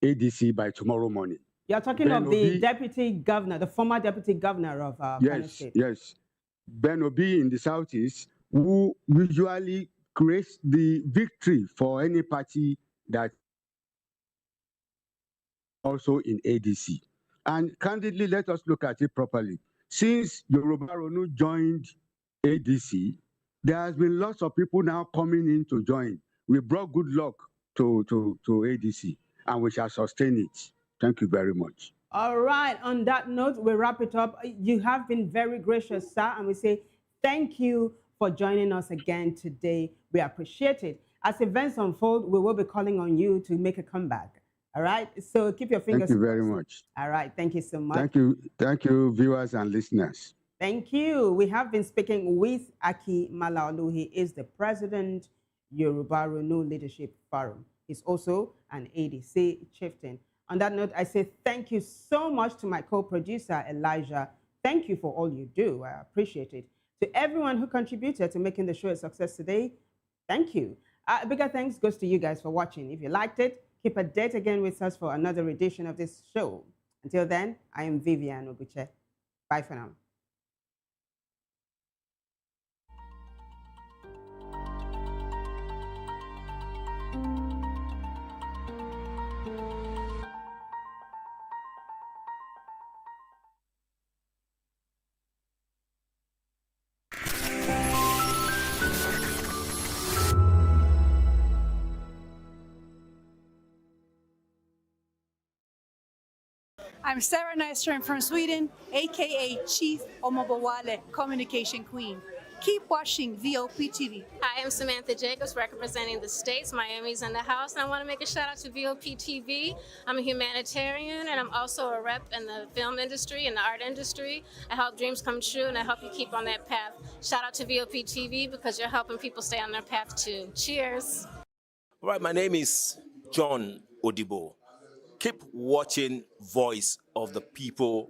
[SPEAKER 1] ADC by tomorrow morning.
[SPEAKER 19] You're talking of the deputy governor, the former deputy governor of Kano State.
[SPEAKER 1] Yes. Ben Obi in the southeast, who usually creates the victory for any party that also in ADC. And candidly, let us look at it properly. Since Yoruba Ronu joined ADC, there has been lots of people now coming in to join. We brought good luck to ADC, and we shall sustain it. Thank you very much.
[SPEAKER 19] All right. On that note, we wrap it up. You have been very gracious, sir, and we say thank you for joining us again today. We appreciate it. As events unfold, we will be calling on you to make a comeback. All right. So keep your fingers crossed.
[SPEAKER 1] Thank you very much.
[SPEAKER 19] All right. Thank you so much.
[SPEAKER 1] Thank you, viewers and listeners.
[SPEAKER 19] Thank you. We have been speaking with Aki Malaolu. He is the president, Yoruba Ronu Leadership Forum. He's also an ADC chieftain. On that note, I say thank you so much to my co-producer, Elijah. Thank you for all you do. I appreciate it. To everyone who contributed to making the show a success today, thank you. Bigger thanks goes to you guys for watching. If you liked it, keep a date again with us for another edition of this show. Until then, I am Vivian Oguche. Bye for now.
[SPEAKER 2] I'm Sarah Nystrom from Sweden, aka Chief Omobawale, Communication Queen. Keep watching VOP TV.
[SPEAKER 12] Hi, I'm Samantha Jacobs, representing the States. Miami's in the house, and I want to make a shout out to VOP TV. I'm a humanitarian, and I'm also a rep in the film industry and the art industry. I help dreams come true, and I help you keep on that path. Shout out to VOP TV because you're helping people stay on their path too. Cheers.
[SPEAKER 16] All right, my name is John Odibo. Keep watching Voice of the People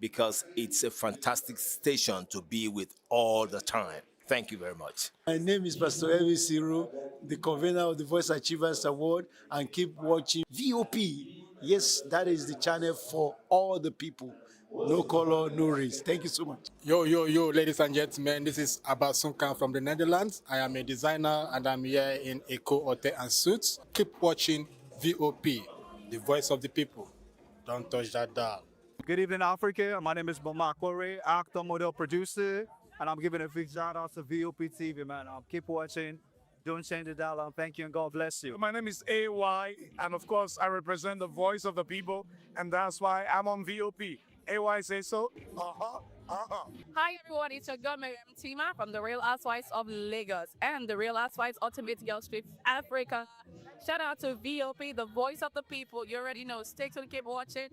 [SPEAKER 16] because it's a fantastic station to be with all the time. Thank you very much.
[SPEAKER 4] My name is Pastor Evi Siro, the convener of the Voice Achievers Award, and keep watching VOP. Yes, that is the channel for all the people. No color, no race. Thank you so much.
[SPEAKER 13] Yo, ladies and gentlemen, this is Abasunkan from the Netherlands. I am a designer and I'm here in Eco Hotel and Suits. Keep watching VOP, the voice of the people. Don't touch that dial.
[SPEAKER 22] Good evening, Africa. My name is Bama Kore, actor, model, producer, and I'm giving a big shout out to VOP TV, man. Keep watching. Don't change the dial. Thank you and God bless you.
[SPEAKER 23] My name is AY, and of course, I represent the voice of the people, and that's why I'm on VOP. AY say so.
[SPEAKER 25] Hi everyone, it's your girl Miriam Tima from the Real Housewives of Lagos and the Real Housewives Ultimate Girls Trip Africa. Shout out to VOP, the voice of the people. You already know. Stay tuned, keep watching.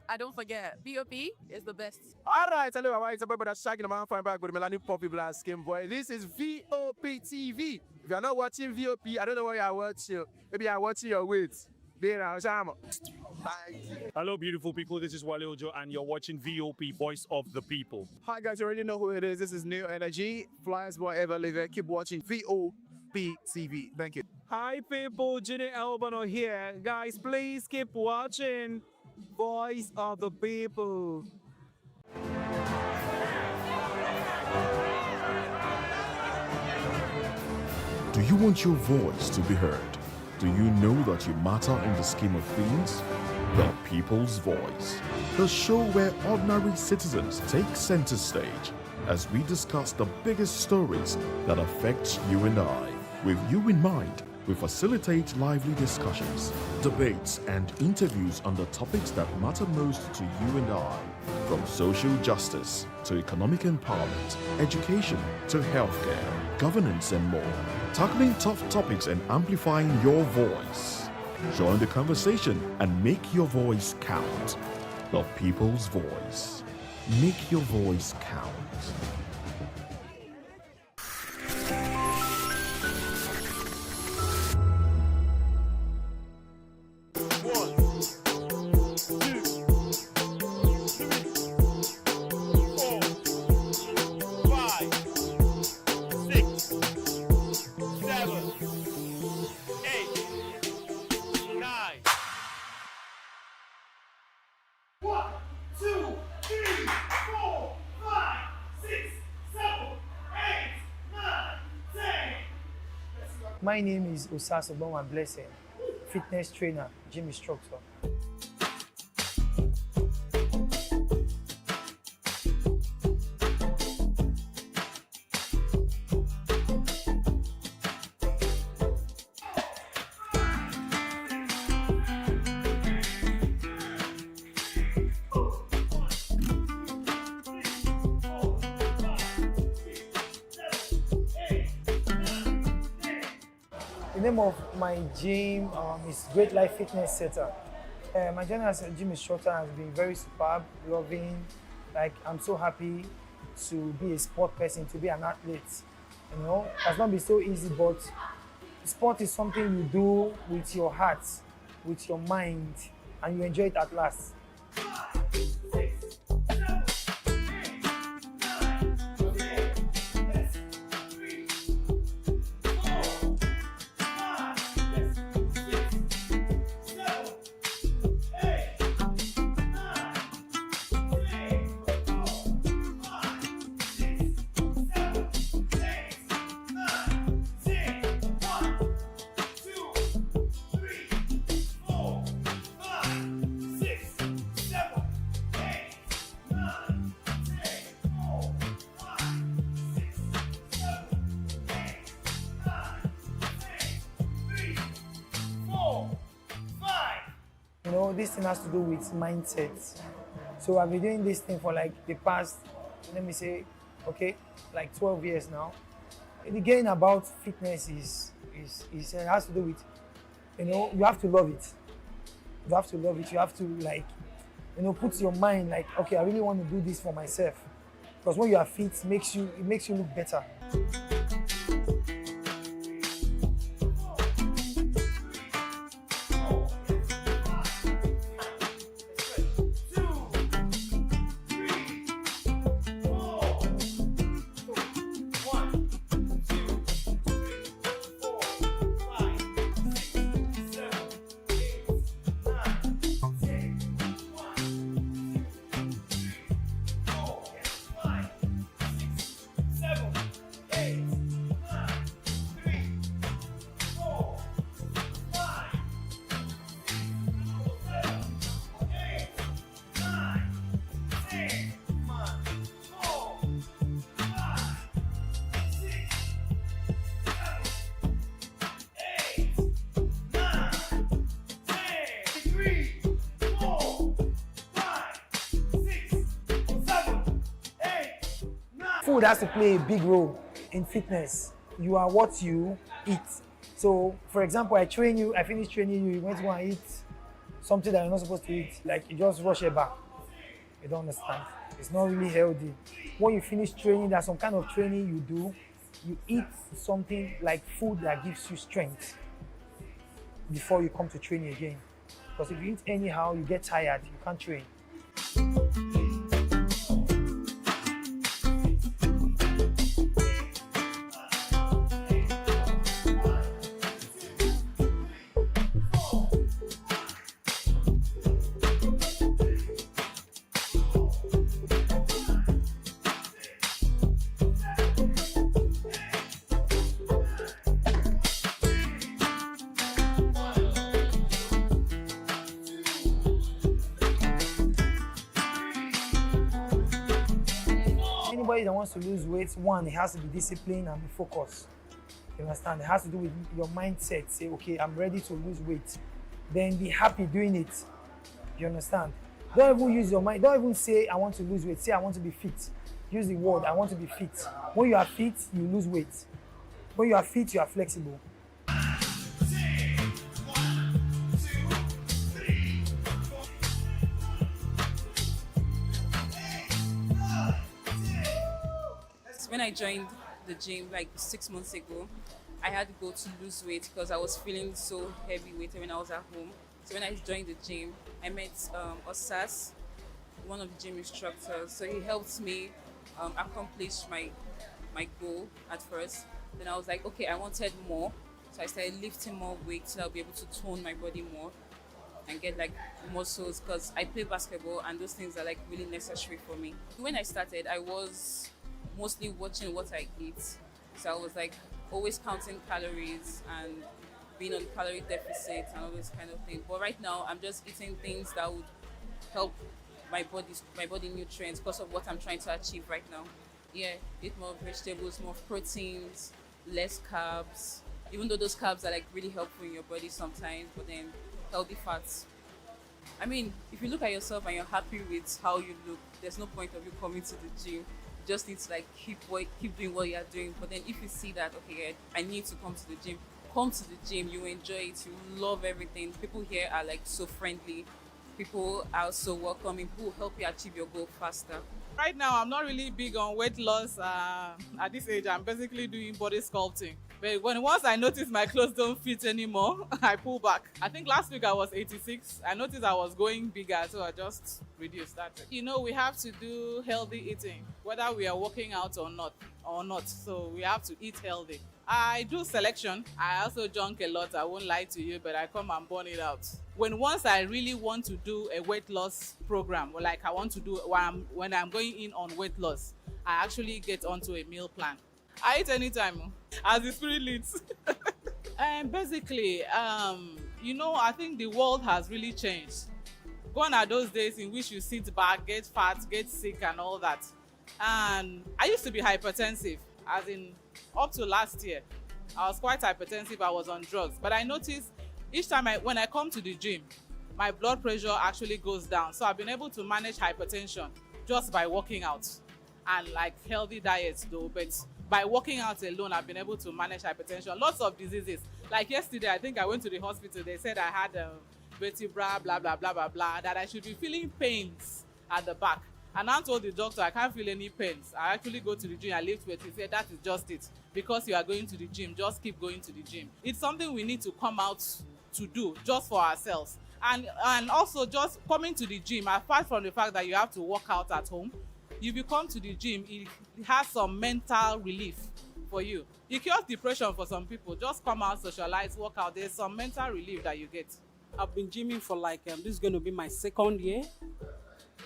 [SPEAKER 25] And don't forget, VOP is the best.
[SPEAKER 22] All right, hello, it's about that shaking the man fine back with Melanie Poppy Black Skin Boy. This is VOP TV. If you're not watching VOP, I don't know why you're watching. Maybe you're watching your weight.
[SPEAKER 23] Hello, beautiful people. This is Wale Ojo, and you're watching VOP, Voice of the People.
[SPEAKER 13] Hi guys, you already know who it is. This is New Energy. Flyers whatever live it. Keep watching VOP TV. Thank you.
[SPEAKER 22] Hi people, Ginny Albano here. Guys, please keep watching Voice of the People.
[SPEAKER 17] Do you want your voice to be heard? Do you know that you matter in the scheme of things? The People's Voice, the show where ordinary citizens take center stage as we discuss the biggest stories that affect you and I. With you in mind, we facilitate lively discussions, debates, and interviews on the topics that matter most to you and I, from social justice to economic empowerment, education to healthcare, governance, and more. Tackling tough topics and amplifying your voice. Join the conversation and make your voice count. The People's Voice. Make your voice count.
[SPEAKER 26] My name is Osaso Bonwa Blessing, fitness trainer, gym instructor. The name of my gym is Great Life Fitness Center. My journey as a gym instructor has been very superb, loving. Like, I'm so happy to be a sport person, to be an athlete. You know, it has not been so easy, but sport is something you do with your heart, with your mind, and you enjoy it at last. You know, this thing has to do with mindset. So I've been doing this thing for like the past, let me say, okay, like 12 years now. And again, about fitness it has to do with, you know, you have to love it. You have to love it. You have to, like, you know, put your mind like, okay, I really want to do this for myself. Because when you are fit, it makes you look better. food has to play a big role in fitness. You are what you eat. So, for example, I finish training you, you went to go and eat something that you're not supposed to eat, like you just rush it back. You don't understand. It's not really healthy. When you finish training, there's some kind of training you do, you eat something like food that gives you strength before you come to training again. Because if you eat anyhow, you get tired, you can't train. Anybody that wants to lose weight, one, it has to be disciplined and be focused. You understand? It has to do with your mindset. Say, okay, I'm ready to lose weight. Then be happy doing it. You understand? Don't even use your mind. Don't even say, I want to lose weight. Say, I want to be fit. Use the word, I want to be fit. When you are fit, you lose weight. When you are fit, you are flexible.
[SPEAKER 3] When I joined the gym like 6 months ago, I had to go to lose weight because I was feeling so heavyweight when I was at home. So when I joined the gym, I met Osas, one of the gym instructors. So he helped me accomplish my goal at first. Then I was like, okay, I wanted more. So I started lifting more weight so I'll be able to tone my body more and get like muscles because I play basketball and those things are like really necessary for me. When I started, I was mostly watching what I eat. So I was like always counting calories and being on calorie deficit and all those kind of things. But right now I'm just eating things that would help my body nutrients because of what I'm trying to achieve right now. Yeah, eat more vegetables, more proteins, less carbs. Even though those carbs are like really helpful in your body sometimes, but then healthy fats. I mean, if you look at yourself and you're happy with how you look, there's no point of you coming to the gym. You just need to like keep doing what you're doing. But then if you see that, okay, I need to come to the gym, come to the gym, you enjoy it, you love everything. People here are like so friendly. People are so welcoming. People will help you achieve your goal faster.
[SPEAKER 5] Right now, I'm not really big on weight loss. At this age, I'm basically doing body sculpting. But once I notice my clothes don't fit anymore, I pull back. I think last week I was 86. I noticed I was going bigger, so I just reduced that. You know, we have to do healthy eating, whether we are working out or not. So we have to eat healthy. I do selection. I also junk a lot. I won't lie to you, but I come and burn it out. Once I really want to do a weight loss program, or like I want to do when I'm going in on weight loss, I actually get onto a meal plan. I eat anytime, as the spirit leads. And basically, you know, I think the world has really changed. Gone are those days in which you sit back, get fat, get sick, and all that. And I used to be hypertensive, as in up to last year. I was quite hypertensive. I was on drugs, but I noticed each time when I come to the gym, my blood pressure actually goes down. So I've been able to manage hypertension just by working out and like healthy diets though. But by working out alone, I've been able to manage hypertension. Lots of diseases. Like yesterday, I think I went to the hospital. They said I had vertebra, blah, blah, blah, blah, blah, that I should be feeling pains at the back. And I told the doctor, I can't feel any pains. I actually go to the gym, I lift weights. He said, that is just it. Because you are going to the gym, just keep going to the gym. It's something we need to come out to do just for ourselves. And also just coming to the gym, apart from the fact that you have to work out at home, if you come to the gym, it has some mental relief for you. It cures depression for some people. Just come out, socialize, work out. There's some mental relief that you get.
[SPEAKER 10] I've been gymming for like, this is going to be my 2nd year.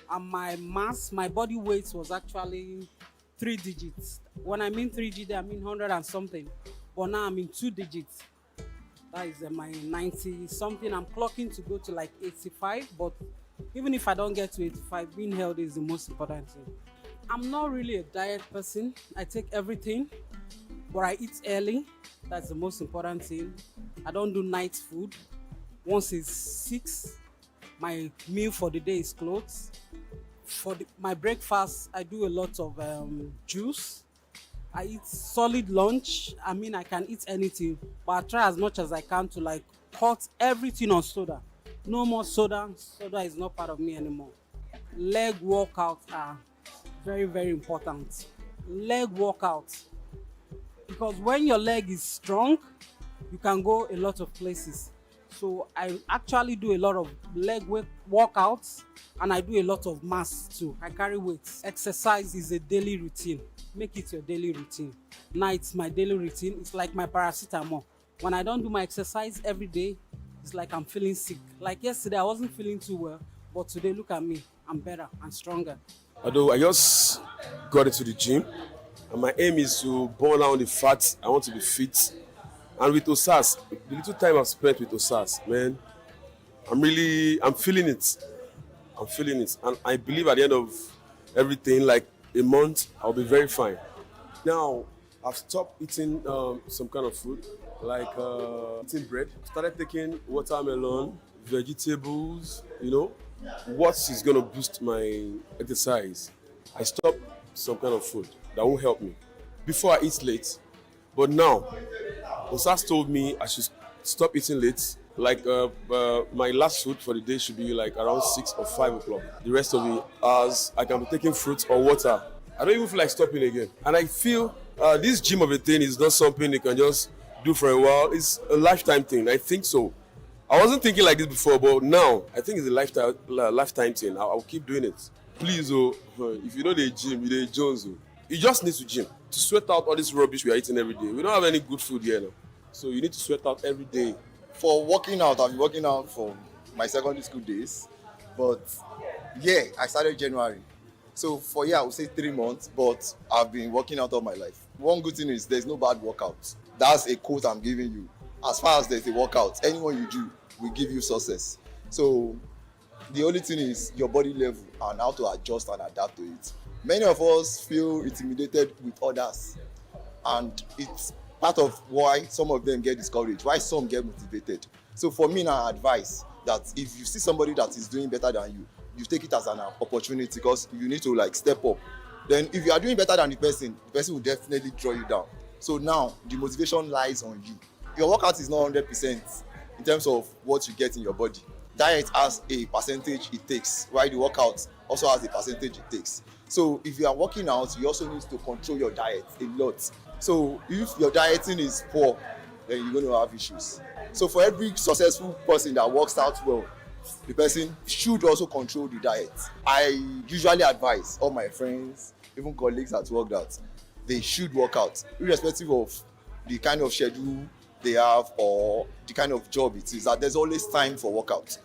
[SPEAKER 10] And my body weight was actually 3 digits. When I mean 3 digits, I mean 100 and something. But now I'm in 2 digits. That is my 90 something. I'm clocking to go to like 85. But even if I don't get to 85, being healthy is the most important thing. I'm not really a diet person. I take everything, but I eat early. That's the most important thing. I don't do night food. Once it's 6, my meal for the day is closed. For my breakfast, I do a lot of juice. I eat solid lunch. I mean, I can eat anything, but I try as much as I can to like cut everything on soda. No more soda. Soda is not part of me anymore. Leg workouts are very, very important. Leg workouts, because when your leg is strong, you can go a lot of places. So I actually do a lot of workouts, and I do a lot of mass too. I carry weights. Exercise is a daily routine. Make it your daily routine. Now it's my daily routine. It's like my paracetamol. When I don't do my exercise every day, it's like I'm feeling sick. Like yesterday, I wasn't feeling too well, but today, look at me. I'm better and stronger.
[SPEAKER 7] Although I just got into the gym, and my aim is to burn down the fat. I want to be fit. And with Osas, the little time I've spent with Osas, man, I'm feeling it. I'm feeling it. And I believe at the end of everything, like a month, I'll be very fine. Now, I've stopped eating some kind of food, like eating bread. Started taking watermelon, vegetables, what is going to boost my exercise. I stopped some kind of food that won't help me. Before I eat late, but now, Osas told me I should stop eating late. Like my last food for the day should be like around 6 or 5 o'clock. The rest of the hours, I can be taking fruits or water. I don't even feel like stopping again. And I feel this gym of a thing is not something you can just do for a while. It's a lifetime thing. I think so. I wasn't thinking like this before, but now I think it's a lifetime thing. I'll keep doing it. Please, if you know the gym, you the Jones. You just need to gym to sweat out all this rubbish we are eating every day. We don't have any good food here now. So you need to sweat out every day.
[SPEAKER 8] For working out, I've been working out from my secondary school days. But yeah, I started January. So for I would say 3 months, but I've been working out all my life. One good thing is there's no bad workout. That's a quote I'm giving you. As far as there's a workout, anyone you do will give you success. So the only thing is your body level and how to adjust and adapt to it. Many of us feel intimidated with others, and it's part of why some of them get discouraged, why some get motivated. So for me now, I advise that if you see somebody that is doing better than you, you take it as an opportunity, because you need to like step up. Then if you are doing better than the person will definitely draw you down. So now the motivation lies on you. Your workout is not 100% in terms of what you get in your body. Diet has a percentage it takes, while the workout also has a percentage it takes. So if you are working out, you also need to control your diet a lot. So if your dieting is poor, then you're going to have issues. So for every successful person that works out well, the person should also control the diet. I usually advise all my friends, even colleagues at work, that they should work out, irrespective of the kind of schedule they have or the kind of job it is, that there's always time for workout.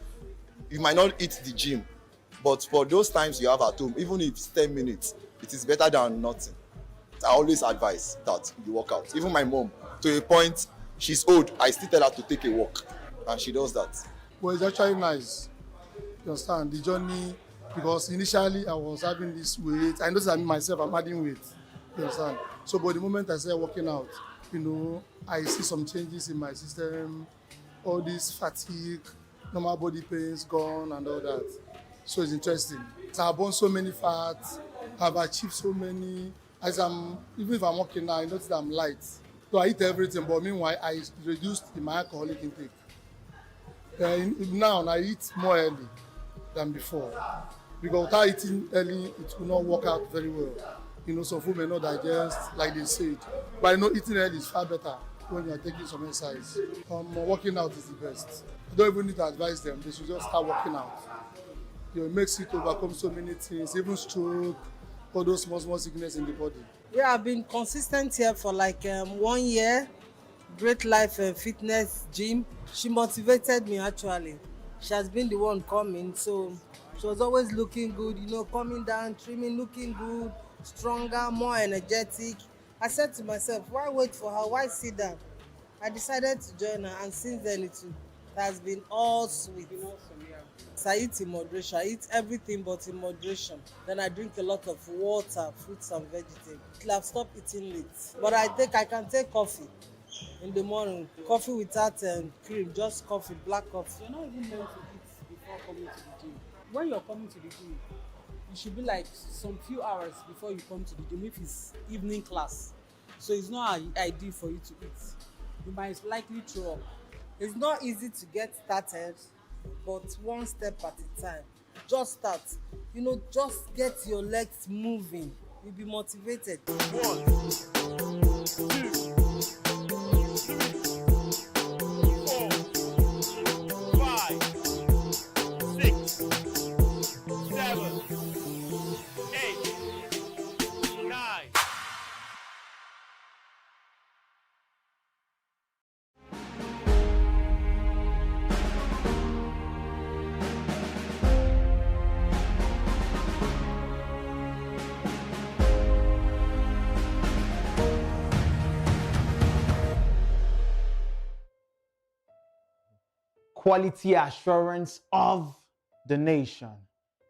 [SPEAKER 8] You might not hit the gym, but for those times you have at home, even if it's 10 minutes, it is better than nothing. I always advise that you work out. Even my mom, to a point, she's old, I still tell her to take a walk, and she does that.
[SPEAKER 11] Well, it's actually nice. You understand the journey, because initially I was having this weight. I noticed that myself, I'm adding weight. You understand? So, but the moment I started working out, I see some changes in my system. All this fatigue, normal body pains gone, and all that. So it's interesting. So I've burned so many fats. I've achieved so many. Even if I'm working now, I notice that I'm light. So I eat everything, but meanwhile, I reduced my alcoholic intake. Now I eat more early than before, because without eating early, it will not work out very well. Some food may not digest like they said, but eating early is far better when you are taking some exercise. Working out is the best. You don't even need to advise them; they should just start working out. It makes it overcome so many things, even stroke, all those small sickness in the body.
[SPEAKER 10] Yeah, I've been consistent here for like 1 year. Great Life Fitness Gym. She motivated me actually. She has been the one coming, so she was always looking good, coming down, trimming, looking good, stronger, more energetic. I said to myself, why wait for her? Why sit down? I decided to join her, and since then it has been all sweet. So I eat in moderation. I eat everything but in moderation. Then I drink a lot of water, fruits and vegetables. I've stopped eating late. But I can take coffee in the morning. Coffee without cream, just coffee, black coffee. You're not even meant to eat before coming to the gym. When you're coming to the gym, you should be like some few hours before you come to the gym if it's evening class. So it's not ideal for you to eat. You might likely throw up.
[SPEAKER 6] It's not easy to get started, but one step at a time. Just start. Just get your legs moving. You'll be motivated.
[SPEAKER 9] 1, 2, 5, 6, 7, 8, 9.
[SPEAKER 14] Quality assurance of the nation.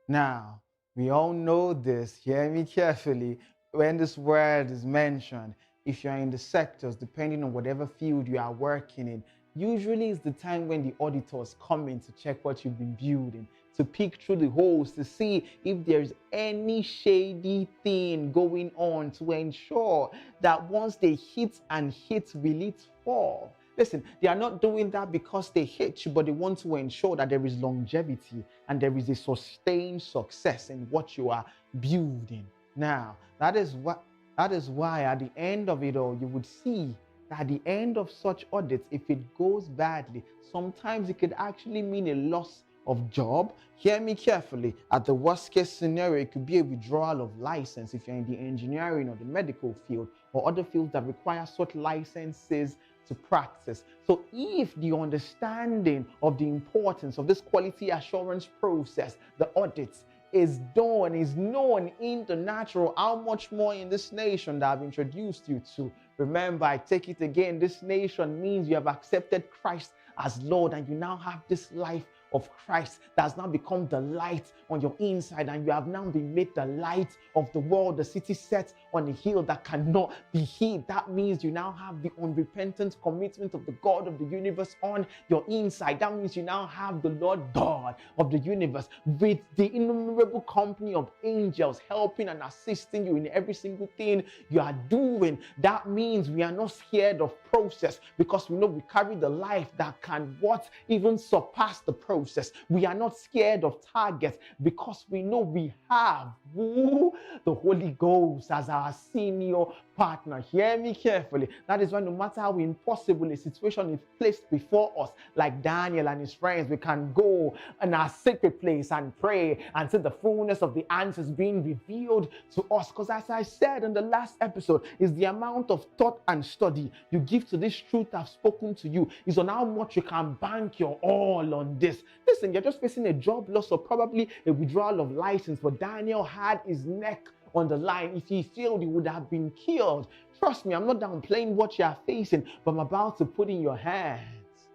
[SPEAKER 14] Now, we all know this, hear me carefully, when this word is mentioned, if you're in the sectors, depending on whatever field you are working in, usually it's the time when the auditors come in to check what you've been building, to peek through the holes to see if there's any shady thing going on, to ensure that once they hit and hit, will it fall? Listen, they are not doing that because they hate you, but they want to ensure that there is longevity and there is a sustained success in what you are building. Now, that is why at the end of it all, you would see that at the end of such audits, if it goes badly, sometimes it could actually mean a loss of job. Hear me carefully. At the worst case scenario, it could be a withdrawal of license if you're in the engineering or the medical field or other fields that require such licenses to practice. So if the understanding of the importance of this quality assurance process, the audits, is done, is known in the natural, how much more in this nation that I've introduced you to. Remember, I take it again, this nation means you have accepted Christ as Lord and you now have this life of Christ that has now become the light on your inside, and you have now been made the light of the world, the city set on a hill that cannot be hid. That means you now have the unrepentant commitment of the God of the universe on your inside. That means you now have the Lord God of the universe with the innumerable company of angels helping and assisting you in every single thing you are doing. That means we are not scared of process because we know we carry the life that can even surpass the process. We are not scared of targets because we know we have the Holy Ghost as our senior partner. Hear me carefully. That is why no matter how impossible a situation is placed before us, like Daniel and his friends, we can go in our secret place and pray and see the fullness of the answers being revealed to us. Because as I said in the last episode, is the amount of thought and study you give to this truth I've spoken to you, is on how much you can bank your all on this. Listen, you're just facing a job loss or probably a withdrawal of license, but Daniel had his neck on the line. If he failed, he would have been killed. Trust me, I'm not downplaying what you are facing, but I'm about to put in your hands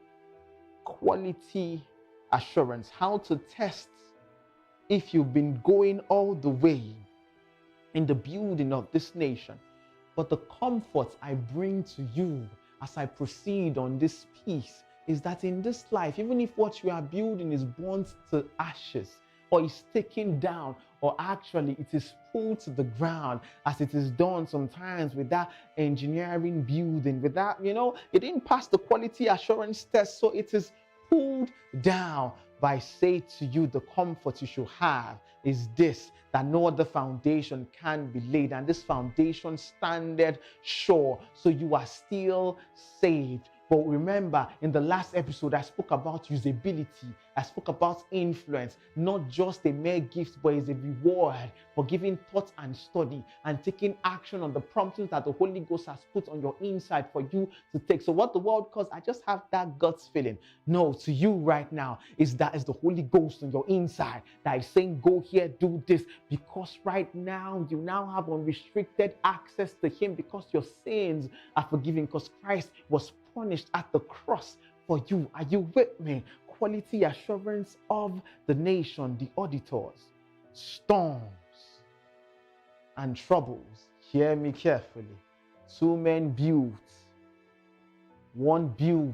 [SPEAKER 14] quality assurance, how to test if you've been going all the way in the building of this nation. But the comfort I bring to you as I proceed on this piece is that in this life, even if what you are building is burnt to ashes or is taken down, or actually it is pulled to the ground as it is done sometimes with that engineering building, with that, it didn't pass the quality assurance test, so it is pulled down. But I say to you, the comfort you should have is this, that no other foundation can be laid, and this foundation standeth sure, so you are still saved. But remember, in the last episode, I spoke about usability. I spoke about influence, not just a mere gift, but as a reward for giving thought and study and taking action on the promptings that the Holy Ghost has put on your inside for you to take. So what the world calls, I just have that guts feeling. No, to you right now, is that is the Holy Ghost on your inside that is saying, go here, do this, because right now, you now have unrestricted access to Him because your sins are forgiven, because Christ was punished at the cross for you. Are you with me? Quality assurance of the nation, the auditors, storms and troubles. Hear me carefully. 2 men built, one built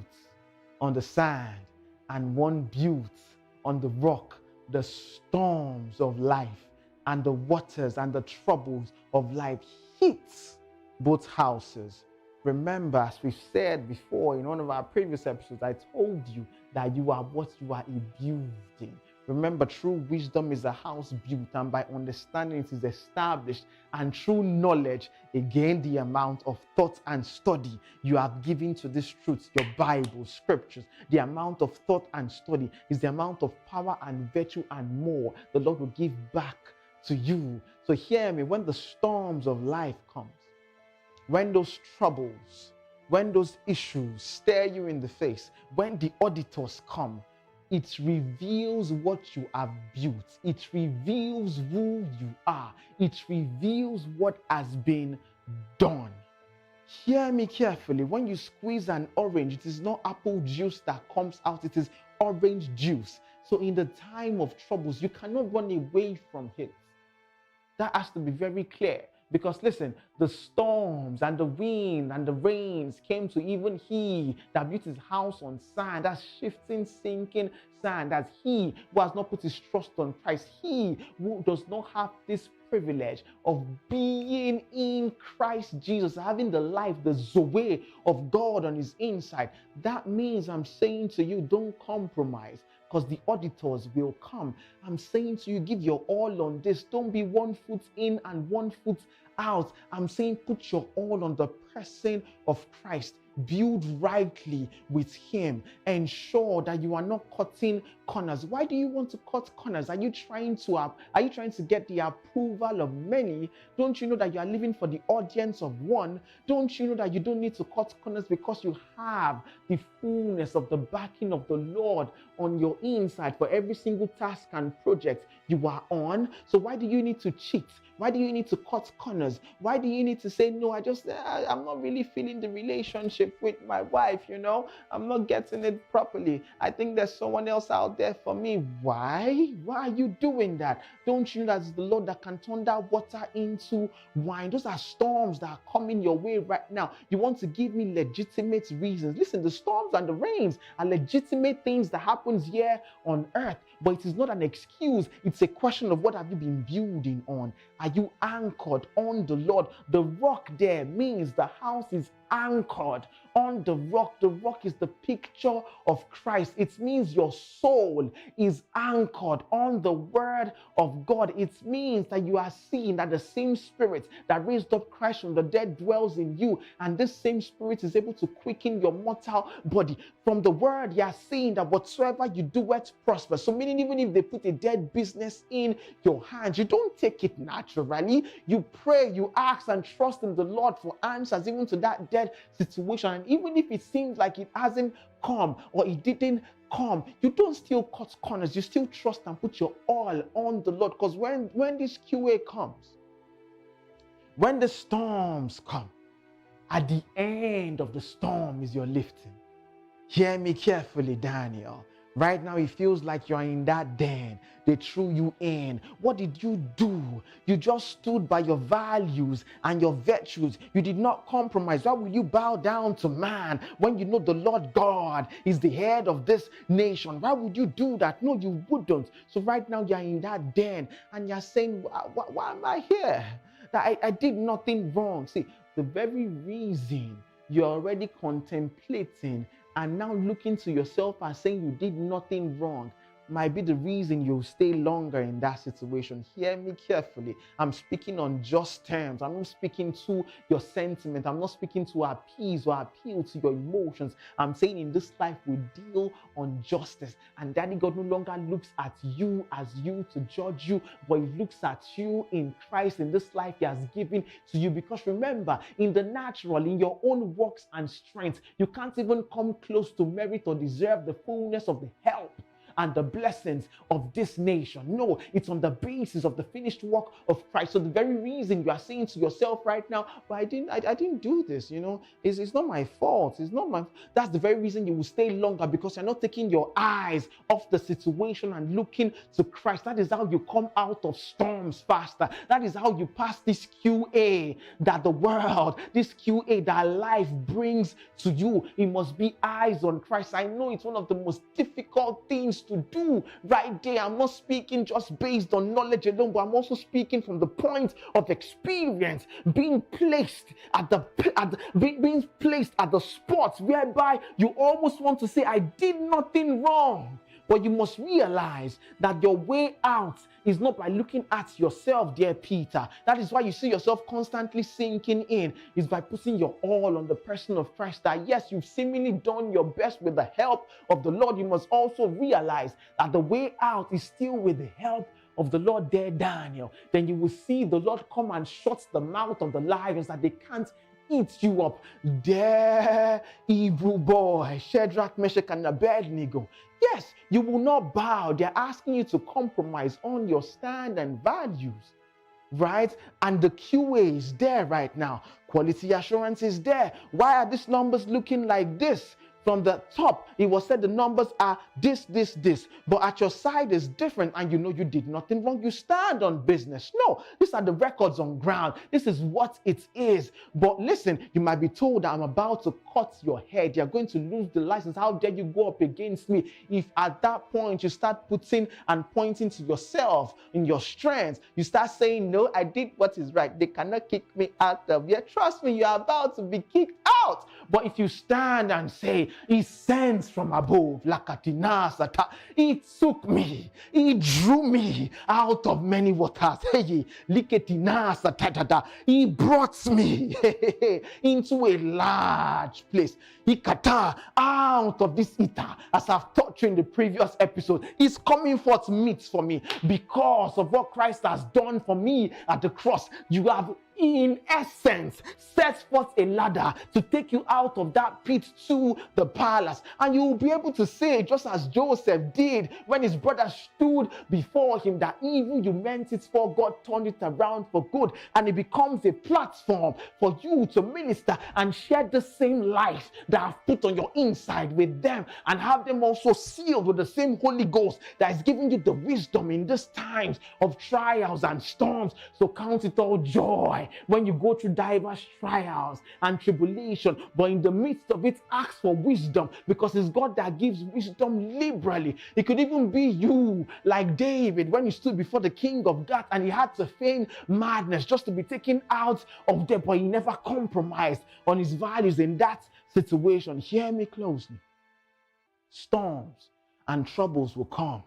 [SPEAKER 14] on the sand and one built on the rock. The storms of life and the waters and the troubles of life hit both houses. Remember, as we've said before in one of our previous episodes, I told you that you are what you are a building. Remember, true wisdom is a house built, and by understanding it is established, and true knowledge, again, the amount of thought and study you have given to this truth, your Bible, scriptures, the amount of thought and study is the amount of power and virtue and more the Lord will give back to you. So hear me, when the storms of life comes, when those troubles, when those issues stare you in the face, when the auditors come, it reveals what you have built. It reveals who you are. It reveals what has been done. Hear me carefully. When you squeeze an orange, it is not apple juice that comes out, it is orange juice. So in the time of troubles, you cannot run away from it. That has to be very clear. Because listen, the storms and the wind and the rains came to even he that built his house on sand, that's shifting, sinking sand. That's he who has not put his trust on Christ. He who does not have this privilege of being in Christ Jesus, having the life, the Zoe of God on his inside. That means I'm saying to you, don't compromise, because the auditors will come. I'm saying to you, give your all on this. Don't be 1 foot in and 1 foot out. I'm saying put your all on the person of Christ. Build rightly with him. Ensure that you are not cutting corners. Why do you want to cut corners? Are you trying to get the approval of many? Don't you know that you are living for the audience of one? Don't you know that you don't need to cut corners because you have the fullness of the backing of the Lord on your inside for every single task and project you are on? So why do you need to cheat? Why do you need to cut corners? Why do you need to say, no, I'm not really feeling the relationship with my wife, I'm not getting it properly. I think there's someone else out there for me. Why? Why are you doing that? Don't you know that it's the Lord that can turn that water into wine? Those are storms that are coming your way right now. You want to give me legitimate reasons. Listen, the storms and the rains are legitimate things that happens here on earth, but it is not an excuse. It's a question of what have you been building on? Are you anchored on the Lord? The rock there means the house is anchored on the rock. The rock is the picture of Christ. It means your soul is anchored on the word of God. It means that you are seeing that the same spirit that raised up Christ from the dead dwells in you, and this same spirit is able to quicken your mortal body. From the word, you are seeing that whatsoever you do, it prospers. So meaning, even if they put a dead business in your hands, you don't take it naturally. You pray, you ask and trust in the Lord for answers even to that dead situation. And even if it seems like it hasn't come or it didn't come, you don't still cut corners. You still trust and put your all on the Lord. Because when this QA comes, when the storms come, at the end of the storm is your lifting. Hear me carefully, Daniel. Right now, it feels like you're in that den. They threw you in. What did you do? You just stood by your values and your virtues. You did not compromise. Why will you bow down to man when you know the Lord God is the head of this nation? Why would you do that? No, you wouldn't. So right now, you're in that den and you're saying, why am I here? That I did nothing wrong. See, the very reason you're already contemplating and now looking to yourself and saying you did nothing wrong might be the reason you'll stay longer in that situation. Hear me carefully. I'm speaking on just terms. I'm not speaking to your sentiment. I'm not speaking to appease or appeal to your emotions. I'm saying in this life we deal on justice, and Daddy God no longer looks at you as you to judge you, but he looks at you in Christ, in this life he has given to you. Because remember, in the natural, in your own works and strength, you can't even come close to merit or deserve the fullness of the help and the blessings of this nation. No, it's on the basis of the finished work of Christ. So the very reason you are saying to yourself right now, but I didn't do this, it's not my fault. That's the very reason you will stay longer, because you're not taking your eyes off the situation and looking to Christ. That is how you come out of storms faster. That is how you pass this QA that the world, this QA that life brings to you. It must be eyes on Christ. I know it's one of the most difficult things used to do right there. I'm not speaking just based on knowledge alone, but I'm also speaking from the point of experience, being placed at being placed at the spot whereby you almost want to say, I did nothing wrong. But you must realize that your way out is not by looking at yourself, dear Peter. That is why you see yourself constantly sinking in. It's by putting your all on the person of Christ. That yes, you've seemingly done your best with the help of the Lord. You must also realize that the way out is still with the help of the Lord, dear Daniel. Then you will see the Lord come and shut the mouth of the lions that they can't eat you up. There, Hebrew boy, Shadrach, Meshach, and Abednego. Yes, you will not bow. They're asking you to compromise on your stand and values, right? And the QA is there right now. Quality assurance is there. Why are these numbers looking like this? From the top, it was said the numbers are this. But at your side is different, and you know you did nothing wrong. You stand on business. No, these are the records on ground. This is what it is. But listen, you might be told that I'm about to cut your head. You're going to lose the license. How dare you go up against me? If at that point you start putting and pointing to yourself in your strengths, you start saying, no, I did what is right. They cannot kick me out of here. Trust me, you're about to be kicked out. But if you stand and say, he sends from above, Lakatinasata, he took me, he drew me out of many waters. Hey, Liketinasata, he brought me into a large place. He kata out of this eater, as I've taught you in the previous episode. He's coming forth meat for me because of what Christ has done for me at the cross. You have, in essence, set forth a ladder to take you out of that pit to the palace. And you will be able to say, just as Joseph did when his brother stood before him, that evil you meant it for, God turned it around for good. And it becomes a platform for you to minister and share the same life that I've put on your inside with them, and have them also sealed with the same Holy Ghost that is giving you the wisdom in these times of trials and storms. So count it all joy when you go through diverse trials and tribulation, but in the midst of it, ask for wisdom, because it's God that gives wisdom liberally. It could even be you, like David, when he stood before the king of Gath and he had to feign madness just to be taken out of there, but he never compromised on his values in that situation. Hear me closely. Storms and troubles will come.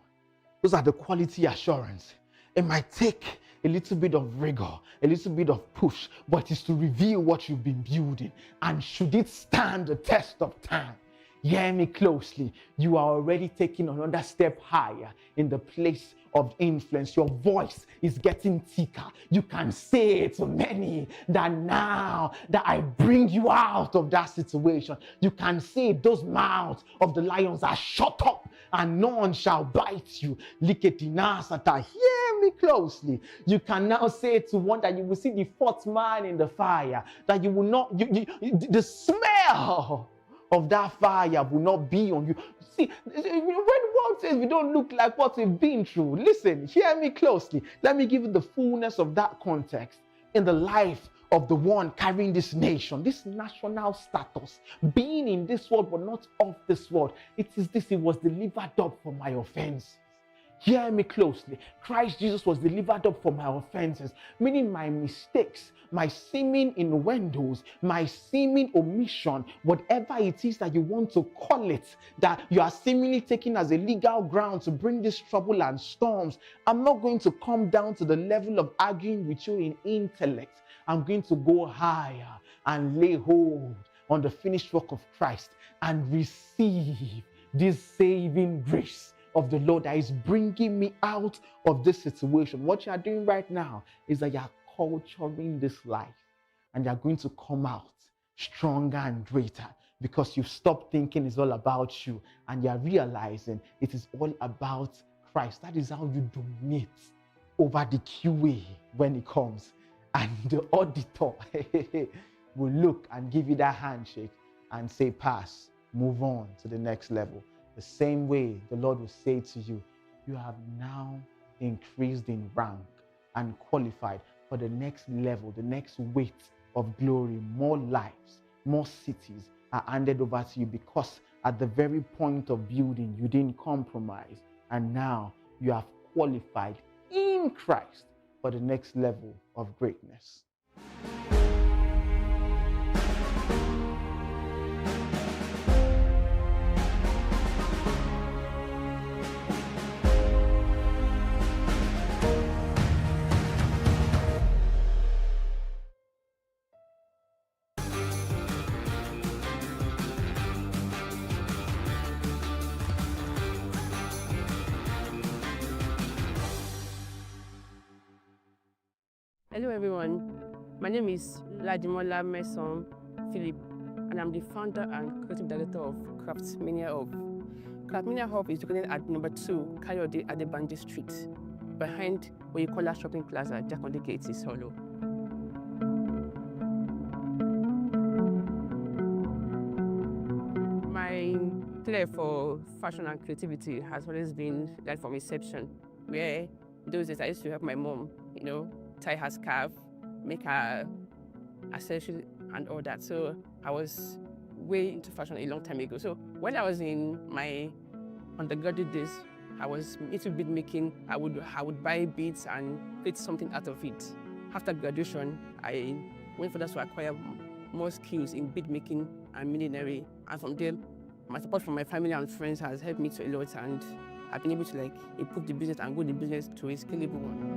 [SPEAKER 14] Those are the quality assurance. It might take a little bit of rigor, a little bit of push, but it's to reveal what you've been building. And should it stand the test of time, hear me closely, you are already taking another step higher in the place of influence. Your voice is getting thicker. You can say to many that now that I bring you out of that situation, you can say those mouths of the lions are shut up and none shall bite you. Liketinasata, hear me closely. You can now say to one that you will see the fourth man in the fire, that you will not, the smell of that fire will not be on you. See, when one says we don't look like what we've been through, listen, hear me closely. Let me give you the fullness of that context in the life of the one carrying this nation, this national status, being in this world but not of this world. It is this: he was delivered up for my offenses. Hear me closely. Christ Jesus was delivered up for my offenses, meaning my mistakes, my seeming innuendos, my seeming omission, whatever it is that you want to call it, that you are seemingly taking as a legal ground to bring this trouble and storms. I'm not going to come down to the level of arguing with you in intellect. I'm going to go higher and lay hold on the finished work of Christ and receive this saving grace of the Lord that is bringing me out of this situation. What you are doing right now is that you are culturing this life, and you are going to come out stronger and greater, because you've stopped thinking it's all about you and you are realizing it is all about Christ. That is how you dominate over the QA when it comes, and the auditor will look and give you that handshake and say, pass, move on to the next level. The same way the Lord will say to you, you have now increased in rank and qualified for the next level, the next weight of glory. More lives, more cities are handed over to you, because At the very point of building, you didn't compromise. And now you have qualified in Christ for the next level of greatness.
[SPEAKER 1] Hello everyone, my name is Ladimola Mason Philip and I'm the founder and creative director of Craftmania Hub. Craftmania Hub is located at number 2 Kayode Adebanji Street, behind Oyikola Shopping Plaza, Jakonde Gate, Isolo. My flair for fashion and creativity has always been that from inception, where those days I used to help my mom, tie her scarf, make her accessories and all that. So I was way into fashion a long time ago. So when I was in my undergraduate days, I was into bead making. I would buy beads and create something out of it. After graduation, I went further to acquire more skills in bead making and millinery. And from there, my support from my family and friends has helped me to a lot, and I've been able to improve the business and grow the business to a scalable one.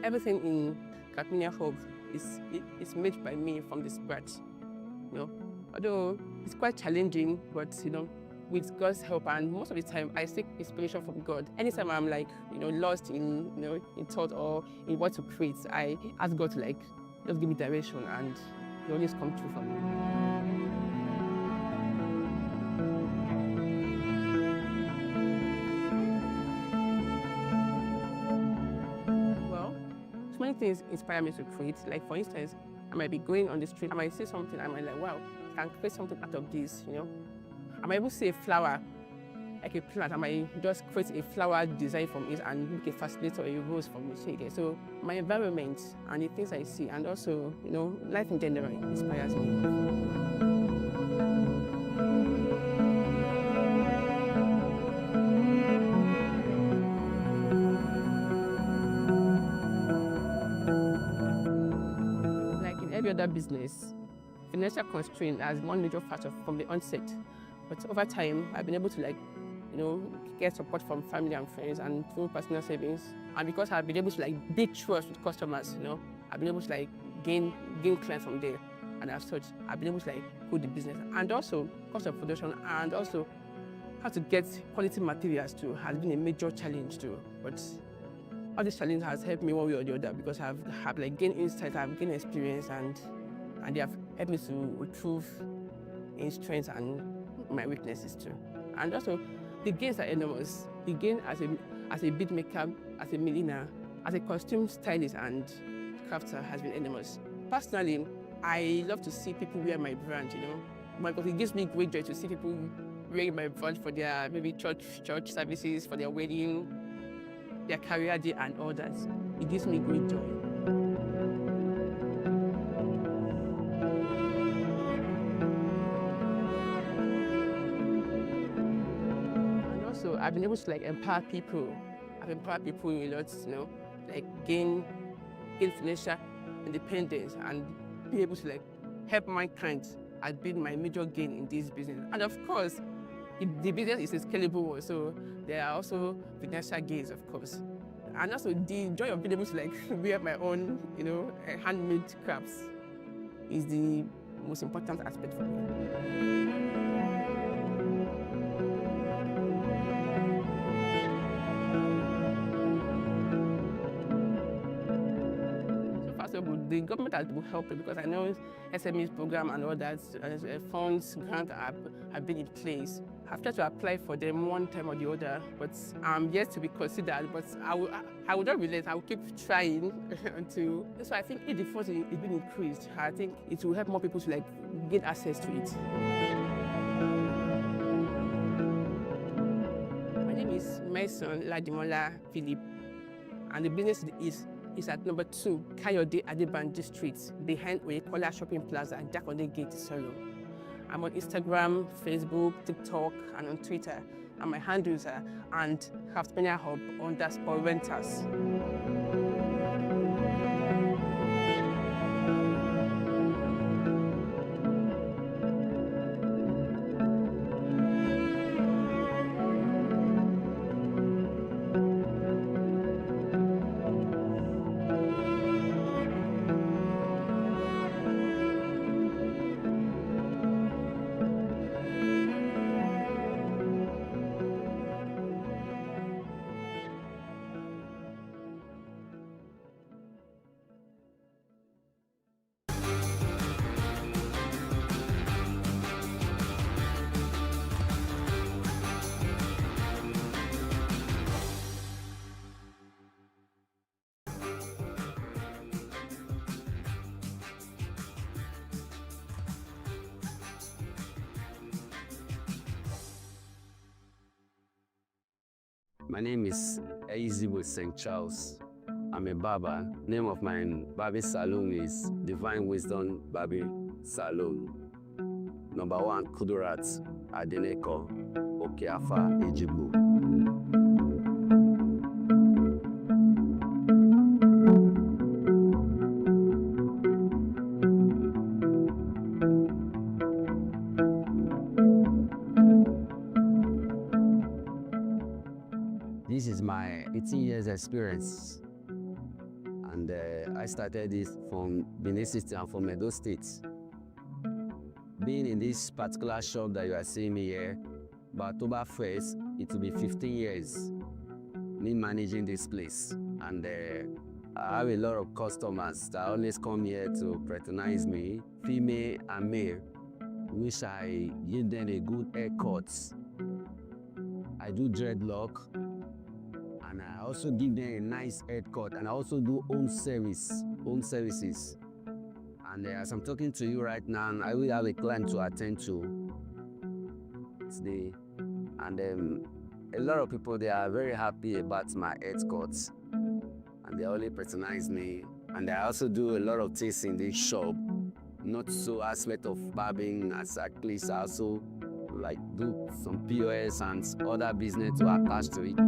[SPEAKER 1] Everything in Craftmania Hub is made by me from the scratch. Although it's quite challenging, but with God's help, and most of the time I seek inspiration from God. Anytime I'm lost in in thought or in what to create, I ask God to just give me direction, and He always comes true for me. Many things inspire me to create. Like for instance, I might be going on the street, I might see something, I might wow, I can create something out of this, I might even see a flower, like a plant, I might just create a flower design from it and make a fascinator or a rose from it. So my environment and the things I see, and also, life in general inspires me. Other business, financial constraint as one major factor from the onset. But over time, I've been able to get support from family and friends and through personal savings. And because I've been able to build trust with customers, I've been able to gain clients from there. And as such, I've been able to grow the business. And also cost of production, and also how to get quality materials too has been a major challenge too. But all this challenge has helped me one way or the other, because I've gained insight, I've gained experience, and they have helped me to improve in strengths and my weaknesses too. And also, the gains are enormous. The gain as a bead maker, as a milliner, as a costume stylist and crafter has been enormous. Personally, I love to see people wear my brand, because it gives me great joy to see people wearing my brand for their maybe church services, for their wedding, their career day and all that. It gives me great joy. And also, I've been able to empower people. I've empowered people a lot, gain financial independence and be able to help mankind has been my major gain in this business. And of course, the business is a scalable one, so there are also financial gains, of course. And also the joy of being able to wear my own, handmade crafts is the most important aspect for me. The government has been helping, because I know SMEs program and all that, funds, grants have been in place. I've tried to apply for them one time or the other, but I'm yet to be considered. But I will not relent. I will keep trying until. So I think if the funds is being increased, I think it will help more people to get access to it. My name is Mason Ladimola Philip, and the business is is at number 2, Kayode Adebanji Street, behind Oyekola Shopping Plaza and Jakande Gate, Solo. I'm on Instagram, Facebook, TikTok, and on Twitter. And my handles are and _renters.
[SPEAKER 15] My name is Eizibo St. Charles. I'm a barber. Name of my barbing salon is Divine Wisdom Barbing Salon. Number 1, Kudurat Adeneko Okeafa Ejibo. This is my 18 years experience, and I started this from Benin City and from Edo State. Being in this particular shop that you are seeing me here, by October 1st, it will be 15 years me managing this place, and I have a lot of customers that always come here to patronize me, female and male, which I give them a good haircut. I do dreadlock, and I also give them a nice haircut, and I also do home services. And as I'm talking to you right now, I will have a client to attend to today. And a lot of people, they are very happy about my haircuts, and they only patronize me. And I also do a lot of things in this shop, not so aspect of barbing as at least I also like do some POS and other business to attach to it.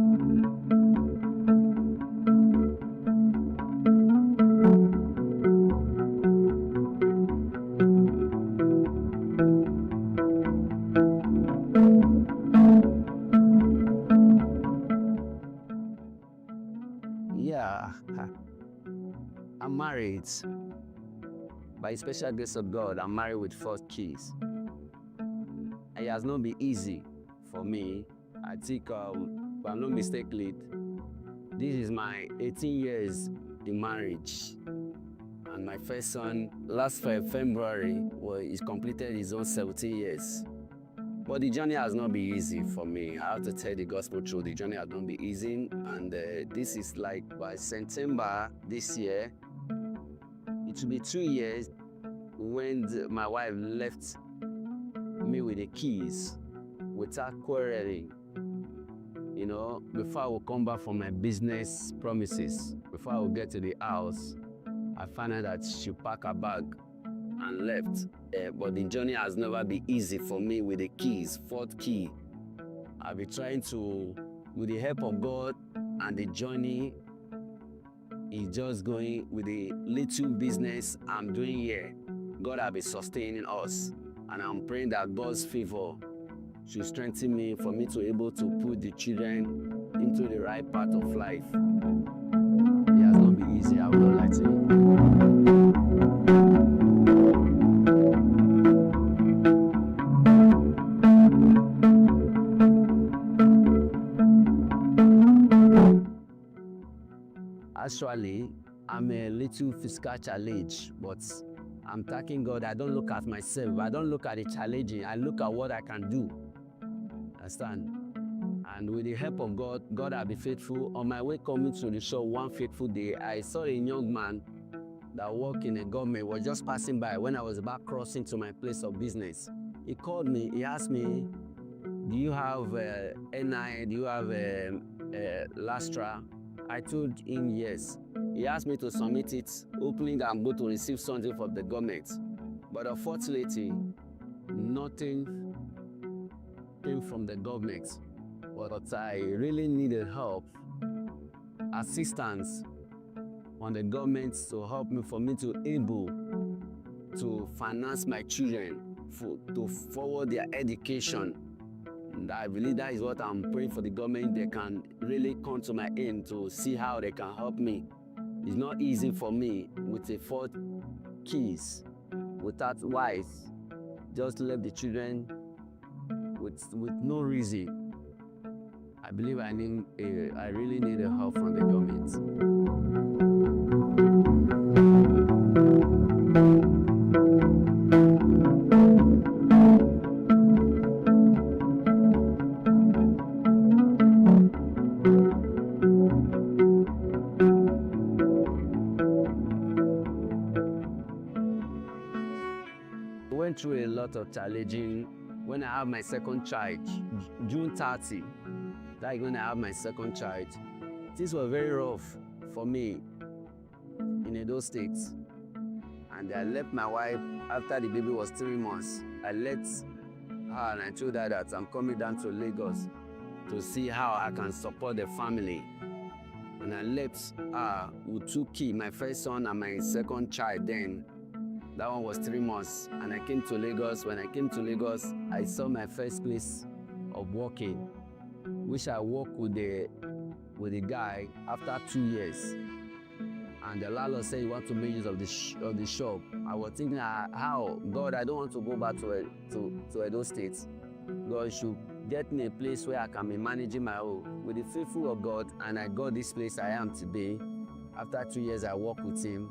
[SPEAKER 15] Yeah, I'm married. By the special grace of God, I'm married with 4 kids. It has not been easy for me. I think, if I'm not mistaken, this is my 18 years in marriage. And my first son, last February, he's completed his own 17 years. But the journey has not been easy for me. I have to tell the gospel truth, the journey has not been easy. And this is like by September this year, it will be 2 years when my wife left me with the keys without quarreling. You know, before I will come back from my business promises, before I will get to the house, I found out that she packed her bag and left. But the journey has never been easy for me with the keys, 4th key. I've been trying to, with the help of God, and the journey is just going with the little business I'm doing here. God has been sustaining us, and I'm praying that God's favor should strengthen me for me to be able to put the children into the right path of life. It has not been easy, I would not lie to you. Actually, I'm a little physical challenge, but I'm thanking God. I don't look at myself. I don't look at the challenging. I look at what I can do. Understand? And with the help of God, God has been faithful. On my way coming to the show one fateful day, I saw a young man that worked in a government, was just passing by when I was about crossing to my place of business. He called me. He asked me, do you have NI? Do you have Lastra? I told him yes. He asked me to submit it, hoping I'm going to receive something from the government. But unfortunately, nothing came from the government. But I really needed help, assistance on the government to help me for me to able to finance my children to forward their education. And I believe that is what I'm praying for the government. They can really come to my aid to see how they can help me. It's not easy for me with the 4 kids, without wife, just left the children with no reason. I believe I really need a help from the government. I went through a lot of challenging when I had my second child, June 30. That's when I had my second child. Things were very rough for me in Edo State. And I left my wife after the baby was 3 months. I left her and I told her that I'm coming down to Lagos to see how I can support the family. And I left her with 2 kids, my first son and my second child then. That one was 3 months. And I came to Lagos. When I came to Lagos, I saw my first place of working, which I worked with the guy after 2 years. And the landlord said he wants to make use of the shop. I was thinking, how? God, I don't want to go back to Edo State. God should get me a place where I can be managing my own. With the faithful of God, and I got this place I am today. After 2 years, I worked with him,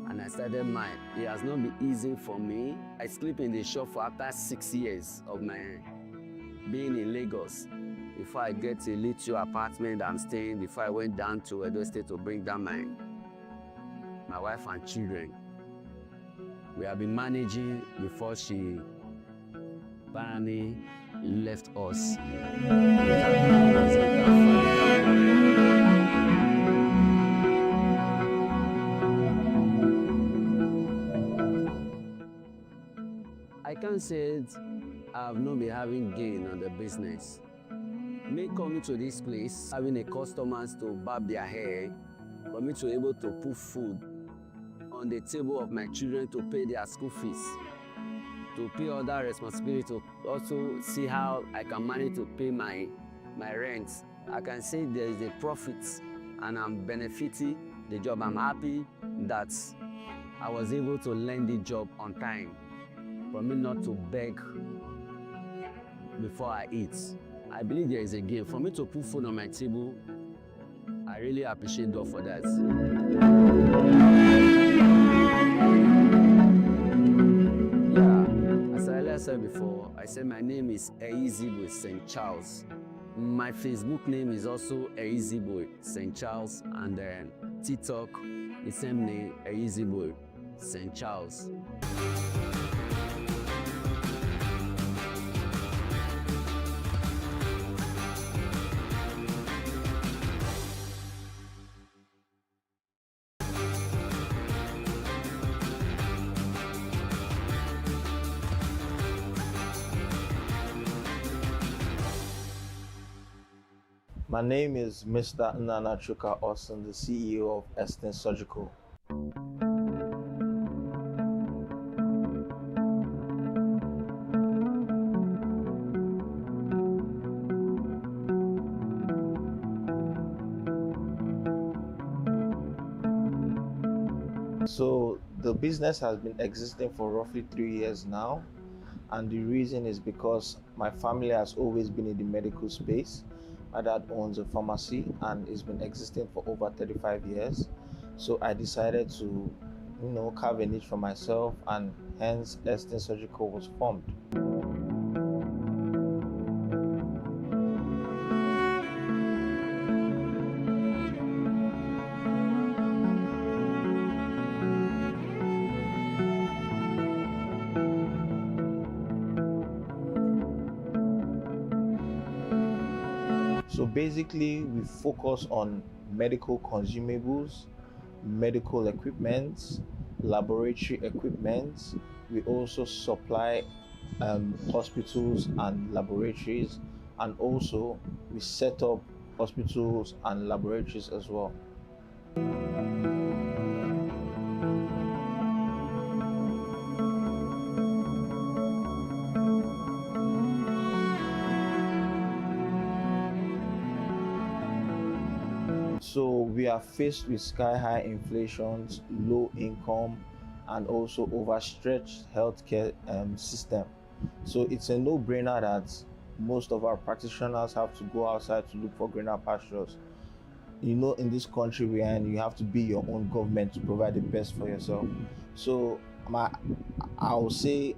[SPEAKER 15] and I started mine. It has not been easy for me. I sleep in the shop for after 6 years of my being in Lagos. Before I get a little apartment I'm staying, before I went down to Edo State to bring down my wife and children. We have been managing before she finally left us. I can't say I have not been having gain on the business. Me coming to this place, having a customers to barb their hair, for me to be able to put food on the table of my children to pay their school fees, to pay other responsibilities, to also see how I can manage to pay my rent. I can say there is a profit and I'm benefiting the job. I'm happy that I was able to learn the job on time, for me not to beg before I eat. I believe there is a gain. For me to put food on my table, I really appreciate God for that. Yeah, as I earlier said before, I said my name is Eizibo St. Charles. My Facebook name is also Eizibo St. Charles, and then TikTok, the same name, Eizibo St. Charles.
[SPEAKER 2] My name is Mr. Nnanachuka Austin, the CEO of Estin Surgical. So the business has been existing for roughly 3 years now, and the reason is because my family has always been in the medical space. My dad owns a pharmacy and it's been existing for over 35 years. So I decided to, carve a niche for myself, and hence Estin Surgical was formed. So basically, we focus on medical consumables, medical equipment, laboratory equipment. We also supply hospitals and laboratories, and also we set up hospitals and laboratories as well. So we are faced with sky-high inflations, low income, and also overstretched healthcare system. So it's a no-brainer that most of our practitioners have to go outside to look for greener pastures. You know, in this country we are in, you have to be your own government to provide the best for yourself. So I will say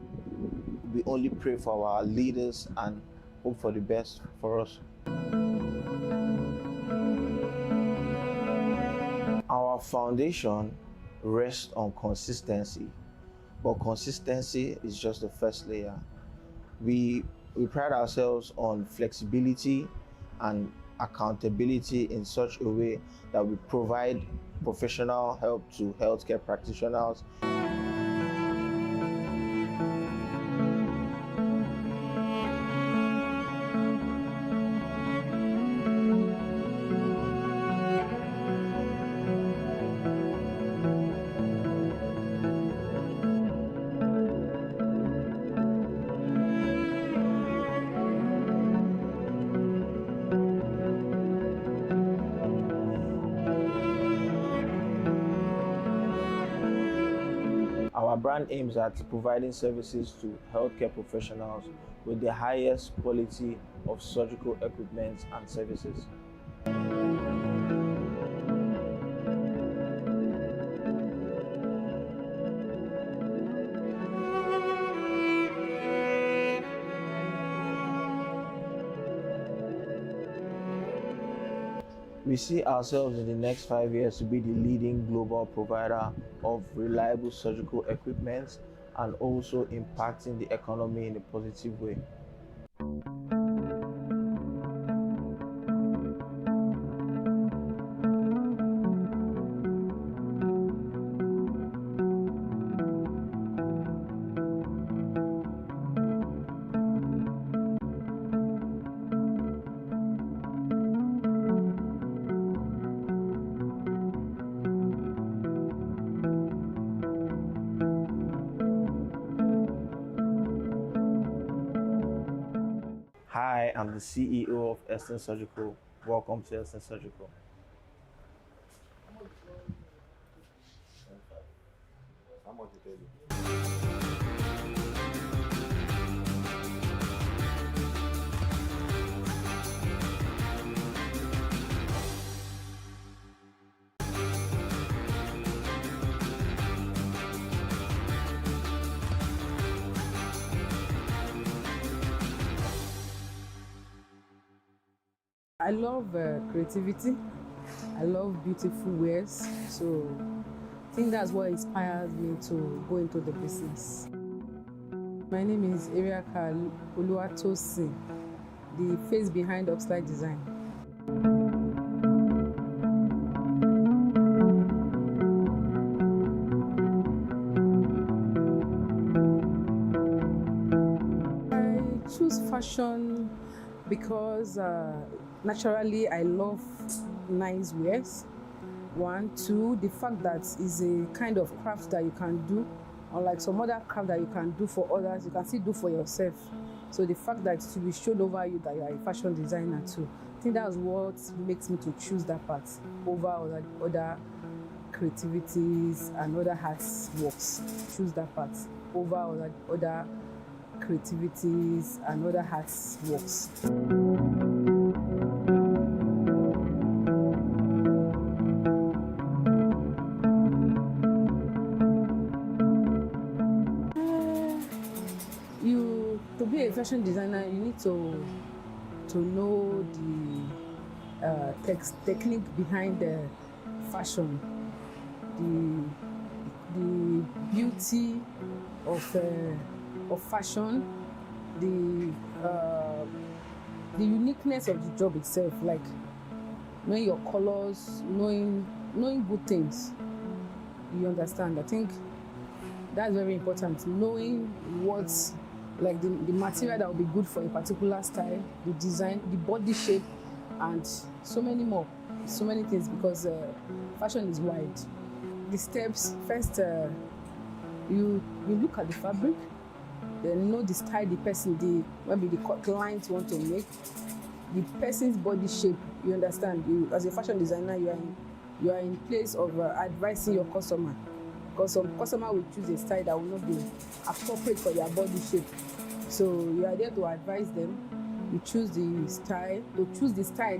[SPEAKER 2] we only pray for our leaders and hope for the best for us. Our foundation rests on consistency, but consistency is just the first layer. We pride ourselves on flexibility and accountability in such a way that we provide professional help to healthcare practitioners. Our brand aims at providing services to healthcare professionals with the highest quality of surgical equipment and services. We see ourselves in the next 5 years to be the leading global provider of reliable surgical equipment and also impacting the economy in a positive way. Hi, I'm the CEO of Eastern Surgical. Welcome to Eastern Surgical.
[SPEAKER 10] I love creativity. I love beautiful wares. So I think that's what inspires me to go into the business. My name is Eriaka Oluwatosin, the face behind Upslide Design. I choose fashion because naturally I love nice wares. 1, 2, the fact that is a kind of craft that you can do, unlike some other craft that you can do for others, you can still do for yourself. So the fact that it will be shown over you that you are a fashion designer too, I think that's what makes me to choose that part over other creativities and other arts works. Choose that part over other creativities and other arts works. To be a fashion designer, you need to know the technique behind the fashion, the beauty of fashion, the uniqueness of the job itself, like knowing your colors, knowing good things.
[SPEAKER 12] You understand? I think that's very important. Knowing what, like the material that will be good for a particular style, the design, the body shape, and so many more. So many things, because fashion is wide. The steps, first you look at the fabric, then know the style the person, maybe the client want to make, the person's body shape. You understand? You, as a fashion designer, you are in place of advising your customer, because some customer will choose a style that will not be appropriate for their body shape. So you are there to advise them. You choose the style,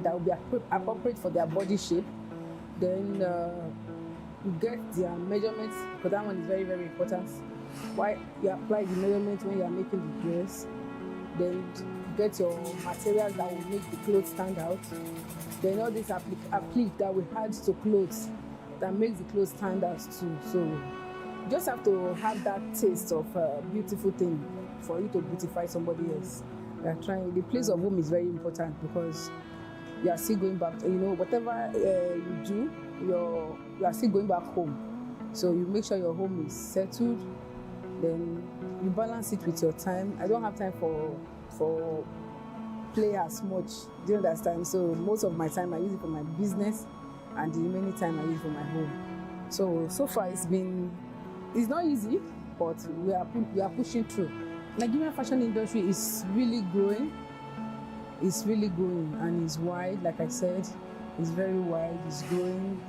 [SPEAKER 12] that will be appropriate for their body shape. Then you get their measurements, because that one is very, very important. Why you apply the measurement when you are making the dress. Then you get your materials that will make the clothes stand out. Then all this applique that we add to clothes that makes the clothes stand out too. So you just have to have that taste of a beautiful thing for you to beautify somebody else. We are trying. The place of home is very important, because you are still going back. Whatever you do, you are still going back home. So you make sure your home is settled. Then you balance it with your time. I don't have time for play as much. Do you understand? So most of my time I use it for my business, and the remaining time I use it for my home. So far it's not easy, but we are pushing through. Nigerian fashion industry is really growing. It's really growing, and it's wide. Like I said, it's very wide. It's growing.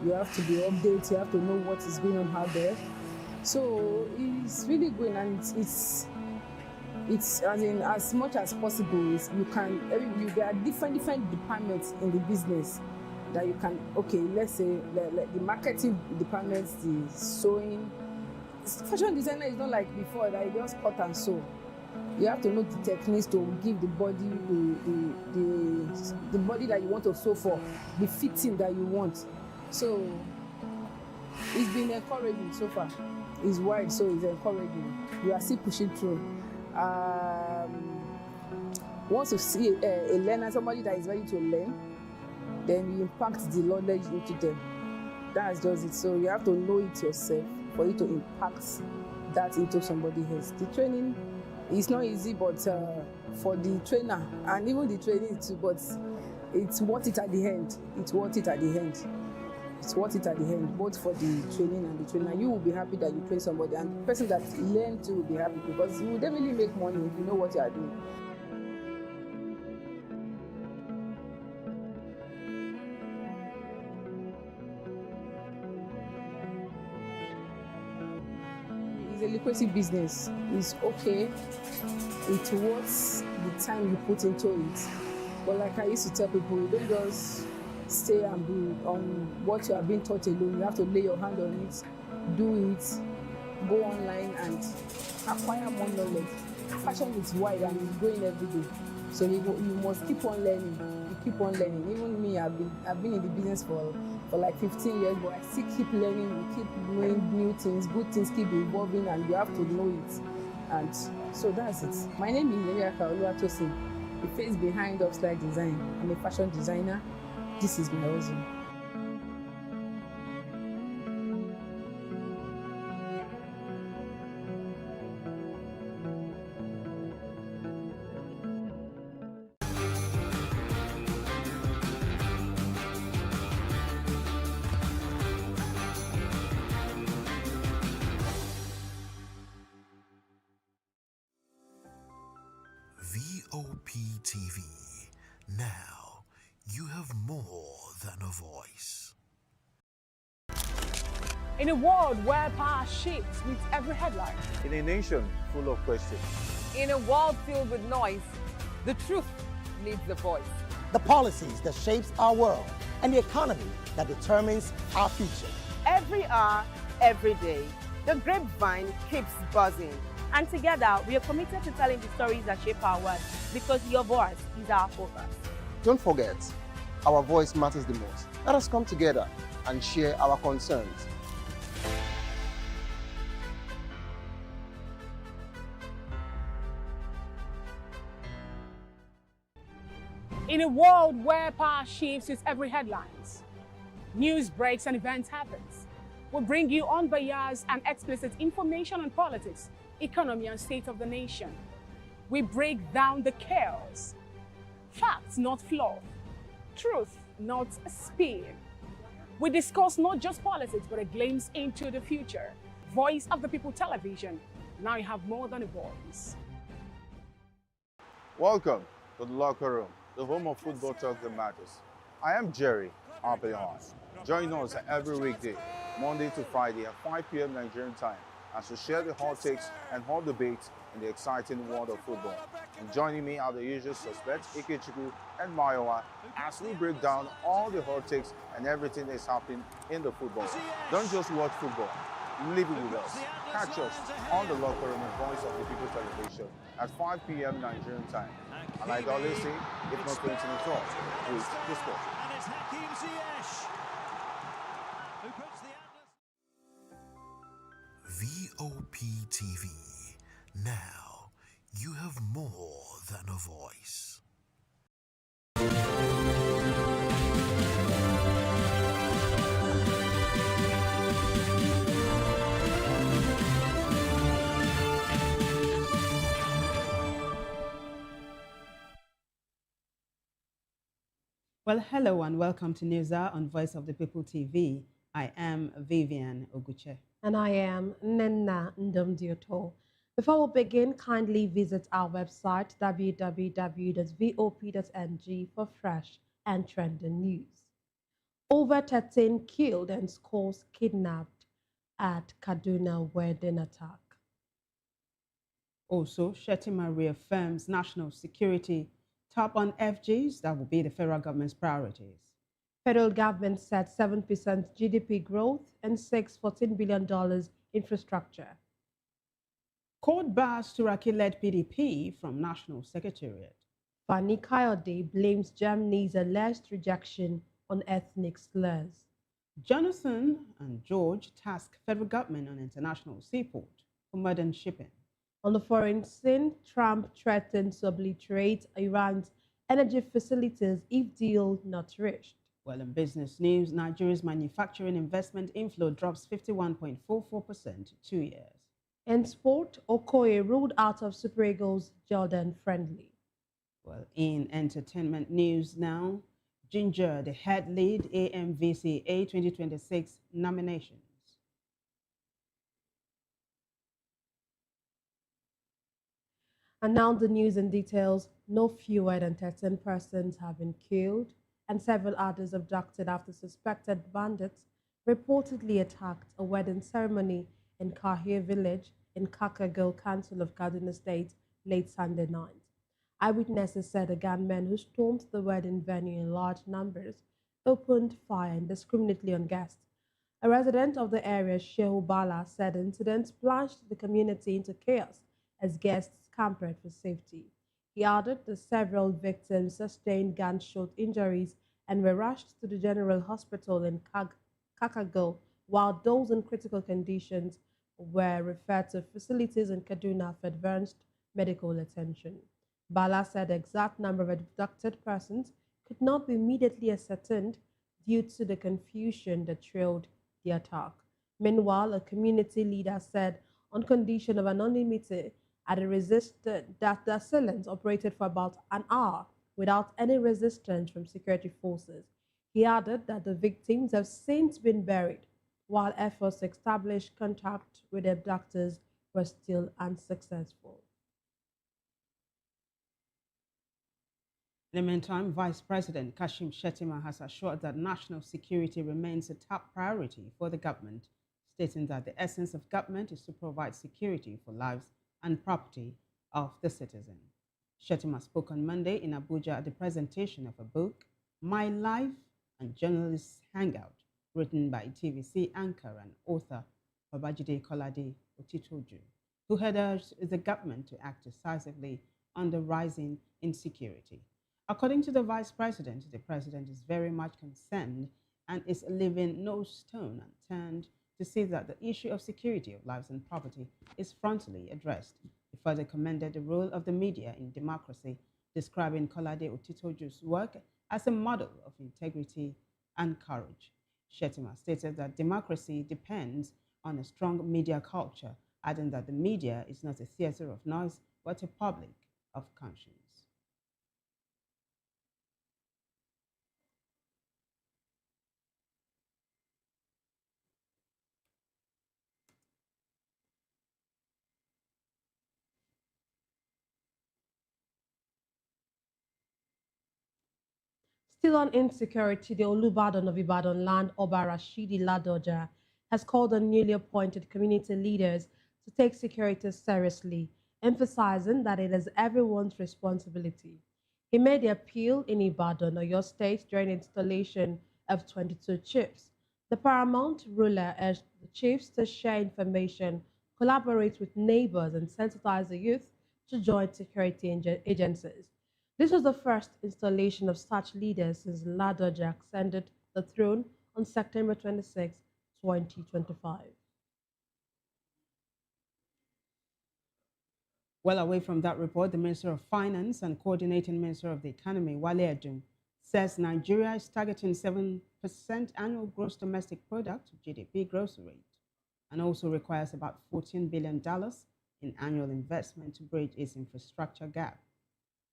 [SPEAKER 12] You have to be updated. You have to know what is going on out there. So it's really growing, and it's as much as possible. There are different departments in the business that you can. Okay, let's say like the marketing departments, the sewing. Fashion designer is not like before that you just cut and sew. You have to know the techniques to give the body the body that you want to sew for, the fitting that you want. So it's been encouraging so far. It's wide, so it's encouraging. We are still pushing through. Once you see a learner, somebody that is ready to learn, then you impact the knowledge into them. That's just it. So you have to know it yourself for you to impact that into somebody else. The training is not easy, but for the trainer and even the training too, but it's worth it at the end. It's worth it at the end. It's worth it at the end, both for the training and the trainer. You will be happy that you train somebody, and the person that learned to will be happy, because you will definitely make money if you know what you are doing. It's a lucrative business. It's okay. It's worth the time you put into it. But like I used to tell people, you don't just stay and be on what you are being taught alone. You have to lay your hand on it, do it, go online and acquire more knowledge. Fashion is wide and it's growing every day. So you must keep on learning. You keep on learning. Even me, I've been in the business for like 15 years, but I still keep learning. We keep knowing new things, good things keep evolving, and you have to know it. And so that's it. My name is Eriaka Oluwatosin, the face behind Upslide Design. I'm a fashion designer. This is my husband.
[SPEAKER 18] VOP TV. Now, you have more than a voice.
[SPEAKER 19] In a world where power shifts with every headline.
[SPEAKER 22] In a nation full of questions.
[SPEAKER 19] In a world filled with noise, the truth needs the voice.
[SPEAKER 20] The policies that shapes our world and the economy that determines our future.
[SPEAKER 21] Every hour, every day, the grapevine keeps buzzing. And together, we are committed to telling the stories that shape our world, because your voice is our focus.
[SPEAKER 20] Don't forget, our voice matters the most. Let us come together and share our concerns.
[SPEAKER 19] In a world where power shifts with every headlines, news breaks and events happens,
[SPEAKER 4] We bring you unbiased and explicit information on politics, economy, and state of the nation. We break down the chaos. Facts, not fluff. Truth, not spin. We discuss not just politics, but a glimpse into the future. Voice of the People Television. Now you have more than a voice.
[SPEAKER 13] Welcome to the locker room, the home of football talk that matters. I am Jerry Ampelon. Join us every weekday, Monday to Friday at 5 p.m. Nigerian time, as we share the hot takes and hot debates in the exciting world of football. And joining me are the usual suspects, Ikechukwu and Mayowa, as we break down all the hot takes and everything that's happening in the football. Don't just watch football, live it with us. Catch us on the locker room and Voice of the People Television at 5 p.m. Nigerian time. And like I always say, if not 20 minutes off, please discuss.
[SPEAKER 9] And it's Hakim Ziyech who puts the
[SPEAKER 18] VOP TV. Now you have more than a voice.
[SPEAKER 16] Well, hello and welcome to News Hour on Voice of the People TV. I am Vivian Oguche.
[SPEAKER 23] And I am Nenna Ndomdioto. Before we begin, kindly visit our website www.vop.ng for fresh and trending news. Over 13 killed and scores kidnapped at Kaduna wedding attack.
[SPEAKER 16] Also, Shettima reaffirms national security top on FGs. That will be the federal government's priorities.
[SPEAKER 23] Federal government set 7% GDP growth and $14 billion infrastructure.
[SPEAKER 16] Court bars Turaki-led PDP from National Secretariat.
[SPEAKER 23] Fani Kayode blames Germany's alleged rejection on ethnic slurs.
[SPEAKER 16] Jonathan and George task federal government on international seaport for modern shipping.
[SPEAKER 23] On the foreign scene, Trump threatens to obliterate Iran's energy facilities if deal not reached.
[SPEAKER 16] Well, in business news, Nigeria's manufacturing investment inflow drops 51.44% in 2 years.
[SPEAKER 23] In sport, Okoye ruled out of Super Eagles Jordan friendly.
[SPEAKER 16] Well, in entertainment news now, Ginger, the head lead AMVCA 2026 nominations.
[SPEAKER 23] And now the news and details. No fewer than 13 persons have been killed and several others abducted after suspected bandits reportedly attacked a wedding ceremony in Kahir village in Kakagil Council of Kaduna State late Sunday night. Eyewitnesses said the gunmen who stormed the wedding venue in large numbers opened fire indiscriminately on guests. A resident of the area, Shehu Bala, said the incident plunged the community into chaos as guests scampered for safety. He added that several victims sustained gunshot injuries and were rushed to the General Hospital in Kakagil, while those in critical conditions were referred to facilities in Kaduna for advanced medical attention. Bala said the exact number of abducted persons could not be immediately ascertained due to the confusion that trailed the attack. Meanwhile, a community leader said, on condition of anonymity, that the assailants operated for about an hour without any resistance from security forces. He added that the victims have since been buried, while efforts to establish contact with the abductors were still unsuccessful.
[SPEAKER 16] In the meantime, Vice President Kashim Shettima has assured that national security remains a top priority for the government, stating that the essence of government is to provide security for lives and property of the citizen. Shettima spoke on Monday in Abuja at the presentation of a book, My Life and Journalists Hangout, written by TVC anchor and author Babajide Kolade Otitoju, who had urged the government to act decisively on the rising insecurity. According to the Vice President, the President is very much concerned and is leaving no stone unturned to see that the issue of security of lives and property is frontally addressed. He further commended the role of the media in democracy, describing Kolade Otitoju's work as a model of integrity and courage. Shettima stated that democracy depends on a strong media culture, adding that the media is not a theater of noise, but a public of conscience.
[SPEAKER 23] Still on insecurity, the Olubadan of Ibadan land, Oba Rashidi Ladoja, has called on newly appointed community leaders to take security seriously, emphasizing that it is everyone's responsibility. He made the appeal in Ibadan, Oyo State, during the installation of 22 chiefs. The paramount ruler urged the chiefs to share information, collaborate with neighbors, and sensitize the youth to join security agencies. This was the first installation of such leaders since Ladoja ascended the throne on September 26, 2025.
[SPEAKER 16] Well away from that report, the Minister of Finance and Coordinating Minister of the Economy, Wale Edun, says Nigeria is targeting 7% annual gross domestic product (GDP) growth rate and also requires about $14 billion in annual investment to bridge its infrastructure gap.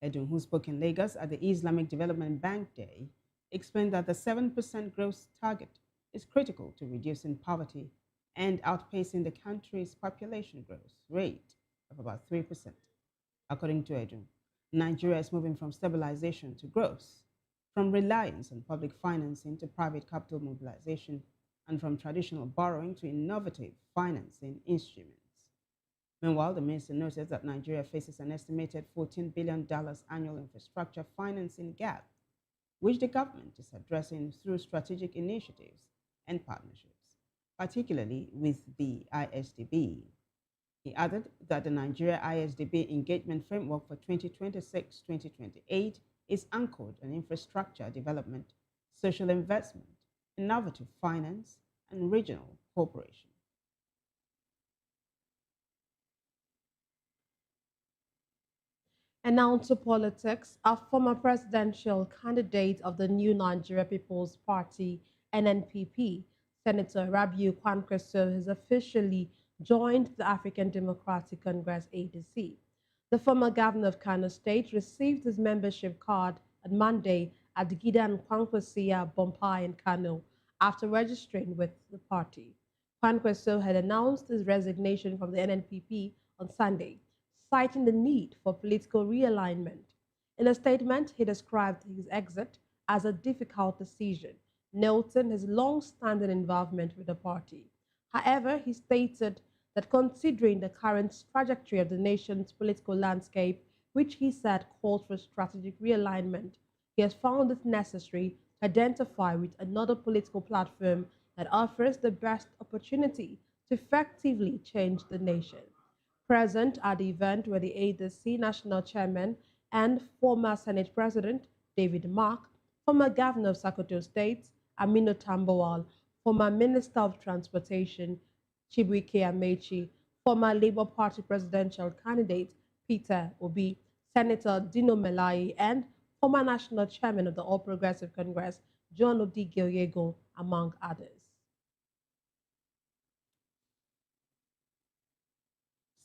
[SPEAKER 16] Edun, who spoke in Lagos at the Islamic Development Bank Day, explained that the 7% growth target is critical to reducing poverty and outpacing the country's population growth rate of about 3%. According to Edun, Nigeria is moving from stabilization to growth, from reliance on public financing to private capital mobilization, and from traditional borrowing to innovative financing instruments. Meanwhile, the minister noted that Nigeria faces an estimated $14 billion annual infrastructure financing gap, which the government is addressing through strategic initiatives and partnerships, particularly with the ISDB. He added that the Nigeria ISDB engagement framework for 2026-2028 is anchored on infrastructure development, social investment, innovative finance, and regional cooperation.
[SPEAKER 23] And now to politics. A former presidential candidate of the New Nigeria People's Party, NNPP, Senator Rabiu Kwankwaso, has officially joined the African Democratic Congress ADC. The former governor of Kano State received his membership card on Monday at the Gidan Kwankwasia Bompai in Kano after registering with the party. Kwankwaso had announced his resignation from the NNPP on Sunday, citing the need for political realignment. In a statement, he described his exit as a difficult decision, noting his long-standing involvement with the party. However, he stated that considering the current trajectory of the nation's political landscape, which he said called for strategic realignment, he has found it necessary to identify with another political platform that offers the best opportunity to effectively change the nation. Present at the event were the ADC National Chairman and former Senate President David Mark, former Governor of Sokoto State Aminu Tambowal, former Minister of Transportation Chibuike Amechi, former Labour Party presidential candidate Peter Obi, Senator Dino Melaye, and former National Chairman of the All Progressive Congress John Odige Oyego, among others.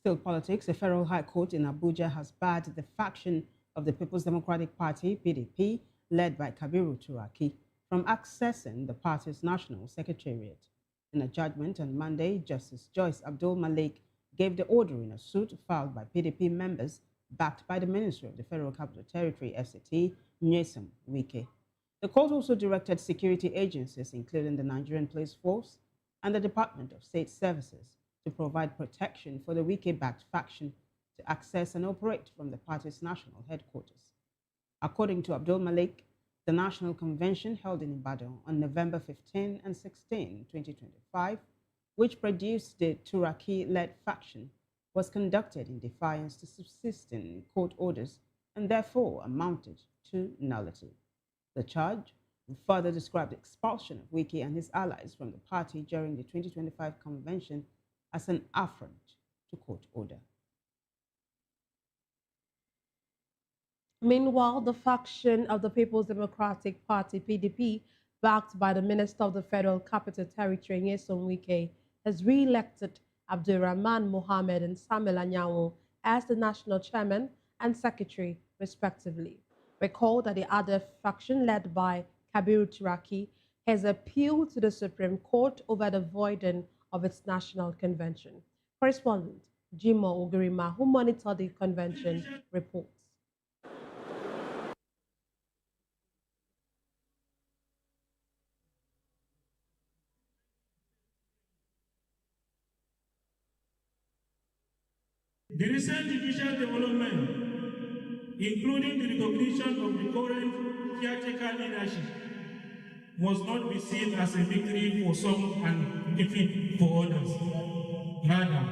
[SPEAKER 16] Still politics, the Federal High Court in Abuja has barred the faction of the People's Democratic Party, PDP, led by Kabiru Turaki, from accessing the party's national secretariat. In a judgment on Monday, Justice Joyce Abdul Malik gave the order in a suit filed by PDP members backed by the Ministry of the Federal Capital Territory, FCT, Nyesom Wike. The court also directed security agencies, including the Nigerian Police Force and the Department of State Services, to provide protection for the Wike-backed faction to access and operate from the party's national headquarters. According to Abdul Malik, the National Convention held in Ibadan on November 15 and 16, 2025, which produced the Turaki-led faction, was conducted in defiance to subsisting court orders and therefore amounted to nullity. The charge further described the expulsion of Wike and his allies from the party during the 2025 convention as an affront to court order.
[SPEAKER 23] Meanwhile, the faction of the People's Democratic Party, PDP, backed by the Minister of the Federal Capital Territory, Nyesom Wike, has re-elected Abdulrahman Mohammed and Samuel Anyanwu as the national chairman and secretary, respectively. Recall that the other faction, led by Kabiru Turaki, has appealed to the Supreme Court over the voiding of its national convention. Correspondent Jimo Ogurima, who monitored the convention, reports.
[SPEAKER 3] The recent judicial development, including the recognition of the current caretaker leadership, must not be seen as a victory for some and defeat for others. Rather,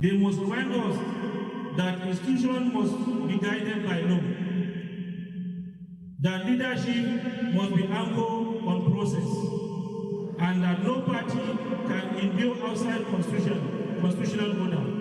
[SPEAKER 3] they must remind us that institutions must be guided by law, that leadership must be anchored on process, and that no party can endure outside constitutional order.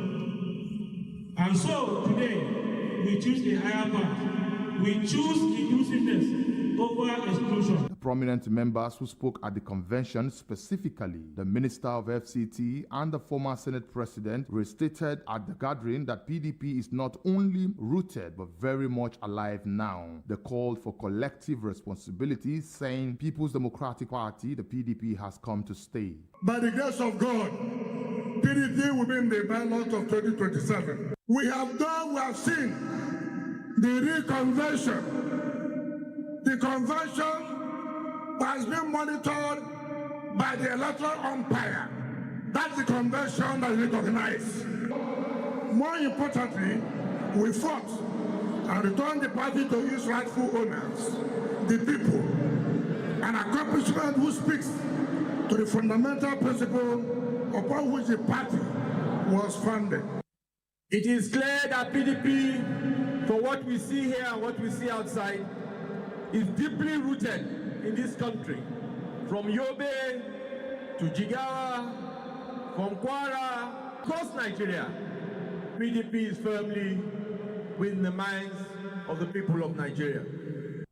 [SPEAKER 3] And so today, we choose a higher path. We choose inclusiveness over exclusion.
[SPEAKER 5] The prominent members who spoke at the convention, specifically the Minister of FCT and the former Senate President, restated at the gathering that PDP is not only rooted but very much alive now. They called for collective responsibility, saying People's Democratic Party, the PDP, has come to stay.
[SPEAKER 17] By the grace of God, PDP will be in the ballot of 2027. We have seen the reconvention. The convention has been monitored by the electoral umpire. That's the convention that is recognized. More importantly, we fought and returned the party to its rightful owners, the people, an accomplishment who speaks to the fundamental principle upon which the party was founded.
[SPEAKER 24] It is clear that PDP, for what we see here and what we see outside, is deeply rooted in this country. From Yobe to Jigawa, from Kwara, across Nigeria, PDP is firmly within the minds of the people of Nigeria.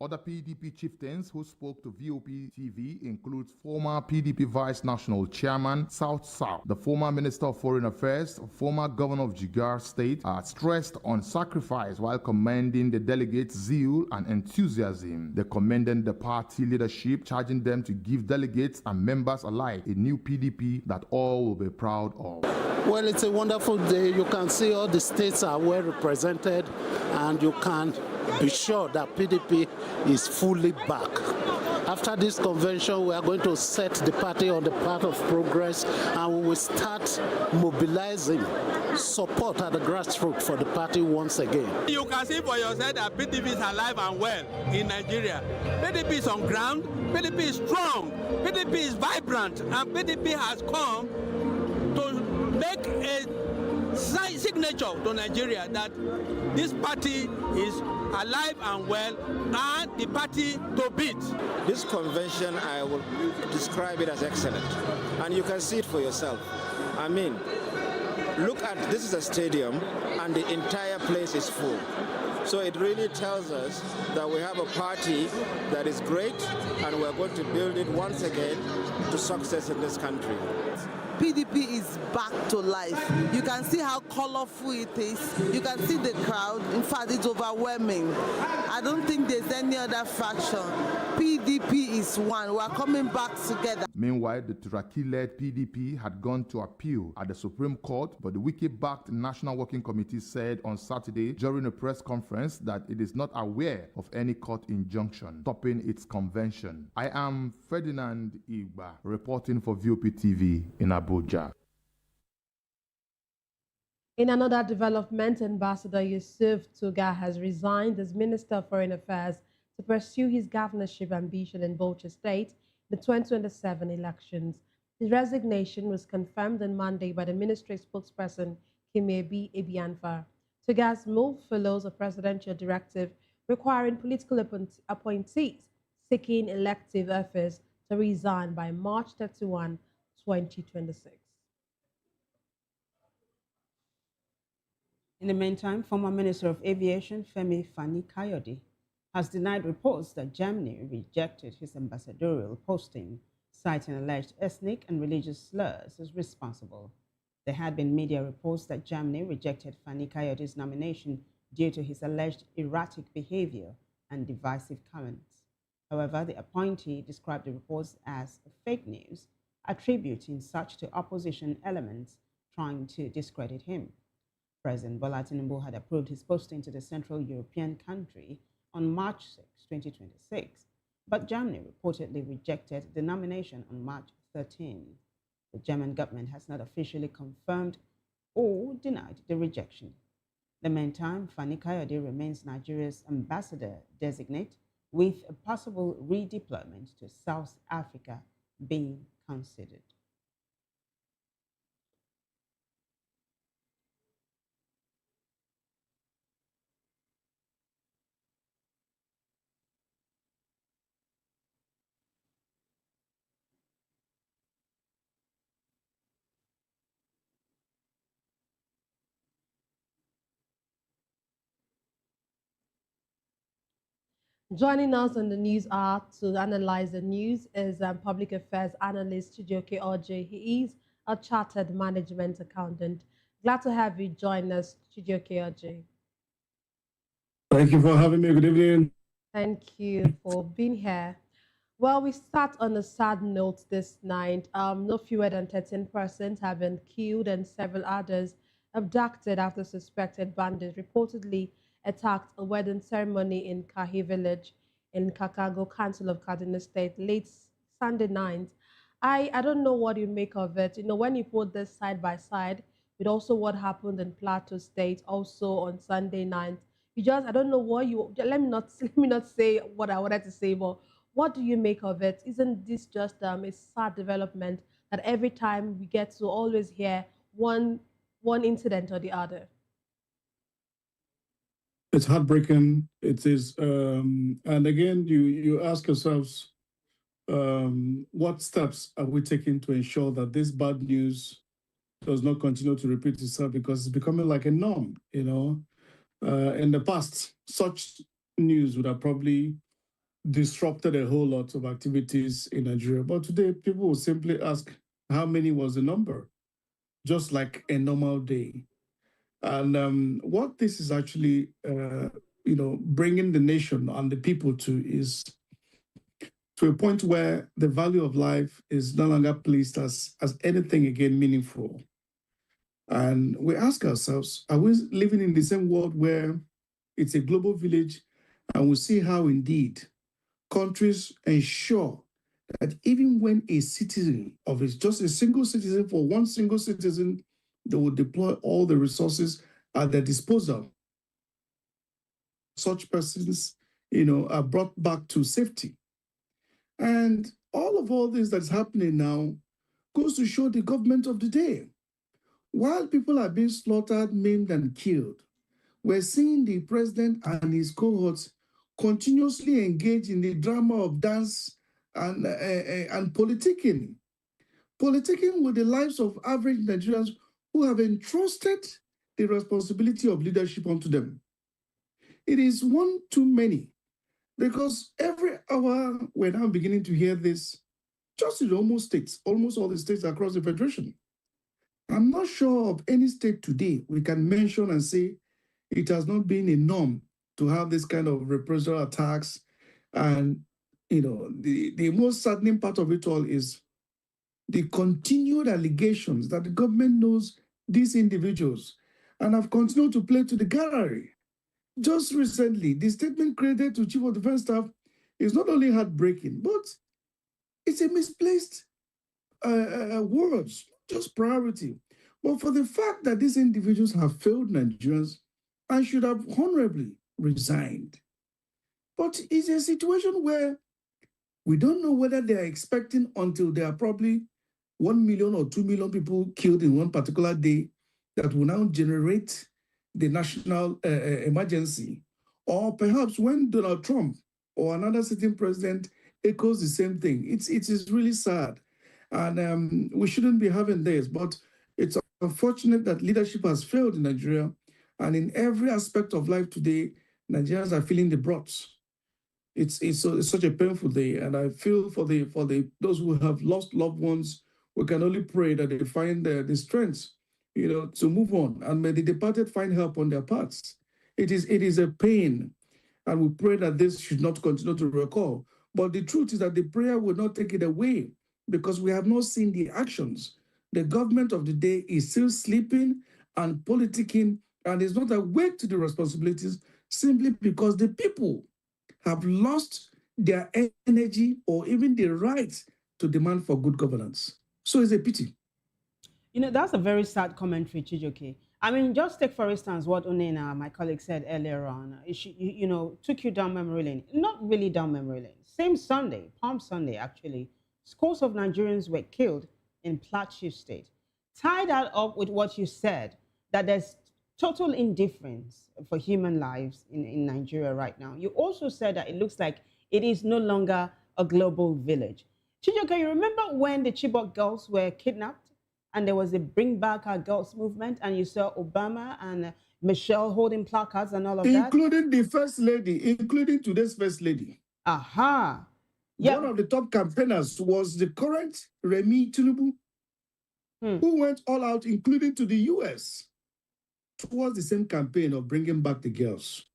[SPEAKER 5] Other PDP chieftains who spoke to VOP TV include former PDP Vice National Chairman South, the former Minister of Foreign Affairs, former Governor of Jigar State, stressed on sacrifice while commending the delegates' zeal and enthusiasm. They commended the party leadership, charging them to give delegates and members alike a new PDP that all will be proud of.
[SPEAKER 25] Well, it's a wonderful day. You can see all the states are well represented, and you can be sure that PDP is fully back. After this convention, we are going to set the party on the path of progress, and we will start mobilizing support at the grassroots for the party once again.
[SPEAKER 26] You can see for yourself that PDP is alive and well in Nigeria. PDP is on ground, PDP is strong, PDP is vibrant, and PDP has come to make a signature to Nigeria that this party is alive and well and the party to beat.
[SPEAKER 27] This convention, I will describe it as excellent, and you can see it for yourself. I mean, look at, this is a stadium and the entire place is full. So it really tells us that we have a party that is great, and we're going to build it once again to success in this country.
[SPEAKER 28] PDP is back to life. You can see how colorful it is. You can see the crowd. In fact, it's overwhelming. I don't think there's any other faction. PDP is one. We are coming back together.
[SPEAKER 5] Meanwhile, the Turaki-led PDP had gone to appeal at the Supreme Court, but the Wike-backed National Working Committee said on Saturday during a press conference that it is not aware of any court injunction stopping its convention. I am Ferdinand Igba, reporting for VOP TV in Abuja.
[SPEAKER 23] In another development, Ambassador Yusuf Tuga has resigned as Minister of Foreign Affairs to pursue his governorship ambition in Bauchi State in the 2027 elections. His resignation was confirmed on Monday by the ministry spokesperson, Kimebi Ebianfa. Tuga's move follows a presidential directive requiring political appointees seeking elective office to resign by March 31, 2026.
[SPEAKER 16] In the meantime, former Minister of Aviation Femi Fani-Kayode has denied reports that Germany rejected his ambassadorial posting, citing alleged ethnic and religious slurs as responsible. There had been media reports that Germany rejected Fani Kayode's nomination due to his alleged erratic behavior and divisive comments. However, the appointee described the reports as fake news, attributing such to opposition elements trying to discredit him. President Bola Tinubu had approved his posting to the Central European country on March 6, 2026, but Germany reportedly rejected the nomination on March 13. The German government has not officially confirmed or denied the rejection. In the meantime, Fani Kayode remains Nigeria's ambassador designate, with a possible redeployment to South Africa being considered.
[SPEAKER 23] Joining us on the news hour to analyze the news is public affairs analyst Chijioke Oje. He is a chartered management accountant. Glad to have you join us, Chijioke Oje.
[SPEAKER 1] Thank you for having me. Good evening.
[SPEAKER 23] Thank you for being here. Well, we start on a sad note this night. No fewer than 13 persons have been killed and several others abducted after suspected bandits reportedly attacked a wedding ceremony in Kahi village in Kakago, Council of Kaduna State, late Sunday night. I don't know what you make of it. You know, when you put this side by side with also what happened in Plateau State, also on Sunday night, I don't know what you, let me not say what I wanted to say, but what do you make of it? Isn't this just a sad development that every time we get to always hear one incident or the other?
[SPEAKER 1] It's heartbreaking. It is, and again, you ask yourselves, what steps are we taking to ensure that this bad news does not continue to repeat itself, because it's becoming like a norm, you know? In the past, such news would have probably disrupted a whole lot of activities in Nigeria. But today, people will simply ask, how many was the number? Just like a normal day. And what this is actually, bringing the nation and the people to is to a point where the value of life is no longer placed as anything again meaningful. And we ask ourselves, are we living in the same world where it's a global village, and we see how indeed countries ensure that even when a citizen of it's just a single citizen, for one single citizen, they will deploy all the resources at their disposal. Such persons, are brought back to safety. And all this that's happening now goes to show the government of the day. While people are being slaughtered, maimed, and killed, we're seeing the president and his cohorts continuously engage in the drama of dance and politicking with the lives of average Nigerians who have entrusted the responsibility of leadership onto them. It is one too many, because every hour we're now beginning to hear this, just in almost all the states across the Federation. I'm not sure of any state today we can mention and say it has not been a norm to have this kind of reprisal attacks. And, the most saddening part of it all is the continued allegations that the government knows these individuals and have continued to play to the gallery. Just recently, the statement credited to Chief of Defense Staff is not only heartbreaking, but it's a misplaced words, just priority. But for the fact that these individuals have failed Nigerians and should have honorably resigned. But it's a situation where we don't know whether they are expecting until there are probably 1 million or 2 million people killed in one particular day that will now generate the national emergency. Or perhaps when Donald Trump or another sitting president echoes the same thing. It is really sad. And we shouldn't be having this, but it's unfortunate that leadership has failed in Nigeria. And in every aspect of life today, Nigerians are feeling the brunt. it's such a painful day, and I feel for those who have lost loved ones. We can only pray that they find the strength, to move on, and may the departed find help on their parts. It is a pain, and we pray that this should not continue to recur. But the truth is that the prayer will not take it away, because we have not seen the actions. The government of the day is still sleeping and politicking, and is not awake to the responsibilities, simply because the people have lost their energy or even the right to demand for good governance. So it's a pity.
[SPEAKER 16] That's a very sad commentary, Chijoke. I mean, just take, for instance, what Unena, my colleague, said earlier on. She, took you down memory lane. Not really down memory lane. Same Sunday, Palm Sunday, actually, scores of Nigerians were killed in Plateau State. Tie that up with what you said, that there's total indifference for human lives in Nigeria right now. You also said that it looks like it is no longer a global village. Chijoke, you remember when the Chibok girls were kidnapped? And there was a Bring Back Our Girls movement, and you saw Obama and Michelle holding placards and all of that.
[SPEAKER 1] Including the First Lady, including today's First Lady.
[SPEAKER 16] Aha.
[SPEAKER 1] Yeah. One of the top campaigners was the current Remi Tinubu, who went all out, including to the US, towards the same campaign of bringing back the girls.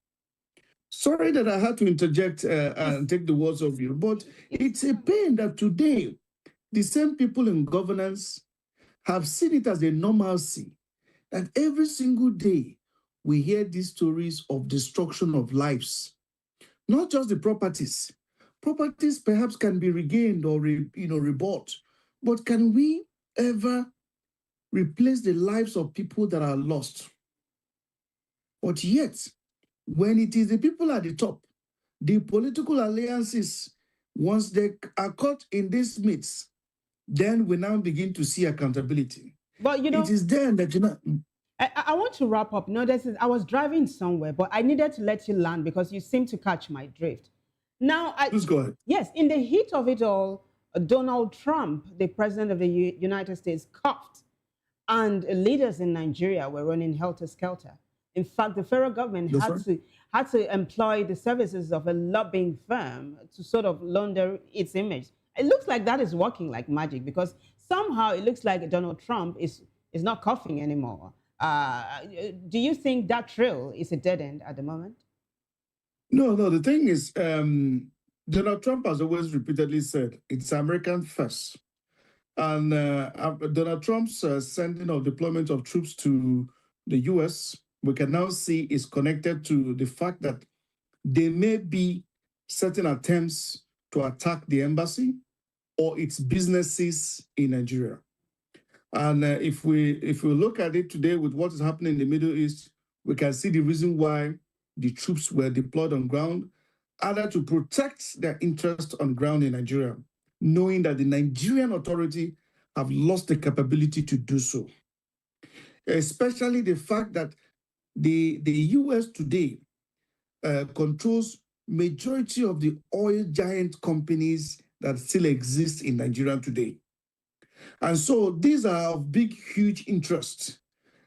[SPEAKER 1] Sorry that I had to interject and take the words of you, but it's a pain that today the same people in governance have seen it as a normalcy that every single day we hear these stories of destruction of lives, not just the properties. Properties perhaps can be regained or rebought, but can we ever replace the lives of people that are lost? But yet, when it is the people at the top, the political alliances, once they are caught in this midst, then we now begin to see accountability.
[SPEAKER 16] But
[SPEAKER 1] it is then that
[SPEAKER 16] I want to wrap up. I was driving somewhere, but I needed to let you land because you seem to catch my drift. Now,
[SPEAKER 1] please go ahead.
[SPEAKER 16] Yes, in the heat of it all, Donald Trump, the president of the United States, coughed, and leaders in Nigeria were running helter-skelter. In fact, the federal government had to employ the services of a lobbying firm to sort of launder its image. It looks like that is working like magic, because somehow it looks like Donald Trump is not coughing anymore. Do you think that trail is a dead end at the moment?
[SPEAKER 1] No. The thing is, Donald Trump has always repeatedly said it's American first. And Donald Trump's sending of deployment of troops to the US, we can now see is connected to the fact that there may be certain attempts to attack the embassy or its businesses in Nigeria. And if we look at it today with what is happening in the Middle East, we can see the reason why the troops were deployed on ground, either to protect their interest on ground in Nigeria, knowing that the Nigerian authority have lost the capability to do so. Especially the fact that the US today controls majority of the oil giant companies that still exist in Nigeria today. And so these are of big, huge interest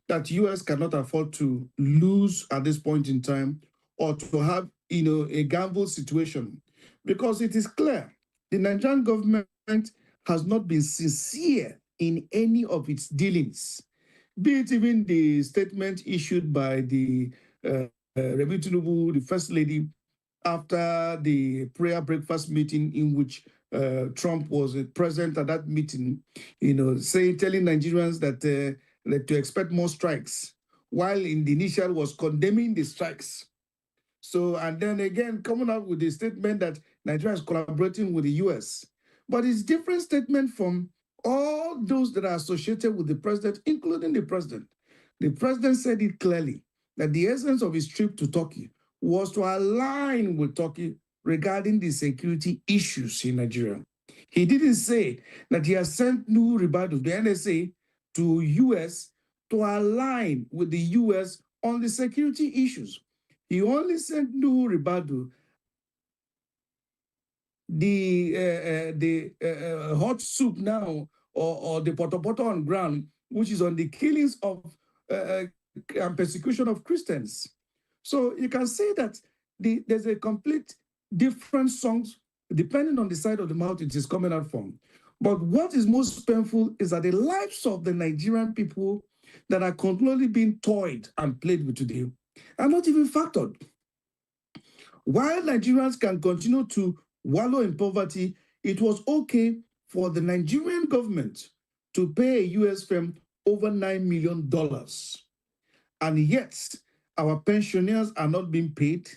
[SPEAKER 1] that US cannot afford to lose at this point in time, or to have, a gamble situation, because it is clear the Nigerian government has not been sincere in any of its dealings, be it even the statement issued by the Remi Tinubu, the First Lady, after the prayer breakfast meeting in which Trump was present at that meeting, telling Nigerians that to expect more strikes, while in the initial was condemning the strikes. So, and then again, coming up with the statement that Nigeria is collaborating with the US. But it's different statement from all those that are associated with the president, including the president. The president said it clearly that the essence of his trip to Turkey was to align with Turkey regarding the security issues in Nigeria. He didn't say that he has sent Nuhu Ribadu, the NSA, to US to align with the US on the security issues. He only sent Nuhu Ribadu the hot soup now, or the poto on ground, which is on the killings of and persecution of Christians. So you can say that there's a complete different songs, depending on the side of the mouth it is coming out from. But what is most painful is that the lives of the Nigerian people that are continually being toyed and played with today are not even factored. While Nigerians can continue to wallow in poverty, it was okay for the Nigerian government to pay a US firm over $9 million. And yet, our pensioners are not being paid.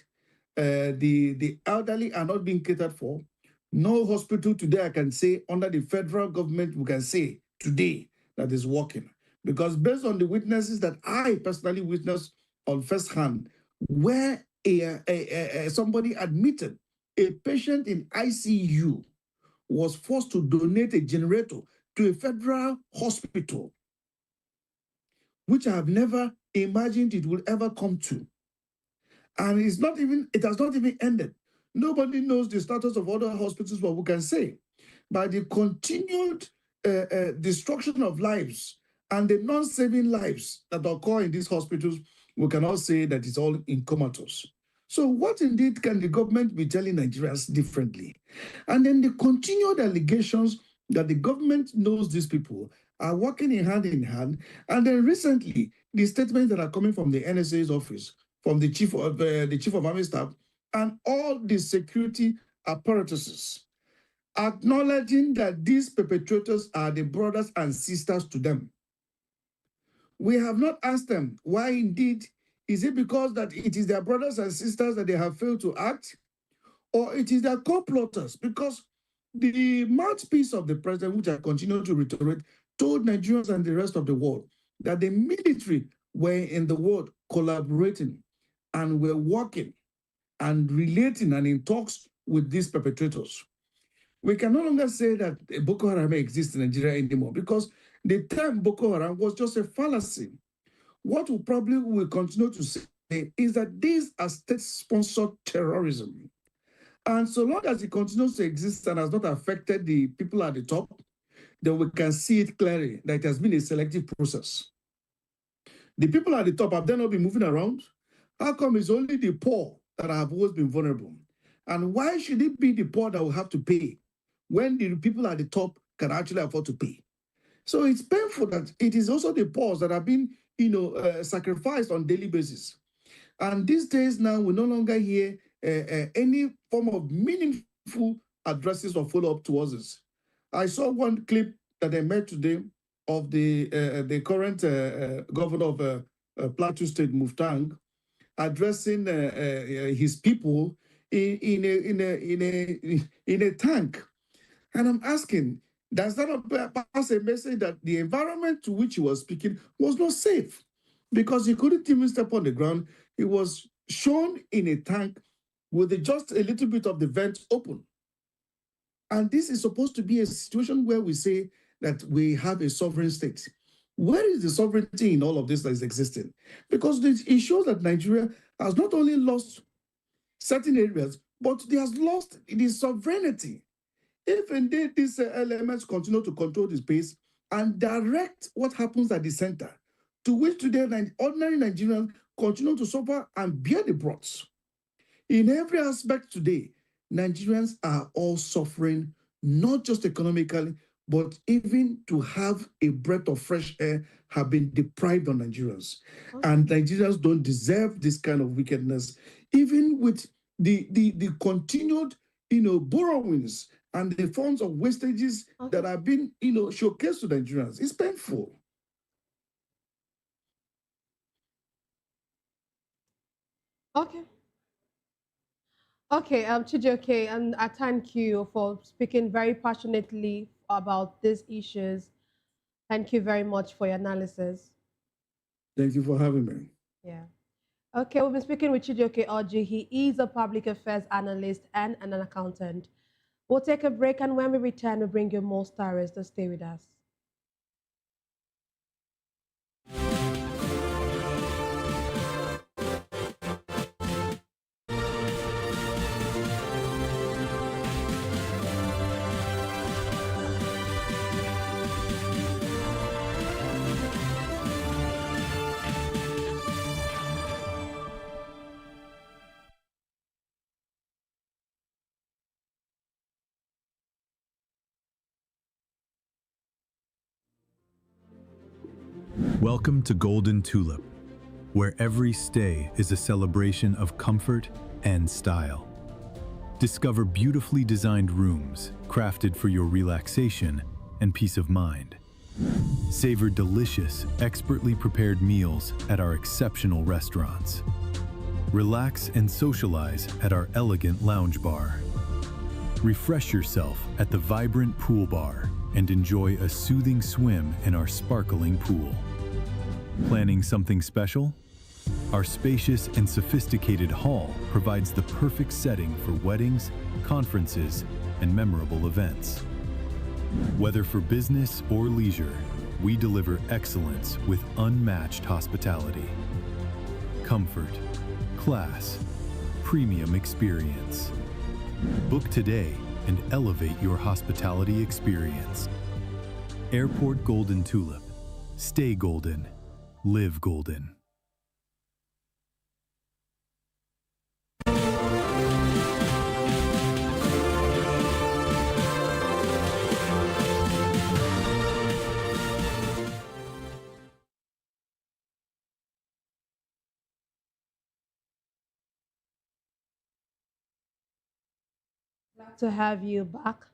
[SPEAKER 1] The elderly are not being catered for. No hospital today, I can say, under the federal government, we can say today that is working. Because based on the witnesses that I personally witnessed on first hand, where somebody admitted a patient in ICU was forced to donate a generator to a federal hospital, which I have never imagined it will ever come to. And it has not even ended. Nobody knows the status of other hospitals, but we can say by the continued destruction of lives and the non-saving lives that occur in these hospitals, we cannot say that it's all in comatose. So what indeed can the government be telling Nigerians differently? And then the continued allegations that the government knows these people are working in hand. And then recently, the statements that are coming from the NSA's office, from the chief of army staff, and all the security apparatuses, acknowledging that these perpetrators are the brothers and sisters to them. We have not asked them why indeed. Is it because that it is their brothers and sisters that they have failed to act? Or it is their co-plotters? Because the mouthpiece of the president, which I continue to reiterate, told Nigerians and the rest of the world that the military were in the world collaborating and were working and relating and in talks with these perpetrators. We can no longer say that Boko Haram exists in Nigeria anymore because the term Boko Haram was just a fallacy. What we probably will continue to say is that these are state-sponsored terrorism. And so long as it continues to exist and has not affected the people at the top, then we can see it clearly that it has been a selective process. The people at the top, have they not been moving around? How come it's only the poor that have always been vulnerable? And why should it be the poor that will have to pay when the people at the top can actually afford to pay? So it's painful that it is also the poor that have been, sacrificed on a daily basis. And these days now, we no longer hear any form of meaningful addresses or follow-up towards this. I saw one clip that I made today of the current governor of Plateau State, Muftang, addressing his people in a tank. And I'm asking, does that not pass a message that the environment to which he was speaking was not safe? Because he couldn't even step on the ground. He was shown in a tank with just a little bit of the vent open. And this is supposed to be a situation where we say that we have a sovereign state. Where is the sovereignty in all of this that is existing? Because it shows that Nigeria has not only lost certain areas, but it has lost its sovereignty. If indeed these elements continue to control the space and direct what happens at the center, to which today ordinary Nigerians continue to suffer and bear the brunt. In every aspect today, Nigerians are all suffering, not just economically, but even to have a breath of fresh air have been deprived on Nigerians. Okay. And Nigerians don't deserve this kind of wickedness, even with the continued, borrowings and the forms of wastages that have been, showcased to Nigerians. It's painful.
[SPEAKER 23] Okay. Okay, Chijioke, and I thank you for speaking very passionately about these issues. Thank you very much for your analysis.
[SPEAKER 1] Thank you for having me.
[SPEAKER 23] Yeah. Okay, we've been speaking with Chijioke Orji. He is a public affairs analyst and an accountant. We'll take a break, and when we return, we'll bring you more stories. So stay with us.
[SPEAKER 2] Welcome to Golden Tulip, where every stay is a celebration of comfort and style. Discover beautifully designed rooms crafted for your relaxation and peace of mind. Savor delicious, expertly prepared meals at our exceptional restaurants. Relax and socialize at our elegant lounge bar. Refresh yourself at the vibrant pool bar and enjoy a soothing swim in our sparkling pool. Planning something special? Our spacious and sophisticated hall provides the perfect setting for weddings, conferences, and memorable events. Whether for business or leisure, we deliver excellence with unmatched hospitality. Comfort, class, premium experience. Book today and elevate your hospitality experience. Airport Golden Tulip. Stay golden. Live golden.
[SPEAKER 23] Glad to have you back.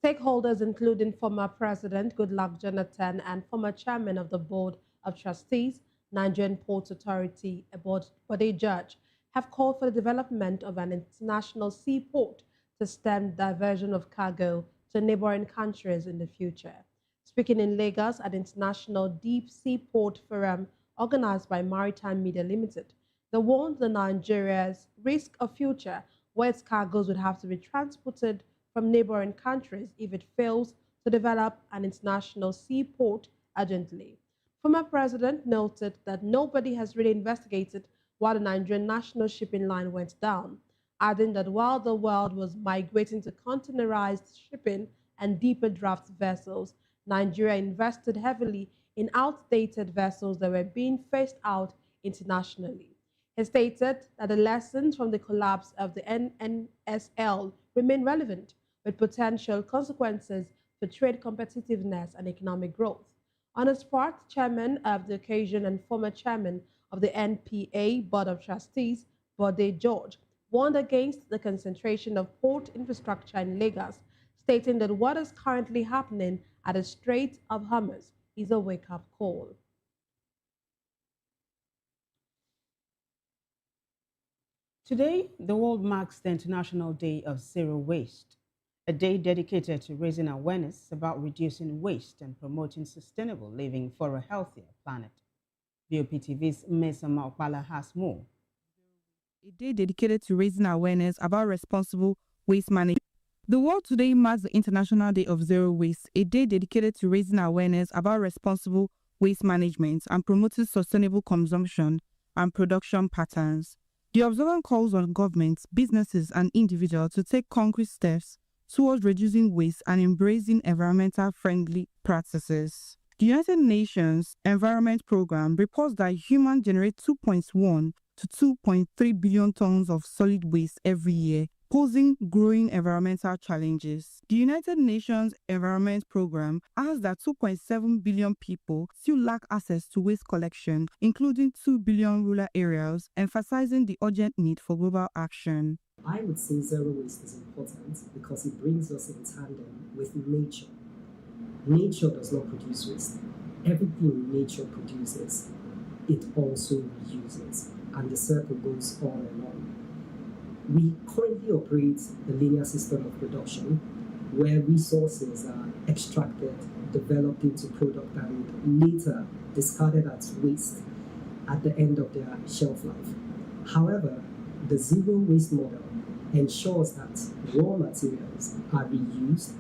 [SPEAKER 23] Stakeholders, including former President Goodluck Jonathan and former Chairman of the Board of Trustees, Nigerian Ports Authority, Bode Judge, have called for the development of an international seaport to stem diversion of cargo to neighboring countries in the future. Speaking in Lagos at International Deep Sea Port Forum organized by Maritime Media Limited, they warned the Nigeria's risk of future where its cargoes would have to be transported from neighboring countries if it fails to develop an international seaport urgently. Former president noted that nobody has really investigated why the Nigerian national shipping line went down, adding that while the world was migrating to containerized shipping and deeper draft vessels, Nigeria invested heavily in outdated vessels that were being phased out internationally. He stated that the lessons from the collapse of the NNSL remain relevant, with potential consequences for trade competitiveness and economic growth. On his part, chairman of the occasion and former chairman of the NPA Board of Trustees, Bode George, warned against the concentration of port infrastructure in Lagos, stating that what is currently happening at the Strait of Hormuz is a wake-up call.
[SPEAKER 16] Today, the world marks the International Day of Zero Waste, a day dedicated to raising awareness about reducing waste and promoting sustainable living for a healthier planet. VOPTV's Mesama Okpala has more.
[SPEAKER 6] A day dedicated to raising awareness about responsible waste management. The world today marks the International Day of Zero Waste, a day dedicated to raising awareness about responsible waste management and promoting sustainable consumption and production patterns. The observant calls on governments, businesses, and individuals to take concrete steps towards reducing waste and embracing environmental-friendly practices. The United Nations Environment Programme reports that humans generate 2.1 to 2.3 billion tons of solid waste every year, posing growing environmental challenges. The United Nations Environment Programme adds that 2.7 billion people still lack access to waste collection, including 2 billion rural areas, emphasizing the urgent need for global action.
[SPEAKER 7] I would say zero waste is important because it brings us in tandem with nature. Nature does not produce waste. Everything nature produces, it also reuses, and the circle goes on and on. We currently operate a linear system of production where resources are extracted, developed into product, and later discarded as waste at the end of their shelf life. However, the zero waste model ensures that raw materials are reused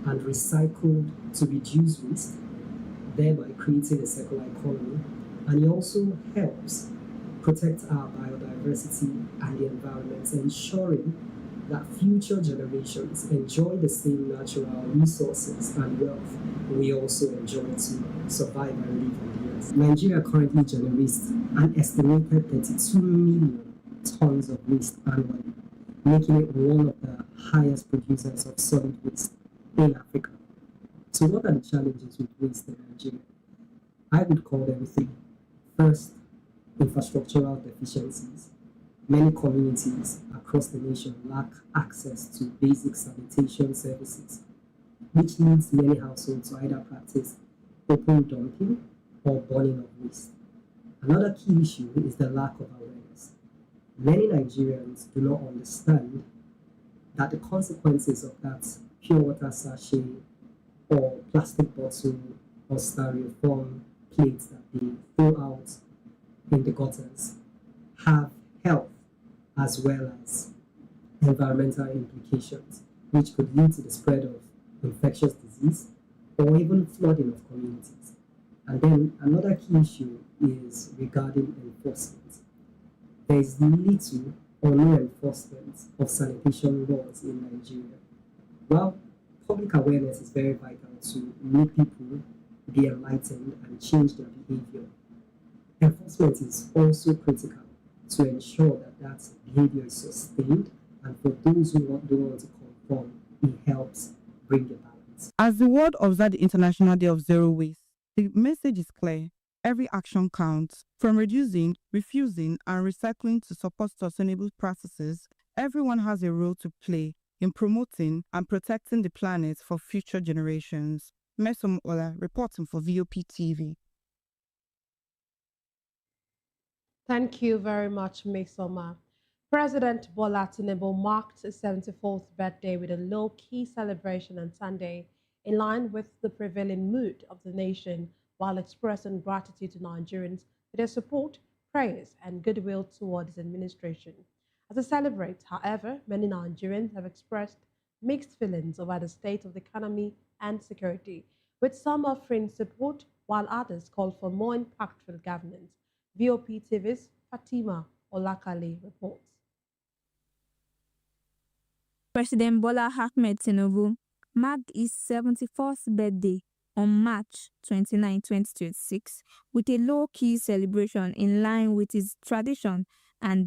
[SPEAKER 7] and recycled to reduce waste, thereby creating a circular economy, and it also helps protect our biodiversity and the environment, ensuring that future generations enjoy the same natural resources and wealth we also enjoy to survive and live on the earth. Nigeria currently generates an estimated 32 million tons of waste annually, making it one of the highest producers of solid waste in Africa. So what are the challenges with waste in Nigeria? I would call them three. First, infrastructural deficiencies. Many communities across the nation lack access to basic sanitation services, which leads many households to either practice open dumping or burning of waste. Another key issue is the lack of awareness. Many Nigerians do not understand that the consequences of that pure water sachet or plastic bottle or styrofoam plates that they throw out in the gutters have health as well as environmental implications, which could lead to the spread of infectious disease or even flooding of communities. And then another key issue is regarding enforcement. There is little or no enforcement of sanitation laws in Nigeria. While public awareness is very vital to make people be enlightened and change their behavior, enforcement is also critical to ensure that that behavior is sustained, and for those who don't want to conform, it helps bring a balance.
[SPEAKER 6] As the world observes the International Day of Zero Waste, the message is clear. Every action counts. From reducing, refusing, and recycling to support sustainable practices, everyone has a role to play in promoting and protecting the planet for future generations. Mesom Ola, reporting for VOP TV.
[SPEAKER 23] Thank you very much, Mesoma. President Bola Tinubu marked his 74th birthday with a low-key celebration on Sunday, in line with the prevailing mood of the nation, while expressing gratitude to Nigerians for their support, prayers, and goodwill toward his administration. As he celebrates, however, many Nigerians have expressed mixed feelings over the state of the economy and security, with some offering support while others call for more impactful governance. VOP TV's Fatima Olakale reports.
[SPEAKER 8] President Bola Ahmed Tinubu marked his 74th birthday on March 29, 2026, with a low-key celebration in line with his tradition and the